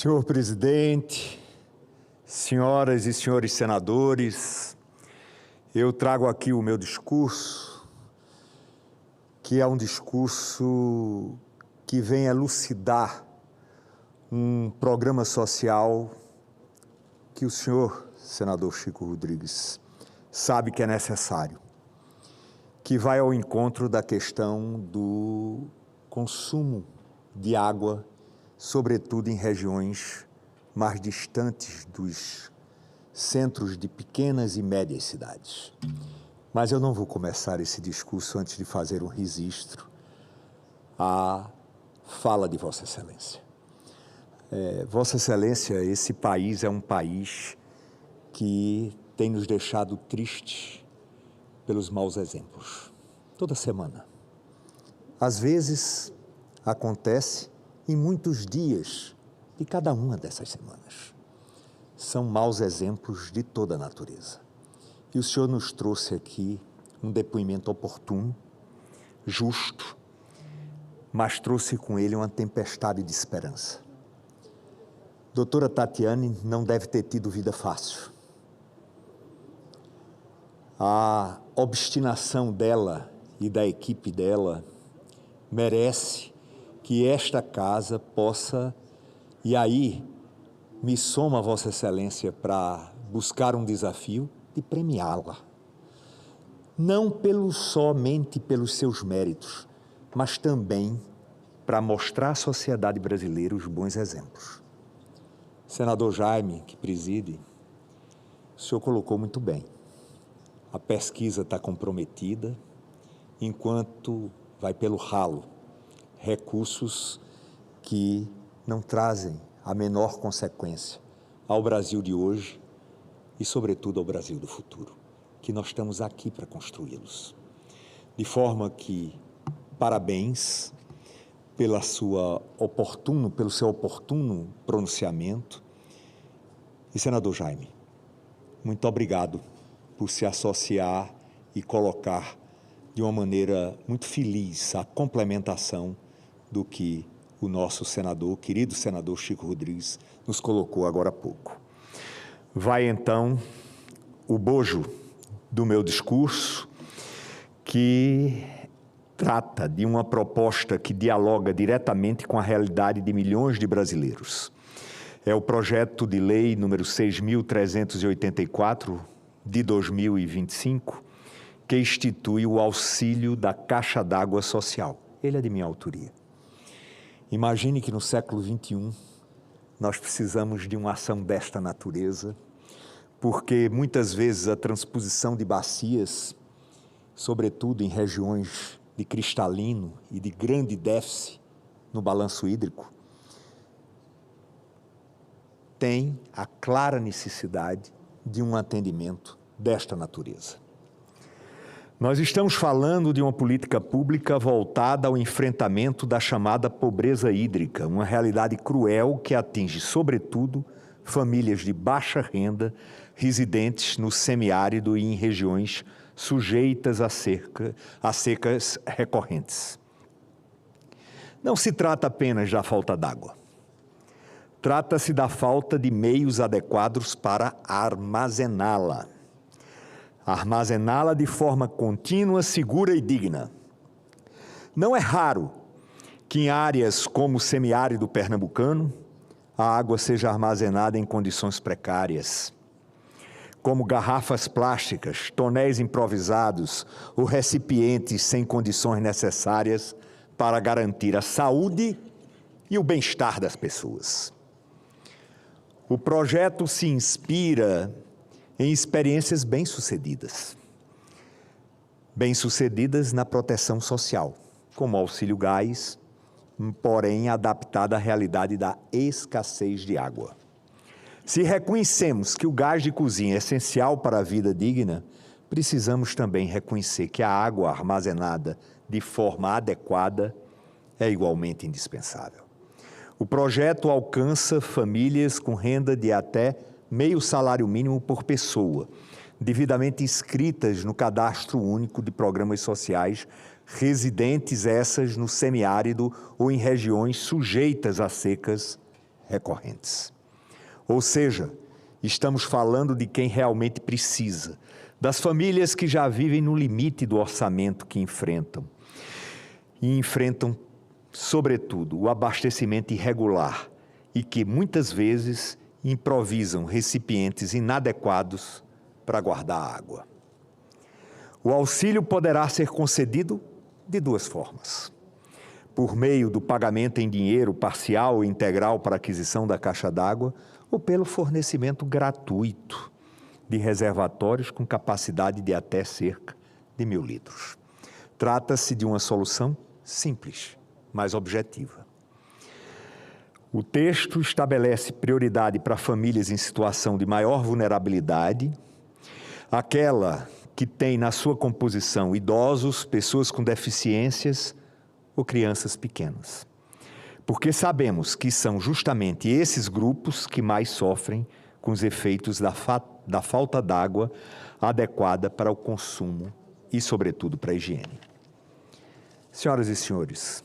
Senhor presidente, senhoras e senhores senadores, eu trago aqui o meu discurso, que é um discurso que vem elucidar um programa social que o senhor, senador Chico Rodrigues, sabe que é necessário, que vai ao encontro da questão do consumo de água, sobretudo em regiões mais distantes dos centros de pequenas e médias cidades. Mas eu não vou começar esse discurso antes de fazer um registro à fala de Vossa Excelência. Vossa Excelência, esse país é um país que tem nos deixado tristes pelos maus exemplos. Toda semana. Às vezes, acontece em muitos dias de cada uma dessas semanas. São maus exemplos de toda a natureza. E o senhor nos trouxe aqui um depoimento oportuno, justo, mas trouxe com ele uma tempestade de esperança. Doutora Tatiane não deve ter tido vida fácil. A obstinação dela e da equipe dela merece que esta casa possa, e aí me soma Vossa Excelência para buscar um desafio de premiá-la. Não somente pelos seus méritos, mas também para mostrar à sociedade brasileira os bons exemplos. Senador Jaime, que preside, o senhor colocou muito bem. A pesquisa está comprometida, enquanto vai pelo ralo recursos que não trazem a menor consequência ao Brasil de hoje e, sobretudo, ao Brasil do futuro, que nós estamos aqui para construí-los. De forma que, parabéns pelo seu oportuno pronunciamento. E, senador Jaime, muito obrigado por se associar e colocar de uma maneira muito feliz a complementação do que o nosso senador, querido senador Chico Rodrigues, nos colocou agora há pouco. Vai então o bojo do meu discurso, que trata de uma proposta que dialoga diretamente com a realidade de milhões de brasileiros. É o projeto de lei número 6.384 de 2025, que institui o auxílio da Caixa d'Água Social. Ele é de minha autoria. Imagine que no século XXI nós precisamos de uma ação desta natureza, porque muitas vezes a transposição de bacias, sobretudo em regiões de cristalino e de grande déficit no balanço hídrico, tem a clara necessidade de um atendimento desta natureza. Nós estamos falando de uma política pública voltada ao enfrentamento da chamada pobreza hídrica, uma realidade cruel que atinge, sobretudo, famílias de baixa renda, residentes no semiárido e em regiões sujeitas a secas recorrentes. Não se trata apenas da falta d'água. Trata-se da falta de meios adequados para armazená-la. Armazená-la de forma contínua, segura e digna. Não é raro que em áreas como o semiárido pernambucano, a água seja armazenada em condições precárias, como garrafas plásticas, tonéis improvisados ou recipientes sem condições necessárias para garantir a saúde e o bem-estar das pessoas. O projeto se inspira em experiências bem-sucedidas na proteção social, como auxílio gás, porém adaptada à realidade da escassez de água. Se reconhecemos que o gás de cozinha é essencial para a vida digna, precisamos também reconhecer que a água armazenada de forma adequada é igualmente indispensável. O projeto alcança famílias com renda de até meio salário mínimo por pessoa, devidamente inscritas no Cadastro Único de Programas Sociais, residentes essas no semiárido ou em regiões sujeitas a secas recorrentes. Ou seja, estamos falando de quem realmente precisa, das famílias que já vivem no limite do orçamento que enfrentam. E enfrentam, sobretudo, o abastecimento irregular e que, muitas vezes, improvisam recipientes inadequados para guardar água. O auxílio poderá ser concedido de duas formas. Por meio do pagamento em dinheiro parcial ou integral para aquisição da caixa d'água ou pelo fornecimento gratuito de reservatórios com capacidade de até cerca de 1.000 litros. Trata-se de uma solução simples, mas objetiva. O texto estabelece prioridade para famílias em situação de maior vulnerabilidade, aquela que tem na sua composição idosos, pessoas com deficiências ou crianças pequenas. Porque sabemos que são justamente esses grupos que mais sofrem com os efeitos da falta d'água adequada para o consumo e, sobretudo, para a higiene. Senhoras e senhores,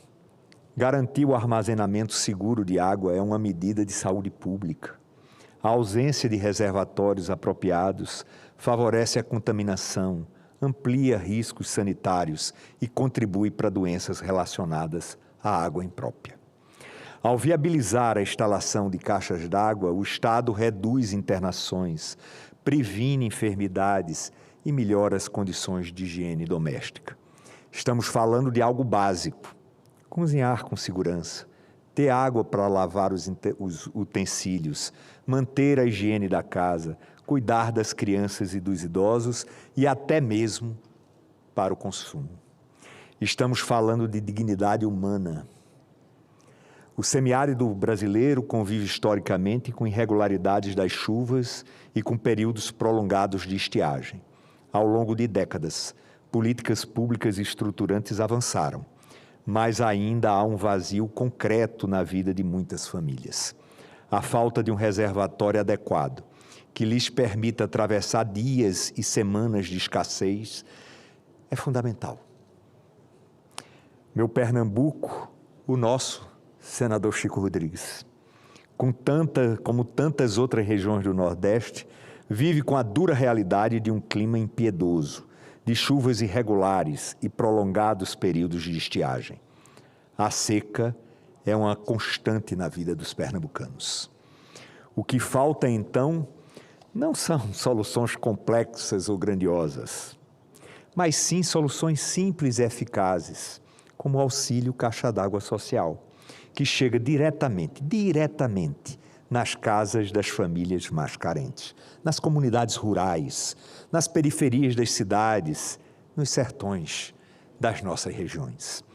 garantir o armazenamento seguro de água é uma medida de saúde pública. A ausência de reservatórios apropriados favorece a contaminação, amplia riscos sanitários e contribui para doenças relacionadas à água imprópria. Ao viabilizar a instalação de caixas d'água, o Estado reduz internações, previne enfermidades e melhora as condições de higiene doméstica. Estamos falando de algo básico: cozinhar com segurança, ter água para lavar os utensílios, manter a higiene da casa, cuidar das crianças e dos idosos e até mesmo para o consumo. Estamos falando de dignidade humana. O semiárido brasileiro convive historicamente com irregularidades das chuvas e com períodos prolongados de estiagem. Ao longo de décadas, políticas públicas estruturantes avançaram, mas ainda há um vazio concreto na vida de muitas famílias. A falta de um reservatório adequado, que lhes permita atravessar dias e semanas de escassez, é fundamental. Meu Pernambuco, o nosso, senador Chico Rodrigues, como tantas outras regiões do Nordeste, vive com a dura realidade de um clima impiedoso, de chuvas irregulares e prolongados períodos de estiagem. A seca é uma constante na vida dos pernambucanos. O que falta, então, não são soluções complexas ou grandiosas, mas sim soluções simples e eficazes, como o auxílio caixa d'água social, que chega diretamente nas casas das famílias mais carentes, nas comunidades rurais, nas periferias das cidades, nos sertões das nossas regiões.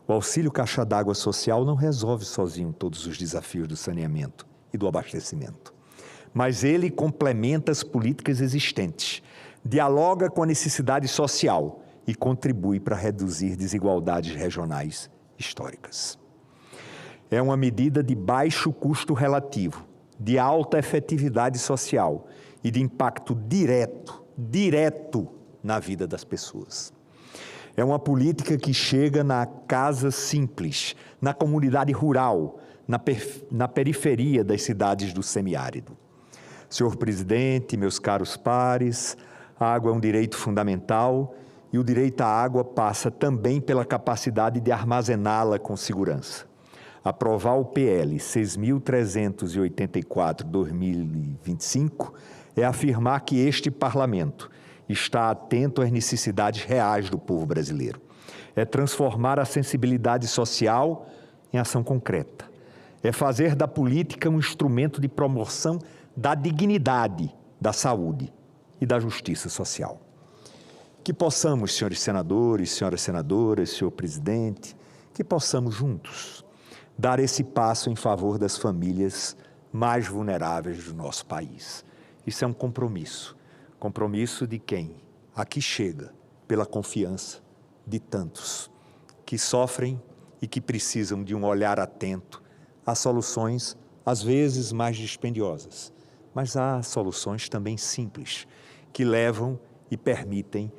O auxílio caixa d'água social não resolve sozinho todos os desafios do saneamento e do abastecimento, mas ele complementa as políticas existentes, dialoga com a necessidade social e contribui para reduzir desigualdades regionais históricas. É uma medida de baixo custo relativo, de alta efetividade social e de impacto direto na vida das pessoas. É uma política que chega na casa simples, na comunidade rural, na periferia das cidades do semiárido. Senhor presidente, meus caros pares, a água é um direito fundamental e o direito à água passa também pela capacidade de armazená-la com segurança. Aprovar o PL 6.384/2025 é afirmar que este Parlamento está atento às necessidades reais do povo brasileiro. É transformar a sensibilidade social em ação concreta. É fazer da política um instrumento de promoção da dignidade, da saúde e da justiça social. Que possamos, senhores senadores, senhoras senadoras, senhor presidente, que possamos juntos dar esse passo em favor das famílias mais vulneráveis do nosso país. Isso é um compromisso de quem aqui chega pela confiança de tantos que sofrem e que precisam de um olhar atento a soluções, às vezes mais dispendiosas, mas há soluções também simples, que levam e permitem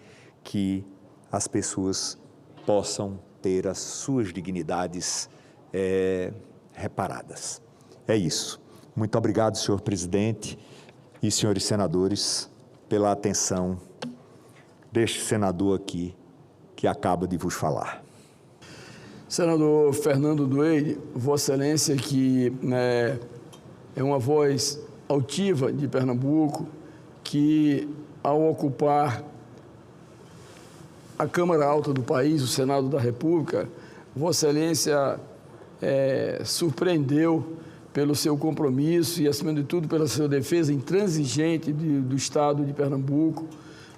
que as pessoas possam ter as suas dignidades reparadas. É isso. Muito obrigado, senhor presidente e senhores senadores, pela atenção deste senador aqui que acaba de vos falar. Senador Fernando Dueire, Vossa Excelência, que é uma voz altiva de Pernambuco, que ao ocupar a Câmara Alta do país, o Senado da República, Vossa Excelência surpreendeu pelo seu compromisso e, acima de tudo, pela sua defesa intransigente do Estado de Pernambuco.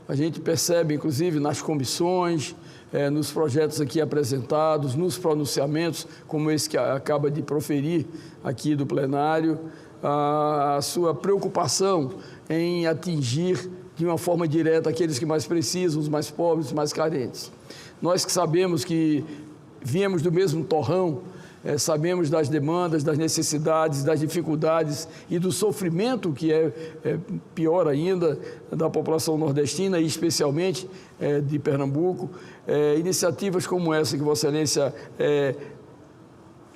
A gente percebe, inclusive, nas comissões, nos projetos aqui apresentados, nos pronunciamentos, como esse que acaba de proferir aqui do plenário, a sua preocupação em atingir de uma forma direta aqueles que mais precisam, os mais pobres, os mais carentes. Nós que sabemos que viemos do mesmo torrão, sabemos das demandas, das necessidades, das dificuldades e do sofrimento, que é pior ainda, da população nordestina e especialmente de Pernambuco. Iniciativas como essa que Vossa Excelência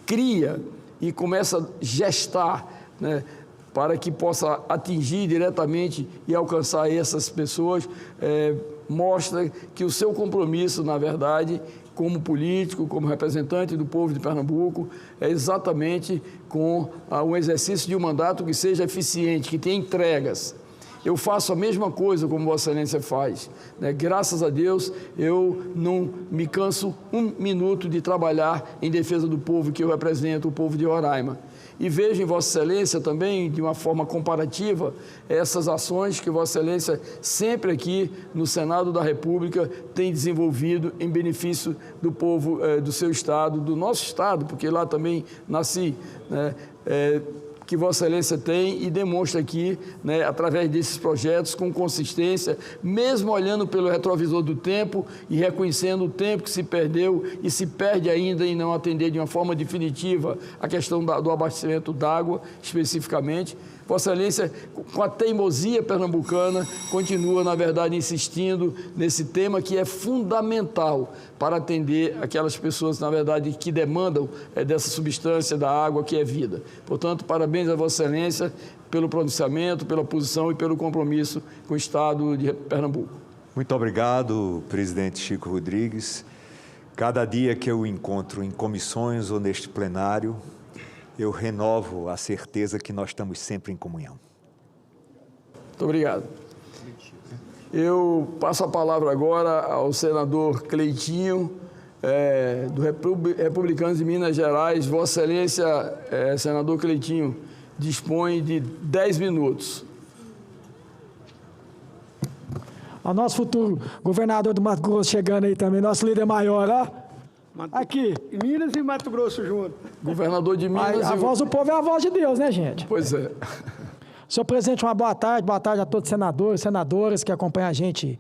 cria e começa a gestar, para que possa atingir diretamente e alcançar essas pessoas, mostra que o seu compromisso, na verdade, como político, como representante do povo de Pernambuco, é exatamente com um exercício de um mandato que seja eficiente, que tenha entregas. Eu faço a mesma coisa como Vossa Excelência faz. Graças a Deus, eu não me canso um minuto de trabalhar em defesa do povo que eu represento, o povo de Roraima. E vejo em Vossa Excelência também, de uma forma comparativa, essas ações que Vossa Excelência sempre aqui no Senado da República tem desenvolvido em benefício do povo do seu Estado, do nosso Estado, porque lá também nasci, que Vossa Excelência tem e demonstra aqui, através desses projetos, com consistência, mesmo olhando pelo retrovisor do tempo e reconhecendo o tempo que se perdeu e se perde ainda em não atender de uma forma definitiva a questão do abastecimento d'água, especificamente. Vossa Excelência, com a teimosia pernambucana, continua, na verdade, insistindo nesse tema que é fundamental para atender aquelas pessoas, na verdade, que demandam dessa substância da água que é vida. Portanto, parabéns a Vossa Excelência pelo pronunciamento, pela posição e pelo compromisso com o Estado de Pernambuco. Muito obrigado, presidente Chico Rodrigues. Cada dia que eu encontro em comissões ou neste plenário, eu renovo a certeza que nós estamos sempre em comunhão. Muito obrigado. Eu passo a palavra agora ao senador Cleitinho, do Republicanos de Minas Gerais. Vossa Excelência, senador Cleitinho, dispõe de 10 minutos. O nosso futuro governador do Mato Grosso chegando aí também, nosso líder maior, ó. Aqui. Minas e Mato Grosso junto. Governador de Minas. A voz do povo é a voz de Deus, né, gente? Pois é. Senhor presidente, uma boa tarde a todos os senadores, senadoras que acompanham a gente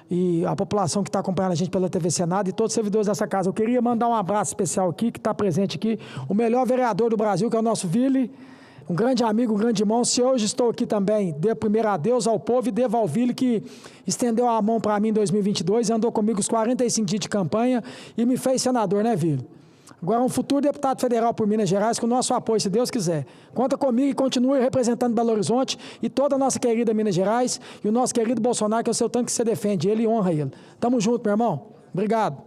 e a população que está acompanhando a gente pela TV Senado e todos os servidores dessa casa. Eu queria mandar um abraço especial aqui, que está presente aqui, o melhor vereador do Brasil, que é o nosso Vili, um grande amigo, um grande irmão. Se hoje estou aqui também, dê primeiro adeus ao povo e devo ao Vili, que estendeu a mão para mim em 2022 e andou comigo os 45 dias de campanha e me fez senador, né, Vili? Agora, um futuro deputado federal por Minas Gerais, com o nosso apoio, se Deus quiser. Conta comigo e continue representando Belo Horizonte e toda a nossa querida Minas Gerais e o nosso querido Bolsonaro, que é o seu tanto que você defende ele e honra ele. Tamo junto, meu irmão. Obrigado.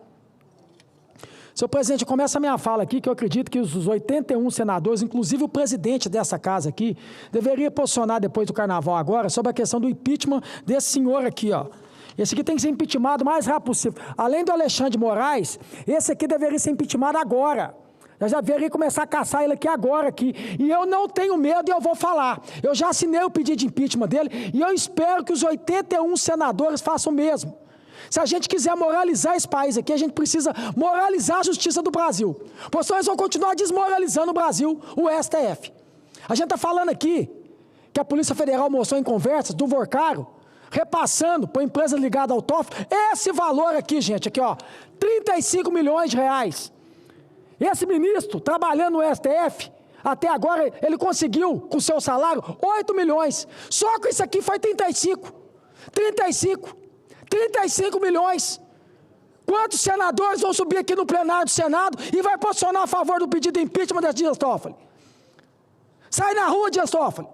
Senhor presidente, começa a minha fala aqui, que eu acredito que os 81 senadores, inclusive o presidente dessa casa aqui, deveria posicionar depois do carnaval agora sobre a questão do impeachment desse senhor aqui, ó. Esse aqui tem que ser impeachmentado o mais rápido possível. Além do Alexandre de Moraes, esse aqui deveria ser impeachmentado agora. Eu já deveria começar a caçar ele aqui agora. Aqui. E eu não tenho medo e eu vou falar. Eu já assinei o pedido de impeachment dele e eu espero que os 81 senadores façam o mesmo. Se a gente quiser moralizar esse país aqui, a gente precisa moralizar a justiça do Brasil. Porque senão eles vão continuar desmoralizando o Brasil, o STF. A gente está falando aqui que a Polícia Federal mostrou em conversas do Vorcaro, repassando para empresas ligadas ao TOF, esse valor aqui, gente, aqui ó, 35 milhões de reais. Esse ministro, trabalhando no STF, até agora ele conseguiu, com seu salário, 8 milhões. Só que isso aqui foi 35 milhões. Quantos senadores vão subir aqui no plenário do Senado e vai posicionar a favor do pedido de impeachment desse Dias Toffoli? Sai na rua, Dias Toffoli.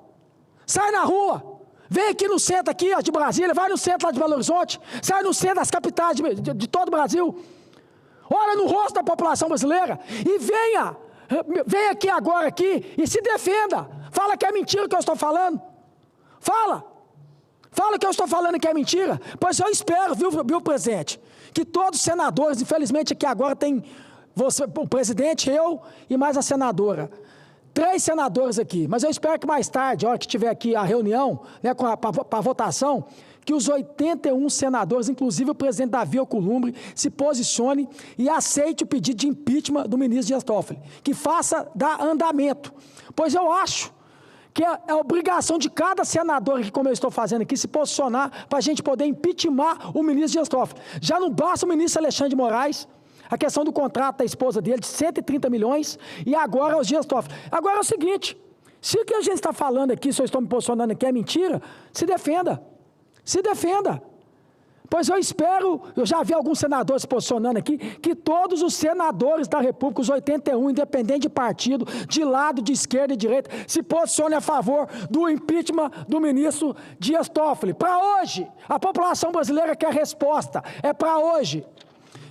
Sai na rua. Vem aqui no centro aqui, ó, de Brasília, vai no centro lá de Belo Horizonte, sai no centro das capitais de todo o Brasil. Olha no rosto da população brasileira e venha aqui agora aqui e se defenda. Fala que é mentira o que eu estou falando. Fala que eu estou falando que é mentira. Pois eu espero, viu, presidente, que todos os senadores, infelizmente aqui agora tem você, o presidente, eu e mais a senadora. 3 senadores aqui, mas eu espero que mais tarde, a hora que tiver aqui a reunião, né, para a votação, que os 81 senadores, inclusive o presidente Davi Alcolumbre, se posicione e aceite o pedido de impeachment do ministro Dias Toffoli, que faça dar andamento. Pois eu acho que é obrigação de cada senador, aqui, como eu estou fazendo aqui, se posicionar para a gente poder impeachmentar o ministro Dias Toffoli. Já não basta o ministro Alexandre de Moraes, a questão do contrato da esposa dele de 130 milhões e agora os Dias Toffoli. Agora é o seguinte, se o que a gente está falando aqui, se eu estou me posicionando aqui é mentira, se defenda. Se defenda. Pois eu espero, eu já vi alguns senadores se posicionando aqui, que todos os senadores da República, os 81, independente de partido, de lado, de esquerda e direita, se posicionem a favor do impeachment do ministro Dias Toffoli. Para hoje, a população brasileira quer resposta, é para hoje.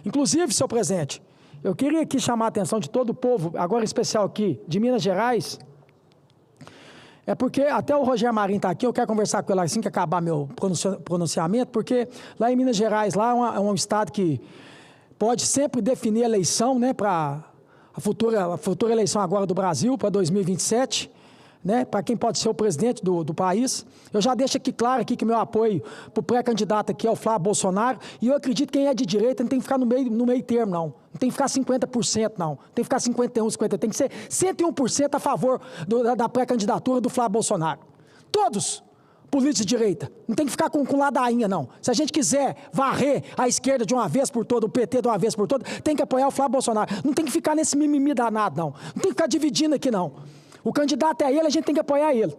Inclusive, senhor presidente, eu queria aqui chamar a atenção de todo o povo, agora em especial aqui, de Minas Gerais, é porque até o Rogério Marinho está aqui, eu quero conversar com ele assim que acabar meu pronunciamento, porque lá em Minas Gerais, lá é um estado que pode sempre definir a eleição, né, para a futura eleição agora do Brasil, para 2027, né, para quem pode ser o presidente do país. Eu já deixo aqui claro aqui que meu apoio para o pré-candidato aqui é o Flávio Bolsonaro, e eu acredito que quem é de direita não tem que ficar no meio termo, não. Não tem que ficar 50%, não. Tem que ficar 51%, 50%. Tem que ser 101% a favor da pré-candidatura do Flávio Bolsonaro. Todos políticos de direita. Não tem que ficar com ladainha, não. Se a gente quiser varrer a esquerda de uma vez por toda, o PT de uma vez por toda, tem que apoiar o Flávio Bolsonaro. Não tem que ficar nesse mimimi danado, não. Não tem que ficar dividindo aqui, não. O candidato é ele, a gente tem que apoiar ele.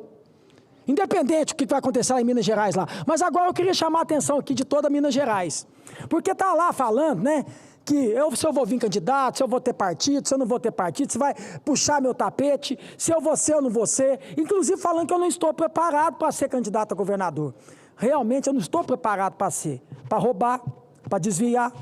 Independente do que vai acontecer lá em Minas Gerais lá. Mas agora eu queria chamar a atenção aqui de toda Minas Gerais. Porque está lá falando, né, que se eu vou vir candidato, se eu vou ter partido, se eu não vou ter partido, se vai puxar meu tapete, se eu vou ser ou não vou ser. Inclusive falando que eu não estou preparado para ser candidato a governador. Realmente eu não estou preparado para ser. Para roubar, para desviar,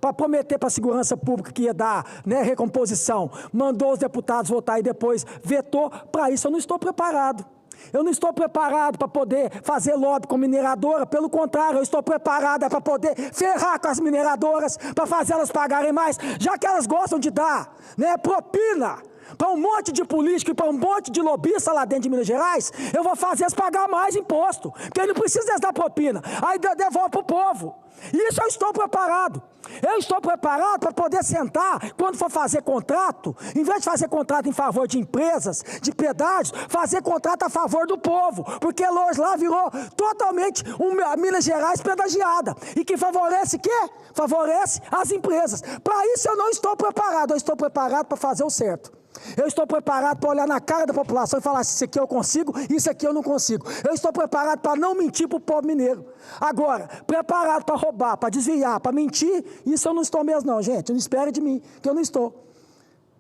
para prometer para a segurança pública que ia dar, né, recomposição, mandou os deputados votar e depois vetou. Para isso eu não estou preparado. Eu não estou preparado para poder fazer lobby com mineradora, pelo contrário, eu estou preparado para poder ferrar com as mineradoras, para fazer elas pagarem mais, já que elas gostam de dar, né, propina para um monte de político e para um monte de lobista lá dentro de Minas Gerais, eu vou fazer elas pagar mais imposto, porque ele não precisa dar propina, aí devolve para o povo. Isso eu estou preparado. Eu estou preparado para poder sentar, quando for fazer contrato, em vez de fazer contrato em favor de empresas, de pedágios, fazer contrato a favor do povo, porque hoje lá virou totalmente uma Minas Gerais pedagiada, e que favorece o quê? Favorece as empresas. Para isso eu não estou preparado, eu estou preparado para fazer o certo. Eu estou preparado para olhar na cara da população e falar: isso aqui eu consigo, isso aqui eu não consigo. Eu estou preparado para não mentir para o povo mineiro. Agora, preparado para roubar, para desviar, para mentir, isso eu não estou mesmo não, gente. Não espere de mim, que eu não estou.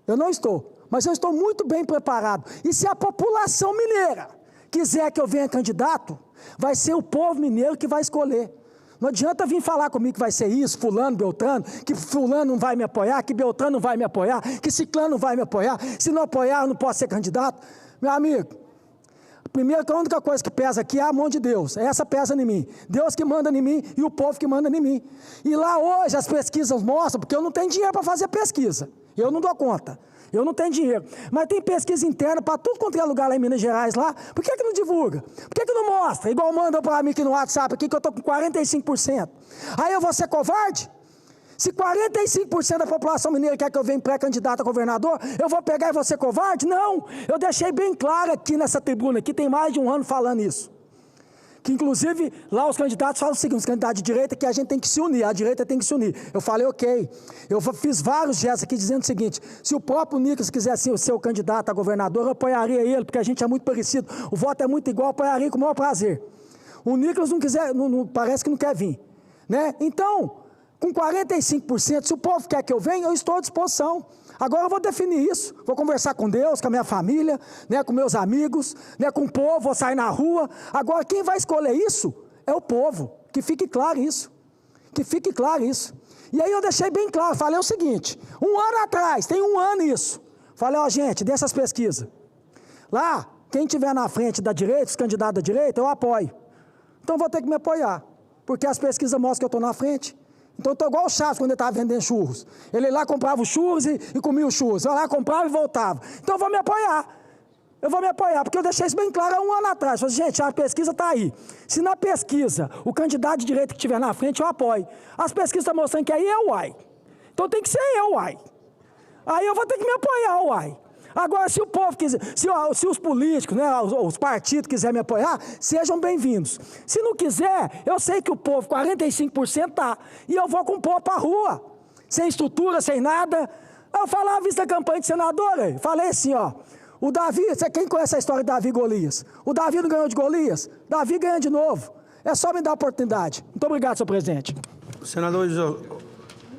Eu não estou. Mas eu estou muito bem preparado. E se a população mineira quiser que eu venha candidato, vai ser o povo mineiro que vai escolher. Não adianta vir falar comigo que vai ser isso, fulano, beltrano, que fulano não vai me apoiar, que beltrano não vai me apoiar, que ciclano não vai me apoiar. Se não apoiar, eu não posso ser candidato. Meu amigo, primeiro que a única coisa que pesa aqui é a mão de Deus. Essa pesa em mim. Deus que manda em mim e o povo que manda em mim. E lá hoje as pesquisas mostram, porque eu não tenho dinheiro para fazer pesquisa. Eu não dou conta. Eu não tenho dinheiro. Mas tem pesquisa interna para tudo quanto é lugar lá em Minas Gerais lá. Por que não divulga? Por que não mostra? Igual mandam para mim aqui no WhatsApp aqui que eu estou com 45%. Aí eu vou ser covarde? Se 45% da população mineira quer que eu venha pré-candidato a governador, eu vou pegar e vou ser covarde? Não. Eu deixei bem claro aqui nessa tribuna, aqui tem mais de um ano falando isso. Que inclusive lá os candidatos falam o seguinte, os candidatos de direita, que a gente tem que se unir, a direita tem que se unir. Eu falei, ok. Eu fiz vários gestos aqui dizendo o seguinte: se o próprio Nicolas quisesse ser o candidato a governador, eu apoiaria ele, porque a gente é muito parecido, o voto é muito igual, eu apoiaria com o maior prazer. O Nicolas não quiser, parece que não quer vir, né? Então, com 45%, se o povo quer que eu venha, eu estou à disposição. Agora eu vou definir isso, vou conversar com Deus, com a minha família, né, com meus amigos, né, com o povo, vou sair na rua. Agora quem vai escolher isso é o povo, que fique claro isso, que fique claro isso. E aí eu deixei bem claro, falei o seguinte, um ano atrás, tem um ano isso, falei, ó gente, dessas pesquisas, lá, quem estiver na frente da direita, os candidatos da direita, eu apoio. Então vou ter que me apoiar, porque as pesquisas mostram que eu estou na frente. Então eu estou igual o Chaves quando ele estava vendendo churros. Ele lá comprava os churros e comia os churros. Eu lá comprava e voltava. Então eu vou me apoiar. Eu vou me apoiar, porque eu deixei isso bem claro há um ano atrás. Falei, gente, a pesquisa está aí. Se na pesquisa o candidato de direita que estiver na frente, eu apoio. As pesquisas estão mostrando que aí é o uai. Então tem que ser eu, uai. Aí eu vou ter que me apoiar, uai. Agora, se o povo quiser, se os políticos, né, os partidos quiserem me apoiar, sejam bem-vindos. Se não quiser, eu sei que o povo, 45% está, e eu vou com o povo para a rua, sem estrutura, sem nada. Eu falava isso na campanha de senadora, falei assim, ó, o Davi, quem conhece a história de Davi e Golias? O Davi não ganhou de Golias? Davi ganha de novo. É só me dar a oportunidade. Muito obrigado, senhor presidente. Senador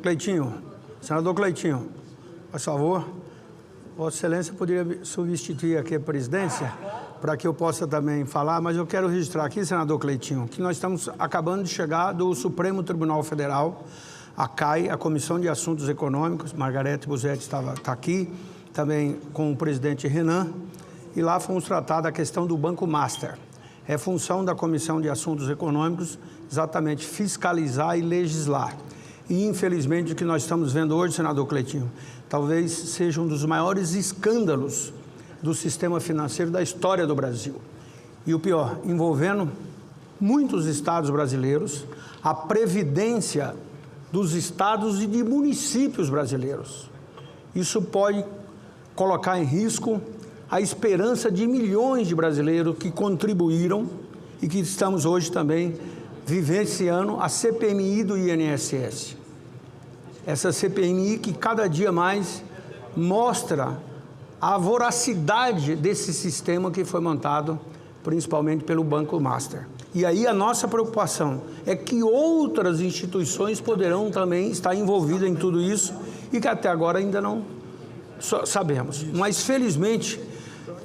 Cleitinho, senador Cleitinho, por favor. Vossa Excelência poderia substituir aqui a presidência para que eu possa também falar, mas eu quero registrar aqui, senador Cleitinho, que nós estamos acabando de chegar do Supremo Tribunal Federal, a CAI, a Comissão de Assuntos Econômicos, Margarete Busetti está aqui, também com o presidente Renan, e lá fomos tratar da questão do Banco Master. É função da Comissão de Assuntos Econômicos exatamente fiscalizar e legislar. E, infelizmente, o que nós estamos vendo hoje, senador Cleitinho, talvez seja um dos maiores escândalos do sistema financeiro da história do Brasil. E o pior, envolvendo muitos estados brasileiros, a previdência dos estados e de municípios brasileiros. Isso pode colocar em risco a esperança de milhões de brasileiros que contribuíram e que estamos hoje também vivenciando a CPMI do INSS. Essa CPMI que cada dia mais mostra a voracidade desse sistema que foi montado principalmente pelo Banco Master. E aí a nossa preocupação é que outras instituições poderão também estar envolvidas em tudo isso e que até agora ainda não sabemos. Mas felizmente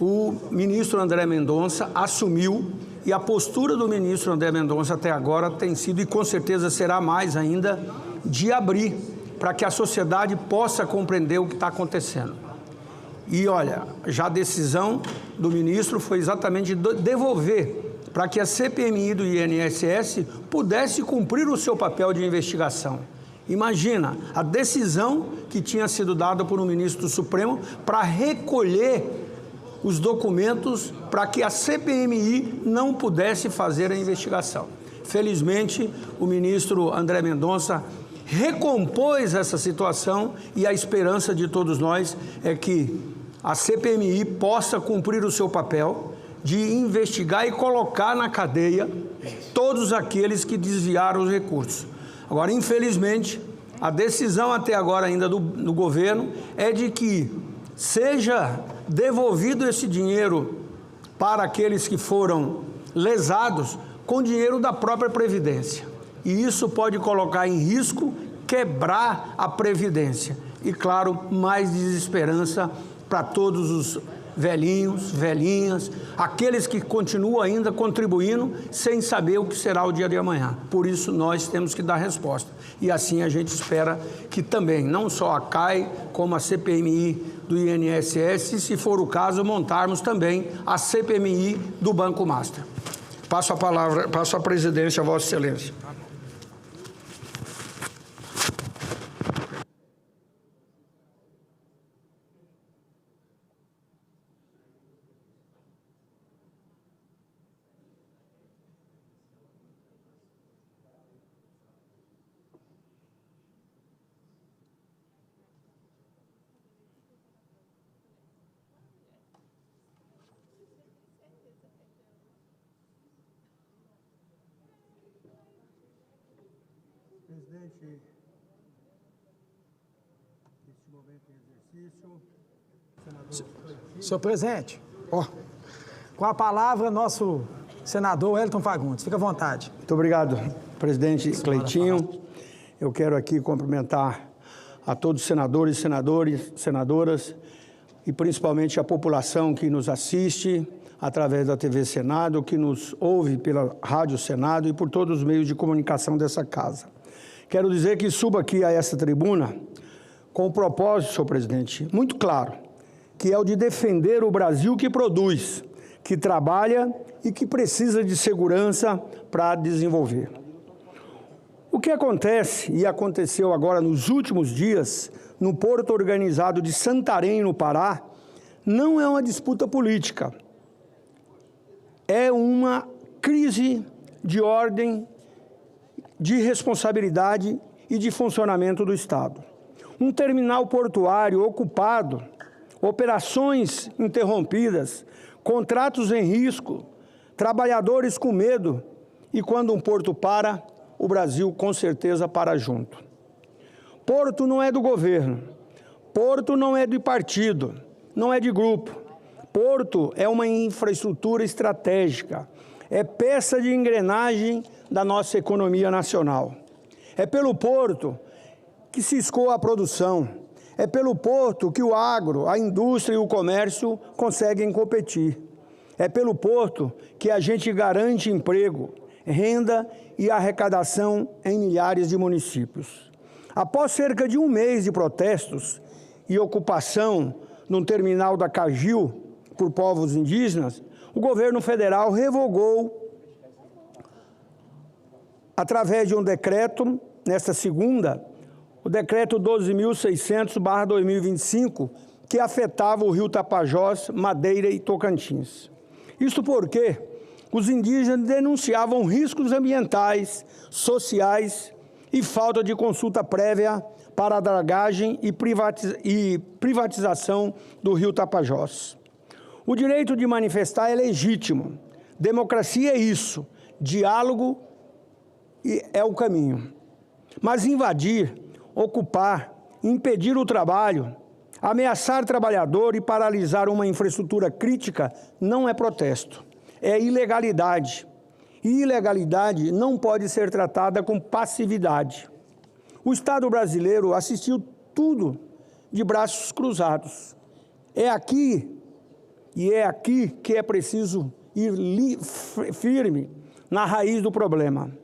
o ministro André Mendonça assumiu e a postura do ministro André Mendonça até agora tem sido, e com certeza será mais ainda, de abrir para que a sociedade possa compreender o que está acontecendo. E olha, já a decisão do ministro foi exatamente devolver para que a CPMI do INSS pudesse cumprir o seu papel de investigação. Imagina a decisão que tinha sido dada por um ministro do Supremo para recolher os documentos para que a CPMI não pudesse fazer a investigação. Felizmente, o ministro André Mendonça recompôs essa situação e a esperança de todos nós é que a CPMI possa cumprir o seu papel de investigar e colocar na cadeia todos aqueles que desviaram os recursos. Agora, infelizmente, a decisão até agora ainda do governo é de que seja devolvido esse dinheiro para aqueles que foram lesados com dinheiro da própria Previdência. E isso pode colocar em risco, quebrar a Previdência. E, claro, mais desesperança para todos os velhinhos, velhinhas, aqueles que continuam ainda contribuindo sem saber o que será o dia de amanhã. Por isso, nós temos que dar resposta. E assim a gente espera que também, não só a CAI, como a CPMI do INSS, e se for o caso, montarmos também a CPMI do Banco Master. Passo a palavra, passo a presidência a Vossa Excelência. Presidente, neste momento em exercício, senador... Senhor presidente, com a palavra, nosso senador Wellington Fagundes. Fica à vontade. Muito obrigado, presidente Cleitinho. Eu quero aqui cumprimentar a todos os senadores, senadoras e principalmente a população que nos assiste através da TV Senado, que nos ouve pela Rádio Senado e por todos os meios de comunicação dessa casa. Quero dizer que subo aqui a essa tribuna com o propósito, senhor presidente, muito claro, que é o de defender o Brasil que produz, que trabalha e que precisa de segurança para desenvolver. O que acontece, e aconteceu agora nos últimos dias, no Porto Organizado de Santarém, no Pará, não é uma disputa política. É uma crise de ordem, de responsabilidade e de funcionamento do Estado. Um terminal portuário ocupado, operações interrompidas, contratos em risco, trabalhadores com medo, e quando um porto para, o Brasil com certeza para junto. Porto não é do governo, porto não é de partido, não é de grupo. Porto é uma infraestrutura estratégica, é peça de engrenagem da nossa economia nacional. É pelo porto que se escoa a produção, é pelo porto que o agro, a indústria e o comércio conseguem competir. É pelo porto que a gente garante emprego, renda e arrecadação em milhares de municípios. Após cerca de um mês de protestos e ocupação no terminal da Cagil por povos indígenas, o governo federal revogou, através de um decreto, nesta segunda, o decreto 12.600/2025, que afetava o rio Tapajós, Madeira e Tocantins. Isso porque os indígenas denunciavam riscos ambientais, sociais e falta de consulta prévia para a dragagem e privatização do rio Tapajós. O direito de manifestar é legítimo. Democracia é isso. Diálogo é o caminho. Mas invadir, ocupar, impedir o trabalho, ameaçar trabalhador e paralisar uma infraestrutura crítica não é protesto. É ilegalidade. E ilegalidade não pode ser tratada com passividade. O Estado brasileiro assistiu tudo de braços cruzados. É aqui que é preciso ir firme na raiz do problema.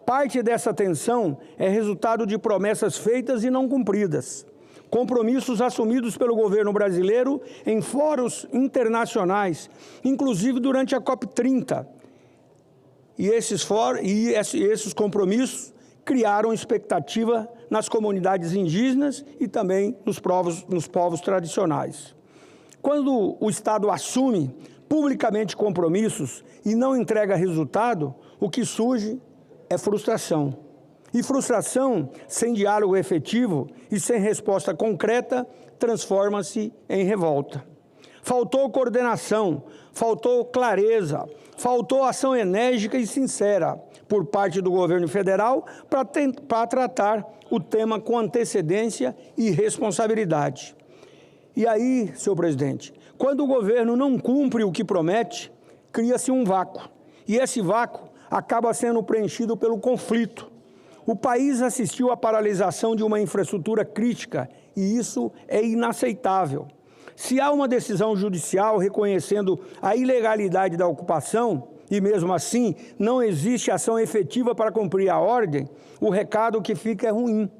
Parte dessa tensão é resultado de promessas feitas e não cumpridas, compromissos assumidos pelo governo brasileiro em fóruns internacionais, inclusive durante a COP30. E esses compromissos criaram expectativa nas comunidades indígenas e também nos povos tradicionais. Quando o Estado assume publicamente compromissos e não entrega resultado, o que surge é frustração. E frustração, sem diálogo efetivo e sem resposta concreta, transforma-se em revolta. Faltou coordenação, faltou clareza, faltou ação enérgica e sincera por parte do governo federal para tratar o tema com antecedência e responsabilidade. E aí, senhor presidente, quando o governo não cumpre o que promete, cria-se um vácuo. E esse vácuo acaba sendo preenchido pelo conflito. O país assistiu à paralisação de uma infraestrutura crítica e isso é inaceitável. Se há uma decisão judicial reconhecendo a ilegalidade da ocupação e mesmo assim não existe ação efetiva para cumprir a ordem, o recado que fica é ruim.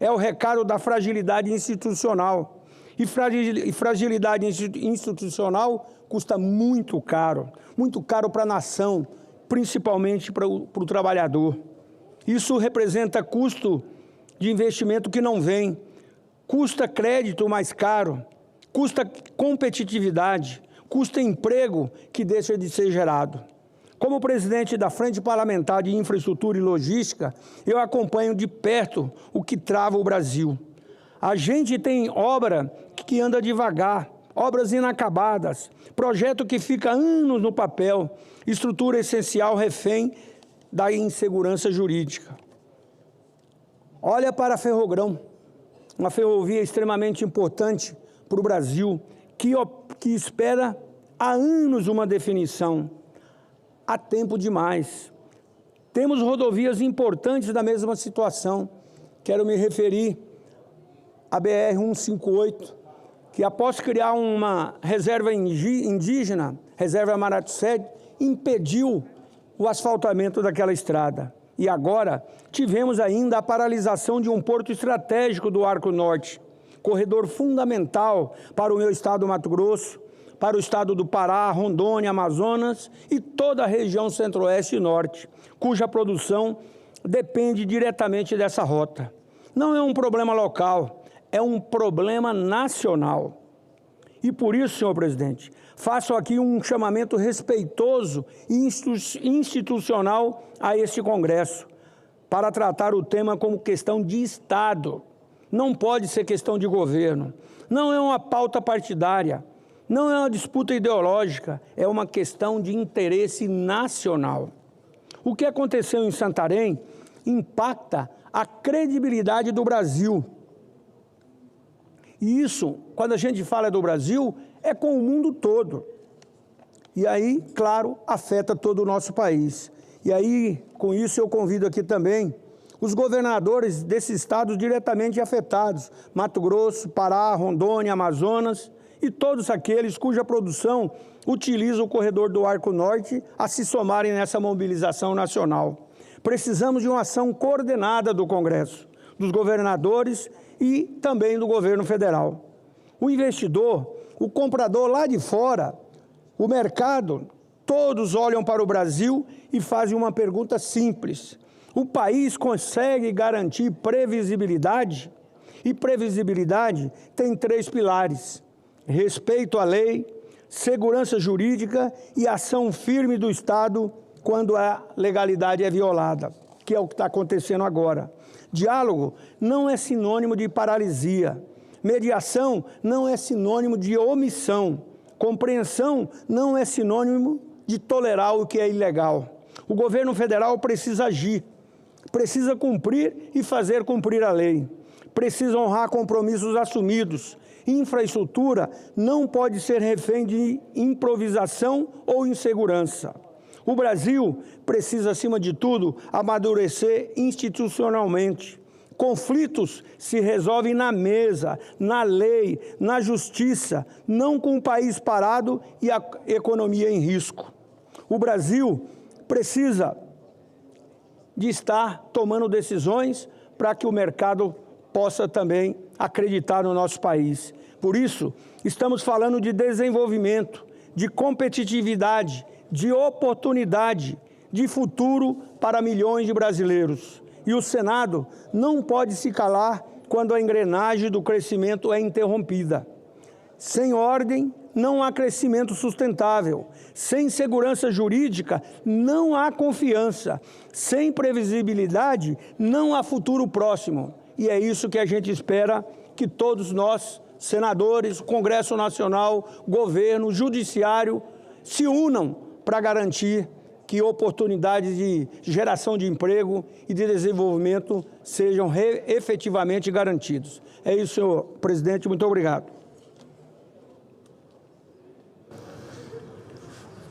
É o recado da fragilidade institucional. E fragilidade institucional custa muito caro para a nação, principalmente para o trabalhador. Isso representa custo de investimento que não vem, custa crédito mais caro, custa competitividade, custa emprego que deixa de ser gerado. Como presidente da Frente Parlamentar de Infraestrutura e Logística, eu acompanho de perto o que trava o Brasil. A gente tem obra que anda devagar, obras inacabadas, projeto que fica anos no papel, estrutura essencial refém da insegurança jurídica. Olha para a Ferrogrão, uma ferrovia extremamente importante para o Brasil, que espera há anos uma definição. Há tempo demais. Temos rodovias importantes da mesma situação. Quero me referir à BR-158, que após criar uma reserva indígena, reserva Maratussé, impediu o asfaltamento daquela estrada. E agora tivemos ainda a paralisação de um porto estratégico do Arco Norte, corredor fundamental para o meu estado do Mato Grosso, para o estado do Pará, Rondônia, Amazonas e toda a região centro-oeste e norte, cuja produção depende diretamente dessa rota. Não é um problema local, é um problema nacional. E por isso, senhor presidente, faço aqui um chamamento respeitoso e institucional a este Congresso, para tratar o tema como questão de Estado. Não pode ser questão de governo. Não é uma pauta partidária, não é uma disputa ideológica, é uma questão de interesse nacional. O que aconteceu em Santarém impacta a credibilidade do Brasil. E isso, quando a gente fala do Brasil, é com o mundo todo. E aí, claro, afeta todo o nosso país. E aí, com isso, eu convido aqui também os governadores desses estados diretamente afetados, Mato Grosso, Pará, Rondônia, Amazonas, e todos aqueles cuja produção utiliza o corredor do Arco Norte a se somarem nessa mobilização nacional. Precisamos de uma ação coordenada do Congresso, dos governadores e também do governo federal. O investidor, o comprador lá de fora, o mercado, todos olham para o Brasil e fazem uma pergunta simples. O país consegue garantir previsibilidade? E previsibilidade tem 3 pilares: respeito à lei, segurança jurídica e ação firme do Estado quando a legalidade é violada, que é o que está acontecendo agora. Diálogo não é sinônimo de paralisia. Mediação não é sinônimo de omissão. Compreensão não é sinônimo de tolerar o que é ilegal. O governo federal precisa agir, precisa cumprir e fazer cumprir a lei. Precisa honrar compromissos assumidos. Infraestrutura não pode ser refém de improvisação ou insegurança. O Brasil precisa, acima de tudo, amadurecer institucionalmente. Conflitos se resolvem na mesa, na lei, na justiça, não com o país parado e a economia em risco. O Brasil precisa de estar tomando decisões para que o mercado possa também acreditar no nosso país. Por isso, estamos falando de desenvolvimento, de competitividade, de oportunidade, de futuro para milhões de brasileiros. E o Senado não pode se calar quando a engrenagem do crescimento é interrompida. Sem ordem, não há crescimento sustentável. Sem segurança jurídica, não há confiança. Sem previsibilidade, não há futuro próximo. E é isso que a gente espera que todos nós, senadores, Congresso Nacional, governo, judiciário, se unam para garantir que oportunidades de geração de emprego e de desenvolvimento sejam efetivamente garantidos. É isso, senhor presidente. Muito obrigado.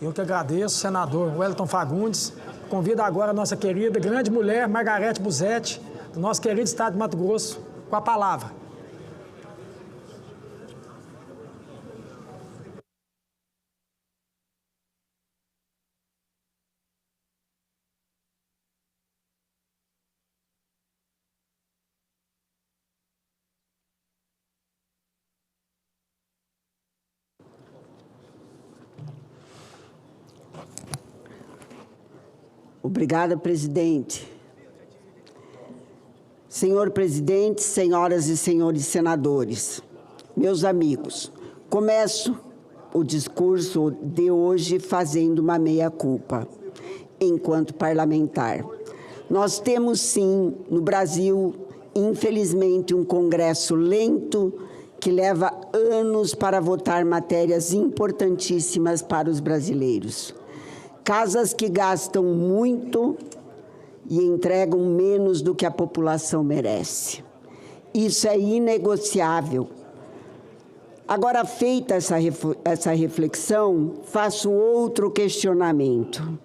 Eu que agradeço, senador Wellington Fagundes. Convido agora a nossa querida, grande mulher, Margarete Busetti, do nosso querido estado de Mato Grosso, com a palavra. Obrigada, presidente. Senhor presidente, senhoras e senhores senadores, meus amigos, começo o discurso de hoje fazendo uma meia-culpa, enquanto parlamentar. Nós temos, sim, no Brasil, infelizmente, um Congresso lento que leva anos para votar matérias importantíssimas para os brasileiros. Casas que gastam muito e entregam menos do que a população merece. Isso é inegociável. Agora, feita essa reflexão, faço outro questionamento.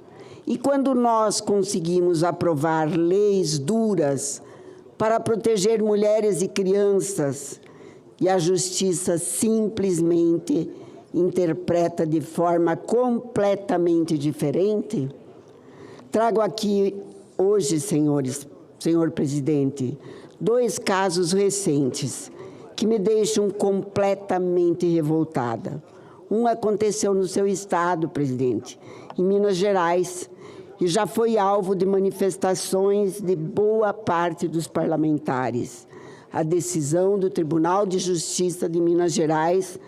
E quando nós conseguimos aprovar leis duras para proteger mulheres e crianças, e a justiça simplesmente interpreta de forma completamente diferente? Trago aqui hoje, senhor presidente, 2 casos recentes que me deixam completamente revoltada. Um aconteceu no seu estado, presidente, em Minas Gerais, e já foi alvo de manifestações de boa parte dos parlamentares. A decisão do Tribunal de Justiça de Minas Gerais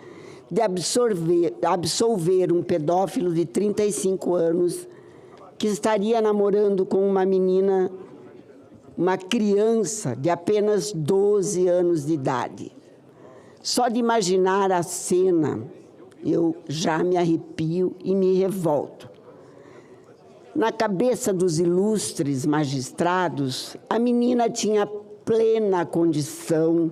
de absolver um pedófilo de 35 anos que estaria namorando com uma menina, uma criança de apenas 12 anos de idade. Só de imaginar a cena, eu já me arrepio e me revolto. Na cabeça dos ilustres magistrados, a menina tinha plena condição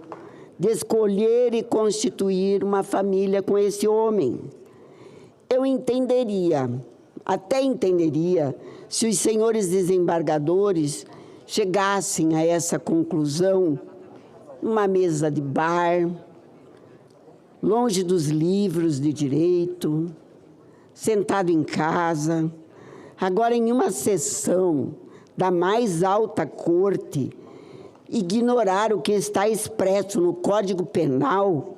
de escolher e constituir uma família com esse homem. Eu até entenderia, se os senhores desembargadores chegassem a essa conclusão numa mesa de bar, longe dos livros de direito, sentado em casa. Agora, em uma sessão da mais alta corte, ignorar o que está expresso no Código Penal,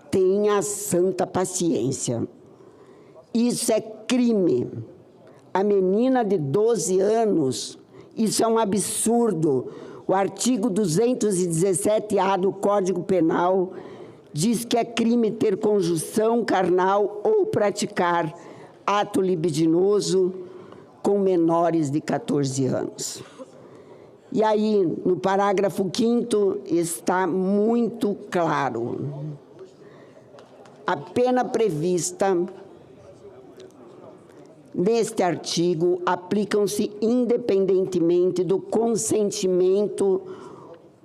tenha a santa paciência. Isso é crime. A menina de 12 anos, isso é um absurdo. O artigo 217-A do Código Penal diz que é crime ter conjunção carnal ou praticar ato libidinoso com menores de 14 anos. E aí, no parágrafo 5º, está muito claro. A pena prevista neste artigo aplicam-se independentemente do consentimento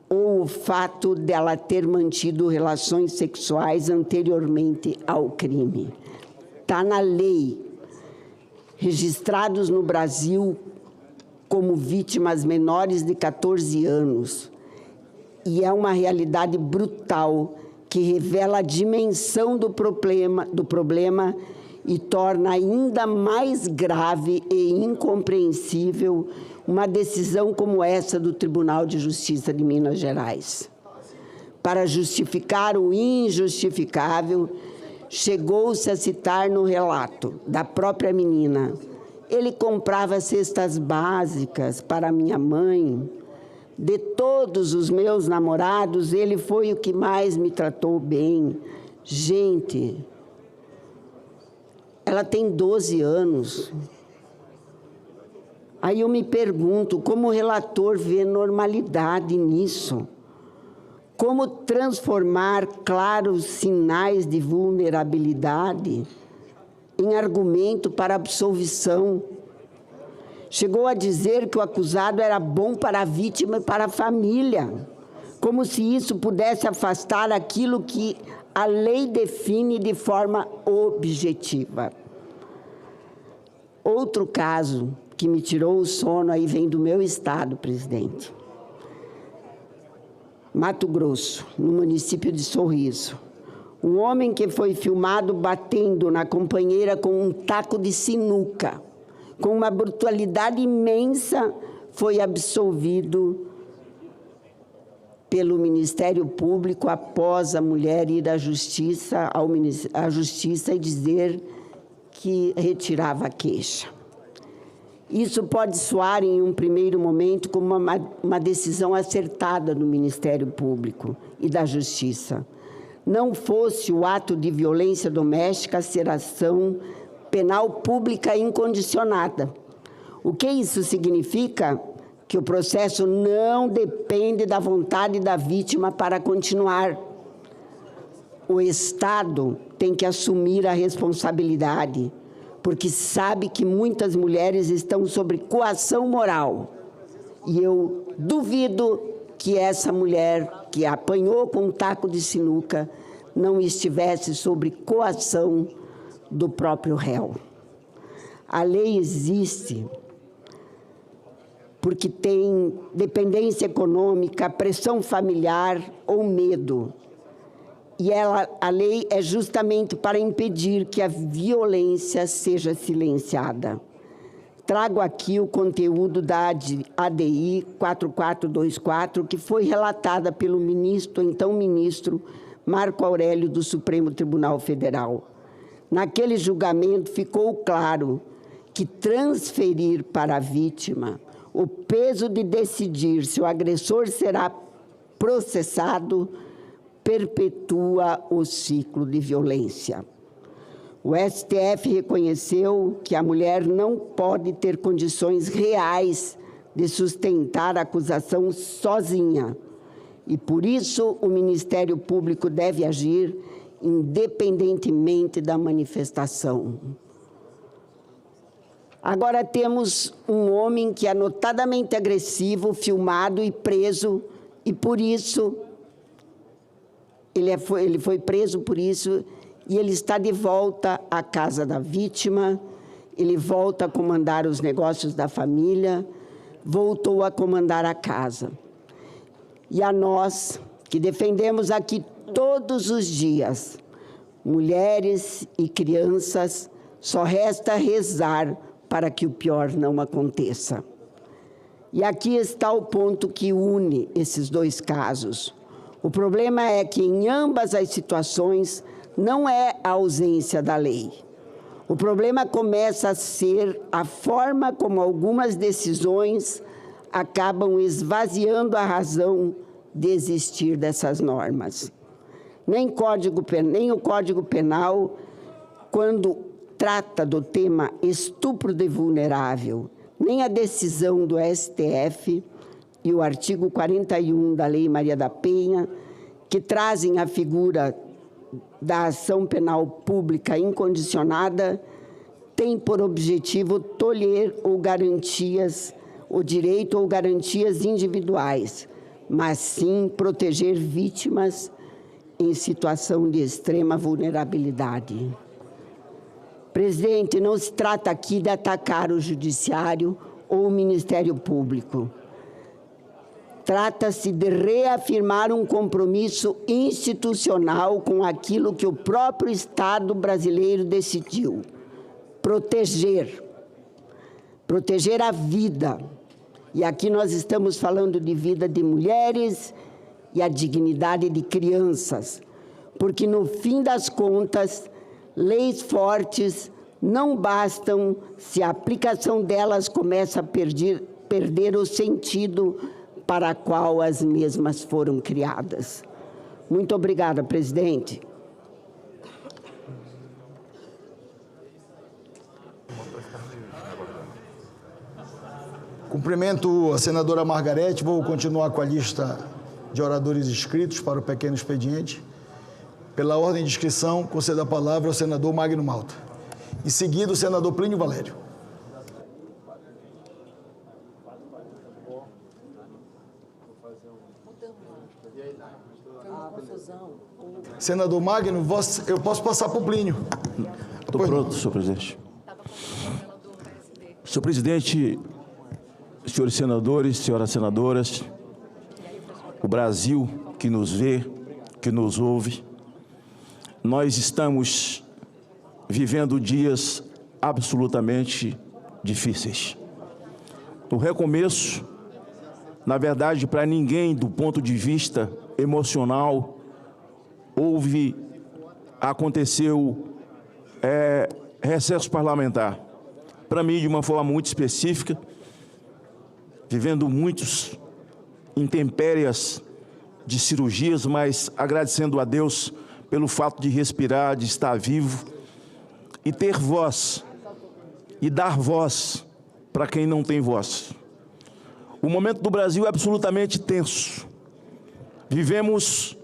ou o fato dela ter mantido relações sexuais anteriormente ao crime. Está na lei. Registrados no Brasil como vítimas menores de 14 anos. E é uma realidade brutal que revela a dimensão do problema e torna ainda mais grave e incompreensível uma decisão como essa do Tribunal de Justiça de Minas Gerais. Para justificar o injustificável, chegou-se a citar no relato da própria menina: ele comprava cestas básicas para minha mãe. De todos os meus namorados, ele foi o que mais me tratou bem. Gente, ela tem 12 anos. Aí eu me pergunto, como o relator vê normalidade nisso? Como transformar claros sinais de vulnerabilidade em argumento para absolvição? Chegou a dizer que o acusado era bom para a vítima e para a família, como se isso pudesse afastar aquilo que a lei define de forma objetiva. Outro caso que me tirou o sono aí vem do meu estado, presidente. Mato Grosso, no município de Sorriso. Um homem que foi filmado batendo na companheira com um taco de sinuca, com uma brutalidade imensa, foi absolvido pelo Ministério Público após a mulher ir à Justiça e dizer que retirava a queixa. Isso pode soar, em um primeiro momento, como uma decisão acertada do Ministério Público e da Justiça. Não fosse o ato de violência doméstica ser ação penal pública incondicionada. O que isso significa? Que o processo não depende da vontade da vítima para continuar. O Estado tem que assumir a responsabilidade, porque sabe que muitas mulheres estão sob coação moral. E eu duvido que essa mulher que apanhou com um taco de sinuca não estivesse sob coação do próprio réu. A lei existe porque tem dependência econômica, pressão familiar ou medo. E a lei é justamente para impedir que a violência seja silenciada. Trago aqui o conteúdo da ADI 4424, que foi relatada pelo então ministro Marco Aurélio do Supremo Tribunal Federal. Naquele julgamento ficou claro que transferir para a vítima o peso de decidir se o agressor será processado perpetua o ciclo de violência. O STF reconheceu que a mulher não pode ter condições reais de sustentar a acusação sozinha e, por isso, o Ministério Público deve agir independentemente da manifestação. Agora temos um homem que é notadamente agressivo, filmado e preso, e por isso, ele foi preso por isso, e ele está de volta à casa da vítima, ele volta a comandar os negócios da família, voltou a comandar a casa. E a nós, que defendemos aqui todos os dias, mulheres e crianças, só resta rezar para que o pior não aconteça. E aqui está o ponto que une esses dois casos. O problema é que, em ambas as situações, não é a ausência da lei. O problema começa a ser a forma como algumas decisões acabam esvaziando a razão de existir dessas normas. Nem o Código Penal, quando trata do tema estupro de vulnerável, nem a decisão do STF e o artigo 41 da Lei Maria da Penha, que trazem a figura da ação penal pública incondicionada, tem por objetivo tolher o direito ou garantias individuais, mas sim proteger vítimas em situação de extrema vulnerabilidade. Presidente, não se trata aqui de atacar o Judiciário ou o Ministério Público. Trata-se de reafirmar um compromisso institucional com aquilo que o próprio Estado brasileiro decidiu: proteger a vida. E aqui nós estamos falando de vida de mulheres e a dignidade de crianças, porque, no fim das contas, leis fortes não bastam se a aplicação delas começa a perder o sentido para o qual as mesmas foram criadas. Muito obrigada, presidente. Cumprimento a senadora Margarete. Vou continuar com a lista de oradores inscritos para o pequeno expediente. Pela ordem de inscrição, concedo a palavra ao senador Magno Malta. Em seguida, o senador Plínio Valério. Senador Magno, eu posso passar para o Plínio. Estou pronto, senhor presidente. Senhor presidente, senhores senadores, senhoras senadoras, o Brasil que nos vê, que nos ouve, nós estamos vivendo dias absolutamente difíceis. O recomeço, na verdade, para ninguém, do ponto de vista emocional, aconteceu recesso parlamentar. Para mim, de uma forma muito específica, vivendo muitos intempéries de cirurgias, mas agradecendo a Deus pelo fato de respirar, de estar vivo e ter voz, e dar voz para quem não tem voz. O momento do Brasil é absolutamente tenso. Vivemos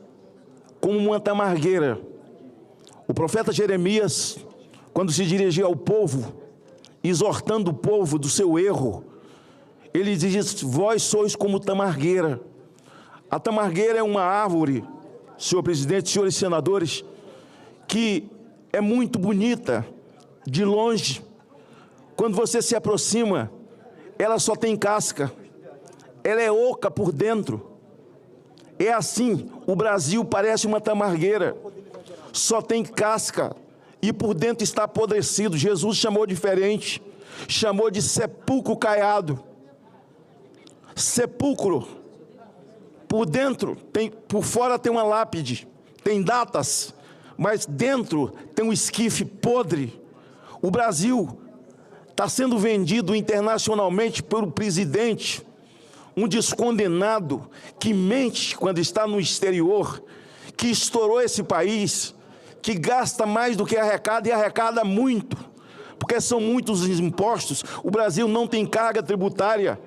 como uma tamargueira. O profeta Jeremias, quando se dirigia ao povo, exortando o povo do seu erro, ele diz: vós sois como tamargueira. A tamargueira é uma árvore, senhor presidente, senhores senadores, que é muito bonita de longe, quando você se aproxima, ela só tem casca, ela é oca por dentro. É assim, o Brasil parece uma tamargueira, só tem casca e por dentro está apodrecido. Jesus chamou diferente, chamou de sepulcro caiado. Sepulcro, por dentro, por fora tem uma lápide, tem datas, mas dentro tem um esquife podre. O Brasil está sendo vendido internacionalmente por um presidente, um descondenado, que mente quando está no exterior, que estourou esse país, que gasta mais do que arrecada e arrecada muito, porque são muitos os impostos. O Brasil não tem carga tributária.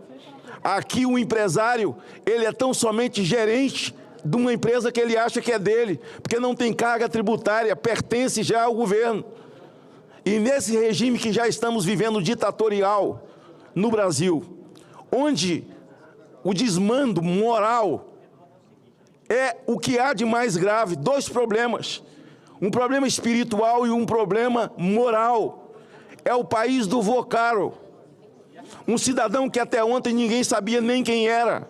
Aqui o empresário, ele é tão somente gerente de uma empresa que ele acha que é dele, porque não tem carga tributária, pertence já ao governo. E nesse regime que já estamos vivendo ditatorial no Brasil, onde o desmando moral é o que há de mais grave, dois problemas, um problema espiritual e um problema moral. É o país do Vocaro, um cidadão que até ontem ninguém sabia nem quem era,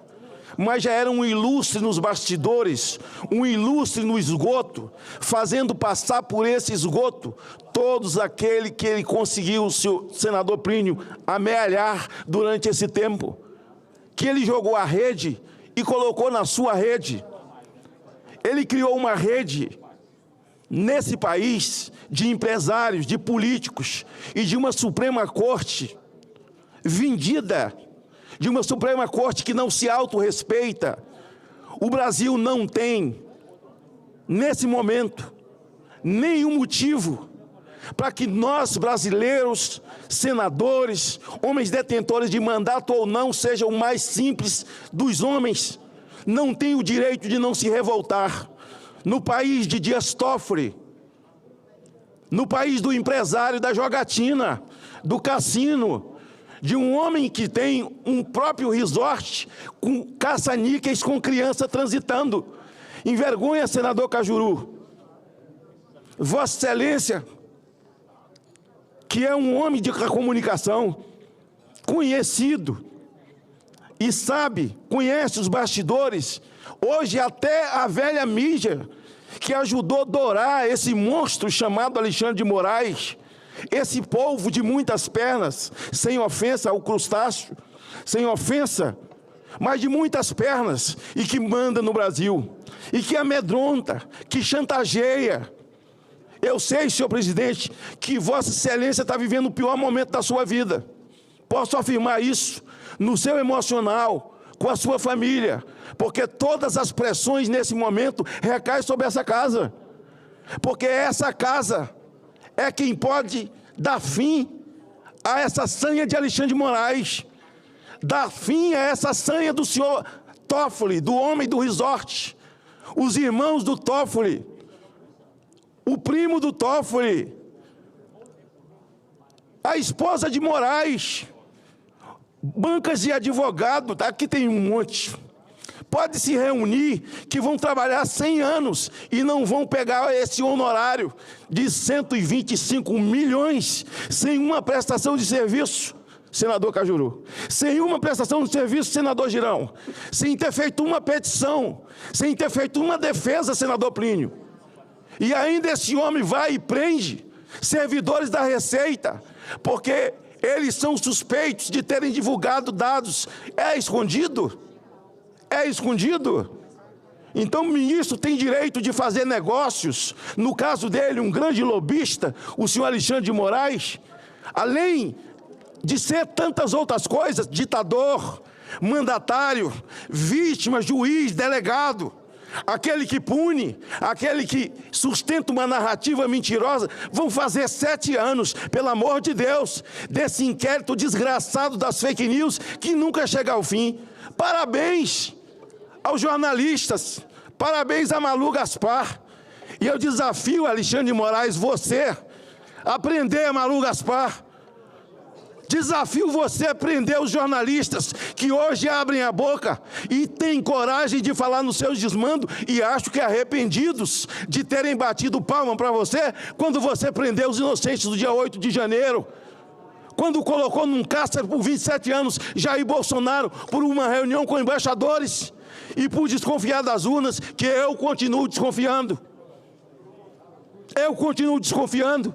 mas já era um ilustre nos bastidores, um ilustre no esgoto, fazendo passar por esse esgoto todos aqueles que ele conseguiu, o seu senador Plínio, amealhar durante esse tempo, que ele jogou a rede e colocou na sua rede. Ele criou uma rede nesse país de empresários, de políticos e de uma Suprema Corte vendida, de uma Suprema Corte que não se autorrespeita. O Brasil não tem, nesse momento, nenhum motivo para que nós, brasileiros, senadores, homens detentores de mandato ou não, sejam o mais simples dos homens, não têm o direito de não se revoltar. No país de Dias Toffoli, no país do empresário da jogatina, do cassino, de um homem que tem um próprio resort com caça-níqueis com criança transitando. Envergonha, senador Cajuru. Vossa Excelência, que é um homem de comunicação, conhecido, e sabe, conhece os bastidores, hoje até a velha mídia, que ajudou a dourar esse monstro chamado Alexandre de Moraes, esse polvo de muitas pernas, sem ofensa ao crustáceo, sem ofensa, mas de muitas pernas, e que manda no Brasil, e que amedronta, que chantageia. Eu sei, senhor presidente, que Vossa Excelência está vivendo o pior momento da sua vida. Posso afirmar isso no seu emocional, com a sua família, porque todas as pressões nesse momento recaem sobre essa casa, porque essa casa é quem pode dar fim a essa sanha de Alexandre de Moraes, dar fim a essa sanha do senhor Toffoli, do homem do resort, os irmãos do Toffoli, o primo do Toffoli, a esposa de Moraes, bancas de advogado, aqui tem um monte, pode se reunir, que vão trabalhar 100 anos e não vão pegar esse honorário de 125 milhões sem uma prestação de serviço, senador Cajuru, sem uma prestação de serviço, senador Girão, sem ter feito uma petição, sem ter feito uma defesa, senador Plínio. E ainda esse homem vai e prende servidores da Receita, porque eles são suspeitos de terem divulgado dados. É escondido? É escondido? Então o ministro tem direito de fazer negócios, no caso dele, um grande lobista, o senhor Alexandre de Moraes, além de ser tantas outras coisas, ditador, mandatário, vítima, juiz, delegado, aquele que pune, aquele que sustenta uma narrativa mentirosa, vão fazer 7 anos, pelo amor de Deus, desse inquérito desgraçado das fake news, que nunca chega ao fim. Parabéns aos jornalistas, parabéns a Malu Gaspar, e eu desafio, Alexandre de Moraes, você, a prender a Malu Gaspar. Desafio você a prender os jornalistas que hoje abrem a boca e têm coragem de falar nos seus desmandos e acho que arrependidos de terem batido palma para você quando você prendeu os inocentes do dia 8 de janeiro. Quando colocou num cárcere por 27 anos Jair Bolsonaro por uma reunião com embaixadores e por desconfiar das urnas, que eu continuo desconfiando. Eu continuo desconfiando.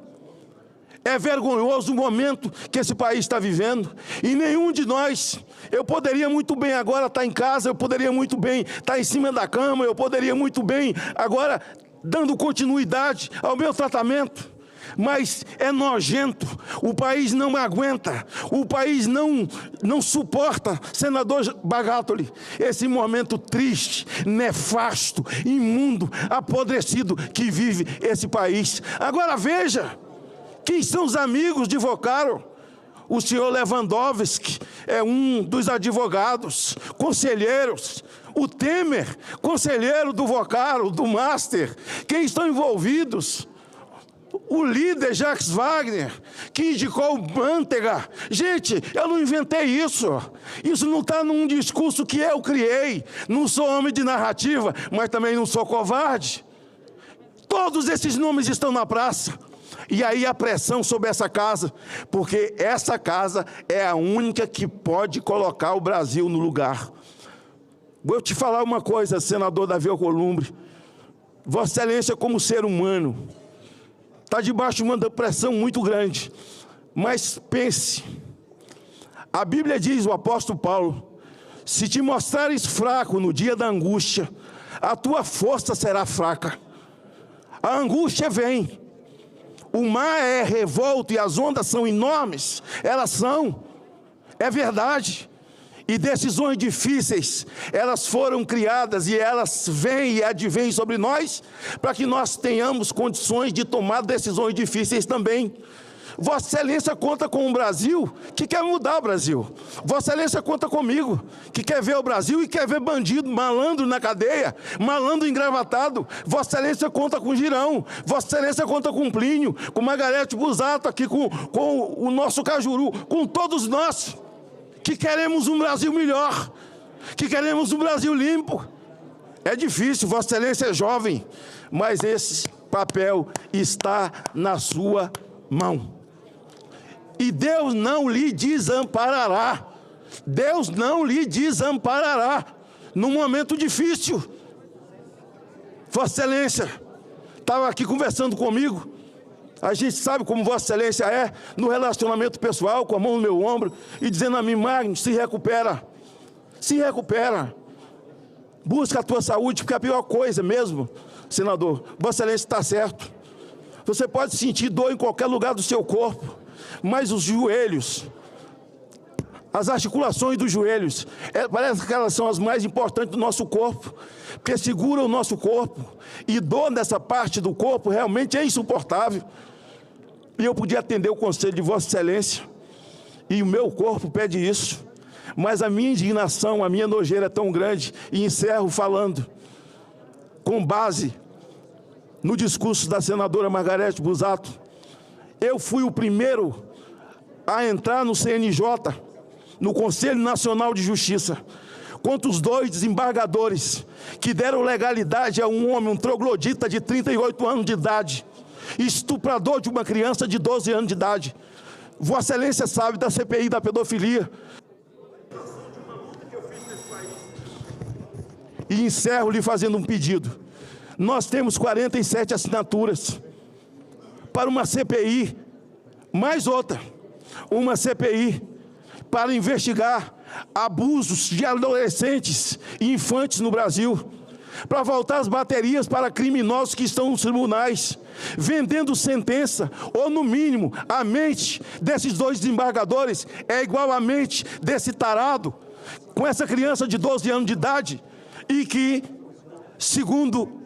É vergonhoso o momento que esse país está vivendo. E nenhum de nós, eu poderia muito bem agora estar em casa, eu poderia muito bem estar em cima da cama, eu poderia muito bem agora dando continuidade ao meu tratamento. Mas é nojento, o país não aguenta, o país não suporta, senador Bagatoli, esse momento triste, nefasto, imundo, apodrecido que vive esse país. Agora veja, quem são os amigos de Vocaro? O senhor Lewandowski é um dos advogados, conselheiros. O Temer, conselheiro do Vocaro, do Master. Quem estão envolvidos? O líder Jacques Wagner, que indicou o Manteiga. Gente, eu não inventei isso. Isso não está num discurso que eu criei. Não sou homem de narrativa, mas também não sou covarde. Todos esses nomes estão na praça. E aí a pressão sobre essa casa, porque essa casa é a única que pode colocar o Brasil no lugar. Vou te falar uma coisa, senador Davi Alcolumbre. Vossa Excelência, como ser humano, está debaixo de uma pressão muito grande. Mas pense, a Bíblia diz, o apóstolo Paulo, se te mostrares fraco no dia da angústia, a tua força será fraca. A angústia vem. O mar é revolto e as ondas são enormes. Elas são. É verdade. E decisões difíceis, elas foram criadas e elas vêm e advêm sobre nós para que nós tenhamos condições de tomar decisões difíceis também. Vossa Excelência conta com um Brasil que quer mudar o Brasil. Vossa Excelência conta comigo, que quer ver o Brasil e quer ver bandido, malandro na cadeia, malandro engravatado. Vossa Excelência conta com Girão. Vossa Excelência conta com Plínio, com Margarete Busato, aqui com o nosso Cajuru, com todos nós que queremos um Brasil melhor, que queremos um Brasil limpo. É difícil, Vossa Excelência é jovem, mas esse papel está na sua mão. E Deus não lhe desamparará. Deus não lhe desamparará num momento difícil. Vossa Excelência estava aqui conversando comigo. A gente sabe como Vossa Excelência é no relacionamento pessoal, com a mão no meu ombro e dizendo a mim, Magno, se recupera. Se recupera. Busca a tua saúde, porque é a pior coisa mesmo, senador. Vossa Excelência está certo. Você pode sentir dor em qualquer lugar do seu corpo, mas os joelhos, as articulações dos joelhos, parece que elas são as mais importantes do nosso corpo, porque seguram o nosso corpo, e dor nessa parte do corpo realmente é insuportável. E eu podia atender o conselho de Vossa Excelência, e o meu corpo pede isso, mas a minha indignação, a minha nojeira é tão grande, e encerro falando, com base no discurso da senadora Margarete Busato. Eu fui o primeiro a entrar no CNJ, no Conselho Nacional de Justiça, contra os 2 desembargadores que deram legalidade a um homem, um troglodita de 38 anos de idade, estuprador de uma criança de 12 anos de idade. Vossa Excelência sabe da CPI da pedofilia. E encerro lhe fazendo um pedido. Nós temos 47 assinaturas para uma CPI, mais outra, uma CPI para investigar abusos de adolescentes e infantes no Brasil, para voltar as baterias para criminosos que estão nos tribunais, vendendo sentença, ou no mínimo, a mente desses 2 desembargadores é igual à mente desse tarado, com essa criança de 12 anos de idade, e que, segundo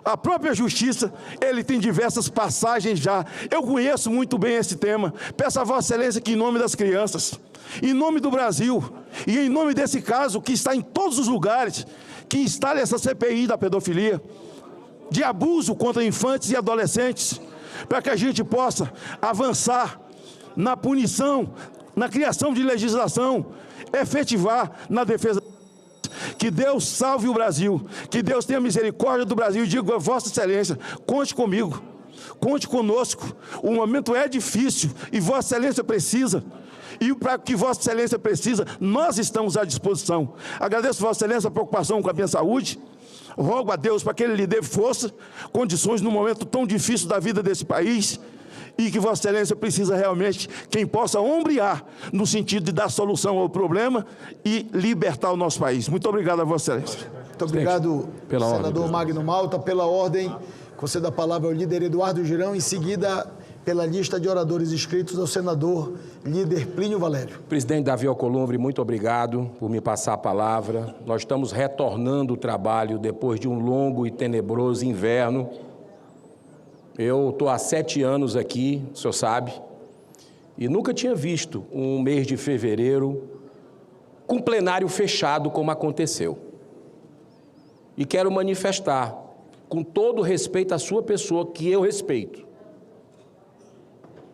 a própria justiça, ele tem diversas passagens já. Eu conheço muito bem esse tema. Peço a Vossa Excelência que, em nome das crianças, em nome do Brasil, e em nome desse caso que está em todos os lugares, que instale essa CPI da pedofilia, de abuso contra infantes e adolescentes, para que a gente possa avançar na punição, na criação de legislação, efetivar na defesa. Que Deus salve o Brasil, que Deus tenha misericórdia do Brasil. E digo a Vossa Excelência, conte comigo, conte conosco. O momento é difícil e Vossa Excelência precisa. E para que Vossa Excelência precisa, nós estamos à disposição. Agradeço Vossa Excelência a preocupação com a minha saúde. Rogo a Deus para que Ele lhe dê força, condições num momento tão difícil da vida desse país, e que Vossa Excelência precisa realmente quem possa ombrear no sentido de dar solução ao problema e libertar o nosso país. Muito obrigado a Vossa Excelência. Muito obrigado, senador Magno Malta. Pela ordem, concedo a palavra ao líder Eduardo Girão, em seguida, pela lista de oradores inscritos, ao senador líder Plínio Valério. Presidente Davi Alcolumbre, muito obrigado por me passar a palavra. Nós estamos retornando o trabalho depois de um longo e tenebroso inverno. Eu estou há 7 anos aqui, o senhor sabe, e nunca tinha visto um mês de fevereiro com plenário fechado como aconteceu. E quero manifestar, com todo respeito à sua pessoa, que eu respeito.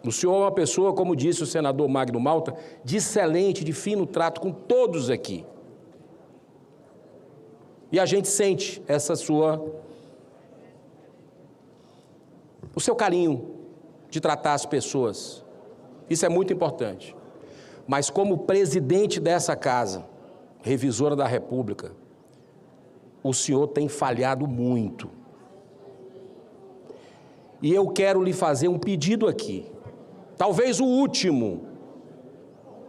O senhor é uma pessoa, como disse o senador Magno Malta, de excelente, de fino trato com todos aqui. E a gente sente o seu carinho de tratar as pessoas. Isso é muito importante. Mas como presidente dessa casa, revisora da República, o senhor tem falhado muito. E eu quero lhe fazer um pedido aqui. Talvez o último,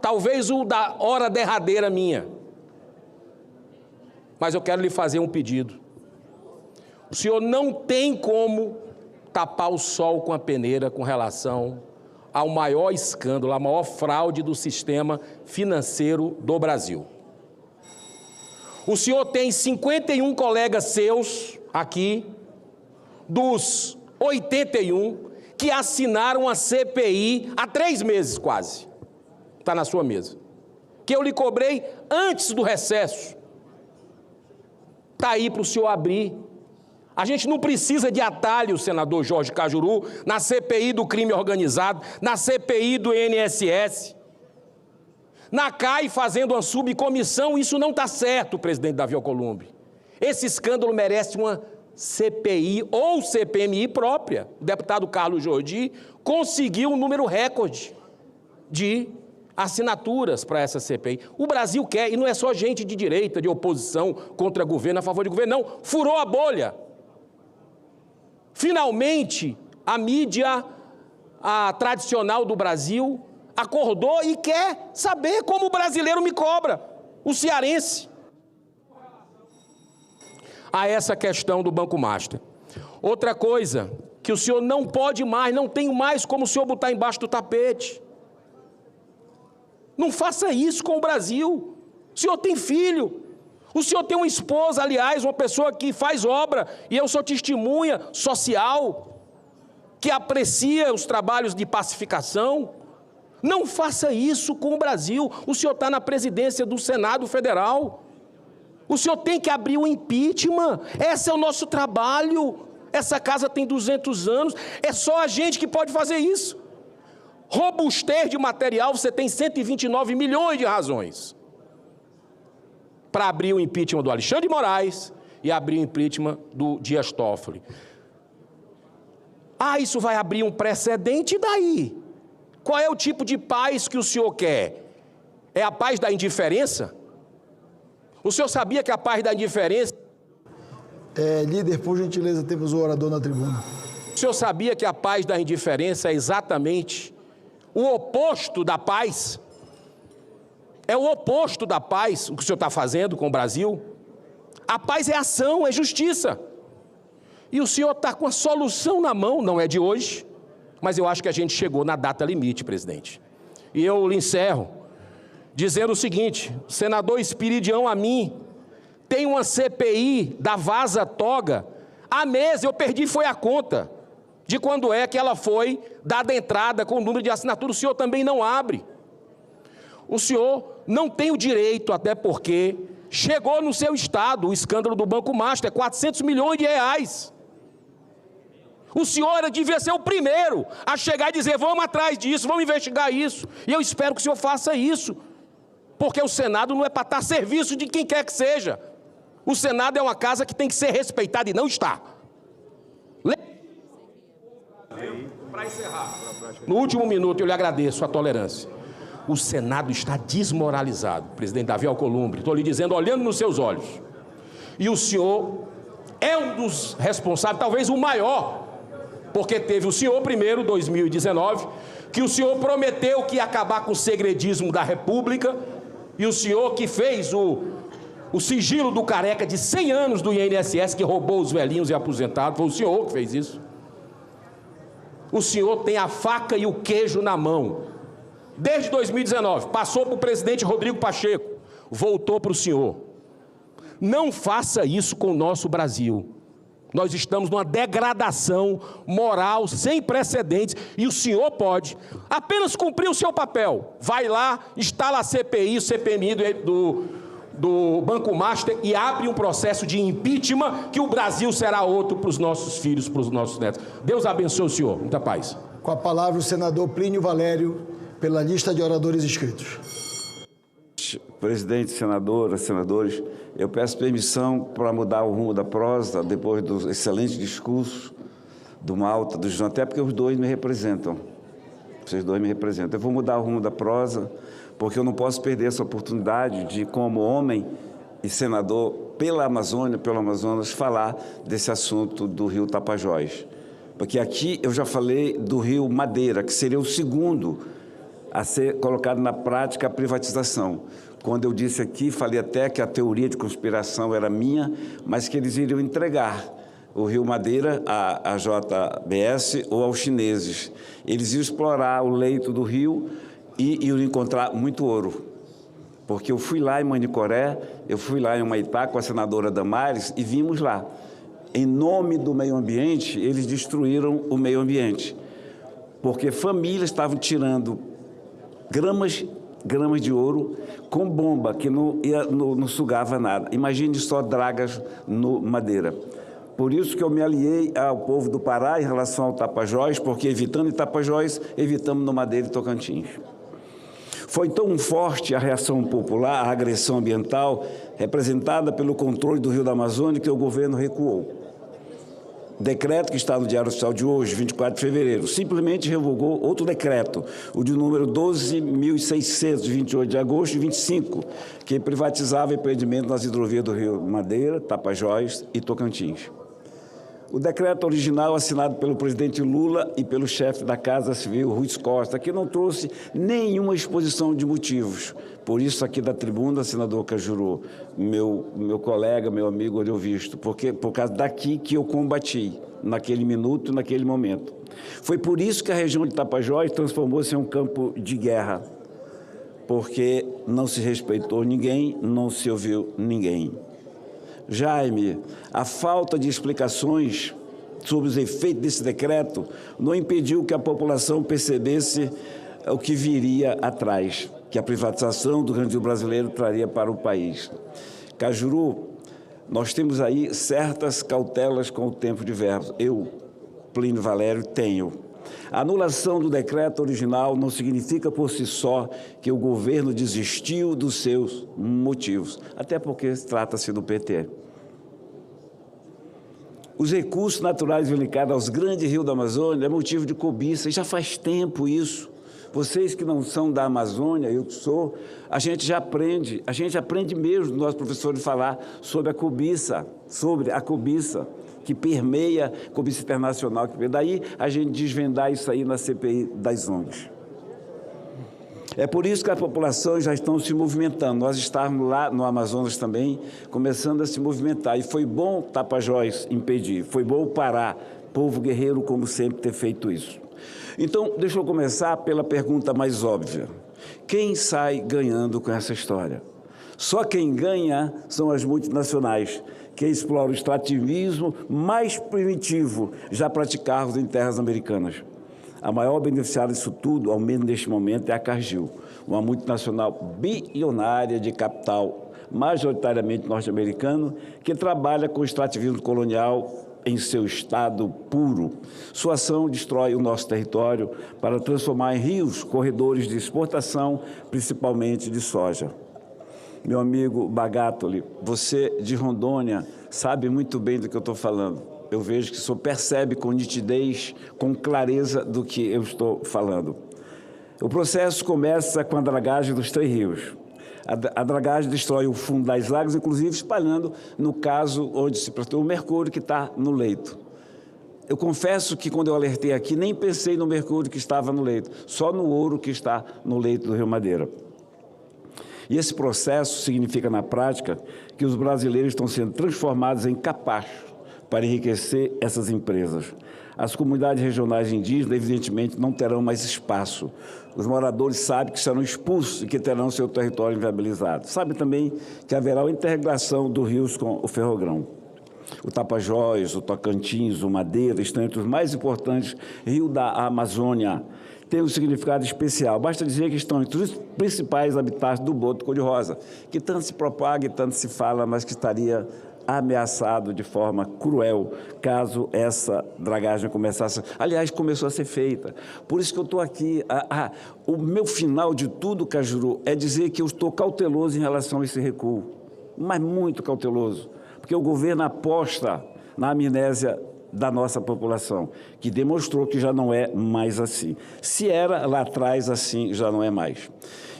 talvez o da hora derradeira minha. Mas eu quero lhe fazer um pedido. O senhor não tem como tapar o sol com a peneira com relação ao maior escândalo, a maior fraude do sistema financeiro do Brasil. O senhor tem 51 colegas seus aqui, dos 81, que assinaram a CPI há 3 meses quase. Está na sua mesa. Que eu lhe cobrei antes do recesso. Está aí para o senhor abrir. A gente não precisa de atalho, senador Jorge Cajuru, na CPI do crime organizado, na CPI do INSS, na CAI fazendo uma subcomissão. Isso não está certo, presidente Davi Alcolumbre. Esse escândalo merece uma CPI ou CPMI própria. O deputado Carlos Jordi conseguiu um número recorde de assinaturas para essa CPI. O Brasil quer, e não é só gente de direita, de oposição contra governo, a favor de governo, não. Furou a bolha. Finalmente, a mídia tradicional do Brasil acordou e quer saber como o brasileiro me cobra, o cearense. A essa questão do Banco Master. Outra coisa que o senhor não pode mais, não tem mais como o senhor botar embaixo do tapete. Não faça isso com o Brasil. O senhor tem filho. O senhor tem uma esposa, aliás, uma pessoa que faz obra, e eu sou testemunha social, que aprecia os trabalhos de pacificação. Não faça isso com o Brasil. O senhor está na presidência do Senado Federal. O senhor tem que abrir o impeachment. Esse é o nosso trabalho. Essa casa tem 200 anos. É só a gente que pode fazer isso. Robustez de material, você tem 129 milhões de razões para abrir o impeachment do Alexandre de Moraes e abrir o impeachment do Dias Toffoli. Isso vai abrir um precedente, e daí? Qual é o tipo de paz que o senhor quer? É a paz da indiferença? O senhor sabia que a paz da indiferença... Líder, por gentileza, temos o orador na tribuna. O senhor sabia que a paz da indiferença é exatamente o oposto da paz? É o oposto da paz, o que o senhor está fazendo com o Brasil? A paz é ação, é justiça. E o senhor está com a solução na mão, não é de hoje, mas eu acho que a gente chegou na data limite, presidente. E eu lhe encerro dizendo o seguinte: o senador Espiridião Amin tem uma CPI da Vaza Toga há meses, eu perdi foi a conta de quando é que ela foi dada entrada com o número de assinatura. O senhor também não abre. O senhor não tem o direito, até porque chegou no seu estado o escândalo do Banco Master, 400 milhões de reais. O senhor devia ser o primeiro a chegar e dizer: vamos atrás disso, vamos investigar isso. E eu espero que o senhor faça isso, porque o Senado não é para estar a serviço de quem quer que seja. O Senado é uma casa que tem que ser respeitada e não está. Para encerrar, no último minuto eu lhe agradeço a tolerância. O Senado está desmoralizado, presidente Davi Alcolumbre, estou lhe dizendo, olhando nos seus olhos. E o senhor é um dos responsáveis, talvez o maior, porque teve o senhor primeiro, 2019, que o senhor prometeu que ia acabar com o segredismo da República, e o senhor que fez o sigilo do careca de 100 anos do INSS, que roubou os velhinhos e aposentados, foi o senhor que fez isso. O senhor tem a faca e o queijo na mão. Desde 2019, passou para o presidente Rodrigo Pacheco, voltou para o senhor. Não faça isso com o nosso Brasil. Nós estamos numa degradação moral sem precedentes e o senhor pode apenas cumprir o seu papel. Vai lá, instala a CPI, o CPMI do Banco Master e abre um processo de impeachment que o Brasil será outro para os nossos filhos, para os nossos netos. Deus abençoe o senhor. Muita paz. Com a palavra o senador Plínio Valério, pela lista de oradores inscritos. Presidente, senadoras, senadores, eu peço permissão para mudar o rumo da prosa, depois do excelente discurso do Malta, do João, até porque os dois me representam. Vocês dois me representam. Eu vou mudar o rumo da prosa, porque eu não posso perder essa oportunidade de, como homem e senador pela Amazônia, pelo Amazonas, falar desse assunto do rio Tapajós. Porque aqui eu já falei do rio Madeira, que seria o segundo a ser colocado na prática a privatização. Quando eu disse aqui, falei até que a teoria de conspiração era minha, mas que eles iriam entregar o Rio Madeira à JBS ou aos chineses. Eles iam explorar o leito do rio e iam encontrar muito ouro. Porque eu fui lá em Manicoré, eu fui lá em Humaitá com a senadora Damares e vimos lá. Em nome do meio ambiente, eles destruíram o meio ambiente. Porque famílias estavam tirando gramas de ouro com bomba, que não sugava nada. Imagine só dragas no Madeira. Por isso que eu me aliei ao povo do Pará em relação ao Tapajós, porque evitando em Tapajós, evitamos no Madeira e Tocantins. Foi tão forte a reação popular, a agressão ambiental, representada pelo controle do Rio da Amazônia, que o governo recuou. Decreto que está no Diário Oficial de hoje, 24 de fevereiro, simplesmente revogou outro decreto, o de número 12.600, de 28 de agosto de 25, que privatizava o empreendimento nas hidrovias do Rio Madeira, Tapajós e Tocantins. O decreto original, assinado pelo presidente Lula e pelo chefe da Casa Civil, Ruiz Costa, que não trouxe nenhuma exposição de motivos. Por isso, aqui da tribuna, senador Cajuru, meu colega, meu amigo Oriovisto, porque por causa daqui que eu combati, naquele minuto, naquele momento. Foi por isso que a região de Tapajós transformou-se em um campo de guerra, porque não se respeitou ninguém, não se ouviu ninguém. Jaime, a falta de explicações sobre os efeitos desse decreto não impediu que a população percebesse o que viria atrás, que a privatização do Rio Brasileiro traria para o país. Cajuru, nós temos aí certas cautelas com o tempo de verbos. Eu, Plínio Valério, tenho. A anulação do decreto original não significa por si só que o governo desistiu dos seus motivos, até porque trata-se do PT. Os recursos naturais vindicados aos grandes rios da Amazônia é motivo de cobiça, e já faz tempo isso. Vocês que não são da Amazônia, eu que sou, a gente aprende mesmo, nós professores, falar sobre a cobiça que permeia a cobiça internacional. Daí a gente desvendar isso aí na CPI das ONGs. É por isso que as populações já estão se movimentando. Nós estávamos lá no Amazonas também, começando a se movimentar. E foi bom Tapajós impedir, foi bom o Pará, povo guerreiro como sempre, ter feito isso. Então, deixa eu começar pela pergunta mais óbvia. Quem sai ganhando com essa história? Só quem ganha são as multinacionais, que exploram o extrativismo mais primitivo já praticados em terras americanas. A maior beneficiária disso tudo, ao menos neste momento, é a Cargill, uma multinacional bilionária de capital, majoritariamente norte-americano, que trabalha com o extrativismo colonial em seu estado puro. Sua ação destrói o nosso território para transformar em rios corredores de exportação, principalmente de soja. Meu amigo Bagatoli, você de Rondônia sabe muito bem do que eu estou falando. eu vejo que o senhor percebe com nitidez, com clareza do que eu estou falando. O processo começa com a dragagem dos 3 rios. A dragagem destrói o fundo das águas, inclusive espalhando, no caso onde se plantou o mercúrio que está no leito. Eu confesso que quando eu alertei aqui, nem pensei no mercúrio que estava no leito, só no ouro que está no leito do Rio Madeira. E esse processo significa, na prática, que os brasileiros estão sendo transformados em capachos para enriquecer essas empresas. As comunidades regionais indígenas, evidentemente, não terão mais espaço. Os moradores sabem que serão expulsos e que terão seu território inviabilizado. Sabem também que haverá uma integração dos rios com o Ferrogrão. O Tapajós, o Tocantins, o Madeira estão entre os mais importantes rios da Amazônia. Tem um significado especial. Basta dizer que estão entre os principais habitats do boto cor-de-rosa, que tanto se propaga e tanto se fala, mas que estaria ameaçado de forma cruel caso essa dragagem começasse. Aliás, começou a ser feita. Por isso que eu estou aqui. O meu final de tudo, Cajuru, é dizer que eu estou cauteloso em relação a esse recuo, mas muito cauteloso, porque o governo aposta na amnésia da nossa população, que demonstrou que já não é mais assim. Se era lá atrás assim, já não é mais.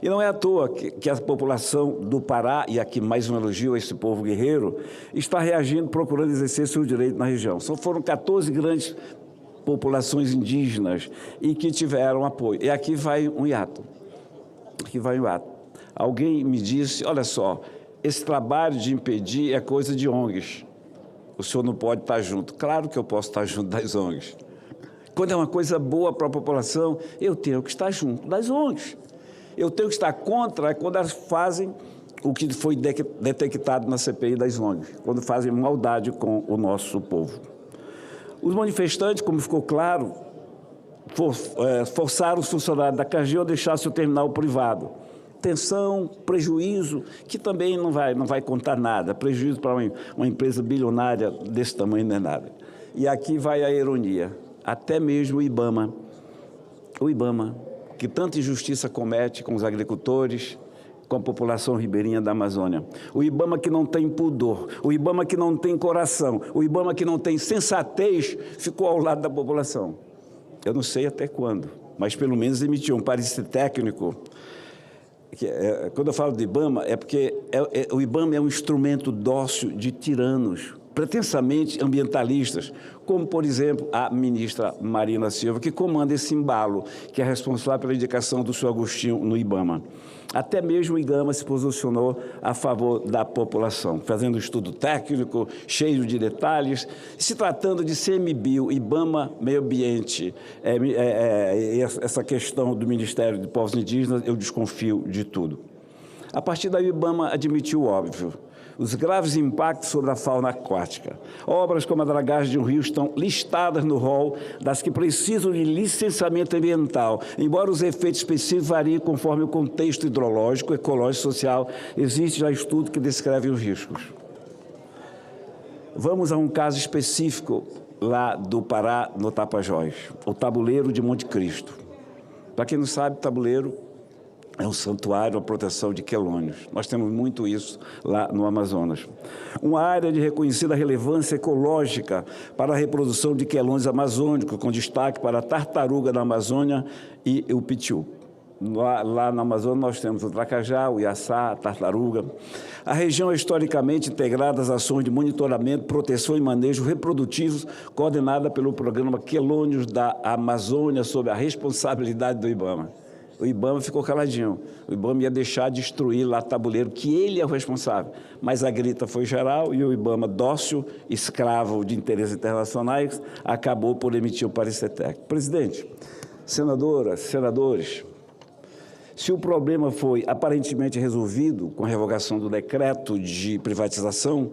E não é à toa que a população do Pará, e aqui mais um elogio a esse povo guerreiro, está reagindo, procurando exercer seu direito na região. Foram 14 grandes populações indígenas e que tiveram apoio. E aqui vai um hiato. Aqui vai um hiato. Alguém me disse, olha só, esse trabalho de impedir é coisa de ONGs. O senhor não pode estar junto. Claro que eu posso estar junto das ONGs. Quando é uma coisa boa para a população, eu tenho que estar junto das ONGs. Eu tenho que estar contra quando elas fazem o que foi detectado na CPI das ONGs, quando fazem maldade com o nosso povo. Os manifestantes, como ficou claro, forçaram os funcionários da CAGEU a deixar seu terminal privado. Tensão, prejuízo, que também não vai contar nada. Prejuízo para uma empresa bilionária desse tamanho não é nada. E aqui vai a ironia. Até mesmo o IBAMA, que tanta injustiça comete com os agricultores, com a população ribeirinha da Amazônia. O IBAMA que não tem pudor, o IBAMA que não tem coração, o IBAMA que não tem sensatez, ficou ao lado da população. Eu não sei até quando, mas pelo menos emitiu um parecer técnico. Quando eu falo de IBAMA, é porque o IBAMA é um instrumento dócil de tiranos, pretensamente ambientalistas, como, por exemplo, a ministra Marina Silva, que comanda esse embalo, que é responsável pela indicação do senhor Agostinho no IBAMA. Até mesmo o IBAMA se posicionou a favor da população, fazendo um estudo técnico, cheio de detalhes. Se tratando de CMBio, IBAMA, Meio Ambiente, essa questão do Ministério de Povos Indígenas, eu desconfio de tudo. A partir daí, o IBAMA admitiu o óbvio. Os graves impactos sobre a fauna aquática. Obras como a dragagem de um rio estão listadas no rol das que precisam de licenciamento ambiental, embora os efeitos específicos variem conforme o contexto hidrológico, ecológico e social. Existe já estudo que descreve os riscos. Vamos a um caso específico lá do Pará, no Tapajós, o Tabuleiro de Monte Cristo. Para quem não sabe, Tabuleiro é um santuário à proteção de quelônios. Nós temos muito isso lá no Amazonas. Uma área de reconhecida relevância ecológica para a reprodução de quelônios amazônicos, com destaque para a tartaruga da Amazônia e o pitiu. Lá no Amazonas nós temos o tracajá, o iaçá, a tartaruga. A região é historicamente integrada às ações de monitoramento, proteção e manejo reprodutivos, coordenada pelo programa Quelônios da Amazônia, sob a responsabilidade do IBAMA. O IBAMA ficou caladinho. O IBAMA ia deixar destruir lá Tabuleiro, que ele é o responsável. Mas a grita foi geral e o IBAMA, dócil, escravo de interesses internacionais, acabou por emitir o parecer técnico. Presidente, senadoras, senadores, se o problema foi aparentemente resolvido com a revogação do decreto de privatização,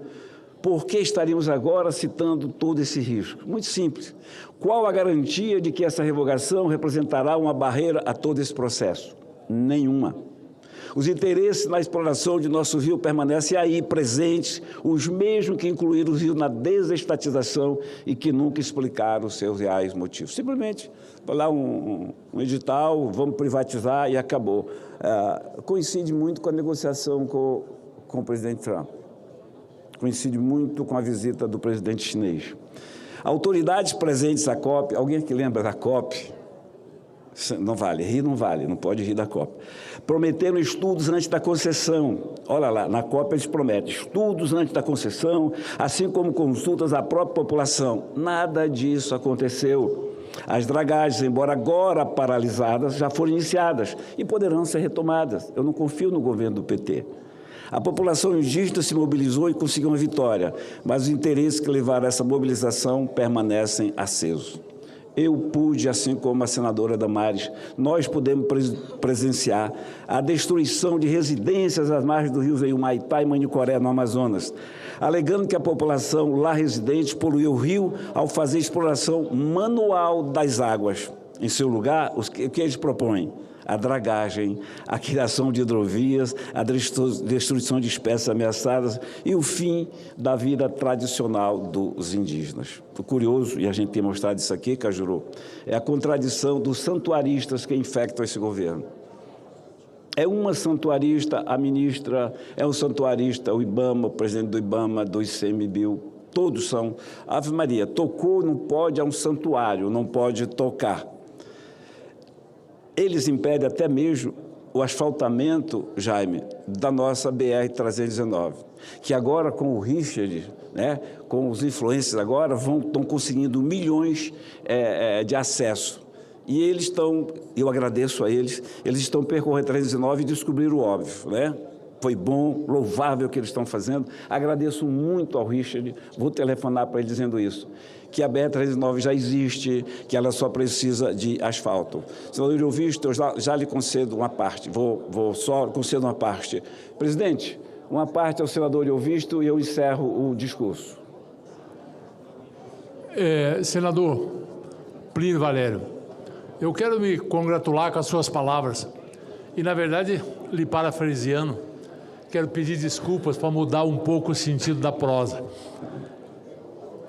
por que estaríamos agora citando todo esse risco? Muito simples. Qual a garantia de que essa revogação representará uma barreira a todo esse processo? Nenhuma. Os interesses na exploração de nosso rio permanecem aí, presentes, os mesmos que incluíram o rio na desestatização e que nunca explicaram os seus reais motivos. Simplesmente, vai lá um edital, vamos privatizar e acabou. Coincide muito com a negociação com o presidente Trump. Coincide muito com a visita do presidente chinês. Autoridades presentes à COP, alguém que lembra da COP? Não vale, rir não vale, não pode rir da COP. Prometeram estudos antes da concessão. Olha lá, na COP eles prometem estudos antes da concessão, assim como consultas à própria população. Nada disso aconteceu. As dragagens, embora agora paralisadas, já foram iniciadas e poderão ser retomadas. Eu não confio no governo do PT. A população indígena se mobilizou e conseguiu uma vitória, mas os interesses que levaram a essa mobilização permanecem acesos. Eu pude, assim como a senadora Damares, nós pudemos presenciar a destruição de residências às margens do rio Humaitá e Manicoré, no Amazonas, alegando que a população lá residente poluiu o rio ao fazer exploração manual das águas. Em seu lugar, o que eles propõem? A dragagem, a criação de hidrovias, a destruição de espécies ameaçadas e o fim da vida tradicional dos indígenas. O curioso, e a gente tem mostrado isso aqui, Cajuru, é a contradição dos santuaristas que infectam esse governo. É uma santuarista, a ministra, é um santuarista, o IBAMA, o presidente do IBAMA, do ICMBio, todos são. Ave Maria, tocou, não pode, é um santuário, não pode tocar. Eles impedem até mesmo o asfaltamento, Jaime, da nossa BR-319, que agora com o Richard, né, com os influencers agora, estão conseguindo milhões de acesso. E eles estão, eu agradeço a eles estão percorrendo a 319 e descobriram o óbvio, né? Foi bom, louvável o que eles estão fazendo. Agradeço muito ao Richard, vou telefonar para ele dizendo isso, que a BR-319 já existe, que ela só precisa de asfalto. Senador Euvisto, eu já lhe concedo uma parte, vou só conceder uma parte. Presidente, uma parte ao senador Euvisto e eu encerro o discurso. Senador Plínio Valério, eu quero me congratular com as suas palavras e, na verdade, lhe parafraseando, quero pedir desculpas para mudar um pouco o sentido da prosa.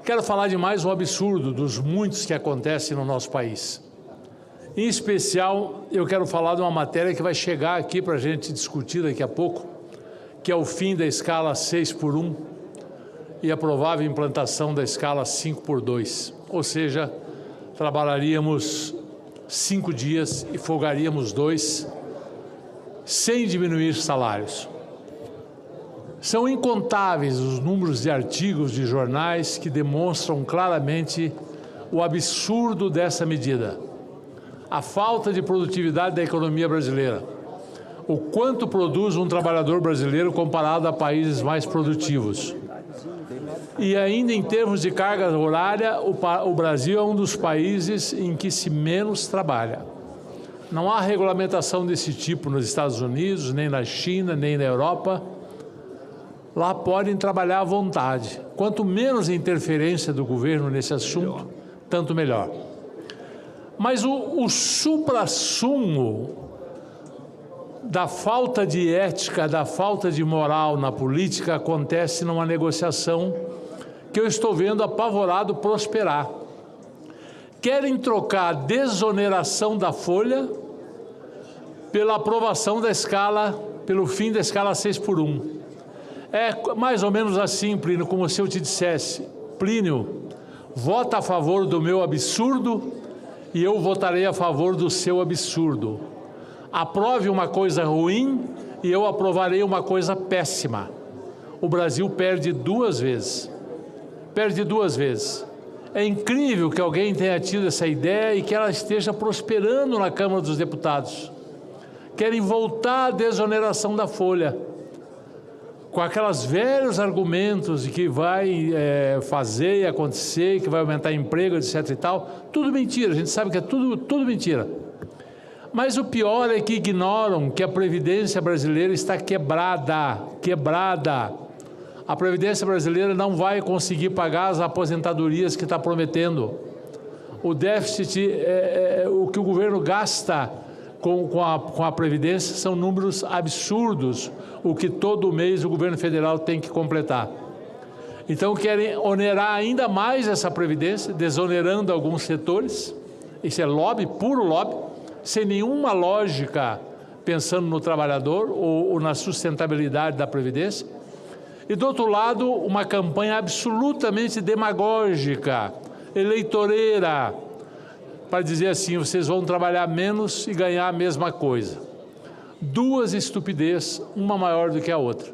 Quero falar de mais um absurdo dos muitos que acontecem no nosso país. Em especial, eu quero falar de uma matéria que vai chegar aqui para a gente discutir daqui a pouco, que é o fim da escala 6x1 e a provável implantação da escala 5x2. Ou seja, trabalharíamos 5 dias e folgaríamos 2, sem diminuir salários. São incontáveis os números de artigos de jornais que demonstram claramente o absurdo dessa medida. A falta de produtividade da economia brasileira. O quanto produz um trabalhador brasileiro comparado a países mais produtivos. E ainda em termos de carga horária, o Brasil é um dos países em que se menos trabalha. Não há regulamentação desse tipo nos Estados Unidos, nem na China, nem na Europa. Lá podem trabalhar à vontade. Quanto menos interferência do governo nesse assunto, tanto melhor. Mas o suprassumo da falta de ética, da falta de moral na política acontece numa negociação que eu estou vendo apavorado prosperar. Querem trocar a desoneração da folha pela aprovação da escala, pelo fim da escala 6x1. É mais ou menos assim, Plínio, como se eu te dissesse: Plínio, vota a favor do meu absurdo e eu votarei a favor do seu absurdo. Aprove uma coisa ruim e eu aprovarei uma coisa péssima. O Brasil perde 2 vezes. Perde 2 vezes. É incrível que alguém tenha tido essa ideia e que ela esteja prosperando na Câmara dos Deputados. Querem voltar à desoneração da folha, com aqueles velhos argumentos de que vai fazer e acontecer, que vai aumentar emprego, etc. e tal. Tudo mentira, a gente sabe que é tudo mentira. Mas o pior é que ignoram que a Previdência brasileira está quebrada. A Previdência brasileira não vai conseguir pagar as aposentadorias que está prometendo. O déficit, o que o governo gasta com a Previdência são números absurdos, o que todo mês o governo federal tem que completar. Então querem onerar ainda mais essa Previdência, desonerando alguns setores. Isso é lobby, puro lobby, sem nenhuma lógica pensando no trabalhador ou na sustentabilidade da Previdência. E, do outro lado, uma campanha absolutamente demagógica, eleitoreira para dizer assim, vocês vão trabalhar menos e ganhar a mesma coisa. Duas estupidez, uma maior do que a outra.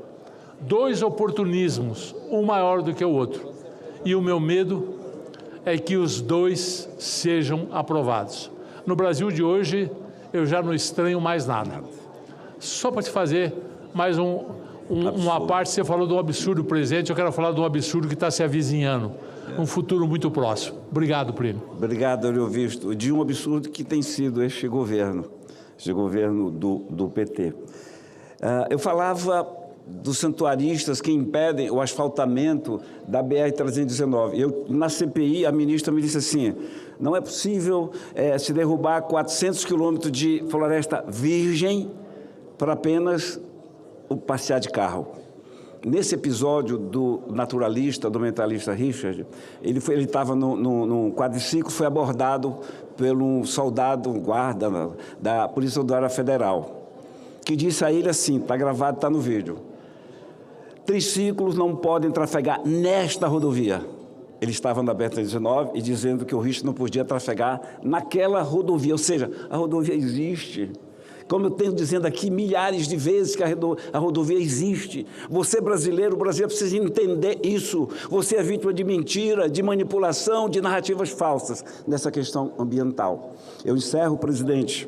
Dois oportunismos, um maior do que o outro. E o meu medo é que os dois sejam aprovados. No Brasil de hoje, eu já não estranho mais nada. Só para te fazer mais uma parte, você falou de um absurdo presente, eu quero falar de um absurdo que está se avizinhando. Um futuro muito próximo. Obrigado, Plínio. Obrigado, Ariovisto. De um absurdo que tem sido este governo do PT. Eu falava dos santuaristas que impedem o asfaltamento da BR-319. Na CPI, a ministra me disse assim, não é possível se derrubar 400 quilômetros de floresta virgem para apenas o passear de carro. Nesse episódio do naturalista, do mentalista Richard, ele estava num quadriciclo, foi abordado por um soldado, um guarda da Polícia Rodoviária Federal, que disse a ele assim, está gravado, está no vídeo, triciclos não podem trafegar nesta rodovia. Ele estava na BR-319 e dizendo que o Richard não podia trafegar naquela rodovia, ou seja, a rodovia existe. Como eu tenho dizendo aqui milhares de vezes que a rodovia existe. Você brasileiro, o Brasil precisa entender isso. Você é vítima de mentira, de manipulação, de narrativas falsas nessa questão ambiental. Eu encerro, presidente,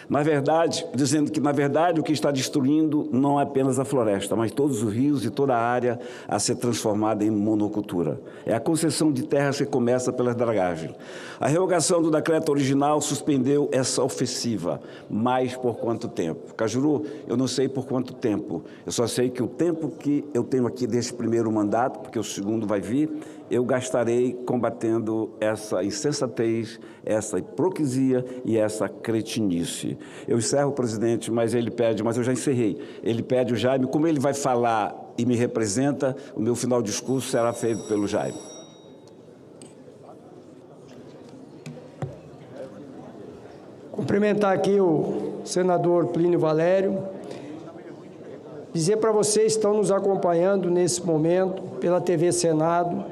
na verdade, dizendo que, na verdade, o que está destruindo não é apenas a floresta, mas todos os rios e toda a área a ser transformada em monocultura. É a concessão de terras que começa pela dragagem. A revogação do decreto original suspendeu essa ofensiva, mas por quanto tempo? Cajuru, eu não sei por quanto tempo. Eu só sei que o tempo que eu tenho aqui deste primeiro mandato, porque o segundo vai vir, eu gastarei combatendo essa insensatez, essa hipocrisia e essa cretinice. Eu encerro, presidente, mas ele pede, mas eu já encerrei, ele pede o Jaime, como ele vai falar e me representa, o meu final de discurso será feito pelo Jaime. Cumprimentar aqui o senador Plínio Valério, dizer para vocês que estão nos acompanhando nesse momento pela TV Senado,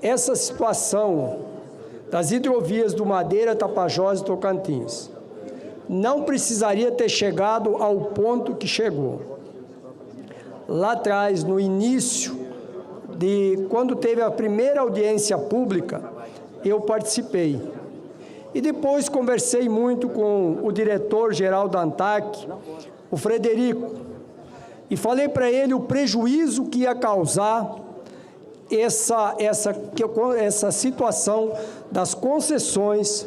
essa situação das hidrovias do Madeira, Tapajós e Tocantins não precisaria ter chegado ao ponto que chegou. Lá atrás, no início quando teve a primeira audiência pública, eu participei. E depois conversei muito com o diretor-geral da ANTAC, o Frederico, e falei para ele o prejuízo que ia causar essa situação das concessões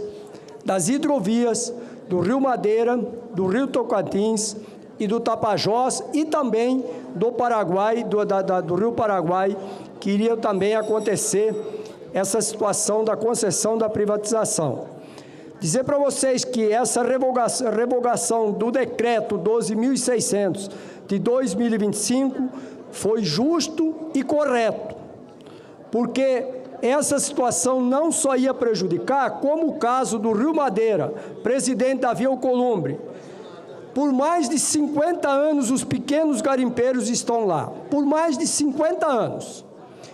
das hidrovias do Rio Madeira, do Rio Tocantins e do Tapajós e também do Paraguai, do Rio Paraguai, que iria também acontecer essa situação da concessão da privatização. Dizer para vocês que essa revogação do decreto 12.600 de 2025 foi justo e correto, porque essa situação não só ia prejudicar, como o caso do Rio Madeira, presidente Davi Alcolumbre. Por mais de 50 anos, os pequenos garimpeiros estão lá. Por mais de 50 anos,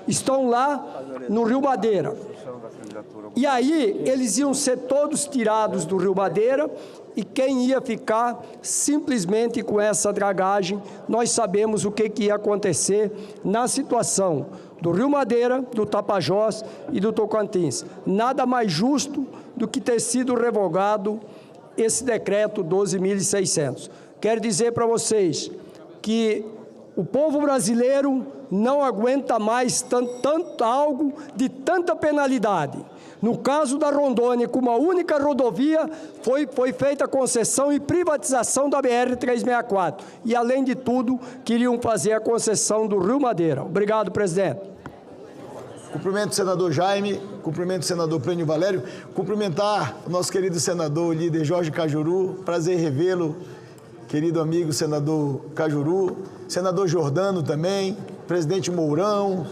estão lá no Rio Madeira. E aí, eles iam ser todos tirados do Rio Madeira, e quem ia ficar simplesmente com essa dragagem, nós sabemos o que ia acontecer na situação do Rio Madeira, do Tapajós e do Tocantins. Nada mais justo do que ter sido revogado esse decreto 12.600. Quero dizer para vocês que o povo brasileiro não aguenta mais algo de tanta penalidade. No caso da Rondônia, com uma única rodovia, foi feita a concessão e privatização da BR-364. E, além de tudo, queriam fazer a concessão do Rio Madeira. Obrigado, presidente. Cumprimento o senador Jaime, cumprimento o senador Plínio Valério, cumprimentar o nosso querido senador, líder Jorge Cajuru, prazer revê-lo, querido amigo senador Cajuru, senador Jordano também, presidente Mourão,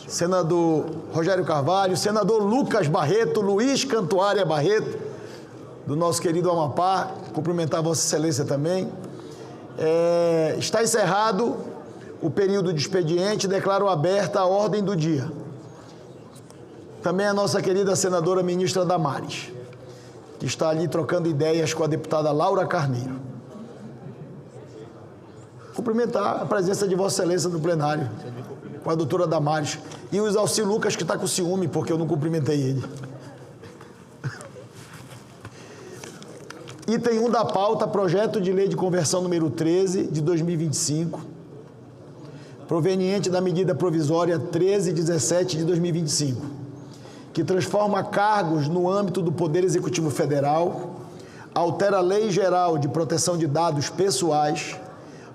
senador Rogério Carvalho, senador Lucas Barreto, Luiz Cantuária Barreto, do nosso querido Amapá, cumprimentar Vossa Excelência também. Está encerrado o período de expediente, declaro aberta a ordem do dia. também a nossa querida senadora ministra Damares, que está ali trocando ideias com a deputada Laura Carneiro. Cumprimentar a presença de Vossa Excelência no plenário, com a doutora Damares, e o Exalci Lucas, que está com ciúme, porque eu não cumprimentei ele. Item 1 da pauta, projeto de lei de conversão número 13, de 2025, proveniente da medida provisória 1317 de 2025, que transforma cargos no âmbito do Poder Executivo Federal, altera a Lei Geral de Proteção de Dados Pessoais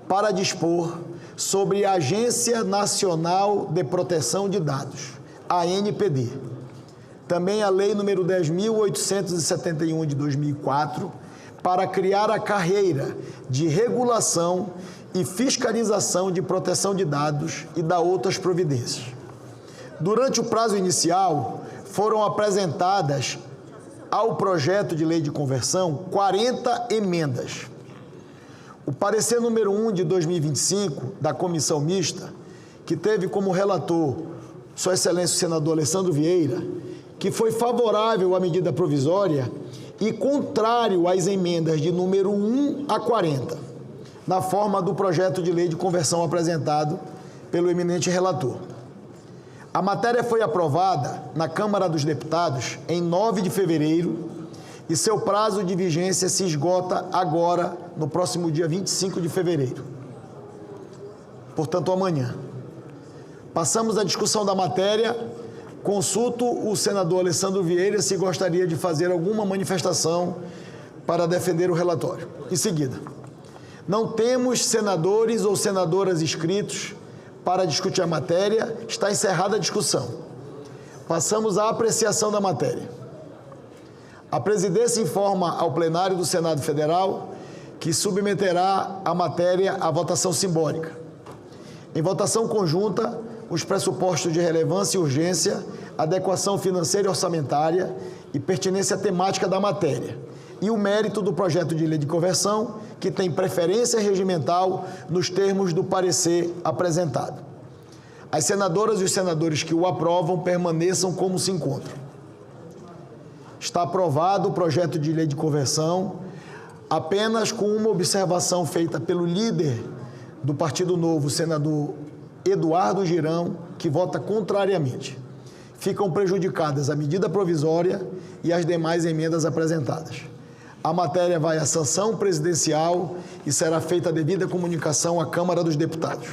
para dispor sobre a Agência Nacional de Proteção de Dados, a ANPD. Também a Lei número 10.871 de 2004, para criar a carreira de regulação e fiscalização de proteção de dados e da outras providências. Durante o prazo inicial, foram apresentadas ao projeto de lei de conversão 40 emendas. O parecer número 1 de 2025 da Comissão Mista, que teve como relator Sua Excelência o senador Alessandro Vieira, que foi favorável à medida provisória e contrário às emendas de número 1 a 40, na forma do projeto de lei de conversão apresentado pelo eminente relator. A matéria foi aprovada na Câmara dos Deputados em 9 de fevereiro e seu prazo de vigência se esgota agora, no próximo dia 25 de fevereiro. Portanto, amanhã. Passamos à discussão da matéria. Consulto o senador Alessandro Vieira se gostaria de fazer alguma manifestação para defender o relatório. Em seguida, não temos senadores ou senadoras inscritos para discutir a matéria. Está encerrada a discussão. Passamos à apreciação da matéria. A presidência informa ao plenário do Senado Federal que submeterá a matéria à votação simbólica. Em votação conjunta, os pressupostos de relevância e urgência, adequação financeira e orçamentária e pertinência temática da matéria, e o mérito do projeto de lei de conversão, que tem preferência regimental nos termos do parecer apresentado. As senadoras e os senadores que o aprovam permaneçam como se encontram. Está aprovado o projeto de lei de conversão, apenas com uma observação feita pelo líder do Partido Novo, senador Eduardo Girão, que vota contrariamente. Ficam prejudicadas a medida provisória e as demais emendas apresentadas. A matéria vai à sanção presidencial e será feita a devida comunicação à Câmara dos Deputados.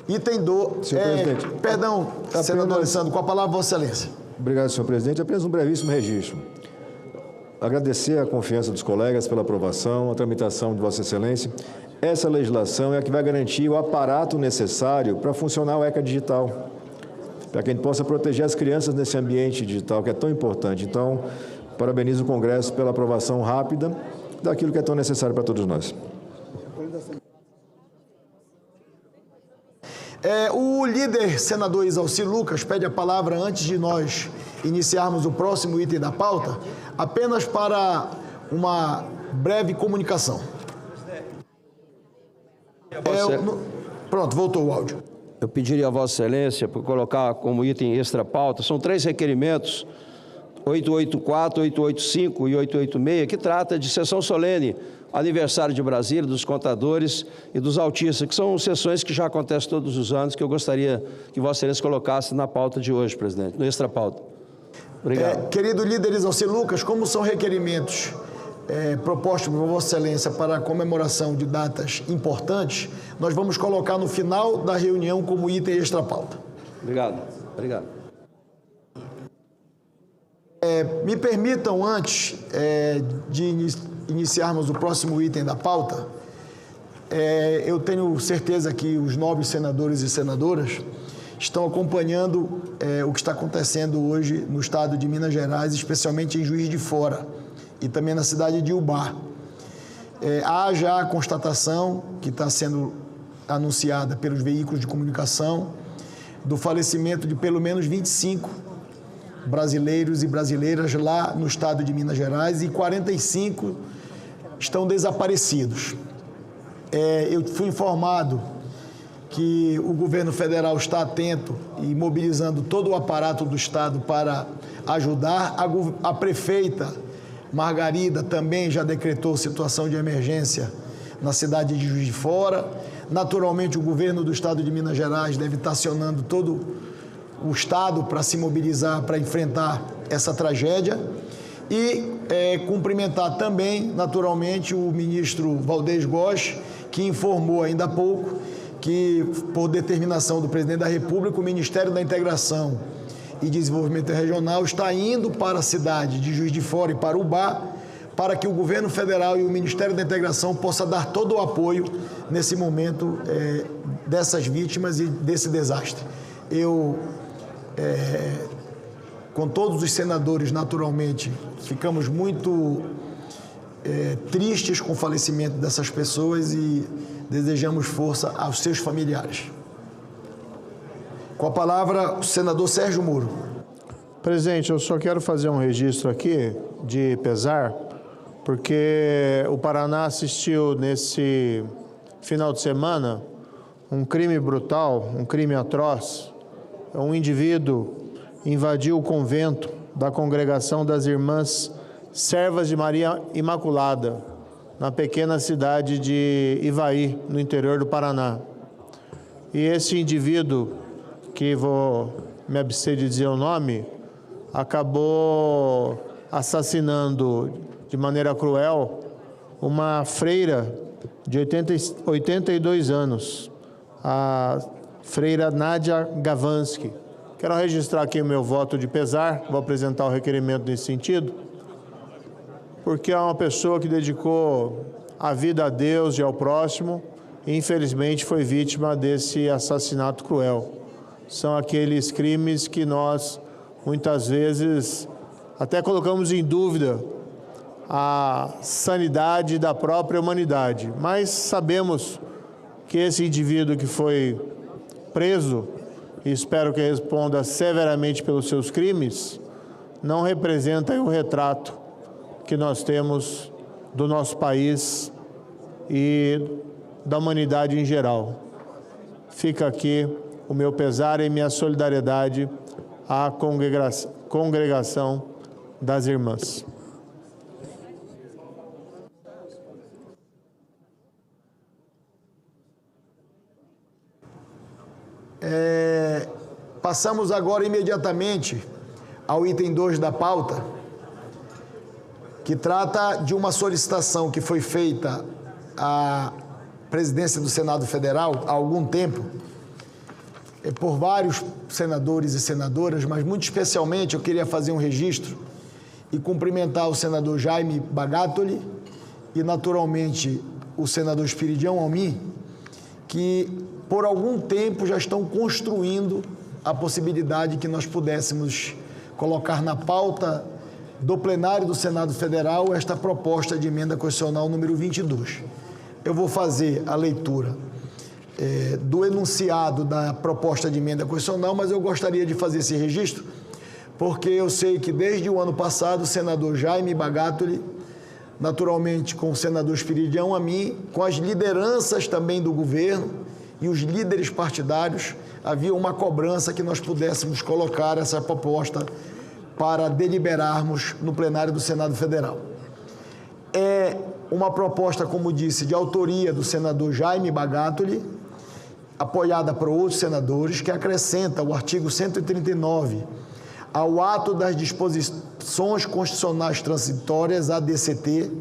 Item 2. Senhor presidente. Perdão, senador Alessandro, com a palavra, Vossa Excelência. Obrigado, senhor presidente. Apenas um brevíssimo registro. Agradecer a confiança dos colegas pela aprovação, a tramitação de Vossa Excelência. Essa legislação é a que vai garantir o aparato necessário para funcionar o ECA digital, para que a gente possa proteger as crianças nesse ambiente digital que é tão importante. Então, parabenizo o Congresso pela aprovação rápida daquilo que é tão necessário para todos nós. O líder senador Exalci Lucas pede a palavra antes de nós iniciarmos o próximo item da pauta, apenas para uma breve comunicação. Pronto, voltou o áudio. Eu pediria a Vossa Excelência para colocar como item extra pauta, são 3 requerimentos, 884, 885 e 886, que trata de sessão solene, aniversário de Brasília, dos contadores e dos autistas, que são sessões que já acontecem todos os anos, que eu gostaria que Vossa Excelência colocasse na pauta de hoje, presidente, no extra pauta. Obrigado. Querido líder Exalci Lucas, como são requerimentos propostos por Vossa Excelência para a comemoração de datas importantes, nós vamos colocar no final da reunião como item extra pauta. Obrigado. Obrigado. Me permitam, antes de iniciarmos o próximo item da pauta, eu tenho certeza que os nobres senadores e senadoras estão acompanhando o que está acontecendo hoje no estado de Minas Gerais, especialmente em Juiz de Fora e também na cidade de Ubá. Há já a constatação, que está sendo anunciada pelos veículos de comunicação, do falecimento de pelo menos 25 brasileiros e brasileiras lá no estado de Minas Gerais e 45 estão desaparecidos. Eu fui informado que o governo federal está atento e mobilizando todo o aparato do Estado para ajudar. A prefeita Margarida também já decretou situação de emergência na cidade de Juiz de Fora. Naturalmente, o governo do Estado de Minas Gerais deve estar acionando todo o Estado para se mobilizar, para enfrentar essa tragédia. E cumprimentar também, naturalmente, o ministro Valdez Góes, que informou ainda há pouco que, por determinação do presidente da República, o Ministério da Integração e Desenvolvimento Regional está indo para a cidade de Juiz de Fora e para Ubá, para que o governo federal e o Ministério da Integração possam dar todo o apoio nesse momento dessas vítimas e desse desastre. Eu, com todos os senadores, naturalmente, ficamos muito tristes com o falecimento dessas pessoas e desejamos força aos seus familiares. Com a palavra, o senador Sérgio Moro. Presidente, eu só quero fazer um registro aqui de pesar, porque o Paraná assistiu nesse final de semana um crime brutal, um crime atroz. Um indivíduo invadiu o convento da Congregação das Irmãs Servas de Maria Imaculada, na pequena cidade de Ivaí, no interior do Paraná. E esse indivíduo, que vou me abster de dizer o nome, acabou assassinando de maneira cruel uma freira de 82 anos, a freira Nádia Gavansky. Quero registrar aqui o meu voto de pesar, vou apresentar o requerimento nesse sentido, porque é uma pessoa que dedicou a vida a Deus e ao próximo e, infelizmente, foi vítima desse assassinato cruel. São aqueles crimes que nós, muitas vezes, até colocamos em dúvida a sanidade da própria humanidade. Mas sabemos que esse indivíduo que foi preso, e espero que responda severamente pelos seus crimes, não representa o retrato que nós temos do nosso país e da humanidade em geral. Fica aqui o meu pesar e minha solidariedade à congregação das irmãs. Passamos agora imediatamente ao item 2 da pauta, que trata de uma solicitação que foi feita à presidência do Senado Federal há algum tempo, por vários senadores e senadoras, mas muito especialmente eu queria fazer um registro e cumprimentar o senador Jaime Bagatoli e, naturalmente, o senador Espiridião Almin, que por algum tempo já estão construindo a possibilidade que nós pudéssemos colocar na pauta do plenário do Senado Federal esta proposta de emenda constitucional número 22. Eu vou fazer a leitura do enunciado da proposta de emenda constitucional, mas eu gostaria de fazer esse registro, porque eu sei que desde o ano passado o senador Jaime Bagatoli, naturalmente com o senador Espiridião Almin, com as lideranças também do governo e os líderes partidários, havia uma cobrança que nós pudéssemos colocar essa proposta para deliberarmos no plenário do Senado Federal. É uma proposta, como disse, de autoria do senador Jaime Bagatoli, apoiada por outros senadores, que acrescenta o artigo 139 ao ato das disposições constitucionais transitórias, ADCT,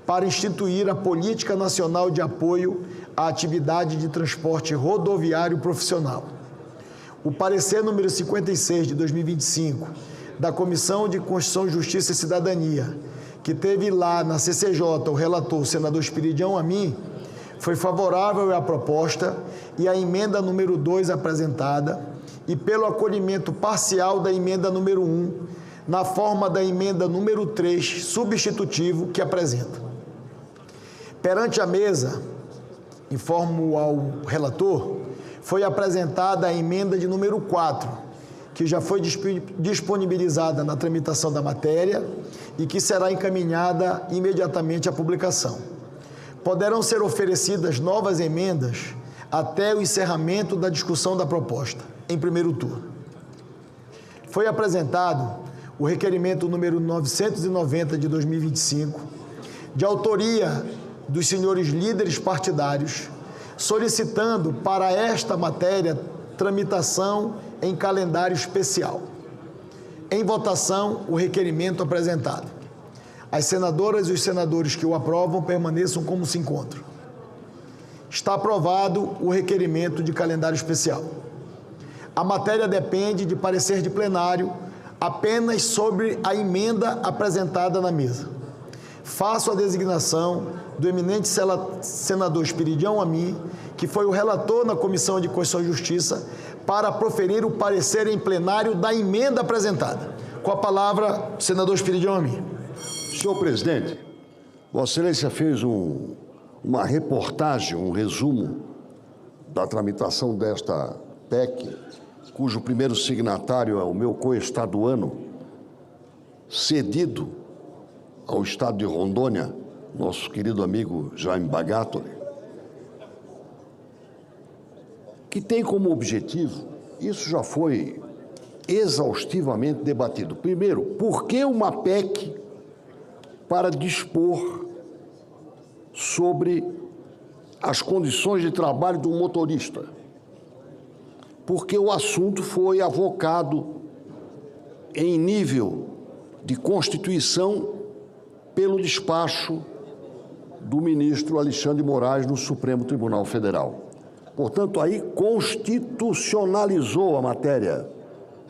para instituir a Política Nacional de Apoio à Atividade de Transporte Rodoviário Profissional. O parecer número 56 de 2025 da Comissão de Constituição, Justiça e Cidadania, que teve lá na CCJ o relator, o senador Espiridião Almin, foi favorável à proposta e à emenda número 2 apresentada e pelo acolhimento parcial da emenda número 1, na forma da emenda número 3, substitutivo, que apresenta. Perante a mesa, informo ao relator, foi apresentada a emenda de número 4, que já foi disponibilizada na tramitação da matéria e que será encaminhada imediatamente à publicação. Poderão ser oferecidas novas emendas até o encerramento da discussão da proposta, em primeiro turno. Foi apresentado o requerimento número 990 de 2025, de autoria dos senhores líderes partidários, solicitando para esta matéria tramitação em calendário especial. Em votação, o requerimento apresentado. As senadoras e os senadores que o aprovam permaneçam como se encontram. Está aprovado o requerimento de calendário especial. A matéria depende de parecer de plenário apenas sobre a emenda apresentada na mesa. Faço a designação do eminente senador Esperidião Amin, que foi o relator na Comissão de Constituição e Justiça, para proferir o parecer em plenário da emenda apresentada. Com a palavra, senador Esperidião Amin. Senhor presidente, Vossa Excelência fez uma reportagem, um resumo da tramitação desta PEC, cujo primeiro signatário é o meu coestaduano, cedido ao estado de Rondônia, nosso querido amigo Jaime Bagatoli, que tem como objetivo, isso já foi exaustivamente debatido. Primeiro, por que uma PEC para dispor sobre as condições de trabalho do motorista? Porque o assunto foi avocado em nível de Constituição pelo despacho do ministro Alexandre de Moraes no Supremo Tribunal Federal. Portanto, aí constitucionalizou a matéria,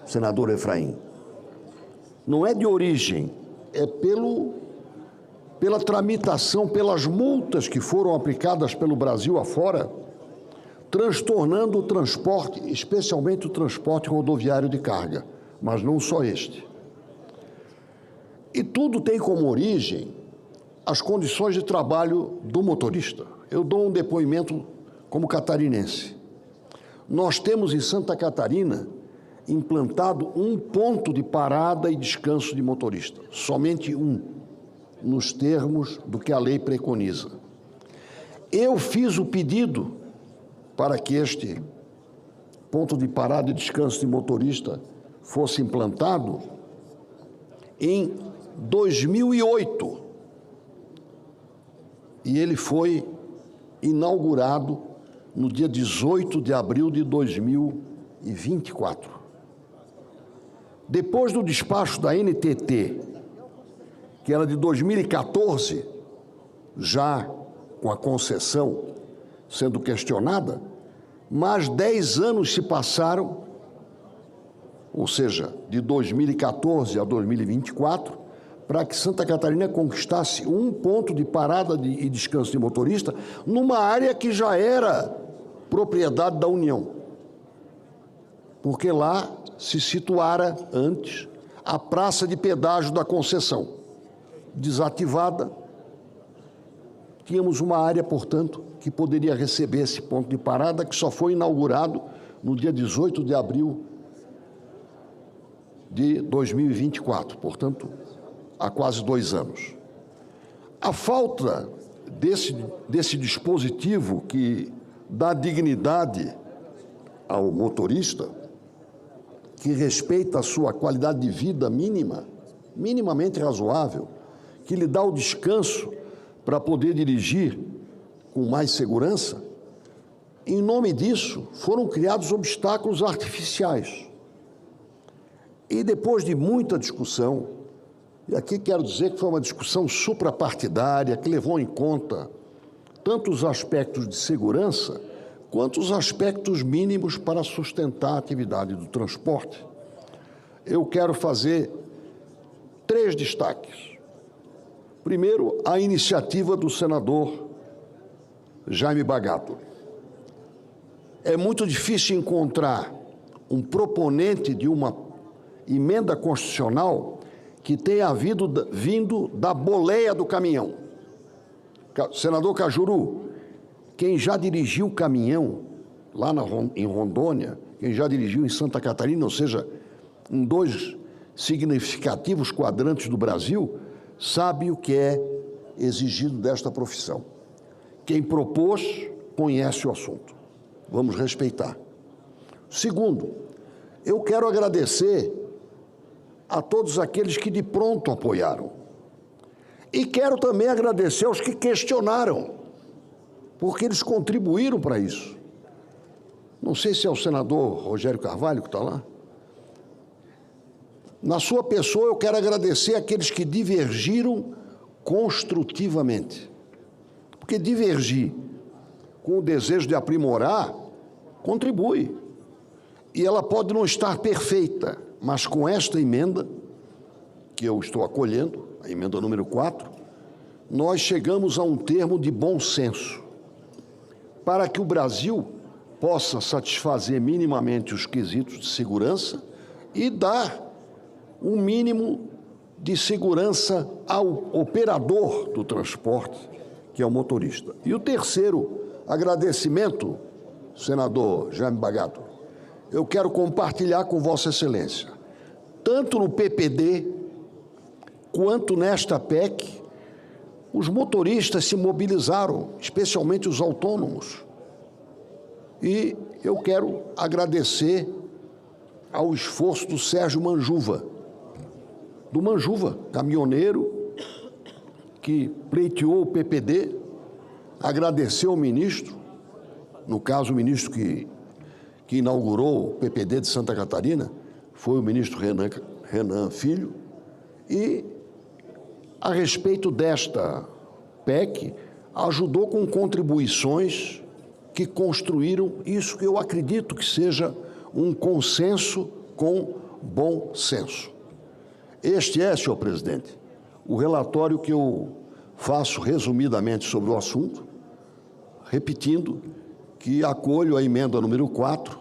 senador Efraim. Não é de origem, é pela tramitação, pelas multas que foram aplicadas pelo Brasil afora, transtornando o transporte, especialmente o transporte rodoviário de carga, mas não só este. E tudo tem como origem as condições de trabalho do motorista. Eu dou um depoimento como catarinense. Nós temos em Santa Catarina implantado um ponto de parada e descanso de motorista, somente um, nos termos do que a lei preconiza. Eu fiz o pedido para que este ponto de parada e descanso de motorista fosse implantado em 2008. E ele foi inaugurado no dia 18 de abril de 2024. Depois do despacho da NTT, que era de 2014, já com a concessão sendo questionada, mais 10 anos se passaram, ou seja, de 2014 a 2024, para que Santa Catarina conquistasse um ponto de parada e descanso de motorista numa área que já era propriedade da União, porque lá se situara antes a praça de pedágio da concessão, desativada. Tínhamos uma área, portanto, que poderia receber esse ponto de parada, que só foi inaugurado no dia 18 de abril de 2024, portanto, há quase 2 anos. A falta desse dispositivo que dá dignidade ao motorista, que respeita a sua qualidade de vida minimamente razoável, que lhe dá o descanso para poder dirigir com mais segurança, em nome disso foram criados obstáculos artificiais. E depois de muita discussão, e aqui quero dizer que foi uma discussão suprapartidária, que levou em conta tanto os aspectos de segurança, quanto os aspectos mínimos para sustentar a atividade do transporte, eu quero fazer 3 destaques. Primeiro, a iniciativa do senador Jaime Bagatoli. É muito difícil encontrar um proponente de uma emenda constitucional que tenha vindo da boleia do caminhão. Senador Cajuru, quem já dirigiu caminhão lá em Rondônia, quem já dirigiu em Santa Catarina, ou seja, em 2 significativos quadrantes do Brasil, sabe o que é exigido desta profissão. Quem propôs conhece o assunto. Vamos respeitar. Segundo, eu quero agradecer a todos aqueles que de pronto apoiaram. E quero também agradecer aos que questionaram, porque eles contribuíram para isso. Não sei se é o senador Rogério Carvalho que está lá. Na sua pessoa, eu quero agradecer àqueles que divergiram construtivamente. Porque divergir com o desejo de aprimorar, contribui. E ela pode não estar perfeita, mas com esta emenda, que eu estou acolhendo, a emenda número 4, nós chegamos a um termo de bom senso, para que o Brasil possa satisfazer minimamente os quesitos de segurança e dar um mínimo de segurança ao operador do transporte, que é o motorista. E o terceiro agradecimento, senador Jaime Bagato, eu quero compartilhar com Vossa Excelência, tanto no PPD quanto nesta PEC, os motoristas se mobilizaram, especialmente os autônomos. E eu quero agradecer ao esforço do Sérgio Manjuva, caminhoneiro, que pleiteou o PPD, agradeceu ao ministro, no caso o ministro que inaugurou o PPD de Santa Catarina, foi o ministro Renan Filho, e a respeito desta PEC, ajudou com contribuições que construíram isso que eu acredito que seja um consenso com bom senso. Este é, senhor presidente, o relatório que eu faço resumidamente sobre o assunto, repetindo que acolho a emenda número 4,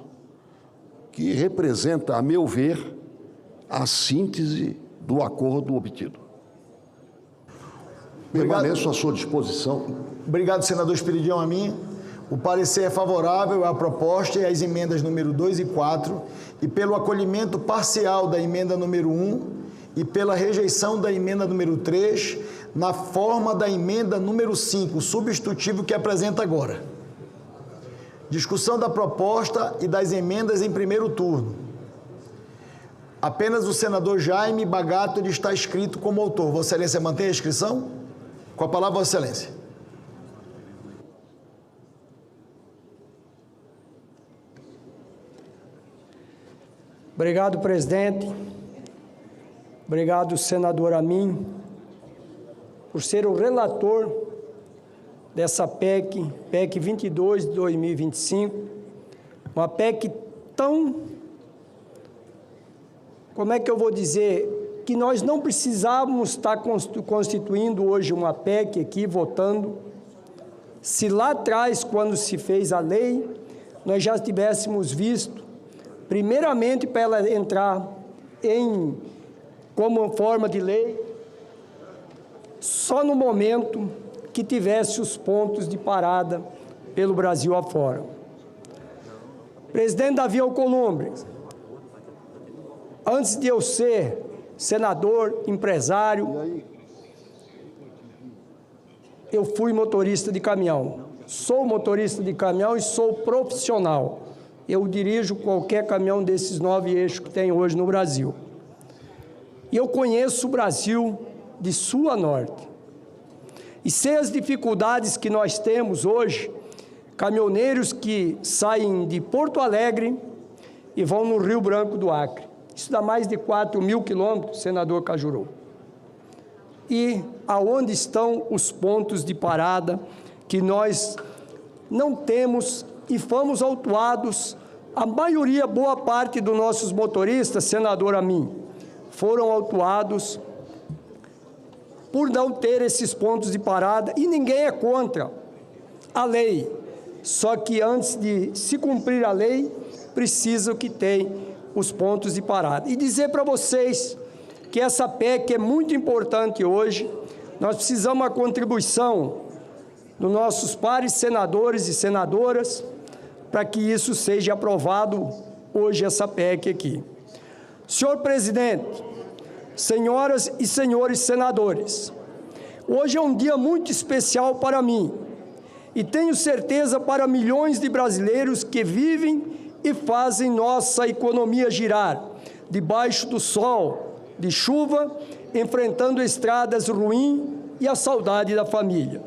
que representa, a meu ver, a síntese do acordo obtido. Permaneço à sua disposição. Obrigado, senador Esperidião Amin. O parecer é favorável à proposta e às emendas número 2 e 4, e pelo acolhimento parcial da emenda número 1 e pela rejeição da emenda número 3, na forma da emenda número 5, substitutivo que apresenta agora. Discussão da proposta e das emendas em primeiro turno. Apenas o senador Jaime Bagato está inscrito como autor. Vossa Excelência mantém a inscrição? Com a palavra, Vossa Excelência. Obrigado, presidente. Obrigado, senador Amin, por ser o relator dessa PEC 22 de 2025, uma PEC tão, como é que eu vou dizer, que nós não precisávamos estar constituindo hoje uma PEC aqui, votando, se lá atrás, quando se fez a lei, nós já tivéssemos visto, primeiramente para ela entrar como forma de lei, só no momento que tivesse os pontos de parada pelo Brasil afora. Presidente Davi Alcolumbre, antes de eu ser senador, empresário, eu fui motorista de caminhão. Sou motorista de caminhão e sou profissional. Eu dirijo qualquer caminhão desses 9 eixos que tem hoje no Brasil. E eu conheço o Brasil de sul a norte. E sei as dificuldades que nós temos hoje, caminhoneiros que saem de Porto Alegre e vão no Rio Branco do Acre. Isso dá mais de 4.000 quilômetros, senador Cajuru. E aonde estão os pontos de parada que nós não temos e fomos autuados, a maioria, boa parte dos nossos motoristas, senador Amin, foram autuados por não ter esses pontos de parada, e ninguém é contra a lei. Só que antes de se cumprir a lei, precisa que tenha os pontos de parada. E dizer para vocês que essa PEC é muito importante hoje, nós precisamos uma contribuição dos nossos pares senadores e senadoras para que isso seja aprovado hoje, essa PEC aqui. Senhor presidente, senhoras e senhores senadores, hoje é um dia muito especial para mim. e tenho certeza para milhões de brasileiros que vivem e fazem nossa economia girar, debaixo do sol, de chuva, enfrentando estradas ruins e a saudade da família.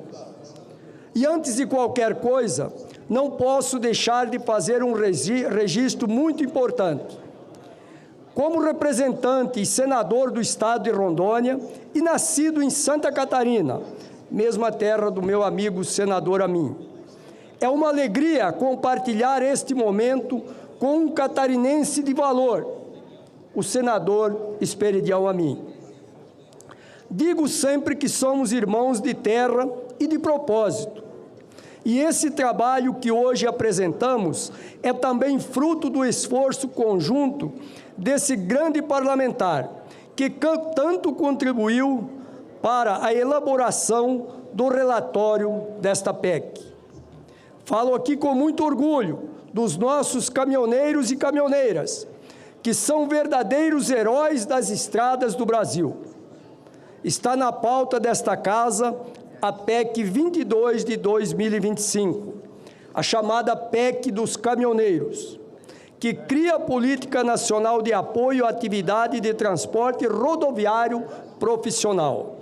E antes de qualquer coisa, não posso deixar de fazer um registro muito importante. Como representante e senador do estado de Rondônia e nascido em Santa Catarina, mesma terra do meu amigo senador Amin, é uma alegria compartilhar este momento com um catarinense de valor, o senador Esperidião Amin. Digo sempre que somos irmãos de terra e de propósito. E esse trabalho que hoje apresentamos é também fruto do esforço conjunto desse grande parlamentar, que tanto contribuiu para a elaboração do relatório desta PEC. Falo aqui com muito orgulho dos nossos caminhoneiros e caminhoneiras, que são verdadeiros heróis das estradas do Brasil. Está na pauta desta casa a PEC 22 de 2025, a chamada PEC dos caminhoneiros, que cria a Política Nacional de Apoio à Atividade de Transporte Rodoviário Profissional.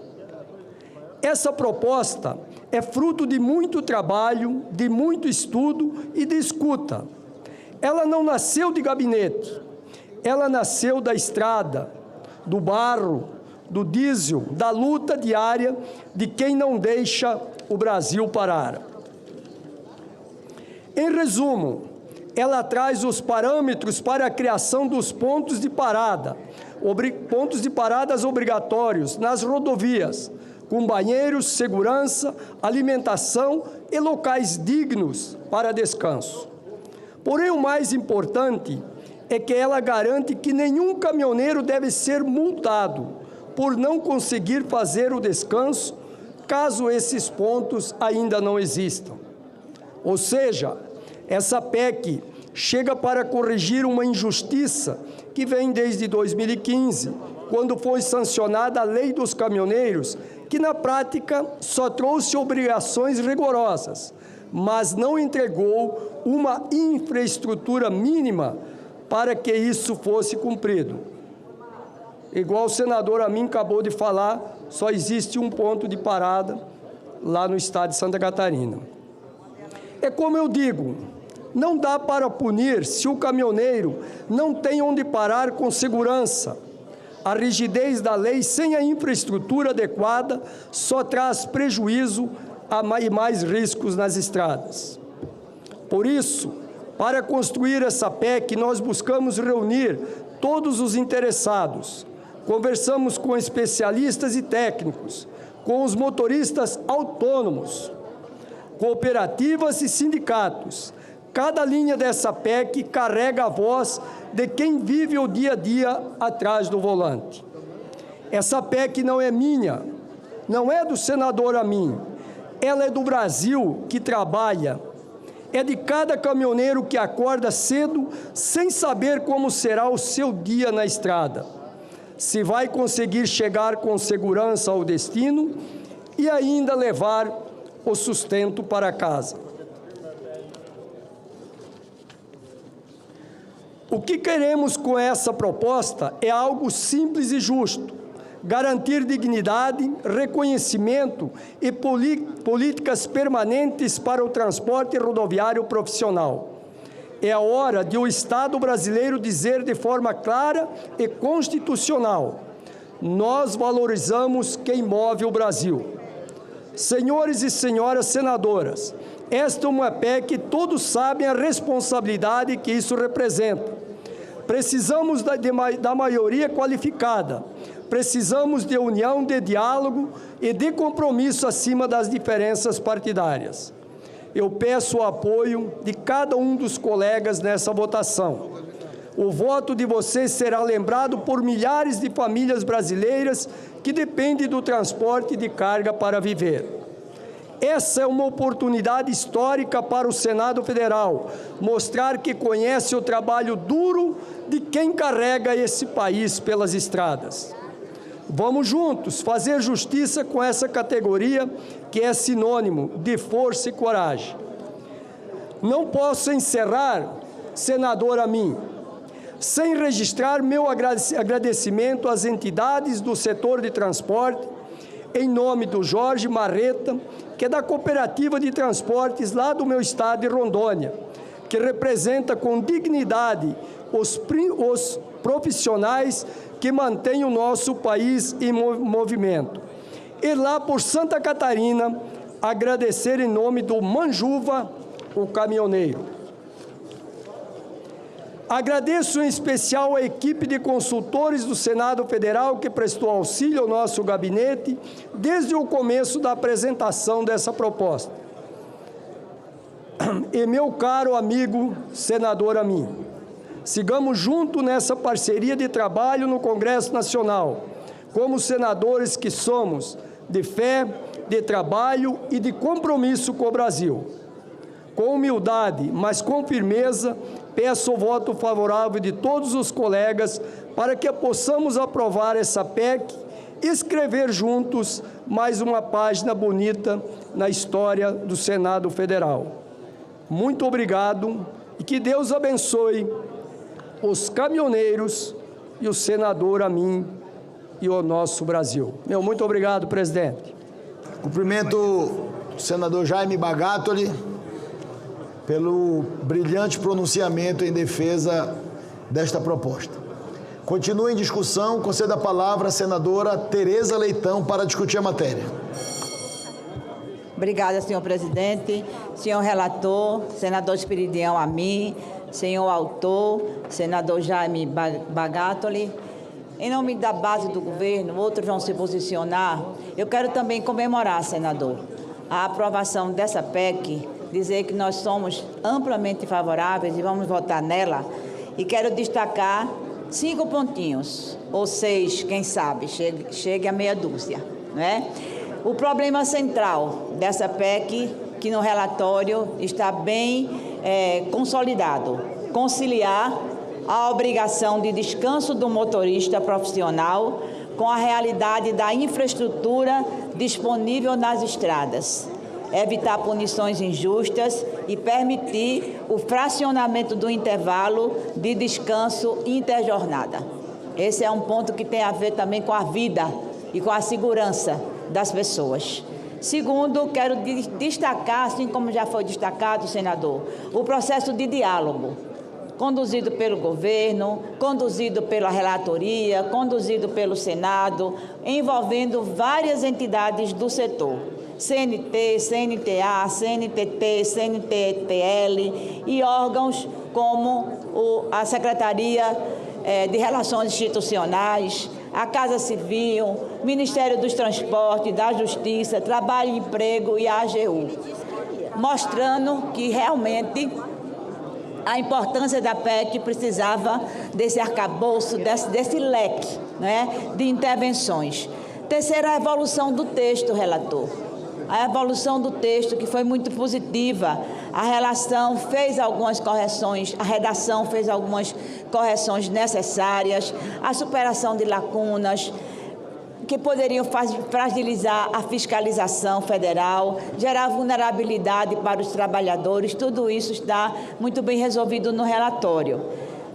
Essa proposta é fruto de muito trabalho, de muito estudo e de escuta. Ela não nasceu de gabinete, ela nasceu da estrada, do barro, do diesel, da luta diária de quem não deixa o Brasil parar. Em resumo, ela traz os parâmetros para a criação dos pontos de paradas obrigatórios nas rodovias, com banheiros, segurança, alimentação e locais dignos para descanso. Porém, o mais importante é que ela garante que nenhum caminhoneiro deve ser multado por não conseguir fazer o descanso, caso esses pontos ainda não existam. Ou seja, essa PEC chega para corrigir uma injustiça que vem desde 2015, quando foi sancionada a Lei dos Caminhoneiros, que na prática só trouxe obrigações rigorosas, mas não entregou uma infraestrutura mínima para que isso fosse cumprido. Igual o senador Amin acabou de falar, só existe um ponto de parada lá no estado de Santa Catarina. É como eu digo, não dá para punir se o caminhoneiro não tem onde parar com segurança. A rigidez da lei sem a infraestrutura adequada só traz prejuízo e mais riscos nas estradas. Por isso, para construir essa PEC, nós buscamos reunir todos os interessados. Conversamos com especialistas e técnicos, com os motoristas autônomos, cooperativas e sindicatos. Cada linha dessa PEC carrega a voz de quem vive o dia a dia atrás do volante. Essa PEC não é minha, não é do senador Amin, ela é do Brasil que trabalha. É de cada caminhoneiro que acorda cedo sem saber como será o seu dia na estrada, se vai conseguir chegar com segurança ao destino e ainda levar o sustento para casa. O que queremos com essa proposta é algo simples e justo: garantir dignidade, reconhecimento e políticas permanentes para o transporte rodoviário profissional. É a hora de o Estado brasileiro dizer de forma clara e constitucional: nós valorizamos quem move o Brasil. Senhores e senhoras senadoras, esta é uma PEC que todos sabem a responsabilidade que isso representa. Precisamos da maioria qualificada, precisamos de união, de diálogo e de compromisso acima das diferenças partidárias. Eu peço o apoio de cada um dos colegas nessa votação. O voto de vocês será lembrado por milhares de famílias brasileiras que dependem do transporte de carga para viver. Essa é uma oportunidade histórica para o Senado Federal, mostrar que conhece o trabalho duro de quem carrega esse país pelas estradas. Vamos juntos fazer justiça com essa categoria que é sinônimo de força e coragem. Não posso encerrar, senador Amin, sem registrar meu agradecimento às entidades do setor de transporte, em nome do Jorge Marreta, que é da Cooperativa de Transportes lá do meu estado de Rondônia, que representa com dignidade os profissionais que mantêm o nosso país em movimento. E lá por Santa Catarina, agradecer em nome do Manjuva, o caminhoneiro. Agradeço em especial a equipe de consultores do Senado Federal que prestou auxílio ao nosso gabinete desde o começo da apresentação dessa proposta. E meu caro amigo senador Amin, sigamos juntos nessa parceria de trabalho no Congresso Nacional, como senadores que somos, de fé, de trabalho e de compromisso com o Brasil. Com humildade, mas com firmeza, peço o voto favorável de todos os colegas para que possamos aprovar essa PEC e escrever juntos mais uma página bonita na história do Senado Federal. Muito obrigado e que Deus abençoe os caminhoneiros e o senador Amin e o nosso Brasil. Muito obrigado, presidente. Cumprimento o senador Jaime Bagatoli pelo brilhante pronunciamento em defesa desta proposta. Continua em discussão, conceda a palavra à senadora Tereza Leitão para discutir a matéria. Obrigada, senhor presidente, senhor relator, senador Espiridião Amin, senhor autor, senador Jaime Bagatoli. Em nome da base do governo, outros vão se posicionar. Eu quero também comemorar, senador, a aprovação dessa PEC, dizer que nós somos amplamente favoráveis e vamos votar nela. E quero destacar 5 pontinhos, ou 6, quem sabe, chegue a meia dúzia, né? O problema central dessa PEC, que no relatório está bem consolidado, conciliar a obrigação de descanso do motorista profissional com a realidade da infraestrutura disponível nas estradas, evitar punições injustas e permitir o fracionamento do intervalo de descanso interjornada. Esse é um ponto que tem a ver também com a vida e com a segurança das pessoas. Segundo, quero destacar, assim como já foi destacado, senador, o processo de diálogo, conduzido pelo governo, conduzido pela relatoria, conduzido pelo Senado, envolvendo várias entidades do setor, CNT, CNTA, CNTT, CNTTL e órgãos como a Secretaria de Relações Institucionais, a Casa Civil, Ministério dos Transportes, da Justiça, Trabalho e Emprego e a AGU, mostrando que realmente a importância da PEC precisava desse arcabouço, desse leque, né, de intervenções. Terceira, a evolução do texto, relator. A evolução do texto, que foi muito positiva. A relação fez algumas correções, a redação fez algumas correções necessárias, a superação de lacunas que poderiam fragilizar a fiscalização federal, gerar vulnerabilidade para os trabalhadores, tudo isso está muito bem resolvido no relatório.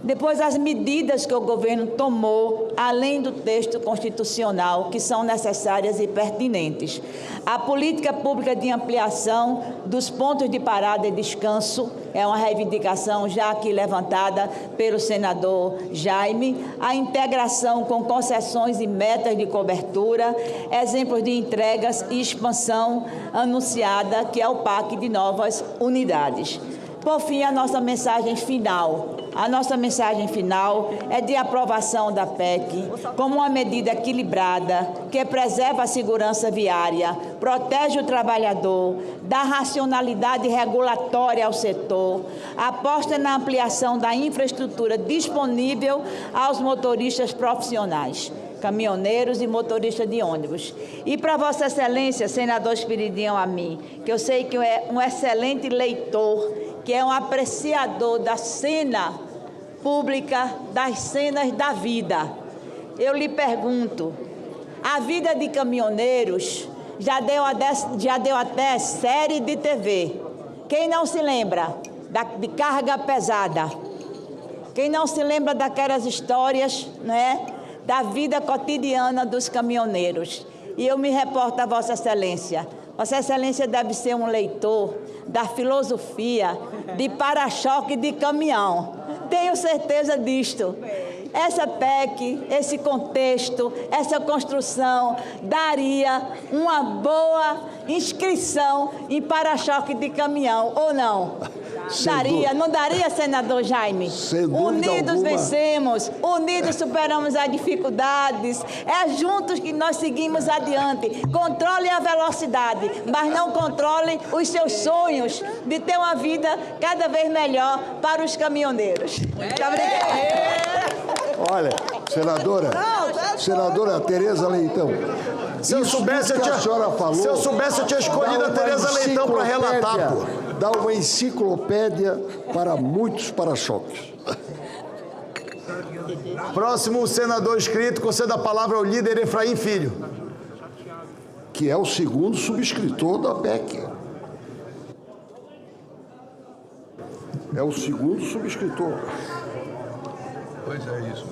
Depois, as medidas que o governo tomou, além do texto constitucional, que são necessárias e pertinentes. A política pública de ampliação dos pontos de parada e descanso é uma reivindicação já aqui levantada pelo senador Jaime. A integração com concessões e metas de cobertura, exemplos de entregas e expansão anunciada, que é o PAC de novas unidades. Por fim, a nossa mensagem final. A nossa mensagem final é de aprovação da PEC como uma medida equilibrada que preserva a segurança viária, protege o trabalhador, dá racionalidade regulatória ao setor, aposta na ampliação da infraestrutura disponível aos motoristas profissionais, caminhoneiros e motoristas de ônibus. E para Vossa Excelência, senador Espiridião Amin, que eu sei que é um excelente leitor, que é um apreciador da cena pública, das cenas da vida. Eu lhe pergunto, A vida de caminhoneiros já deu até série de TV. Quem não se lembra de carga pesada? Quem não se lembra daquelas histórias, né, da vida cotidiana dos caminhoneiros? E eu me reporto a Vossa Excelência. Vossa Excelência deve ser um leitor da filosofia de para-choque de caminhão. Tenho certeza disto. Essa PEC, esse contexto, essa construção daria uma boa inscrição em para-choque de caminhão, ou não? Daria, não daria, senador Jaime? Unidos vencemos, unidos superamos as dificuldades. É juntos que nós seguimos adiante. Controle a velocidade, mas não controle os seus sonhos de ter uma vida cada vez melhor para os caminhoneiros. Muito obrigada. Olha, senadora Tereza Leitão, se eu soubesse, eu tinha escolhido a Tereza Leitão para relatar, pô. Dá uma enciclopédia para muitos para-choques. Próximo senador inscrito, conceda a palavra ao líder Efraim Filho. Que é o segundo subscritor da PEC. É o segundo subscritor. Pois é isso.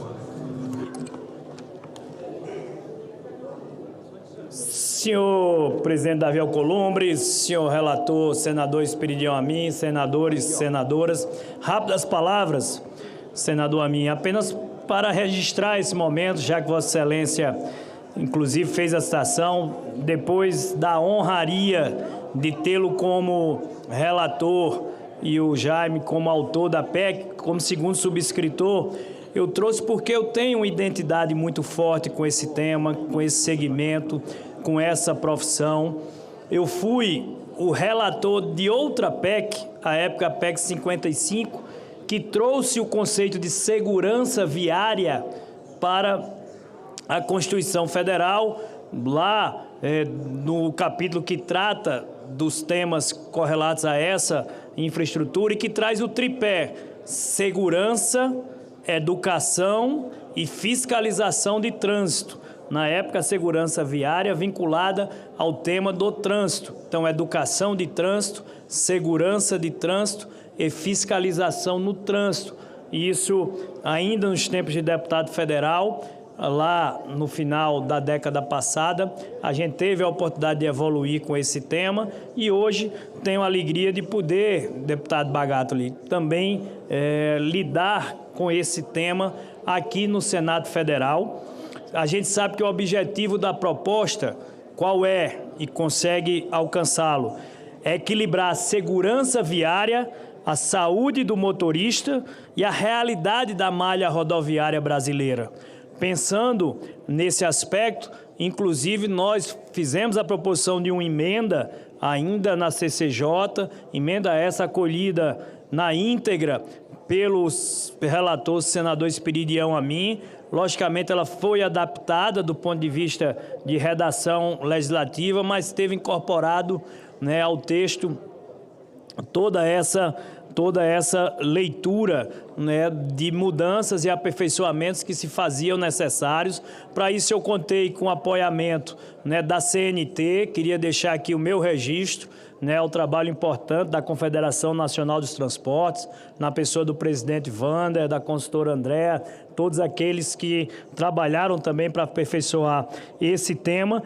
Senhor presidente Davi Alcolumbre, senhor relator, senador Esperidião Amin, senadores e senadoras, rápidas palavras, senador Amin, apenas para registrar esse momento, já que Vossa Excelência, inclusive, fez a citação, depois da honraria de tê-lo como relator e o Jaime como autor da PEC, como segundo subscritor, eu trouxe porque eu tenho uma identidade muito forte com esse tema, com esse segmento, com essa profissão. Eu fui o relator de outra PEC, a época a PEC 55, que trouxe o conceito de segurança viária para a Constituição Federal, lá no capítulo que trata dos temas correlatos a essa infraestrutura e que traz o tripé: segurança, educação e fiscalização de trânsito. Na época, a segurança viária vinculada ao tema do trânsito. Então, educação de trânsito, segurança de trânsito e fiscalização no trânsito. Isso ainda nos tempos de deputado federal, lá no final da década passada, a gente teve a oportunidade de evoluir com esse tema e hoje tenho a alegria de poder, deputado Bagatoli, também lidar com esse tema aqui no Senado Federal. A gente sabe que o objetivo da proposta, qual é, e consegue alcançá-lo, é equilibrar a segurança viária, a saúde do motorista e a realidade da malha rodoviária brasileira. Pensando nesse aspecto, inclusive nós fizemos a proposição de uma emenda ainda na CCJ, emenda essa acolhida na íntegra pelos relatores, senador Esperidião Amin. Logicamente, ela foi adaptada do ponto de vista de redação legislativa, mas teve incorporado, né, ao texto toda essa leitura, né, de mudanças e aperfeiçoamentos que se faziam necessários. Para isso, eu contei com o apoiamento, né, da CNT, queria deixar aqui o meu registro, né, o trabalho importante da Confederação Nacional dos Transportes, na pessoa do presidente Wander, da consultora Andréa, todos aqueles que trabalharam também para aperfeiçoar esse tema.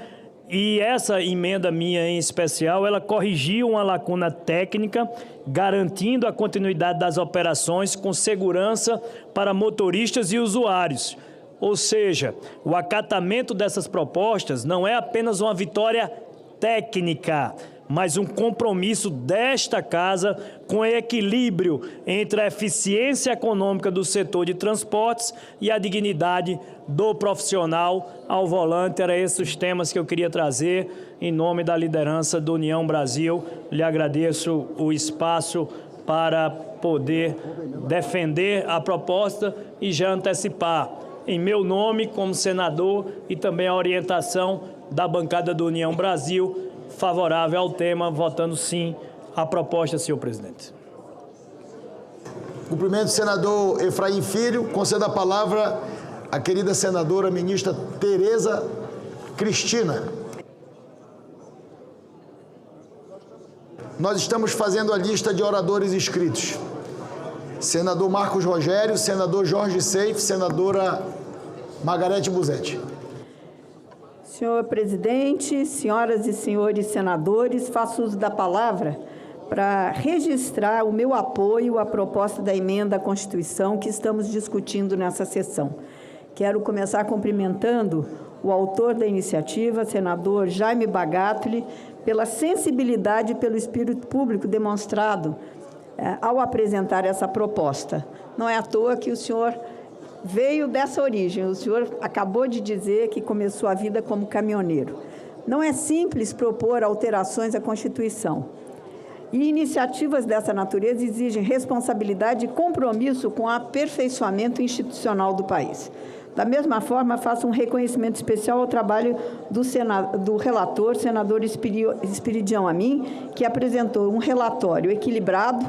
E essa emenda minha em especial, ela corrigiu uma lacuna técnica, garantindo a continuidade das operações com segurança para motoristas e usuários. Ou seja, o acatamento dessas propostas não é apenas uma vitória técnica, mas um compromisso desta Casa com equilíbrio entre a eficiência econômica do setor de transportes e a dignidade do profissional ao volante. Eram esses os temas que eu queria trazer em nome da liderança do União Brasil. Lhe agradeço o espaço para poder defender a proposta e já antecipar, em meu nome como senador, e também a orientação da bancada do União Brasil, favorável ao tema, votando sim a proposta, senhor presidente. Cumprimento o senador Efraim Filho. Conceda a palavra à querida senadora ministra Tereza Cristina. Nós estamos fazendo a lista de oradores inscritos. Senador Marcos Rogério, senador Jorge Seif, senadora Margarete Busetti. Senhor presidente, senhoras e senhores senadores, faço uso da palavra para registrar o meu apoio à proposta da emenda à Constituição que estamos discutindo nessa sessão. Quero começar cumprimentando o autor da iniciativa, senador Jaime Bagatoli, pela sensibilidade e pelo espírito público demonstrado ao apresentar essa proposta. Não é à toa que o senhor veio dessa origem. O senhor acabou de dizer que começou a vida como caminhoneiro. Não é simples propor alterações à Constituição. E iniciativas dessa natureza exigem responsabilidade e compromisso com o aperfeiçoamento institucional do país. Da mesma forma, faço um reconhecimento especial ao trabalho do relator, senador Espiridião Amin, que apresentou um relatório equilibrado,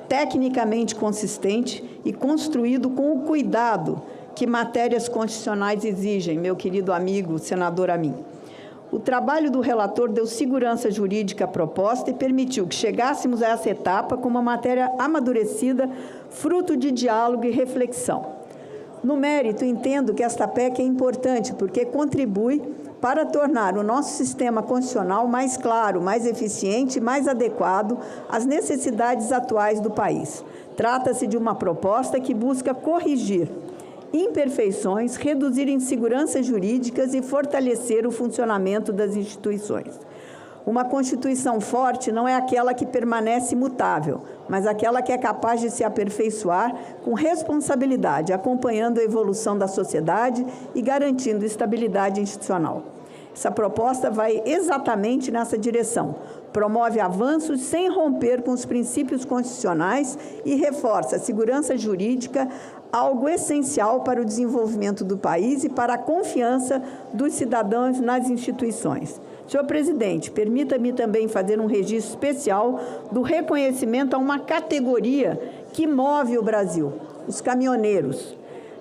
tecnicamente consistente e construído com o cuidado que matérias constitucionais exigem, meu querido amigo senador Amin. O trabalho do relator deu segurança jurídica à proposta e permitiu que chegássemos a essa etapa com uma matéria amadurecida, fruto de diálogo e reflexão. No mérito, entendo que esta PEC é importante porque contribui para tornar o nosso sistema constitucional mais claro, mais eficiente e mais adequado às necessidades atuais do país. Trata-se de uma proposta que busca corrigir imperfeições, reduzir inseguranças jurídicas e fortalecer o funcionamento das instituições. Uma Constituição forte não é aquela que permanece imutável, mas aquela que é capaz de se aperfeiçoar com responsabilidade, acompanhando a evolução da sociedade e garantindo estabilidade institucional. Essa proposta vai exatamente nessa direção. Promove avanços sem romper com os princípios constitucionais e reforça a segurança jurídica, algo essencial para o desenvolvimento do país e para a confiança dos cidadãos nas instituições. Senhor presidente, permita-me também fazer um registro especial do reconhecimento a uma categoria que move o Brasil, os caminhoneiros.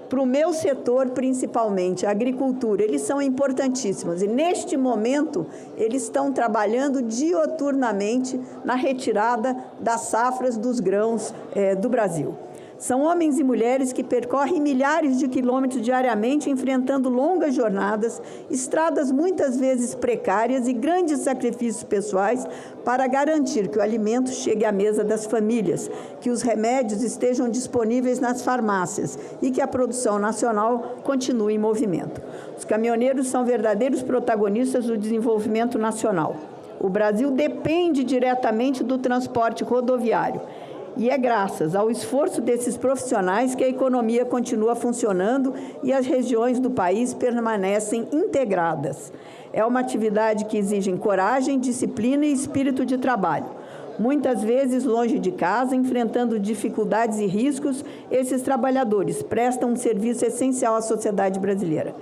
Para o meu setor, principalmente, a agricultura, eles são importantíssimos e, neste momento, eles estão trabalhando dioturnamente na retirada das safras dos grãos do Brasil. São homens e mulheres que percorrem milhares de quilômetros diariamente, enfrentando longas jornadas, estradas muitas vezes precárias e grandes sacrifícios pessoais para garantir que o alimento chegue à mesa das famílias, que os remédios estejam disponíveis nas farmácias e que a produção nacional continue em movimento. Os caminhoneiros são verdadeiros protagonistas do desenvolvimento nacional. O Brasil depende diretamente do transporte rodoviário. E é graças ao esforço desses profissionais que a economia continua funcionando e as regiões do país permanecem integradas. É uma atividade que exige coragem, disciplina e espírito de trabalho. Muitas vezes longe de casa, enfrentando dificuldades e riscos, esses trabalhadores prestam um serviço essencial à sociedade brasileira.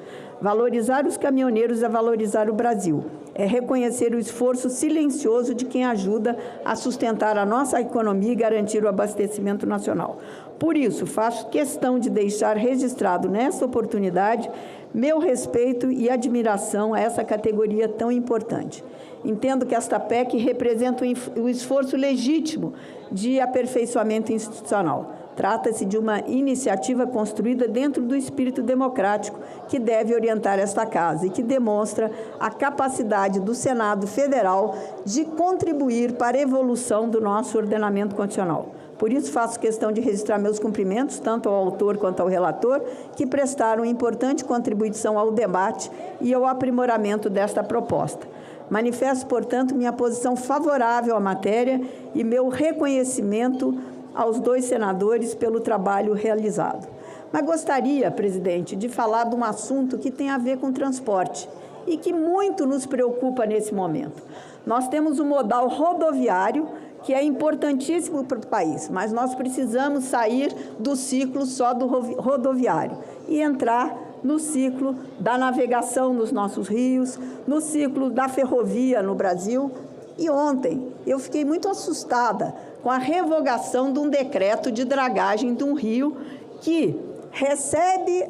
Valorizar os caminhoneiros é valorizar o Brasil. É reconhecer o esforço silencioso de quem ajuda a sustentar a nossa economia e garantir o abastecimento nacional. Por isso, faço questão de deixar registrado nesta oportunidade meu respeito e admiração a essa categoria tão importante. Entendo que esta PEC representa o esforço legítimo de aperfeiçoamento institucional. Trata-se de uma iniciativa construída dentro do espírito democrático que deve orientar esta Casa e que demonstra a capacidade do Senado Federal de contribuir para a evolução do nosso ordenamento constitucional. Por isso, faço questão de registrar meus cumprimentos, tanto ao autor quanto ao relator, que prestaram importante contribuição ao debate e ao aprimoramento desta proposta. Manifesto, portanto, minha posição favorável à matéria e meu reconhecimento aos dois senadores pelo trabalho realizado. Mas gostaria, presidente, de falar de um assunto que tem a ver com transporte e que muito nos preocupa nesse momento. Nós temos o modal rodoviário, que é importantíssimo para o país, mas nós precisamos sair do ciclo só do rodoviário e entrar no ciclo da navegação nos nossos rios, no ciclo da ferrovia no Brasil. E ontem eu fiquei muito assustada com a revogação de um decreto de dragagem de um rio que recebe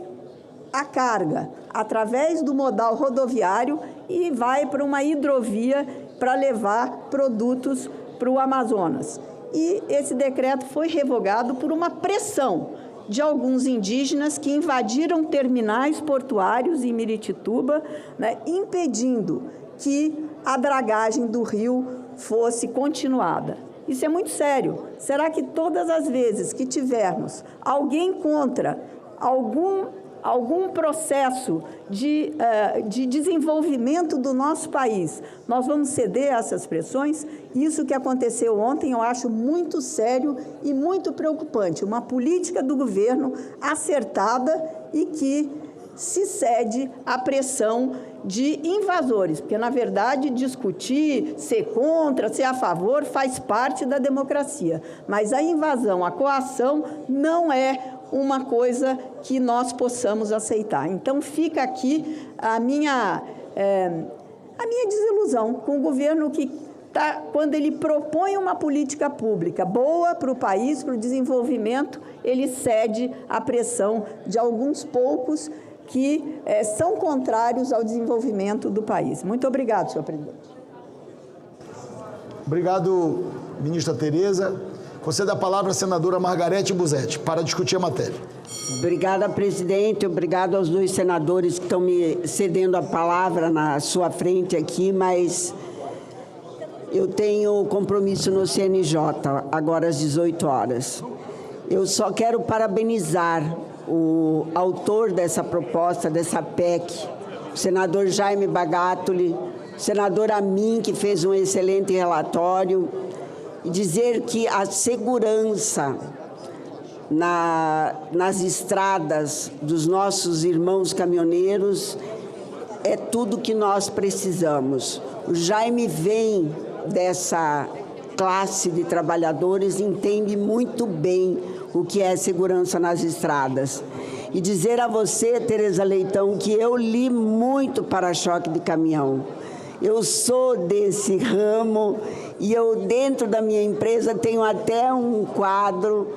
a carga através do modal rodoviário e vai para uma hidrovia para levar produtos para o Amazonas. E esse decreto foi revogado por uma pressão de alguns indígenas que invadiram terminais portuários em Miritituba, né, impedindo que a dragagem do rio fosse continuada. Isso é muito sério. Será que todas as vezes que tivermos alguém contra algum processo de desenvolvimento do nosso país, nós vamos ceder a essas pressões? Isso que aconteceu ontem eu acho muito sério e muito preocupante. Uma política do governo acertada e que se cede à pressão de invasores, porque, na verdade, discutir, ser contra, ser a favor, faz parte da democracia. Mas a invasão, a coação, não é uma coisa que nós possamos aceitar. Então, fica aqui a minha desilusão com o governo que, quando ele propõe uma política pública boa para o país, para o desenvolvimento, ele cede à pressão de alguns poucos que são contrários ao desenvolvimento do país. Muito obrigado, senhor presidente. Obrigado, ministra Tereza. Concedo a palavra à senadora Margarete Busetti para discutir a matéria. Obrigada, presidente. Obrigado aos dois senadores que estão me cedendo a palavra na sua frente aqui, mas eu tenho compromisso no CNJ, agora às 18 horas. Eu só quero parabenizar o autor dessa proposta, dessa PEC, o senador Jaime Bagatoli, o senador Amin, que fez um excelente relatório, e dizer que a segurança nas estradas dos nossos irmãos caminhoneiros é tudo que nós precisamos. O Jaime vem dessa classe de trabalhadores, entende muito bem o que é segurança nas estradas. E dizer a você, Tereza Leitão, que eu li muito para-choque de caminhão. Eu sou desse ramo e eu, dentro da minha empresa, tenho até um quadro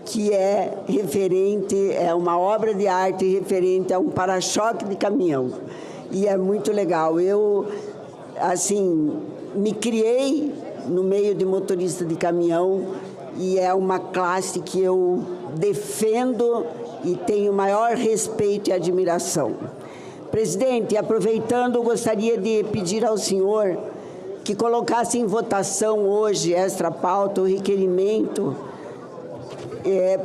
que é referente, é uma obra de arte referente a um para-choque de caminhão. E é muito legal. Eu, assim, me criei no meio de motorista de caminhão e é uma classe que eu defendo e tenho maior respeito e admiração. Presidente, aproveitando, gostaria de pedir ao senhor que colocasse em votação hoje, extra pauta, o requerimento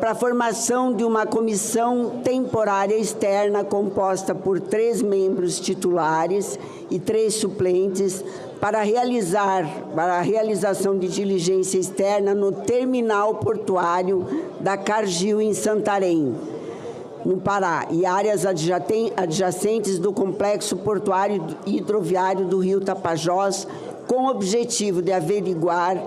para a formação de uma comissão temporária externa composta por 3 membros titulares e 3 suplentes para a realização de diligência externa no terminal portuário da Cargill, em Santarém, no Pará, e áreas adjacentes do complexo portuário hidroviário do Rio Tapajós, com o objetivo de averiguar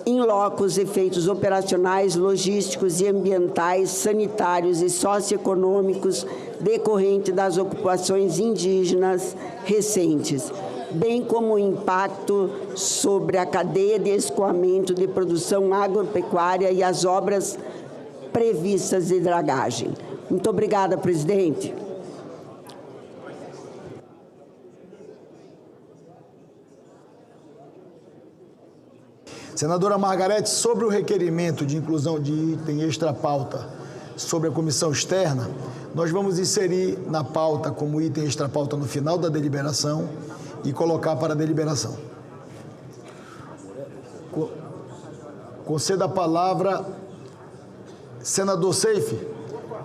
em loco os efeitos operacionais, logísticos e ambientais, sanitários e socioeconômicos decorrentes das ocupações indígenas recentes, bem como o impacto sobre a cadeia de escoamento de produção agropecuária e as obras previstas de dragagem. Muito obrigada, presidente. Senadora Margarete, sobre o requerimento de inclusão de item extra-pauta sobre a comissão externa, nós vamos inserir na pauta como item extra-pauta no final da deliberação e colocar para deliberação. Conceda a palavra, senador Seife.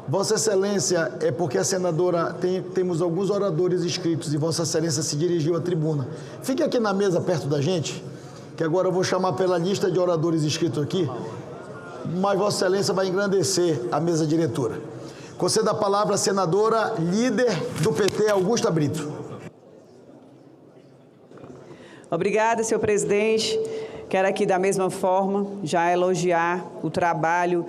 Vossa Excelência, é porque a senadora, temos alguns oradores inscritos e Vossa Excelência se dirigiu à tribuna. Fique aqui na mesa perto da gente, que agora eu vou chamar pela lista de oradores inscritos aqui, mas Vossa Excelência vai engrandecer a mesa diretora. Conceda a palavra à senadora líder do PT, Augusta Brito. Obrigada, senhor presidente. Quero aqui, da mesma forma, já elogiar o trabalho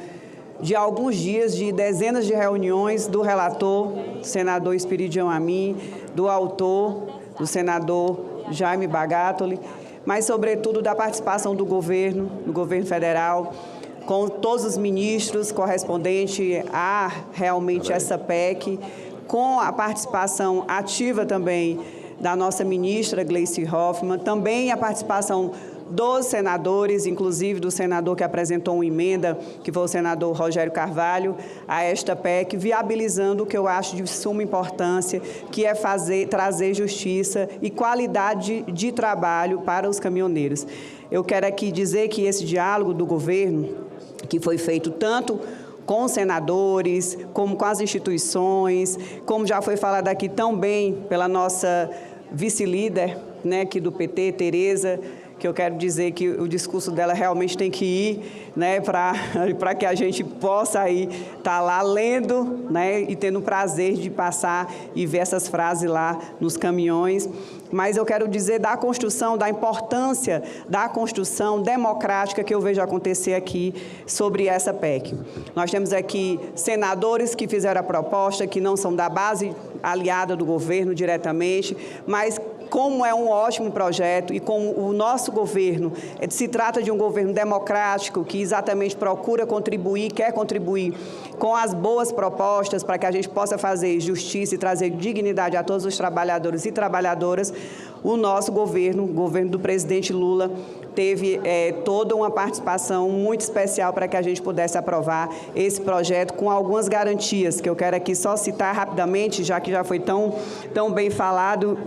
de alguns dias, de dezenas de reuniões do relator, senador Espiridião Amin, do autor, do senador Jaime Bagatoli, mas, sobretudo, da participação do governo federal, com todos os ministros correspondentes a realmente essa PEC, com a participação ativa também da nossa ministra Gleice Hoffmann, também a participação dos senadores, inclusive do senador que apresentou uma emenda, que foi o senador Rogério Carvalho, a esta PEC, viabilizando o que eu acho de suma importância, que é trazer justiça e qualidade de trabalho para os caminhoneiros. Eu quero aqui dizer que esse diálogo do governo, que foi feito tanto com os senadores, como com as instituições, como já foi falado aqui tão bem pela nossa vice-líder, né, aqui do PT, Tereza, que eu quero dizer que o discurso dela realmente tem que ir, né, para que a gente possa aí estar lá lendo, né, e tendo o prazer de passar e ver essas frases lá nos caminhões. Mas eu quero dizer da construção, da importância da construção democrática que eu vejo acontecer aqui sobre essa PEC. Nós temos aqui senadores que fizeram a proposta, que não são da base aliada do governo diretamente, mas como é um ótimo projeto e como o nosso governo se trata de um governo democrático que exatamente procura contribuir, quer contribuir com as boas propostas para que a gente possa fazer justiça e trazer dignidade a todos os trabalhadores e trabalhadoras, o nosso governo, o governo do presidente Lula, teve toda uma participação muito especial para que a gente pudesse aprovar esse projeto com algumas garantias, que eu quero aqui só citar rapidamente, já que já foi tão bem falado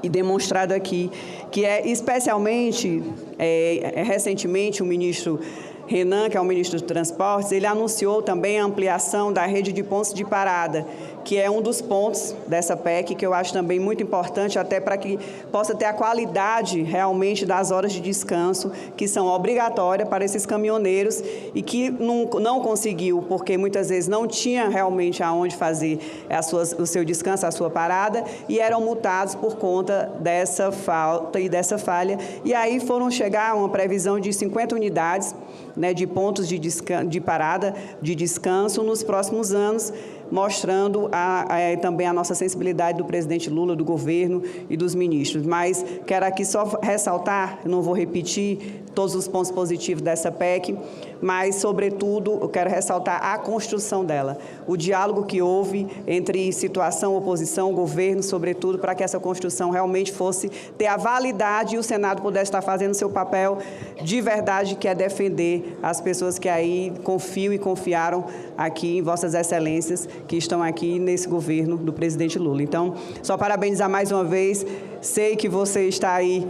e demonstrado aqui, que é especialmente, recentemente, o ministro Renan, que é o ministro dos Transportes, ele anunciou também a ampliação da rede de pontos de parada, que é um dos pontos dessa PEC, que eu acho também muito importante, até para que possa ter a qualidade realmente das horas de descanso, que são obrigatórias para esses caminhoneiros e que não conseguiu, porque muitas vezes não tinha realmente aonde fazer o seu descanso, a sua parada, e eram multados por conta dessa falta e dessa falha. E aí foram chegar a uma previsão de 50 unidades, né, de pontos de parada, de descanso nos próximos anos, mostrando também a nossa sensibilidade do presidente Lula, do governo e dos ministros. Mas quero aqui só ressaltar, não vou repetir todos os pontos positivos dessa PEC, mas, sobretudo, eu quero ressaltar a construção dela, o diálogo que houve entre situação, oposição, governo, sobretudo, para que essa construção realmente fosse ter a validade e o Senado pudesse estar fazendo seu papel de verdade, que é defender as pessoas que aí confiam e confiaram aqui em Vossas Excelências, que estão aqui nesse governo do presidente Lula. Então, só parabenizar mais uma vez, sei que você está aí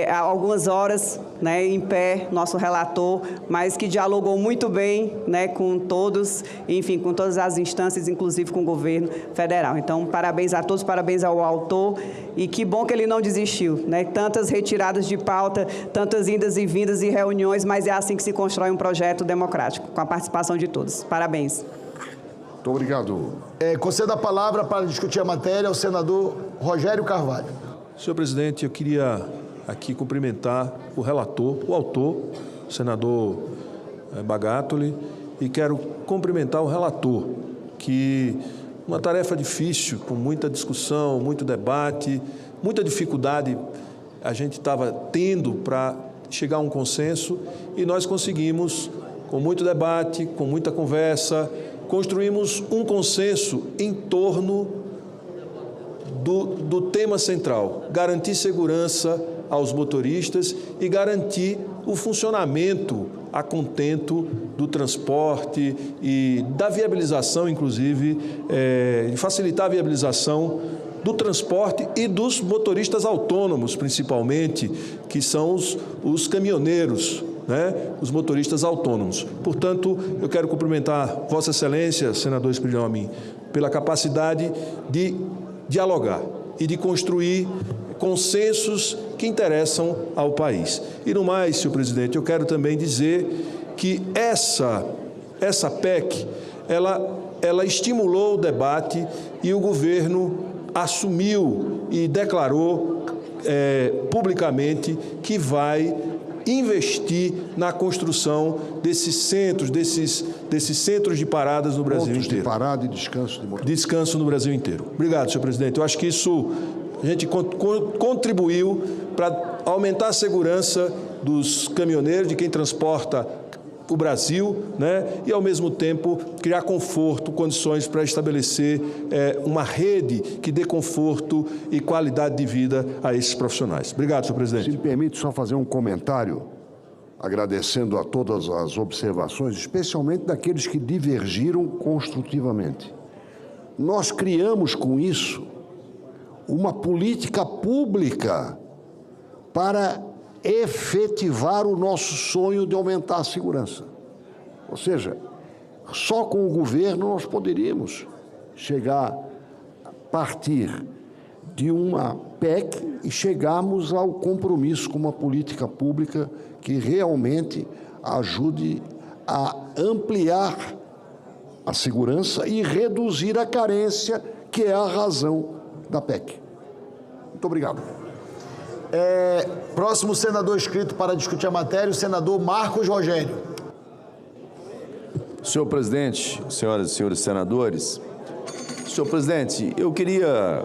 há algumas horas, né, em pé, nosso relator, mas que dialogou muito bem, né, com todos, enfim, com todas as instâncias, inclusive com o governo federal. Então, parabéns a todos, parabéns ao autor, e que bom que ele não desistiu, né? Tantas retiradas de pauta, tantas indas e vindas e reuniões, mas é assim que se constrói um projeto democrático, com a participação de todos. Parabéns. Muito obrigado. Concedo a palavra para discutir a matéria ao senador Rogério Carvalho. Senhor presidente, eu queria aqui cumprimentar o relator, o autor, o senador Bagatoli, e quero cumprimentar o relator, que uma tarefa difícil, com muita discussão, muito debate, muita dificuldade a gente estava tendo para chegar a um consenso, e nós conseguimos, com muito debate, com muita conversa, construímos um consenso em torno do tema central: garantir segurança aos motoristas e garantir o funcionamento a contento do transporte e da viabilização, inclusive, de facilitar a viabilização do transporte e dos motoristas autônomos, principalmente, que são os caminhoneiros, né? Os motoristas autônomos. Portanto, eu quero cumprimentar Vossa Excelência, senador Espiridião Amin, pela capacidade de dialogar e de construir consensos que interessam ao país. E no mais, senhor presidente, eu quero também dizer que essa PEC, ela estimulou o debate e o governo assumiu e declarou publicamente que vai investir na construção desses centros, desses centros de paradas no Brasil inteiro. Pontos de parada e descanso de motoristas. Descanso no Brasil inteiro. Obrigado, senhor presidente. Eu acho que isso a gente contribuiu para aumentar a segurança dos caminhoneiros, de quem transporta o Brasil, né? E, ao mesmo tempo, criar conforto, condições para estabelecer uma rede que dê conforto e qualidade de vida a esses profissionais. Obrigado, senhor presidente. Se me permite só fazer um comentário, agradecendo a todas as observações, especialmente daqueles que divergiram construtivamente. Nós criamos com isso uma política pública para efetivar o nosso sonho de aumentar a segurança. Ou seja, só com o governo nós poderíamos chegar a partir de uma PEC e chegarmos ao compromisso com uma política pública que realmente ajude a ampliar a segurança e reduzir a carência, que é a razão da PEC. Muito obrigado. Próximo senador inscrito para discutir a matéria, o senador Marcos Rogério. Senhor presidente, senhoras e senhores senadores, senhor presidente, eu queria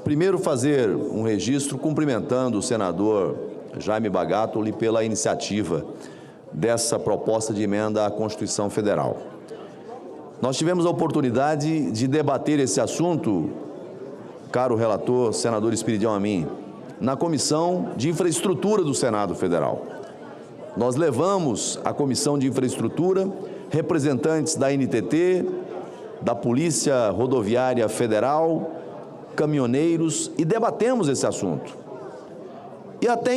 primeiro fazer um registro cumprimentando o senador Jaime Bagatoli pela iniciativa dessa proposta de emenda à Constituição Federal. Nós tivemos a oportunidade de debater esse assunto, caro relator, senador Espiridião Amin, na Comissão de Infraestrutura do Senado Federal. Nós levamos à Comissão de Infraestrutura representantes da NTT, da Polícia Rodoviária Federal, caminhoneiros, e debatemos esse assunto. E até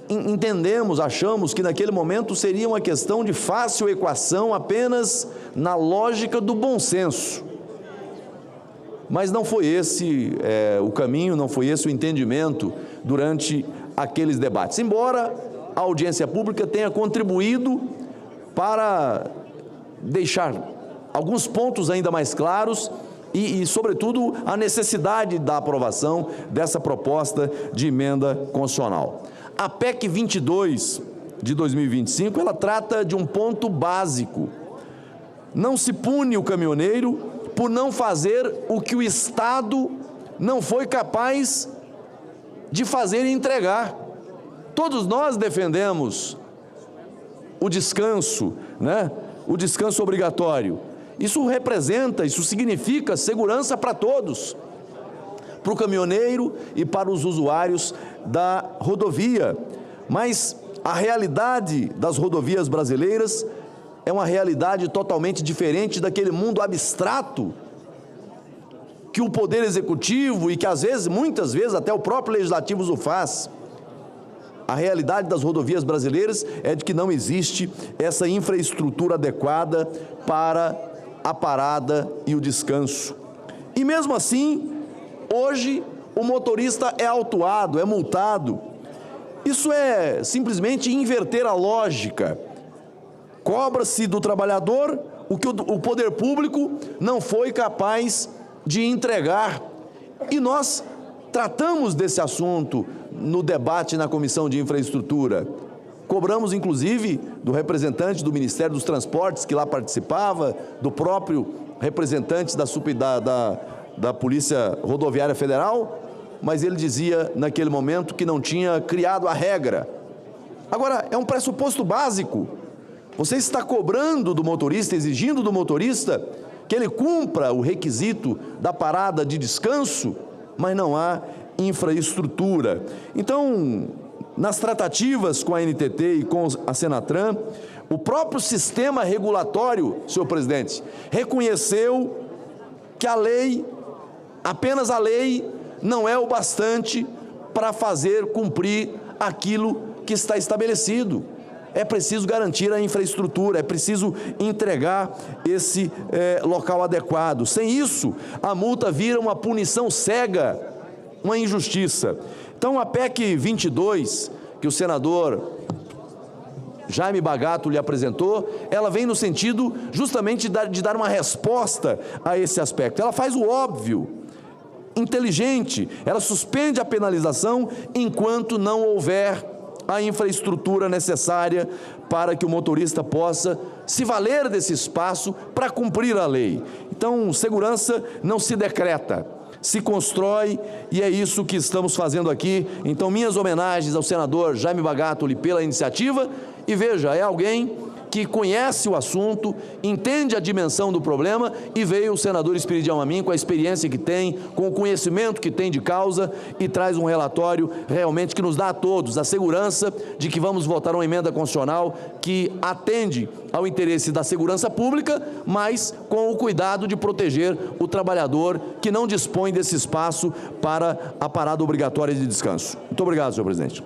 entendemos, achamos que naquele momento seria uma questão de fácil equação apenas na lógica do bom senso. Mas não foi esse o caminho, não foi esse o entendimento durante aqueles debates. Embora a audiência pública tenha contribuído para deixar alguns pontos ainda mais claros e, sobretudo, a necessidade da aprovação dessa proposta de emenda constitucional. A PEC 22 de 2025, ela trata de um ponto básico. Não se pune o caminhoneiro por não fazer o que o Estado não foi capaz de fazer e entregar. Todos nós defendemos o descanso, né? O descanso obrigatório. Isso representa, isso significa segurança para todos, para o caminhoneiro e para os usuários da rodovia. Mas a realidade das rodovias brasileiras é uma realidade totalmente diferente daquele mundo abstrato que o Poder Executivo e que às vezes, muitas vezes, até o próprio Legislativo o faz. A realidade das rodovias brasileiras é de que não existe essa infraestrutura adequada para a parada e o descanso. E mesmo assim, hoje o motorista é autuado, é multado. Isso é simplesmente inverter a lógica. Cobra-se do trabalhador o que o poder público não foi capaz de entregar. E nós tratamos desse assunto no debate na Comissão de Infraestrutura. Cobramos, inclusive, do representante do Ministério dos Transportes, que lá participava, do próprio representante da Polícia Rodoviária Federal, mas ele dizia, naquele momento, que não tinha criado a regra. Agora, é um pressuposto básico. Você está cobrando do motorista, exigindo do motorista que ele cumpra o requisito da parada de descanso, mas não há infraestrutura. Então, nas tratativas com a NTT e com a Senatran, o próprio sistema regulatório, senhor presidente, reconheceu que a lei, apenas a lei, não é o bastante para fazer cumprir aquilo que está estabelecido. É preciso garantir a infraestrutura, é preciso entregar esse local adequado. Sem isso, a multa vira uma punição cega, uma injustiça. Então, a PEC 22, que o senador Jaime Bagatoli apresentou, ela vem no sentido justamente de dar uma resposta a esse aspecto. Ela faz o óbvio, inteligente, ela suspende a penalização enquanto não houver a infraestrutura necessária para que o motorista possa se valer desse espaço para cumprir a lei. Então, segurança não se decreta, se constrói, e é isso que estamos fazendo aqui. Então, minhas homenagens ao senador Jaime Bagatoli pela iniciativa E veja, é alguém que conhece o assunto, entende a dimensão do problema, e veio o senador Espiridião Amin com a experiência que tem, com o conhecimento que tem de causa, e traz um relatório realmente que nos dá a todos a segurança de que vamos votar uma emenda constitucional que atende ao interesse da segurança pública, mas com o cuidado de proteger o trabalhador que não dispõe desse espaço para a parada obrigatória de descanso. Muito obrigado, senhor presidente.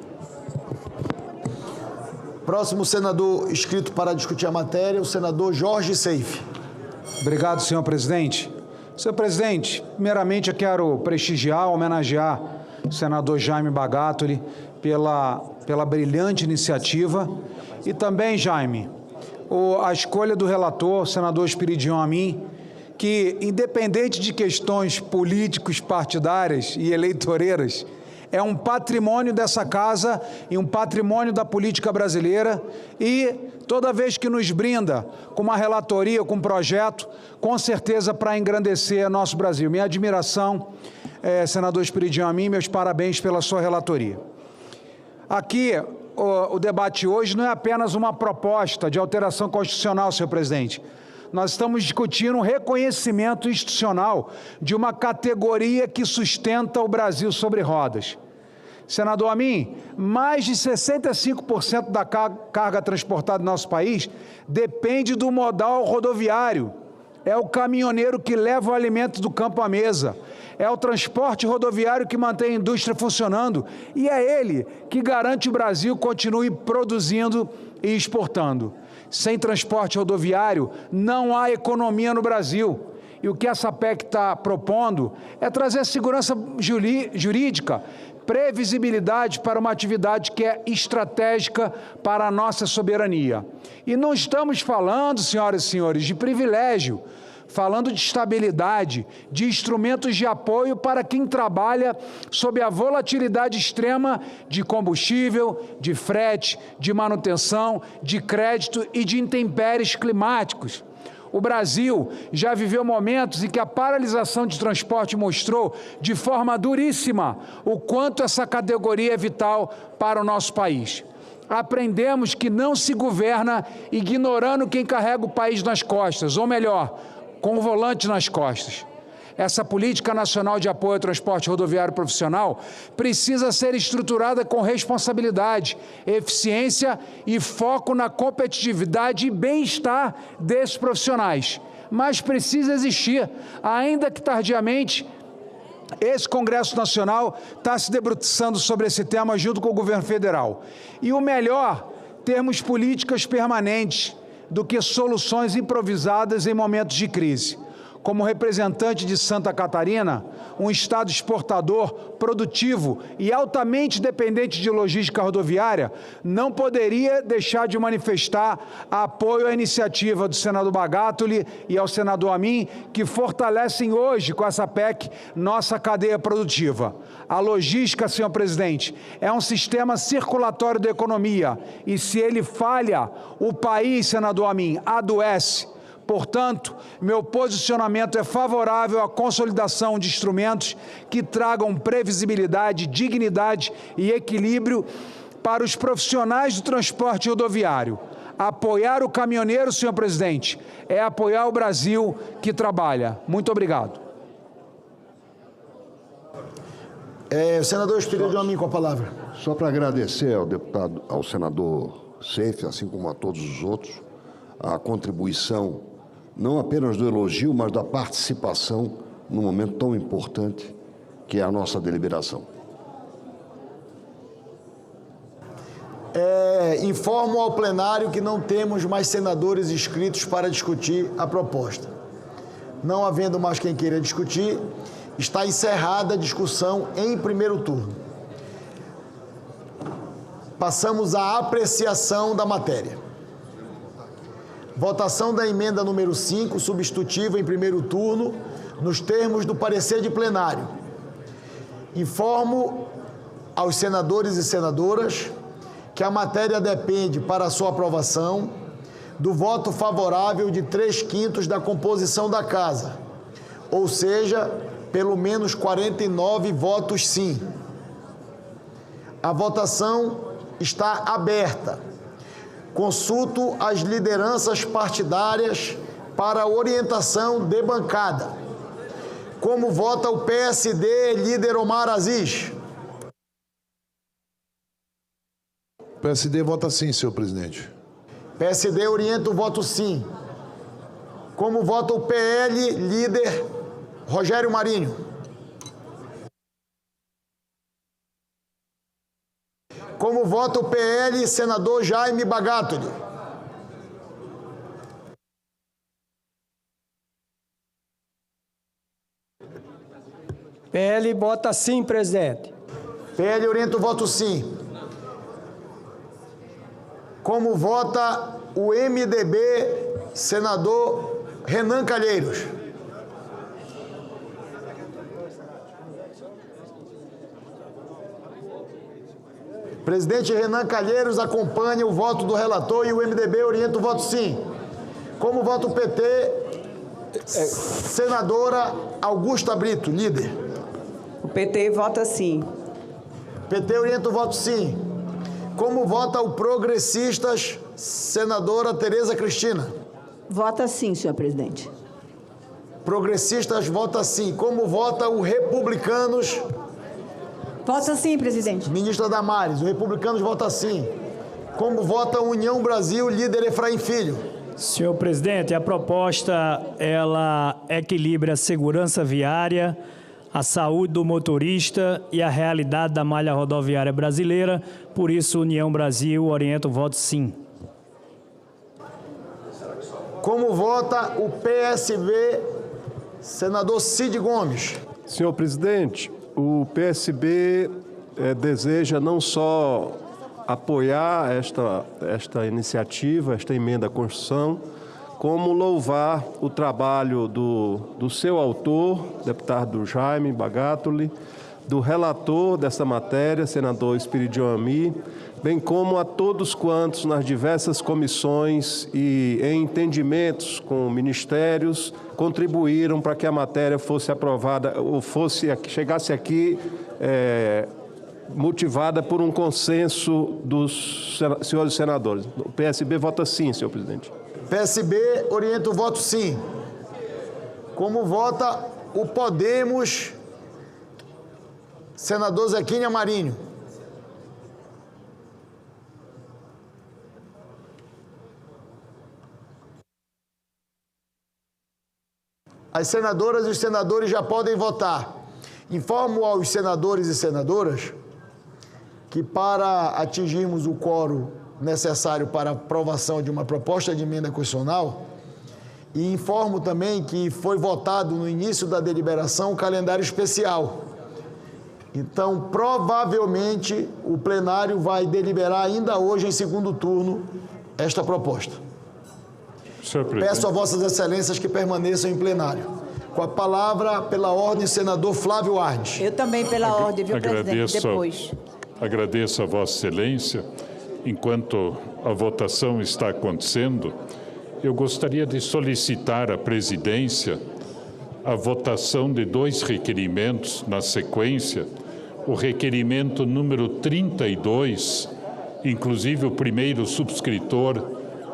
Próximo senador inscrito para discutir a matéria, o senador Jorge Seife. Obrigado, senhor presidente. Senhor presidente, primeiramente eu quero prestigiar, homenagear o senador Jaime Bagatoli pela brilhante iniciativa e também, Jaime, a escolha do relator, o senador Espiridião Amin, que, independente de questões políticos, partidárias e eleitoreiras, é um patrimônio dessa casa e um patrimônio da política brasileira, e toda vez que nos brinda com uma relatoria, com um projeto, com certeza para engrandecer nosso Brasil. Minha admiração, senador Espiridião Amin, meus parabéns pela sua relatoria. Aqui, o debate hoje não é apenas uma proposta de alteração constitucional, senhor presidente. Nós estamos discutindo um reconhecimento institucional de uma categoria que sustenta o Brasil sobre rodas. Senador Amin, mais de 65% da carga transportada no nosso país depende do modal rodoviário. É o caminhoneiro que leva o alimento do campo à mesa. É o transporte rodoviário que mantém a indústria funcionando. E é ele que garante que o Brasil continue produzindo e exportando. Sem transporte rodoviário, não há economia no Brasil. E o que essa PEC está propondo é trazer segurança jurídica, previsibilidade para uma atividade que é estratégica para a nossa soberania. E não estamos falando, senhoras e senhores, de privilégio, falando de estabilidade, de instrumentos de apoio para quem trabalha sob a volatilidade extrema de combustível, de frete, de manutenção, de crédito e de intempéries climáticos. O Brasil já viveu momentos em que a paralisação de transporte mostrou de forma duríssima o quanto essa categoria é vital para o nosso país. Aprendemos que não se governa ignorando quem carrega o país nas costas, ou melhor, com o volante nas costas. Essa política nacional de apoio ao transporte rodoviário profissional precisa ser estruturada com responsabilidade, eficiência e foco na competitividade e bem-estar desses profissionais. Mas precisa existir, ainda que tardiamente. Esse Congresso Nacional está se debruçando sobre esse tema junto com o governo federal. E o melhor, termos políticas permanentes do que soluções improvisadas em momentos de crise. Como representante de Santa Catarina, um estado exportador, produtivo e altamente dependente de logística rodoviária, não poderia deixar de manifestar apoio à iniciativa do senador Bagatoli e ao senador Amin, que fortalecem hoje, com essa PEC, nossa cadeia produtiva. A logística, senhor presidente, é um sistema circulatório da economia, e se ele falha, o país, senador Amin, adoece. Portanto, meu posicionamento é favorável à consolidação de instrumentos que tragam previsibilidade, dignidade e equilíbrio para os profissionais do transporte rodoviário. Apoiar o caminhoneiro, senhor presidente, é apoiar o Brasil que trabalha. Muito obrigado. O senador Espiridião Amin com a palavra. Só para agradecer ao senador Seife, assim como a todos os outros, a contribuição não apenas do elogio, mas da participação num momento tão importante que é a nossa deliberação. Informo ao plenário que não temos mais senadores inscritos para discutir a proposta. Não havendo mais quem queira discutir, está encerrada a discussão em primeiro turno. Passamos à apreciação da matéria. Votação da emenda número 5, substitutiva em primeiro turno, nos termos do parecer de plenário. Informo aos senadores e senadoras que a matéria depende, para sua aprovação, do voto favorável de 3/5 da composição da Casa, ou seja, pelo menos 49 votos sim. A votação está aberta. Consulto as lideranças partidárias para orientação de bancada. Como vota o PSD, líder Omar Aziz? O PSD vota sim, senhor presidente. PSD orienta o voto sim. Como vota o PL, líder Rogério Marinho? Como vota o PL, senador Jaime Bagatoli? PL vota sim, presidente. PL orienta o voto sim. Como vota o MDB, senador Renan Calheiros? Presidente Renan Calheiros acompanha o voto do relator e o MDB orienta o voto sim. Como vota o PT, senadora Augusta Brito, líder? O PT vota sim. PT orienta o voto sim. Como vota o Progressistas, senadora Tereza Cristina? Vota sim, senhor presidente. Progressistas vota sim. Como vota o Republicanos? Vota sim, presidente. Ministra Damares, o Republicanos vota sim. Como vota a União Brasil, líder Efraim Filho? Senhor presidente, a proposta ela equilibra a segurança viária, a saúde do motorista e a realidade da malha rodoviária brasileira. Por isso, União Brasil orienta o voto sim. Como vota o PSB, senador Cid Gomes? Senhor presidente, o PSB deseja não só apoiar esta iniciativa, esta emenda à Constituição, como louvar o trabalho do seu autor, deputado Jaime Bagatoli, do relator dessa matéria, senador Espiridião Ami, bem como a todos quantos nas diversas comissões e em entendimentos com ministérios contribuíram para que a matéria fosse aprovada ou chegasse aqui motivada por um consenso dos senhores senadores. O PSB vota sim, senhor presidente. PSB orienta o voto sim. Como vota o Podemos, senador Zequinha Marinho? As senadoras e os senadores já podem votar. Informo aos senadores e senadoras que para atingirmos o quórum necessário para a aprovação de uma proposta de emenda constitucional, e informo também que foi votado no início da deliberação o calendário especial. Então, provavelmente, o plenário vai deliberar ainda hoje, em segundo turno, esta proposta. Peço a vossas excelências que permaneçam em plenário. Com a palavra, pela ordem, o senador Flávio Arnes. Eu também pela ordem, viu, presidente? Depois. Agradeço a vossa excelência. Enquanto a votação está acontecendo, eu gostaria de solicitar à presidência a votação de 2 requerimentos na sequência. O requerimento número 32, inclusive o primeiro subscritor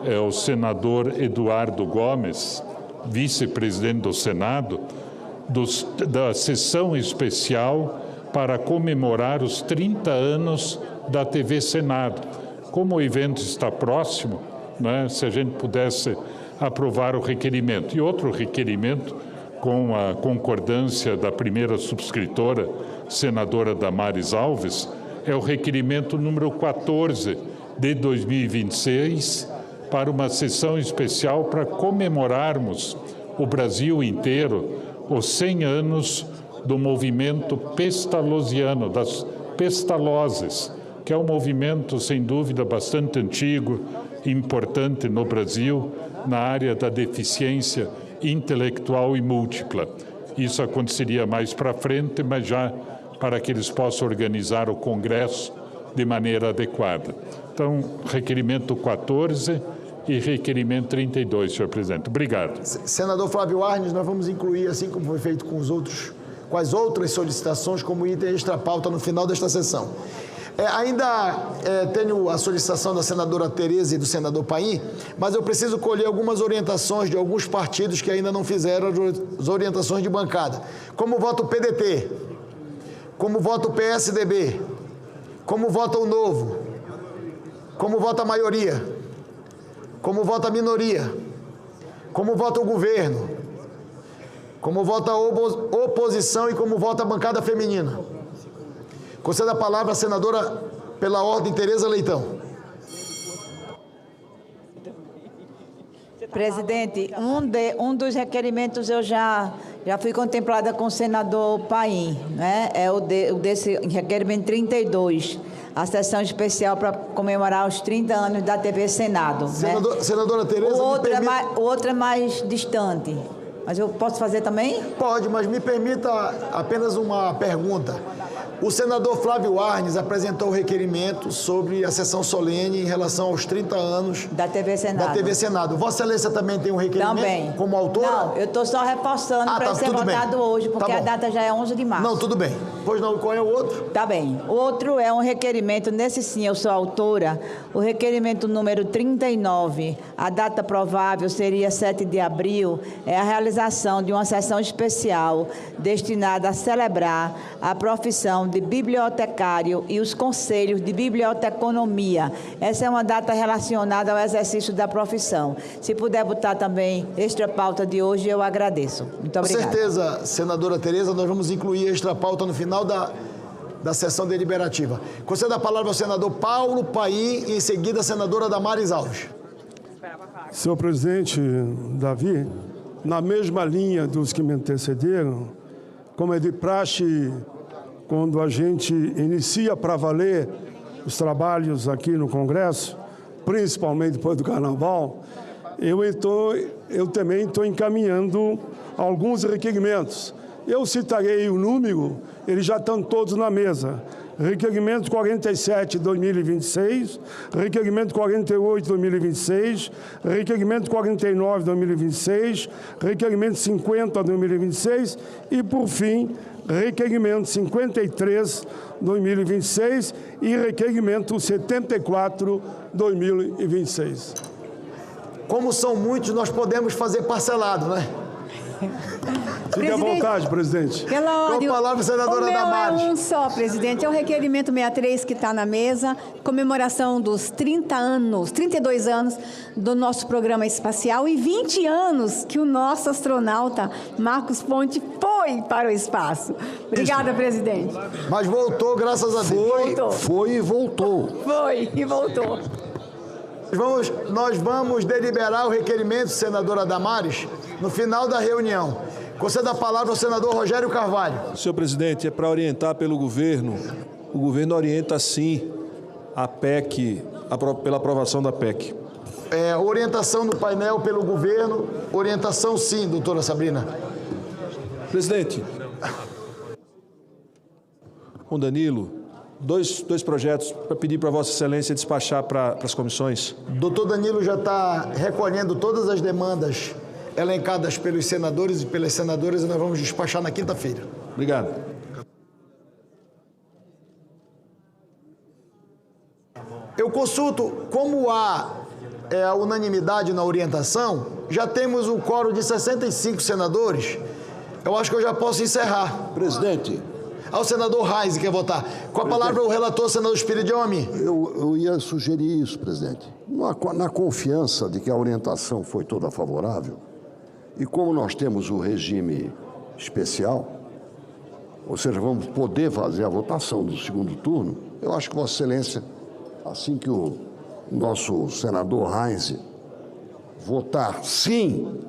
é o senador Eduardo Gomes, vice-presidente do Senado, da sessão especial para comemorar os 30 anos da TV Senado. Como o evento está próximo, né, se a gente pudesse aprovar o requerimento. E outro requerimento, com a concordância da primeira subscritora, senadora Damares Alves, é o requerimento número 14 de 2026, para uma sessão especial para comemorarmos o Brasil inteiro os 100 anos do movimento pestalozziano, das pestalozes, que é um movimento, sem dúvida, bastante antigo e importante no Brasil, na área da deficiência intelectual e múltipla. Isso aconteceria mais para frente, mas já para que eles possam organizar o Congresso de maneira adequada. Então, requerimento 14 e requerimento 32, senhor presidente. Obrigado. Senador Flávio Arnes, nós vamos incluir, assim como foi feito com as outras solicitações, como item extra pauta no final desta sessão. Tenho a solicitação da senadora Tereza e do senador Paim, mas eu preciso colher algumas orientações de alguns partidos que ainda não fizeram as orientações de bancada. Como vota o PDT, como vota o PSDB, como vota o Novo, como vota a maioria, como vota a minoria, como vota o governo, como vota a oposição e como vota a bancada feminina. Concedo a palavra à senadora, pela ordem, Tereza Leitão. Presidente, um dos requerimentos eu já fui contemplada com o senador Paim, né? É desse requerimento 32, a sessão especial para comemorar os 30 anos da TV Senado. Senadora Tereza, o outro é mais distante. Mas eu posso fazer também? Pode, mas me permita apenas uma pergunta. O senador Flávio Arnes apresentou o requerimento sobre a sessão solene em relação aos 30 anos da TV Senado. Vossa Excelência também tem um requerimento também. Como autora? Não, eu estou só reforçando para ser votado hoje, porque a data já é 11 de março. Não, tudo bem. Pois não, qual é o outro? Tá bem. O outro é um requerimento, nesse sim eu sou autora, o requerimento número 39, a data provável seria 7 de abril, é a realização de uma sessão especial destinada a celebrar a profissão de bibliotecário e os conselhos de biblioteconomia. Essa é uma data relacionada ao exercício da profissão. Se puder botar também extra pauta de hoje, eu agradeço. Muito obrigada. Com certeza, senadora Tereza, nós vamos incluir extra pauta no final da sessão deliberativa. Concedo a palavra ao senador Paulo Paim e em seguida a senadora Damares Alves. Senhor presidente Davi, na mesma linha dos que me antecederam, como é de praxe, quando a gente inicia para valer os trabalhos aqui no Congresso, principalmente depois do Carnaval, eu também estou encaminhando alguns requerimentos. Eu citarei o número, eles já estão todos na mesa. Requerimento 47, 2026, requerimento 48, 2026, requerimento 49, 2026, requerimento 50, 2026 e, por fim, requerimento 53, 2026 e requerimento 74, 2026. Como são muitos, nós podemos fazer parcelado, né? Fique à vontade, presidente. Pela ordem, com a palavra, senadora Damares. É um só, presidente. É o requerimento 63 que está na mesa, comemoração dos 32 anos do nosso programa espacial e 20 anos que o nosso astronauta Marcos Ponte foi para o espaço. Obrigada, presidente. Mas voltou, graças a Deus. Foi e voltou. Foi e voltou. Nós vamos deliberar o requerimento, senadora Damares, no final da reunião. Concedo a palavra ao senador Rogério Carvalho. Senhor presidente, é para orientar pelo governo. O governo orienta, sim, a PEC, pela aprovação da PEC. Orientação no painel pelo governo. Orientação, sim, doutora Sabrina. Presidente, com Danilo, dois projetos para pedir para Vossa Excelência despachar para as comissões. Doutor Danilo já está recolhendo todas as demandas elencadas pelos senadores e pelas senadoras e nós vamos despachar na quinta-feira. Obrigado. Eu consulto, como há a unanimidade na orientação, já temos um quórum de 65 senadores, eu acho que eu já posso encerrar. Presidente. Ao senador Reis quer votar. Com a palavra o relator, senador Espiridião Amin. Eu ia sugerir isso, presidente. Na confiança de que a orientação foi toda favorável, e como nós temos o regime especial, ou seja, vamos poder fazer a votação do segundo turno, eu acho que Vossa Excelência, assim que o nosso senador Reis votar sim,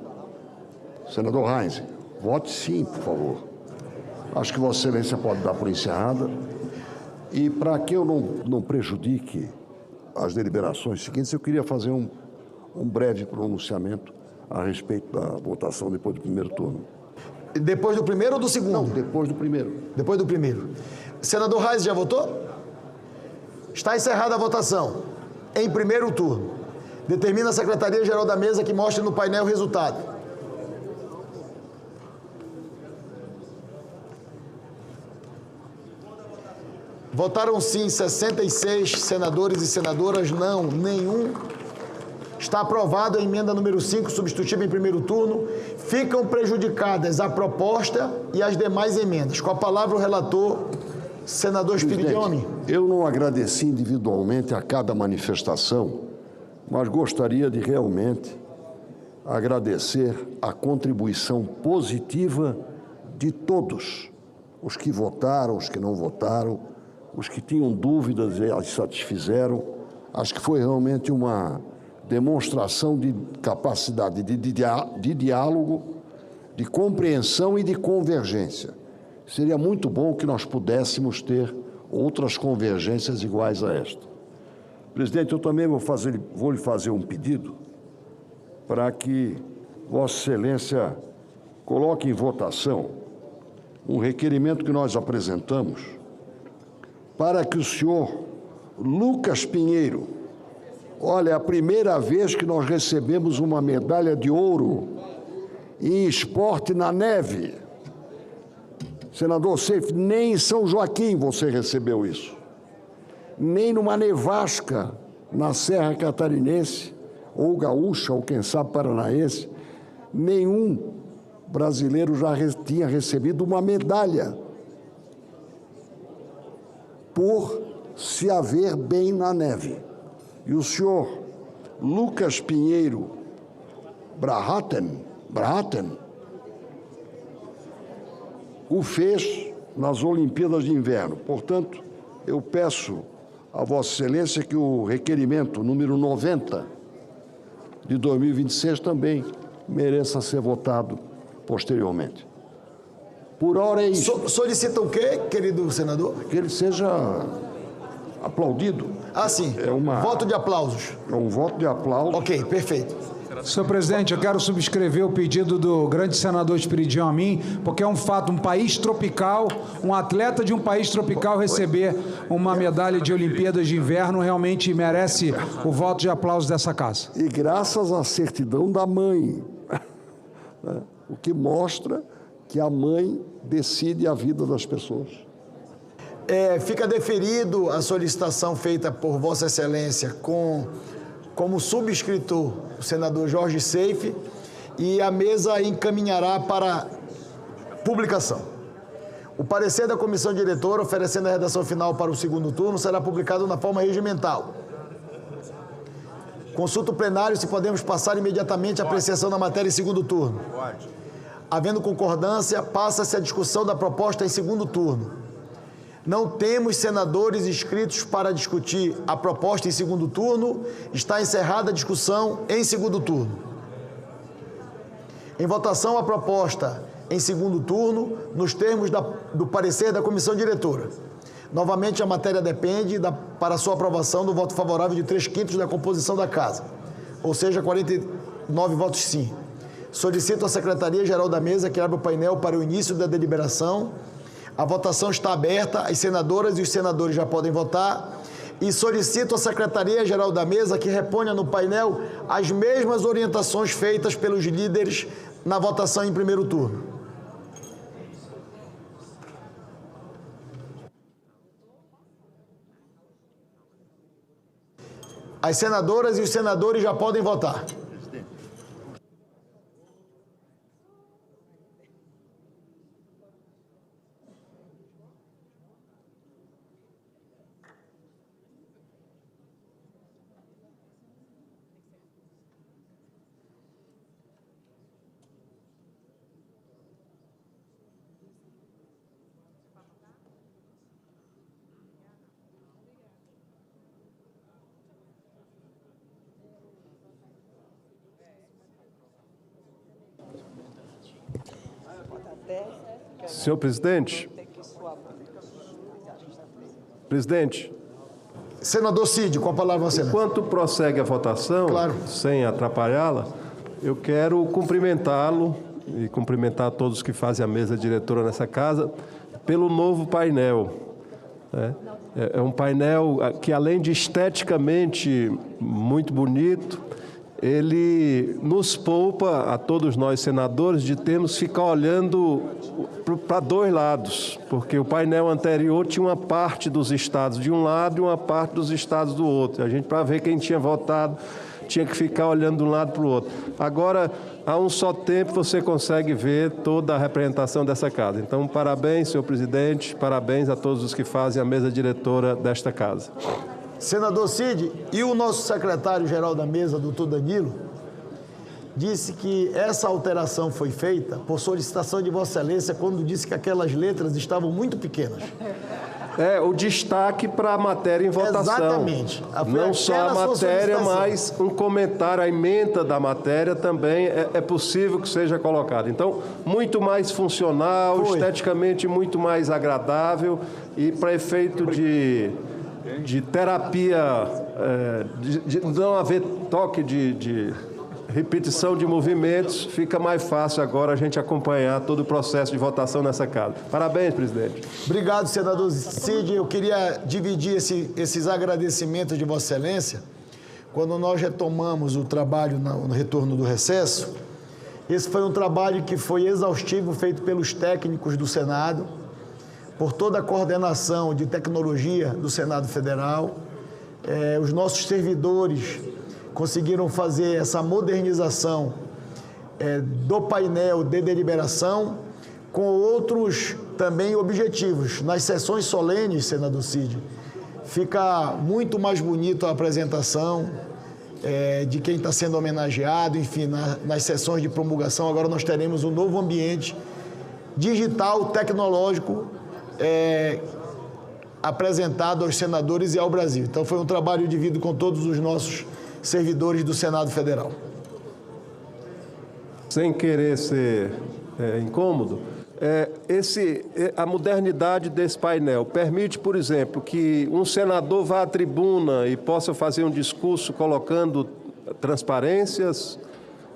senador Reis, vote sim, por favor. Acho que Vossa Excelência pode dar por encerrada. E para que eu não prejudique as deliberações seguintes, eu queria fazer um breve pronunciamento a respeito da votação depois do primeiro turno. Depois do primeiro ou do segundo? Não, depois do primeiro. Depois do primeiro. Senador Reis já votou? Está encerrada a votação. Em primeiro turno. Determina a Secretaria-Geral da Mesa que mostre no painel o resultado. Votaram sim 66 senadores e senadoras, não, nenhum. Está aprovada a emenda número 5, substitutiva em primeiro turno. Ficam prejudicadas a proposta e as demais emendas. Com a palavra o relator, senador Espiridião Amin. Eu não agradeci individualmente a cada manifestação, mas gostaria de realmente agradecer a contribuição positiva de todos, os que votaram, os que não votaram, os que tinham dúvidas e as satisfizeram. Acho que foi realmente uma demonstração de capacidade de diálogo, de compreensão e de convergência. Seria muito bom que nós pudéssemos ter outras convergências iguais a esta. Presidente, eu também vou lhe fazer um pedido para que Vossa Excelência coloque em votação um requerimento que nós apresentamos para que o senhor Lucas Pinheiro, olha, é a primeira vez que nós recebemos uma medalha de ouro em esporte na neve. Senador Seif, nem em São Joaquim você recebeu isso. Nem numa nevasca na Serra Catarinense, ou gaúcha, ou quem sabe paranaense, nenhum brasileiro já tinha recebido uma medalha por se haver bem na neve. E o senhor Lucas Pinheiro Brahaten o fez nas Olimpíadas de Inverno. Portanto, eu peço a Vossa Excelência que o requerimento número 90 de 2026 também mereça ser votado posteriormente. Por hora é isso. Solicita o quê, querido senador? Que ele seja aplaudido. Ah, sim. Voto de aplausos. É um voto de aplauso. Ok, perfeito. Senhor presidente, eu quero subscrever o pedido do grande senador Espiridião Amin, porque é um fato, um país tropical, um atleta de um país tropical receber uma medalha de Olimpíadas de Inverno realmente merece o voto de aplauso dessa casa. E graças à certidão da mãe, o que mostra que a mãe decide a vida das pessoas. Fica deferido a solicitação feita por Vossa Excelência como subscritor, o senador Jorge Seif, e a mesa encaminhará para publicação. O parecer da comissão diretora, oferecendo a redação final para o segundo turno, será publicado na forma regimental. Consulta o plenário se podemos passar imediatamente a apreciação da matéria em segundo turno. Havendo concordância, passa-se a discussão da proposta em segundo turno. Não temos senadores inscritos para discutir a proposta em segundo turno. Está encerrada a discussão em segundo turno. Em votação, a proposta em segundo turno, nos termos do parecer da comissão diretora. Novamente, a matéria depende para sua aprovação do voto favorável de 3/5 da composição da Casa, ou seja, 49 votos sim. Solicito à Secretaria-Geral da Mesa que abra o painel para o início da deliberação. A votação está aberta, as senadoras e os senadores já podem votar. E solicito à Secretaria-Geral da Mesa que reponha no painel as mesmas orientações feitas pelos líderes na votação em primeiro turno. As senadoras e os senadores já podem votar. Senhor presidente. Presidente. Senador Cid, com a palavra você. Enquanto prossegue a votação, claro, sem atrapalhá-la, eu quero cumprimentá-lo e cumprimentar todos que fazem a mesa diretora nessa casa pelo novo painel. É um painel que, além de esteticamente muito bonito, ele nos poupa, a todos nós senadores, de termos que ficar olhando para dois lados, porque o painel anterior tinha uma parte dos estados de um lado e uma parte dos estados do outro. A gente, para ver quem tinha votado, tinha que ficar olhando de um lado para o outro. Agora, a um só tempo, você consegue ver toda a representação dessa casa. Então, parabéns, senhor presidente, parabéns a todos os que fazem a mesa diretora desta casa. Senador Cid, e o nosso secretário-geral da mesa, doutor Danilo, disse que essa alteração foi feita por solicitação de Vossa Excelência quando disse que aquelas letras estavam muito pequenas. É, o destaque para a matéria em votação. Exatamente. Não só a matéria, mas um comentário, a emenda da matéria também é possível que seja colocado. Então, muito mais funcional, esteticamente muito mais agradável e para efeito de terapia, de não haver toque de repetição de movimentos, fica mais fácil agora a gente acompanhar todo o processo de votação nessa casa. Parabéns, presidente. Obrigado, senador Cid. Eu queria dividir esses agradecimentos de Vossa Excelência. Quando nós retomamos o trabalho no retorno do recesso, esse foi um trabalho que foi exaustivo, feito pelos técnicos do Senado, por toda a coordenação de tecnologia do Senado Federal. Os nossos servidores conseguiram fazer essa modernização do painel de deliberação com outros também objetivos. Nas sessões solenes, senador Cid, fica muito mais bonito a apresentação de quem está sendo homenageado, enfim, nas sessões de promulgação. Agora nós teremos um novo ambiente digital, tecnológico, apresentado aos senadores e ao Brasil. Então foi um trabalho dividido com todos os nossos servidores do Senado Federal. Sem querer ser incômodo, a modernidade desse painel permite, por exemplo, que um senador vá à tribuna e possa fazer um discurso colocando transparências,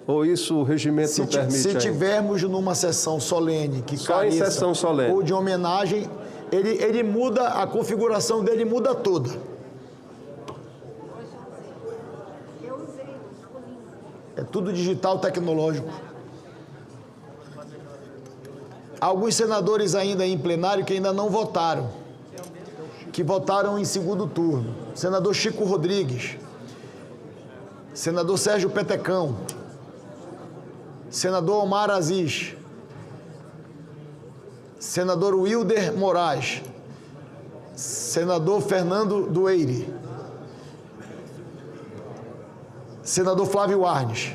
ou isso o regimento não permite? Se tivermos numa sessão solene que só em sessão solene ou de homenagem, ele muda, a configuração dele muda toda. É tudo digital, tecnológico. Alguns senadores ainda em plenário que ainda não votaram, que votaram em segundo turno. Senador Chico Rodrigues, senador Sérgio Petecão, senador Omar Aziz, senador Wilder Moraes, senador Fernando Dueire, senador Flávio Arnes,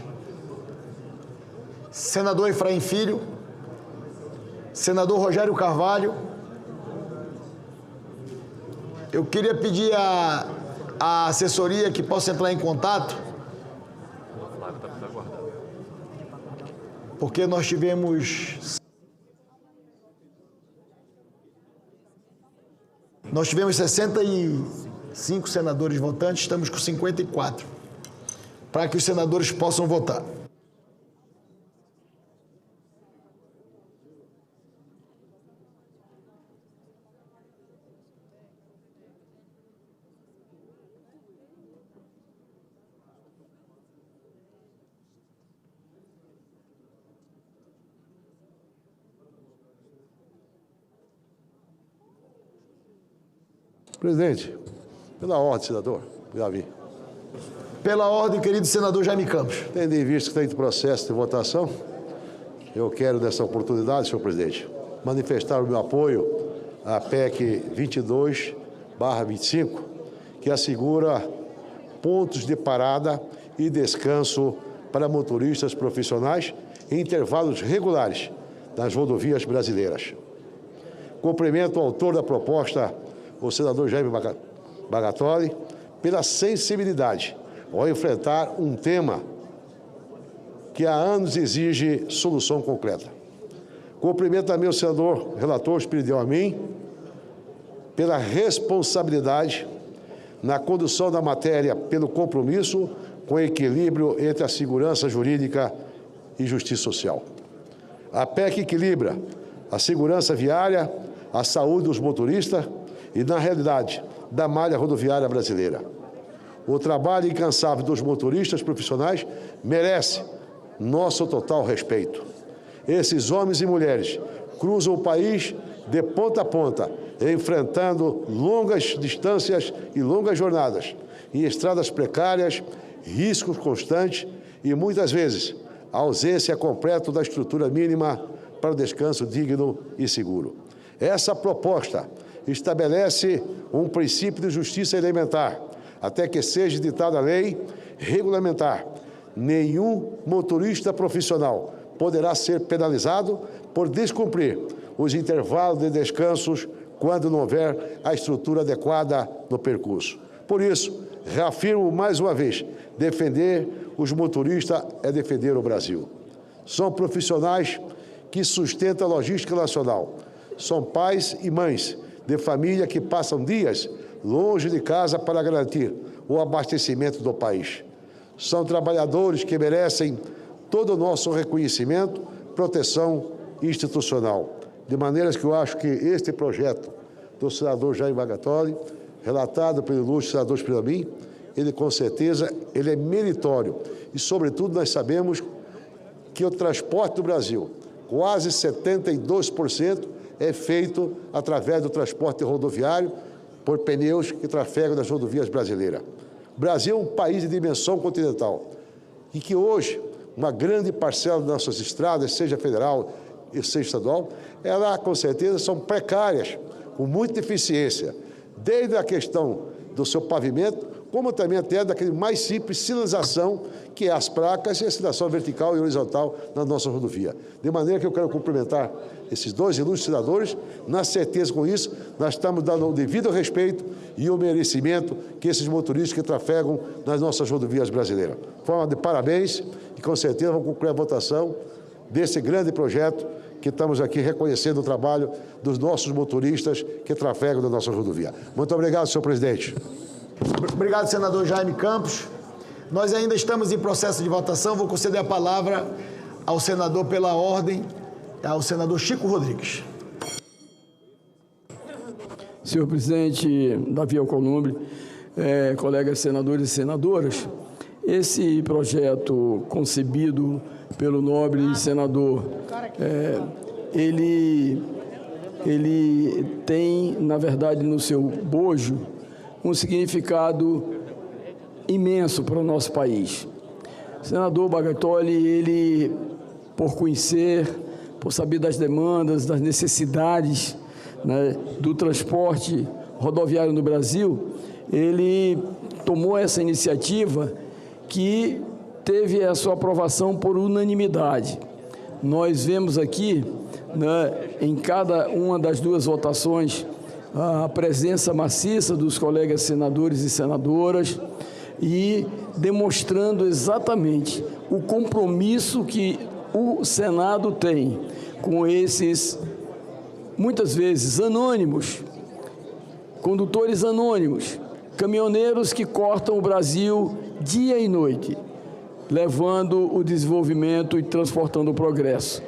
senador Efraim Filho, senador Rogério Carvalho. Eu queria pedir à assessoria que possa entrar em contato, porque nós tivemos 65 senadores votantes, estamos com 54, para que os senadores possam votar. Presidente, pela ordem, senador Davi. Pela ordem, querido senador Jaime Campos. Tendo em vista que está em processo de votação, eu quero, nessa oportunidade, senhor presidente, manifestar o meu apoio à PEC 22/25, que assegura pontos de parada e descanso para motoristas profissionais em intervalos regulares nas rodovias brasileiras. Cumprimento o autor da proposta, o senador Jaime Bagatoli, pela sensibilidade ao enfrentar um tema que há anos exige solução concreta. Cumprimento também o senador relator Espiridião Amin pela responsabilidade na condução da matéria, pelo compromisso com o equilíbrio entre a segurança jurídica e justiça social. A PEC equilibra a segurança viária, a saúde dos motoristas e, na realidade, da malha rodoviária brasileira. O trabalho incansável dos motoristas profissionais merece nosso total respeito. Esses homens e mulheres cruzam o país de ponta a ponta, enfrentando longas distâncias e longas jornadas, em estradas precárias, riscos constantes e, muitas vezes, a ausência completa da estrutura mínima para o descanso digno e seguro. Essa proposta estabelece um princípio de justiça elementar, até que seja editada a lei regulamentar. Nenhum motorista profissional poderá ser penalizado por descumprir os intervalos de descansos quando não houver a estrutura adequada no percurso. Por isso, reafirmo mais uma vez, defender os motoristas é defender o Brasil. São profissionais que sustentam a logística nacional. São pais e mães de família que passam dias longe de casa para garantir o abastecimento do país. São trabalhadores que merecem todo o nosso reconhecimento, proteção institucional. De maneira que eu acho que este projeto do senador Jaime Bagatoli, relatado pelo ilustre senador Espírito Amin, ele com certeza ele é meritório. E, sobretudo, nós sabemos que o transporte do Brasil, quase 72%, é feito através do transporte rodoviário por pneus que trafegam nas rodovias brasileiras. O Brasil é um país de dimensão continental e que hoje uma grande parcela das nossas estradas, seja federal e seja estadual, elas com certeza são precárias, com muita deficiência, desde a questão do seu pavimento, como também até daquele mais simples sinalização, que é as placas e a sinalização vertical e horizontal na nossa rodovia. De maneira que eu quero cumprimentar esses dois ilustres senadores, na certeza com isso, nós estamos dando o devido respeito e o merecimento que esses motoristas que trafegam nas nossas rodovias brasileiras. Forma de parabéns e com certeza vamos concluir a votação desse grande projeto que estamos aqui reconhecendo o trabalho dos nossos motoristas que trafegam na nossa rodovia. Muito obrigado, senhor presidente. Obrigado, senador Jaime Campos. Nós ainda estamos em processo de votação. Vou conceder a palavra ao senador pela ordem, ao senador Chico Rodrigues. Senhor presidente Davi Alcolumbre, colegas senadores e senadoras, esse projeto concebido pelo nobre senador, ele tem, na verdade, no seu bojo, um significado imenso para o nosso país. O senador Bagatoli, ele, por conhecer, por saber das demandas, das necessidades, né, do transporte rodoviário no Brasil, ele tomou essa iniciativa que teve a sua aprovação por unanimidade. Nós vemos aqui, né, em cada uma das duas votações, a presença maciça dos colegas senadores e senadoras e demonstrando exatamente o compromisso que o Senado tem com esses, muitas vezes, anônimos, condutores anônimos, caminhoneiros que cortam o Brasil dia e noite, levando o desenvolvimento e transportando o progresso.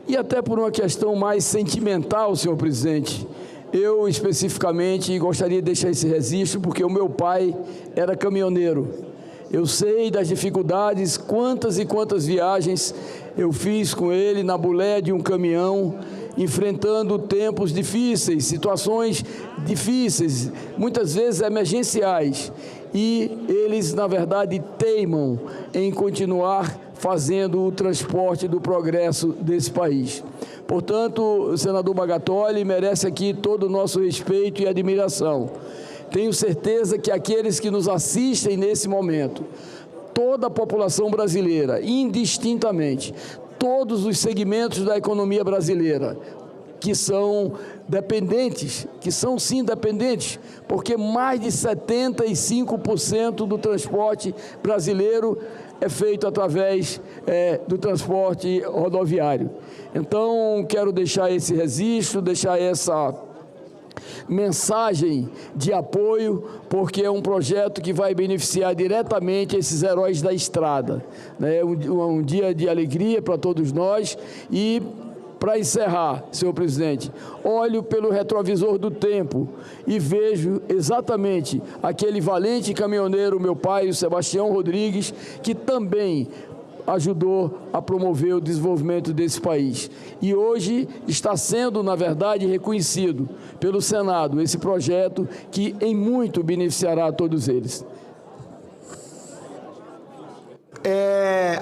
E até por uma questão mais sentimental, senhor presidente, eu especificamente gostaria de deixar esse registro porque o meu pai era caminhoneiro. Eu sei das dificuldades, quantas e quantas viagens eu fiz com ele na boleia de um caminhão, enfrentando tempos difíceis, situações difíceis, muitas vezes emergenciais. E eles, na verdade, teimam em continuar fazendo o transporte do progresso desse país. Portanto, o senador Bagatoli merece aqui todo o nosso respeito e admiração. Tenho certeza que aqueles que nos assistem nesse momento, toda a população brasileira, indistintamente, todos os segmentos da economia brasileira, que são dependentes, que são sim dependentes, porque mais de 75% do transporte brasileiro é feito através do transporte rodoviário. Então, quero deixar esse registro, deixar essa mensagem de apoio, porque é um projeto que vai beneficiar diretamente esses heróis da estrada. É um dia de alegria para todos nós e Para encerrar, senhor presidente, olho pelo retrovisor do tempo e vejo exatamente aquele valente caminhoneiro, meu pai, o Sebastião Rodrigues, que também ajudou a promover o desenvolvimento desse país. E hoje está sendo, na verdade, reconhecido pelo Senado esse projeto que em muito beneficiará a todos eles.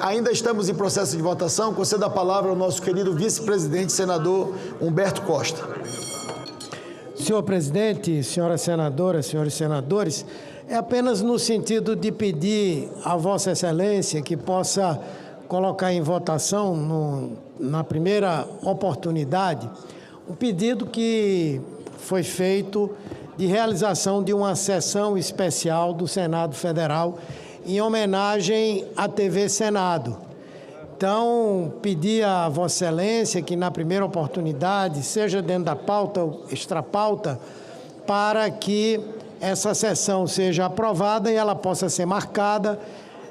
Ainda estamos em processo de votação. Concedo a palavra ao nosso querido vice-presidente, senador Humberto Costa. Senhor presidente, senhoras senadoras, senhores senadores, é apenas no sentido de pedir a Vossa Excelência que possa colocar em votação, na primeira oportunidade, um pedido que foi feito de realização de uma sessão especial do Senado Federal em homenagem à TV Senado. Então, pedir a Vossa Excelência que, na primeira oportunidade, seja dentro da pauta ou extrapauta, para que essa sessão seja aprovada e ela possa ser marcada.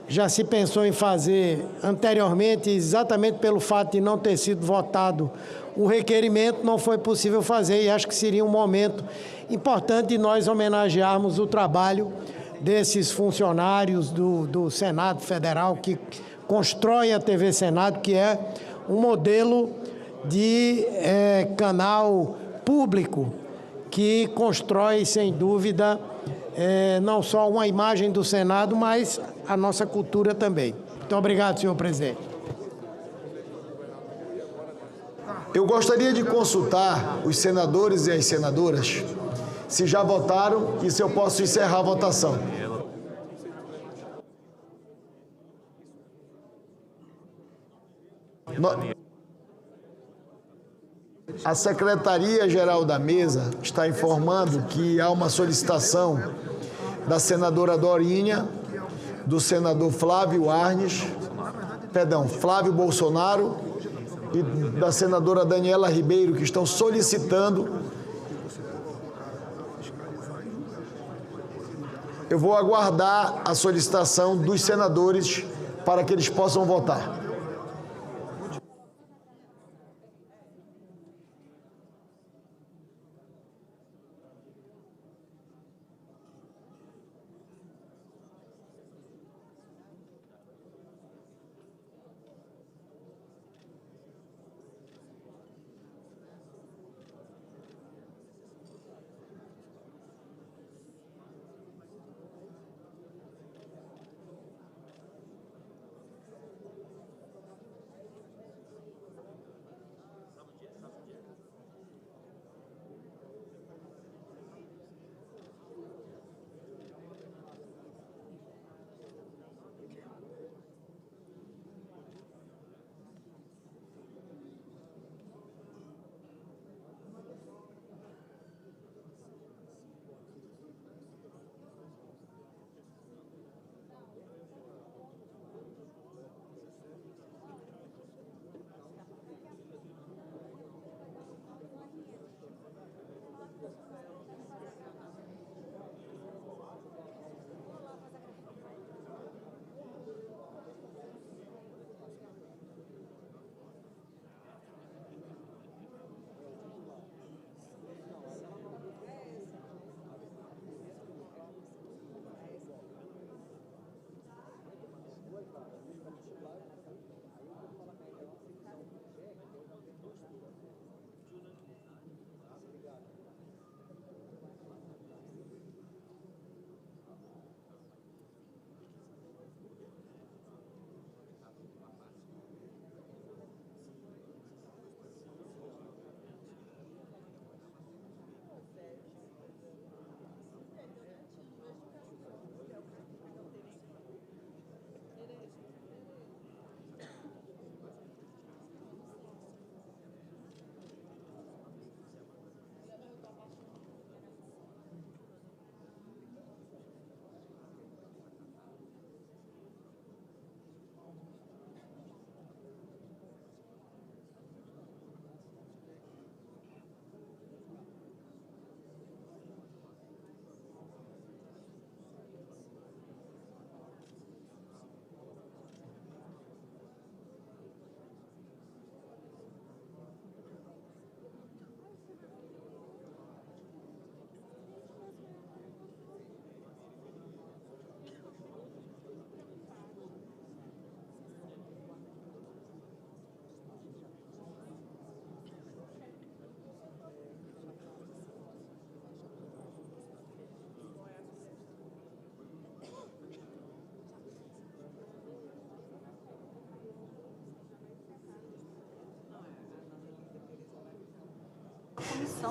Já se pensou em fazer anteriormente, exatamente pelo fato de não ter sido votado o requerimento, não foi possível fazer, e acho que seria um momento importante de nós homenagearmos o trabalho desses funcionários do Senado Federal que constroem a TV Senado, que é um modelo de canal público que constrói, sem dúvida, não só uma imagem do Senado, mas a nossa cultura também. Muito obrigado, senhor presidente. Eu gostaria de consultar os senadores e as senadoras se já votaram e se eu posso encerrar a votação. A Secretaria-Geral da Mesa está informando que há uma solicitação da senadora Dorinha, do senador Flávio Bolsonaro e da senadora Daniela Ribeiro, que estão solicitando. Eu vou aguardar a solicitação dos senadores para que eles possam votar.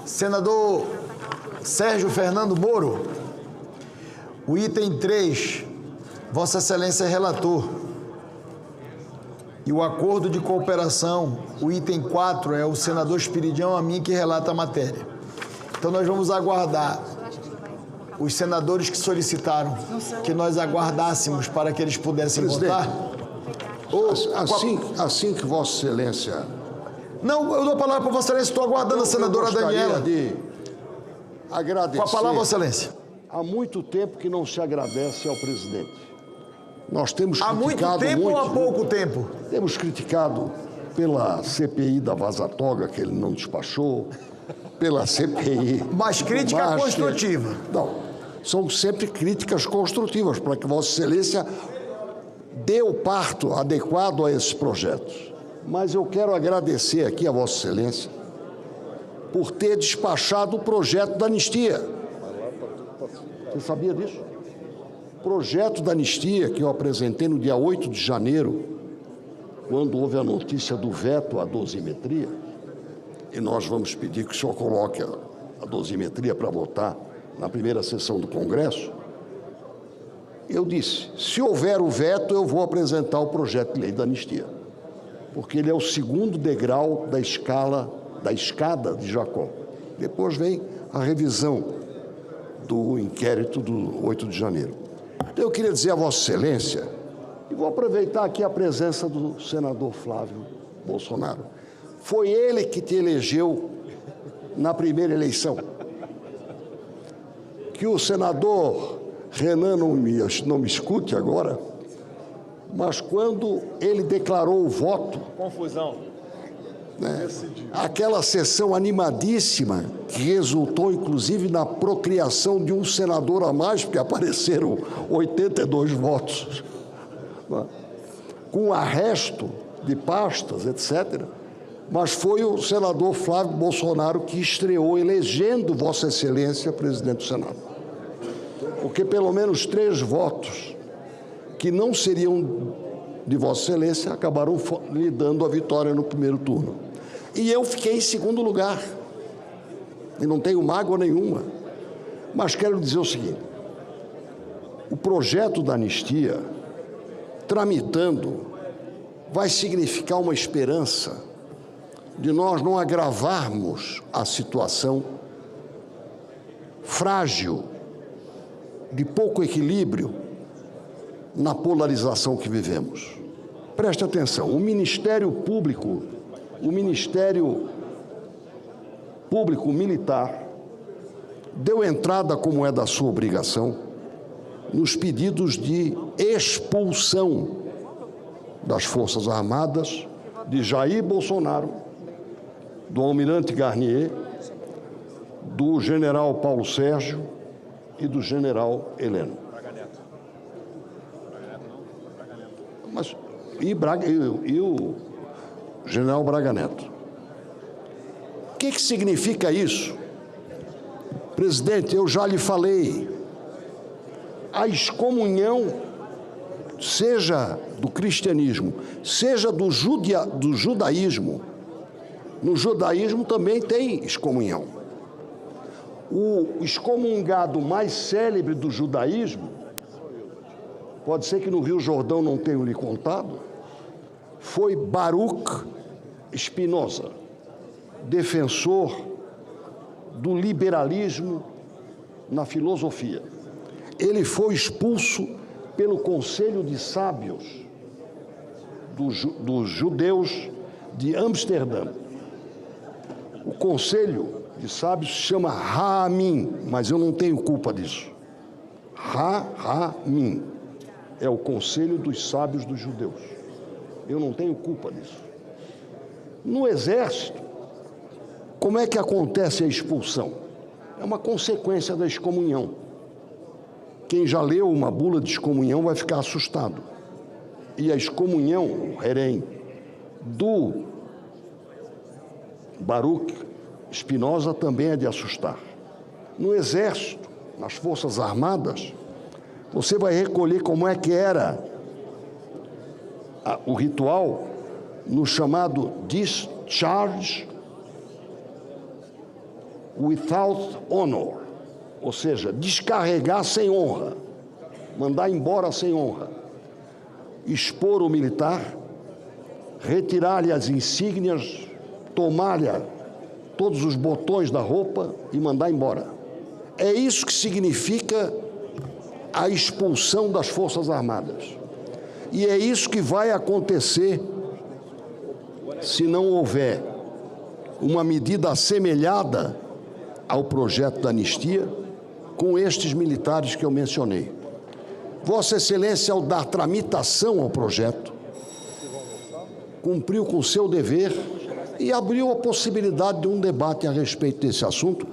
Senador Sérgio Fernando Moro, o item 3, Vossa Excelência é relator. E o acordo de cooperação, o item 4, é o senador Espiridião Amin que relata a matéria. Então nós vamos aguardar os senadores que solicitaram que nós aguardássemos para que eles pudessem votar. Assim que Vossa Excelência... Não, eu dou a palavra para Vossa Excelência, estou aguardando a senadora Daniela. De agradecer. Com a palavra, Vossa Excelência. Há muito tempo que não se agradece ao presidente. Nós temos criticado muito. Há muito tempo ou há pouco tempo? Temos criticado pela CPI da Vaza Toga, que ele não despachou, pela CPI... Mas crítica construtiva. Não, são sempre críticas construtivas, para que Vossa Excelência dê o parto adequado a esses projetos. Mas eu quero agradecer aqui a Vossa Excelência por ter despachado o projeto da anistia. Você sabia disso? O projeto da anistia que eu apresentei no dia 8 de janeiro, quando houve a notícia do veto à dosimetria, e nós vamos pedir que o senhor coloque a dosimetria para votar na primeira sessão do Congresso, eu disse, se houver o veto, eu vou apresentar o projeto de lei da anistia, porque ele é o segundo degrau da escada de Jacó. Depois vem a revisão do inquérito do 8 de janeiro. Então, eu queria dizer a Vossa Excelência, e vou aproveitar aqui a presença do senador Flávio Bolsonaro, foi ele que te elegeu na primeira eleição. Que o senador Renan não me escute agora, mas quando ele declarou o voto... Confusão. Né, aquela sessão animadíssima, que resultou, inclusive, na procriação de um senador a mais, porque apareceram 82 votos, né, com arresto de pastas, etc., mas foi o senador Flávio Bolsonaro que estreou elegendo Vossa Excelência presidente do Senado. Porque pelo menos 3 votos que não seriam de Vossa Excelência acabaram lhe dando a vitória no primeiro turno. E eu fiquei em segundo lugar. E não tenho mágoa nenhuma. Mas quero dizer o seguinte, o projeto da anistia, tramitando, vai significar uma esperança de nós não agravarmos a situação frágil, de pouco equilíbrio na polarização que vivemos. Preste atenção, o Ministério Público Militar deu entrada, como é da sua obrigação, nos pedidos de expulsão das Forças Armadas de Jair Bolsonaro, do almirante Garnier, do general Paulo Sérgio e do general Heleno. Mas, e o general Braga Neto. O que significa isso? Presidente, eu já lhe falei, a excomunhão, seja do cristianismo, seja do judaísmo, no judaísmo também tem excomunhão. O excomungado mais célebre do judaísmo, pode ser que no Rio Jordão não tenham lhe contado, foi Baruch Spinoza, defensor do liberalismo na filosofia. Ele foi expulso pelo Conselho de Sábios dos judeus de Amsterdã. O Conselho de Sábios se chama Ha'amim, mas eu não tenho culpa disso. Ha'amim é o Conselho dos Sábios dos Judeus. Eu não tenho culpa disso. No Exército, como é que acontece a expulsão? É uma consequência da excomunhão. Quem já leu uma bula de excomunhão vai ficar assustado. E a excomunhão, o herém, do Baruch Spinoza também é de assustar. No Exército, nas Forças Armadas, você vai recolher como é que era o ritual no chamado discharge without honor, ou seja, descarregar sem honra, mandar embora sem honra, expor o militar, retirar-lhe as insígnias, tomar-lhe todos os botões da roupa e mandar embora. É isso que significa a expulsão das Forças Armadas. E é isso que vai acontecer se não houver uma medida assemelhada ao projeto da anistia com estes militares que eu mencionei. Vossa Excelência, ao dar tramitação ao projeto, cumpriu com o seu dever e abriu a possibilidade de um debate a respeito desse assunto,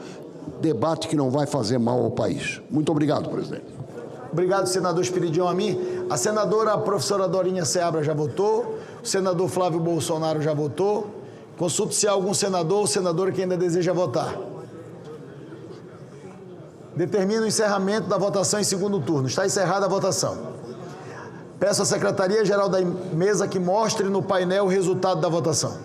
debate que não vai fazer mal ao país. Muito obrigado, presidente. Obrigado, senador Espiridião Amin. A senadora professora Dorinha Seabra já votou, o senador Flávio Bolsonaro já votou. Consulte se há algum senador ou senadora que ainda deseja votar. Determino o encerramento da votação em segundo turno. Está encerrada a votação. Peço à Secretaria-Geral da Mesa que mostre no painel o resultado da votação.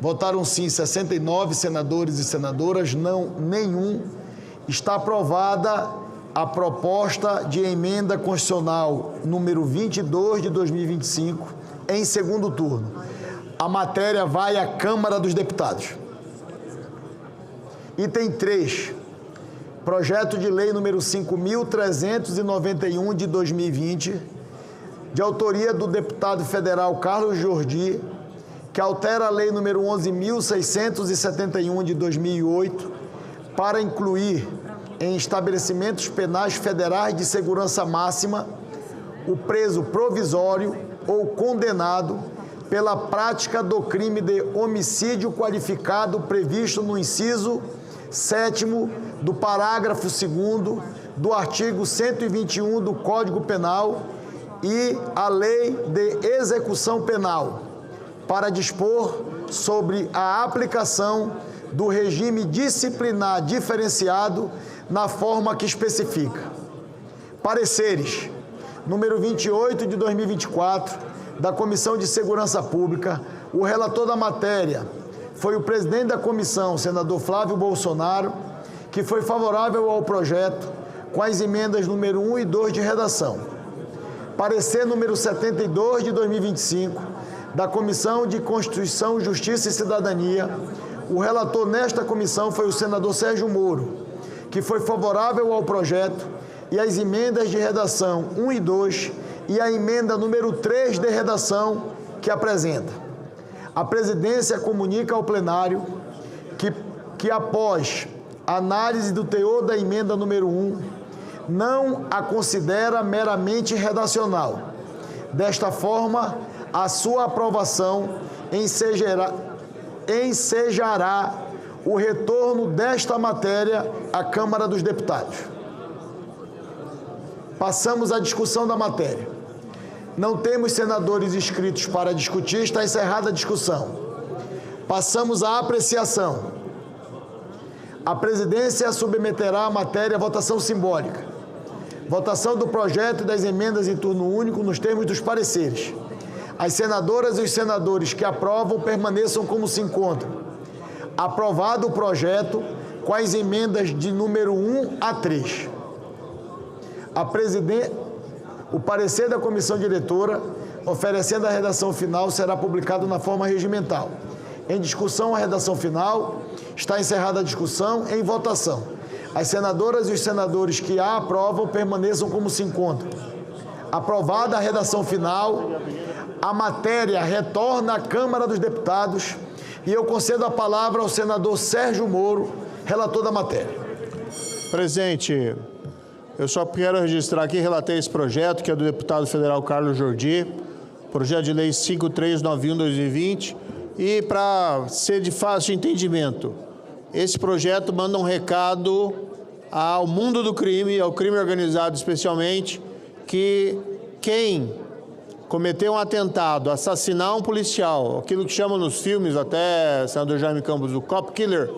Votaram sim 69 senadores e senadoras, não nenhum. Está aprovada a proposta de emenda constitucional número 22 de 2025 em segundo turno. A matéria vai à Câmara dos Deputados. Item 3, projeto de lei número 5.391 de 2020, de autoria do deputado federal Carlos Jordi, que altera a lei número 11.671 de 2008 para incluir em estabelecimentos penais federais de segurança máxima o preso provisório ou condenado pela prática do crime de homicídio qualificado previsto no inciso 7º do parágrafo 2º do artigo 121 do Código Penal e a Lei de Execução Penal, para dispor sobre a aplicação do regime disciplinar diferenciado na forma que especifica. Pareceres. Número 28 de 2024, da Comissão de Segurança Pública. O relator da matéria foi o presidente da comissão, senador Flávio Bolsonaro, que foi favorável ao projeto com as emendas número 1 e 2 de redação. Parecer número 72 de 2025, da Comissão de Constituição, Justiça e Cidadania. O relator nesta comissão foi o senador Sérgio Moro, que foi favorável ao projeto e às emendas de redação 1 e 2 e a emenda número 3 de redação que apresenta. A presidência comunica ao plenário que após análise do teor da emenda número 1, não a considera meramente redacional. Desta forma, a sua aprovação ensejará o retorno desta matéria à Câmara dos Deputados. Passamos à discussão da matéria. Não temos senadores inscritos para discutir, está encerrada a discussão. Passamos à apreciação. A presidência submeterá a matéria à votação simbólica. Votação do projeto e das emendas em turno único nos termos dos pareceres. As senadoras e os senadores que aprovam permaneçam como se encontram. Aprovado o projeto com as emendas de número 1 a 3. O parecer da comissão diretora, oferecendo a redação final, será publicado na forma regimental. Em discussão, a redação final. Está encerrada a discussão. Em votação. As senadoras e os senadores que a aprovam permaneçam como se encontram. Aprovada a redação final, a matéria retorna à Câmara dos Deputados e eu concedo a palavra ao senador Sérgio Moro, relator da matéria. Presidente, eu só quero registrar aqui, relatei esse projeto, que é do deputado federal Carlos Jordi, projeto de lei 5391/2020, e para ser de fácil entendimento, esse projeto manda um recado ao mundo do crime, ao crime organizado especialmente, que quem cometer um atentado, assassinar um policial, aquilo que chamam nos filmes, até senador Jaime Campos, o cop killer,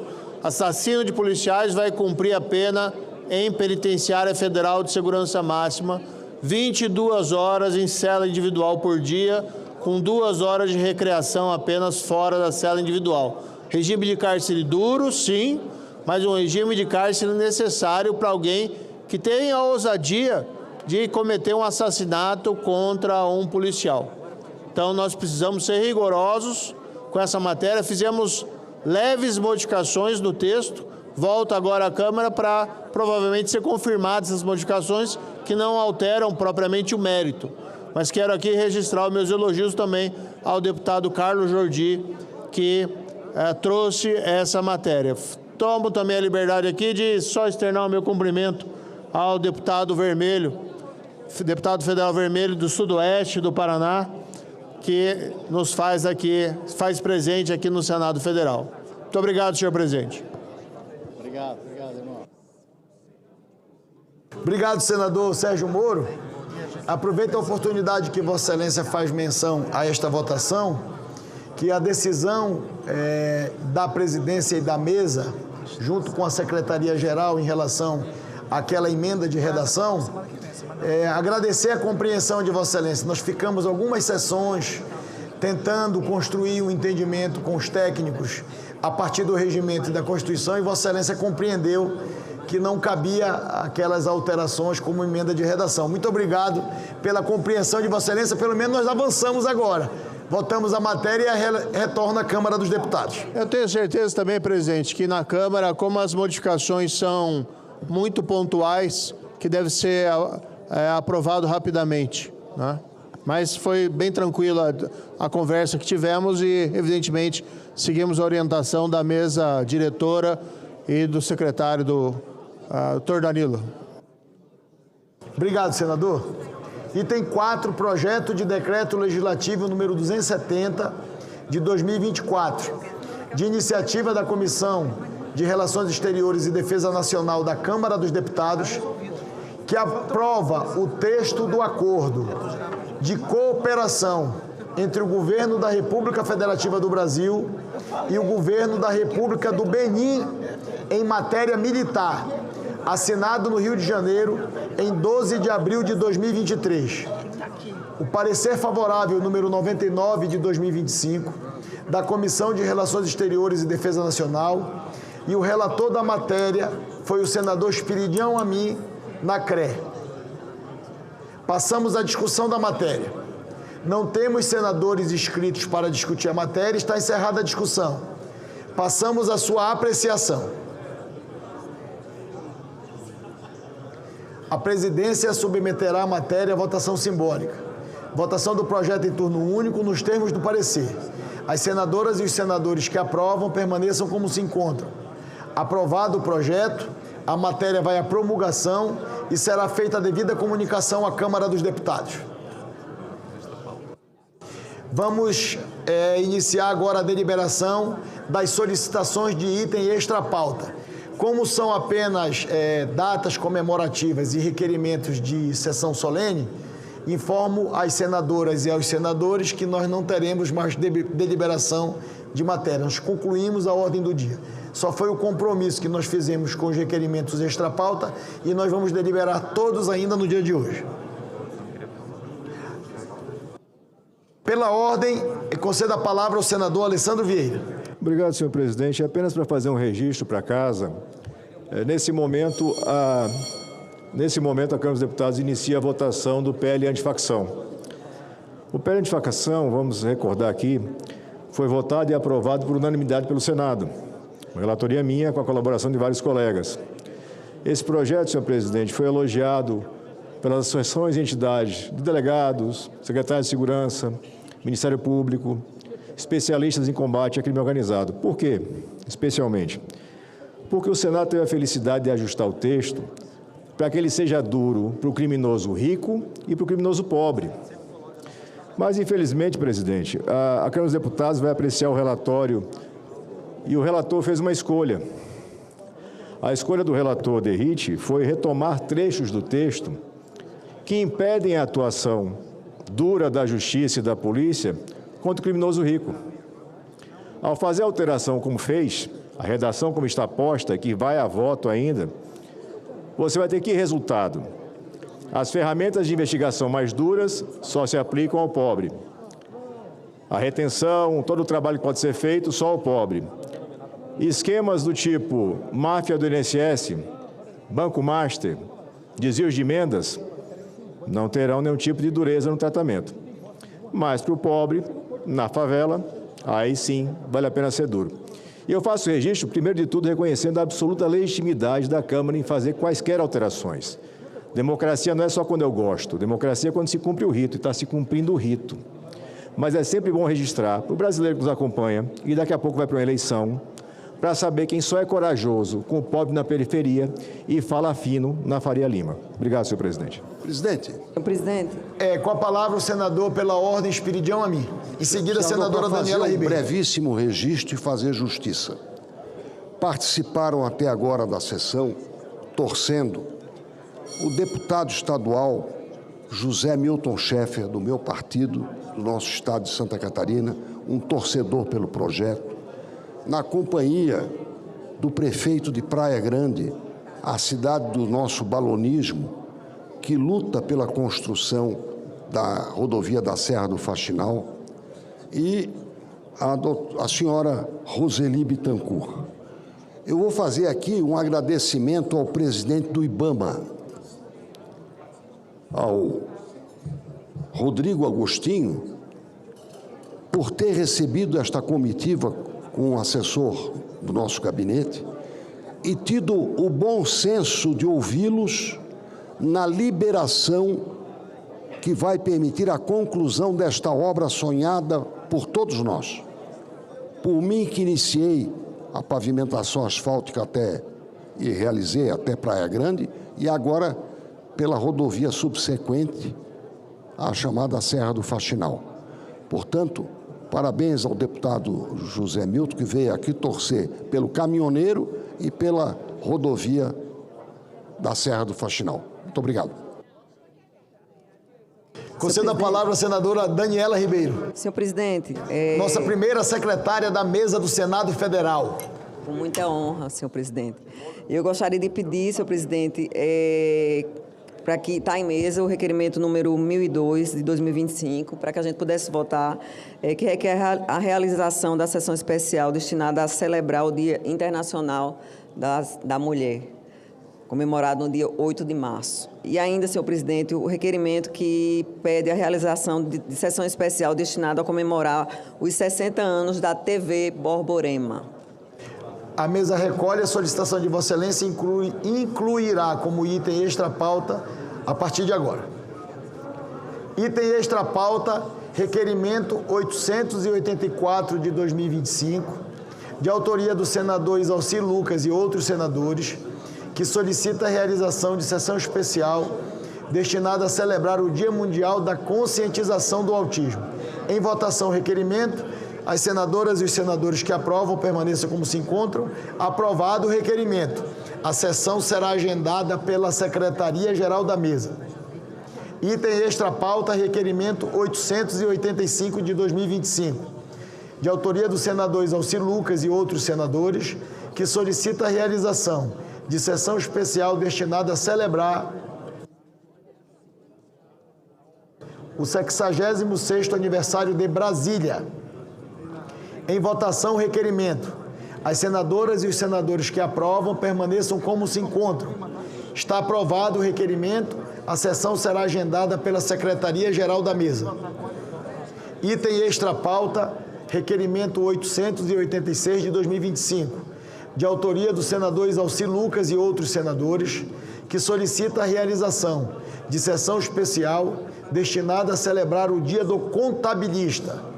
assassino de policiais, vai cumprir a pena em penitenciária federal de segurança máxima, 22 horas em cela individual por dia, com 2 horas de recreação apenas fora da cela individual. Regime de cárcere duro, sim, mas um regime de cárcere necessário para alguém que tenha a ousadia de cometer um assassinato contra um policial. Então, nós precisamos ser rigorosos com essa matéria. Fizemos leves modificações no texto, volta agora à Câmara para provavelmente ser confirmadas essas modificações que não alteram propriamente o mérito. Mas quero aqui registrar os meus elogios também ao deputado Carlos Jordi, que trouxe essa matéria. Tomo também a liberdade aqui de só externar o meu cumprimento ao deputado Vermelho, deputado federal Vermelho do Sudoeste do Paraná, que nos faz presente aqui no Senado Federal. Muito obrigado, senhor presidente. Obrigado, irmão. Obrigado, senador Sérgio Moro. Aproveito a oportunidade que Vossa Excelência faz menção a esta votação, que a decisão da presidência e da mesa, junto com a Secretaria-Geral em relação àquela emenda de redação, agradecer a compreensão de Vossa Excelência. Nós ficamos algumas sessões tentando construir um entendimento com os técnicos a partir do regimento e da Constituição, e Vossa Excelência compreendeu que não cabia aquelas alterações como emenda de redação. Muito obrigado pela compreensão de Vossa Excelência, pelo menos nós avançamos agora. Votamos a matéria e retorna à Câmara dos Deputados. Eu tenho certeza também, presidente, que na Câmara, como as modificações são muito pontuais, que deve ser aprovado rapidamente, né? Mas foi bem tranquila a conversa que tivemos e, evidentemente, seguimos a orientação da mesa diretora e do secretário, doutor Danilo. Obrigado, senador. Item 4, projeto de decreto legislativo número 270 de 2024, de iniciativa da Comissão de Relações Exteriores e Defesa Nacional da Câmara dos Deputados, que aprova o texto do acordo de cooperação entre o Governo da República Federativa do Brasil e o Governo da República do Benin em matéria militar, assinado no Rio de Janeiro em 12 de abril de 2023. O parecer favorável número 99 de 2025 da Comissão de Relações Exteriores e Defesa Nacional, e o relator da matéria foi o senador Espiridião Amin, na CRE. Passamos à discussão da matéria. Não temos senadores inscritos para discutir a matéria, está encerrada a discussão. Passamos à sua apreciação. A presidência submeterá a matéria à votação simbólica. Votação do projeto em turno único nos termos do parecer. As senadoras e os senadores que aprovam permaneçam como se encontram. Aprovado o projeto, a matéria vai à promulgação e será feita a devida comunicação à Câmara dos Deputados. Vamos iniciar agora a deliberação das solicitações de item extra-pauta. Como são apenas datas comemorativas e requerimentos de sessão solene, informo às senadoras e aos senadores que nós não teremos mais deliberação de matéria. Nós concluímos a ordem do dia. Só foi o compromisso que nós fizemos com os requerimentos extra-pauta e nós vamos deliberar todos ainda no dia de hoje. Pela ordem, concedo a palavra ao senador Alessandro Vieira. Obrigado, senhor presidente. Apenas para fazer um registro para casa, nesse momento, a Câmara dos Deputados inicia a votação do PL antifacção. O PL antifacção, vamos recordar aqui, foi votado e aprovado por unanimidade pelo Senado. Uma relatoria minha com a colaboração de vários colegas. Esse projeto, senhor presidente, foi elogiado pelas associações e entidades de delegados, secretários de segurança, Ministério Público, especialistas em combate ao crime organizado. Por quê, especialmente? Porque o Senado teve a felicidade de ajustar o texto para que ele seja duro para o criminoso rico e para o criminoso pobre. Mas, infelizmente, presidente, a Câmara dos Deputados vai apreciar o relatório e o relator fez uma escolha. A escolha do relator Derrite foi retomar trechos do texto que impedem a atuação dura da justiça e da polícia contra o criminoso rico. Ao fazer a alteração como fez, a redação como está posta, que vai a voto ainda, você vai ter que resultado. As ferramentas de investigação mais duras só se aplicam ao pobre. A retenção, todo o trabalho que pode ser feito, só ao pobre. Esquemas do tipo máfia do INSS, Banco Master, desvios de emendas, não terão nenhum tipo de dureza no tratamento. Mas para o pobre, na favela, aí sim vale a pena ser duro. E eu faço registro, primeiro de tudo, reconhecendo a absoluta legitimidade da Câmara em fazer quaisquer alterações. Democracia não é só quando eu gosto, democracia é quando se cumpre o rito, e está se cumprindo o rito. Mas é sempre bom registrar para o brasileiro que nos acompanha, e daqui a pouco vai para uma eleição, para saber quem só é corajoso com o pobre na periferia e fala fino na Faria Lima. Obrigado, senhor presidente. Presidente. Senhor presidente. Com a palavra o senador pela ordem Espiridião Amin. Em seguida, a senadora Daniela Ribeiro. Um brevíssimo registro e fazer justiça. Participaram até agora da sessão, torcendo, o deputado estadual José Milton Schaeffer, do meu partido, do nosso estado de Santa Catarina, um torcedor pelo projeto, na companhia do prefeito de Praia Grande, a cidade do nosso balonismo, que luta pela construção da rodovia da Serra do Faxinal, e a senhora Roseli Bittencourt. Eu vou fazer aqui um agradecimento ao presidente do IBAMA, ao Rodrigo Agostinho, por ter recebido esta comitiva com um assessor do nosso gabinete e tido o bom senso de ouvi-los na liberação que vai permitir a conclusão desta obra sonhada por todos nós. Por mim, que iniciei a pavimentação asfáltica e realizei até Praia Grande, e agora pela rodovia subsequente, a chamada Serra do Faxinal. Portanto, parabéns ao deputado José Milton, que veio aqui torcer pelo caminhoneiro e pela rodovia da Serra do Faxinal. Muito obrigado. Concedo a palavra à senadora Daniela Ribeiro. Senhor presidente. Nossa primeira secretária da mesa do Senado Federal. Com muita honra, senhor presidente. Eu gostaria de pedir, senhor presidente, para que está em mesa o requerimento número 1002 de 2025, para que a gente pudesse votar, que requer a realização da sessão especial destinada a celebrar o Dia Internacional da Mulher, comemorado no dia 8 de março. E ainda, senhor presidente, o requerimento que pede a realização de sessão especial destinada a comemorar os 60 anos da TV Borborema. A mesa recolhe a solicitação de Vossa Excelência e incluirá como item extra-pauta a partir de agora. Item extra-pauta, requerimento 884 de 2025, de autoria do senador Isalci Lucas e outros senadores, que solicita a realização de sessão especial destinada a celebrar o Dia Mundial da Conscientização do Autismo. Em votação, requerimento. As senadoras e os senadores que aprovam permaneçam como se encontram. Aprovado o requerimento. A sessão será agendada pela Secretaria-Geral da Mesa. Item extra-pauta, requerimento 885 de 2025, de autoria do senador Isalci Lucas e outros senadores, que solicita a realização de sessão especial destinada a celebrar o 66º aniversário de Brasília. Em votação, requerimento. As senadoras e os senadores que aprovam permaneçam como se encontram. Está aprovado o requerimento. A sessão será agendada pela Secretaria-Geral da Mesa. Item extra-pauta, requerimento 886 de 2025, de autoria do senador Isalci Lucas e outros senadores, que solicita a realização de sessão especial destinada a celebrar o Dia do Contabilista.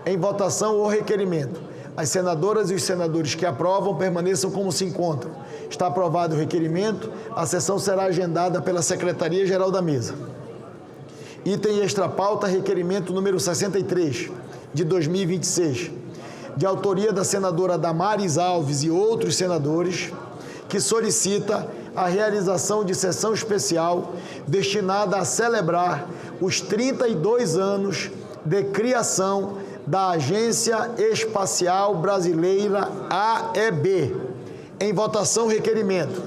Em votação, o requerimento. As senadoras e os senadores que aprovam permaneçam como se encontram. Está aprovado o requerimento. A sessão será agendada pela Secretaria-Geral da Mesa. Item extra-pauta, requerimento número 63, de 2026, de autoria da senadora Damares Alves e outros senadores, que solicita a realização de sessão especial destinada a celebrar os 32 anos de criação da Agência Espacial Brasileira, AEB. Em votação, requerimento.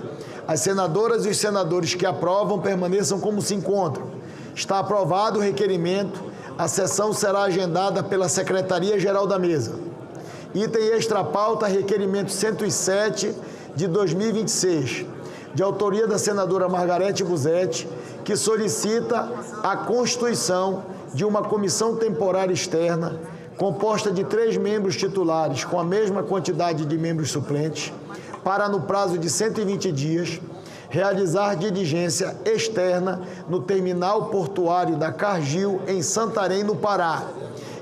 As senadoras e os senadores que aprovam permaneçam como se encontram. Está aprovado o requerimento. A sessão será agendada pela Secretaria-Geral da Mesa. Item extra pauta, requerimento 107 de 2026, de autoria da senadora Margarete Guzzetti, que solicita a constituição de uma comissão temporária externa, composta de 3 membros titulares com a mesma quantidade de membros suplentes, para, no prazo de 120 dias, realizar diligência externa no terminal portuário da Cargill, em Santarém, no Pará,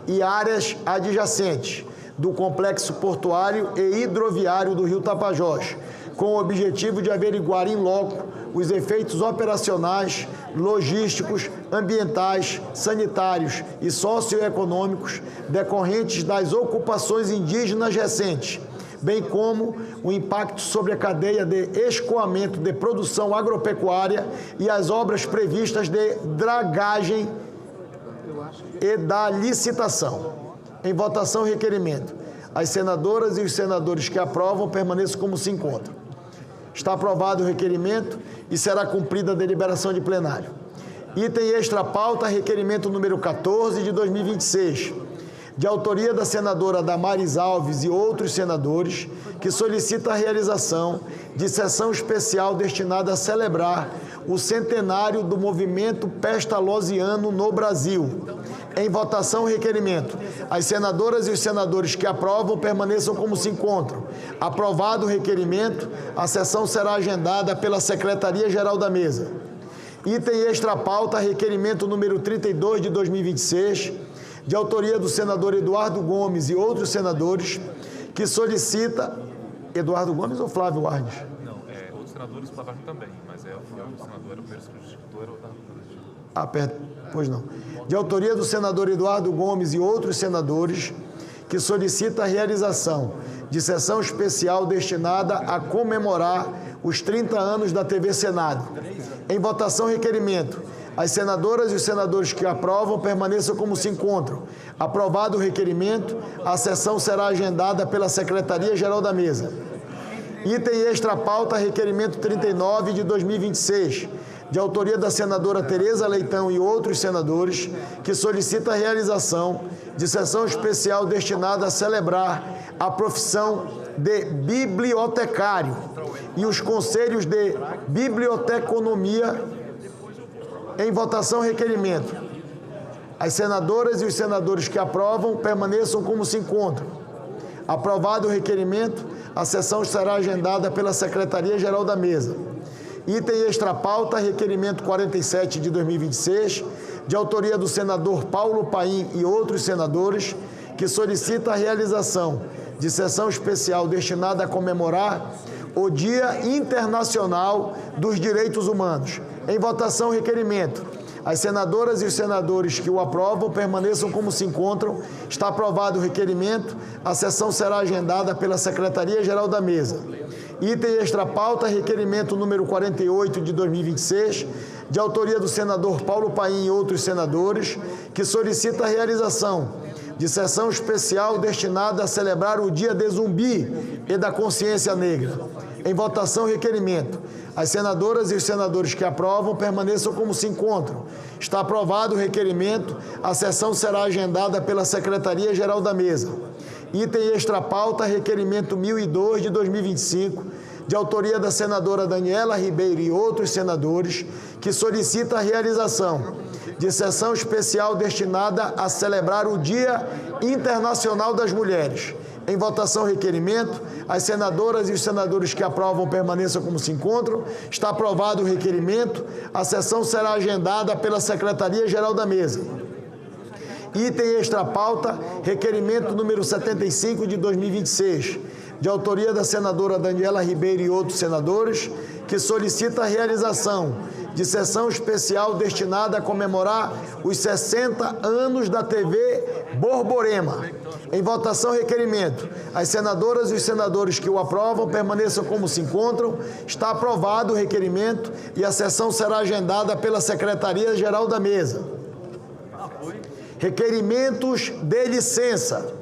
e áreas adjacentes do complexo portuário e hidroviário do Rio Tapajós, com o objetivo de averiguar em loco os efeitos operacionais, logísticos, ambientais, sanitários e socioeconômicos decorrentes das ocupações indígenas recentes, bem como o impacto sobre a cadeia de escoamento de produção agropecuária e as obras previstas de dragagem e da licitação. Em votação, requerimento. As senadoras e os senadores que aprovam permaneçam como se encontram. Está aprovado o requerimento e será cumprida a deliberação de plenário. Item extra pauta, requerimento número 14 de 2026, de autoria da senadora Damares Alves e outros senadores, que solicita a realização de sessão especial destinada a celebrar o centenário do movimento pestalozziano no Brasil. Em votação, requerimento. As senadoras e os senadores que aprovam permaneçam como se encontram. Aprovado o requerimento, a sessão será agendada pela Secretaria-Geral da Mesa. Item extra pauta, requerimento número 32 de 2026, de autoria do senador Eduardo Gomes e outros senadores, que solicita... Eduardo Gomes ou Flávio Arnes? Não, outros senadores falaram também, mas o senador era o primeiro substitutor. Pois não. De autoria do senador Eduardo Gomes e outros senadores, que solicita a realização de sessão especial destinada a comemorar os 30 anos da TV Senado. Em votação, requerimento. As senadoras e os senadores que aprovam permaneçam como se encontram. Aprovado o requerimento, a sessão será agendada pela Secretaria-Geral da Mesa. Item extra pauta, requerimento 39 de 2026, de autoria da senadora Tereza Leitão e outros senadores, que solicita a realização de sessão especial destinada a celebrar a profissão de bibliotecário e os conselhos de biblioteconomia. Em votação, requerimento. As senadoras e os senadores que aprovam permaneçam como se encontram. Aprovado o requerimento, a sessão será agendada pela Secretaria-Geral da Mesa. Item extra pauta, requerimento 47 de 2026, de autoria do senador Paulo Paim e outros senadores, que solicita a realização de sessão especial destinada a comemorar o Dia Internacional dos Direitos Humanos. Em votação, requerimento. As senadoras e os senadores que o aprovam permaneçam como se encontram. Está aprovado o requerimento. A sessão será agendada pela Secretaria-Geral da Mesa. Item extra pauta, requerimento número 48 de 2026, de autoria do senador Paulo Paim e outros senadores, que solicita a realização de sessão especial destinada a celebrar o Dia de Zumbi e da Consciência Negra. Em votação, requerimento. As senadoras e os senadores que aprovam permaneçam como se encontram. Está aprovado o requerimento. A sessão será agendada pela Secretaria-Geral da Mesa. Item extra pauta, requerimento 1002 de 2025, de autoria da senadora Daniela Ribeiro e outros senadores, que solicita a realização de sessão especial destinada a celebrar o Dia Internacional das Mulheres. Em votação, requerimento. As senadoras e os senadores que aprovam permaneçam como se encontram. Está aprovado o requerimento. A sessão será agendada pela Secretaria-Geral da Mesa. Item extra pauta, requerimento número 75 de 2026, de autoria da senadora Daniela Ribeiro e outros senadores, que solicita a realização de sessão especial destinada a comemorar os 60 anos da TV Borborema. Em votação, requerimento. As senadoras e os senadores que o aprovam permaneçam como se encontram. Está aprovado o requerimento e a sessão será agendada pela Secretaria-Geral da Mesa. Requerimentos de licença.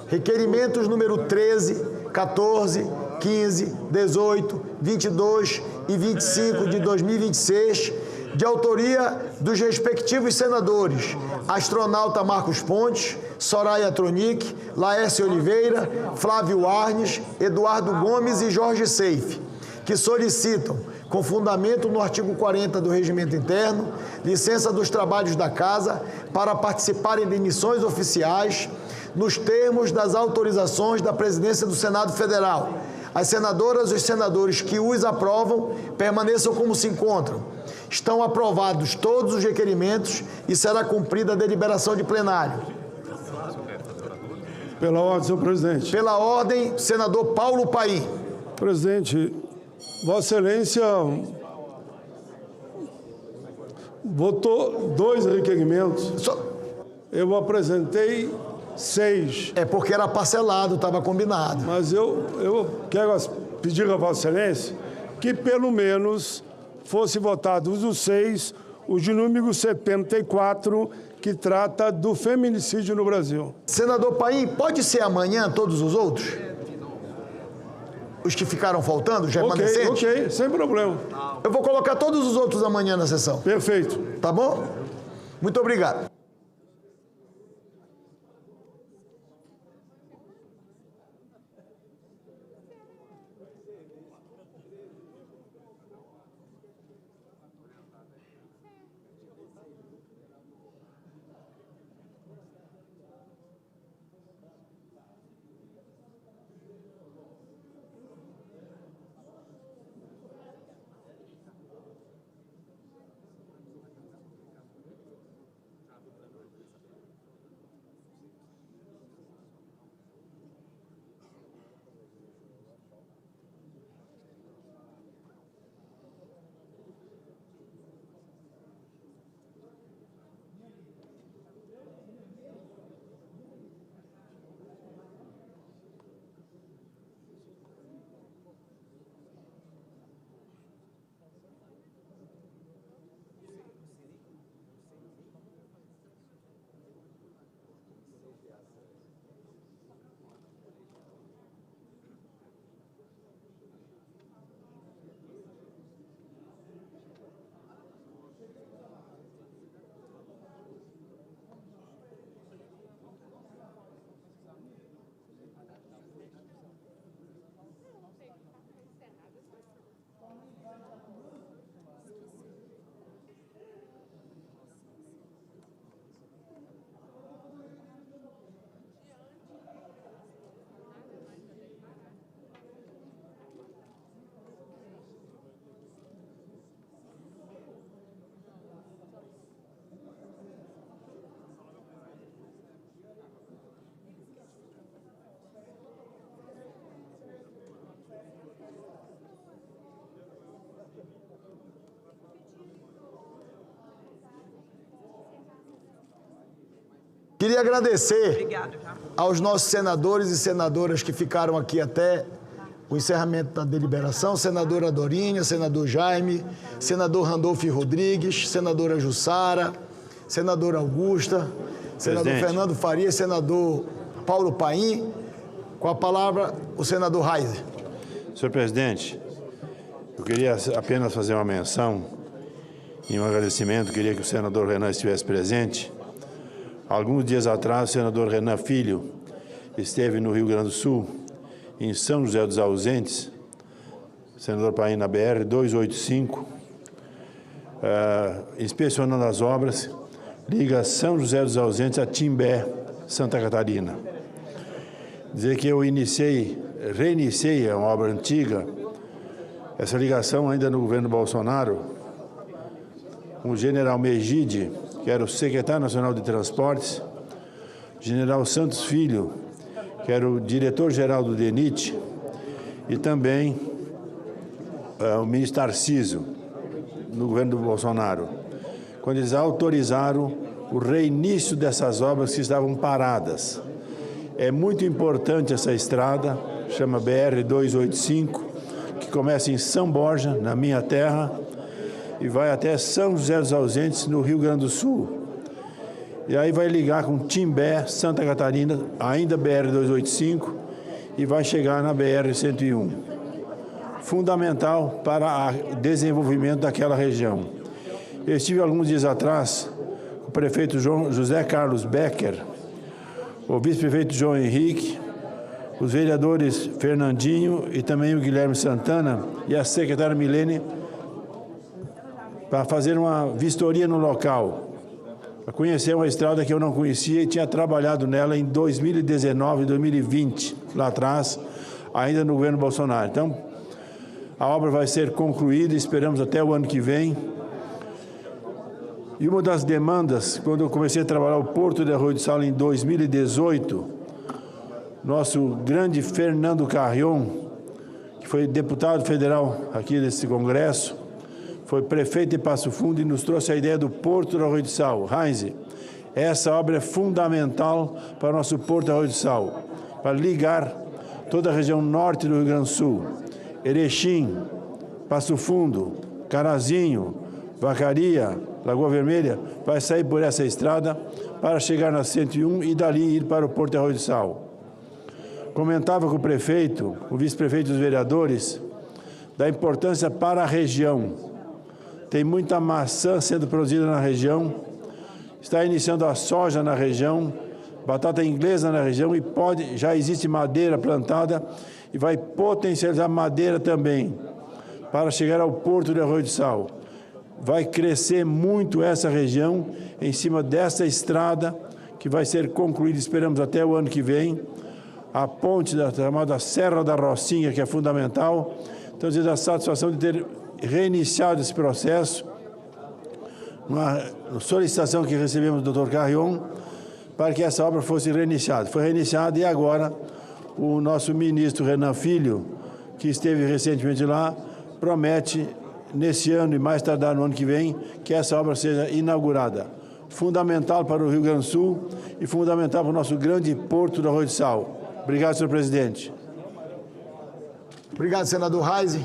Requerimentos número 13, 14, 15, 18, 22 e 25 de 2026, de autoria dos respectivos senadores Astronauta Marcos Pontes, Soraya Tronic, Laércio Oliveira, Flávio Arnes, Eduardo Gomes e Jorge Seife, que solicitam, com fundamento no artigo 40 do Regimento Interno, licença dos trabalhos da Casa para participarem de missões oficiais nos termos das autorizações da Presidência do Senado Federal. As senadoras e os senadores que os aprovam permaneçam como se encontram. Estão aprovados todos os requerimentos e será cumprida a deliberação de plenário. Pela ordem, senhor presidente. Pela ordem, senador Paulo Paim. Presidente, Vossa Excelência votou 2 requerimentos. Eu apresentei 6. É porque era parcelado, estava combinado. Mas eu quero pedir a Vossa Excelência que pelo menos fosse votados os 6, o de número 74, que trata do feminicídio no Brasil. Senador Paim, pode ser amanhã todos os outros? Os que ficaram faltando, já remanescentes? Ok, sem problema. Eu vou colocar todos os outros amanhã na sessão. Perfeito. Tá bom? Muito obrigado. Queria agradecer aos nossos senadores e senadoras que ficaram aqui até o encerramento da deliberação, senadora Dorinha, senador Jaime, senador Randolfo Rodrigues, senadora Jussara, senadora Augusta, senador Fernando Faria, senador Paulo Paim. Com a palavra, o senador Reiser. Senhor presidente, eu queria apenas fazer uma menção e um agradecimento, queria que o senador Renan estivesse presente. Alguns dias atrás, o senador Renan Filho esteve no Rio Grande do Sul, em São José dos Ausentes, senador Paim na BR-285, inspecionando as obras, liga São José dos Ausentes a Timbé, Santa Catarina. Dizer que eu reiniciei uma obra antiga, essa ligação ainda no governo Bolsonaro, com o general Megide, que era o secretário nacional de transportes, general Santos Filho, que era o diretor-geral do DENIT, e também o ministro Tarcísio, no governo do Bolsonaro, quando eles autorizaram o reinício dessas obras que estavam paradas. É muito importante essa estrada, chama BR-285, que começa em São Borja, na minha terra, e vai até São José dos Ausentes, no Rio Grande do Sul. E aí vai ligar com Timbé, Santa Catarina, ainda BR-285, e vai chegar na BR-101. Fundamental para o desenvolvimento daquela região. Eu estive alguns dias atrás com o prefeito José Carlos Becker, o vice-prefeito João Henrique, os vereadores Fernandinho e também o Guilherme Santana e a secretária Milene para fazer uma vistoria no local, para conhecer uma estrada que eu não conhecia e tinha trabalhado nela em 2019 e 2020, lá atrás, ainda no governo Bolsonaro. Então, a obra vai ser concluída, esperamos até o ano que vem. E uma das demandas, quando eu comecei a trabalhar o Porto de Arroio do Sal em 2018, nosso grande Fernando Carrion, que foi deputado federal aqui desse congresso, foi prefeito de Passo Fundo e nos trouxe a ideia do Porto do Arroio do Sal. Heinz, essa obra é fundamental para o nosso Porto do Arroio do Sal, para ligar toda a região norte do Rio Grande do Sul, Erechim, Passo Fundo, Carazinho, Vacaria, Lagoa Vermelha, vai sair por essa estrada para chegar na 101 e dali ir para o Porto de Arroio do Sal. Comentava com o prefeito, o vice-prefeito e os vereadores, da importância para a região. Tem muita maçã sendo produzida na região, está iniciando a soja na região, batata inglesa na região e já existe madeira plantada e vai potencializar madeira também para chegar ao Porto de Arroio do Sal. Vai crescer muito essa região em cima dessa estrada que vai ser concluída, esperamos até o ano que vem, a ponte da chamada Serra da Rocinha, que é fundamental. Então, a satisfação de ter reiniciado esse processo, uma solicitação que recebemos do Dr. Carrion para que essa obra fosse reiniciada. Foi reiniciada e agora o nosso ministro Renan Filho, que esteve recentemente lá, promete nesse ano e mais tardar no ano que vem que essa obra seja inaugurada. Fundamental para o Rio Grande do Sul e fundamental para o nosso grande Porto do Arroio do Sal. Obrigado, senhor presidente. Obrigado, senador Heinz.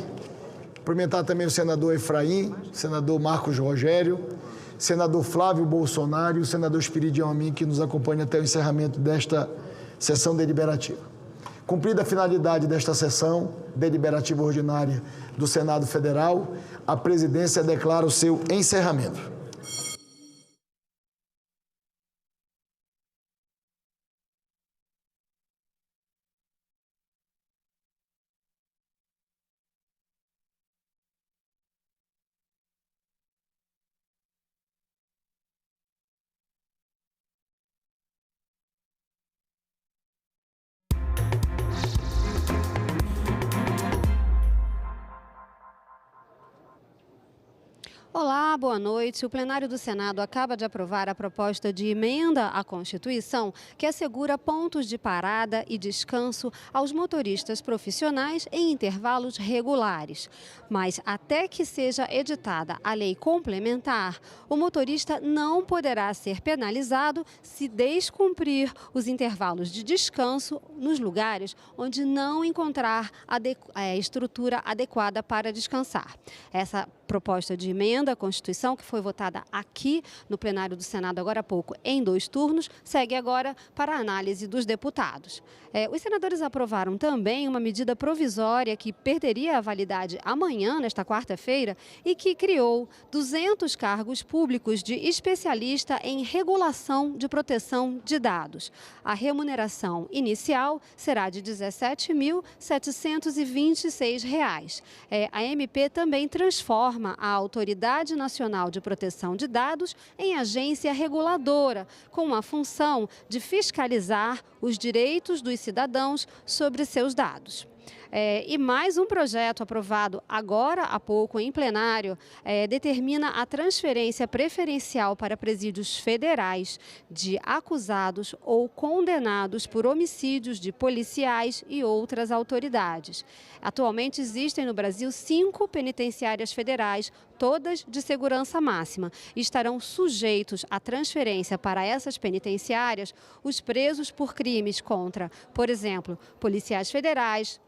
Cumprimentar também o senador Efraim, senador Marcos Rogério, senador Flávio Bolsonaro e o senador Espiridião Amin, que nos acompanha até o encerramento desta sessão deliberativa. Cumprida a finalidade desta sessão deliberativa ordinária do Senado Federal, a presidência declara o seu encerramento. Olá, boa noite. O plenário do Senado acaba de aprovar a proposta de emenda à Constituição que assegura pontos de parada e descanso aos motoristas profissionais em intervalos regulares. Mas até que seja editada a lei complementar, o motorista não poderá ser penalizado se descumprir os intervalos de descanso nos lugares onde não encontrar estrutura adequada para descansar. Essa proposta de emenda à Constituição, que foi votada aqui no plenário do Senado agora há pouco, em 2 turnos, segue agora para a análise dos deputados. Os senadores aprovaram também uma medida provisória que perderia a validade amanhã, nesta quarta-feira, e que criou 200 cargos públicos de especialista em regulação de proteção de dados. A remuneração inicial será de R$ 17.726. A MP também transforma a Autoridade Nacional de Proteção de Dados em agência reguladora, com a função de fiscalizar os direitos dos cidadãos sobre seus dados. E mais um projeto aprovado agora há pouco em plenário determina a transferência preferencial para presídios federais de acusados ou condenados por homicídios de policiais e outras autoridades. Atualmente existem no Brasil 5 penitenciárias federais, todas de segurança máxima, e estarão sujeitos à transferência para essas penitenciárias os presos por crimes contra, por exemplo, policiais federais,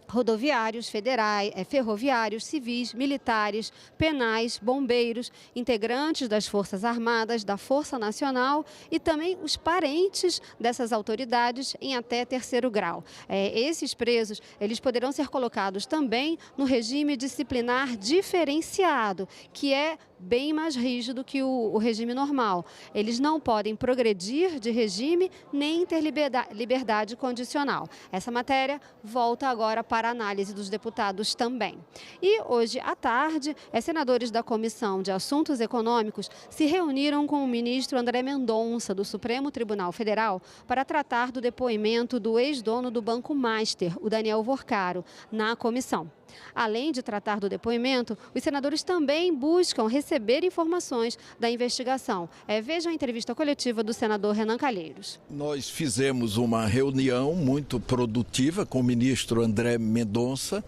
rodoviários, federais, ferroviários, civis, militares, penais, bombeiros, integrantes das Forças Armadas, da Força Nacional e também os parentes dessas autoridades em até 3º grau. Esses presos, eles poderão ser colocados também no regime disciplinar diferenciado, que é bem mais rígido que o regime normal. Eles não podem progredir de regime nem ter liberdade condicional. Essa matéria volta agora para a análise dos deputados também. E hoje à tarde, senadores da Comissão de Assuntos Econômicos se reuniram com o ministro André Mendonça, do Supremo Tribunal Federal, para tratar do depoimento do ex-dono do Banco Master, o Daniel Vorcaro, na comissão. Além de tratar do depoimento, os senadores também buscam receber informações da investigação. Veja a entrevista coletiva do senador Renan Calheiros. Nós fizemos uma reunião muito produtiva com o ministro André Mendonça,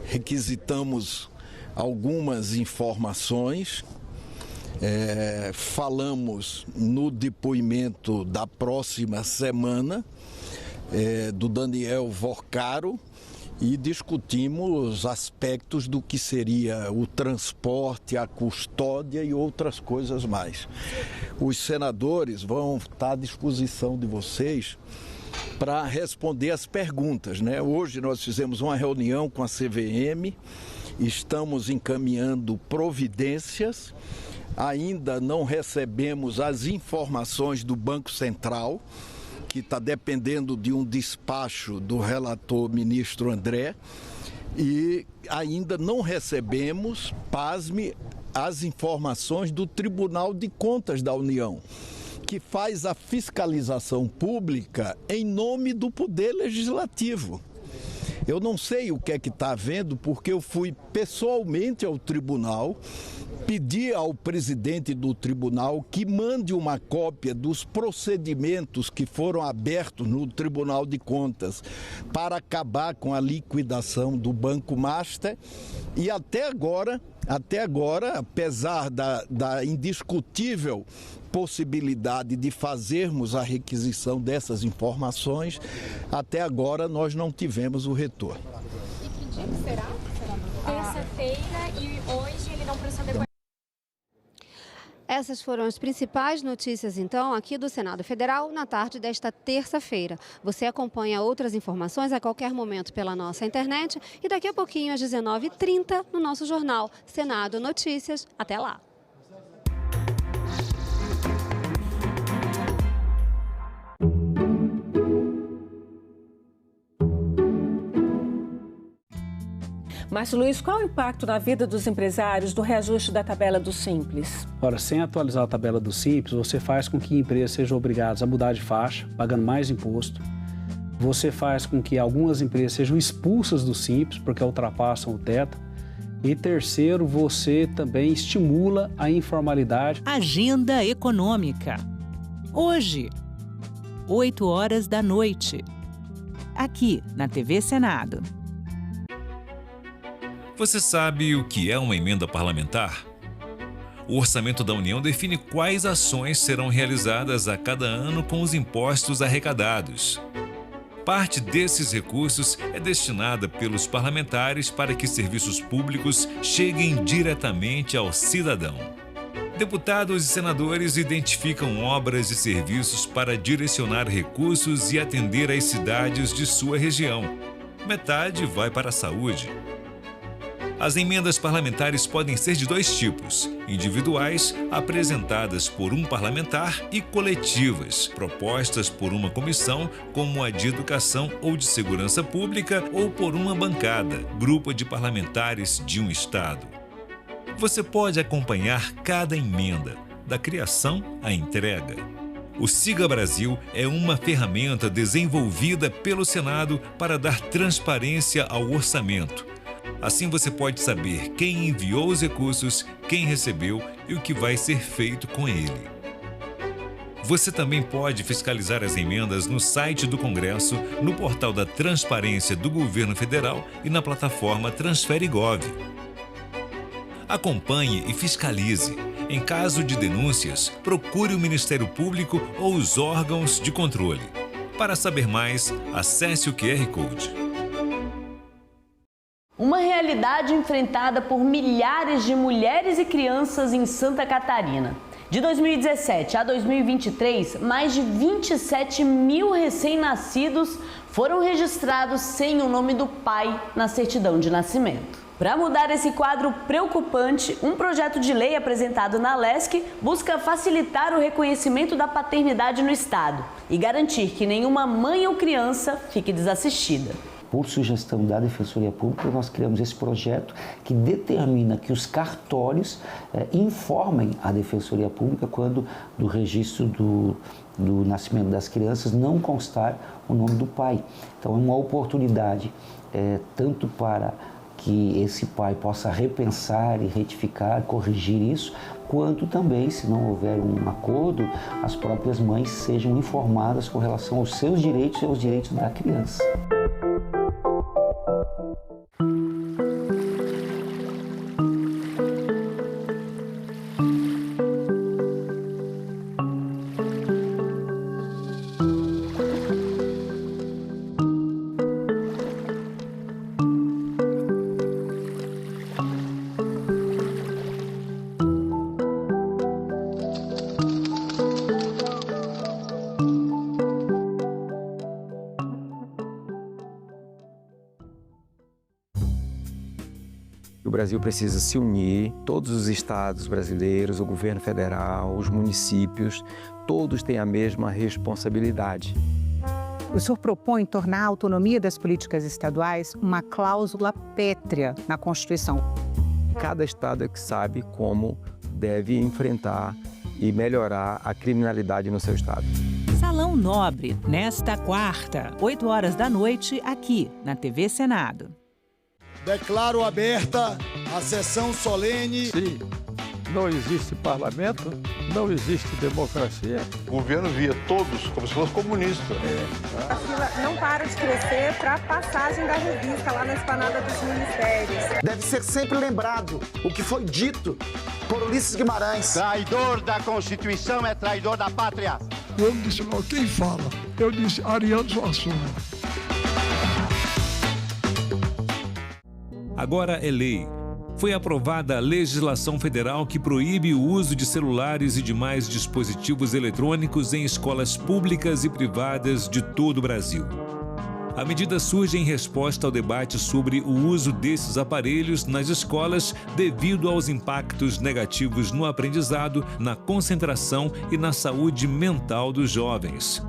requisitamos algumas informações, falamos no depoimento da próxima semana do Daniel Vorcaro, e discutimos aspectos do que seria o transporte, a custódia e outras coisas mais. Os senadores vão estar à disposição de vocês para responder as perguntas, né? Hoje nós fizemos uma reunião com a CVM, estamos encaminhando providências, ainda não recebemos as informações do Banco Central, que está dependendo de um despacho do relator ministro André, e ainda não recebemos, pasme, as informações do Tribunal de Contas da União, que faz a fiscalização pública em nome do Poder Legislativo. Eu não sei o que é que está havendo, porque eu fui pessoalmente ao tribunal, pedi ao presidente do tribunal que mande uma cópia dos procedimentos que foram abertos no Tribunal de Contas para acabar com a liquidação do Banco Master, e até agora, apesar da indiscutível possibilidade de fazermos a requisição dessas informações, até agora nós não tivemos o retorno. E que dia que será? Terça-feira, e hoje ele não prestou depoimento. Essas foram as principais notícias, então, aqui do Senado Federal na tarde desta terça-feira. Você acompanha outras informações a qualquer momento pela nossa internet e daqui a pouquinho, às 19h30, no nosso jornal Senado Notícias. Até lá! Márcio Luiz, qual o impacto na vida dos empresários do reajuste da tabela do Simples? Ora, sem atualizar a tabela do Simples, você faz com que empresas sejam obrigadas a mudar de faixa, pagando mais imposto. Você faz com que algumas empresas sejam expulsas do Simples, porque ultrapassam o teto. E terceiro, você também estimula a informalidade. Agenda Econômica. Hoje, 20h, aqui na TV Senado. Você sabe o que é uma emenda parlamentar? O Orçamento da União define quais ações serão realizadas a cada ano com os impostos arrecadados. Parte desses recursos é destinada pelos parlamentares para que serviços públicos cheguem diretamente ao cidadão. Deputados e senadores identificam obras e serviços para direcionar recursos e atender às cidades de sua região. Metade vai para a saúde. As emendas parlamentares podem ser de dois tipos: individuais, apresentadas por um parlamentar, e coletivas, propostas por uma comissão, como a de Educação ou de Segurança Pública, ou por uma bancada, grupo de parlamentares de um estado. Você pode acompanhar cada emenda, da criação à entrega. O Siga Brasil é uma ferramenta desenvolvida pelo Senado para dar transparência ao orçamento. Assim você pode saber quem enviou os recursos, quem recebeu e o que vai ser feito com ele. Você também pode fiscalizar as emendas no site do Congresso, no portal da Transparência do Governo Federal e na plataforma TransfereGov. Acompanhe e fiscalize. Em caso de denúncias, procure o Ministério Público ou os órgãos de controle. Para saber mais, acesse o QR Code. Uma realidade enfrentada por milhares de mulheres e crianças em Santa Catarina. De 2017 a 2023, mais de 27 mil recém-nascidos foram registrados sem o nome do pai na certidão de nascimento. Para mudar esse quadro preocupante, um projeto de lei apresentado na LESC busca facilitar o reconhecimento da paternidade no Estado e garantir que nenhuma mãe ou criança fique desassistida. Por sugestão da Defensoria Pública, nós criamos esse projeto que determina que os cartórios informem a Defensoria Pública quando do registro do nascimento das crianças não constar o nome do pai. Então é uma oportunidade tanto para que esse pai possa repensar e retificar, corrigir isso, quanto também, se não houver um acordo, as próprias mães sejam informadas com relação aos seus direitos e aos direitos da criança. O Brasil precisa se unir, todos os estados brasileiros, o governo federal, os municípios, todos têm a mesma responsabilidade. O senhor propõe tornar a autonomia das políticas estaduais uma cláusula pétrea na Constituição. Cada estado é que sabe como deve enfrentar e melhorar a criminalidade no seu estado. Salão Nobre, nesta quarta, 8 horas da noite, aqui na TV Senado. Declaro aberta a sessão solene. Se não existe parlamento, não existe democracia. O governo via todos como se fosse comunista. A fila não para de crescer para a passagem da revista lá na esplanada dos ministérios. Deve ser sempre lembrado o que foi dito por Ulisses Guimarães. Traidor da Constituição é traidor da pátria. Quando disse logo, quem fala? Eu disse Ariano Suassuna. Agora é lei. Foi aprovada a legislação federal que proíbe o uso de celulares e demais dispositivos eletrônicos em escolas públicas e privadas de todo o Brasil. A medida surge em resposta ao debate sobre o uso desses aparelhos nas escolas devido aos impactos negativos no aprendizado, na concentração e na saúde mental dos jovens.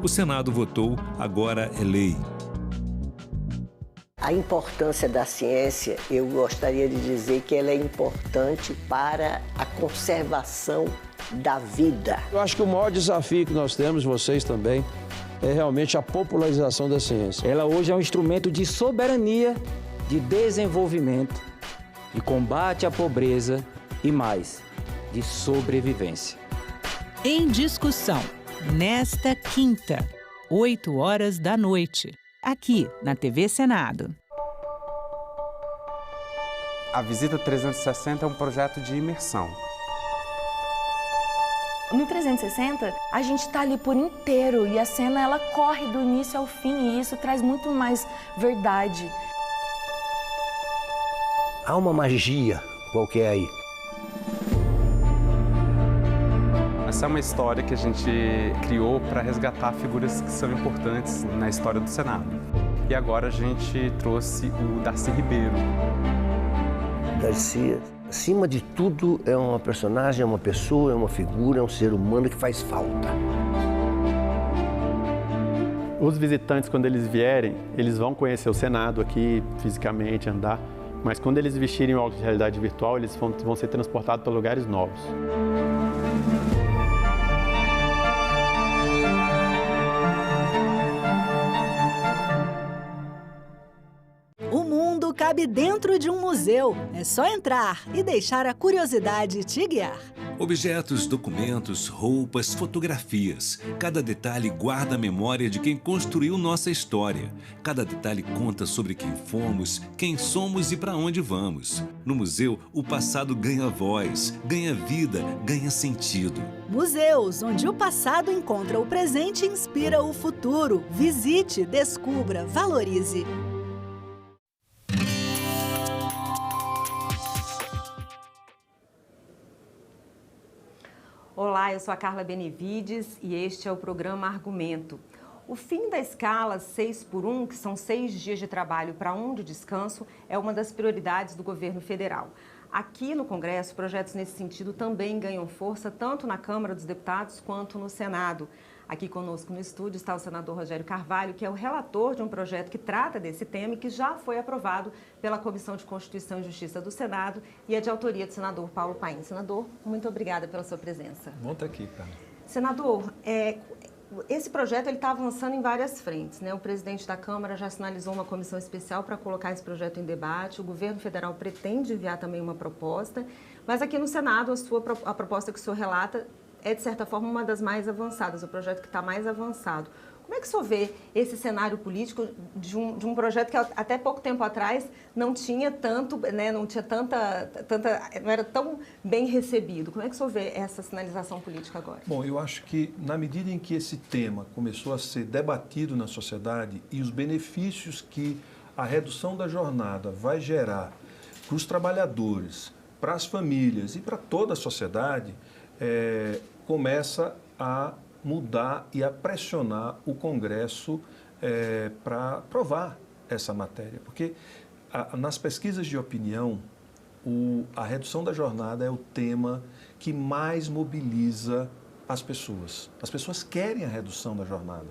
O Senado votou, agora é lei. A importância da ciência, eu gostaria de dizer que ela é importante para a conservação da vida. Eu acho que o maior desafio que nós temos, vocês também, é realmente a popularização da ciência. Ela hoje é um instrumento de soberania, de desenvolvimento, de combate à pobreza e mais, de sobrevivência. Em discussão, nesta quinta, 8 horas da noite. Aqui, na TV Senado. A Visita 360 é um projeto de imersão. No 360, a gente está ali por inteiro e a cena ela corre do início ao fim e isso traz muito mais verdade. Há uma magia qualquer aí. Essa é uma história que a gente criou para resgatar figuras que são importantes na história do Senado. E agora a gente trouxe o Darcy Ribeiro. Darcy, acima de tudo, é uma personagem, é uma pessoa, é uma figura, é um ser humano que faz falta. Os visitantes, quando eles vierem, eles vão conhecer o Senado aqui, fisicamente, andar. Mas quando eles vestirem o óculos de realidade virtual, eles vão ser transportados para lugares novos. Cabe dentro de um museu. É só entrar e deixar a curiosidade te guiar. Objetos, documentos, roupas, fotografias. Cada detalhe guarda a memória de quem construiu nossa história. Cada detalhe conta sobre quem fomos, quem somos e para onde vamos. No museu, o passado ganha voz, ganha vida, ganha sentido. Museus, onde o passado encontra o presente e inspira o futuro. Visite, descubra, valorize. Olá, eu sou a Carla Benevides e este é o programa Argumento. O fim da escala 6x1, que são 6 dias de trabalho para 1 de descanso, é uma das prioridades do governo federal. Aqui no Congresso, projetos nesse sentido também ganham força, tanto na Câmara dos Deputados quanto no Senado. Aqui conosco no estúdio está o senador Rogério Carvalho, que é o relator de um projeto que trata desse tema e que já foi aprovado pela Comissão de Constituição e Justiça do Senado e é de autoria do senador Paulo Paim. Senador, muito obrigada pela sua presença. Bom estar aqui, Carla. Senador, esse projeto está avançando em várias frentes, né? O presidente da Câmara já sinalizou uma comissão especial para colocar esse projeto em debate, o governo federal pretende enviar também uma proposta, mas aqui no Senado a proposta que o senhor relata é, de certa forma, uma das mais avançadas, o projeto que está mais avançado. Como é que o senhor vê esse cenário político de um projeto que até pouco tempo atrás não tinha tanto, né, não era tão bem recebido? Como é que o senhor vê essa sinalização política agora? Bom, eu acho que na medida em que esse tema começou a ser debatido na sociedade e os benefícios que a redução da jornada vai gerar para os trabalhadores, para as famílias e para toda a sociedade, começa a mudar e a pressionar o Congresso para aprovar essa matéria. Porque nas pesquisas de opinião, a redução da jornada é o tema que mais mobiliza as pessoas. As pessoas querem a redução da jornada.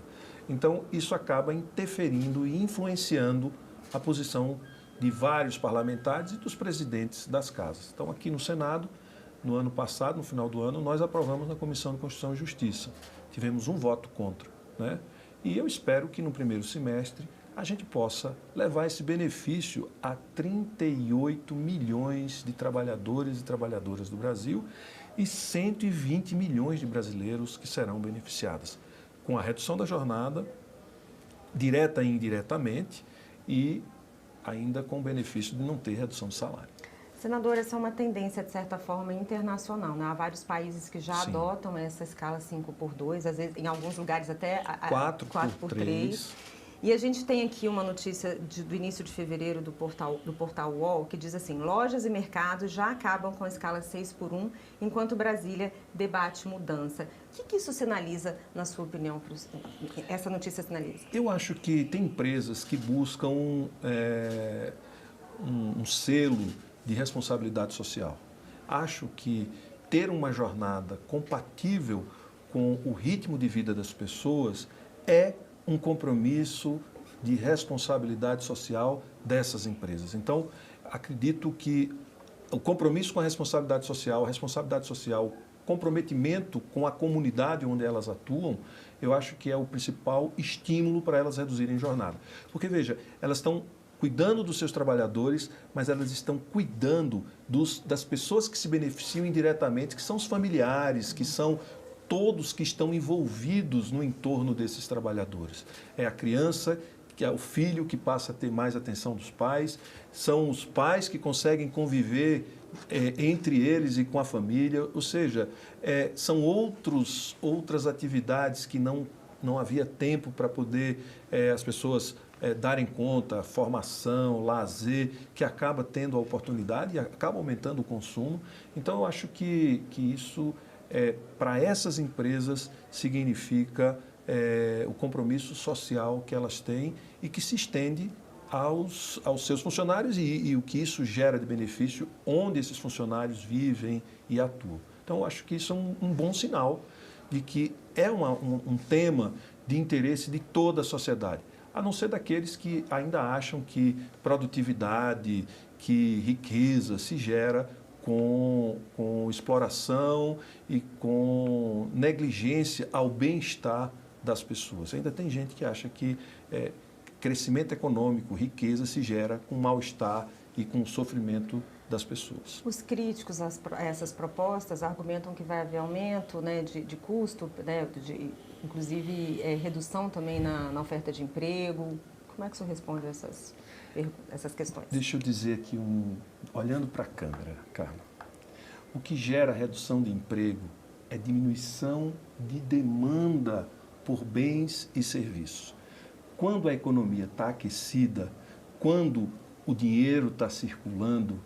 Então, isso acaba interferindo e influenciando a posição de vários parlamentares e dos presidentes das casas. Então, aqui no Senado, no ano passado, no final do ano, nós aprovamos na Comissão de Constituição e Justiça. Tivemos um voto contra, né? E eu espero que no primeiro semestre a gente possa levar esse benefício a 38 milhões de trabalhadores e trabalhadoras do Brasil e 120 milhões de brasileiros que serão beneficiados com a redução da jornada, direta e indiretamente, e ainda com o benefício de não ter redução de salário. Senador, essa é uma tendência, de certa forma, internacional, né? Há vários países que já adotam essa escala 5x2, às vezes, em alguns lugares até 4x3. E a gente tem aqui uma notícia do início de fevereiro do portal UOL, que diz assim: lojas e mercados já acabam com a escala 6x1, enquanto Brasília debate mudança. O que isso sinaliza, na sua opinião, essa notícia sinaliza? Eu acho que tem empresas que buscam um selo de responsabilidade social. Acho que ter uma jornada compatível com o ritmo de vida das pessoas é um compromisso de responsabilidade social dessas empresas. Então, acredito que o compromisso com a responsabilidade social, comprometimento com a comunidade onde elas atuam, eu acho que é o principal estímulo para elas reduzirem jornada. Porque, veja, elas estão cuidando dos seus trabalhadores, mas elas estão cuidando das pessoas que se beneficiam indiretamente, que são os familiares, que são todos que estão envolvidos no entorno desses trabalhadores. É a criança, que é o filho que passa a ter mais atenção dos pais, são os pais que conseguem conviver entre eles e com a família, ou seja, são outras atividades que não havia tempo para poder as pessoas darem conta, formação, lazer, que acaba tendo a oportunidade e acaba aumentando o consumo. Então, eu acho que isso, para essas empresas, significa o compromisso social que elas têm e que se estende aos seus funcionários e o que isso gera de benefício onde esses funcionários vivem e atuam. Então, eu acho que isso é um bom sinal de que é um tema de interesse de toda a sociedade, a não ser daqueles que ainda acham que produtividade, que riqueza se gera com exploração e com negligência ao bem-estar das pessoas. Ainda tem gente que acha que crescimento econômico, riqueza se gera com mal-estar e com o sofrimento das pessoas. Os críticos a essas propostas argumentam que vai haver aumento, né, de custo, né, inclusive redução também na oferta de emprego. Como é que o senhor responde a essas questões? Deixa eu dizer aqui, olhando para a câmera, Carla, o que gera redução de emprego é diminuição de demanda por bens e serviços. Quando a economia está aquecida, quando o dinheiro está circulando,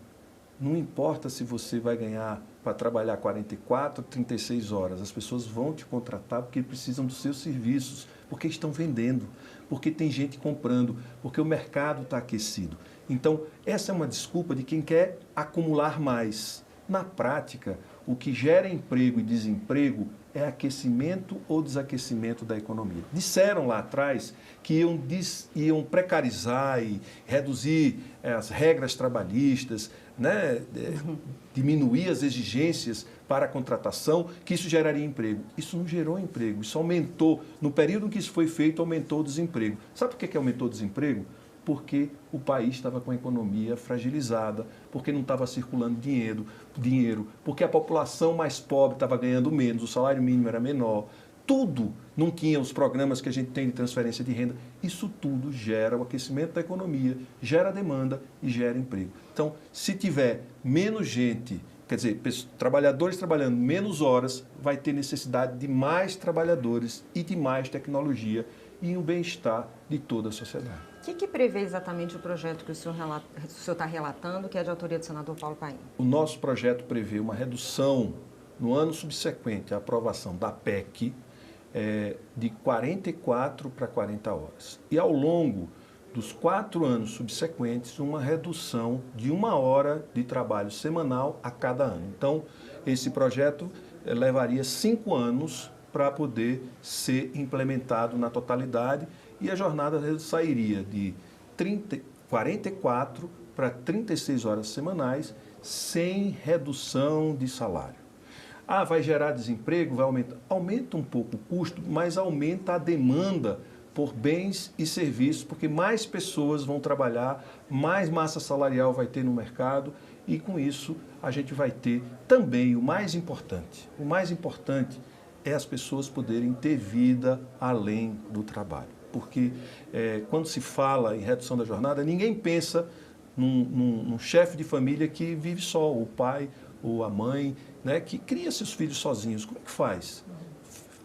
não importa se você vai ganhar para trabalhar 44, 36 horas. As pessoas vão te contratar porque precisam dos seus serviços, porque estão vendendo, porque tem gente comprando, porque o mercado está aquecido. Então, essa é uma desculpa de quem quer acumular mais. Na prática, o que gera emprego e desemprego é aquecimento ou desaquecimento da economia. Disseram lá atrás que iam precarizar e reduzir as regras trabalhistas, né? Diminuir as exigências para a contratação, que isso geraria emprego. Isso não gerou emprego, isso aumentou. No período em que isso foi feito, aumentou o desemprego. Sabe por que aumentou o desemprego? Porque o país estava com a economia fragilizada, porque não estava circulando dinheiro, porque a população mais pobre estava ganhando menos, o salário mínimo era menor, tudo não tinha os programas que a gente tem de transferência de renda. Isso tudo gera o aquecimento da economia, gera demanda e gera emprego. Então, se tiver menos gente, quer dizer, trabalhadores trabalhando menos horas, vai ter necessidade de mais trabalhadores e de mais tecnologia e o bem-estar de toda a sociedade. O que prevê exatamente o projeto que o senhor está relatando, que é de autoria do senador Paulo Paim? O nosso projeto prevê uma redução no ano subsequente à aprovação da PEC de 44 para 40 horas. E ao longo dos 4 anos subsequentes, uma redução de 1 hora de trabalho semanal a cada ano. Então, esse projeto levaria 5 anos para poder ser implementado na totalidade e a jornada sairia de 44 para 36 horas semanais sem redução de salário. Vai gerar desemprego? Vai aumentar. Aumenta um pouco o custo, mas aumenta a demanda por bens e serviços, porque mais pessoas vão trabalhar, mais massa salarial vai ter no mercado e com isso a gente vai ter também o mais importante é as pessoas poderem ter vida além do trabalho. Porque quando se fala em redução da jornada, ninguém pensa num chefe de família que vive só, o pai ou a mãe, né, que cria seus filhos sozinhos. Como é que faz?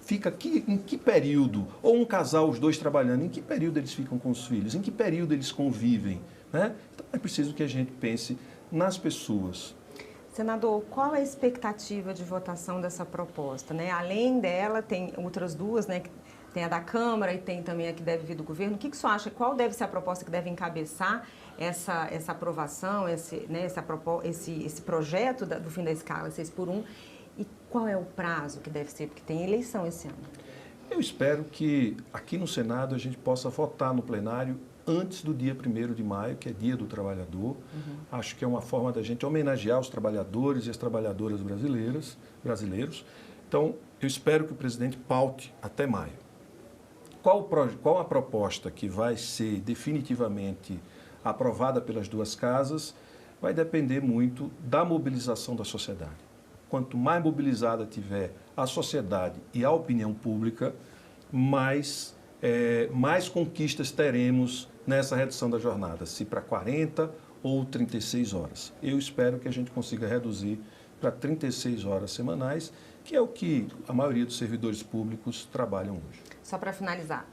Fica aqui, em que período? Ou um casal, os dois trabalhando, em que período eles ficam com os filhos? Em que período eles convivem? Né? Então é preciso que a gente pense nas pessoas. Senador, qual é a expectativa de votação dessa proposta? Né? Além dela, tem outras duas, né? Tem a da Câmara e tem também a que deve vir do governo. O que o senhor acha? Qual deve ser a proposta que deve encabeçar essa aprovação, esse projeto do fim da escala 6x1? E qual é o prazo que deve ser? Porque tem eleição esse ano. Eu espero que aqui no Senado a gente possa votar no plenário antes do dia 1º de maio, que é Dia do Trabalhador. Acho que é uma forma da gente homenagear os trabalhadores e as trabalhadoras brasileiros. Então, eu espero que o presidente paute até maio. Qual a proposta que vai ser definitivamente aprovada pelas duas casas vai depender muito da mobilização da sociedade. Quanto mais mobilizada tiver a sociedade e a opinião pública, mais conquistas teremos nessa redução da jornada, se para 40 ou 36 horas. Eu espero que a gente consiga reduzir para 36 horas semanais, que é o que a maioria dos servidores públicos trabalham hoje. Só para finalizar,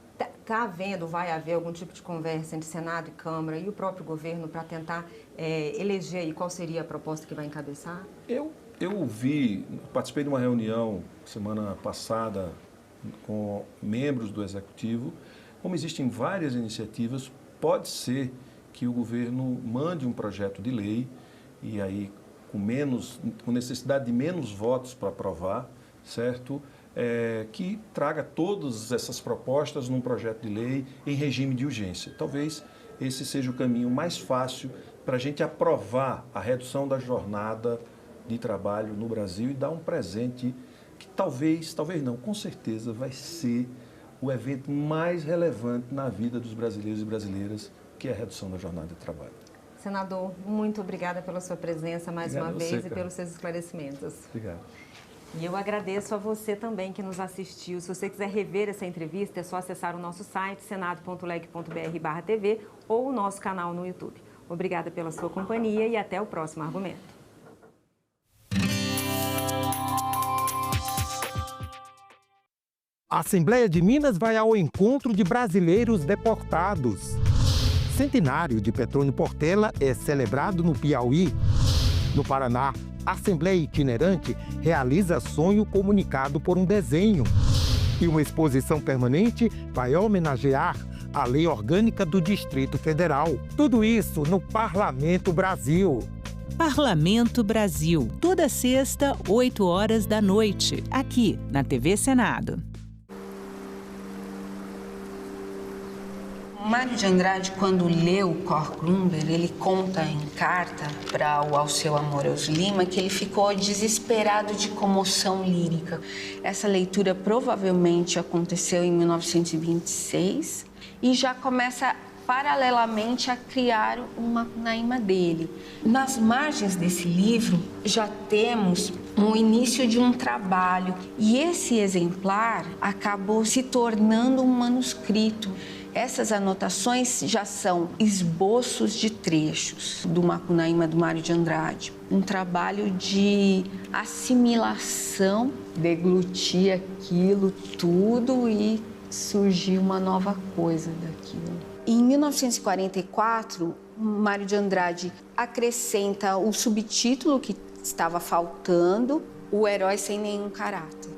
vai haver algum tipo de conversa entre Senado e Câmara e o próprio governo para tentar eleger aí qual seria a proposta que vai encabeçar? Eu participei de uma reunião semana passada com membros do Executivo. Como existem várias iniciativas, pode ser que o governo mande um projeto de lei e aí com necessidade de menos votos para aprovar, certo? Que traga todas essas propostas num projeto de lei em regime de urgência. Talvez esse seja o caminho mais fácil para a gente aprovar a redução da jornada de trabalho no Brasil e dar um presente que talvez não, com certeza vai ser o evento mais relevante na vida dos brasileiros e brasileiras, que é a redução da jornada de trabalho. Senador, muito obrigada pela sua presença mais uma vez e pelos seus esclarecimentos. Obrigado. E eu agradeço a você também que nos assistiu. Se você quiser rever essa entrevista, é só acessar o nosso site, senado.leg.br/tv ou o nosso canal no YouTube. Obrigada pela sua companhia e até o próximo argumento. A Assembleia de Minas vai ao encontro de brasileiros deportados. Centenário de Petrônio Portela é celebrado no Piauí. No Paraná, A Assembleia Itinerante realiza sonho comunicado por um desenho. E uma exposição permanente vai homenagear a Lei Orgânica do Distrito Federal. Tudo isso no Parlamento Brasil. Parlamento Brasil, toda sexta, 8 horas da noite, aqui na TV Senado. Mário de Andrade, quando leu Kornblum, ele conta em carta para o Alceu Amorós Lima que ele ficou desesperado de comoção lírica. Essa leitura provavelmente aconteceu em 1926 e já começa paralelamente a criar uma Macunaíma dele. Nas margens desse livro já temos o início de um trabalho e esse exemplar acabou se tornando um manuscrito. Essas anotações já são esboços de trechos do Macunaíma do Mário de Andrade. Um trabalho de assimilação, deglutir aquilo tudo e surgir uma nova coisa daquilo. Em 1944, Mário de Andrade acrescenta o subtítulo que estava faltando, O Herói Sem Nenhum Caráter.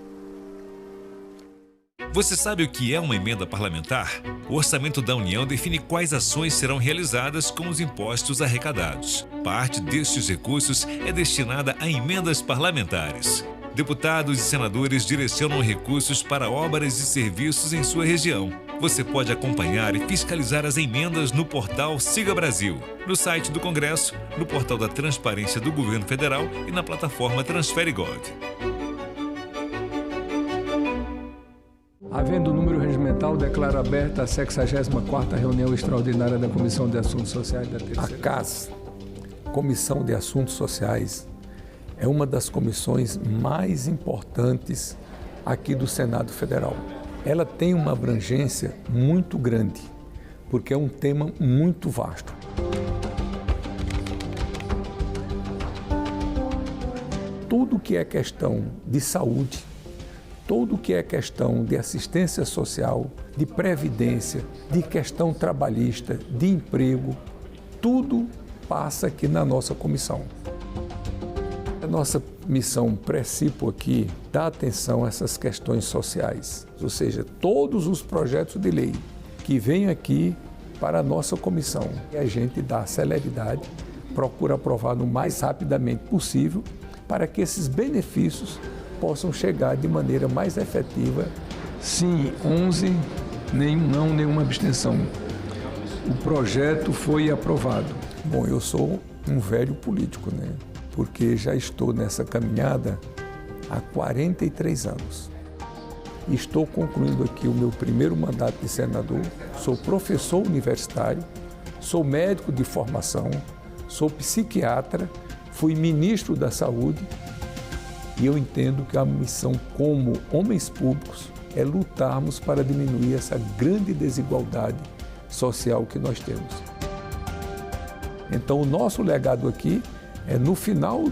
Você sabe o que é uma emenda parlamentar? O Orçamento da União define quais ações serão realizadas com os impostos arrecadados. Parte destes recursos é destinada a emendas parlamentares. Deputados e senadores direcionam recursos para obras e serviços em sua região. Você pode acompanhar e fiscalizar as emendas no portal Siga Brasil, no site do Congresso, no portal da Transparência do Governo Federal e na plataforma TransfereGov. Havendo o número regimental, declaro aberta a 64ª reunião extraordinária da Comissão de Assuntos Sociais da Terceira. A CAS, Comissão de Assuntos Sociais, é uma das comissões mais importantes aqui do Senado Federal. Ela tem uma abrangência muito grande, porque é um tema muito vasto. Tudo que é questão de saúde, tudo que é questão de assistência social, de previdência, de questão trabalhista, de emprego, tudo passa aqui na nossa comissão. A nossa missão Precipo aqui dá atenção a essas questões sociais, ou seja, todos os projetos de lei que vêm aqui para a nossa comissão. E a gente dá celeridade, procura aprovar no mais rapidamente possível para que esses benefícios possam chegar de maneira mais efetiva. Sim, 11, nenhum não, nenhuma abstenção. O projeto foi aprovado. Bom, eu sou um velho político, né? Porque já estou nessa caminhada há 43 anos. Estou concluindo aqui o meu primeiro mandato de senador, sou professor universitário, sou médico de formação, sou psiquiatra, fui ministro da Saúde e eu entendo que a missão como homens públicos é lutarmos para diminuir essa grande desigualdade social que nós temos. Então, o nosso legado aqui é no final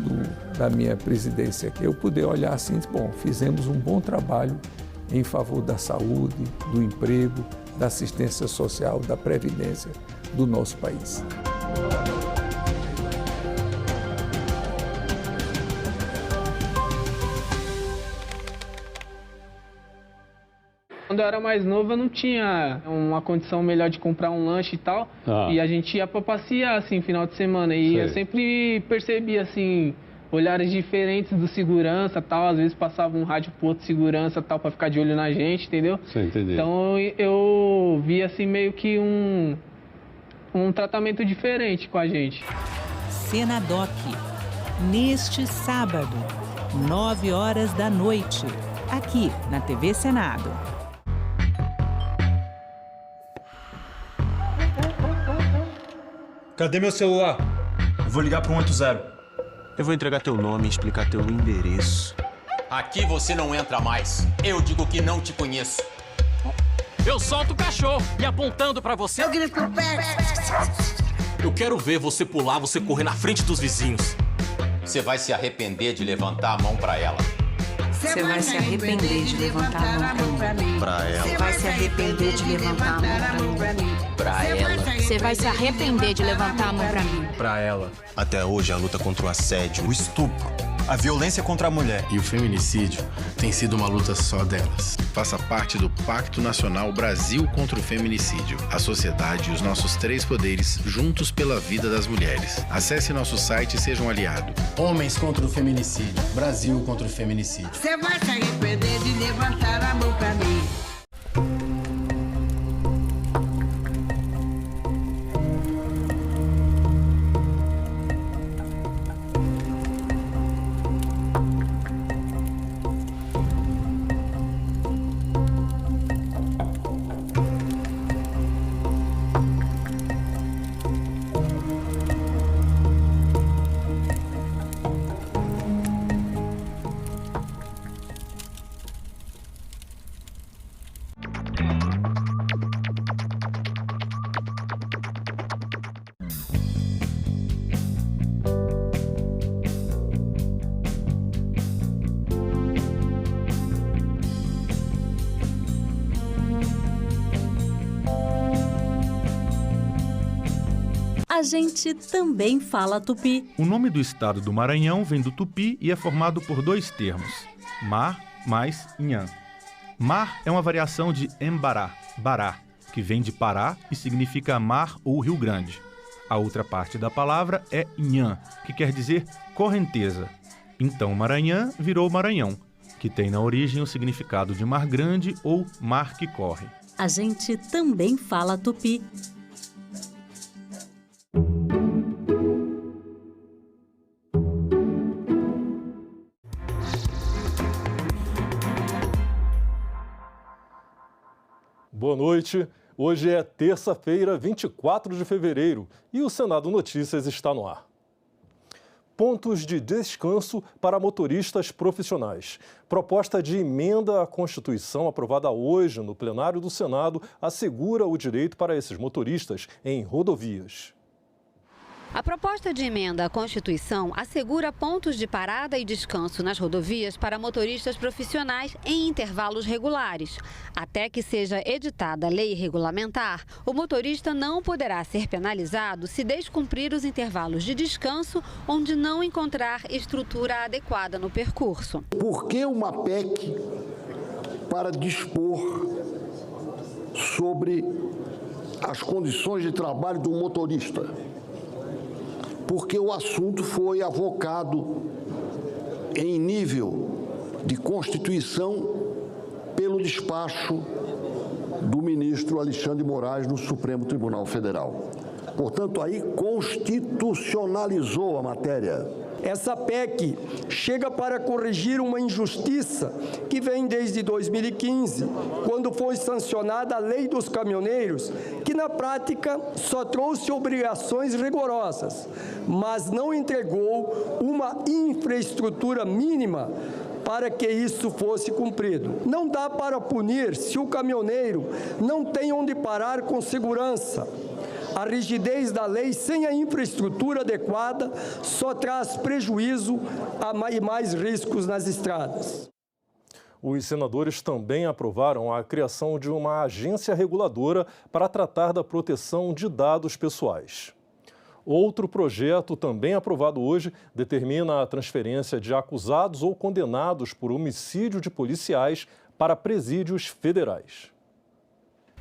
da minha presidência que eu puder olhar assim, bom, fizemos um bom trabalho em favor da saúde, do emprego, da assistência social, da previdência do nosso país. Quando eu era mais novo, eu não tinha uma condição melhor de comprar um lanche e tal. E a gente ia pra passear, assim, final de semana. E eu sempre percebia, assim, olhares diferentes do segurança e tal. Às vezes passava um rádio pro outro segurança e tal, pra ficar de olho na gente, entendeu? Sim, entendi. Então eu vi, assim, meio que um tratamento diferente com a gente. Senadoc, neste sábado, 9 horas da noite, aqui na TV Senado. Cadê meu celular? Eu vou ligar pro 180. Eu vou entregar teu nome e explicar teu endereço. Aqui você não entra mais. Eu digo que não te conheço. Eu solto o cachorro e apontando pra você... Eu grito pro pé. Eu quero ver você pular, você correr na frente dos vizinhos. Você vai se arrepender de levantar a mão pra ela. Você Você vai se arrepender de levantar a mão pra mim. Pra ela. Você vai se arrepender de levantar a mão pra mim. Pra ela. Você vai se arrepender de levantar a mão pra mim. Pra ela. Até hoje, a luta contra o assédio, o estupro, a violência contra a mulher e o feminicídio tem sido uma luta só delas. Faça parte do Pacto Nacional Brasil contra o Feminicídio. A sociedade e os nossos 3 poderes juntos pela vida das mulheres. Acesse nosso site e seja um aliado. Homens contra o feminicídio. Brasil contra o feminicídio. Você vai se arrepender de levantar a mão pra mim. A gente também fala tupi. O nome do estado do Maranhão vem do tupi e é formado por 2 termos, mar mais nhan. Mar é uma variação de embará, bará, que vem de Pará e significa mar ou Rio Grande. A outra parte da palavra é nhan, que quer dizer correnteza. Então Maranhão virou Maranhão, que tem na origem o significado de mar grande ou mar que corre. A gente também fala tupi. Boa noite. Hoje é terça-feira, 24 de fevereiro, e o Senado Notícias está no ar. Pontos de descanso para motoristas profissionais. Proposta de emenda à Constituição aprovada hoje no plenário do Senado assegura o direito para esses motoristas em rodovias. A proposta de emenda à Constituição assegura pontos de parada e descanso nas rodovias para motoristas profissionais em intervalos regulares. Até que seja editada a lei regulamentar, o motorista não poderá ser penalizado se descumprir os intervalos de descanso onde não encontrar estrutura adequada no percurso. Por que uma PEC para dispor sobre as condições de trabalho do motorista? Porque o assunto foi avocado em nível de Constituição pelo despacho do ministro Alexandre de Moraes no Supremo Tribunal Federal. Portanto, aí constitucionalizou a matéria. Essa PEC chega para corrigir uma injustiça que vem desde 2015, quando foi sancionada a Lei dos Caminhoneiros, que na prática só trouxe obrigações rigorosas, mas não entregou uma infraestrutura mínima para que isso fosse cumprido. Não dá para punir se o caminhoneiro não tem onde parar com segurança. A rigidez da lei sem a infraestrutura adequada só traz prejuízo e mais riscos nas estradas. Os senadores também aprovaram a criação de uma agência reguladora para tratar da proteção de dados pessoais. Outro projeto, também aprovado hoje, determina a transferência de acusados ou condenados por homicídio de policiais para presídios federais.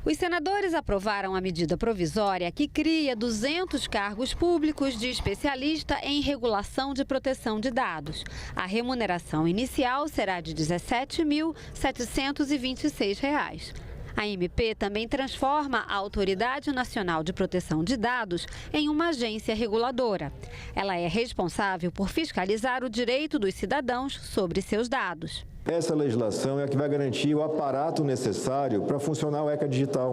Os senadores aprovaram a medida provisória que cria 200 cargos públicos de especialista em regulação de proteção de dados. A remuneração inicial será de R$ 17.726. A MP também transforma a Autoridade Nacional de Proteção de Dados em uma agência reguladora. Ela é responsável por fiscalizar o direito dos cidadãos sobre seus dados. Essa legislação é a que vai garantir o aparato necessário para funcionar o ECA digital,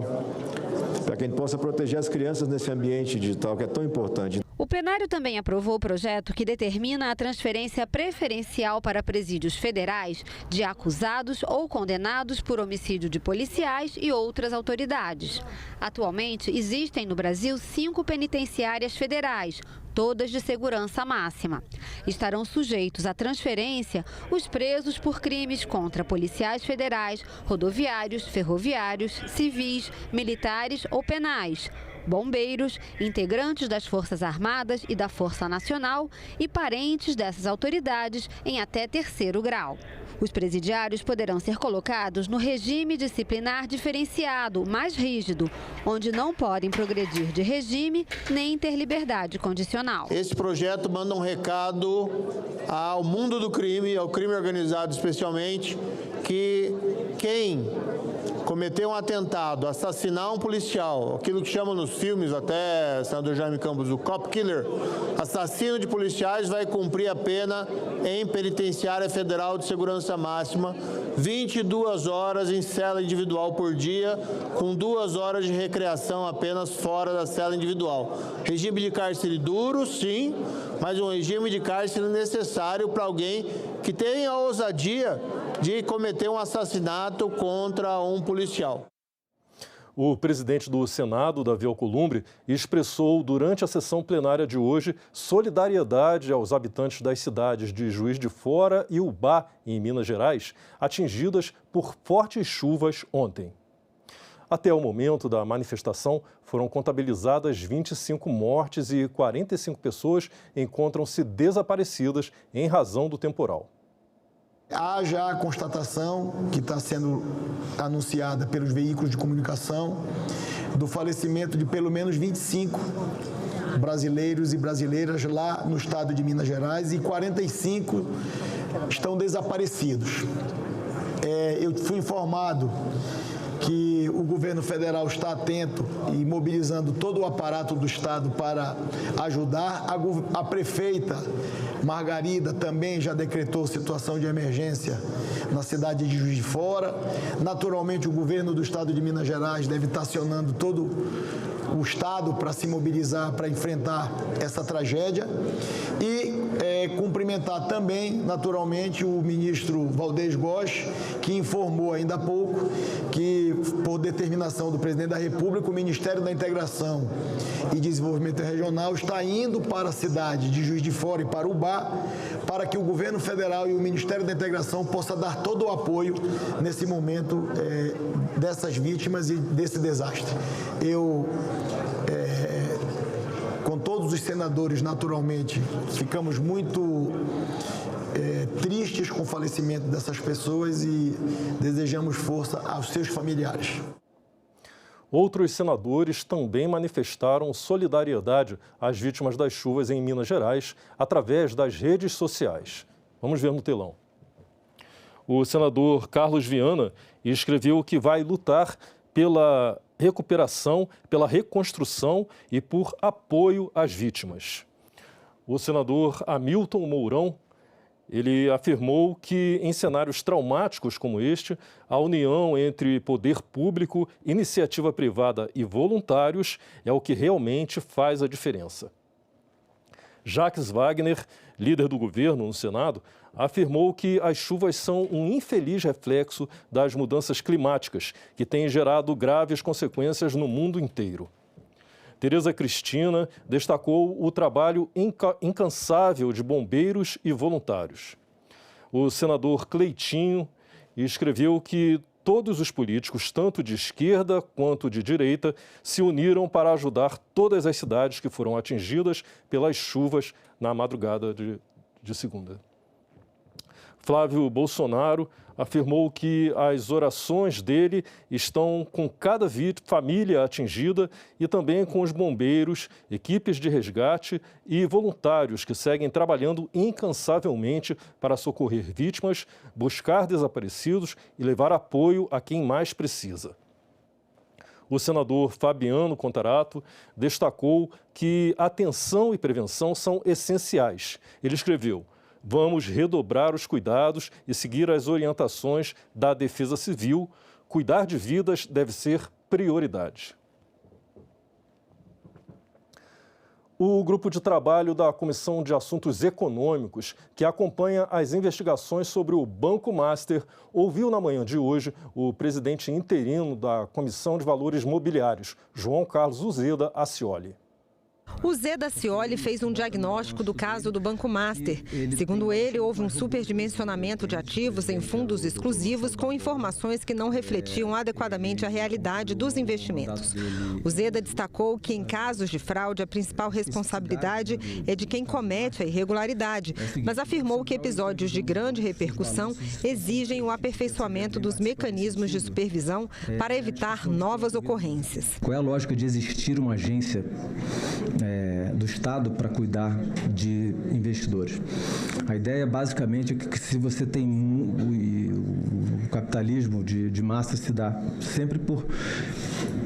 para que a gente possa proteger as crianças nesse ambiente digital que é tão importante. O plenário também aprovou o projeto que determina a transferência preferencial para presídios federais de acusados ou condenados por homicídio de policiais e outras autoridades. Atualmente, existem no Brasil 5 penitenciárias federais, todas de segurança máxima. Estarão sujeitos à transferência os presos por crimes contra policiais federais, rodoviários, ferroviários, civis, militares ou penais, bombeiros, integrantes das Forças Armadas e da Força Nacional e parentes dessas autoridades em até 3º grau. Os presidiários poderão ser colocados no regime disciplinar diferenciado, mais rígido, onde não podem progredir de regime nem ter liberdade condicional. Esse projeto manda um recado ao mundo do crime, ao crime organizado especialmente, que quem cometer um atentado, assassinar um policial, aquilo que chamam nos filmes, até senador Jaime Campos, o cop killer, assassino de policiais, vai cumprir a pena em penitenciária federal de segurança máxima, 22 horas em cela individual por dia, com 2 horas de recreação apenas fora da cela individual. Regime de cárcere duro, sim, mas um regime de cárcere necessário para alguém que tenha a ousadia de cometer um assassinato contra um policial. O presidente do Senado, Davi Alcolumbre, expressou durante a sessão plenária de hoje solidariedade aos habitantes das cidades de Juiz de Fora e Ubá, em Minas Gerais, atingidas por fortes chuvas ontem. Até o momento da manifestação, foram contabilizadas 25 mortes e 45 pessoas encontram-se desaparecidas em razão do temporal. Há já a constatação, que está sendo anunciada pelos veículos de comunicação, do falecimento de pelo menos 25 brasileiros e brasileiras lá no estado de Minas Gerais e 45 estão desaparecidos. Eu fui informado que o governo federal está atento e mobilizando todo o aparato do estado para ajudar. A prefeita Margarida também já decretou situação de emergência na cidade de Juiz de Fora. Naturalmente, o governo do estado de Minas Gerais deve estar acionando todo o estado para se mobilizar, para enfrentar essa tragédia. E cumprimentar também, naturalmente, o ministro Valdez Góes, que informou ainda há pouco que, por determinação do presidente da República, o Ministério da Integração e Desenvolvimento Regional está indo para a cidade de Juiz de Fora e para Ubá, para que o governo federal e o Ministério da Integração possa dar todo o apoio nesse momento dessas vítimas e desse desastre. Com todos os senadores, naturalmente, ficamos muito tristes com o falecimento dessas pessoas e desejamos força aos seus familiares. Outros senadores também manifestaram solidariedade às vítimas das chuvas em Minas Gerais através das redes sociais. Vamos ver no telão. O senador Carlos Viana escreveu que vai lutar pela recuperação, pela reconstrução e por apoio às vítimas. O senador Hamilton Mourão, ele afirmou que em cenários traumáticos como este, a união entre poder público, iniciativa privada e voluntários é o que realmente faz a diferença. Jacques Wagner, líder do governo no Senado, afirmou que as chuvas são um infeliz reflexo das mudanças climáticas, que têm gerado graves consequências no mundo inteiro. Tereza Cristina destacou o trabalho incansável de bombeiros e voluntários. O senador Cleitinho escreveu que todos os políticos, tanto de esquerda quanto de direita, se uniram para ajudar todas as cidades que foram atingidas pelas chuvas na madrugada de segunda. Flávio Bolsonaro afirmou que as orações dele estão com cada família atingida e também com os bombeiros, equipes de resgate e voluntários que seguem trabalhando incansavelmente para socorrer vítimas, buscar desaparecidos e levar apoio a quem mais precisa. O senador Fabiano Contarato destacou que atenção e prevenção são essenciais. Ele escreveu: vamos redobrar os cuidados e seguir as orientações da Defesa Civil. Cuidar de vidas deve ser prioridade. O grupo de trabalho da Comissão de Assuntos Econômicos, que acompanha as investigações sobre o Banco Master, ouviu na manhã de hoje o presidente interino da Comissão de Valores Mobiliários, João Carlos Uzeda Accioli. O Zé Cioli fez um diagnóstico do caso do Banco Master. Segundo ele, houve um superdimensionamento de ativos em fundos exclusivos com informações que não refletiam adequadamente a realidade dos investimentos. O Zeda destacou que, em casos de fraude, a principal responsabilidade é de quem comete a irregularidade, mas afirmou que episódios de grande repercussão exigem o aperfeiçoamento dos mecanismos de supervisão para evitar novas ocorrências. Qual é a lógica de existir uma agência do Estado para cuidar de investidores? A ideia basicamente é que se você tem o capitalismo de massa se dá sempre por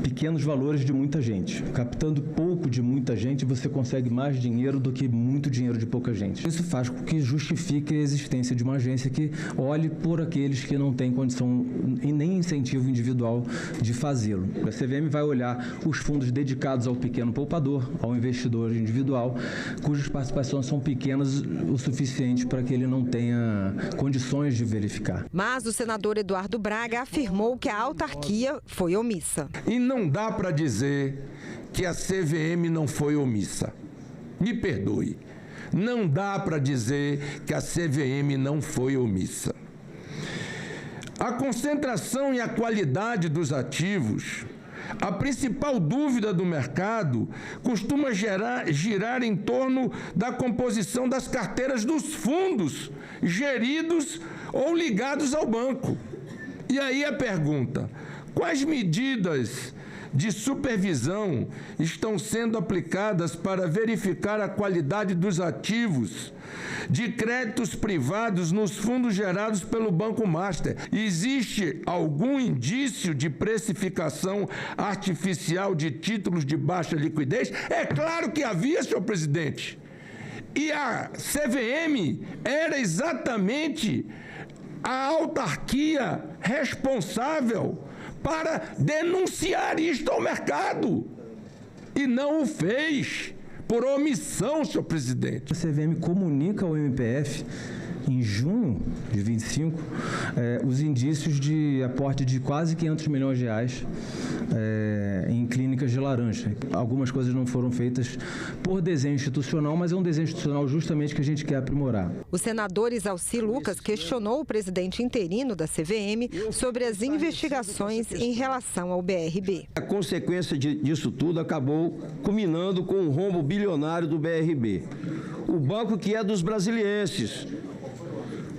pequenos valores de muita gente. Captando pouco de muita gente, você consegue mais dinheiro do que muito dinheiro de pouca gente. Isso faz com que justifique a existência de uma agência que olhe por aqueles que não têm condição e nem incentivo individual de fazê-lo. A CVM vai olhar os fundos dedicados ao pequeno poupador, ao investidor individual, cujas participações são pequenas o suficiente para que ele não tenha condições de verificar. Mas o senador Eduardo Braga afirmou que a autarquia foi omissa. E não dá para dizer que a CVM não foi omissa. Me perdoe. Não dá para dizer que a CVM não foi omissa. A concentração e a qualidade dos ativos, a principal dúvida do mercado, costuma girar em torno da composição das carteiras dos fundos geridos ou ligados ao banco. E aí a pergunta: quais medidas de supervisão estão sendo aplicadas para verificar a qualidade dos ativos de créditos privados nos fundos gerados pelo Banco Master? Existe algum indício de precificação artificial de títulos de baixa liquidez? É claro que havia, senhor presidente. E a CVM era exatamente a autarquia responsável para denunciar isto ao mercado. E não o fez, por omissão, senhor presidente. A CVM comunica ao MPF, em junho de 25, os indícios de aporte de quase 500 milhões de reais em clínicas de laranja. Algumas coisas não foram feitas por desenho institucional, mas é um desenho institucional justamente que a gente quer aprimorar. O senador Isalci Lucas questionou o presidente interino da CVM sobre as investigações em relação ao BRB. A consequência disso tudo acabou culminando com um rombo bilionário do BRB. O banco que é dos brasilienses.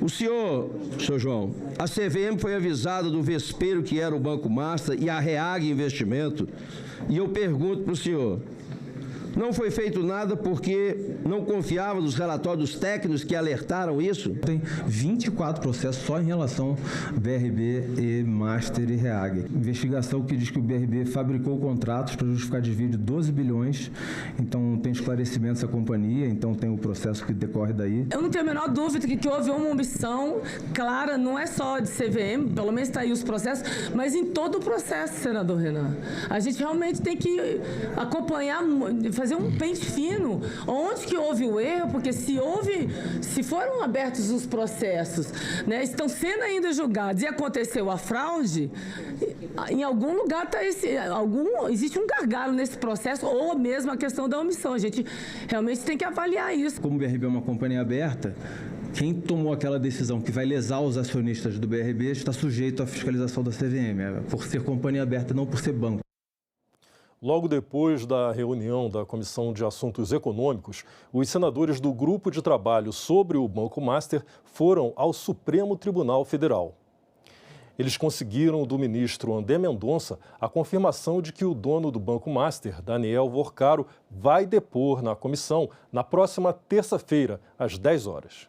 O senhor João, a CVM foi avisada do vespeiro que era o Banco Master e a Reag Investimento, e eu pergunto para o senhor, não foi feito nada porque não confiava nos relatórios técnicos que alertaram isso? Tem 24 processos só em relação BRB e Master e Reag. Investigação que diz que o BRB fabricou contratos para justificar desvio de 12 bilhões, então tem esclarecimentos da companhia, então tem o processo que decorre daí. Eu não tenho a menor dúvida que houve uma omissão clara, não é só de CVM, pelo menos está aí os processos, mas em todo o processo, senador Renan. A gente realmente tem que acompanhar, fazer um pente fino, onde que houve o erro, porque se foram abertos os processos, né, estão sendo ainda julgados e aconteceu a fraude, em algum lugar existe um gargalo nesse processo, ou mesmo a questão da omissão. A gente realmente tem que avaliar isso. Como o BRB é uma companhia aberta, quem tomou aquela decisão que vai lesar os acionistas do BRB está sujeito à fiscalização da CVM, por ser companhia aberta, não por ser banco. Logo depois da reunião da Comissão de Assuntos Econômicos, os senadores do Grupo de Trabalho sobre o Banco Master foram ao Supremo Tribunal Federal. Eles conseguiram do ministro André Mendonça a confirmação de que o dono do Banco Master, Daniel Vorcaro, vai depor na comissão na próxima terça-feira, às 10 horas.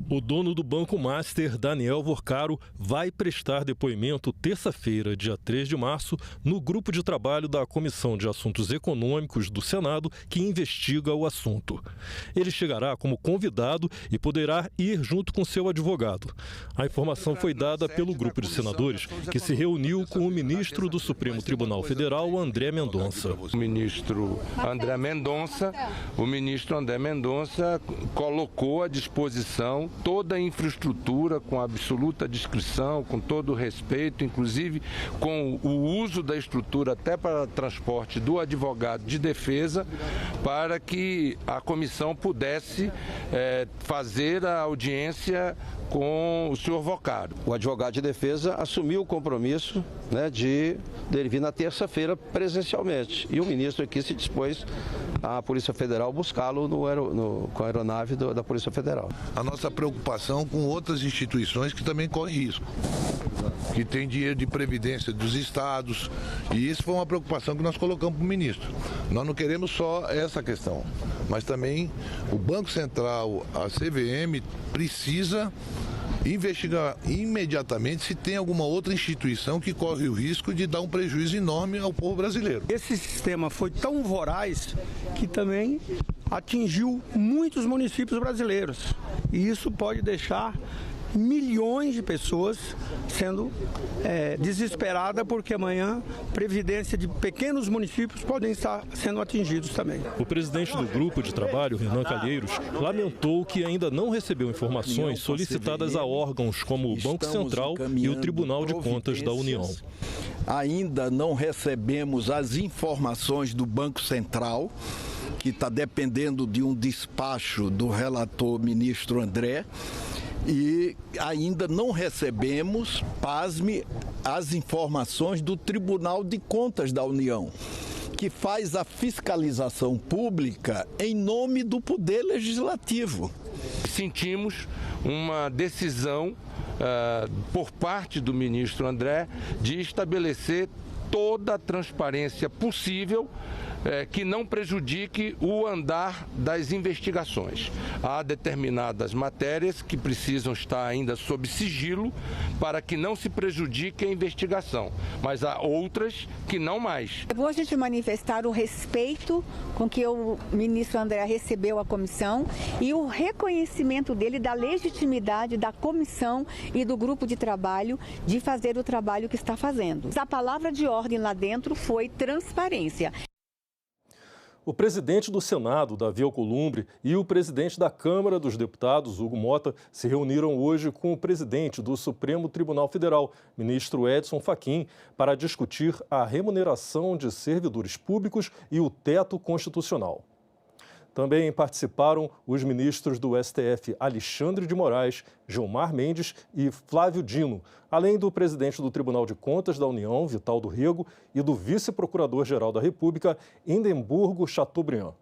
O dono do Banco Master, Daniel Vorcaro, vai prestar depoimento terça-feira, dia 3 de março, no grupo de trabalho da Comissão de Assuntos Econômicos do Senado, que investiga o assunto. Ele chegará como convidado e poderá ir junto com seu advogado. A informação foi dada pelo grupo de senadores, que se reuniu com o ministro do Supremo Tribunal Federal, André Mendonça. O ministro André Mendonça colocou à disposição União toda a infraestrutura com absoluta discrição, com todo o respeito, inclusive com o uso da estrutura até para transporte do advogado de defesa, para que a comissão pudesse fazer a audiência com o senhor Vocário. O advogado de defesa assumiu o compromisso, né, de ele vir na terça-feira presencialmente. E o ministro aqui se dispôs à Polícia Federal buscá-lo com a aeronave da Polícia Federal. A nossa preocupação com outras instituições que também correm risco, que tem dinheiro de previdência dos estados, e isso foi uma preocupação que nós colocamos para o ministro. Nós não queremos só essa questão, mas também o Banco Central, a CVM, precisa investigar imediatamente se tem alguma outra instituição que corre o risco de dar um prejuízo enorme ao povo brasileiro. Esse sistema foi tão voraz que também atingiu muitos municípios brasileiros. E isso pode deixar milhões de pessoas sendo desesperadas, porque amanhã previdência de pequenos municípios podem estar sendo atingidos também. O presidente do grupo de trabalho, Renan Calheiros, lamentou que ainda não recebeu informações solicitadas a órgãos como o Banco Central e o Tribunal de Contas da União. Ainda não recebemos as informações do Banco Central, que está dependendo de um despacho do relator ministro André. E ainda não recebemos, pasme, as informações do Tribunal de Contas da União, que faz a fiscalização pública em nome do Poder Legislativo. Sentimos uma decisão por parte do ministro André de estabelecer toda a transparência possível que não prejudique o andar das investigações. Há determinadas matérias que precisam estar ainda sob sigilo para que não se prejudique a investigação, mas há outras que não mais. É bom a gente manifestar o respeito com que o ministro André recebeu a comissão e o reconhecimento dele da legitimidade da comissão e do grupo de trabalho de fazer o trabalho que está fazendo. A palavra de ordem lá dentro foi transparência. O presidente do Senado, Davi Alcolumbre, e o presidente da Câmara dos Deputados, Hugo Mota, se reuniram hoje com o presidente do Supremo Tribunal Federal, ministro Edson Fachin, para discutir a remuneração de servidores públicos e o teto constitucional. Também participaram os ministros do STF Alexandre de Moraes, Gilmar Mendes e Flávio Dino, além do presidente do Tribunal de Contas da União, Vital do Rego, e do vice-procurador-geral da República, Indemburgo Chateaubriand.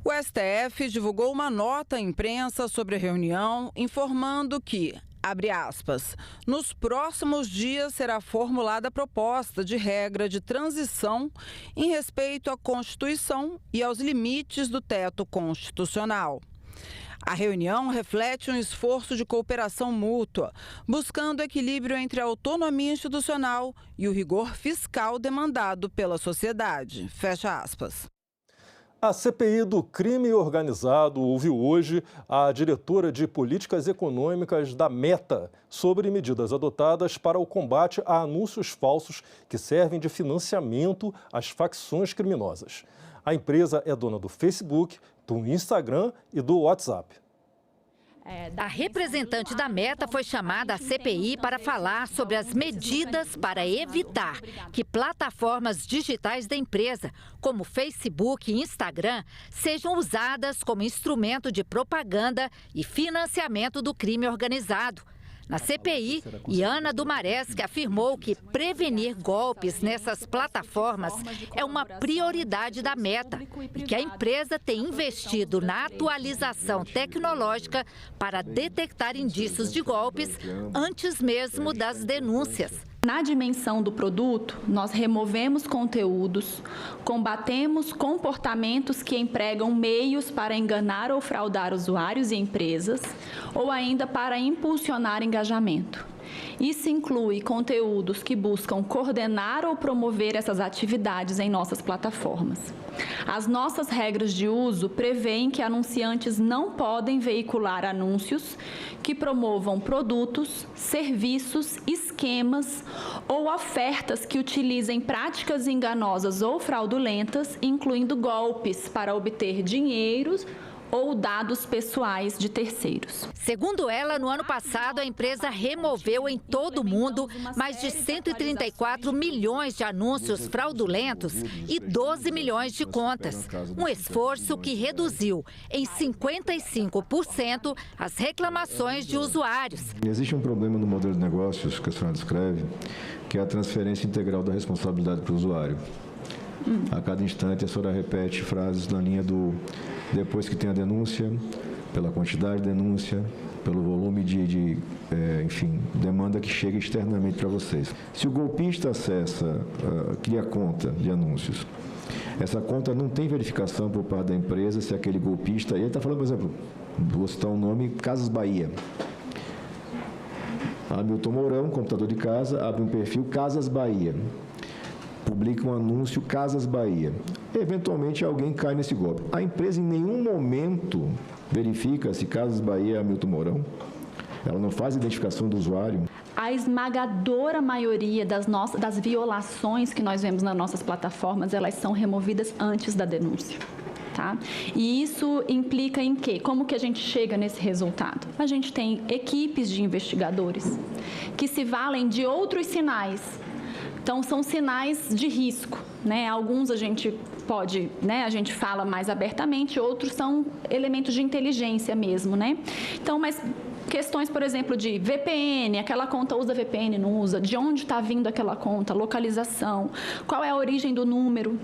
O STF divulgou uma nota à imprensa sobre a reunião, informando que, abre aspas, nos próximos dias será formulada a proposta de regra de transição em respeito à Constituição e aos limites do teto constitucional. A reunião reflete um esforço de cooperação mútua, buscando equilíbrio entre a autonomia institucional e o rigor fiscal demandado pela sociedade. Fecha aspas. A CPI do crime organizado ouviu hoje a diretora de Políticas Econômicas da Meta sobre medidas adotadas para o combate a anúncios falsos que servem de financiamento às facções criminosas. A empresa é dona do Facebook, do Instagram e do WhatsApp. A representante da Meta foi chamada à CPI para falar sobre as medidas para evitar que plataformas digitais da empresa, como Facebook e Instagram, sejam usadas como instrumento de propaganda e financiamento do crime organizado. Na CPI, Iana Dumareschi afirmou que prevenir golpes nessas plataformas é uma prioridade da Meta e que a empresa tem investido na atualização tecnológica para detectar indícios de golpes antes mesmo das denúncias. Na dimensão do produto, nós removemos conteúdos, combatemos comportamentos que empregam meios para enganar ou fraudar usuários e empresas, ou ainda para impulsionar engajamento. Isso inclui conteúdos que buscam coordenar ou promover essas atividades em nossas plataformas. As nossas regras de uso prevêem que anunciantes não podem veicular anúncios que promovam produtos, serviços, esquemas ou ofertas que utilizem práticas enganosas ou fraudulentas, incluindo golpes para obter dinheiro ou dados pessoais de terceiros. Segundo ela, no ano passado, a empresa removeu em todo o mundo mais de 134 milhões de anúncios fraudulentos e 12 milhões de contas. Um esforço que reduziu em 55% as reclamações de usuários. Existe um problema no modelo de negócios que a senhora descreve, que é a transferência integral da responsabilidade para o usuário. A cada instante a senhora repete frases na linha do depois que tem a denúncia, pela quantidade de denúncia, pelo volume de demanda que chega externamente para vocês. Se o golpista acessa, cria conta de anúncios, essa conta não tem verificação por parte da empresa se aquele golpista, ele está falando, por exemplo, vou citar um nome, Casas Bahia. Hamilton Mourão, computador de casa, abre um perfil Casas Bahia. Publica um anúncio Casas Bahia. Eventualmente alguém cai nesse golpe. A empresa em nenhum momento verifica se Casas Bahia é Hamilton Mourão. Ela não faz identificação do usuário. A esmagadora maioria das violações que nós vemos nas nossas plataformas, elas são removidas antes da denúncia. Tá? E isso implica em quê? Como que a gente chega nesse resultado? A gente tem equipes de investigadores que se valem de outros sinais. Então, são sinais de risco, né? Alguns a gente pode, né? A gente fala mais abertamente, outros são elementos de inteligência mesmo, né? Então, mas questões, por exemplo, de VPN, aquela conta usa VPN, não usa, de onde está vindo aquela conta, localização, qual é a origem do número,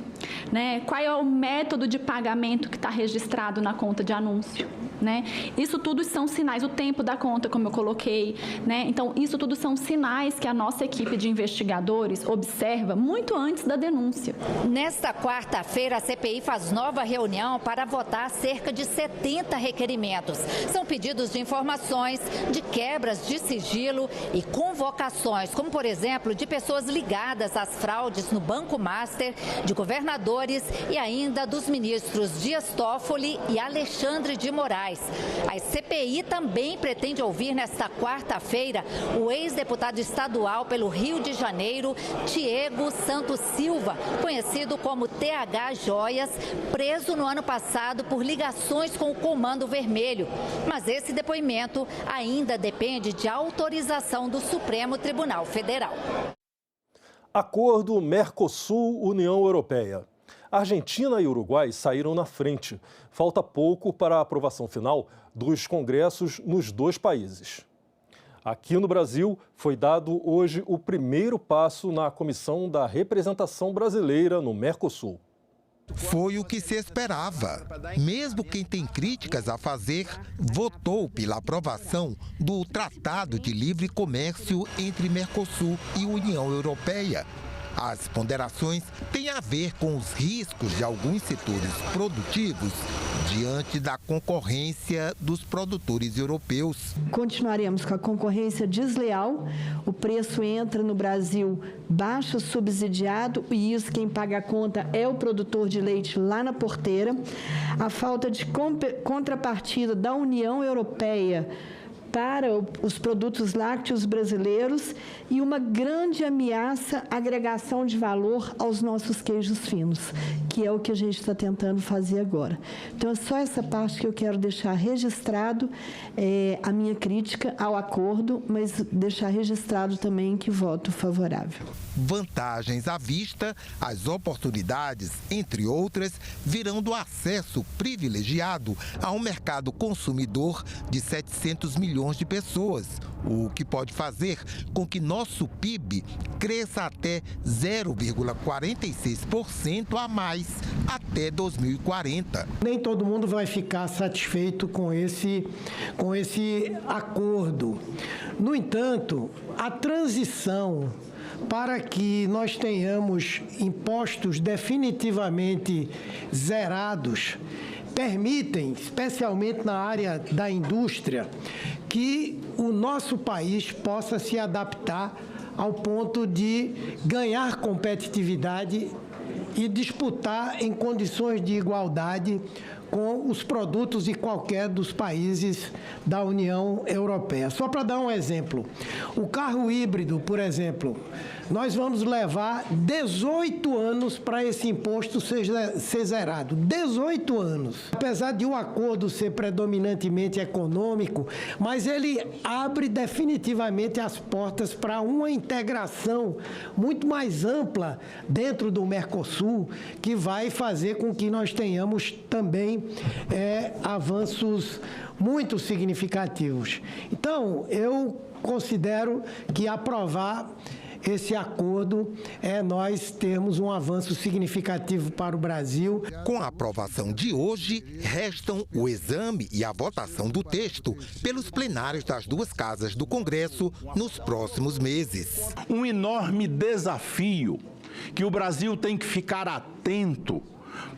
né? Qual é o método de pagamento que está registrado na conta de anúncio, né? Isso tudo são sinais, o tempo da conta, como eu coloquei, né? Então, isso tudo são sinais que a nossa equipe de investigadores observa muito antes da denúncia. Nesta quarta-feira, a CPI faz nova reunião para votar cerca de 70 requerimentos. São pedidos de informações, de quebras de sigilo e convocações, como, por exemplo, de pessoas ligadas às fraudes no Banco Master, de governadores e ainda dos ministros Dias Toffoli e Alexandre de Moraes. A CPI também pretende ouvir nesta quarta-feira o ex-deputado estadual pelo Rio de Janeiro, Tiago Santos Silva, conhecido como TH Joias, preso no ano passado por ligações com o Comando Vermelho. Mas esse depoimento ainda depende de autorização do Supremo Tribunal Federal. Acordo Mercosul-União Europeia. Argentina e Uruguai saíram na frente. Falta pouco para a aprovação final dos congressos nos dois países. Aqui no Brasil, foi dado hoje o primeiro passo na Comissão da Representação Brasileira no Mercosul. Foi o que se esperava. Mesmo quem tem críticas a fazer, votou pela aprovação do Tratado de Livre Comércio entre Mercosul e União Europeia. As ponderações têm a ver com os riscos de alguns setores produtivos diante da concorrência dos produtores europeus. Continuaremos com a concorrência desleal, o preço entra no Brasil baixo subsidiado e isso quem paga a conta é o produtor de leite lá na porteira. A falta de contrapartida da União Europeia para os produtos lácteos brasileiros e uma grande ameaça à agregação de valor aos nossos queijos finos, que é o que a gente está tentando fazer agora. Então, é só essa parte que eu quero deixar registrado a minha crítica ao acordo, mas deixar registrado também que voto favorável. Vantagens à vista, as oportunidades, entre outras, virão do acesso privilegiado a um mercado consumidor de 700 milhões de pessoas, o que pode fazer com que nosso PIB cresça até 0,46% a mais até 2040. Nem todo mundo vai ficar satisfeito com esse acordo. No entanto, a transição para que nós tenhamos impostos definitivamente zerados, permitem, especialmente na área da indústria, que o nosso país possa se adaptar ao ponto de ganhar competitividade e disputar em condições de igualdade com os produtos de qualquer dos países da União Europeia. Só para dar um exemplo, o carro híbrido, por exemplo, nós vamos levar 18 anos para esse imposto ser zerado. 18 anos. Apesar de o acordo ser predominantemente econômico, mas ele abre definitivamente as portas para uma integração muito mais ampla dentro do Mercosul, que vai fazer com que nós tenhamos também avanços muito significativos. Então, eu considero que aprovar esse acordo nós termos um avanço significativo para o Brasil. Com a aprovação de hoje, restam o exame e a votação do texto pelos plenários das duas casas do Congresso nos próximos meses. Um enorme desafio que o Brasil tem que ficar atento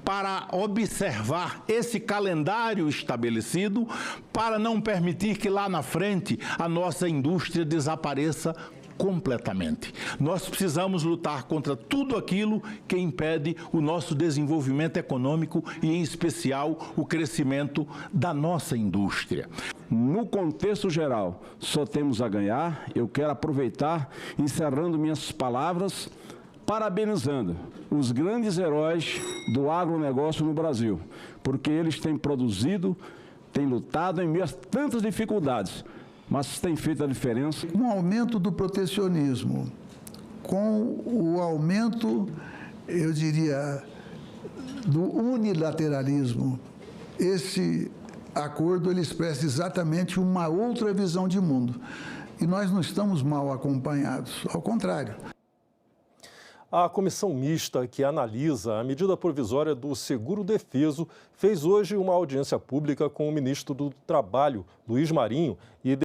para observar esse calendário estabelecido, para não permitir que lá na frente a nossa indústria desapareça completamente. Nós precisamos lutar contra tudo aquilo que impede o nosso desenvolvimento econômico e, em especial, o crescimento da nossa indústria. No contexto geral, só temos a ganhar. Eu quero aproveitar, encerrando minhas palavras, parabenizando os grandes heróis do agronegócio no Brasil, porque eles têm produzido, têm lutado em meio a tantas dificuldades, mas tem feito a diferença. Com o aumento do protecionismo, com o aumento, eu diria, do unilateralismo, esse acordo ele expressa exatamente uma outra visão de mundo. E nós não estamos mal acompanhados, ao contrário. A comissão mista que analisa a medida provisória do seguro-defeso fez hoje uma audiência pública com o ministro do Trabalho, Luiz Marinho, e